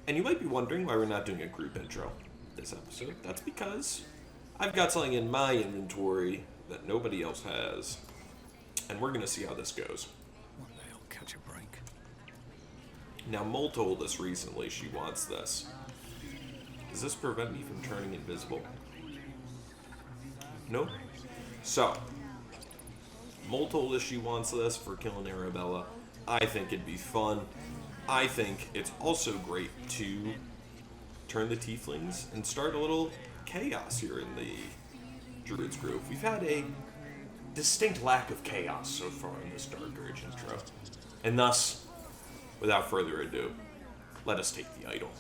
And you might be wondering why we're not doing a group intro this episode. That's because I've got something in my inventory that nobody else has, and we're gonna see how this goes. One day I'll catch a break. Now, Mole told us recently she wants this. Does this prevent me from turning invisible? Nope. So, Mole told us she wants this for killing Arabella. I think it'd be fun. I think it's also great to turn the tieflings and start a little chaos here in the Druid's Grove. We've had a distinct lack of chaos so far in this Dark Urge intro. And thus, without further ado, let us take the idol.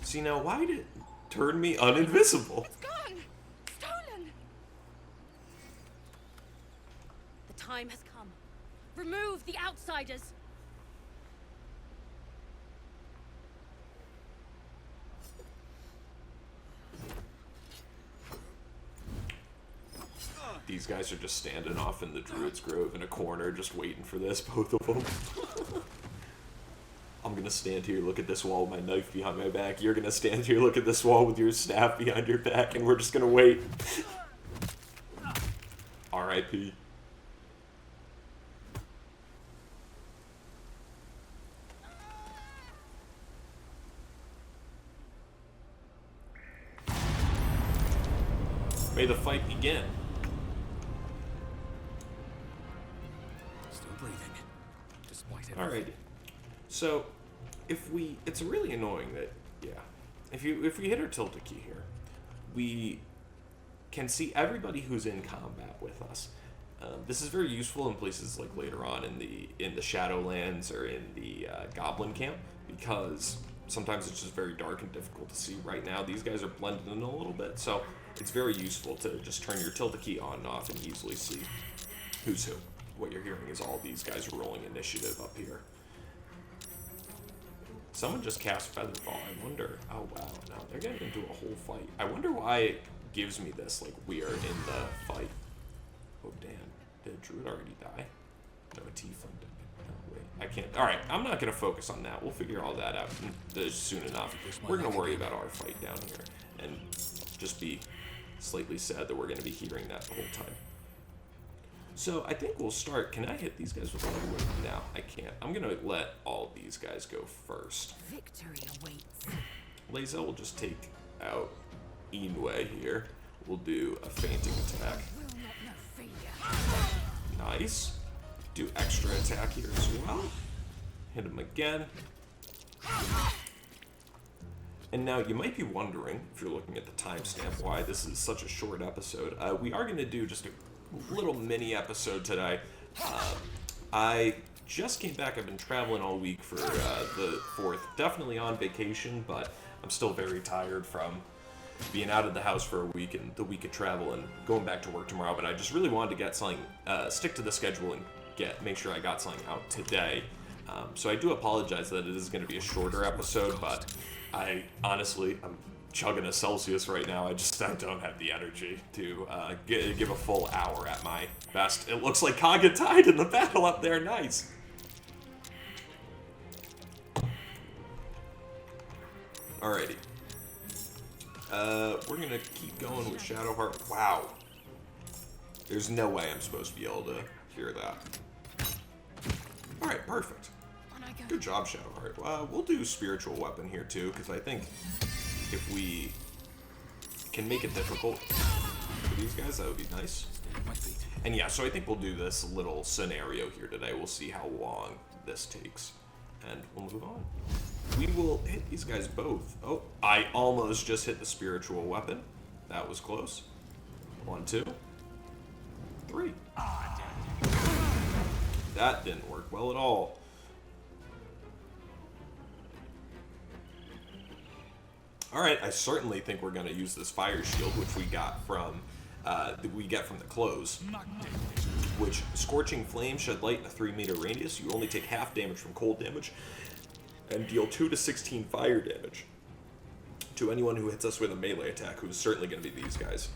See, now why did it turn me uninvisible? It's gone! Stolen! The time has come. Remove the outsiders! These guys are just standing off in the Druid's Grove in a corner, just waiting for this, both of them. I'm gonna stand here, look at this wall with my knife behind my back. You're gonna stand here, look at this wall with your staff behind your back, and we're just gonna wait. R.I.P. May the fight begin. Still breathing, despite everything. Alright. So, it's really annoying that, if we hit our tilde key here, we can see everybody who's in combat with us. This is very useful in places like later on in the Shadowlands or in the Goblin camp, because sometimes it's just very dark and difficult to see. Right now, these guys are blended in a little bit, so it's very useful to just turn your tilde key on and off and easily see who's who. What you're hearing is all these guys rolling initiative up here. Someone just cast Featherfall. I wonder. Oh wow, no, they're getting into a whole fight. I wonder why it gives me this, like we are in the fight. Oh damn, did Druid already die? No, a tiefling did. No, wait, I can't. Alright, I'm not gonna focus on that. We'll figure all that out soon enough. We're gonna worry about our fight down here and just be slightly sad that we're gonna be hearing that the whole time. So I think we'll start. Can I hit these guys with a whip? No, I can't. I'm gonna let all these guys go first. Victory awaits. Lae'zel will just take out Inwe here. We'll do a fainting attack. Nice. Do extra attack here as well. Hit him again. And now you might be wondering, if you're looking at the timestamp, why this is such a short episode. We are going to do just a little mini episode today. I just came back. I've been traveling all week for the 4th. Definitely on vacation, but I'm still very tired from being out of the house for a week and the week of travel and going back to work tomorrow. But I just really wanted to get something, stick to the schedule and make sure I got something out today. So I do apologize that it is going to be a shorter episode, but I'm chugging a Celsius right now. I don't have the energy to give a full hour at my best. It looks like Kaga died in the battle up there. Nice. Alrighty. We're gonna keep going with Shadowheart. Wow. There's no way I'm supposed to be able to hear that. Alright, perfect. Good job, Shadowheart. We'll do Spiritual Weapon here too, because I think if we can make it difficult for these guys, that would be nice. And yeah, so I think we'll do this little scenario here today. We'll see how long this takes, and we'll move on. We will hit these guys both. Oh, I almost just hit the Spiritual Weapon. That was close. 1, 2, 3. That didn't work well at all. Alright, I certainly think we're going to use this Fire Shield, which we got from the close. Which, Scorching Flame, shed light in a 3-meter radius. You only take half damage from cold damage, and deal 2 to 16 fire damage to anyone who hits us with a melee attack, who is certainly going to be these guys.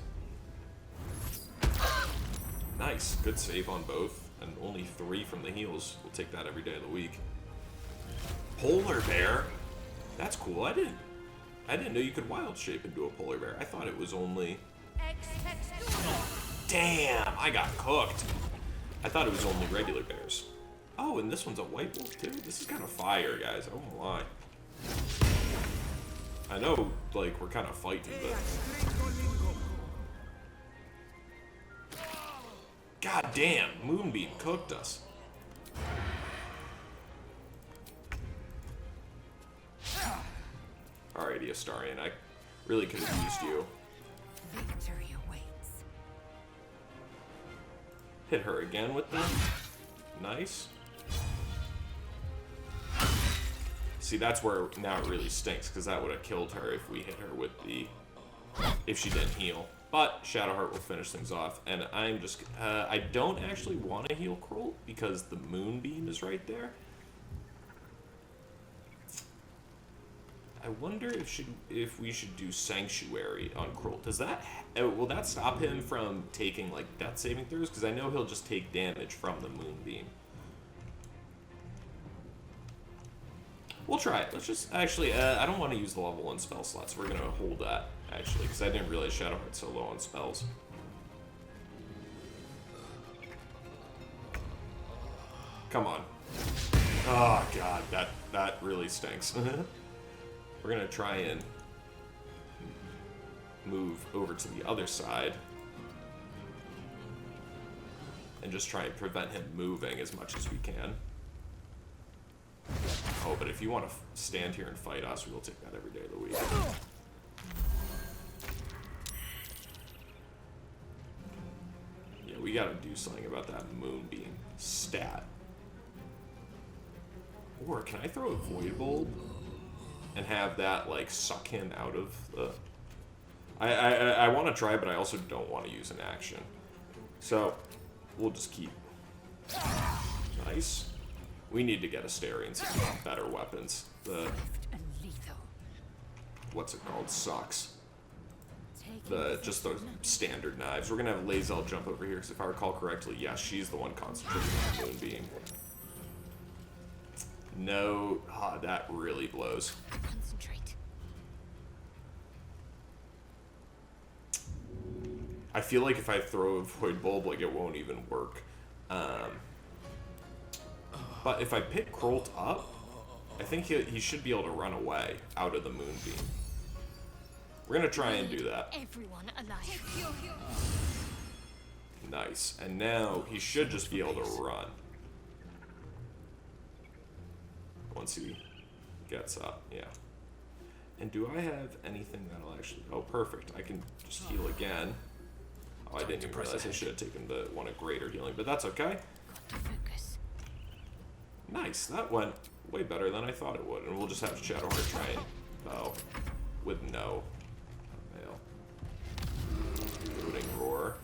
Nice, good save on both, and only 3 from the heals. We'll take that every day of the week. Polar Bear? That's cool. I didn't know you could wild shape into a polar bear. I thought it was only... Damn, I got cooked. I thought it was only regular bears. Oh, and this one's a white wolf too? This is kind of fire, guys. I won't lie. I know, like, we're kind of fighting, but... God damn, Moonbeam cooked us. Alrighty, Astarion, I really could have used you. Victory awaits. Hit her again with them. Nice. See, that's where now it really stinks, because that would have killed her if we hit her with the... if she didn't heal. But Shadowheart will finish things off, and I'm just... I don't actually want to heal Krolt, because the Moonbeam is right there. I wonder if we should do Sanctuary on Krolt. Does that... will that stop him from taking, like, death saving throws? Because I know he'll just take damage from the Moonbeam. We'll try it. Let's just... Actually, I don't want to use the level 1 spell slots. We're going to hold that, actually, because I didn't realize Shadowheart's so low on spells. Come on. Oh, God. That really stinks. We're going to try and move over to the other side and just try and prevent him moving as much as we can. Oh, but if you want to stand here and fight us, we'll take that every day of the week. Yeah, we gotta do something about that Moonbeam stat. Or can I throw a Void Bulb and have that, like, suck him out of the... I want to try, but I also don't want to use an action. So, we'll just keep... Nice. We need to get Astarion some better weapons. The... What's it called? Sucks. Just the standard knives. We're going to have Lae'zel jump over here, because if I recall correctly, yes, she's the one concentrating on the Moonbeam. No, that really blows. Concentrate. I feel like if I throw a Void Bulb, like, it won't even work. But if I pick Krolt up, I think he should be able to run away out of the Moonbeam. We're gonna try and do that. Everyone alive. Nice. And now he should just be able to run. Once he gets up, yeah. And do I have anything that'll actually... Oh, perfect. I can just heal again. Oh, I didn't even realize I should have taken the one of greater healing, but that's okay. Nice. That went way better than I thought it would. And we'll just have Shadowheart try and bow with no mail. Goading Roar.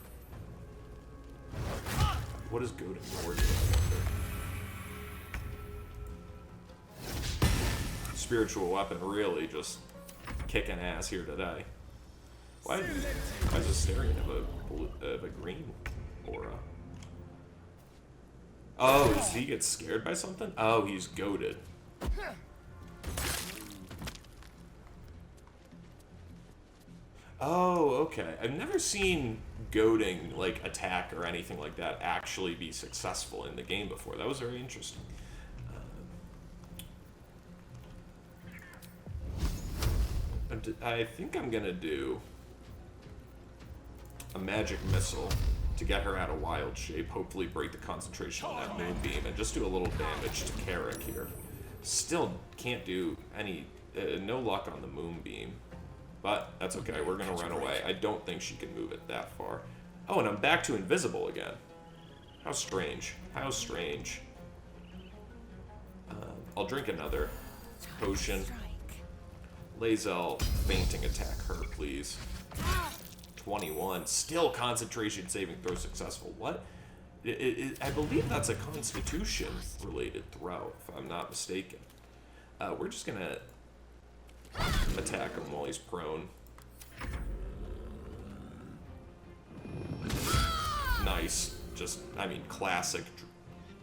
What does Goading Roar do, I wonder? spiritual weapon really just kicking ass here today. Why is it staring of a green aura? Oh, does he get scared by something? Oh, he's goaded. Oh, okay. I've never seen goading, like, attack or anything like that actually be successful in the game before. That was very interesting. I think I'm gonna do a magic missile to get her out of wild shape, hopefully break the concentration on that moonbeam, and just do a little damage to Carrick here. Still can't do any, no luck on the moonbeam, but that's okay, we're gonna run away. I don't think she can move it that far. Oh, and I'm back to invisible again. How strange, how strange. I'll drink another potion. Lae'zel, fainting attack her, please. 21. Still concentration saving throw successful. What? I believe that's a constitution-related throw, if I'm not mistaken. We're just gonna attack him while he's prone. Nice. Just, I mean, classic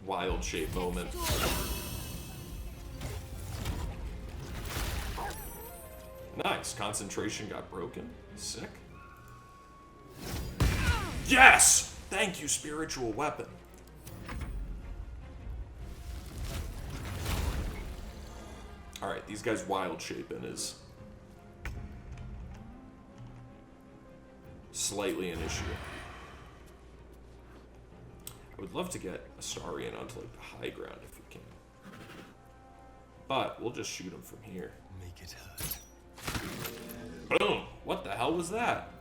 wild shape moment. Nice. Concentration got broken. Sick. Yes! Thank you, spiritual weapon. Alright, these guys wild shaping is slightly an issue. I would love to get Astarion onto like the high ground if we can. But we'll just shoot him from here. Make it hurt. Boom! What the hell was that?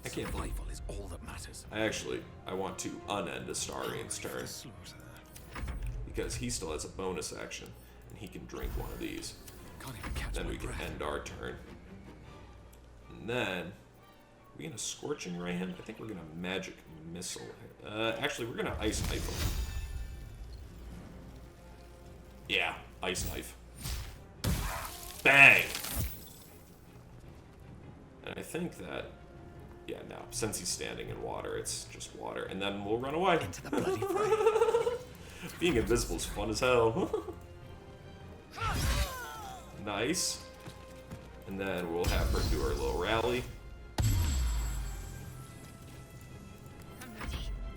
I can't believe is all that matters. I want to unend Astarion's turn. Because he still has a bonus action, and he can drink one of these. Then we can end our turn. And then, are we gonna Scorching Ray him? I think we're gonna Magic Missile. Actually, we're gonna Ice Knife him. Yeah, Ice Knife. Bang! And I think that, yeah, no, since he's standing in water, it's just water. And then we'll run away. Into the bloody fray. Being invisible is fun as hell. Nice. And then we'll have her do our little rally.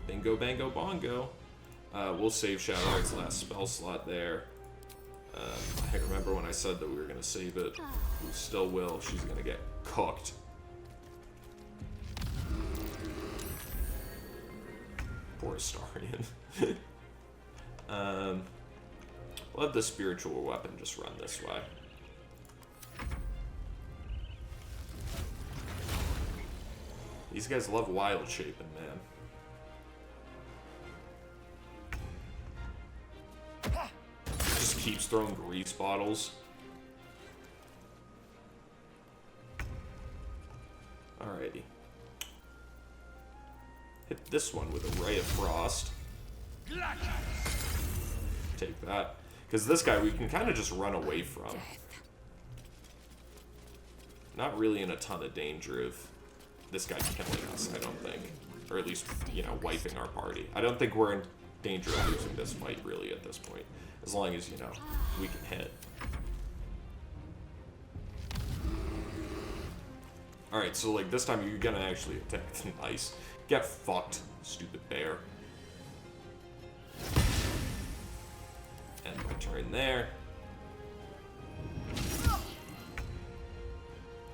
Bingo, bango, bongo. We'll save Shadowheart's last spell slot there. I remember when I said that we were going to save it. We still will. She's going to get cooked. Poor Astarion. We'll have the spiritual weapon just run this way. These guys love wild shaping, man. Just keeps throwing grease bottles. Alrighty. Hit this one with a Ray of Frost. Take that. Because this guy we can kind of just run away from. Not really in a ton of danger of this guy killing us, I don't think. Or at least, you know, wiping our party. I don't think we're in danger of losing this fight, really, at this point. As long as, you know, we can hit. Alright, so, like, this time you're gonna actually attack. Nice. Get fucked, stupid bear. End my turn there.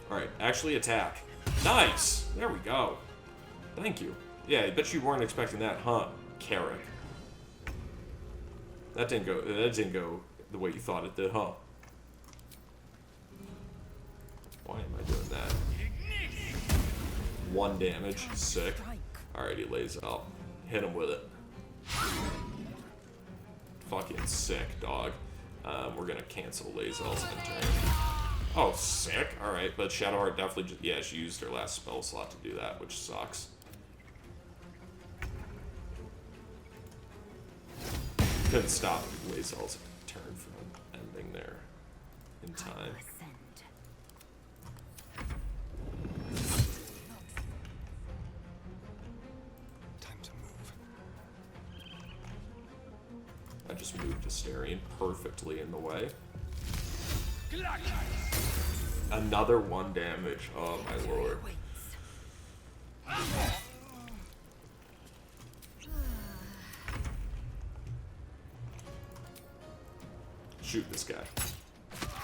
Alright, actually attack. Nice! There we go. Thank you. Yeah, I bet you weren't expecting that, huh, Carrick? That didn't go the way you thought it did, huh? Why am I doing that? 1 damage. Sick. Alright, he lays out. Hit him with it. Fucking sick, dog. We're gonna cancel Lae'zel's turn. Oh, sick. Alright, but Shadowheart definitely just... Yeah, she used her last spell slot to do that, which sucks. Couldn't stop Lae'zel's turn from ending there. in time. Time to move. I just moved Astarion perfectly in the way. Another 1 damage. Oh my lord. Shoot this guy.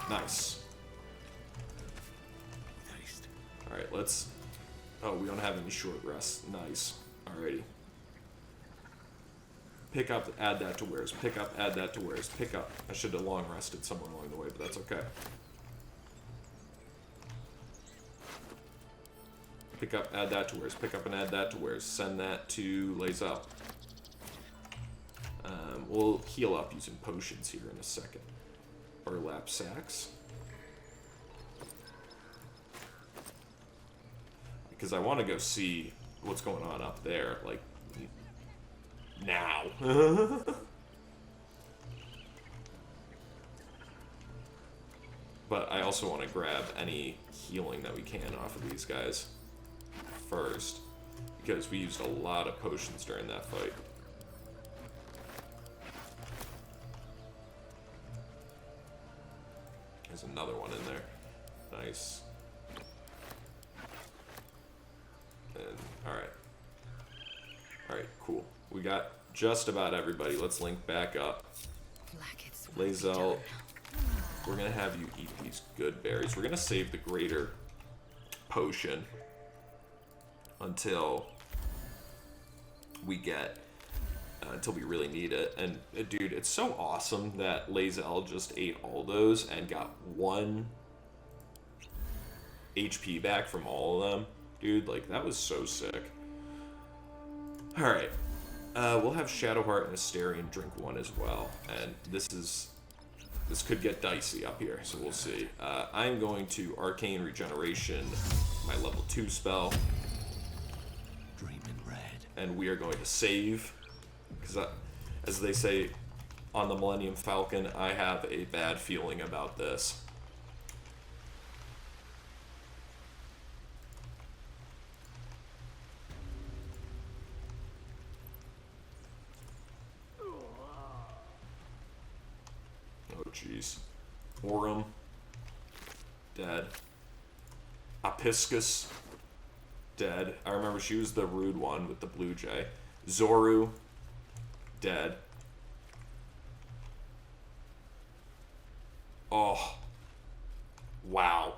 Nice. Alright, let's... Oh, we don't have any short rests. Nice. Alrighty. Pick up, add that to wares. Pick up, add that to wares. Pick up. I should have long rested somewhere along the way, but that's okay. Pick up, add that to wares. Pick up and add that to wares. Send that to Lazel. We'll heal up using potions here in a second. Burlap sacks. Because I want to go see what's going on up there, like, now. But I also want to grab any healing that we can off of these guys first, because we used a lot of potions during that fight. There's another one in there. Nice. And, alright. Alright, cool. We got just about everybody. Let's link back up. Lazel, we're gonna have you eat these good berries. We're gonna save the greater potion until we get until we really need it. And dude, it's so awesome that Lazel just ate all those and got 1 HP back from all of them. Dude, like, that was so sick. Alright. We'll have Shadowheart and Astarion drink 1 as well. And this could get dicey up here, so we'll see. I'm going to Arcane Regeneration, my level 2 spell. Dream in red. And we are going to save. Because, as they say on the Millennium Falcon, I have a bad feeling about this. Oh, jeez. Aurum. Dead. Apiscus. Dead. I remember she was the rude one with the blue jay. Zoru. Dead. Oh. Wow.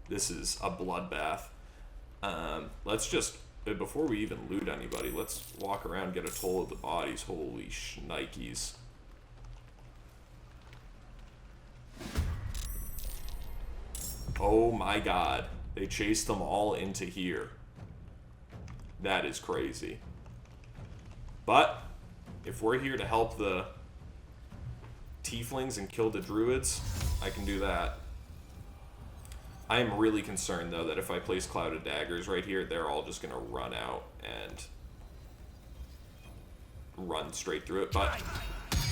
This is a bloodbath. Let's just, before we even loot anybody, let's walk around, get a toll of the bodies. Holy shnikes. Oh my god. They chased them all into here. That is crazy. But if we're here to help the tieflings and kill the druids, I can do that. I am really concerned, though, that if I place Clouded Daggers right here, they're all just going to run out and run straight through it. But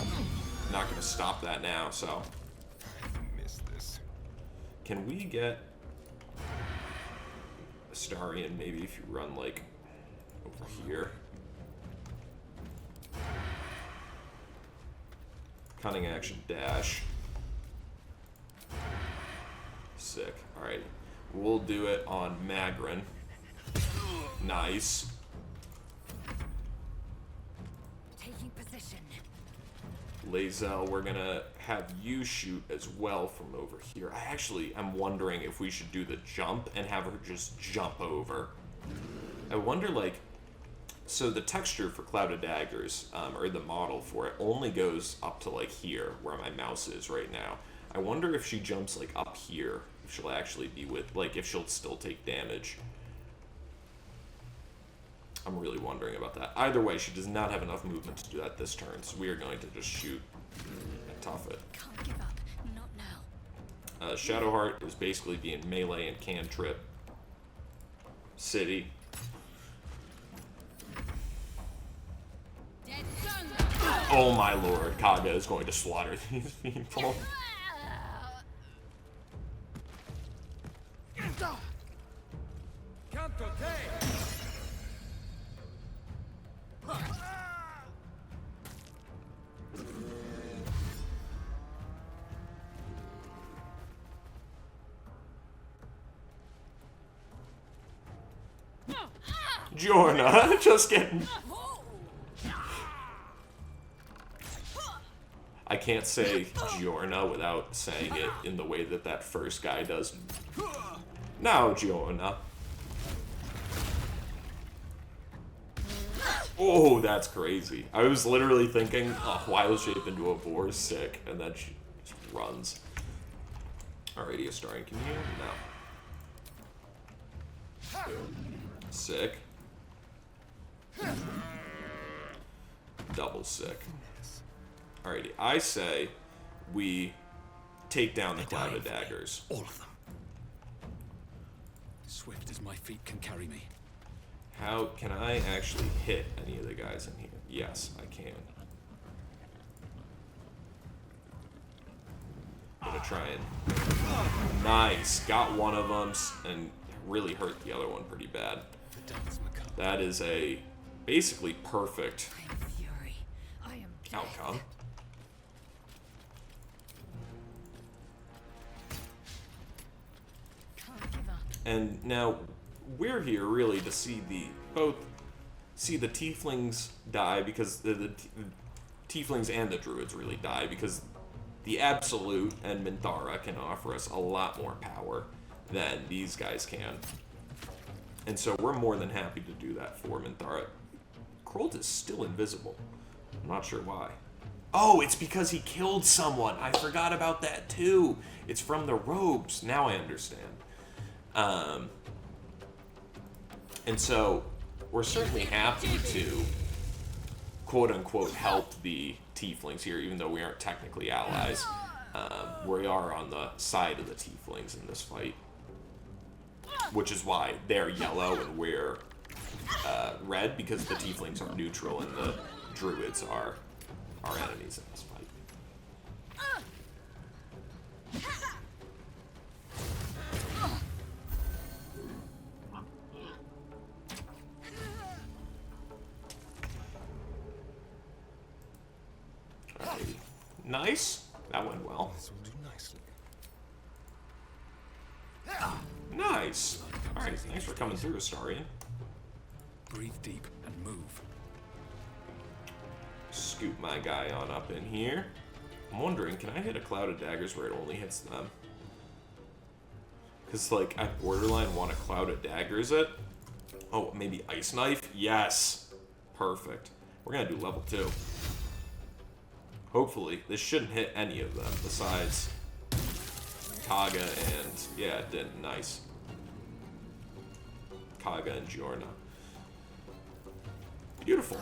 I'm not going to stop that now, so... I missed this. Can we get Astarion, maybe if you run, like, over here? Cunning action dash. Sick. Alright. We'll do it on Magrin. Nice. Taking position. Lazel, we're gonna have you shoot as well from over here. I'm wondering if we should do the jump and have her just jump over. I wonder, like, so the texture for Clouded Daggers, or the model for it, only goes up to, like, here, where my mouse is right now. I wonder if she jumps, like, up here, if she'll actually be with, like, if she'll still take damage. I'm really wondering about that. Either way, she does not have enough movement to do that this turn, so we are going to just shoot and tough it. Can't give up. Not now. Shadowheart is basically being melee and cantrip. City. Oh my lord, Kaga is going to slaughter these people. Jorna, just kidding. I can't say Jorna without saying it in the way that that first guy does. Now, Jorna. Oh, that's crazy. I was literally thinking, oh, wild shape into a boar, sick, and then she just runs. Alrighty, a starring commune? No. Sick. Double sick. Alrighty, I say we take down the cloud of daggers. All of them. Swift as my feet can carry me. How can I actually hit any of the guys in here? Yes, I can. I'm gonna try and... Nice! Got one of them and really hurt the other one pretty bad. That is a basically perfect outcome. And now we're here really to see the tieflings die, because the tieflings and the druids really die, because the Absolute and Minthara can offer us a lot more power than these guys can. And so we're more than happy to do that for Minthara. Krolt is still invisible. I'm not sure why. Oh, it's because he killed someone. I forgot about that too. It's from the robes. Now I understand. And so we're certainly happy to quote-unquote help the tieflings here, even though we aren't technically allies. We are on the side of the tieflings in this fight, which is why they're yellow and we're red, because the tieflings are neutral and the druids are our enemies in this fight. Nice. That went well. Nice. Alright, thanks for coming through, Astarian. Breathe deep and move. Scoop my guy on up in here. I'm wondering, can I hit a cloud of daggers where it only hits them? Because, like, I borderline want a cloud of daggers it. Oh, maybe ice knife? Yes. Perfect. We're gonna do level 2. Hopefully, this shouldn't hit any of them besides Kaga and... yeah, it did. Nice. Kaga and Jorna. Beautiful.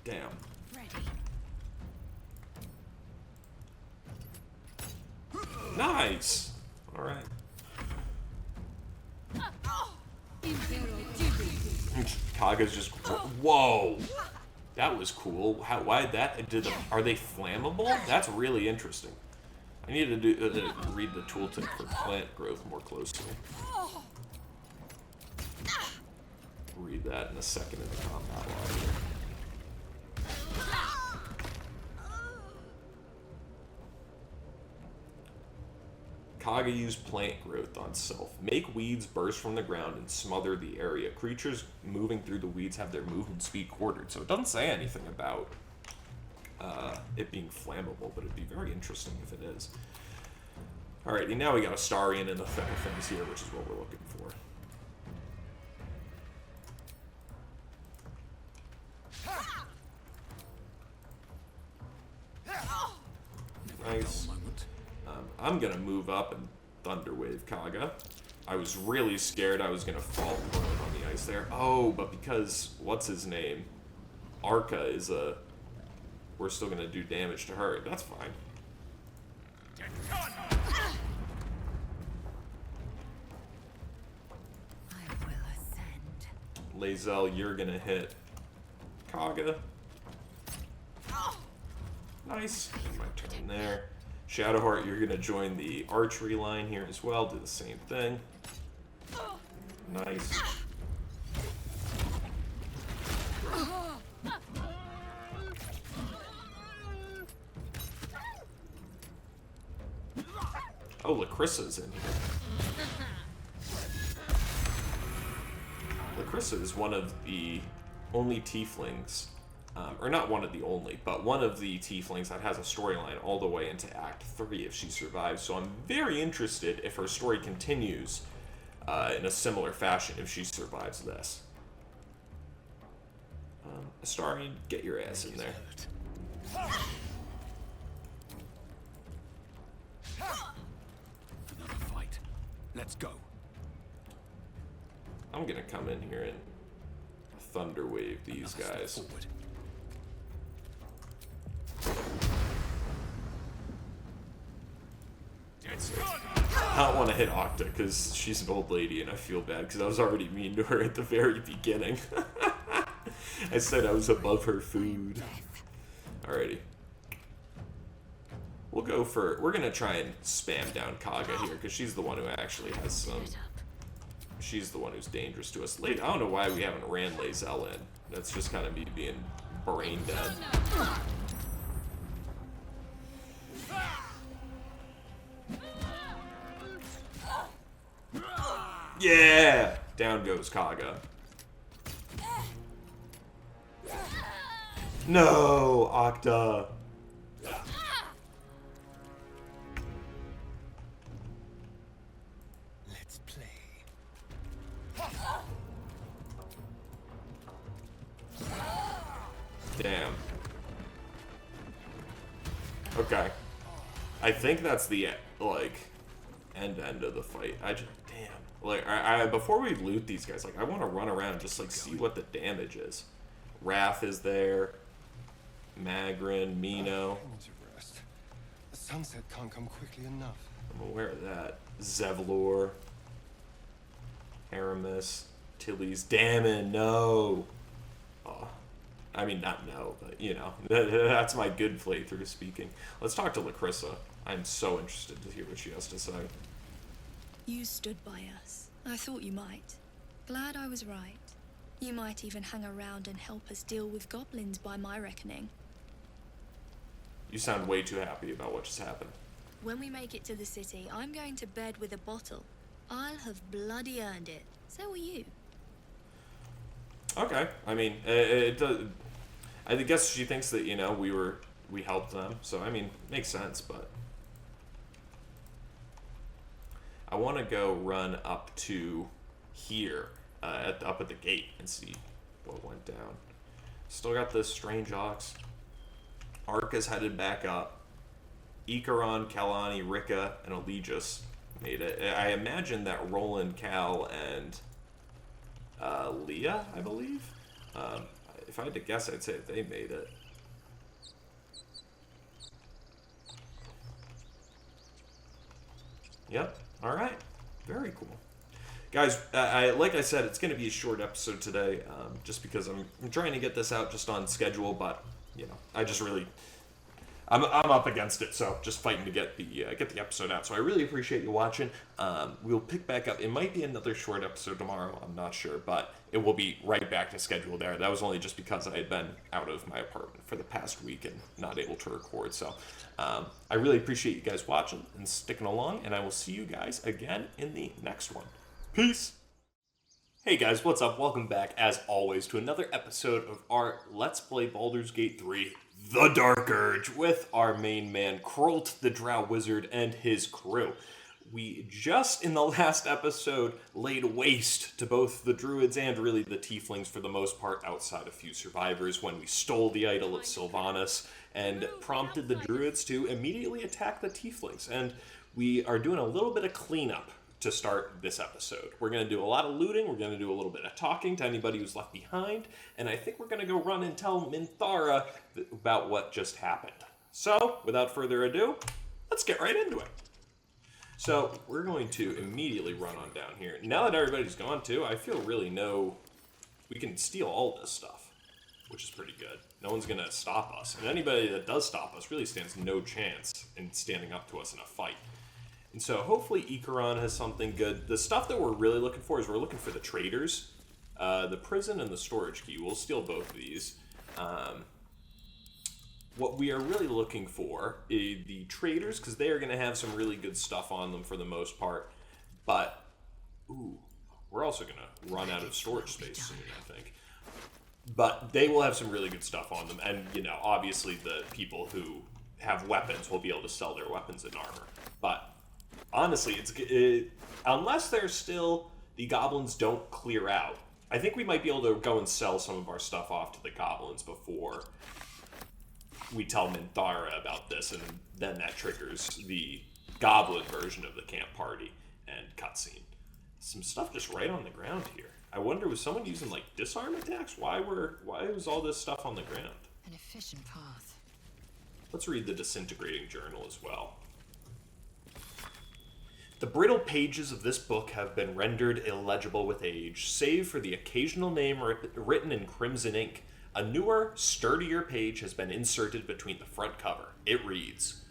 Damn. Nice. All right. Kaga's just... whoa! That was cool. Why that? Are they flammable? That's really interesting. I need to read the tooltip for plant growth more closely. Read that in a second in the combat log here. Kaga used plant growth on self. Make weeds burst from the ground and smother the area. Creatures moving through the weeds have their movement speed quartered. So it doesn't say anything about it being flammable, but it'd be very interesting if it is. Alrighty, now we got Astarian in the thick of things here, which is what we're looking for. Nice. I'm gonna move up and Thunderwave Kaga. I was really scared I was gonna fall prone on the ice there. Oh, but because what's his name? Arca is a... we're still gonna do damage to her. That's fine. I will ascend. Lae'zel, you're gonna hit Kaga. Nice. And my turn there. Shadowheart, you're going to join the archery line here as well. Do the same thing. Nice. Oh, Lacrissa's in here. Lacrissa is one of the only tieflings, or not one of the only, but one of the tieflings that has a storyline all the way into Act 3 if she survives. So I'm very interested if her story continues in a similar fashion if she survives this. Astarion, get your ass in there. Another fight. Let's go. I'm gonna come in here and thunder wave these guys. I don't want to hit Octa because she's an old lady and I feel bad because I was already mean to her at the very beginning. I said I was above her food. Alrighty. We're gonna try and spam down Kaga here because she's the one who actually has some. She's the one who's dangerous to us. I don't know why we haven't ran Lae'zel in. That's just kind of me being brain dead. Yeah! Down goes Kaga. No, Octa. Let's play. Damn. Okay. I think that's the, like, end of the fight. Damn. Like, before we loot these guys, like, I want to run around and just, like, see what the damage is. Wrath is there. Magrin, Mino. I need to rest. The sunset can't come quickly enough. I'm aware of that. Zevlor. Aramis. Tilly's. Dammon, no. Oh. I mean, not no, but, you know. That's my good playthrough speaking. Let's talk to Lacrissa. I'm so interested to hear what she has to say. You stood by us. I thought you might. Glad I was right. You might even hang around and help us deal with goblins by my reckoning. You sound way too happy about what just happened. When we make it to the city, I'm going to bed with a bottle. I'll have bloody earned it. So will you. Okay. I mean, it does. I guess she thinks that, you know, we helped them. So, I mean, makes sense, but I want to go run up to here, up at the gate and see what went down. Still got this strange ox. Arca's headed back up. Ikaron, Kalani, Rika, and Allegius made it. I imagine that Roland, Cal, and Leah, I believe. If I had to guess, I'd say they made it. Yep. All right. Very cool. Guys, like I said, it's going to be a short episode today, just because I'm trying to get this out just on schedule, but, you know, I just really... I'm up against it, so just fighting to get the episode out. So I really appreciate you watching. We'll pick back up. It might be another short episode tomorrow. I'm not sure, but it will be right back to schedule there. That was only just because I had been out of my apartment for the past week and not able to record. So I really appreciate you guys watching and sticking along, and I will see you guys again in the next one. Peace. Hey guys, what's up? Welcome back, as always, to another episode of our Let's Play Baldur's Gate 3, The Dark Urge, with our main man, Krolt, the Drow Wizard, and his crew. We just, in the last episode, laid waste to both the Druids and really the Tieflings for the most part, outside a few survivors, when we stole the idol of Sylvanas and prompted the Druids to immediately attack the Tieflings. And we are doing a little bit of cleanup to start this episode. We're going to do a lot of looting, we're going to do a little bit of talking to anybody who's left behind, and I think we're going to go run and tell Minthara about what just happened. So, without further ado, let's get right into it. So, we're going to immediately run on down here. Now that everybody's gone too, I feel really we can steal all this stuff. which is pretty good. No one's going to stop us. And anybody that does stop us really stands no chance in standing up to us in a fight. And so hopefully Ikaron has something good. The stuff that we're really looking for is we're looking for the traders, the prison and the storage key. We'll steal both of these. What we are really looking for is the traders, because they are going to have some really good stuff on them for the most part. But, ooh, we're also going to run out of storage space soon, I think. But they will have some really good stuff on them. And, you know, obviously the people who have weapons will be able to sell their weapons and armor. But, honestly, unless there's still, the goblins don't clear out, I think we might be able to go and sell some of our stuff off to the goblins before we tell Minthara about this, and then that triggers the goblin version of the camp party and cutscene. Some stuff just right on the ground here. I wonder, was someone using like disarm attacks? Why was all this stuff on the ground? An efficient path. Let's read the disintegrating journal as well. The brittle pages of this book have been rendered illegible with age, save for the occasional name written in crimson ink. A newer, sturdier page has been inserted between the front cover. It reads,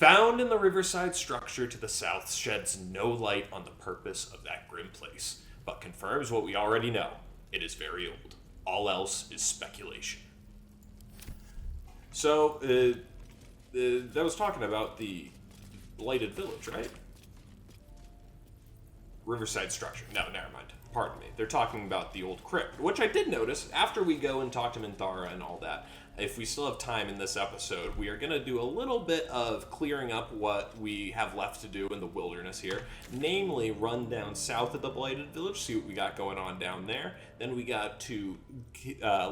"Found in the riverside structure to the south sheds no light on the purpose of that grim place, but confirms what we already know. It is very old. All else is speculation." So, that was talking about the blighted village, right? Riverside structure. No, never mind. Pardon me. They're talking about the old crypt, which I did notice after we go and talk to Minthara and all that. If we still have time in this episode, we are going to do a little bit of clearing up what we have left to do in the wilderness here. Namely, run down south of the blighted village, see what we got going on down there. Then we got to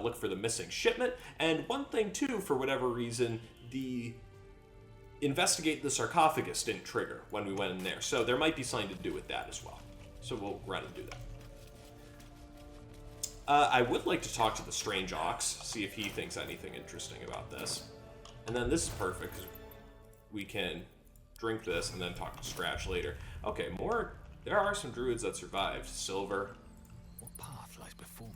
look for the missing shipment. And one thing, too, for whatever reason, the investigate the sarcophagus didn't trigger when we went in there. So there might be something to do with that as well. So we'll run and do that. I would like to talk to the Strange Ox, see if he thinks anything interesting about this. And then this is perfect, because we can drink this and then talk to Scratch later. Okay, there are some druids that survived. Silver. What path lies before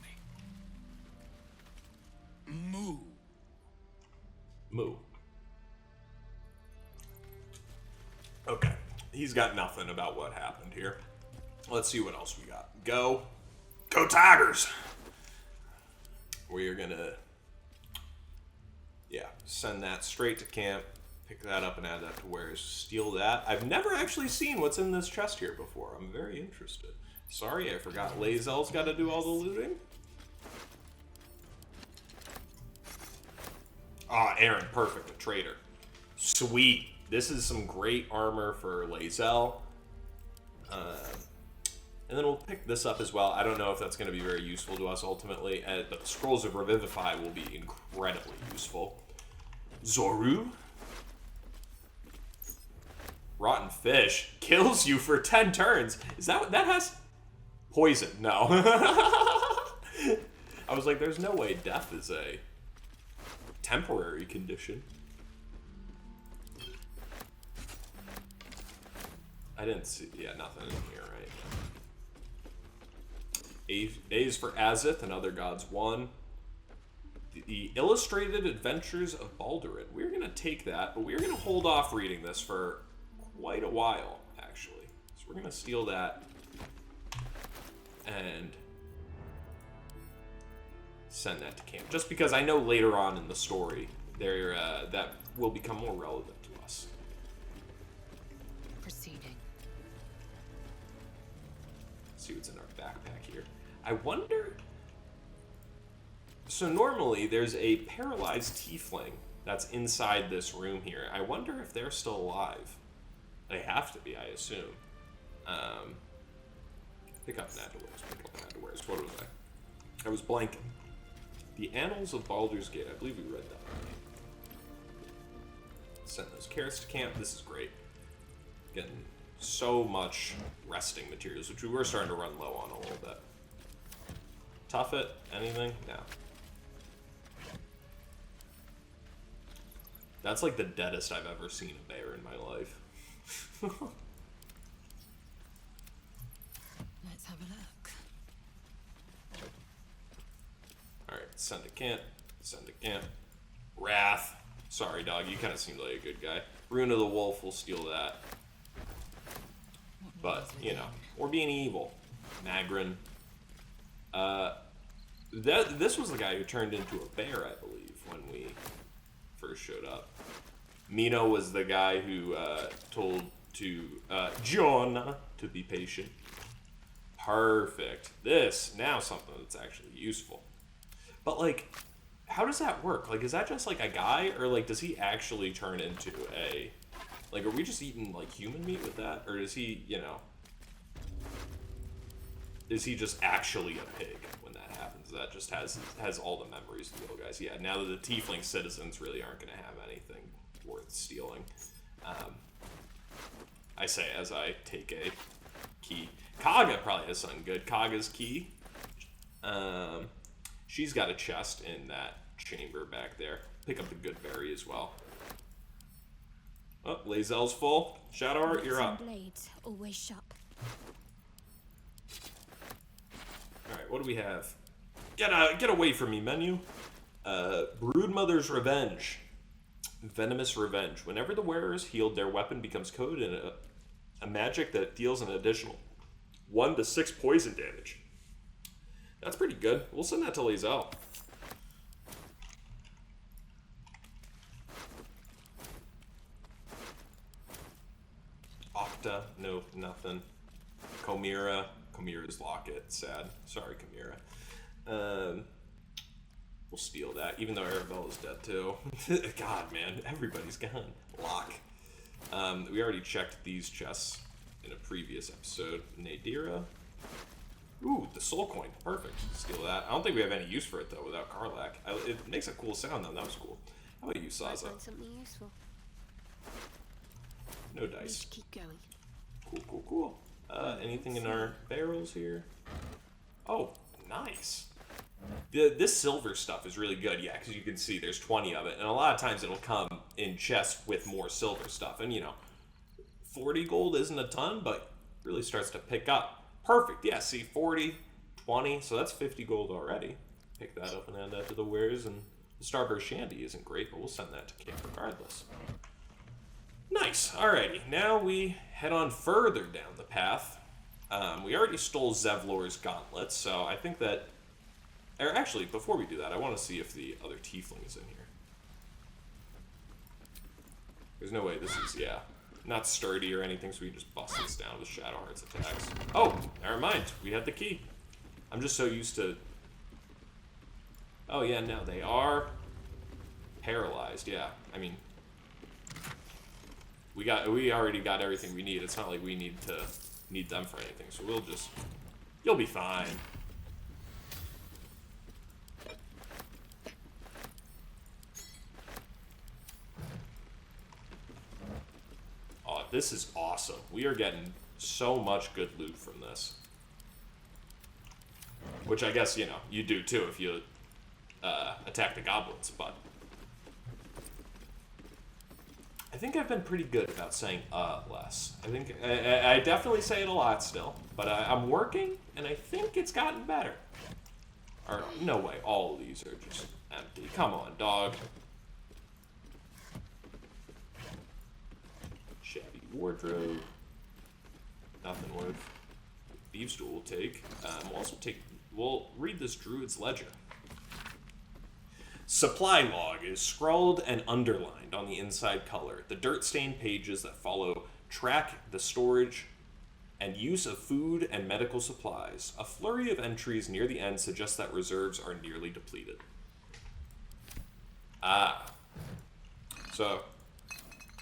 me? Moo. Okay, he's got nothing about what happened here. Let's see what else we got. Go Tigers! We are gonna, send that straight to camp, pick that up and add that to wares, steal that. I've never actually seen what's in this chest here before. I'm very interested. Sorry, I forgot Lae'zel's got to do all the looting. Ah, Aaron, perfect, a trader. Sweet. This is some great armor for Lae'zel. And then we'll pick this up as well. I don't know if that's going to be very useful to us ultimately, but the Scrolls of Revivify will be incredibly useful. Zoru. Rotten Fish. Kills you for 10 turns. Is that what that has? Poison. No. I was like, there's no way death is a temporary condition. I didn't see, nothing in here, right? A is for Azith and Other Gods 1. The Illustrated Adventures of Baldur. We're going to take that, but we're going to hold off reading this for quite a while, actually. So we're going to steal that and send that to camp. Just because I know later on in the story, that will become more relevant to us. Proceeding. Let's see what's in our backpack here. I wonder... So normally there's a paralyzed tiefling that's inside this room here. I wonder if they're still alive. They have to be, I assume. Pick up Nadawares. What was I was blanking. The Annals of Baldur's Gate. I believe we read that already. Send those carrots to camp. This is great. Getting so much resting materials, which we were starting to run low on a little bit. Tough it? Anything? No. That's like the deadest I've ever seen a bear in my life. Let's have a look. Alright, Send to camp. Send to camp. Wrath. Sorry, dog. You kind of seemed like a good guy. Rune of the Wolf will steal that. But, you know, we're being evil. Magrin. This was the guy who turned into a bear, I believe, when we first showed up. Mino was the guy who told to John to be patient. Perfect. This, now something that's actually useful. But, like, how does that work? Like, is that just, like, a guy? Or, like, does he actually turn into a... Like, are we just eating, like, human meat with that? Or does he, you know... Is he just actually a pig when that happens? That just has all the memories of the old guys. Yeah, now that the tiefling citizens really aren't going to have anything worth stealing. I say as I take a key. Kaga probably has something good. Kaga's key. She's got a chest in that chamber back there. Pick up the good berry as well. Oh, Lazel's full. Shadowheart, you're up. Blades, always sharp. Alright, what do we have? Get away from me, menu. Broodmother's Revenge. Venomous Revenge. Whenever the wearer is healed, their weapon becomes coated in a magic that deals an additional 1 to 6 poison damage. That's pretty good. We'll send that to Lazel. Octa, nope, nothing. Chimera's locket, sad. Sorry, Chimera. We'll steal that, even though Arabella's dead too. God, man, everybody's gone. Lock. We already checked these chests in a previous episode. Nadira. Ooh, the soul coin. Perfect. Steal that. I don't think we have any use for it though without Karlach. It makes a cool sound though. That was cool. How about you, Saza? Find something useful. No dice. Keep going. Cool. Anything in our barrels here? Oh, nice. This silver stuff is really good, yeah, because you can see there's 20 of it, and a lot of times it'll come in chests with more silver stuff, and you know, 40 gold isn't a ton, but really starts to pick up. Perfect, yeah, see, 40, 20, so that's 50 gold already. Pick that up and add that to the wares, and the Starburst Shandy isn't great, but we'll send that to camp regardless. Nice, alrighty, now we head on further down the path. We already stole Zevlor's gauntlets, so I think that... Or actually, before we do that, I want to see if the other tiefling is in here. There's no way this is, yeah, not sturdy or anything, so we just bust this down with Shadowheart's attacks. Oh, never mind. We had the key. I'm just so used to... Oh, yeah, no, they are paralyzed, yeah. I mean, we already got everything we need. It's not like we need them for anything, so we'll just... You'll be fine. Oh, this is awesome. We are getting so much good loot from this. Which I guess, you know, you do too if you attack the goblins, but... I think I've been pretty good about saying less. I think I definitely say it a lot still, but I'm working, and I think it's gotten better. Or, no way, all of these are just empty. Come on, dog. Shabby wardrobe. Nothing worth. Thieves' Tool will take. We'll read this Druid's Ledger. Supply log is scrawled and underlined on the inside color. The dirt-stained pages that follow track the storage and use of food and medical supplies. A flurry of entries near the end suggests that reserves are nearly depleted. So,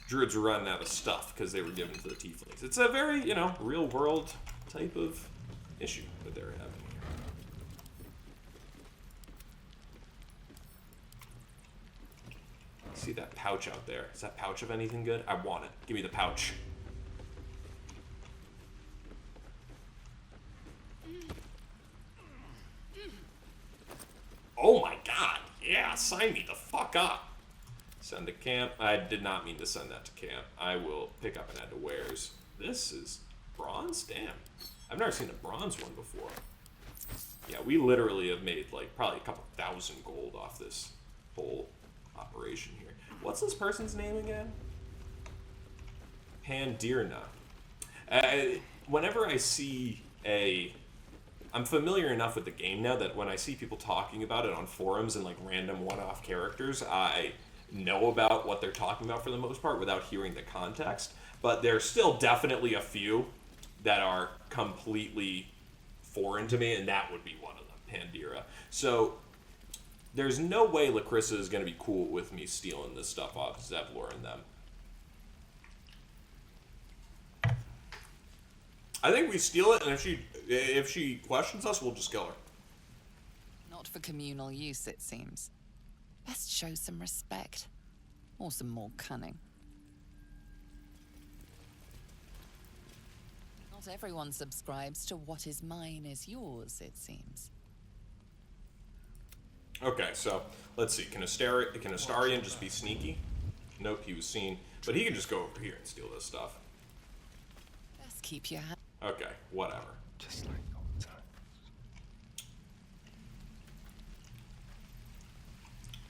druids were running out of stuff because they were given to the tieflings. It's a very, you know, real-world type of issue that they're having. See that pouch out there? Is that pouch of anything good? I want it. Give me the pouch. Oh my god. Yeah, sign me the fuck up. Send to camp. I did not mean to send that to camp. I will pick up and add to wares. This is bronze? Damn. I've never seen a bronze one before. Yeah, we literally have made like probably a couple thousand gold off this whole operation here. What's this person's name again? Pandirna. Whenever I see I'm familiar enough with the game now that when I see people talking about it on forums and like random one-off characters, I know about what they're talking about for the most part without hearing the context. But there's still definitely a few that are completely foreign to me, and that would be one of them, Pandira. So there's no way Lacrissa is going to be cool with me stealing this stuff off Zevlor and them. I think we steal it, and if she questions us, we'll just kill her. Not for communal use, it seems. Best show some respect. Or some more cunning. Not everyone subscribes to what is mine is yours, it seems. Okay, so let's see. Can Astarion just be sneaky? Nope, he was seen. But he can just go over here and steal this stuff. Best keep your hand. Okay, whatever. Just like old times.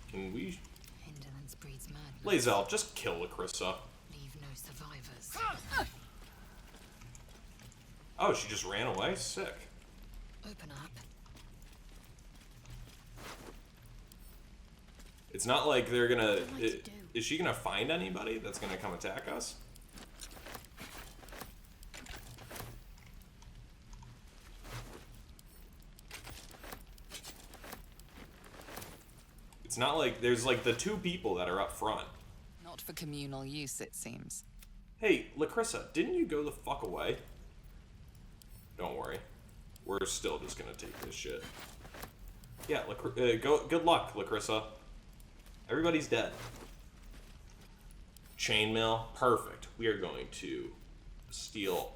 Can we... Indolence breeds madness. Lae'zel, just kill Lacrissa. Leave no survivors. Oh, she just ran away? Sick. Open up. It's not like they're gonna... Is she gonna find anybody that's gonna come attack us? It's not like there's like the two people that are up front. Not for communal use, it seems. Hey, Lacrissa, didn't you go the fuck away? Don't worry. We're still just gonna take this shit. Yeah, good luck, Lacrissa. Everybody's dead. Chainmail, perfect. We are going to steal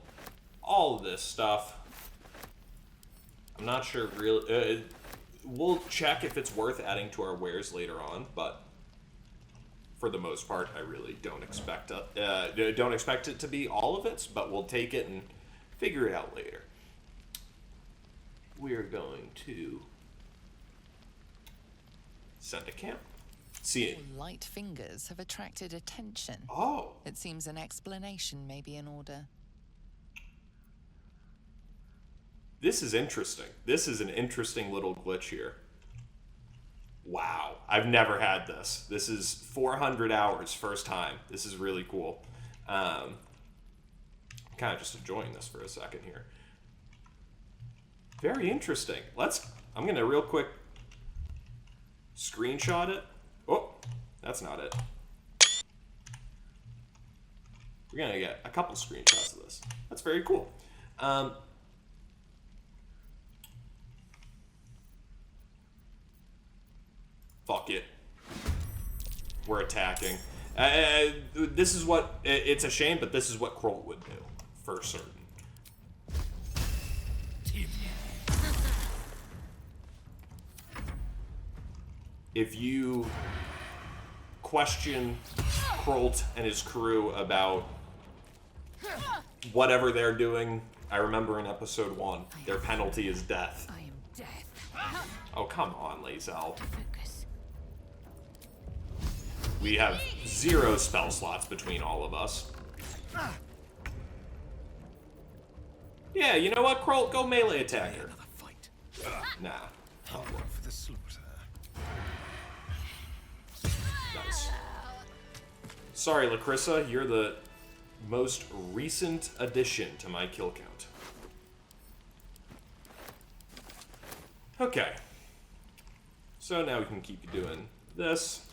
all of this stuff. I'm not sure really... we'll check if it's worth adding to our wares later on, but for the most part, I really don't expect it to be all of it, but we'll take it and figure it out later. We are going to send a camp. See it. Your light fingers have attracted attention. Oh. It seems an explanation may be in order. This is interesting. This is an interesting little glitch here. Wow. I've never had this. This is 400 hours, first time. This is really cool. I'm kind of just enjoying this for a second here. Very interesting. I'm going to real quick screenshot it. Oh, that's not it. We're going to get a couple screenshots of this. That's very cool. Fuck it. We're attacking. This is what... It's a shame, but this is what Kroll would do. For certain. If you question Krolt and his crew about whatever they're doing, I remember in episode 1, their penalty is death. I am death. Oh, come on, Lae'zel. We have 0 spell slots between all of us. Yeah, you know what, Krolt? Go melee attack her. Nah. I'll work for the slaughter. Nice. Sorry, Lacrissa, you're the most recent addition to my kill count. Okay. So now we can keep you doing this.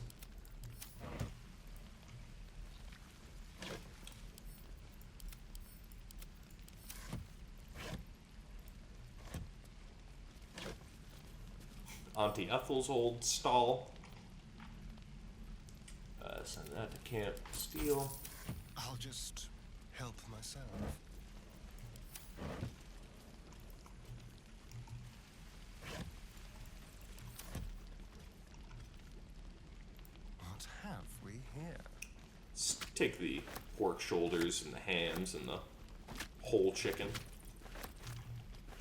Auntie Ethel's old stall. Send that to Camp Steel. I'll just help myself. What have we here? Let's take the pork shoulders and the hams and the whole chicken.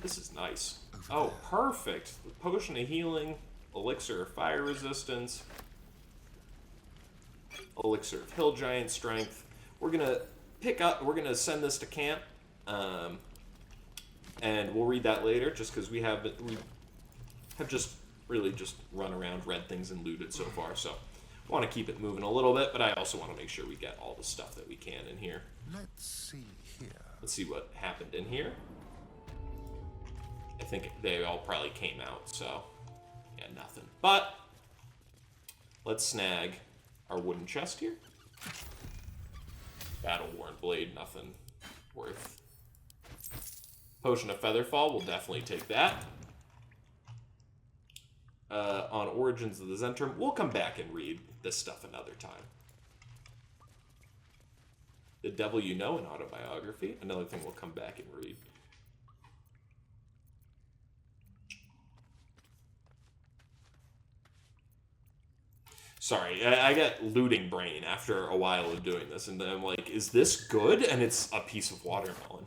This is nice. Oh, perfect. Potion of healing, elixir of fire resistance, elixir of hill giant strength. We're gonna we're gonna send this to camp, and we'll read that later, just because we have just really just run around, read things, and looted so far. So, want to keep it moving a little bit, but I also want to make sure we get all the stuff that we can in here. Let's see here. Let's see what happened in here. I think they all probably came out, so yeah, nothing. But let's snag our wooden chest here. Battle-worn blade, nothing worth. Potion of Featherfall, we'll definitely take that. On Origins of the Zentrum, we'll come back and read this stuff another time. The Devil You Know, an autobiography, another thing we'll come back and read. Sorry, I got looting brain after a while of doing this, and I'm like, is this good? And it's a piece of watermelon.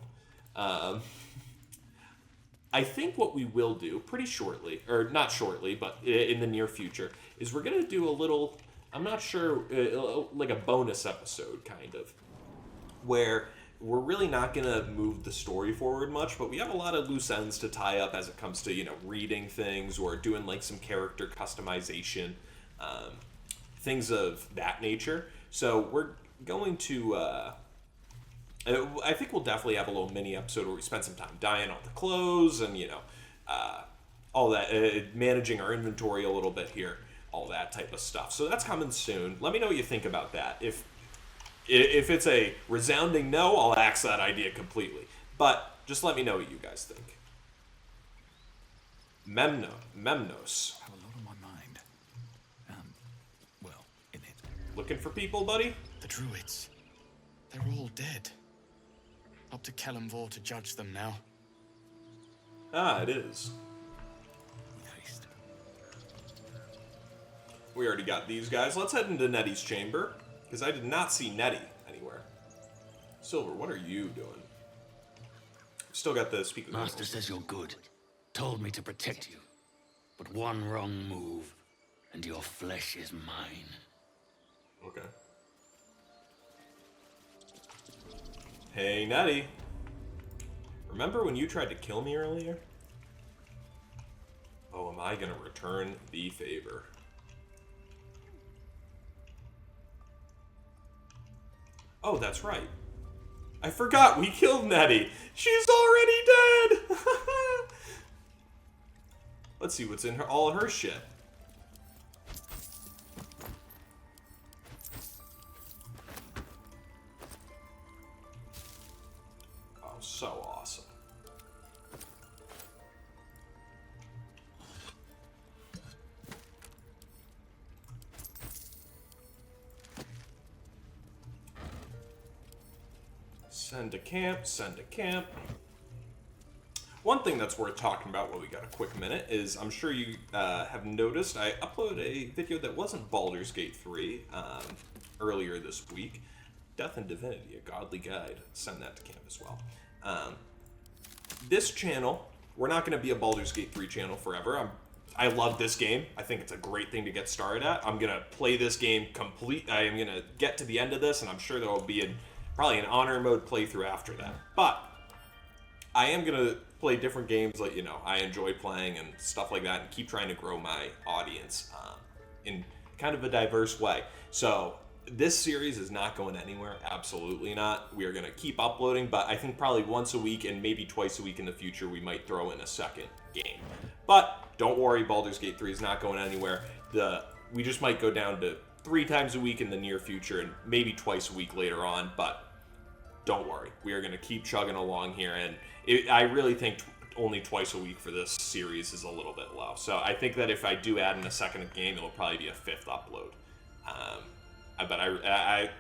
I think what we will do pretty shortly, or not shortly, but in the near future, is we're going to do a little, I'm not sure, like a bonus episode, kind of, where we're really not going to move the story forward much, but we have a lot of loose ends to tie up as it comes to, you know, reading things or doing, like, some character customization, things of that nature. So we're going to, I think we'll definitely have a little mini episode where we spend some time dyeing all the clothes and, you know, all that, managing our inventory a little bit here, all that type of stuff. So that's coming soon. Let me know what you think about that. If it's a resounding no, I'll axe that idea completely. But just let me know what you guys think. Memnos. I have a lot on my mind. Well, in it. Looking for people, buddy? The druids. They're all dead. Up to Kelemvor to judge them now. Ah, it is. We already got these guys. Let's head into Nettie's chamber, because I did not see Nettie anywhere. Silver, what are you doing? Still got the speaker. Master says you're good. Told me to protect you. But one wrong move, and your flesh is mine. Okay. Hey, Nettie. Remember when you tried to kill me earlier? Oh, am I gonna return the favor? Oh, that's right. I forgot we killed Nettie. She's already dead! Let's see what's in all her shit. Oh, so awesome. Send to camp, send to camp. One thing that's worth talking about while we got a quick minute is, I'm sure you have noticed, I uploaded a video that wasn't Baldur's Gate 3 earlier this week. Death and Divinity, a Godly Guide. Send that to camp as well. This channel, we're not going to be a Baldur's Gate 3 channel forever. I love this game. I think it's a great thing to get started at. I'm going to play this game complete. I am going to get to the end of this, and I'm sure there will be probably an honor mode playthrough after that. But I am going to play different games like, you know, I enjoy playing and stuff like that, and keep trying to grow my audience in kind of a diverse way. So this series is not going anywhere. Absolutely not. We are going to keep uploading, but I think probably once a week and maybe twice a week in the future, we might throw in a second game. But don't worry, Baldur's Gate 3 is not going anywhere. We just might go down to 3 times a week in the near future and maybe twice a week later on, but don't worry. We are going to keep chugging along here, and I really think only twice a week for this series is a little bit low. So I think that if I do add in a second game, it'll probably be a 5th upload. But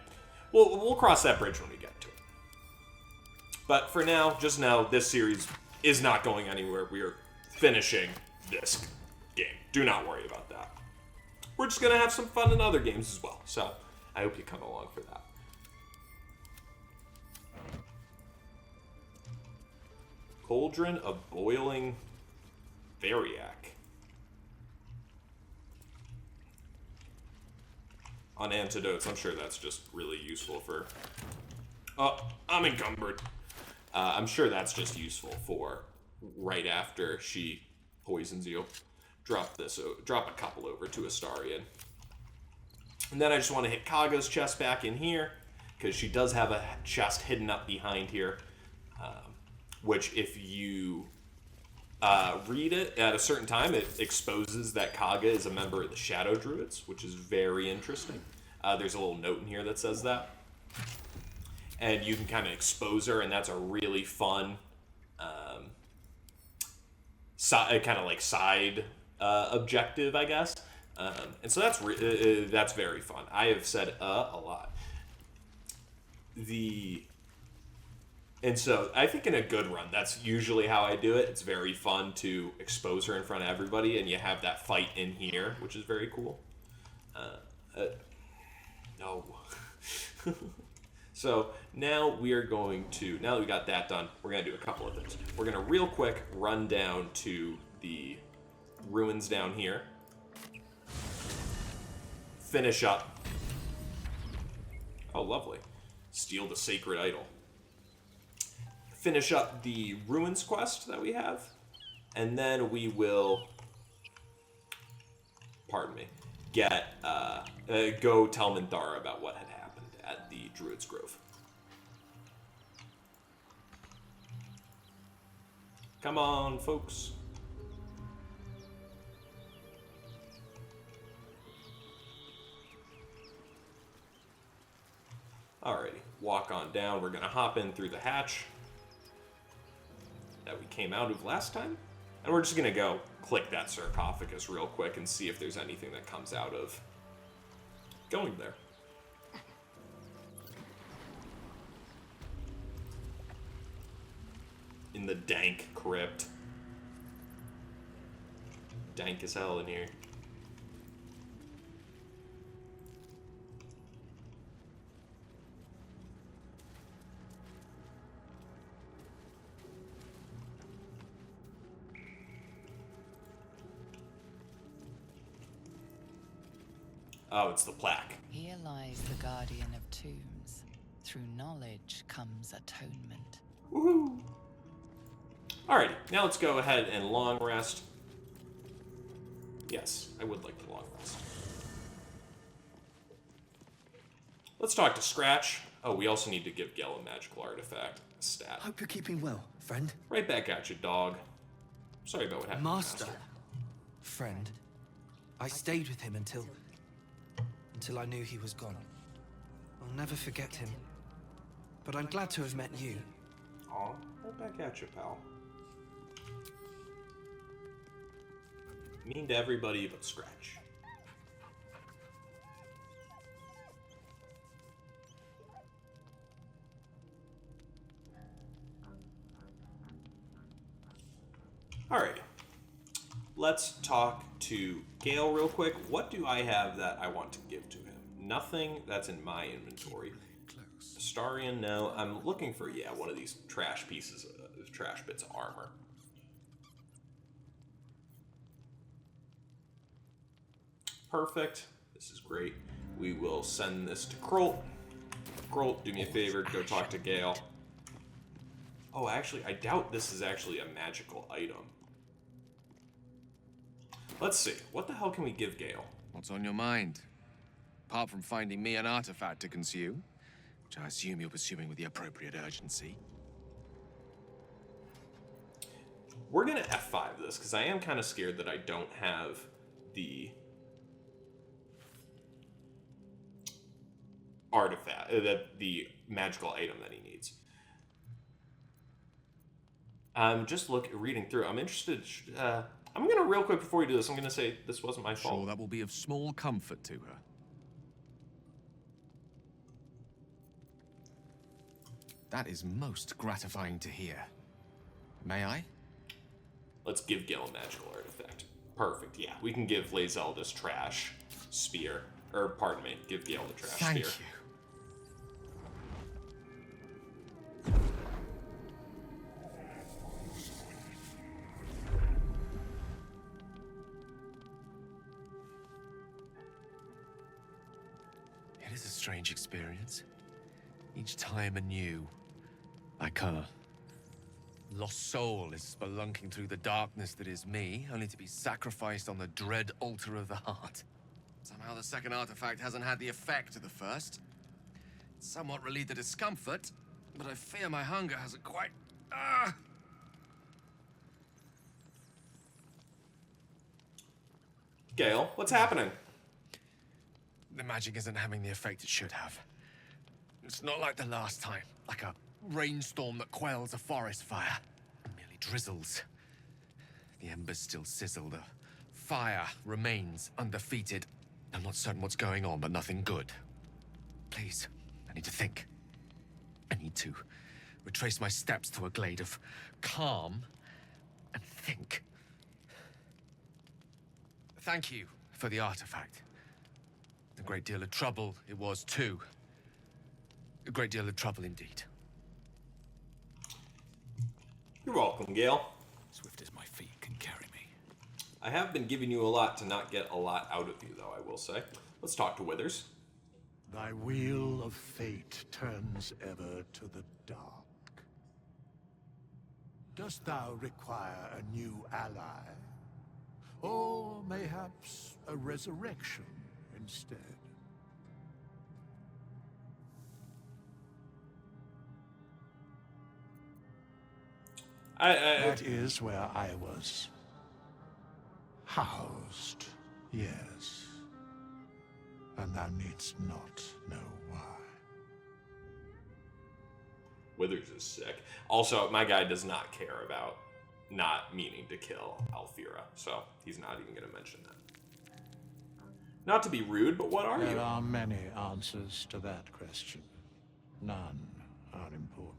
we'll cross that bridge when we get to it. But for now, just know, this series is not going anywhere. We are finishing this game. Do not worry about that. We're just going to have some fun in other games as well. So I hope you come along for that. Cauldron of Boiling Variac. On antidotes, I'm sure that's just really useful for... Oh, I'm encumbered. I'm sure that's just useful for right after she poisons you. Drop a couple over to Astarion. And then I just want to hit Kaga's chest back in here, because she does have a chest hidden up behind here, which if you read it at a certain time, it exposes that Kaga is a member of the Shadow Druids, which is very interesting. There's a little note in here that says that. And you can kind of expose her, and that's a really fun kind of like side objective, I guess. And so that's very fun. I have said a lot. And so I think in a good run, that's usually how I do it. It's very fun to expose her in front of everybody, and you have that fight in here, which is very cool. No. So now we are going to, now that we got that done, we're going to do a couple of things. We're going to real quick run down to the ruins down here. Finish up. Oh, lovely. Steal the sacred idol. Finish up the ruins quest that we have. And then we will, pardon me, go tell Minthara about what had happened at the Druid's Grove. Come on, folks. Alrighty, walk on down. We're gonna hop in through the hatch that we came out of last time. And we're just gonna go click that sarcophagus real quick and see if there's anything that comes out of going there. In the dank crypt. Dank as hell in here. Oh, it's the plaque. Here lies the guardian of tombs. Through knowledge comes atonement. Woohoo! Alrighty, now let's go ahead and long rest. Yes, I would like to long rest. Let's talk to Scratch. Oh, we also need to give Gale a magical artifact. A stat. Hope you're keeping well, friend. Right back at you, dog. Sorry about what happened. Master. Friend. I stayed with him until I knew he was gone. I'll never forget him. But I'm glad to have met you. Aw, right back at you, pal. Mean to everybody but Scratch. Alrighty. Let's talk to Gale real quick. What do I have that I want to give to him? Nothing that's in my inventory. Astarion, no. I'm looking for, yeah, one of these trash pieces, trash bits of armor. Perfect. This is great. We will send this to Krolt. Krolt, do me a favor, go talk to Gale. Oh, actually, I doubt this is actually a magical item. Let's see. What the hell can we give Gale? What's on your mind? Apart from finding me an artifact to consume, which I assume you're pursuing with the appropriate urgency. We're gonna F5 this, because I am kind of scared that I don't have the artifact, the magical item that he needs. I'm just reading through. I'm interested. I'm gonna real quick before we do this. I'm gonna say this wasn't my fault. Sure, that will be of small comfort to her. That is most gratifying to hear. May I? Let's give Gale a magical artifact. Perfect. Yeah, we can give Lae'zel this trash spear, or pardon me, give Gale the trash spear. Thank you. It is a strange experience. Each time anew. Like a lost soul is spelunking through the darkness that is me, only to be sacrificed on the dread altar of the heart. Somehow the second artifact hasn't had the effect of the first. It's somewhat relieved the discomfort, but I fear my hunger hasn't quite... Gale, what's happening? The magic isn't having the effect it should have. It's not like the last time, like a rainstorm that quells a forest fire. It merely drizzles. The embers still sizzle, the fire remains undefeated. I'm not certain what's going on, but nothing good. Please, I need to think. I need to retrace my steps to a glade of calm and think. Thank you for the artifact. A great deal of trouble it was, too. A great deal of trouble indeed. You're welcome, Gale. Swift as my feet can carry me. I have been giving you a lot to not get a lot out of you, though, I will say. Let's talk to Withers. Thy wheel of fate turns ever to the dark. Dost thou require a new ally? Or mayhaps a resurrection instead? That is where I was housed, yes. And thou needst not know why. Withers is sick. Also, my guy does not care about not meaning to kill Alfira, so he's not even going to mention that. Not to be rude, but what are you? There are many answers to that question. None are important.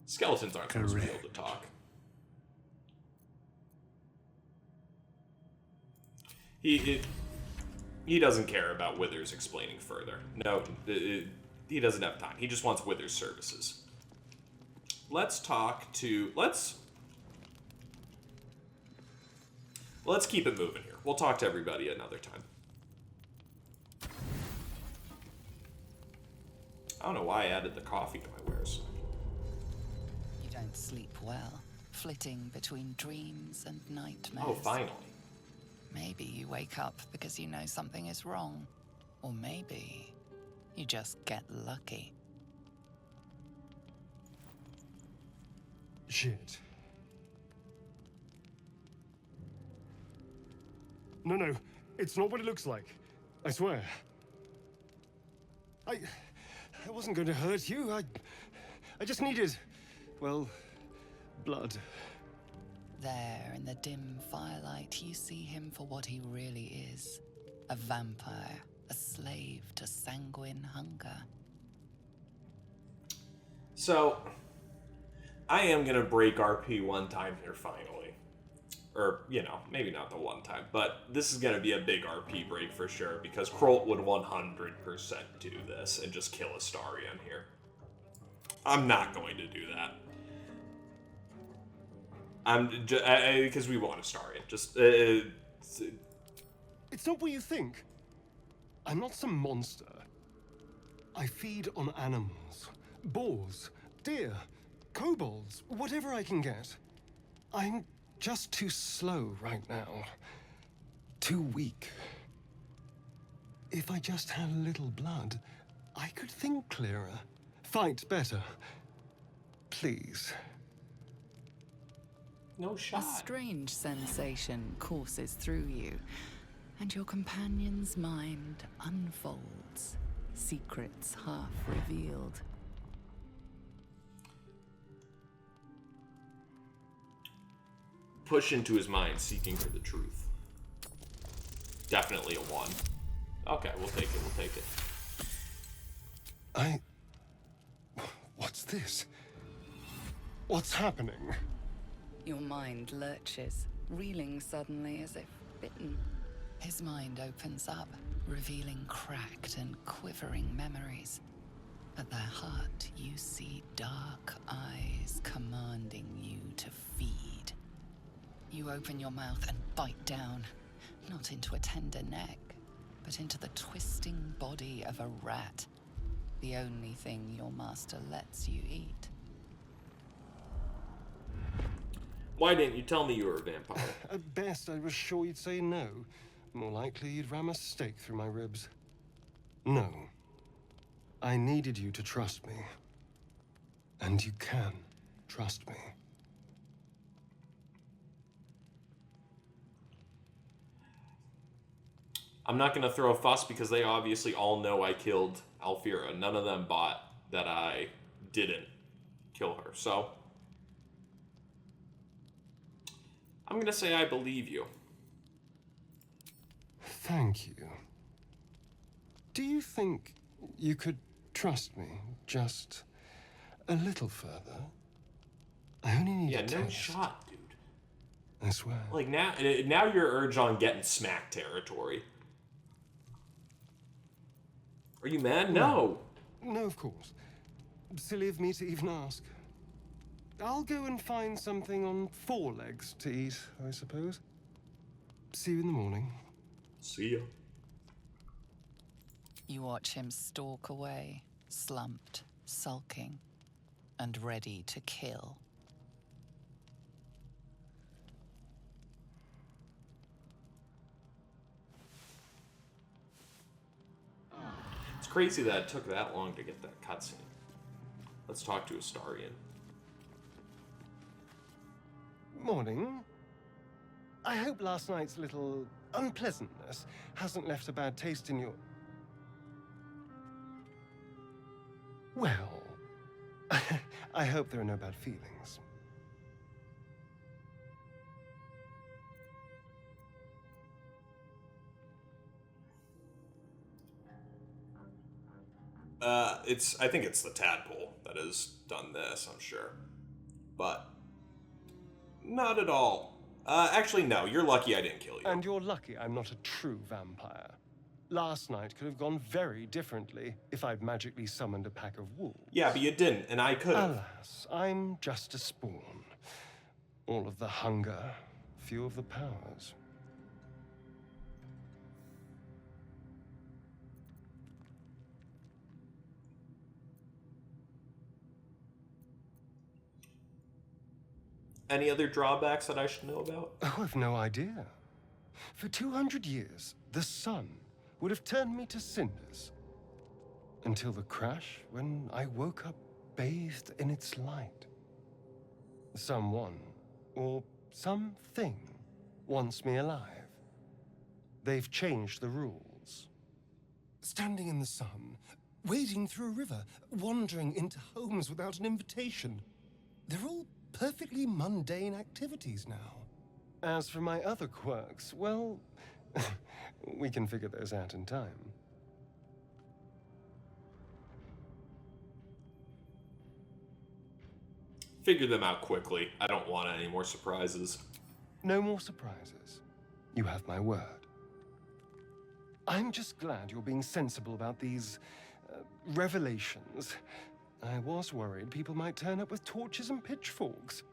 Skeletons aren't supposed to be able to talk. He doesn't care about Withers explaining further. No, he doesn't have time. He just wants Withers' services. Let's talk to... Let's keep it moving here. We'll talk to everybody another time. I don't know why I added the coffee to my wares. You don't sleep well, flitting between dreams and nightmares. Oh, finally. Maybe you wake up because you know something is wrong. Or maybe you just get lucky. Shit. No, it's not what it looks like. I swear. I wasn't going to hurt you. I just needed, well, blood. There, in the dim firelight, you see him for what he really is. A vampire, a slave to sanguine hunger. So, I am going to break RP one time here, finally. Or, you know, maybe not the one time, but this is going to be a big RP break for sure, because Krolt would 100% do this and just kill Astarion here. I'm not going to do that. Because we want Astarion. Just, It's not what you think. I'm not some monster. I feed on animals. Boars, deer, kobolds, whatever I can get. I'm just too slow right now. Too weak. If I just had a little blood, I could think clearer. Fight better. Please. No shot. A strange sensation courses through you, and your companion's mind unfolds, secrets half revealed. Push into his mind, seeking for the truth. Definitely a 1. Okay, we'll take it, What's this? What's happening? Your mind lurches, reeling suddenly as if bitten. His mind opens up, revealing cracked and quivering memories. At their heart, you see dark eyes commanding you to feed. You open your mouth and bite down, not into a tender neck, but into the twisting body of a rat, the only thing your master lets you eat. Why didn't you tell me you were a vampire? At best, I was sure you'd say no. More likely, you'd ram a stake through my ribs. No. I needed you to trust me. And you can trust me. I'm not going to throw a fuss because they obviously all know I killed Alfira. None of them bought that I didn't kill her. So, I'm going to say I believe you. Thank you. Do you think you could trust me just a little further? I only need Yeah, a no taste. shot, dude. I swear. Like, now you're urged on getting smack territory. Are you mad? No. No, of course. Silly of me to even ask. I'll go and find something on 4 legs to eat, I suppose. See you in the morning. See ya. You watch him stalk away, slumped, sulking, and ready to kill. It's crazy that it took that long to get that cutscene. Let's talk to Astarion. Morning. I hope last night's little unpleasantness hasn't left a bad taste in your... Well, I hope there are no bad feelings. I think it's the tadpole that has done this, I'm sure. But, not at all. Actually, no, you're lucky I didn't kill you. And you're lucky I'm not a true vampire. Last night could have gone very differently if I'd magically summoned a pack of wolves. Yeah, but you didn't, and I could have. Alas, I'm just a spawn. All of the hunger, few of the powers. Any other drawbacks that I should know about? Oh, I've no idea. For 200 years, the sun would have turned me to cinders. Until the crash, when I woke up bathed in its light. Someone, or something, wants me alive. They've changed the rules. Standing in the sun, wading through a river, wandering into homes without an invitation. They're all perfectly mundane activities now. As for my other quirks, well, we can figure those out in time. Figure them out quickly. I don't want any more surprises. No more surprises. You have my word. I'm just glad you're being sensible about these revelations. I was worried people might turn up with torches and pitchforks.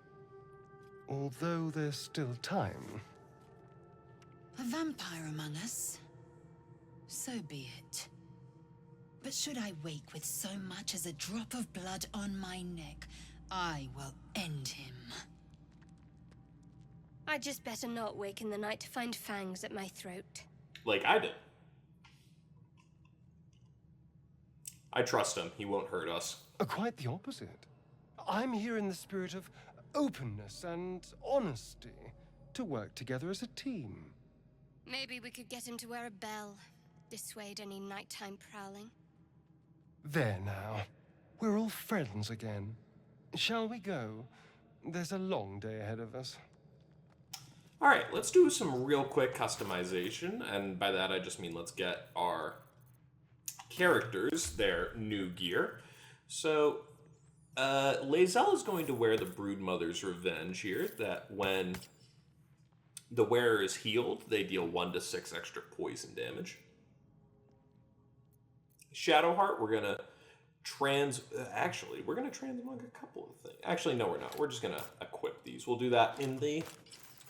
Although there's still time. A vampire among us? So be it. But should I wake with so much as a drop of blood on my neck, I will end him. I'd just better not wake in the night to find fangs at my throat. Like I did. I trust him. He won't hurt us. Quite the opposite. I'm here in the spirit of openness and honesty to work together as a team. Maybe we could get him to wear a bell. Dissuade any nighttime prowling. There now. We're all friends again. Shall we go? There's a long day ahead of us. Alright, let's do some real quick customization. And by that I just mean let's get our characters their new gear. So, Lae'zel is going to wear the Broodmother's Revenge here, that when the wearer is healed, they deal 1 to 6 extra poison damage. Shadowheart, we're going to Actually, we're going to transmog a couple of things. Actually, no, we're not. We're just going to equip these. We'll do that in the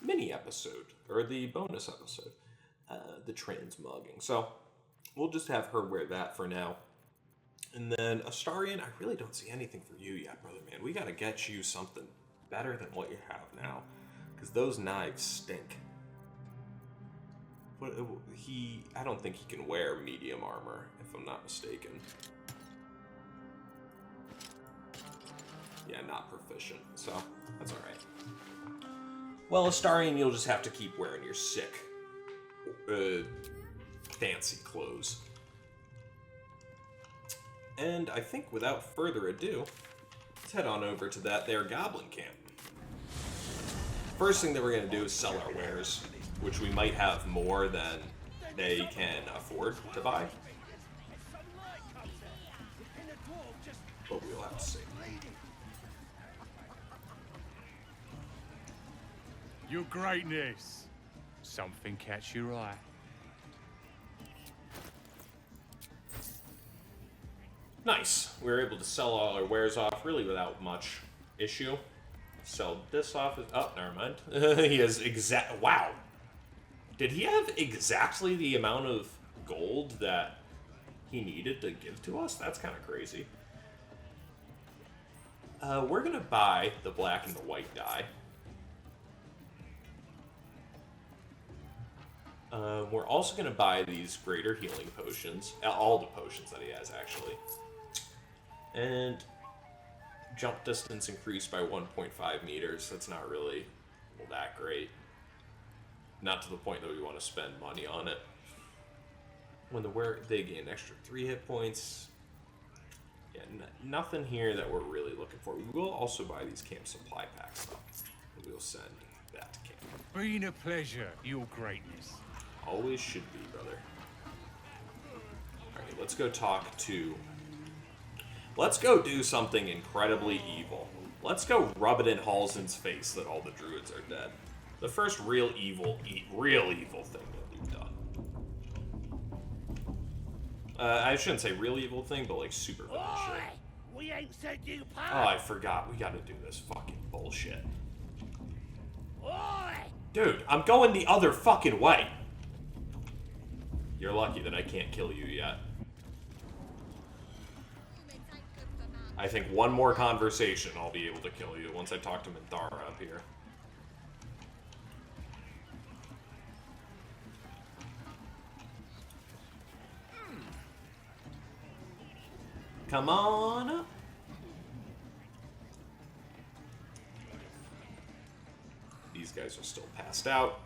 mini episode, or the bonus episode, the transmogging. So we'll just have her wear that for now. And then Astarion, I really don't see anything for you yet, brother man. We got to get you something better than what you have now, because those knives stink. But I don't think he can wear medium armor, if I'm not mistaken. Yeah, not proficient, so that's alright. Well, Astarion, you'll just have to keep wearing your sick, fancy clothes. And I think without further ado, let's head on over to that there goblin camp. First thing that we're going to do is sell our wares, which we might have more than they can afford to buy. But we'll have to see. Your greatness. Something catch your eye. Nice. We were able to sell all our wares off really without much issue. Sell this off. Oh, never mind. He has wow. Did he have exactly the amount of gold that he needed to give to us? That's kind of crazy. We're going to buy the black and the white dye. We're also going to buy these greater healing potions. All the potions that he has, actually. And jump distance increased by 1.5 meters. That's not really that great. Not to the point that we want to spend money on it. When they gain extra 3 hit points. Yeah, nothing here that we're really looking for. We will also buy these camp supply packs, though. And we'll send that to camp. Been a pleasure, your greatness. Always should be, brother. Alright, let's go talk to... Let's go do something incredibly evil. Let's go rub it in Halsin's face that all the druids are dead. The first real evil thing that we've done. I shouldn't say real evil thing, but like super villain shit. We ain't said you Oh, I forgot. We gotta do this fucking bullshit. Dude, I'm going the other fucking way. You're lucky that I can't kill you yet. I think one more conversation I'll be able to kill you once I talk to Minthara up here. Come on up. These guys are still passed out.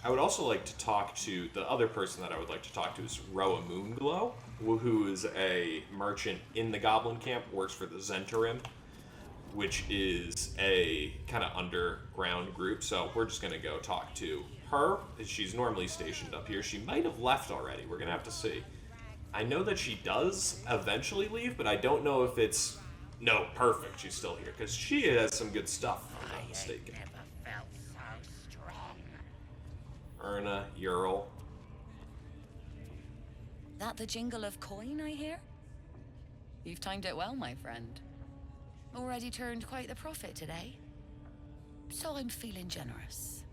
I would also like to talk to the other person that I would like to talk to is Roa Moonglow, who is a merchant in the Goblin Camp, works for the Zentarim, which is a kind of underground group. So we're just going to go talk to her. She's normally stationed up here. She might have left already. We're going to have to see. I know that she does eventually leave, but I don't know if it's... No, perfect. She's still here, because she has some good stuff, if I'm not mistaken. Erna, Ural. That the jingle of coin, I hear? You've timed it well, my friend. Already turned quite the profit today. So I'm feeling generous.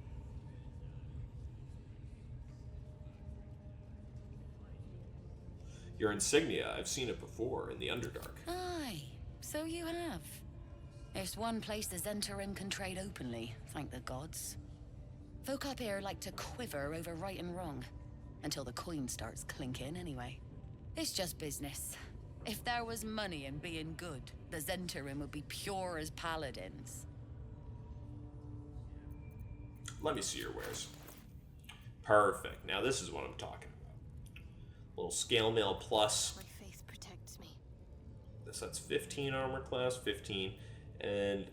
Your insignia, I've seen it before in the Underdark. Aye, so you have. There's one place the Zentarim can trade openly, thank the gods. Folk up here like to quiver over right and wrong, until the coin starts clinking anyway. It's just business. If there was money in being good, the Zentarim would be pure as paladins. Let me see your wares. Perfect. Now this is what I'm talking about. Little scale mail plus. My faith protects me. That's 15 armor class, 15, and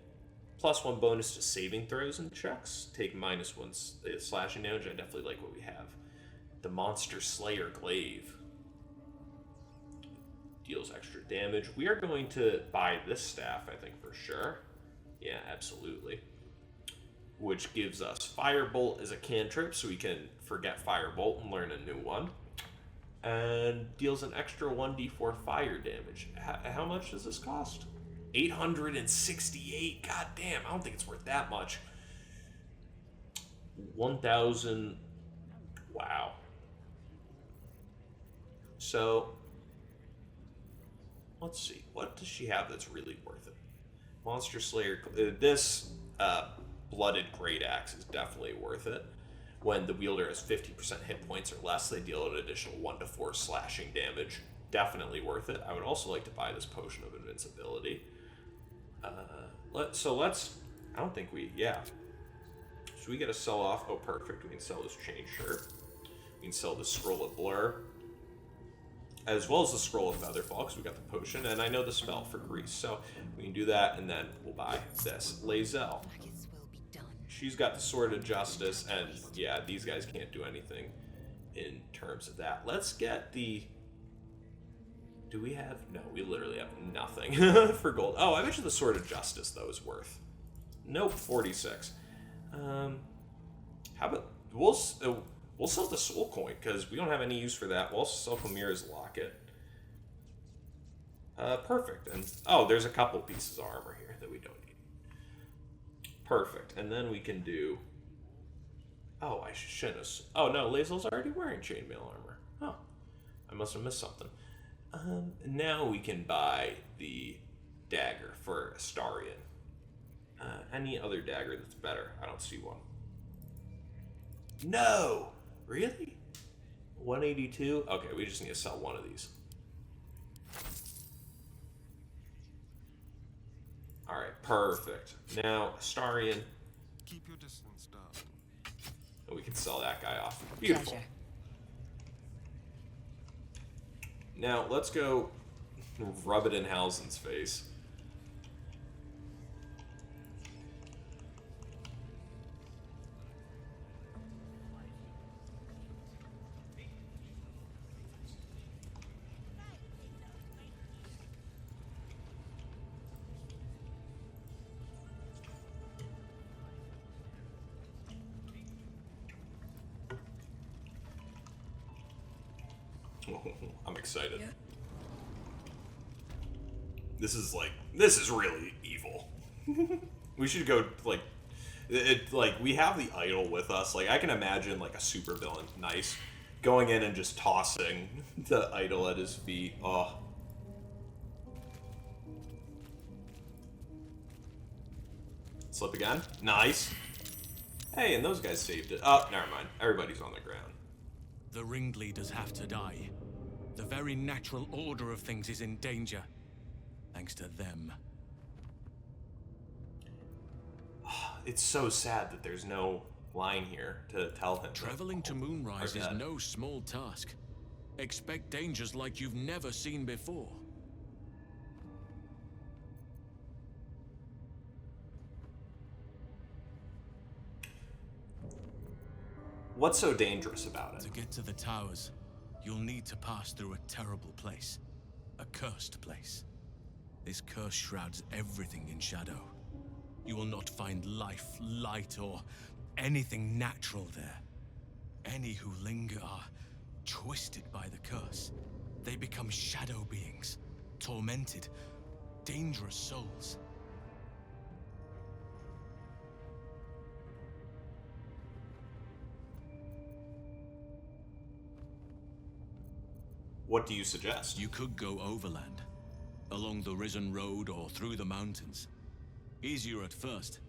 +1 bonus to saving throws and checks. Take -1 slashing damage. I definitely like what we have. The Monster Slayer Glaive deals extra damage. We are going to buy this staff, I think, for sure. Yeah, absolutely. Which gives us Firebolt as a cantrip, so we can forget Firebolt and learn a new one. And deals an extra 1d4 fire damage. How much does this cost? 868. God damn, I don't think it's worth that much. 1,000. Wow. So, let's see. What does she have that's really worth it? Monster Slayer. This Blooded Great Axe is definitely worth it. When the wielder has 50% hit points or less, they deal an additional 1 to 4 slashing damage. Definitely worth it. I would also like to buy this Potion of Invincibility. So let's... I don't think we... Yeah. So we get to sell off... Oh, perfect. We can sell this chain shirt. We can sell the Scroll of Blur. As well as the Scroll of Featherfall, because we got the potion. And I know the spell for Grease. So we can do that, and then we'll buy this. Lae'zel. She's got the Sword of Justice, and yeah, these guys can't do anything in terms of that. Let's get the... Do we have... No, we literally have nothing for gold. Oh, I bet you the Sword of Justice, though, is worth... Nope, 46. How about... We'll sell the Soul Coin, because we don't have any use for that. We'll also sell Chimera's Locket. Perfect. And oh, there's a couple pieces of armor here that we don't need. Perfect. And then we can do... Oh, I shouldn't have... Oh, no, Lae'zel's already wearing chainmail armor. Oh, I must have missed something. Now we can buy the dagger for Astarion. Any other dagger that's better? I don't see one. No! Really? 182? Okay, we just need to sell one of these. Alright, perfect. Now, Astarion. Keep your distance, darling. And we can sell that guy off. Beautiful. Pleasure. Now, let's go rub it in Halzin's face. I'm excited. Yeah. This is really evil. We should go, like, we have the idol with us. Like, I can imagine, like, a supervillain, nice, going in and just tossing the idol at his feet. Oh. Slip again. Nice. Hey, and those guys saved it. Oh, never mind. Everybody's on the ground. The ringleaders have to die. The very natural order of things is in danger, thanks to them. It's so sad that there's no line here to tell him. Traveling to Moonrise is no small task. Expect dangers like you've never seen before. What's so dangerous about it? To get to the towers, you'll need to pass through a terrible place. A cursed place. This curse shrouds everything in shadow. You will not find life, light, or anything natural there. Any who linger are twisted by the curse. They become shadow beings, tormented, dangerous souls. What do you suggest? You could go overland, along the Risen Road or through the mountains. Easier at first,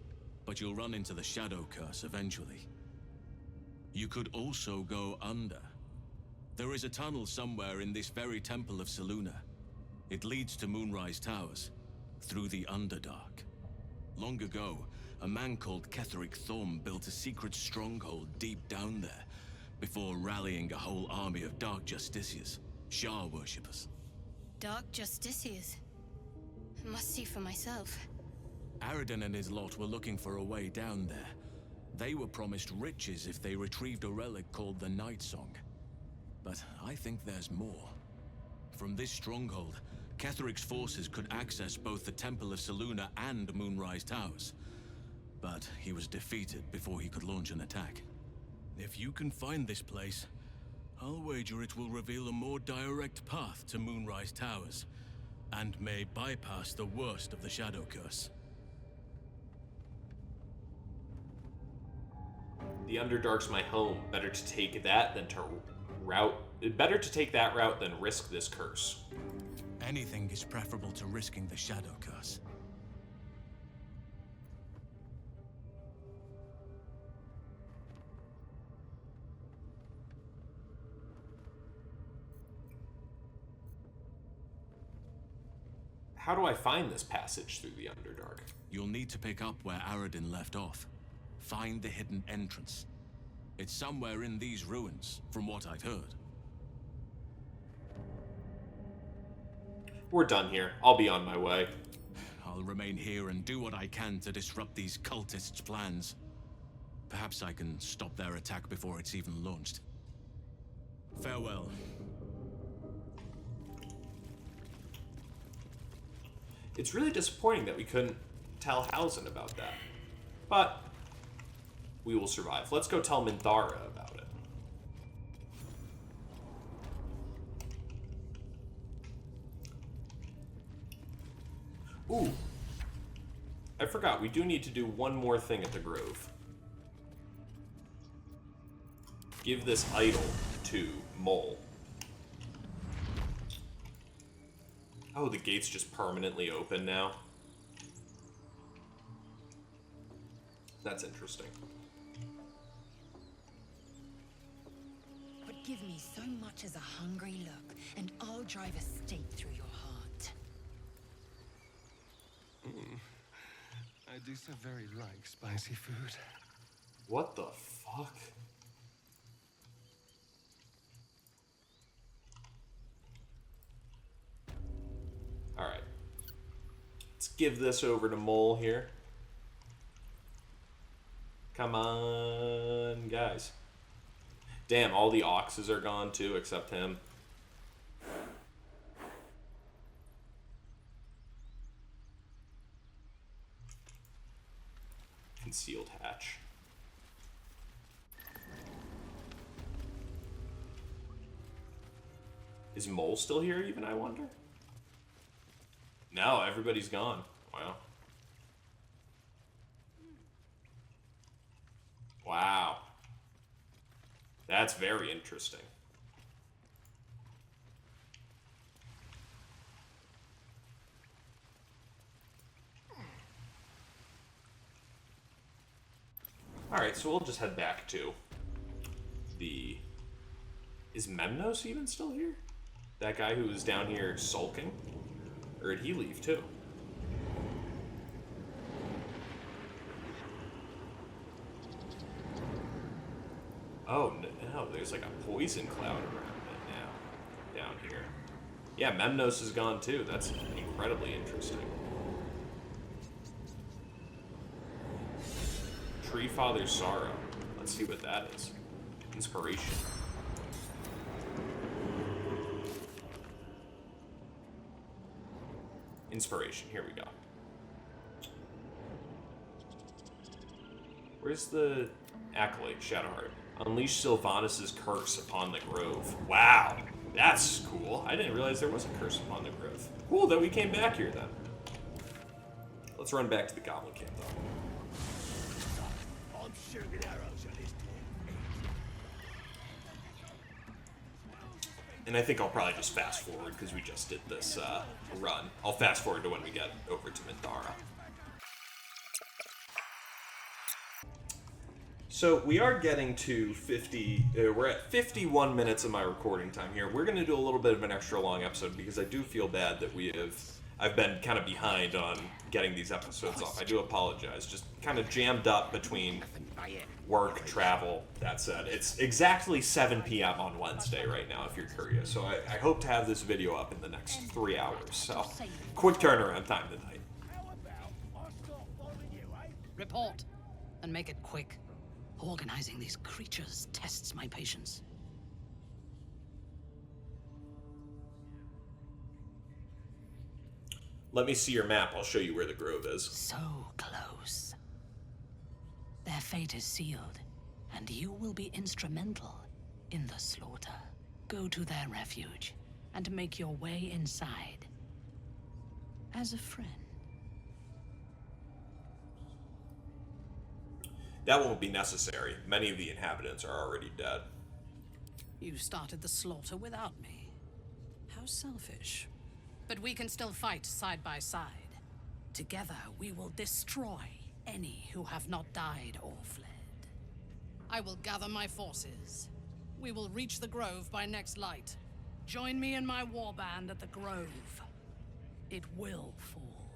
but you'll run into the Shadow Curse eventually. You could also go under. There is a tunnel somewhere in this very Temple of Selûne. It leads to Moonrise Towers, through the Underdark. Long ago, a man called Ketheric Thorm built a secret stronghold deep down there, before rallying a whole army of Dark Justiciars. Shah worshippers. Dark Justiciars. I must see for myself. Aradin and his lot were looking for a way down there. They were promised riches if they retrieved a relic called the Night Song. But I think there's more. From this stronghold, Ketheric's forces could access both the Temple of Selûne and Moonrise Towers. But he was defeated before he could launch an attack. If you can find this place, I'll wager it will reveal a more direct path to Moonrise Towers, and may bypass the worst of the Shadow Curse. The Underdark's my home. Better to take that than Better to take that route than risk this curse. Anything is preferable to risking the Shadow Curse. How do I find this passage through the Underdark? You'll need to pick up where Aradin left off. Find the hidden entrance. It's somewhere in these ruins, from what I've heard. We're done here. I'll be on my way. I'll remain here and do what I can to disrupt these cultists' plans. Perhaps I can stop their attack before it's even launched. Farewell. It's really disappointing that we couldn't tell Hausen about that. But we will survive. Let's go tell Minthara about it. Ooh. I forgot, we do need to do one more thing at the Grove. Give this idol to Mole. Oh, the gate's just permanently open now. That's interesting. But give me so much as a hungry look, and I'll drive a stake through your heart. I do so very like spicy food. What the fuck? Alright. Let's give this over to Mole here. Come on, guys. Damn, all the oxes are gone too, except him. Concealed hatch. Is Mole still here even, I wonder? No, everybody's gone. Wow. Wow. That's very interesting. Alright, so we'll just head back to the... Is Memnos even still here? That guy who was down here sulking? Or did he leave too? Oh, no, there's like a poison cloud around it now. Down here. Yeah, Memnos is gone too. That's incredibly interesting. Tree Father's Sorrow. Let's see what that is. Inspiration. Inspiration. Here we go. Where's the Acolyte, Shadowheart? Unleash Sylvanas' curse upon the Grove. Wow, that's cool. I didn't realize there was a curse upon the Grove. Cool that we came back here then. Let's run back to the Goblin Camp though. I'm shooting arrows at his And I think I'll probably just fast forward because we just did this run. I'll fast forward to when we get over to Minthara. So we are getting to 50, we're at 51 minutes of my recording time here. We're going to do a little bit of an extra long episode because I do feel bad that I've been kind of behind on getting these episodes off. I do apologize. Just kind of jammed up between work, travel, that said. It's exactly 7 p.m. on Wednesday right now, if you're curious. So I hope to have this video up in the next 3 hours. So quick turnaround time tonight. Report, and make it quick. Organizing these creatures tests my patience. Let me see your map. I'll show you where the grove is. So close. Their fate is sealed, and you will be instrumental in the slaughter. go to their refuge and make your way inside. As a friend. That won't be necessary. Many of the inhabitants are already dead. You started the slaughter without me. How selfish. But we can still fight side by side. Together, we will destroy any who have not died or fled. I will gather my forces. We will reach the Grove by next light. Join me in my warband at the Grove. It will fall.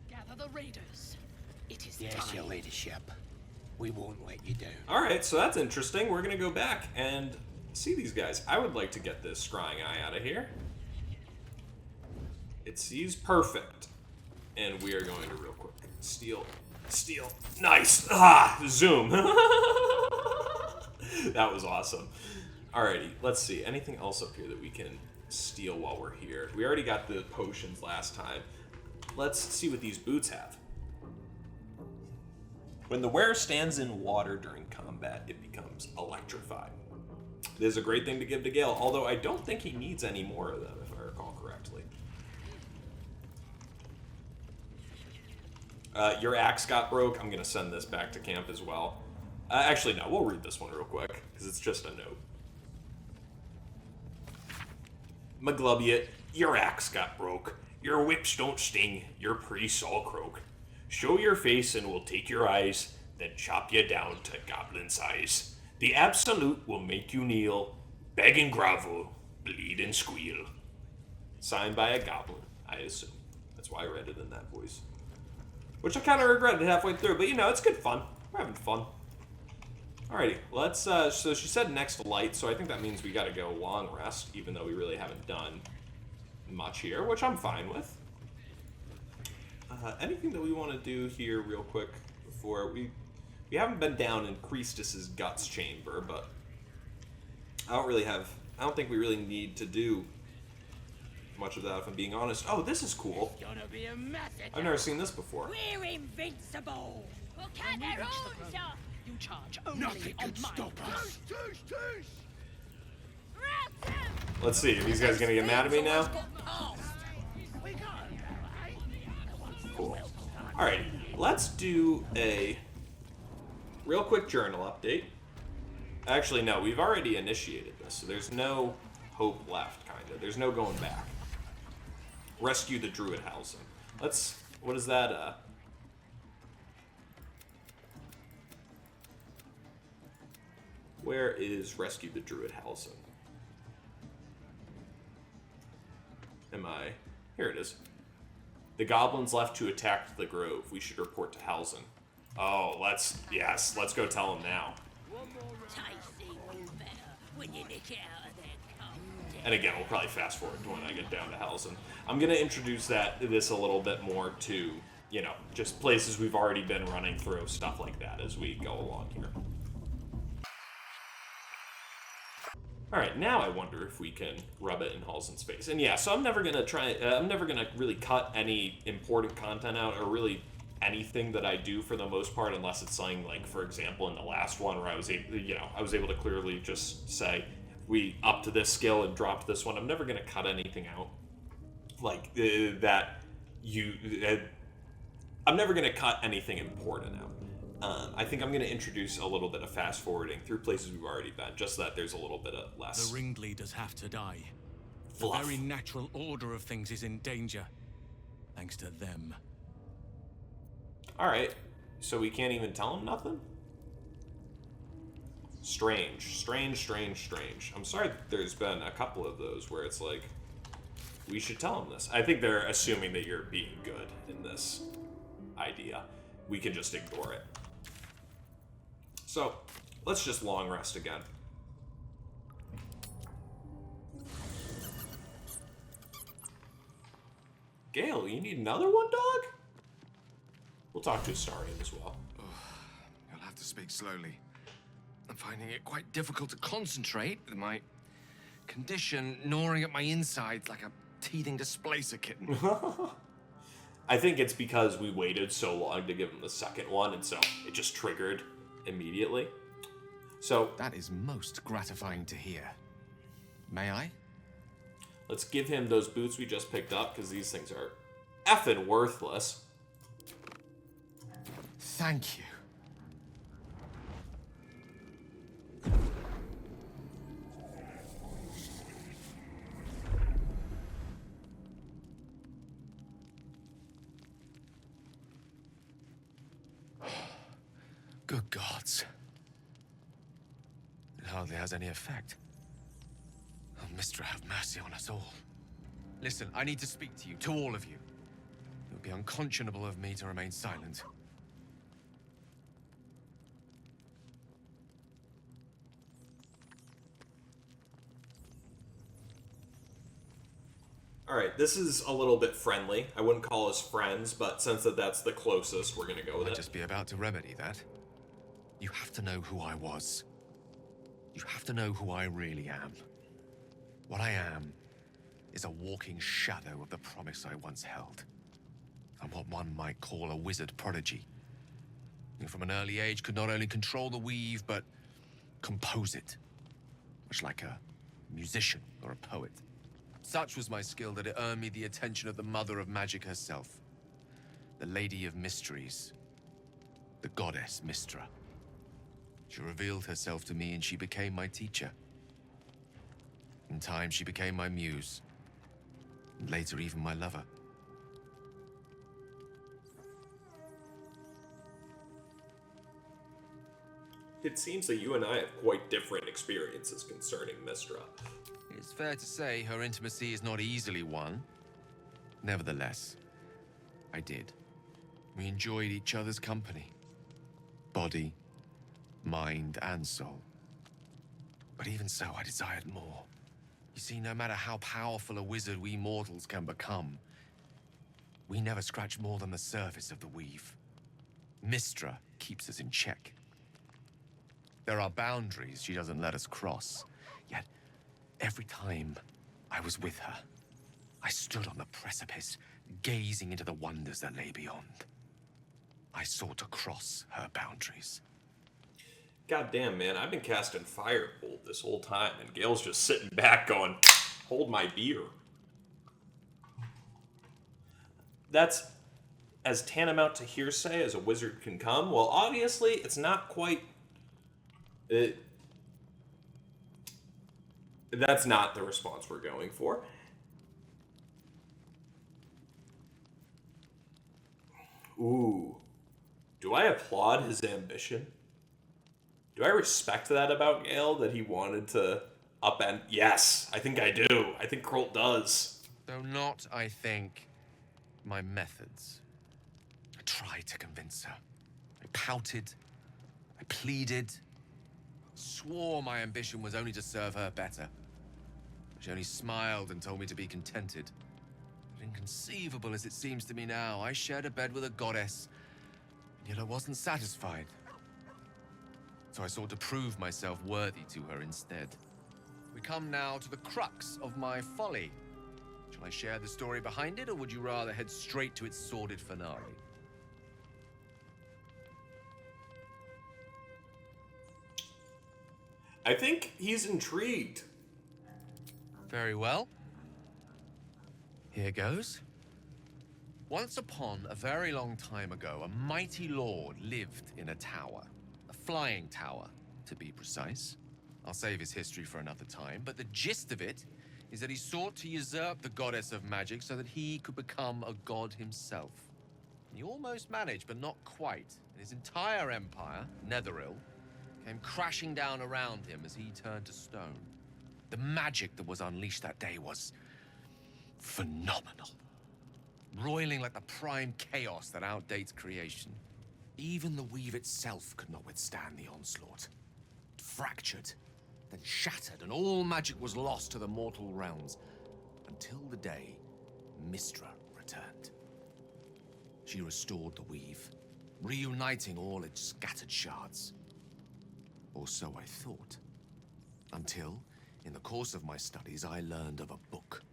Gather the raiders. It is Yes, time. your leadership. We won't let you down. Alright, so that's interesting. We're gonna go back and see these guys. I would like to get this scrying eye out of here. It sees perfect. And we are going to real quick steal. Nice. Zoom. That was awesome. Alrighty, let's see. Anything else up here that we can steal while we're here? We already got the potions last time. Let's see what these boots have. When the wearer stands in water during combat, it becomes electrified. This is a great thing to give to Gale, although I don't think he needs any more of them, if I recall correctly. Your axe got broke. I'm going to send this back to camp as well. Actually, no, we'll read this one real quick, because it's just a note. McGlubbiot, your axe got broke. Your whips don't sting. Your priests all croak. Show your face and we'll take your eyes, then chop you down to goblin size. The absolute will make you kneel, beg and grovel, bleed and squeal. Signed by a goblin, I assume. That's why I read it in that voice. Which I kind of regretted halfway through, but you know, it's good fun. We're having fun. Alrighty, let's, so she said next light, so I think that means we gotta go long rest, even though we really haven't done much here, which I'm fine with. Anything that we want to do here real quick before we haven't been down in Priestess's Guts chamber, but I don't think we really need to do much of that if I'm being honest. Oh, this is cool. It's gonna be a massacre. I've never seen this before. We're invincible. We'll cut their horns off. You charge only Nothing on can my stop us. Let's see, are these guys gonna get mad at me now? Cool. Alright, let's do a real quick journal update. Actually, no, we've already initiated this, so there's no hope left, kinda. There's no going back. Rescue the Druid housing. What is that, Where is Rescue the Druid housing? Here it is. The goblins left to attack the Grove. We should report to Halsin. Oh, let's go tell him now. And again, we'll probably fast forward to when I get down to Halsin. I'm gonna introduce this a little bit more to, you know, just places we've already been running through, stuff like that as we go along here. Alright, now I wonder if we can rub it in Halsin's face. And yeah, so I'm never gonna really cut any important content out, or really anything that I do for the most part, unless it's something like, for example, in the last one where I was able to clearly just say, we upped to this skill and dropped this one. I'm never gonna cut anything out. Like, I'm never gonna cut anything important out. I think I'm going to introduce a little bit of fast forwarding through places we've already been, just so that there's a little bit of less. The ringleaders have to die. Fluff. The very natural order of things is in danger, thanks to them. Alright, so we can't even tell them nothing? Strange. I'm sorry that there's been a couple of those where it's like, we should tell them this. I think they're assuming that you're being good in this idea. We can just ignore it. So, let's just long rest again. Gale, you need another one, dog? We'll talk to Astarion as well. You'll have to speak slowly. I'm finding it quite difficult to concentrate with my condition gnawing at my insides like a teething displacer kitten. I think it's because we waited so long to give him the second one, and so it just triggered immediately. So that is most gratifying to hear. May I? Let's give him those boots we just picked up, because these things are effing worthless. Thank you. Good gods. It hardly has any effect. Oh, Mistra, have mercy on us all. Listen, I need to speak to you, to all of you. It would be unconscionable of me to remain silent. Alright, this is a little bit friendly. I wouldn't call us friends, but since that's the closest, we're gonna go with it. I'd just be about to remedy that. You have to know who I was. You have to know who I really am. What I am is a walking shadow of the promise I once held. I'm what one might call a wizard prodigy. Who from an early age could not only control the weave, but compose it. Much like a musician or a poet. Such was my skill that it earned me the attention of the mother of magic herself. The Lady of Mysteries. The goddess Mistra. She revealed herself to me and she became my teacher. In time, she became my muse. And later, even my lover. It seems that you and I have quite different experiences concerning Mistra. It's fair to say her intimacy is not easily won. Nevertheless, I did. We enjoyed each other's company. Body, mind, and soul. But even so, I desired more. You see, no matter how powerful a wizard we mortals can become, we never scratch more than the surface of the weave. Mistra keeps us in check. There are boundaries she doesn't let us cross, yet every time I was with her, I stood on the precipice, gazing into the wonders that lay beyond. I sought to cross her boundaries. God damn, man, I've been casting Firebolt this whole time, and Gale's just sitting back going, hold my beer. That's as tantamount to hearsay as a wizard can come. Well, obviously, it's not quite... That's not the response we're going for. Ooh. Do I applaud his ambition? Do I respect that about Gale, that he wanted to upend? Yes, I think I do. I think Krolt does. Though not, I think, my methods. I tried to convince her. I pouted. I pleaded. Swore my ambition was only to serve her better. She only smiled and told me to be contented. But inconceivable as it seems to me now, I shared a bed with a goddess, and yet I wasn't satisfied. So I sought to prove myself worthy to her instead. We come now to the crux of my folly. Shall I share the story behind it, or would you rather head straight to its sordid finale? I think he's intrigued. Very well. Here goes. Once upon a very long time ago, a mighty lord lived in a tower. A flying tower, to be precise. I'll save his history for another time, but the gist of it is that he sought to usurp the goddess of magic so that he could become a god himself. And he almost managed, but not quite. And his entire empire, Netheril, came crashing down around him as he turned to stone. The magic that was unleashed that day was phenomenal. Roiling like the prime chaos that outdates creation. Even the weave itself could not withstand the onslaught. It fractured, then shattered, and all magic was lost to the mortal realms. Until the day Mistra returned. She restored the weave, reuniting all its scattered shards. Or so I thought. Until, in the course of my studies, I learned of a book.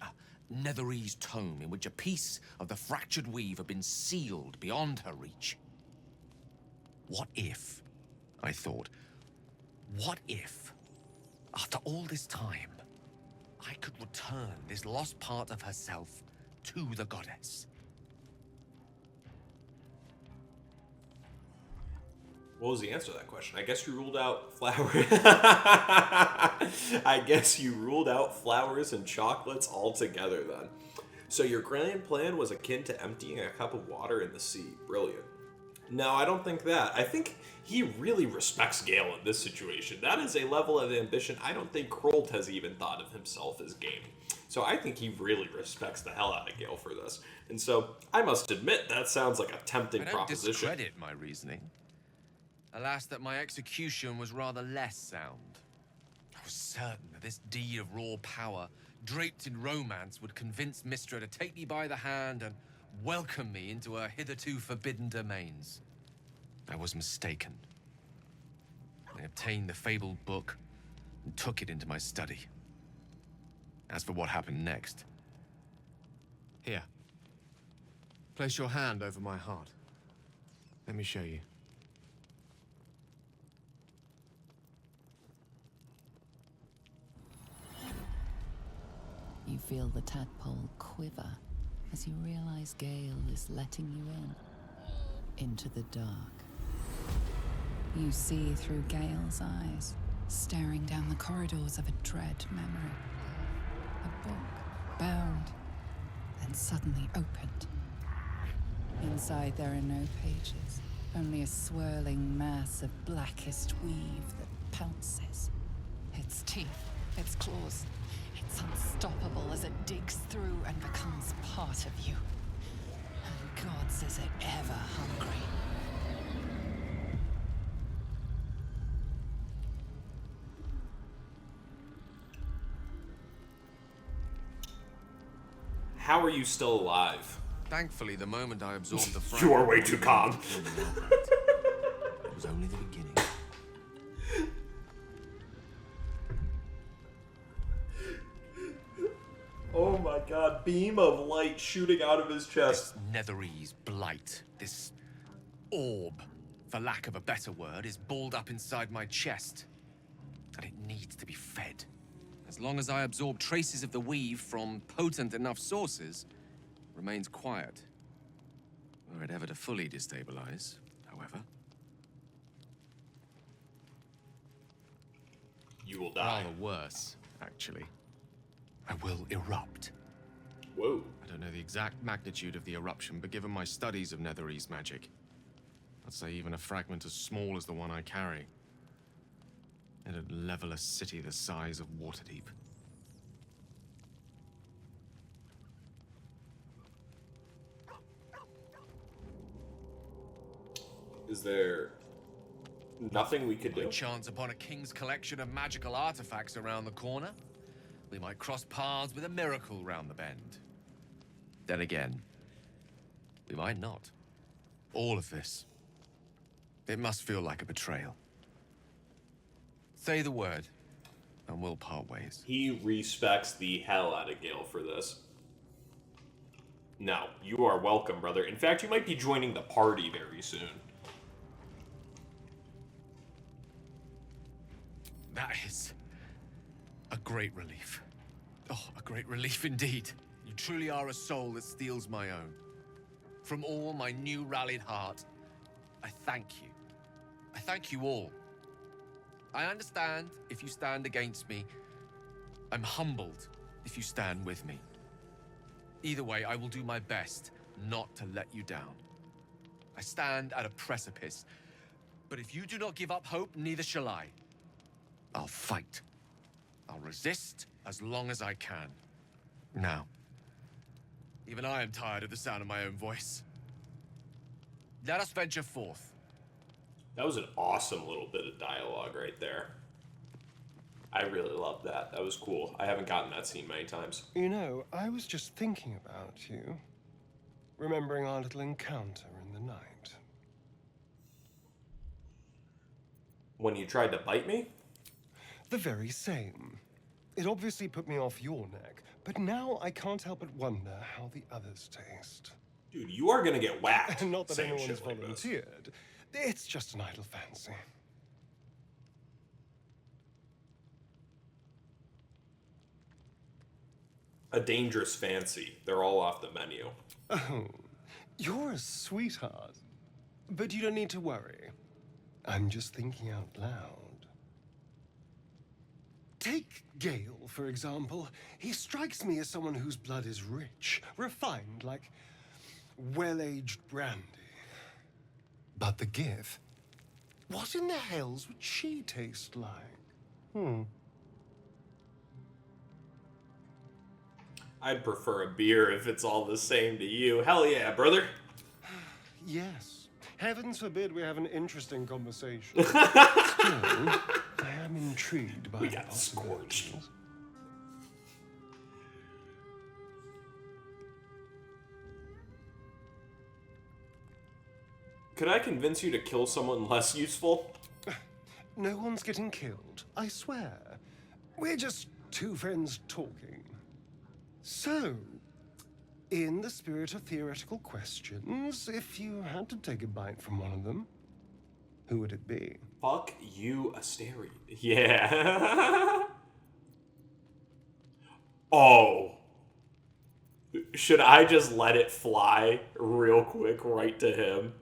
A Netherese tome in which a piece of the fractured weave had been sealed beyond her reach. What if, I thought, What if, after all this time, I could return this lost part of herself to the goddess? What was the answer to that question? I guess you ruled out flowers. I guess you ruled out flowers and chocolates altogether then. So your grand plan was akin to emptying a cup of water in the sea. Brilliant. No, I don't think that. I think he really respects Gale in this situation. That is a level of ambition I don't think Krolt has even thought of himself as gaining. So I think he really respects the hell out of Gale for this. And so I must admit, that sounds like a tempting proposition. Discredit my reasoning. Alas, that my execution was rather less sound. I was certain that this deed of raw power, draped in romance, would convince Mystra to take me by the hand and welcome me into her hitherto forbidden domains. I was mistaken. I obtained the fabled book and took it into my study. As for what happened next... Here. Place your hand over my heart. Let me show you. You feel the tadpole quiver as you realize Gale is letting you into the dark. You see through Gale's eyes, staring down the corridors of a dread memory. A book, bound, then suddenly opened. Inside there are no pages, only a swirling mass of blackest weave that pounces. Its teeth, its claws, it's unstoppable as it digs through and becomes part of you. And gods, is it ever hungry. How are you still alive? Thankfully, the moment I absorbed the You are way too calm. It was only the beginning. Oh my god, beam of light shooting out of his chest. This Netherese blight, this orb, for lack of a better word, is balled up inside my chest. And it needs to be fed. As long as I absorb traces of the weave from potent enough sources, it remains quiet. Were it ever to fully destabilize, however. You will die. Rather worse, actually. I will erupt. Whoa. I don't know the exact magnitude of the eruption, but given my studies of Netherese magic, I'd say even a fragment as small as the one I carry, it'd level a city the size of Waterdeep. Is there nothing we could do? Chance upon a king's collection of magical artifacts around the corner. We might cross paths with a miracle round the bend. Then again, we might not. All of this, it must feel like a betrayal. Say the word, and we'll part ways. He respects the hell out of Gale for this. No, you are welcome, brother. In fact, you might be joining the party very soon. That is a great relief. Oh, a great relief indeed. You truly are a soul that steals my own. From all my new rallied heart, I thank you. I thank you all. I understand if you stand against me. I'm humbled if you stand with me. Either way, I will do my best not to let you down. I stand at a precipice, but if you do not give up hope, neither shall I. I'll fight. I'll resist as long as I can. Now, even I am tired of the sound of my own voice. Let us venture forth. That was an awesome little bit of dialogue right there. I really loved that. That was cool. I haven't gotten that scene many times. You know, I was just thinking about you. Remembering our little encounter in the night. When you tried to bite me? The very same. It obviously put me off your neck, but now I can't help but wonder how the others taste. Dude, you are gonna get whacked. Not that saying anyone has shit like this. volunteered. It's just an idle fancy. A dangerous fancy. They're all off the menu. Oh, you're a sweetheart. But you don't need to worry. I'm just thinking out loud. Take Gale, for example. He strikes me as someone whose blood is rich, refined, like well-aged brandy. But the Gith? What in the hells would she taste like? I'd prefer a beer if it's all the same to you. Hell yeah, brother. Yes. Heavens forbid we have an interesting conversation. Still, I am intrigued by We the got scorched. possibilities. Could I convince you to kill someone less useful? No one's getting killed, I swear. We're just two friends talking. So, in the spirit of theoretical questions, if you had to take a bite from one of them, who would it be? Fuck you, Asteri. Yeah. Oh. Should I just let it fly real quick right to him?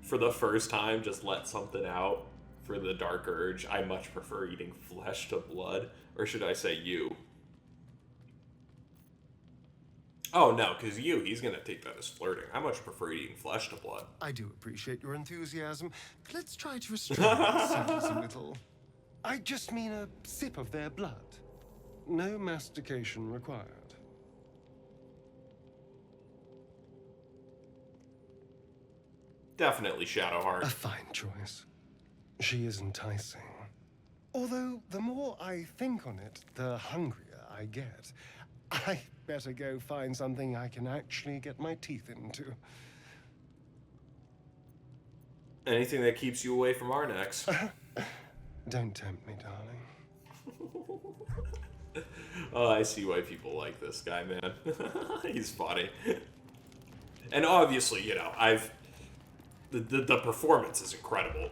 For the first time, just let something out for the dark urge. I much prefer eating flesh to blood. Or should I say you? Oh, no, because he's going to take that as flirting. I much prefer eating flesh to blood. I do appreciate your enthusiasm. But let's try to restrain ourselves a little. I just mean a sip of their blood. No mastication required. Definitely Shadowheart. A fine choice. She is enticing. Although, the more I think on it, the hungrier I get. I better go find something I can actually get my teeth into. Anything that keeps you away from our necks. Don't tempt me, darling. Oh, I see why people like this guy, man. He's funny. And obviously, you know, the performance is incredible.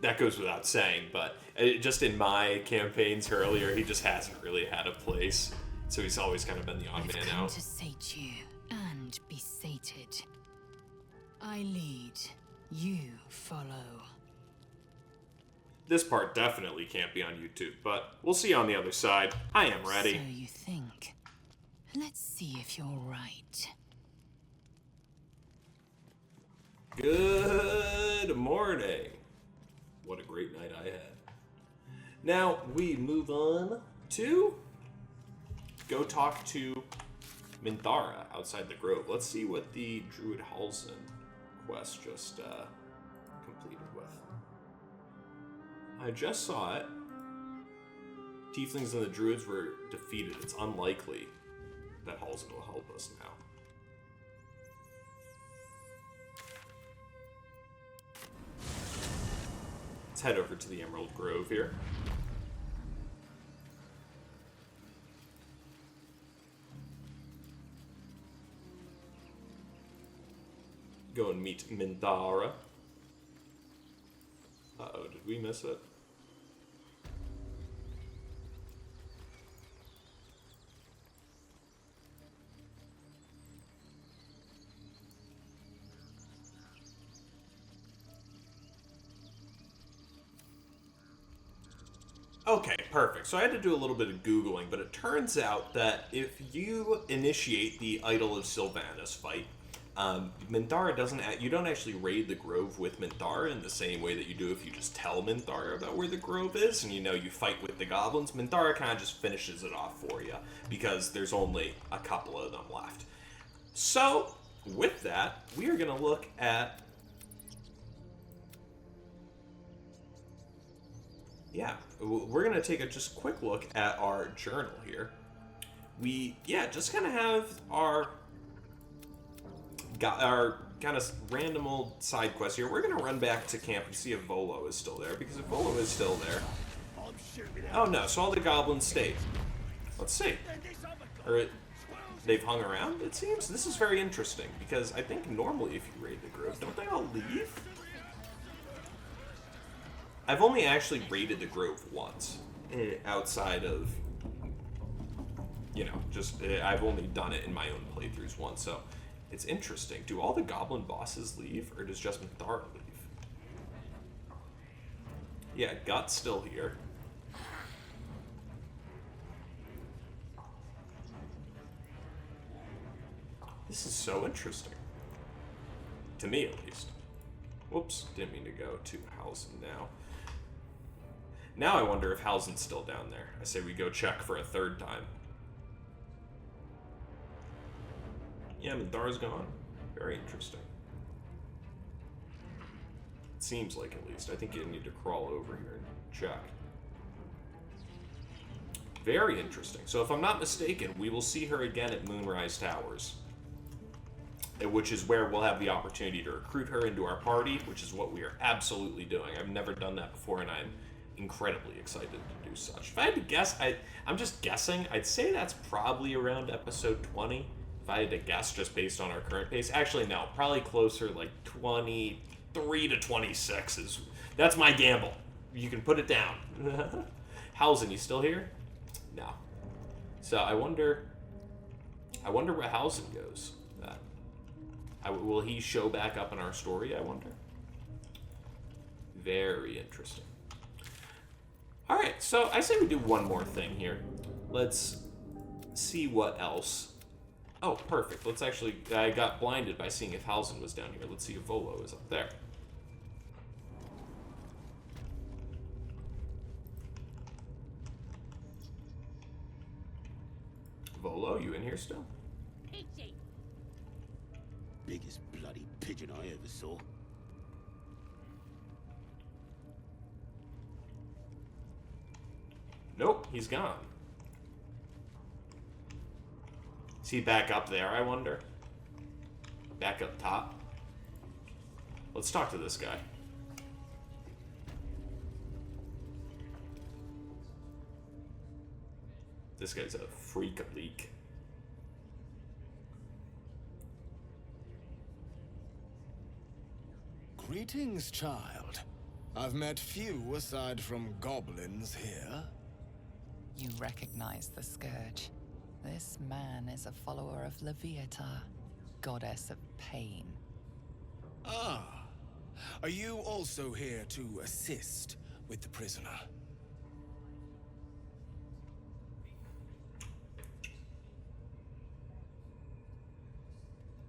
That goes without saying, but just in my campaigns earlier, he just hasn't really had a place. So he's always kind of been the odd man out. To sate you and be sated. I lead, you follow. This part definitely can't be on YouTube, but we'll see on the other side. I am ready. So you think. Let's see if you're right. Good morning. What a great night I had. Now we move on to go talk to Minthara outside the grove. Let's see what the Druid Halsin quest just completed with. I just saw it. Tieflings and the Druids were defeated. It's unlikely that Halsin will help us now. Let's head over to the Emerald Grove here. Go and meet Minthara. Uh-oh, did we miss it? Okay, perfect. So I had to do a little bit of Googling, but it turns out that if you initiate the Idol of Sylvanas fight, Minthara doesn't. You don't actually raid the grove with Minthara in the same way that you do if you just tell Minthara about where the grove is, and you fight with the goblins. Minthara kind of just finishes it off for you because there's only a couple of them left. So with that, we are going to look at. Yeah, we're going to take a just quick look at our journal here. We, just kind of have our kind of random old side quest here. We're going to run back to camp and see if Volo is still there, because if Volo is still there... Oh no, so all the goblins stayed. Let's see. Or they've hung around, it seems? This is very interesting, because I think normally if you raid the grove, don't they all leave? I've only actually raided the grove once, outside of you know, just I've only done it in my own playthroughs once, so it's interesting. Do all the goblin bosses leave, or does just Mithara leave? Yeah, Gut's still here. This is so interesting. To me, at least. Whoops, didn't mean to go to Hausen now. Now I wonder if Hausen's still down there. I say we go check for a third time. Yeah, Mindar's gone. Very interesting. It seems like, at least. I think you need to crawl over here and check. Very interesting. So if I'm not mistaken, we will see her again at Moonrise Towers, which is where we'll have the opportunity to recruit her into our party, which is what we are absolutely doing. I've never done that before, and I'm incredibly excited to do such. If I had to guess, I'm just guessing, I'd say that's probably around episode 20, if I had to guess just based on our current pace. Actually, no, probably closer, like 23 to 26 is, that's my gamble. You can put it down. Hausen, you still here? No. So I wonder where Hausen goes. Will he show back up in our story, I wonder? Very interesting. Alright, so I say we do one more thing here. Let's see what else. Oh, perfect. Let's actually... I got blinded by seeing if Hausen was down here. Let's see if Volo is up there. Volo, you in here still? Biggest bloody pigeon I ever saw. Nope, he's gone. Is he back up there, I wonder? Back up top? Let's talk to this guy. This guy's a freak leak. Greetings, child. I've met few aside from goblins here. You recognize the Scourge. This man is a follower of Leviatha, goddess of pain. Ah. Are you also here to assist with the prisoner?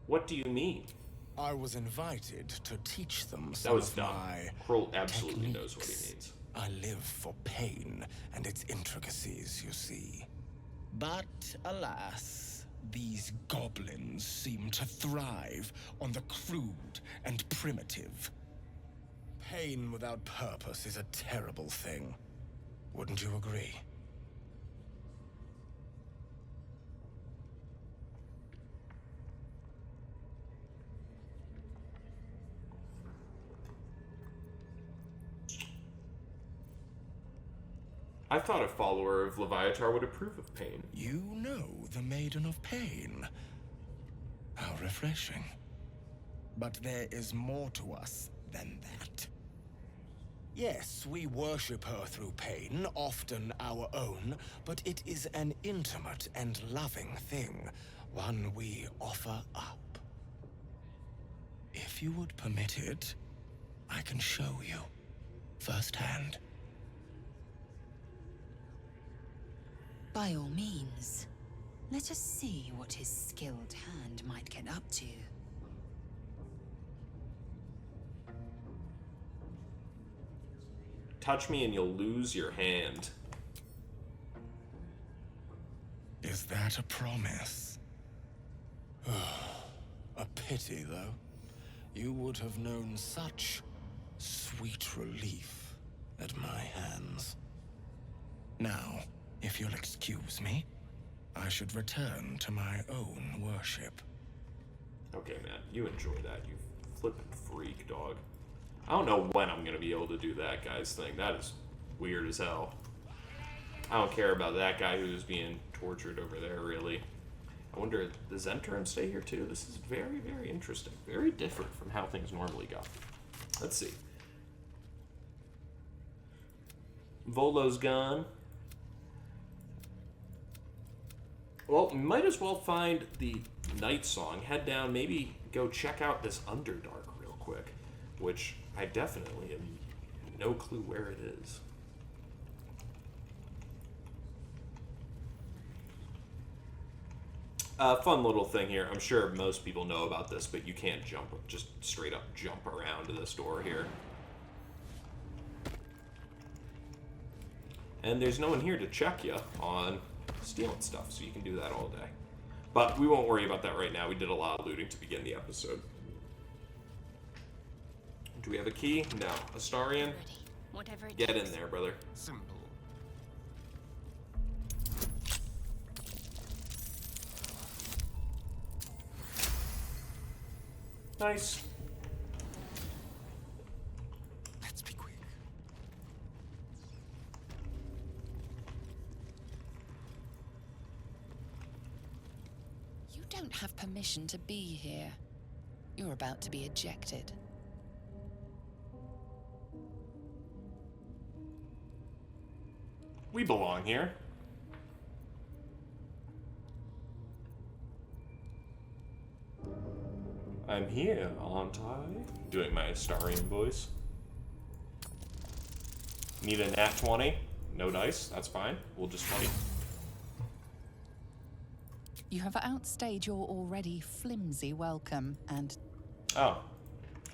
What do you mean? I was invited to teach them That some was of dumb. my Kroll absolutely techniques. knows what he means. I live for pain and its intricacies, you see. But alas, these goblins seem to thrive on the crude and primitive. Pain without purpose is a terrible thing. Wouldn't you agree? I thought a follower of Leviathan would approve of pain. You know the Maiden of Pain. How refreshing. But there is more to us than that. Yes, we worship her through pain, often our own, but it is an intimate and loving thing, one we offer up. If you would permit it, I can show you firsthand. By all means, let us see what his skilled hand might get up to. Touch me and you'll lose your hand. Is that a promise? A pity, though. You would have known such sweet relief at my hands. Now, if you'll excuse me, I should return to my own worship. Okay, man, you enjoy that, you flippin' freak, dog. I don't know when I'm gonna be able to do that guy's thing. That is weird as hell. I don't care about that guy who's being tortured over there, really. I wonder, does Zentrum stay here too? This is very, very interesting. Very different from how things normally go. Let's see. Volo's gone. Well, we might as well find the Night Song, head down, maybe go check out this Underdark real quick, which I definitely have no clue where it is. Fun little thing here. I'm sure most people know about this, but you can't just straight up jump around to this door here. And there's no one here to check you on stealing stuff, so you can do that all day. But we won't worry about that right now. We did a lot of looting to begin the episode. Do we have a key? No. Astarion? Get in there, brother. Simple. Nice. Let's be quick. You don't have permission to be here. You're about to be ejected. We belong here. I'm here, aren't I? Doing my Astarion voice. Need a nat 20? No dice, that's fine. We'll just fight. You have outstayed your already flimsy welcome, and... Oh.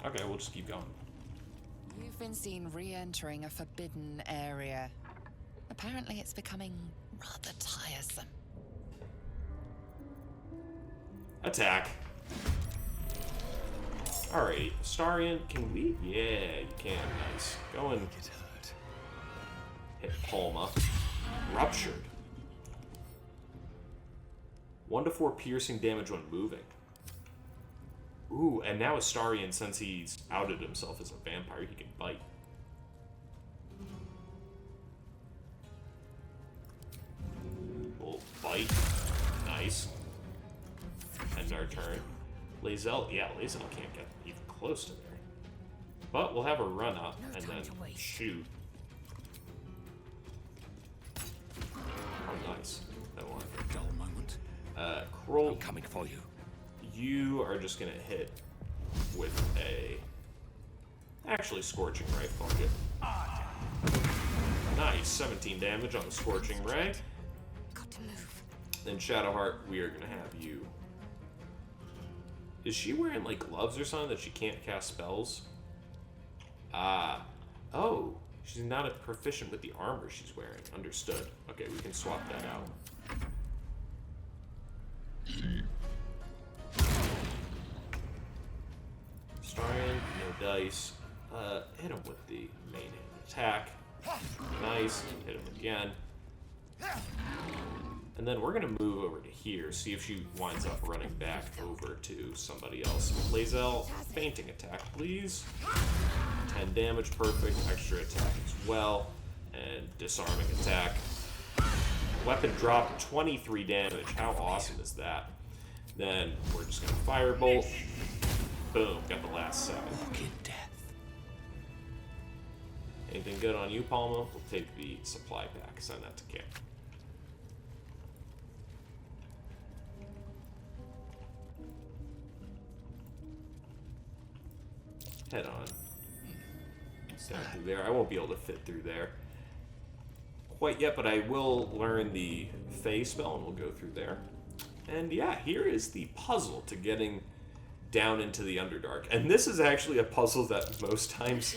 Okay, we'll just keep going. You've been seen re-entering a forbidden area. Apparently it's becoming rather tiresome. Attack. Alright, Astarion, can we? Yeah, you can. Nice. Go and get hurt. Hit Palma. Ruptured. 1 to 4 piercing damage when moving. Ooh, and now Astarion, since he's outed himself as a vampire, he can bite. We'll bite. Nice. End our turn. Lae'zel, yeah, Lae'zel can't get even close to there. But we'll have her run up and then shoot. Oh, nice. That one. Dull moment. Kroll, I'm coming for you. You are just gonna hit with a actually Scorching Ray. Fuck it. Nice, 17 damage on the Scorching Ray. Got to move. Then Shadowheart, we are gonna have you. Is she wearing like gloves or something that she can't cast spells? Oh, she's not proficient with the armor she's wearing. Understood. Okay, we can swap that out. Astarion, no dice. Hit him with the main hand attack. Nice. Hit him again. And then we're gonna move over to here, see if she winds up running back over to somebody else. Lae'zel, fainting attack, please. 10 damage, perfect. Extra attack as well. And disarming attack. Weapon drop, 23 damage. How awesome is that? Then we're just gonna firebolt. Boom, got the last 7. Anything good on you, Palma? We'll take the supply pack, send that to camp. Head on. Down through there. I won't be able to fit through there quite yet, but I will learn the Fey spell and we'll go through there. And yeah, here is the puzzle to getting down into the Underdark. And this is actually a puzzle that most times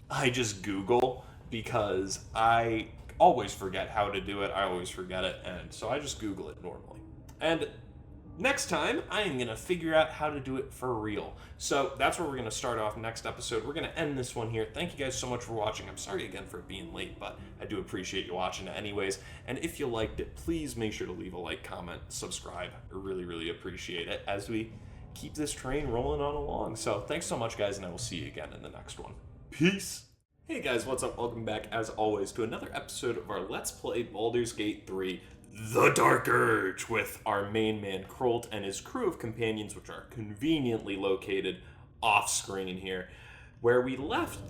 I just Google because I always forget how to do it. I always forget it, and so I just Google it normally. And next time, I am going to figure out how to do it for real. So that's where we're going to start off next episode. We're going to end this one here. Thank you guys so much for watching. I'm sorry again for being late, but I do appreciate you watching it anyways. And if you liked it, please make sure to leave a like, comment, subscribe. I really, really appreciate it as we keep this train rolling on along. So thanks so much, guys, and I will see you again in the next one. Peace! Hey guys, what's up? Welcome back, as always, to another episode of our Let's Play Baldur's Gate 3 The Dark Urge, with our main man Krolt and his crew of companions, which are conveniently located off screen here, where we left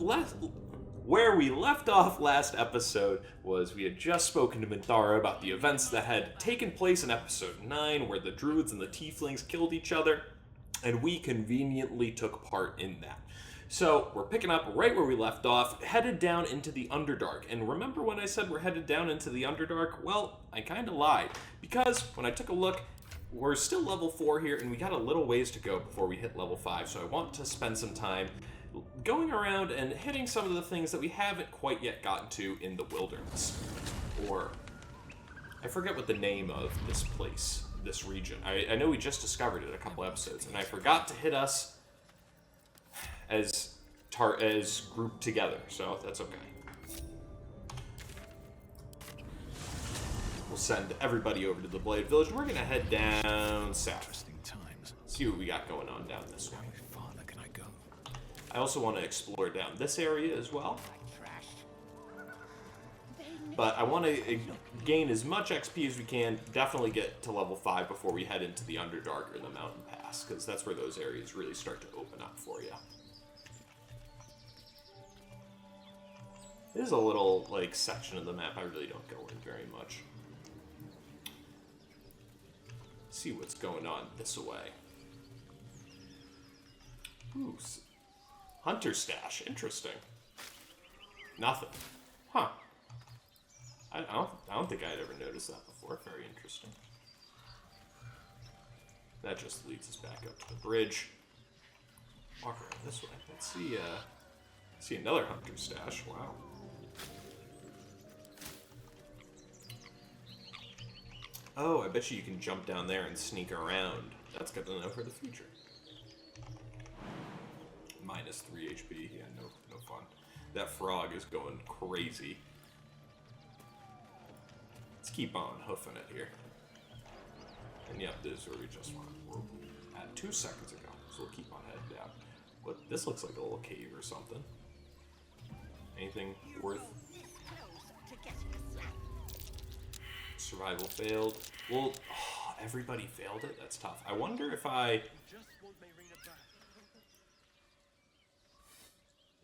Where we left off last episode was we had just spoken to Minthara about the events that had taken place in episode 9, where the druids and the tieflings killed each other, and we conveniently took part in that. So we're picking up right where we left off, headed down into the Underdark. And remember when I said we're headed down into the Underdark? Well, I kind of lied, because when I took a look, we're still level 4 here, and we got a little ways to go before we hit level 5, so I want to spend some time going around and hitting some of the things that we haven't quite yet gotten to in the wilderness. Or, I forget what the name of this place, this region. I know we just discovered it a couple episodes, and I forgot to hit us as grouped together, so that's okay. We'll send everybody over to the Blade Village, and we're gonna head down south. See what we got going on down this way. I also want to explore down this area as well. But I want to gain as much XP as we can, definitely get to level 5 before we head into the Underdark or the Mountain Pass, because that's where those areas really start to open up for you. There's a little, like, section of the map I really don't go in very much. See what's going on this way. Ooh, Hunter stash, interesting. Nothing. Huh. I don't think I'd ever noticed that before. Very interesting. That just leads us back up to the bridge. Walk around this way. Let's see another hunter stash. Wow. Oh, I bet you can jump down there and sneak around. That's good to know for the future. Minus 3 HP. Yeah, no fun. That frog is going crazy. Let's keep on hoofing it here. And yep, this is where we just were at 2 seconds ago. So we'll keep on heading down. But this looks like a little cave or something. Anything worth? Survival failed. Well, everybody failed it? That's tough. I wonder if I...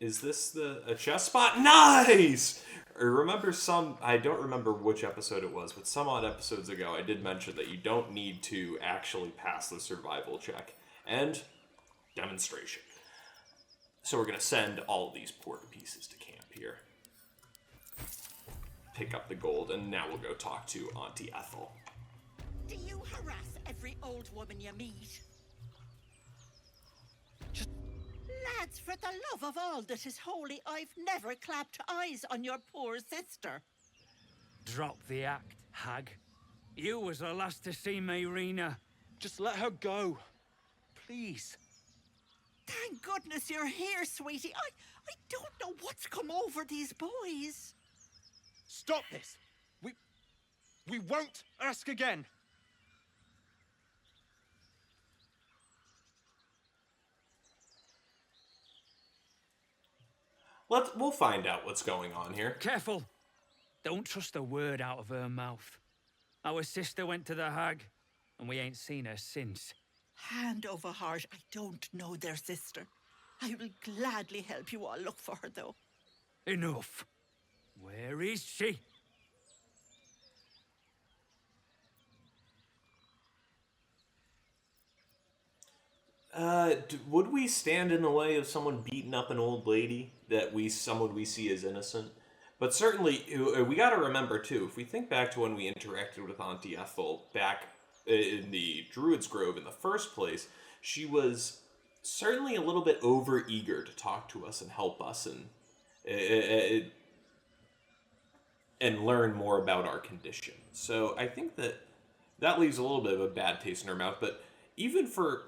Is this a chest spot? Nice! I remember I don't remember which episode it was, but some odd episodes ago I did mention that you don't need to actually pass the survival check. And demonstration. So we're going to send all of these porta pieces to camp here. Pick up the gold, and now we'll go talk to Auntie Ethel. Do you harass every old woman you meet? Lads, for the love of all that is holy, I've never clapped eyes on your poor sister. Drop the act, hag. You was the last to see Mayrina. Just let her go. Please. Thank goodness you're here, sweetie. I don't know what's come over these boys. Stop this! We won't ask again. We'll find out what's going on here. Careful! Don't trust a word out of her mouth. Our sister went to the hag, and we ain't seen her since. Hand over heart, I don't know their sister. I will gladly help you all look for her, though. Enough. Where is she? Would we stand in the way of someone beating up an old lady that someone we see as innocent? But certainly, we got to remember too, if we think back to when we interacted with Auntie Ethel back in the Druid's Grove in the first place, she was certainly a little bit over-eager to talk to us and help us and learn more about our condition. So I think that leaves a little bit of a bad taste in our mouth, but even for...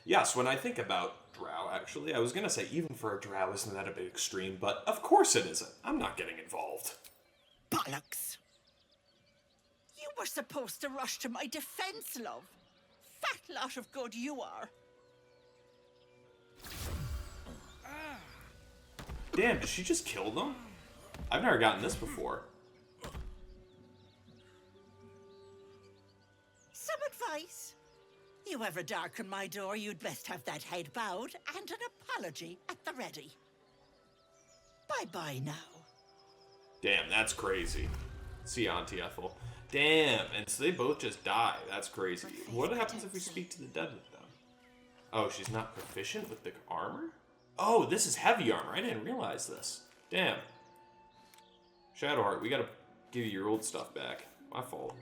Yes, when I think about drow, actually, I was going to say even for a drow, isn't that a bit extreme? But of course it isn't. I'm not getting involved. Bollocks! You were supposed to rush to my defense, love. Fat lot of good you are. Damn, did she just kill them? I've never gotten this before. Some advice? You ever darken my door, you'd best have that head bowed and an apology at the ready. Bye-bye now. Damn, that's crazy. See Auntie Ethel. Damn, and so they both just die. That's crazy. What happens if we speak to the dead with them? Oh, she's not proficient with the armor? Oh, this is heavy armor. I didn't realize this. Damn. Shadowheart, we gotta give you your old stuff back. My fault.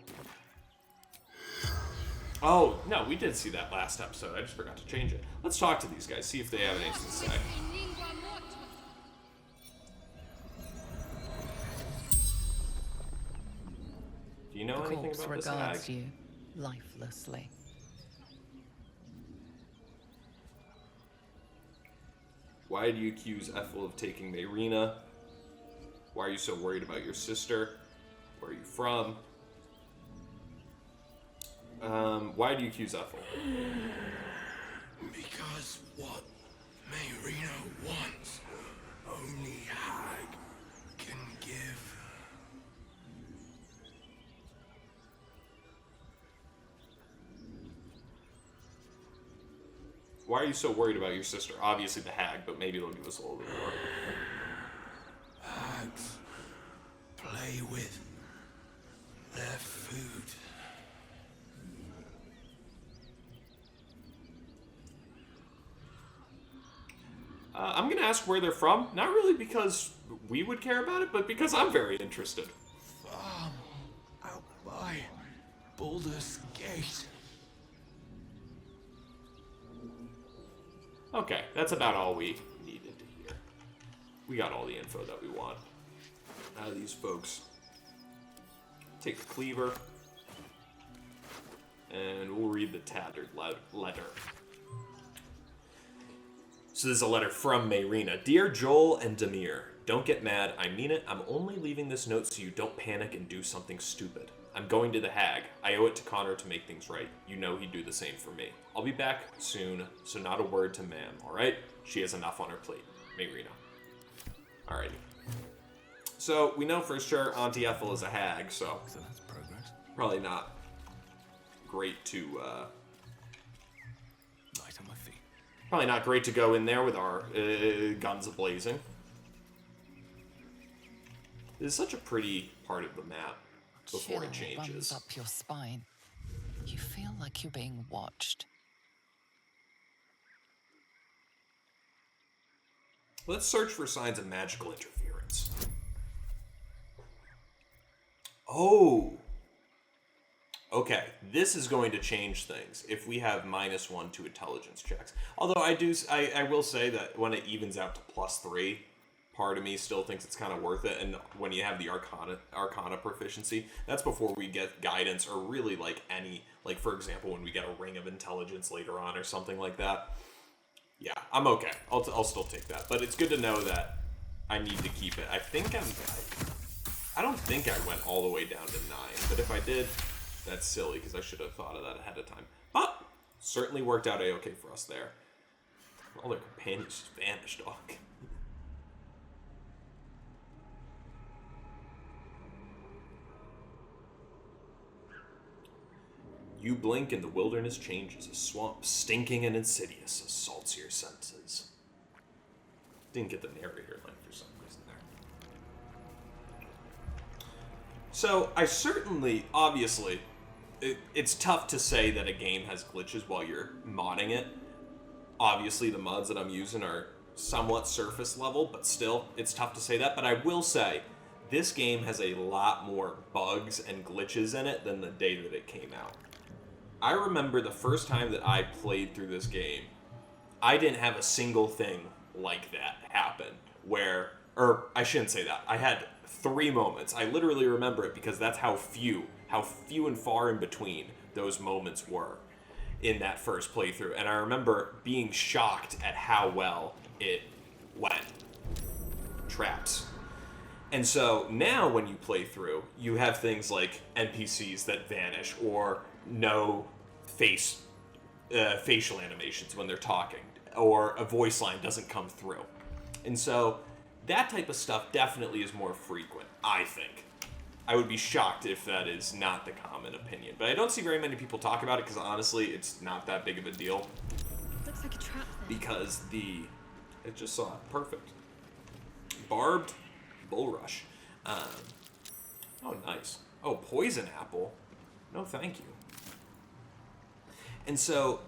Oh, no, we did see that last episode. I just forgot to change it. Let's talk to these guys, see if they have anything to say. Do you know The anything corpse about this regards hag? you lifelessly. Why do you accuse Ethel of taking Mayrina? Why are you so worried about your sister? Where are you from? Why do you accuse Ethel? Because what Mayrina wants, only Hag can give. Why are you so worried about your sister? Obviously the hag, but maybe they'll give us a little bit more. Hags play with their food. I'm gonna ask where they're from. Not really because we would care about it, but because I'm very interested. Out by Baldur's Gate. Okay, that's about all we needed to hear. We got all the info that we want out of these folks. Take the cleaver, and we'll read the tattered letter. So this is a letter from Mayrina. Dear Joel and Demir, don't get mad. I mean it. I'm only leaving this note so you don't panic and do something stupid. I'm going to the hag. I owe it to Connor to make things right. You know he'd do the same for me. I'll be back soon, so not a word to ma'am, alright? She has enough on her plate. Mayrina. Alrighty. So, we know for sure Auntie Ethel is a hag, so that's progress. Probably not great to, Light on my feet. Probably not great to go in there with our guns a-blazing. This is such a pretty part of the map before it Chill runs changes. up your spine. You feel like you're being watched. Let's search for signs of magical interference. Oh! Okay, this is going to change things if we have -1 to intelligence checks. Although I will say that when it evens out to +3, part of me still thinks it's kind of worth it. And when you have the Arcana proficiency, that's before we get guidance or really like any, like for example, when we get a ring of intelligence later on or something like that. Yeah, I'm okay. I'll still take that. But it's good to know that I need to keep it. I don't think I went all the way down to 9, but if I did, that's silly because I should have thought of that ahead of time. But certainly worked out a-okay for us there. All their companions just vanished, dog. You blink and the wilderness changes. A swamp, stinking and insidious, assaults your senses. Didn't get the narrator line for some reason there. So, I certainly, obviously, it's tough to say that a game has glitches while you're modding it. Obviously, the mods that I'm using are somewhat surface level, but still, it's tough to say that. But I will say, this game has a lot more bugs and glitches in it than the day that it came out. I remember the first time that I played through this game, I didn't have a single thing like that happen where, or I shouldn't say that. I had 3 moments. I literally remember it because that's how few and far in between those moments were in that first playthrough. And I remember being shocked at how well it went. Traps. And so now when you play through, you have things like NPCs that vanish or no facial animations when they're talking, or a voice line doesn't come through. And so that type of stuff definitely is more frequent, I think. I would be shocked if that is not the common opinion. But I don't see very many people talk about it because honestly, it's not that big of a deal. Looks like a trap there. Because it just saw it. Perfect. Barbed bulrush. Oh, nice. Oh, poison apple. No, thank you. And so,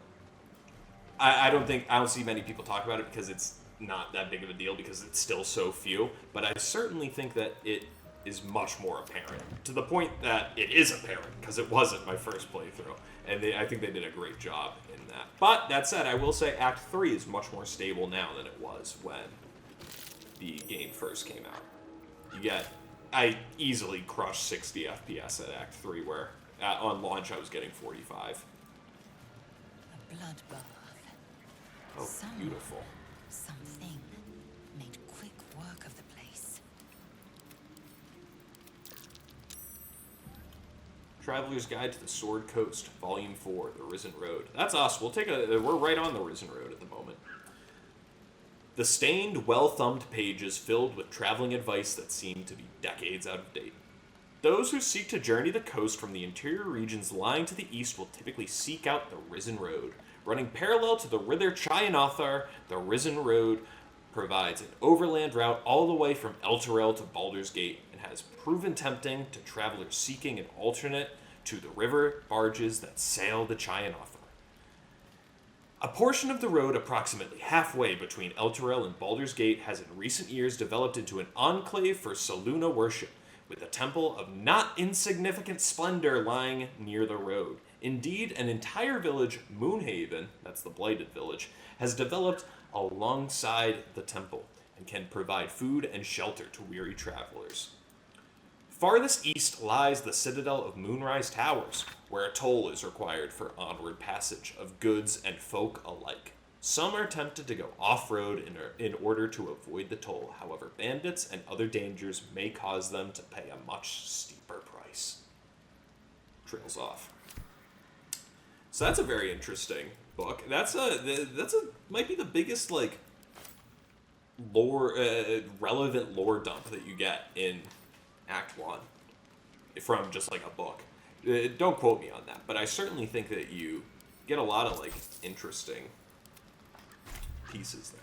I don't see many people talk about it because it's not that big of a deal because it's still so few. But I certainly think that it is much more apparent, to the point that it is apparent because it wasn't my first playthrough, and I think they did a great job in that. But that said, I will say Act 3 is much more stable now than it was when the game first came out. I easily crushed 60 FPS at Act 3, where on launch I was getting 45. A bloodbath. Oh, beautiful. Something made quick work of the place. Traveler's Guide to the Sword Coast, Volume 4, The Risen Road. That's us. We're right on the Risen Road at the moment. The stained, well-thumbed pages filled with traveling advice that seem to be decades out of date. Those who seek to journey the coast from the interior regions lying to the east will typically seek out the Risen Road. Running parallel to the River Chayanathar, the Risen Road provides an overland route all the way from Elturel to Baldur's Gate and has proven tempting to travelers seeking an alternate to the river barges that sail the Chayanathar. A portion of the road approximately halfway between Elturel and Baldur's Gate has in recent years developed into an enclave for Saluna worship, with a temple of not insignificant splendor lying near the road. Indeed, an entire village, Moonhaven, that's the Blighted Village, has developed alongside the temple and can provide food and shelter to weary travelers. Farthest east lies the citadel of Moonrise Towers, where a toll is required for onward passage of goods and folk alike. Some are tempted to go off-road in order to avoid the toll. However, bandits and other dangers may cause them to pay a much steeper price. Trails off. So that's a very interesting book. That's might be the biggest lore relevant lore dump that you get in Act 1 from just a book. Don't quote me on that, but I certainly think that you get a lot of interesting pieces there.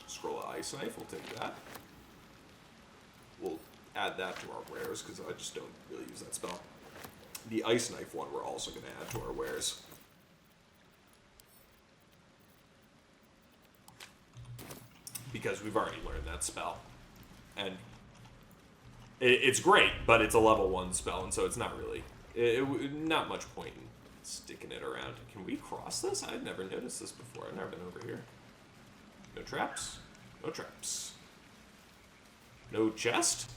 Scroll of Ice Knife, we'll take that. We'll add that to our wares because I just don't really use that spell. The Ice Knife one we're also going to add to our wares. Because we've already learned that spell. And it's great, but it's a level 1 spell, and so it's not really... not much point in sticking it around. Can we cross this? I've never noticed this before. I've never been over here. No traps? No traps. No chest?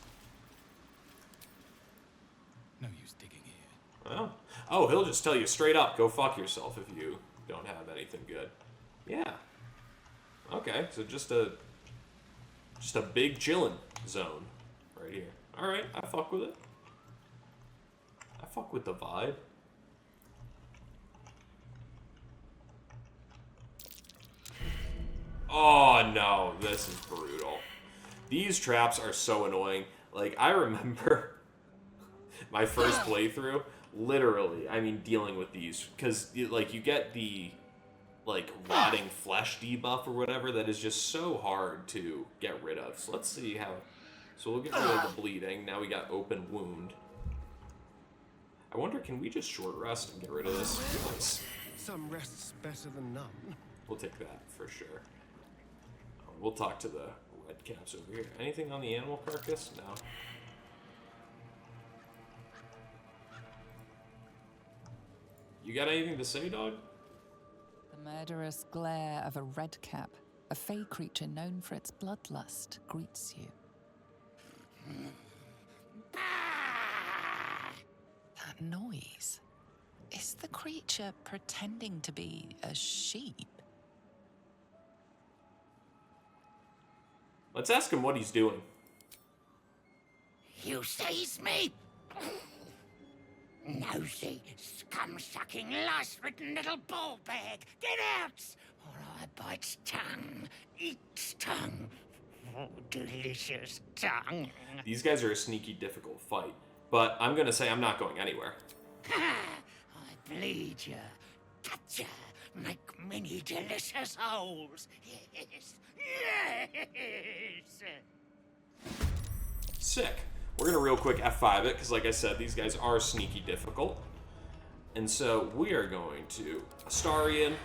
No use digging here. Well, oh, he'll just tell you straight up, go fuck yourself if you don't have anything good. Yeah. Okay, so just a big chillin' zone right here. Alright, I fuck with it. I fuck with the vibe. Oh no, this is brutal. These traps are so annoying. I remember my first playthrough, literally, dealing with these. Because, you get the, rotting flesh debuff or whatever that is just so hard to get rid of. So let's see how... So we'll get rid of the bleeding. Now we got open wound. I wonder, can we just short rest and get rid of this? Nice. Some rest's better than none. We'll take that for sure. We'll talk to the red caps over here. Anything on the animal carcass? No. You got anything to say, dog? The murderous glare of a redcap, a fey creature known for its bloodlust, greets you. That noise. Is the creature pretending to be a sheep? Let's ask him what he's doing. You seize me? Nosy, scum-sucking, lice-ridden little ball bag. Get out! Or I bite tongue. Eat tongue. Oh, delicious tongue. These guys are a sneaky, difficult fight. But I'm gonna say I'm not going anywhere. Ha! I bleed ya, touch ya, make many delicious holes. Yes, yes. Sick. We're gonna real quick F5 it, because like I said, these guys are sneaky difficult. And so we are going to Astarion.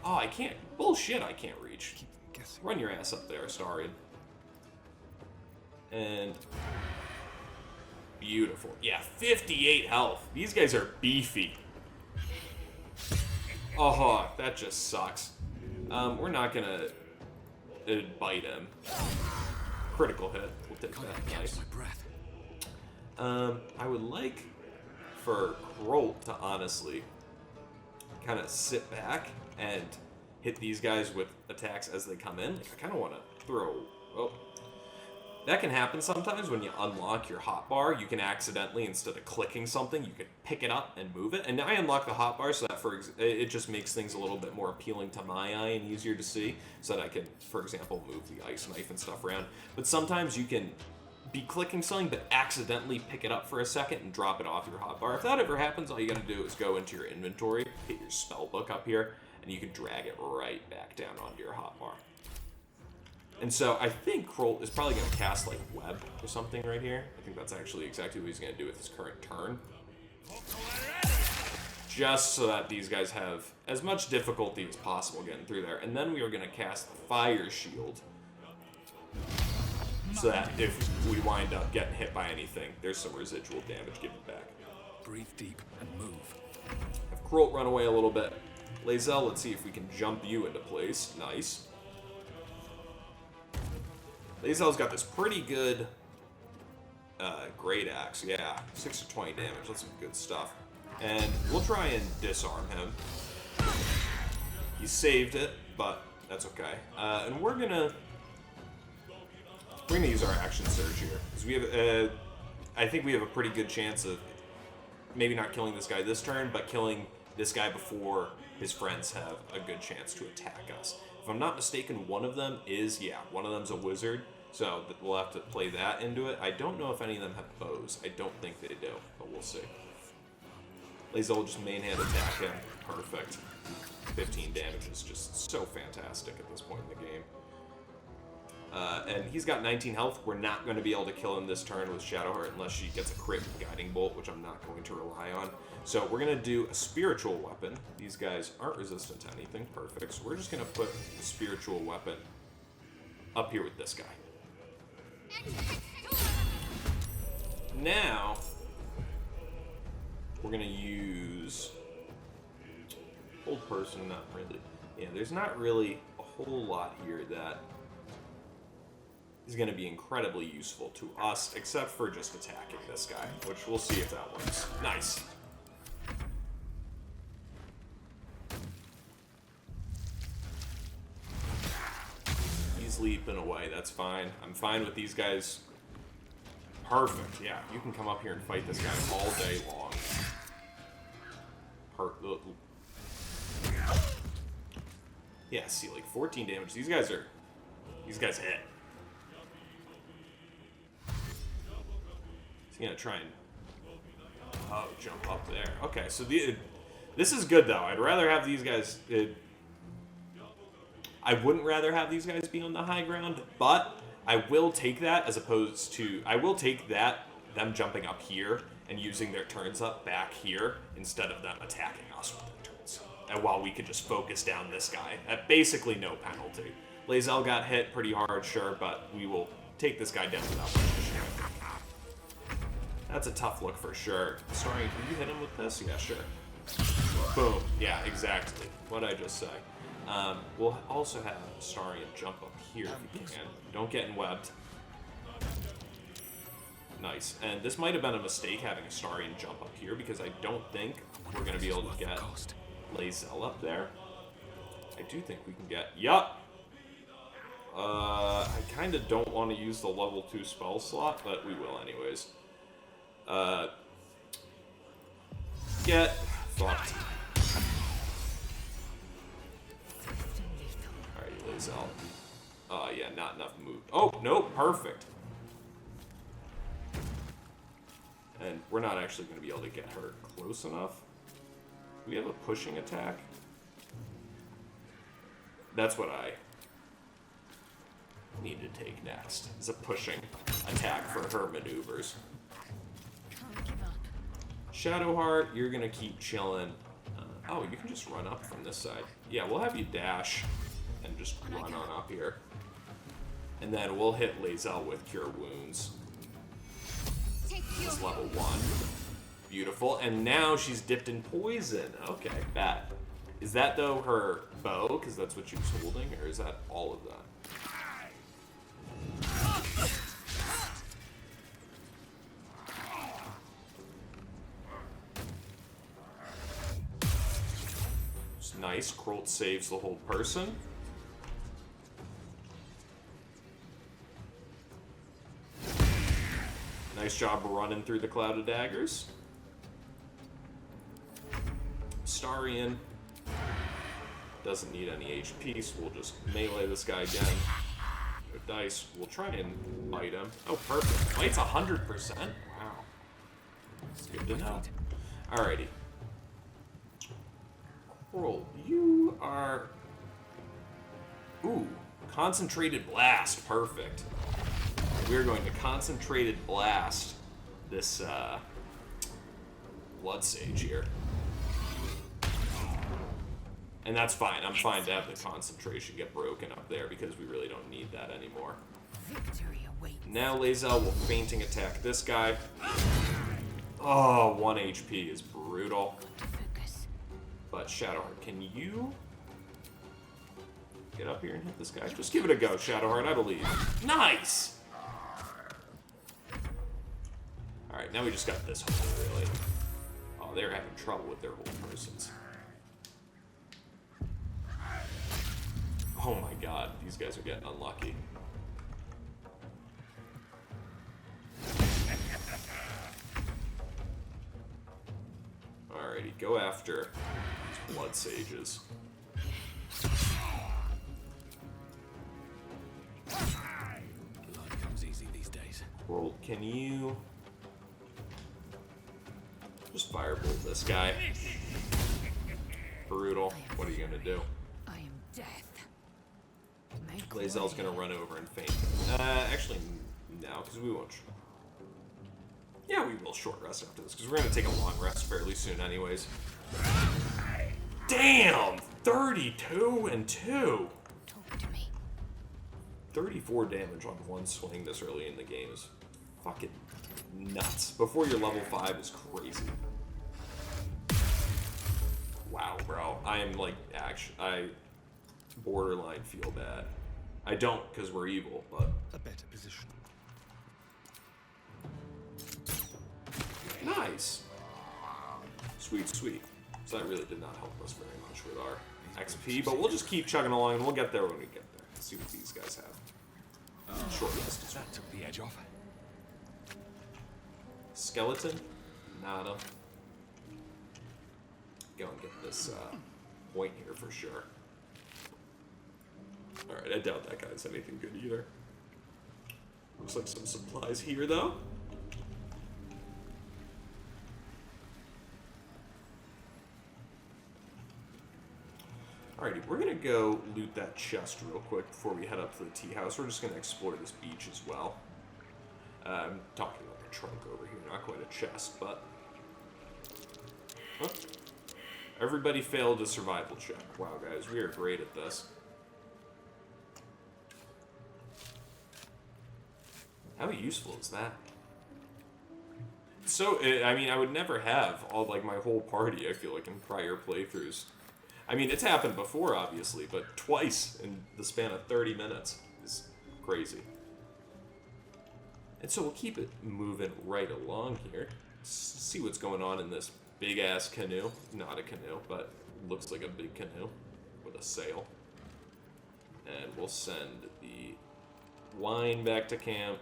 Oh, I can't. Bullshit, I can't reach. Run your ass up there, Astarion. And beautiful. Yeah, 58 health. These guys are beefy. Oh, that just sucks. We're not gonna bite him. Critical hit. We'll take that. Nice. I would like for Krolt to honestly kind of sit back and hit these guys with attacks as they come in. Like, I kind of want to throw... Oh. That can happen sometimes when you unlock your hotbar. You can accidentally, instead of clicking something, you can pick it up and move it. And I unlock the hotbar so that it just makes things a little bit more appealing to my eye and easier to see, so that I can, for example, move the ice knife and stuff around. But sometimes you can be clicking something but accidentally pick it up for a second and drop it off your hotbar. If that ever happens, all you gotta do is go into your inventory, hit your spell book up here, and you can drag it right back down onto your hotbar. And so I think Krolt is probably going to cast like Web or something right here. I think that's actually exactly what he's going to do with his current turn. Just so that these guys have as much difficulty as possible getting through there. And then we are going to cast Fire Shield. So that if we wind up getting hit by anything, there's some residual damage given back. Breathe deep and move. Have Krolt run away a little bit. Lae'zel, let's see if we can jump you into place. Nice. Lae'zel's got this pretty good great axe, yeah. 6 to 20 damage, that's some good stuff. And we'll try and disarm him. He saved it, but that's okay. And we're gonna use our action surge here, because we have I think we have a pretty good chance of maybe not killing this guy this turn, but killing this guy before his friends have a good chance to attack us. If I'm not mistaken, one of them's a wizard, so we'll have to play that into it. I don't know if any of them have bows. I don't think they do, but we'll see. Lae'zel will just main hand attack him. Perfect. 15 damage is just so fantastic at this point in the game. And he's got 19 health. We're not going to be able to kill him this turn with Shadowheart unless she gets a crit Guiding Bolt, which I'm not going to rely on. So we're going to do a spiritual weapon. These guys aren't resistant to anything. Perfect. So we're just going to put the spiritual weapon up here with this guy. Now, we're going to use Hold Person, not really. Yeah, there's not really a whole lot here that is going to be incredibly useful to us, except for just attacking this guy, which we'll see if that works. Nice. He's leaping away, that's fine. I'm fine with these guys. Perfect, yeah. You can come up here and fight this guy all day long. Yeah, see, like 14 damage. These guys hit. He's gonna try and jump up there. Okay, so this is good though. I'd rather have these guys. I wouldn't rather have these guys be on the high ground, but I will take that as opposed to them jumping up here and using their turns up back here instead of them attacking us with their turns. And while we could just focus down this guy at basically no penalty. Lae'zel got hit pretty hard, sure, but we will take this guy down without much issue. That's a tough look for sure. Sorry, can you hit him with this? Yeah, sure. Boom. Yeah, exactly. What'd I just say? We'll also have Astarion jump up here if you can. Don't get webbed. Nice. And this might have been a mistake having Astarion jump up here because I don't think we're going to be able to get Lae'zel up there. I do think we can get... Yup! I kind of don't want to use the level 2 spell slot, but we will anyways. Get fucked. Alright, Lae'zel. Yeah, not enough move. Oh, no, perfect. And we're not actually going to be able to get her close enough. Do we have a pushing attack? That's what I need to take next, is a pushing attack for her maneuvers. Shadowheart, you're gonna keep chilling. Oh, you can just run up from this side. Yeah, we'll have you dash and just run on up here. And then we'll hit Lae'zel with Cure Wounds. It's level 1. Beautiful. And now she's dipped in poison. Okay, bad. Is that, though, her bow? Because that's what she was holding? Or is that all of that? It's nice. Krolt saves the whole person. Nice job running through the cloud of daggers. Starian doesn't need any HP, so we'll just melee this guy again. With dice, we'll try and bite him. Oh, perfect. Bite's 100%. Wow. It's good to know. Alrighty. Krolt, you are... Ooh, concentrated blast. Perfect. We're going to concentrated blast this blood sage here. And that's fine. I'm fine to have the concentration get broken up there because we really don't need that anymore. Now Lae'zel will fainting attack this guy. Oh, 1 HP is brutal. But Shadowheart, can you get up here and hit this guy? Just give it a go, Shadowheart, I believe. Nice! Alright, now we just got this hole, really. Oh, they're having trouble with their whole persons. Oh my god, these guys are getting unlucky. Alrighty, go after these blood sages. Blood comes easy these days. Well, can you just firebolt this guy? Brutal. What are you gonna do? I am death. Lae'zel's gonna run over and faint. Actually, no, because we won't. Yeah, we will short rest after this, because we're gonna take a long rest fairly soon anyways. Damn! 32 and 2! 34 damage on one swing this early in the game is fucking nuts. Before your level 5 is crazy. Wow, bro. I am like, actually, I borderline feel bad. I don't, because we're evil, but... A better position. Nice! Sweet, sweet. So that really did not help us very much with our XP, but we'll just keep chugging along and we'll get there when we get there. Let's see what these guys have. Short rest as well. That took the edge off. Skeleton? Nada. Go and get this point here for sure. Alright, I doubt that guy's anything good either. Looks like some supplies here, though. Alrighty, we're gonna go loot that chest real quick before we head up to the tea house. We're just gonna explore this beach as well. I'm talking about a trunk over here, not quite a chest, but... Oh. Everybody failed a survival check. Wow, guys, we are great at this. How useful is that? So, I mean, I would never have all, like, my whole party, I feel like, in prior playthroughs. I mean, it's happened before, obviously, but twice in the span of 30 minutes is crazy. And so we'll keep it moving right along here. See what's going on in this big-ass canoe. Not a canoe, but looks like a big canoe with a sail. And we'll send the wine back to camp.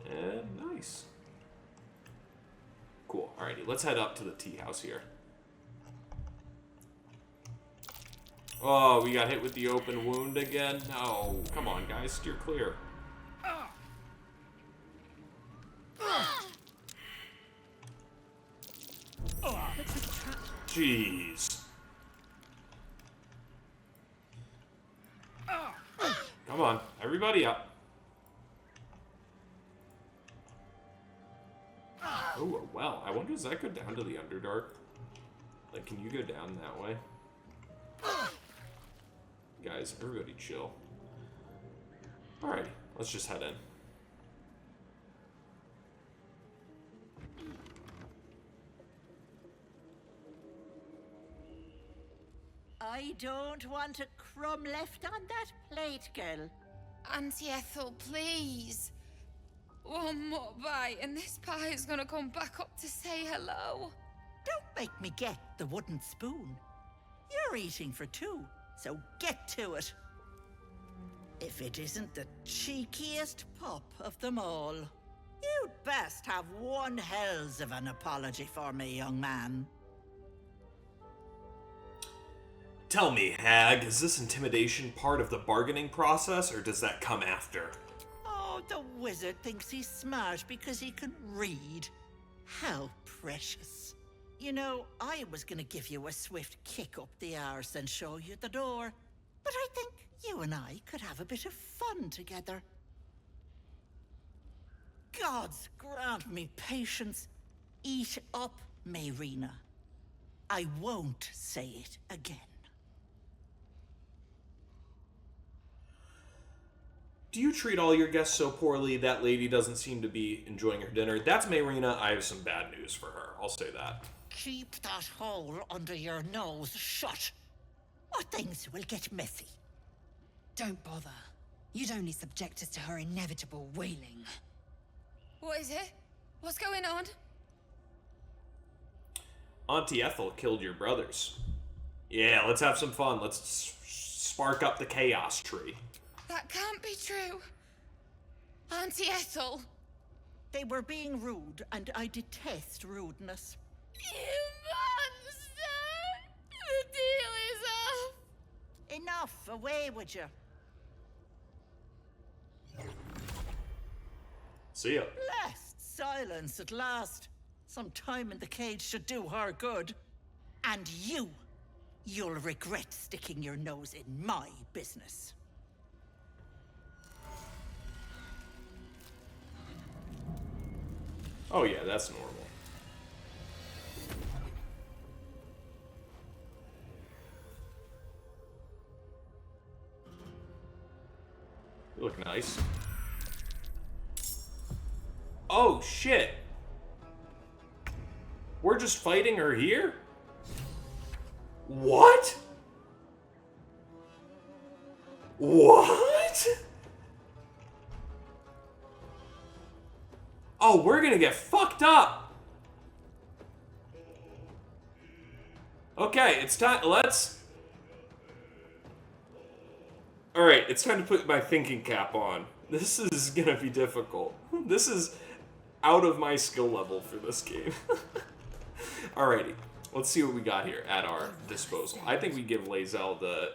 And nice. Cool. Alrighty, let's head up to the tea house here. Oh, we got hit with the open wound again? No. Come on, guys. Steer clear. Jeez. Everybody up. Oh, a well. I wonder, does that go down to the Underdark? Like, can you go down that way? Guys, everybody chill. Alrighty, let's just head in. I don't want a crumb left on that plate, girl. Auntie Ethel, please. One more bite and this pie is gonna come back up to say hello. Don't make me get the wooden spoon. You're eating for two, so get to it. If it isn't the cheekiest pup of them all. You'd best have one hells of an apology for me, young man. Tell me, hag, is this intimidation part of the bargaining process, or does that come after? Oh, the wizard thinks he's smart because he can read. How precious. You know, I was gonna give you a swift kick up the arse and show you the door. But I think you and I could have a bit of fun together. Gods grant me patience. Eat up, Mayrina. I won't say it again. Do you treat all your guests so poorly that lady doesn't seem to be enjoying her dinner? That's Mayrina. I have some bad news for her. I'll say that. Keep that hole under your nose shut, or things will get messy. Don't bother. You'd only subject us to her inevitable wailing. What is it? What's going on? Auntie Ethel killed your brothers. Yeah, let's have some fun. Let's spark up the chaos tree. That can't be true. Auntie Ethel. They were being rude, and I detest rudeness. You monster! The deal is off! Enough! Away with you! See ya. Blessed silence at last. Some time in the cage should do her good. And you'll regret sticking your nose in my business. Oh yeah, that's normal. You look nice. Oh shit! We're just fighting her here? What? What? Oh, we're gonna get fucked up. Okay, it's time. Let's. Alright, it's time to put my thinking cap on. This is gonna be difficult. This is out of my skill level for this game. Alrighty, let's see what we got here at our disposal. I think we give Lae'zel the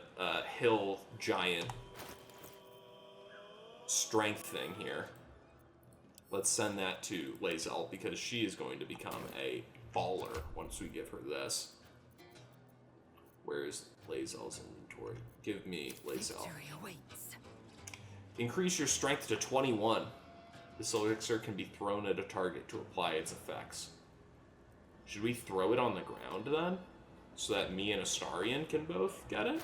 hill giant strength thing here. Let's send that to Lae'zel because she is going to become a baller once we give her this. Where's Lae'zel's inventory? Give me Lae'zel. Increase your strength to 21. This elixir can be thrown at a target to apply its effects. Should we throw it on the ground then? So that me and Astarion can both get it?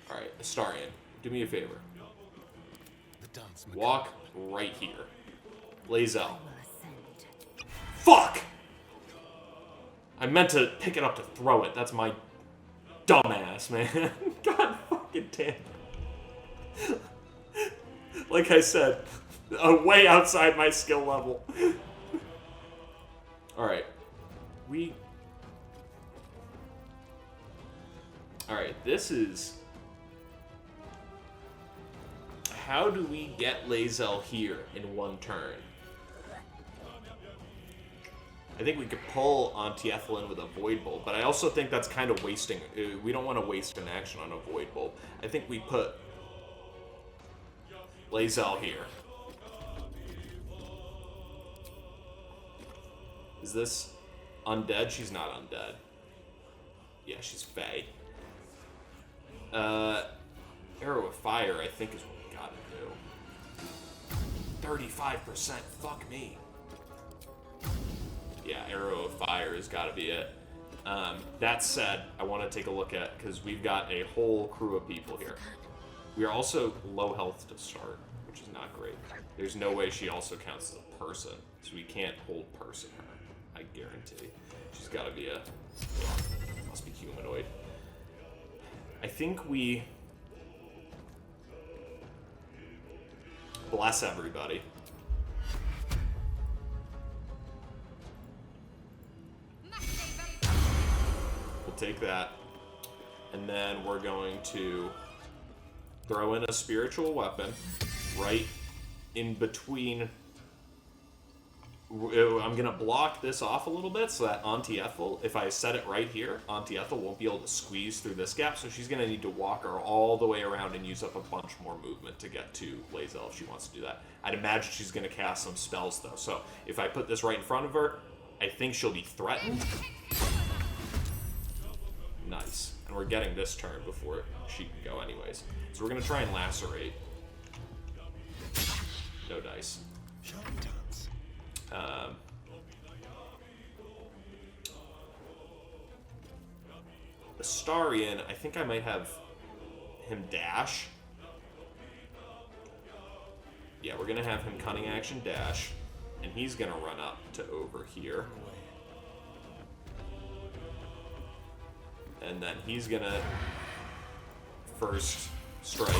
Alright, Astarion, do me a favor. Walk right here. Lae'zel. Fuck! I meant to pick it up to throw it. That's my dumbass, man. God fucking damn. Like I said, way outside my skill level. Alright. Alright, this is... How do we get Lae'zel here in one turn? I think we could pull Auntie Ethel in with a Void Bolt, but I also think that's kind of wasting... We don't want to waste an action on a Void Bolt. I think we put Lae'zel here. Is this... Undead? She's not undead. Yeah, she's Fae. Arrow of Fire, I think, is what we gotta do. 35%. Fuck me. Yeah, Arrow of Fire has gotta be it. That said, I want to take a look at, because we've got a whole crew of people here. We are also low health to start, which is not great. There's no way she also counts as a person, so we can't hold person her, I guarantee. She's got to be a... must be humanoid. I think we... bless everybody. We'll take that. And then we're going to throw in a spiritual weapon right in between. I'm going to block this off a little bit so that Auntie Ethel, if I set it right here, Auntie Ethel won't be able to squeeze through this gap, so she's going to need to walk her all the way around and use up a bunch more movement to get to Lae'zel if she wants to do that. I'd imagine she's going to cast some spells, though, so if I put this right in front of her, I think she'll be threatened. Nice. And we're getting this turn before she can go anyways. So we're going to try and lacerate. No dice. Astarion, I think I might have him dash. Yeah, we're going to have him cunning action dash. And he's going to run up to over here. And then he's going to first strike.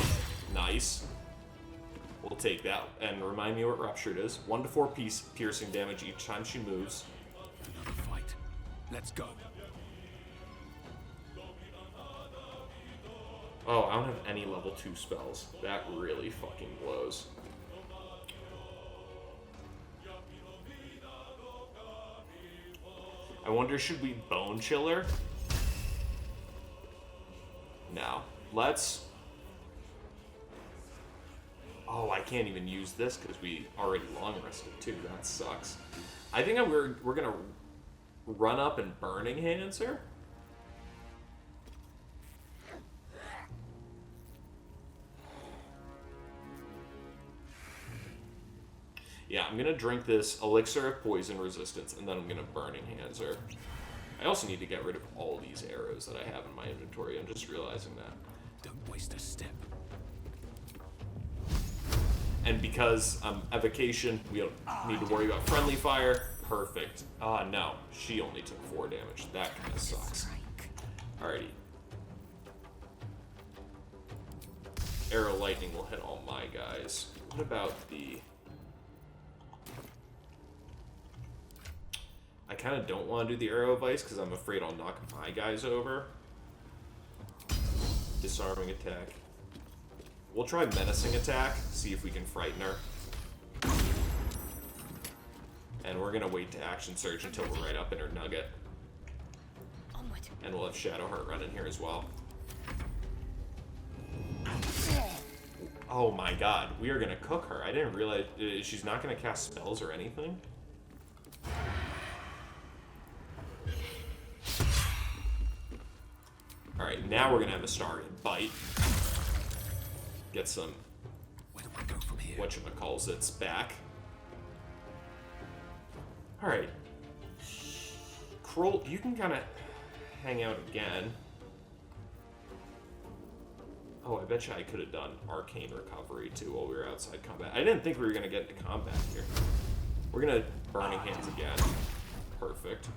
Nice. We'll take that. And remind me what Ruptured is. 1 to 4 piercing damage each time she moves. Another fight. Let's go. Oh, I don't have any level 2 spells. That really fucking blows. I wonder, should we Bone Chiller? No. Let's... Oh, I can't even use this because we already long rested too. That sucks. I think we're gonna run up and Burning Hands her. Yeah, I'm gonna drink this Elixir of Poison Resistance, and then I'm gonna Burning Hands her. I also need to get rid of all these arrows that I have in my inventory. I'm just realizing that. Don't waste a step. And because I'm evocation, we don't need to worry about friendly fire. Perfect. No. She only took 4 damage. That kind of sucks. Alrighty. Arrow Lightning will hit all my guys. What about the... I kind of don't want to do the Arrow of Ice because I'm afraid I'll knock my guys over. Disarming attack. We'll try Menacing Attack, see if we can frighten her. And we're gonna wait to Action Surge until we're right up in her nugget. And we'll have Shadowheart run in here as well. Oh my god, we are gonna cook her. I didn't realize she's not gonna cast spells or anything. Alright, now we're gonna have Astarion bite. Get some whatchamacallits back. Alright. Kroll, you can kind of hang out again. Oh, I bet you I could have done Arcane Recovery too while we were outside combat. I didn't think we were going to get into combat here. We're going to Burning Hands again. Perfect.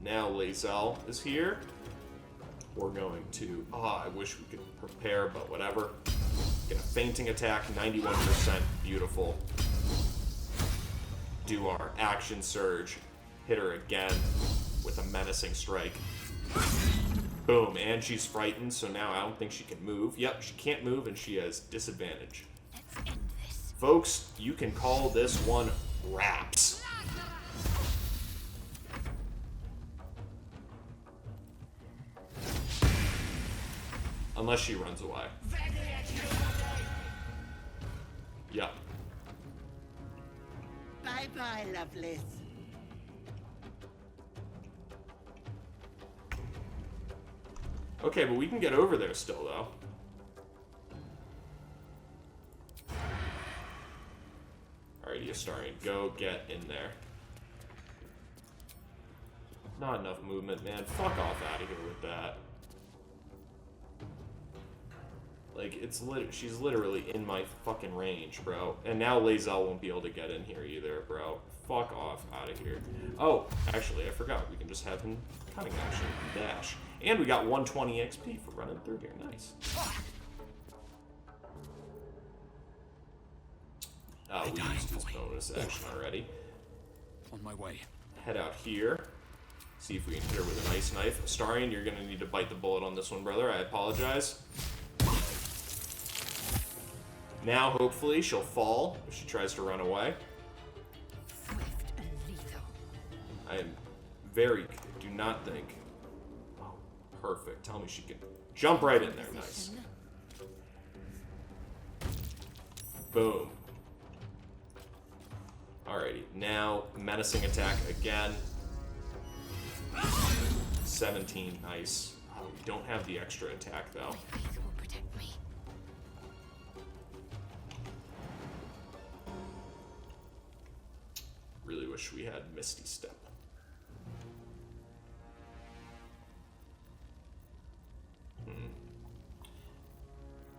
Now Lae'zel is here. We're going to... Oh, I wish we could prepare, but whatever. Get a Fainting Attack, 91%. Beautiful. Do our Action Surge. Hit her again with a Menacing Strike. Boom, and she's frightened, so now I don't think she can move. Yep, she can't move, and she has disadvantage. Let's end this. Folks, you can call this one wraps. Unless she runs away. Yep. Bye-bye, Lovelace. Okay, but we can get over there still, though. Alrighty, Astarion, go get in there. Not enough movement, man. Fuck off out of here with that. Like, she's literally in my fucking range, bro. And now Lae'zel won't be able to get in here either, bro. Fuck off out of here. Oh, actually, I forgot. We can just have him cutting action and dash. And we got 120 XP for running through here. Nice. We used his bonus action already. On my way. Head out here. See if we can hit her with an ice knife. Astarion, you're gonna need to bite the bullet on this one, brother. I apologize. Now, hopefully, she'll fall if she tries to run away. Swift and lethal. I am very... do not think... Oh, perfect. Tell me she can jump right in there. Nice. Boom. Alrighty. Now, menacing attack again. 17. Nice. Oh, we don't have the extra attack, though. Really wish we had Misty Step.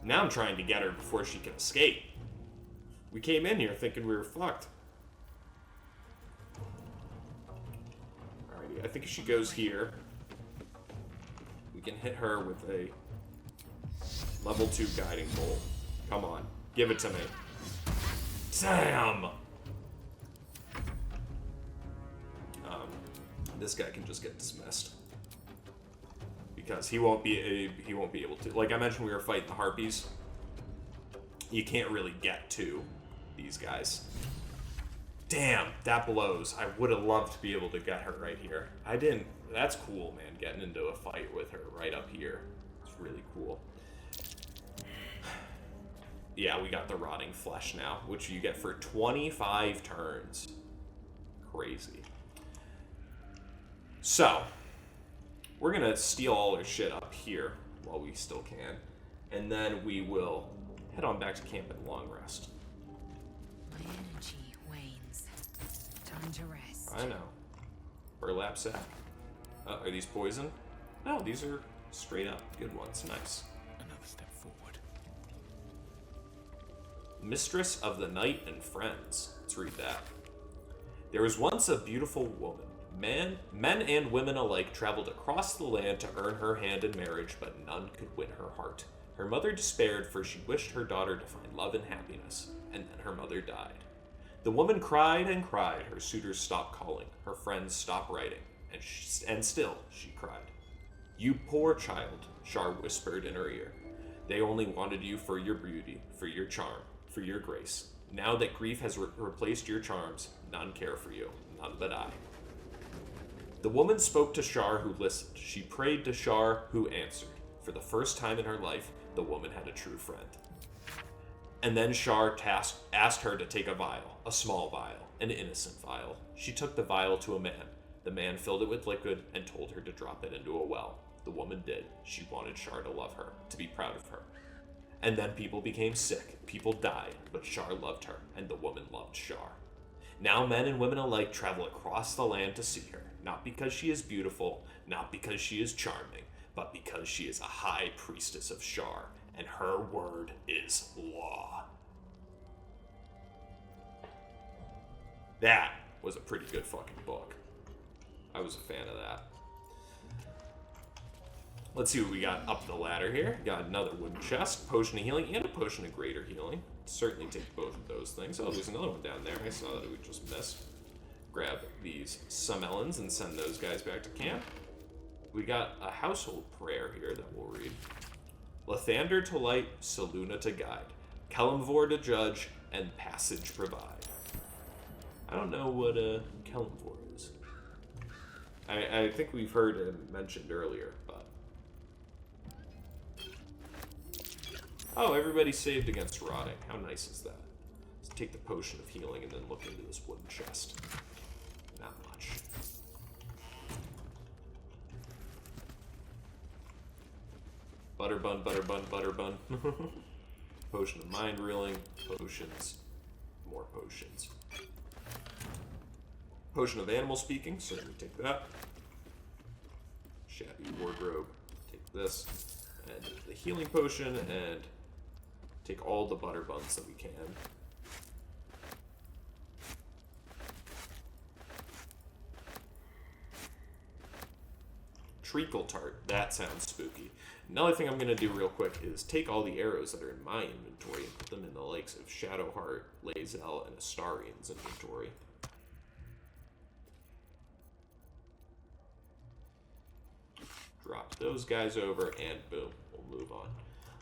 Now I'm trying to get her before she can escape. We came in here thinking we were fucked. Alrighty, I think if she goes here, we can hit her with a level 2 guiding bolt. Come on, give it to me. Damn! This guy can just get dismissed because he won't be able to. Like I mentioned, we were fighting the harpies. You can't really get to these guys. Damn, that blows. I would have loved to be able to get her right here. I didn't. That's cool, man. Getting into a fight with her right up here. It's really cool. Yeah, we got the rotting flesh now, which you get for 25 turns. Crazy. So, we're gonna steal all her shit up here while we still can, and then we will head on back to camp and long rest. My energy wanes. Time to rest. I know. Burlap sack. Are these poison? No, these are straight up good ones. Nice. Another step forward. Mistress of the Night and Friends. Let's read that. There was once a beautiful woman. Men and women alike traveled across the land to earn her hand in marriage, but none could win her heart. Her mother despaired, for she wished her daughter to find love and happiness, and then her mother died. The woman cried and cried. Her suitors stopped calling. Her friends stopped writing, and still she cried. You poor child, Shar whispered in her ear. They only wanted you for your beauty, for your charm, for your grace. Now that grief has replaced your charms, none care for you, none but I. The woman spoke to Shar, who listened. She prayed to Shar, who answered. For the first time in her life, the woman had a true friend. And then Shar asked her to take a vial, a small vial, an innocent vial. She took the vial to a man. The man filled it with liquid and told her to drop it into a well. The woman did. She wanted Shar to love her, to be proud of her. And then people became sick. People died, but Shar loved her, and the woman loved Shar. Now men and women alike travel across the land to see her. Not because she is beautiful, not because she is charming, but because she is a high priestess of Shar, and her word is law. That was a pretty good fucking book. I was a fan of that. Let's see what we got up the ladder here. Got another wooden chest, potion of healing, and a potion of greater healing. Certainly take both of those things. Oh, there's another one down there. I saw that we just missed. Grab these summelons and send those guys back to camp. We got a household prayer here that we'll read. Lathander to light, Selûne to guide, Kelemvor to judge, and passage provide. I don't know what Kelemvor is. I think we've heard him mentioned earlier, but... Oh, everybody saved against rotting. How nice is that? Let's take the potion of healing and then look into this wooden chest. Not much. Butter bun, butter bun, butter bun. Potion of mind reeling, potions, more potions. Potion of animal speaking, certainly take that. Shabby wardrobe, take this. And the healing potion, and take all the butter buns that we can. Treacle tart, that sounds spooky. Another thing I'm going to do real quick is take all the arrows that are in my inventory and put them in the likes of Shadowheart, Lae'zel, and Astarian's inventory. Drop those guys over, and boom, we'll move on.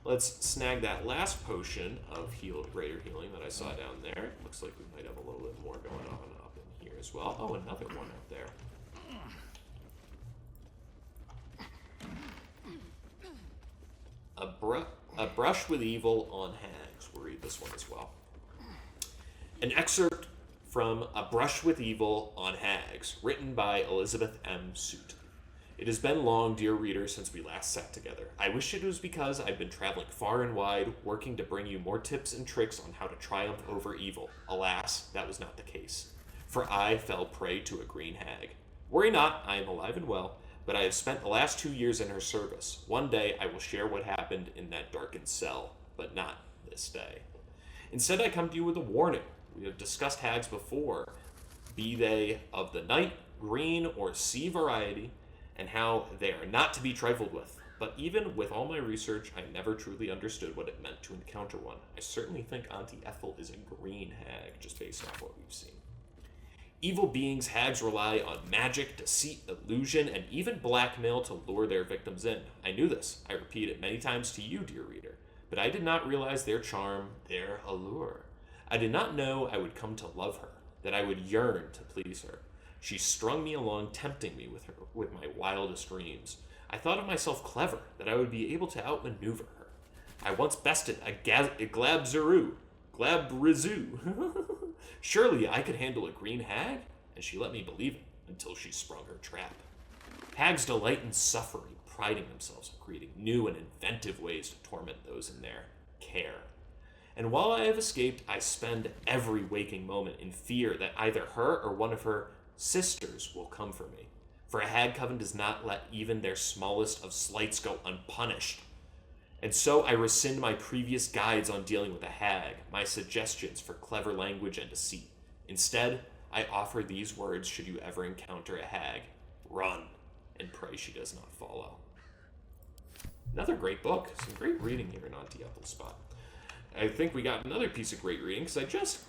Let's snag that last potion of greater healing that I saw down there. It looks like we might have a little bit more going on up in here as well. Oh, another one up there. A Brush with Evil on Hags. We'll read this one as well. An excerpt from A Brush with Evil on Hags, written by Elizabeth M. Suit. It has been long, dear reader, since we last sat together. I wish it was because I've been traveling far and wide, working to bring you more tips and tricks on how to triumph over evil. Alas, that was not the case. For I fell prey to a green hag. Worry not, I am alive and well, but I have spent the last 2 years in her service. One day I will share what happened in that darkened cell, but not this day. Instead, I come to you with a warning. We have discussed hags before, be they of the night, green, or sea variety, and how they are not to be trifled with. But even with all my research, I never truly understood what it meant to encounter one. I certainly think Auntie Ethel is a green hag, just based off what we've seen. Evil beings, hags rely on magic, deceit, illusion, and even blackmail to lure their victims in. I knew this. I repeat it many times to you, dear reader. But I did not realize their charm, their allure. I did not know I would come to love her, that I would yearn to please her. She strung me along, tempting me with my wildest dreams. I thought of myself clever, that I would be able to outmaneuver her. I once bested a Glabrizoo. Surely I could handle a green hag? And she let me believe it, until she sprung her trap. Hags delight in suffering, priding themselves on creating new and inventive ways to torment those in their care. And while I have escaped, I spend every waking moment in fear that either her or one of her sisters will come for me. For a hag coven does not let even their smallest of slights go unpunished. And so I rescind my previous guides on dealing with a hag, my suggestions for clever language and deceit. Instead, I offer these words should you ever encounter a hag. Run, and pray she does not follow. Another great book. Some great reading here in Auntie Ethel's spot. I think we got another piece of great reading, because I just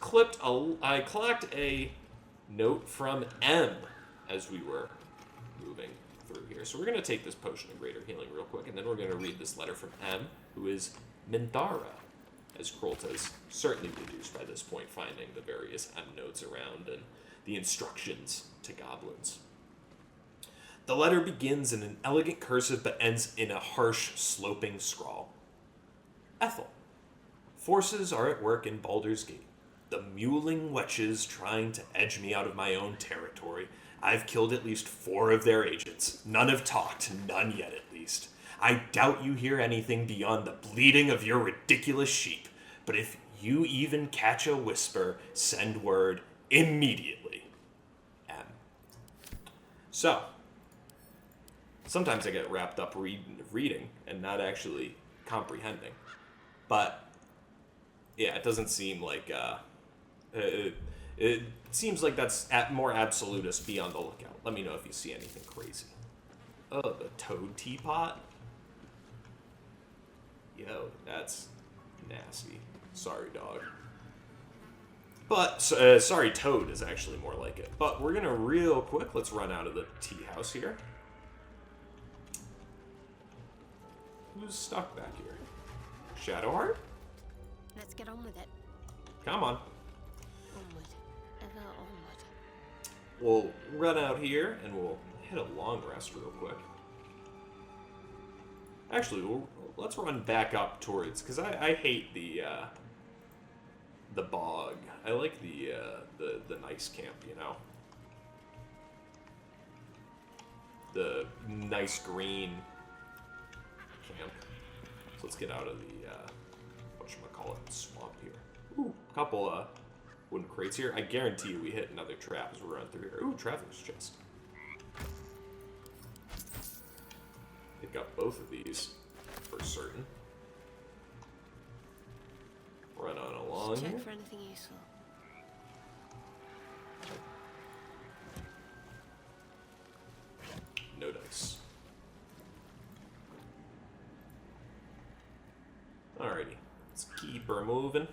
I clocked a note from M as we were moving through here. So we're going to take this potion of greater healing real quick, and then we're going to read this letter from M, who is Minthara, as Krolta's certainly deduced by this point, finding the various M notes around and the instructions to goblins. The letter begins in an elegant cursive but ends in a harsh, sloping scrawl. Ethel. Forces are at work in Baldur's Gate. The mewling wetches trying to edge me out of my own territory. I've killed at least 4 of their agents. None have talked, none yet at least. I doubt you hear anything beyond the bleating of your ridiculous sheep. But if you even catch a whisper, send word immediately. M. So, sometimes I get wrapped up reading and not actually comprehending. But, yeah, it doesn't seem like... It seems like that's more absolutist. Be on the lookout. Let me know if you see anything crazy. Oh, the toad teapot? Yo, that's nasty. Sorry, dog. But, sorry, toad is actually more like it. But we're gonna real quick, let's run out of the tea house here. Who's stuck back here? Shadowheart? Let's get on with it. Come on. Onward. Ever onward. We'll run out here and we'll hit a long rest real quick. Actually, let's run back up towards, because I hate the bog. I like the nice camp, you know? The nice green camp. So let's get out of the, whatchamacallit, swamp here. Ooh, a couple, wooden crates here. I guarantee you we hit another trap as we run through here. Ooh, traveler's chest. Pick up both of these for certain. Run on along Check here. for anything useful. No dice. Alrighty, let's keep her moving.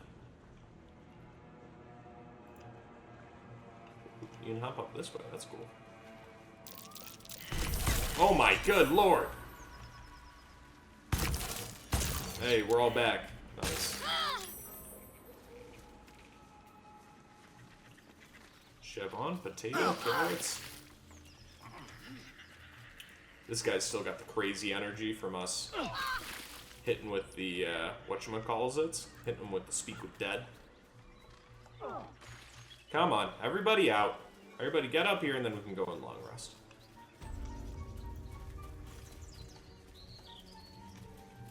You can hop up this way, that's cool. Oh my good lord! Hey, we're all back. Nice. Chevron, potato, carrots. This guy's still got the crazy energy from us hitting with the, whatchamacallit, hitting him with the speak with dead. Come on, everybody out. Everybody get up here and then we can go in long rest.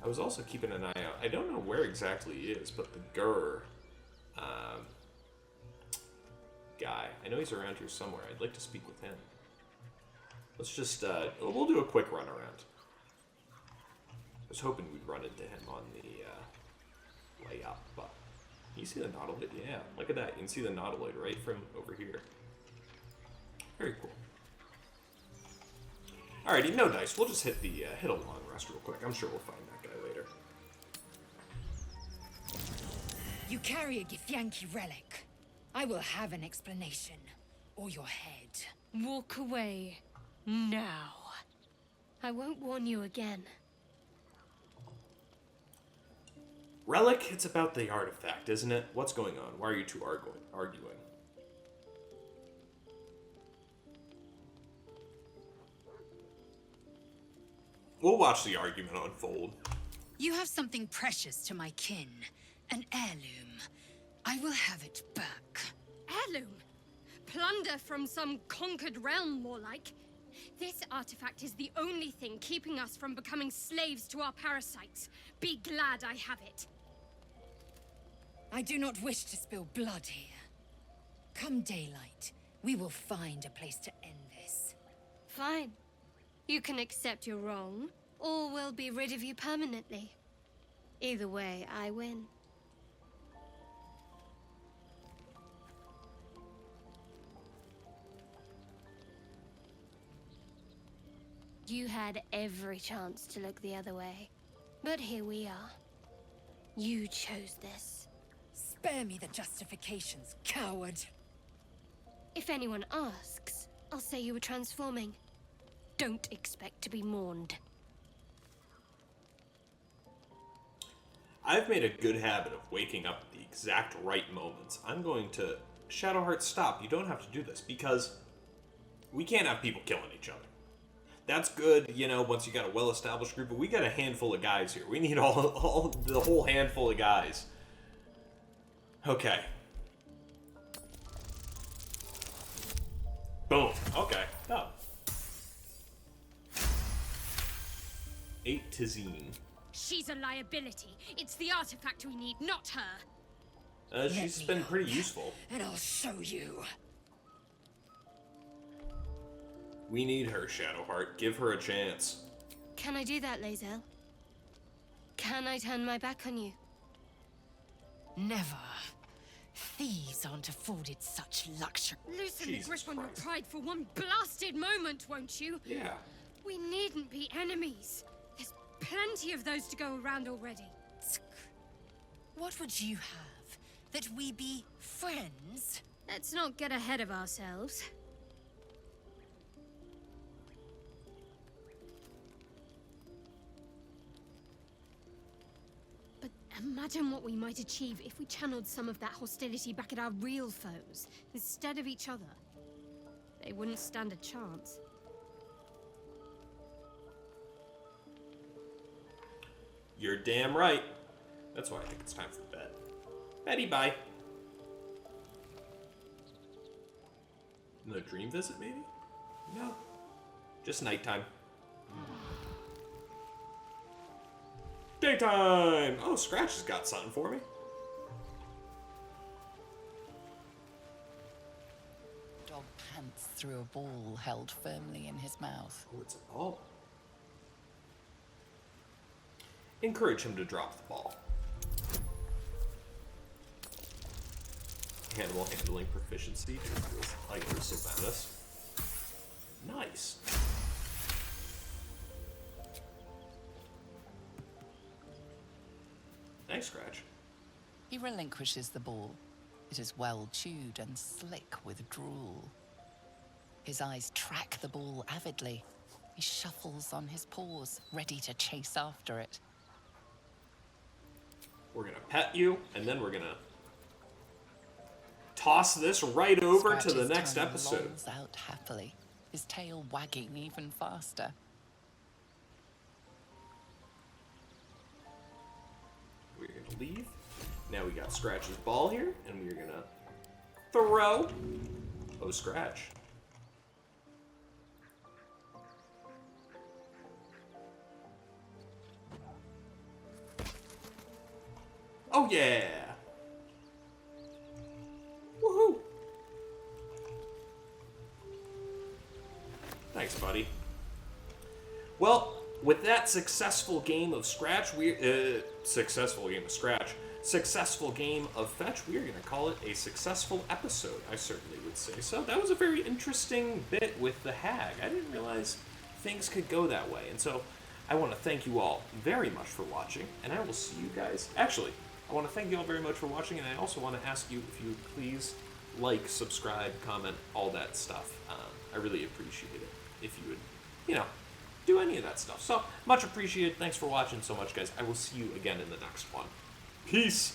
I was also keeping an eye out. I don't know where exactly he is, but the Gur guy. I know he's around here somewhere. I'd like to speak with him. Let's just, we'll do a quick run around. I was hoping we'd run into him on the way up, but you see the Nautiloid? Yeah, look at that. You can see the Nautiloid right from over here. Very cool. Alrighty, no dice. We'll just hit the hit a long rest real quick. I'm sure we'll find that guy later. You carry a Githyanki relic. I will have an explanation. Or your head. Walk away. Now. I won't warn you again. Relic, it's about the artifact, isn't it? What's going on? Why are you two arguing? We'll watch the argument unfold. You have something precious to my kin. An heirloom. I will have it back. Heirloom? Plunder from some conquered realm, more like. This artifact is the only thing keeping us from becoming slaves to our parasites. Be glad I have it. I do not wish to spill blood here. Come daylight, we will find a place to end this. Fine. You can accept you're wrong, or we'll be rid of you permanently. Either way, I win. You had every chance to look the other way, but here we are. You chose this. Spare me the justifications, coward. If anyone asks, I'll say you were transforming. Don't expect to be mourned. I've made a good habit of waking up at the exact right moments. I'm going to... Shadowheart, stop. You don't have to do this, because we can't have people killing each other. That's good, you know, once you got a well-established group, but we got a handful of guys here. We need the whole handful of guys. Okay. Boom. Okay. Oh. 8 Tizine. She's a liability. It's the artifact we need, not her. She's been pretty useful. And I'll show you. We need her, Shadowheart. Give her a chance. Can I do that, Lae'zel? Can I turn my back on you? Never. Thieves aren't afforded such luxury. Loosen the grip on your pride for one blasted moment, won't you? Yeah. We needn't be enemies. There's plenty of those to go around already. What would you have? That we be friends? Let's not get ahead of ourselves. But imagine what we might achieve if we channeled some of that hostility back at our real foes, instead of each other. They wouldn't stand a chance. You're damn right. That's why I think it's time for bed. Betty, bye. No dream visit, maybe? No. Just nighttime. Daytime! Oh, Scratch has got something for me. Dog pants through a ball held firmly in his mouth. Oh, it's a ball. Encourage him to drop the ball. Animal handling proficiency. Like so bonus. Nice. Thanks, Scratch. He relinquishes the ball. It is well chewed and slick with drool. His eyes track the ball avidly. He shuffles on his paws, ready to chase after it. We're gonna pet you, and then we're gonna toss this right over to the next episode. Lolls out happily, his tail wagging even faster. We're gonna leave. Now we got Scratch's ball here, and we're gonna throw. Oh, Scratch. Oh yeah! Woohoo! Thanks, buddy. Well, with that successful game of Scratch, successful game of Fetch, we are going to call it a successful episode, I certainly would say. So that was a very interesting bit with the hag. I didn't realize things could go that way. And so I want to thank you all very much for watching, and I will see you guys. Actually, I want to thank you all very much for watching, and I also want to ask you if you would please like, subscribe, comment, all that stuff. I really appreciate it if you would, do any of that stuff. So, much appreciated. Thanks for watching so much, guys. I will see you again in the next one. Peace!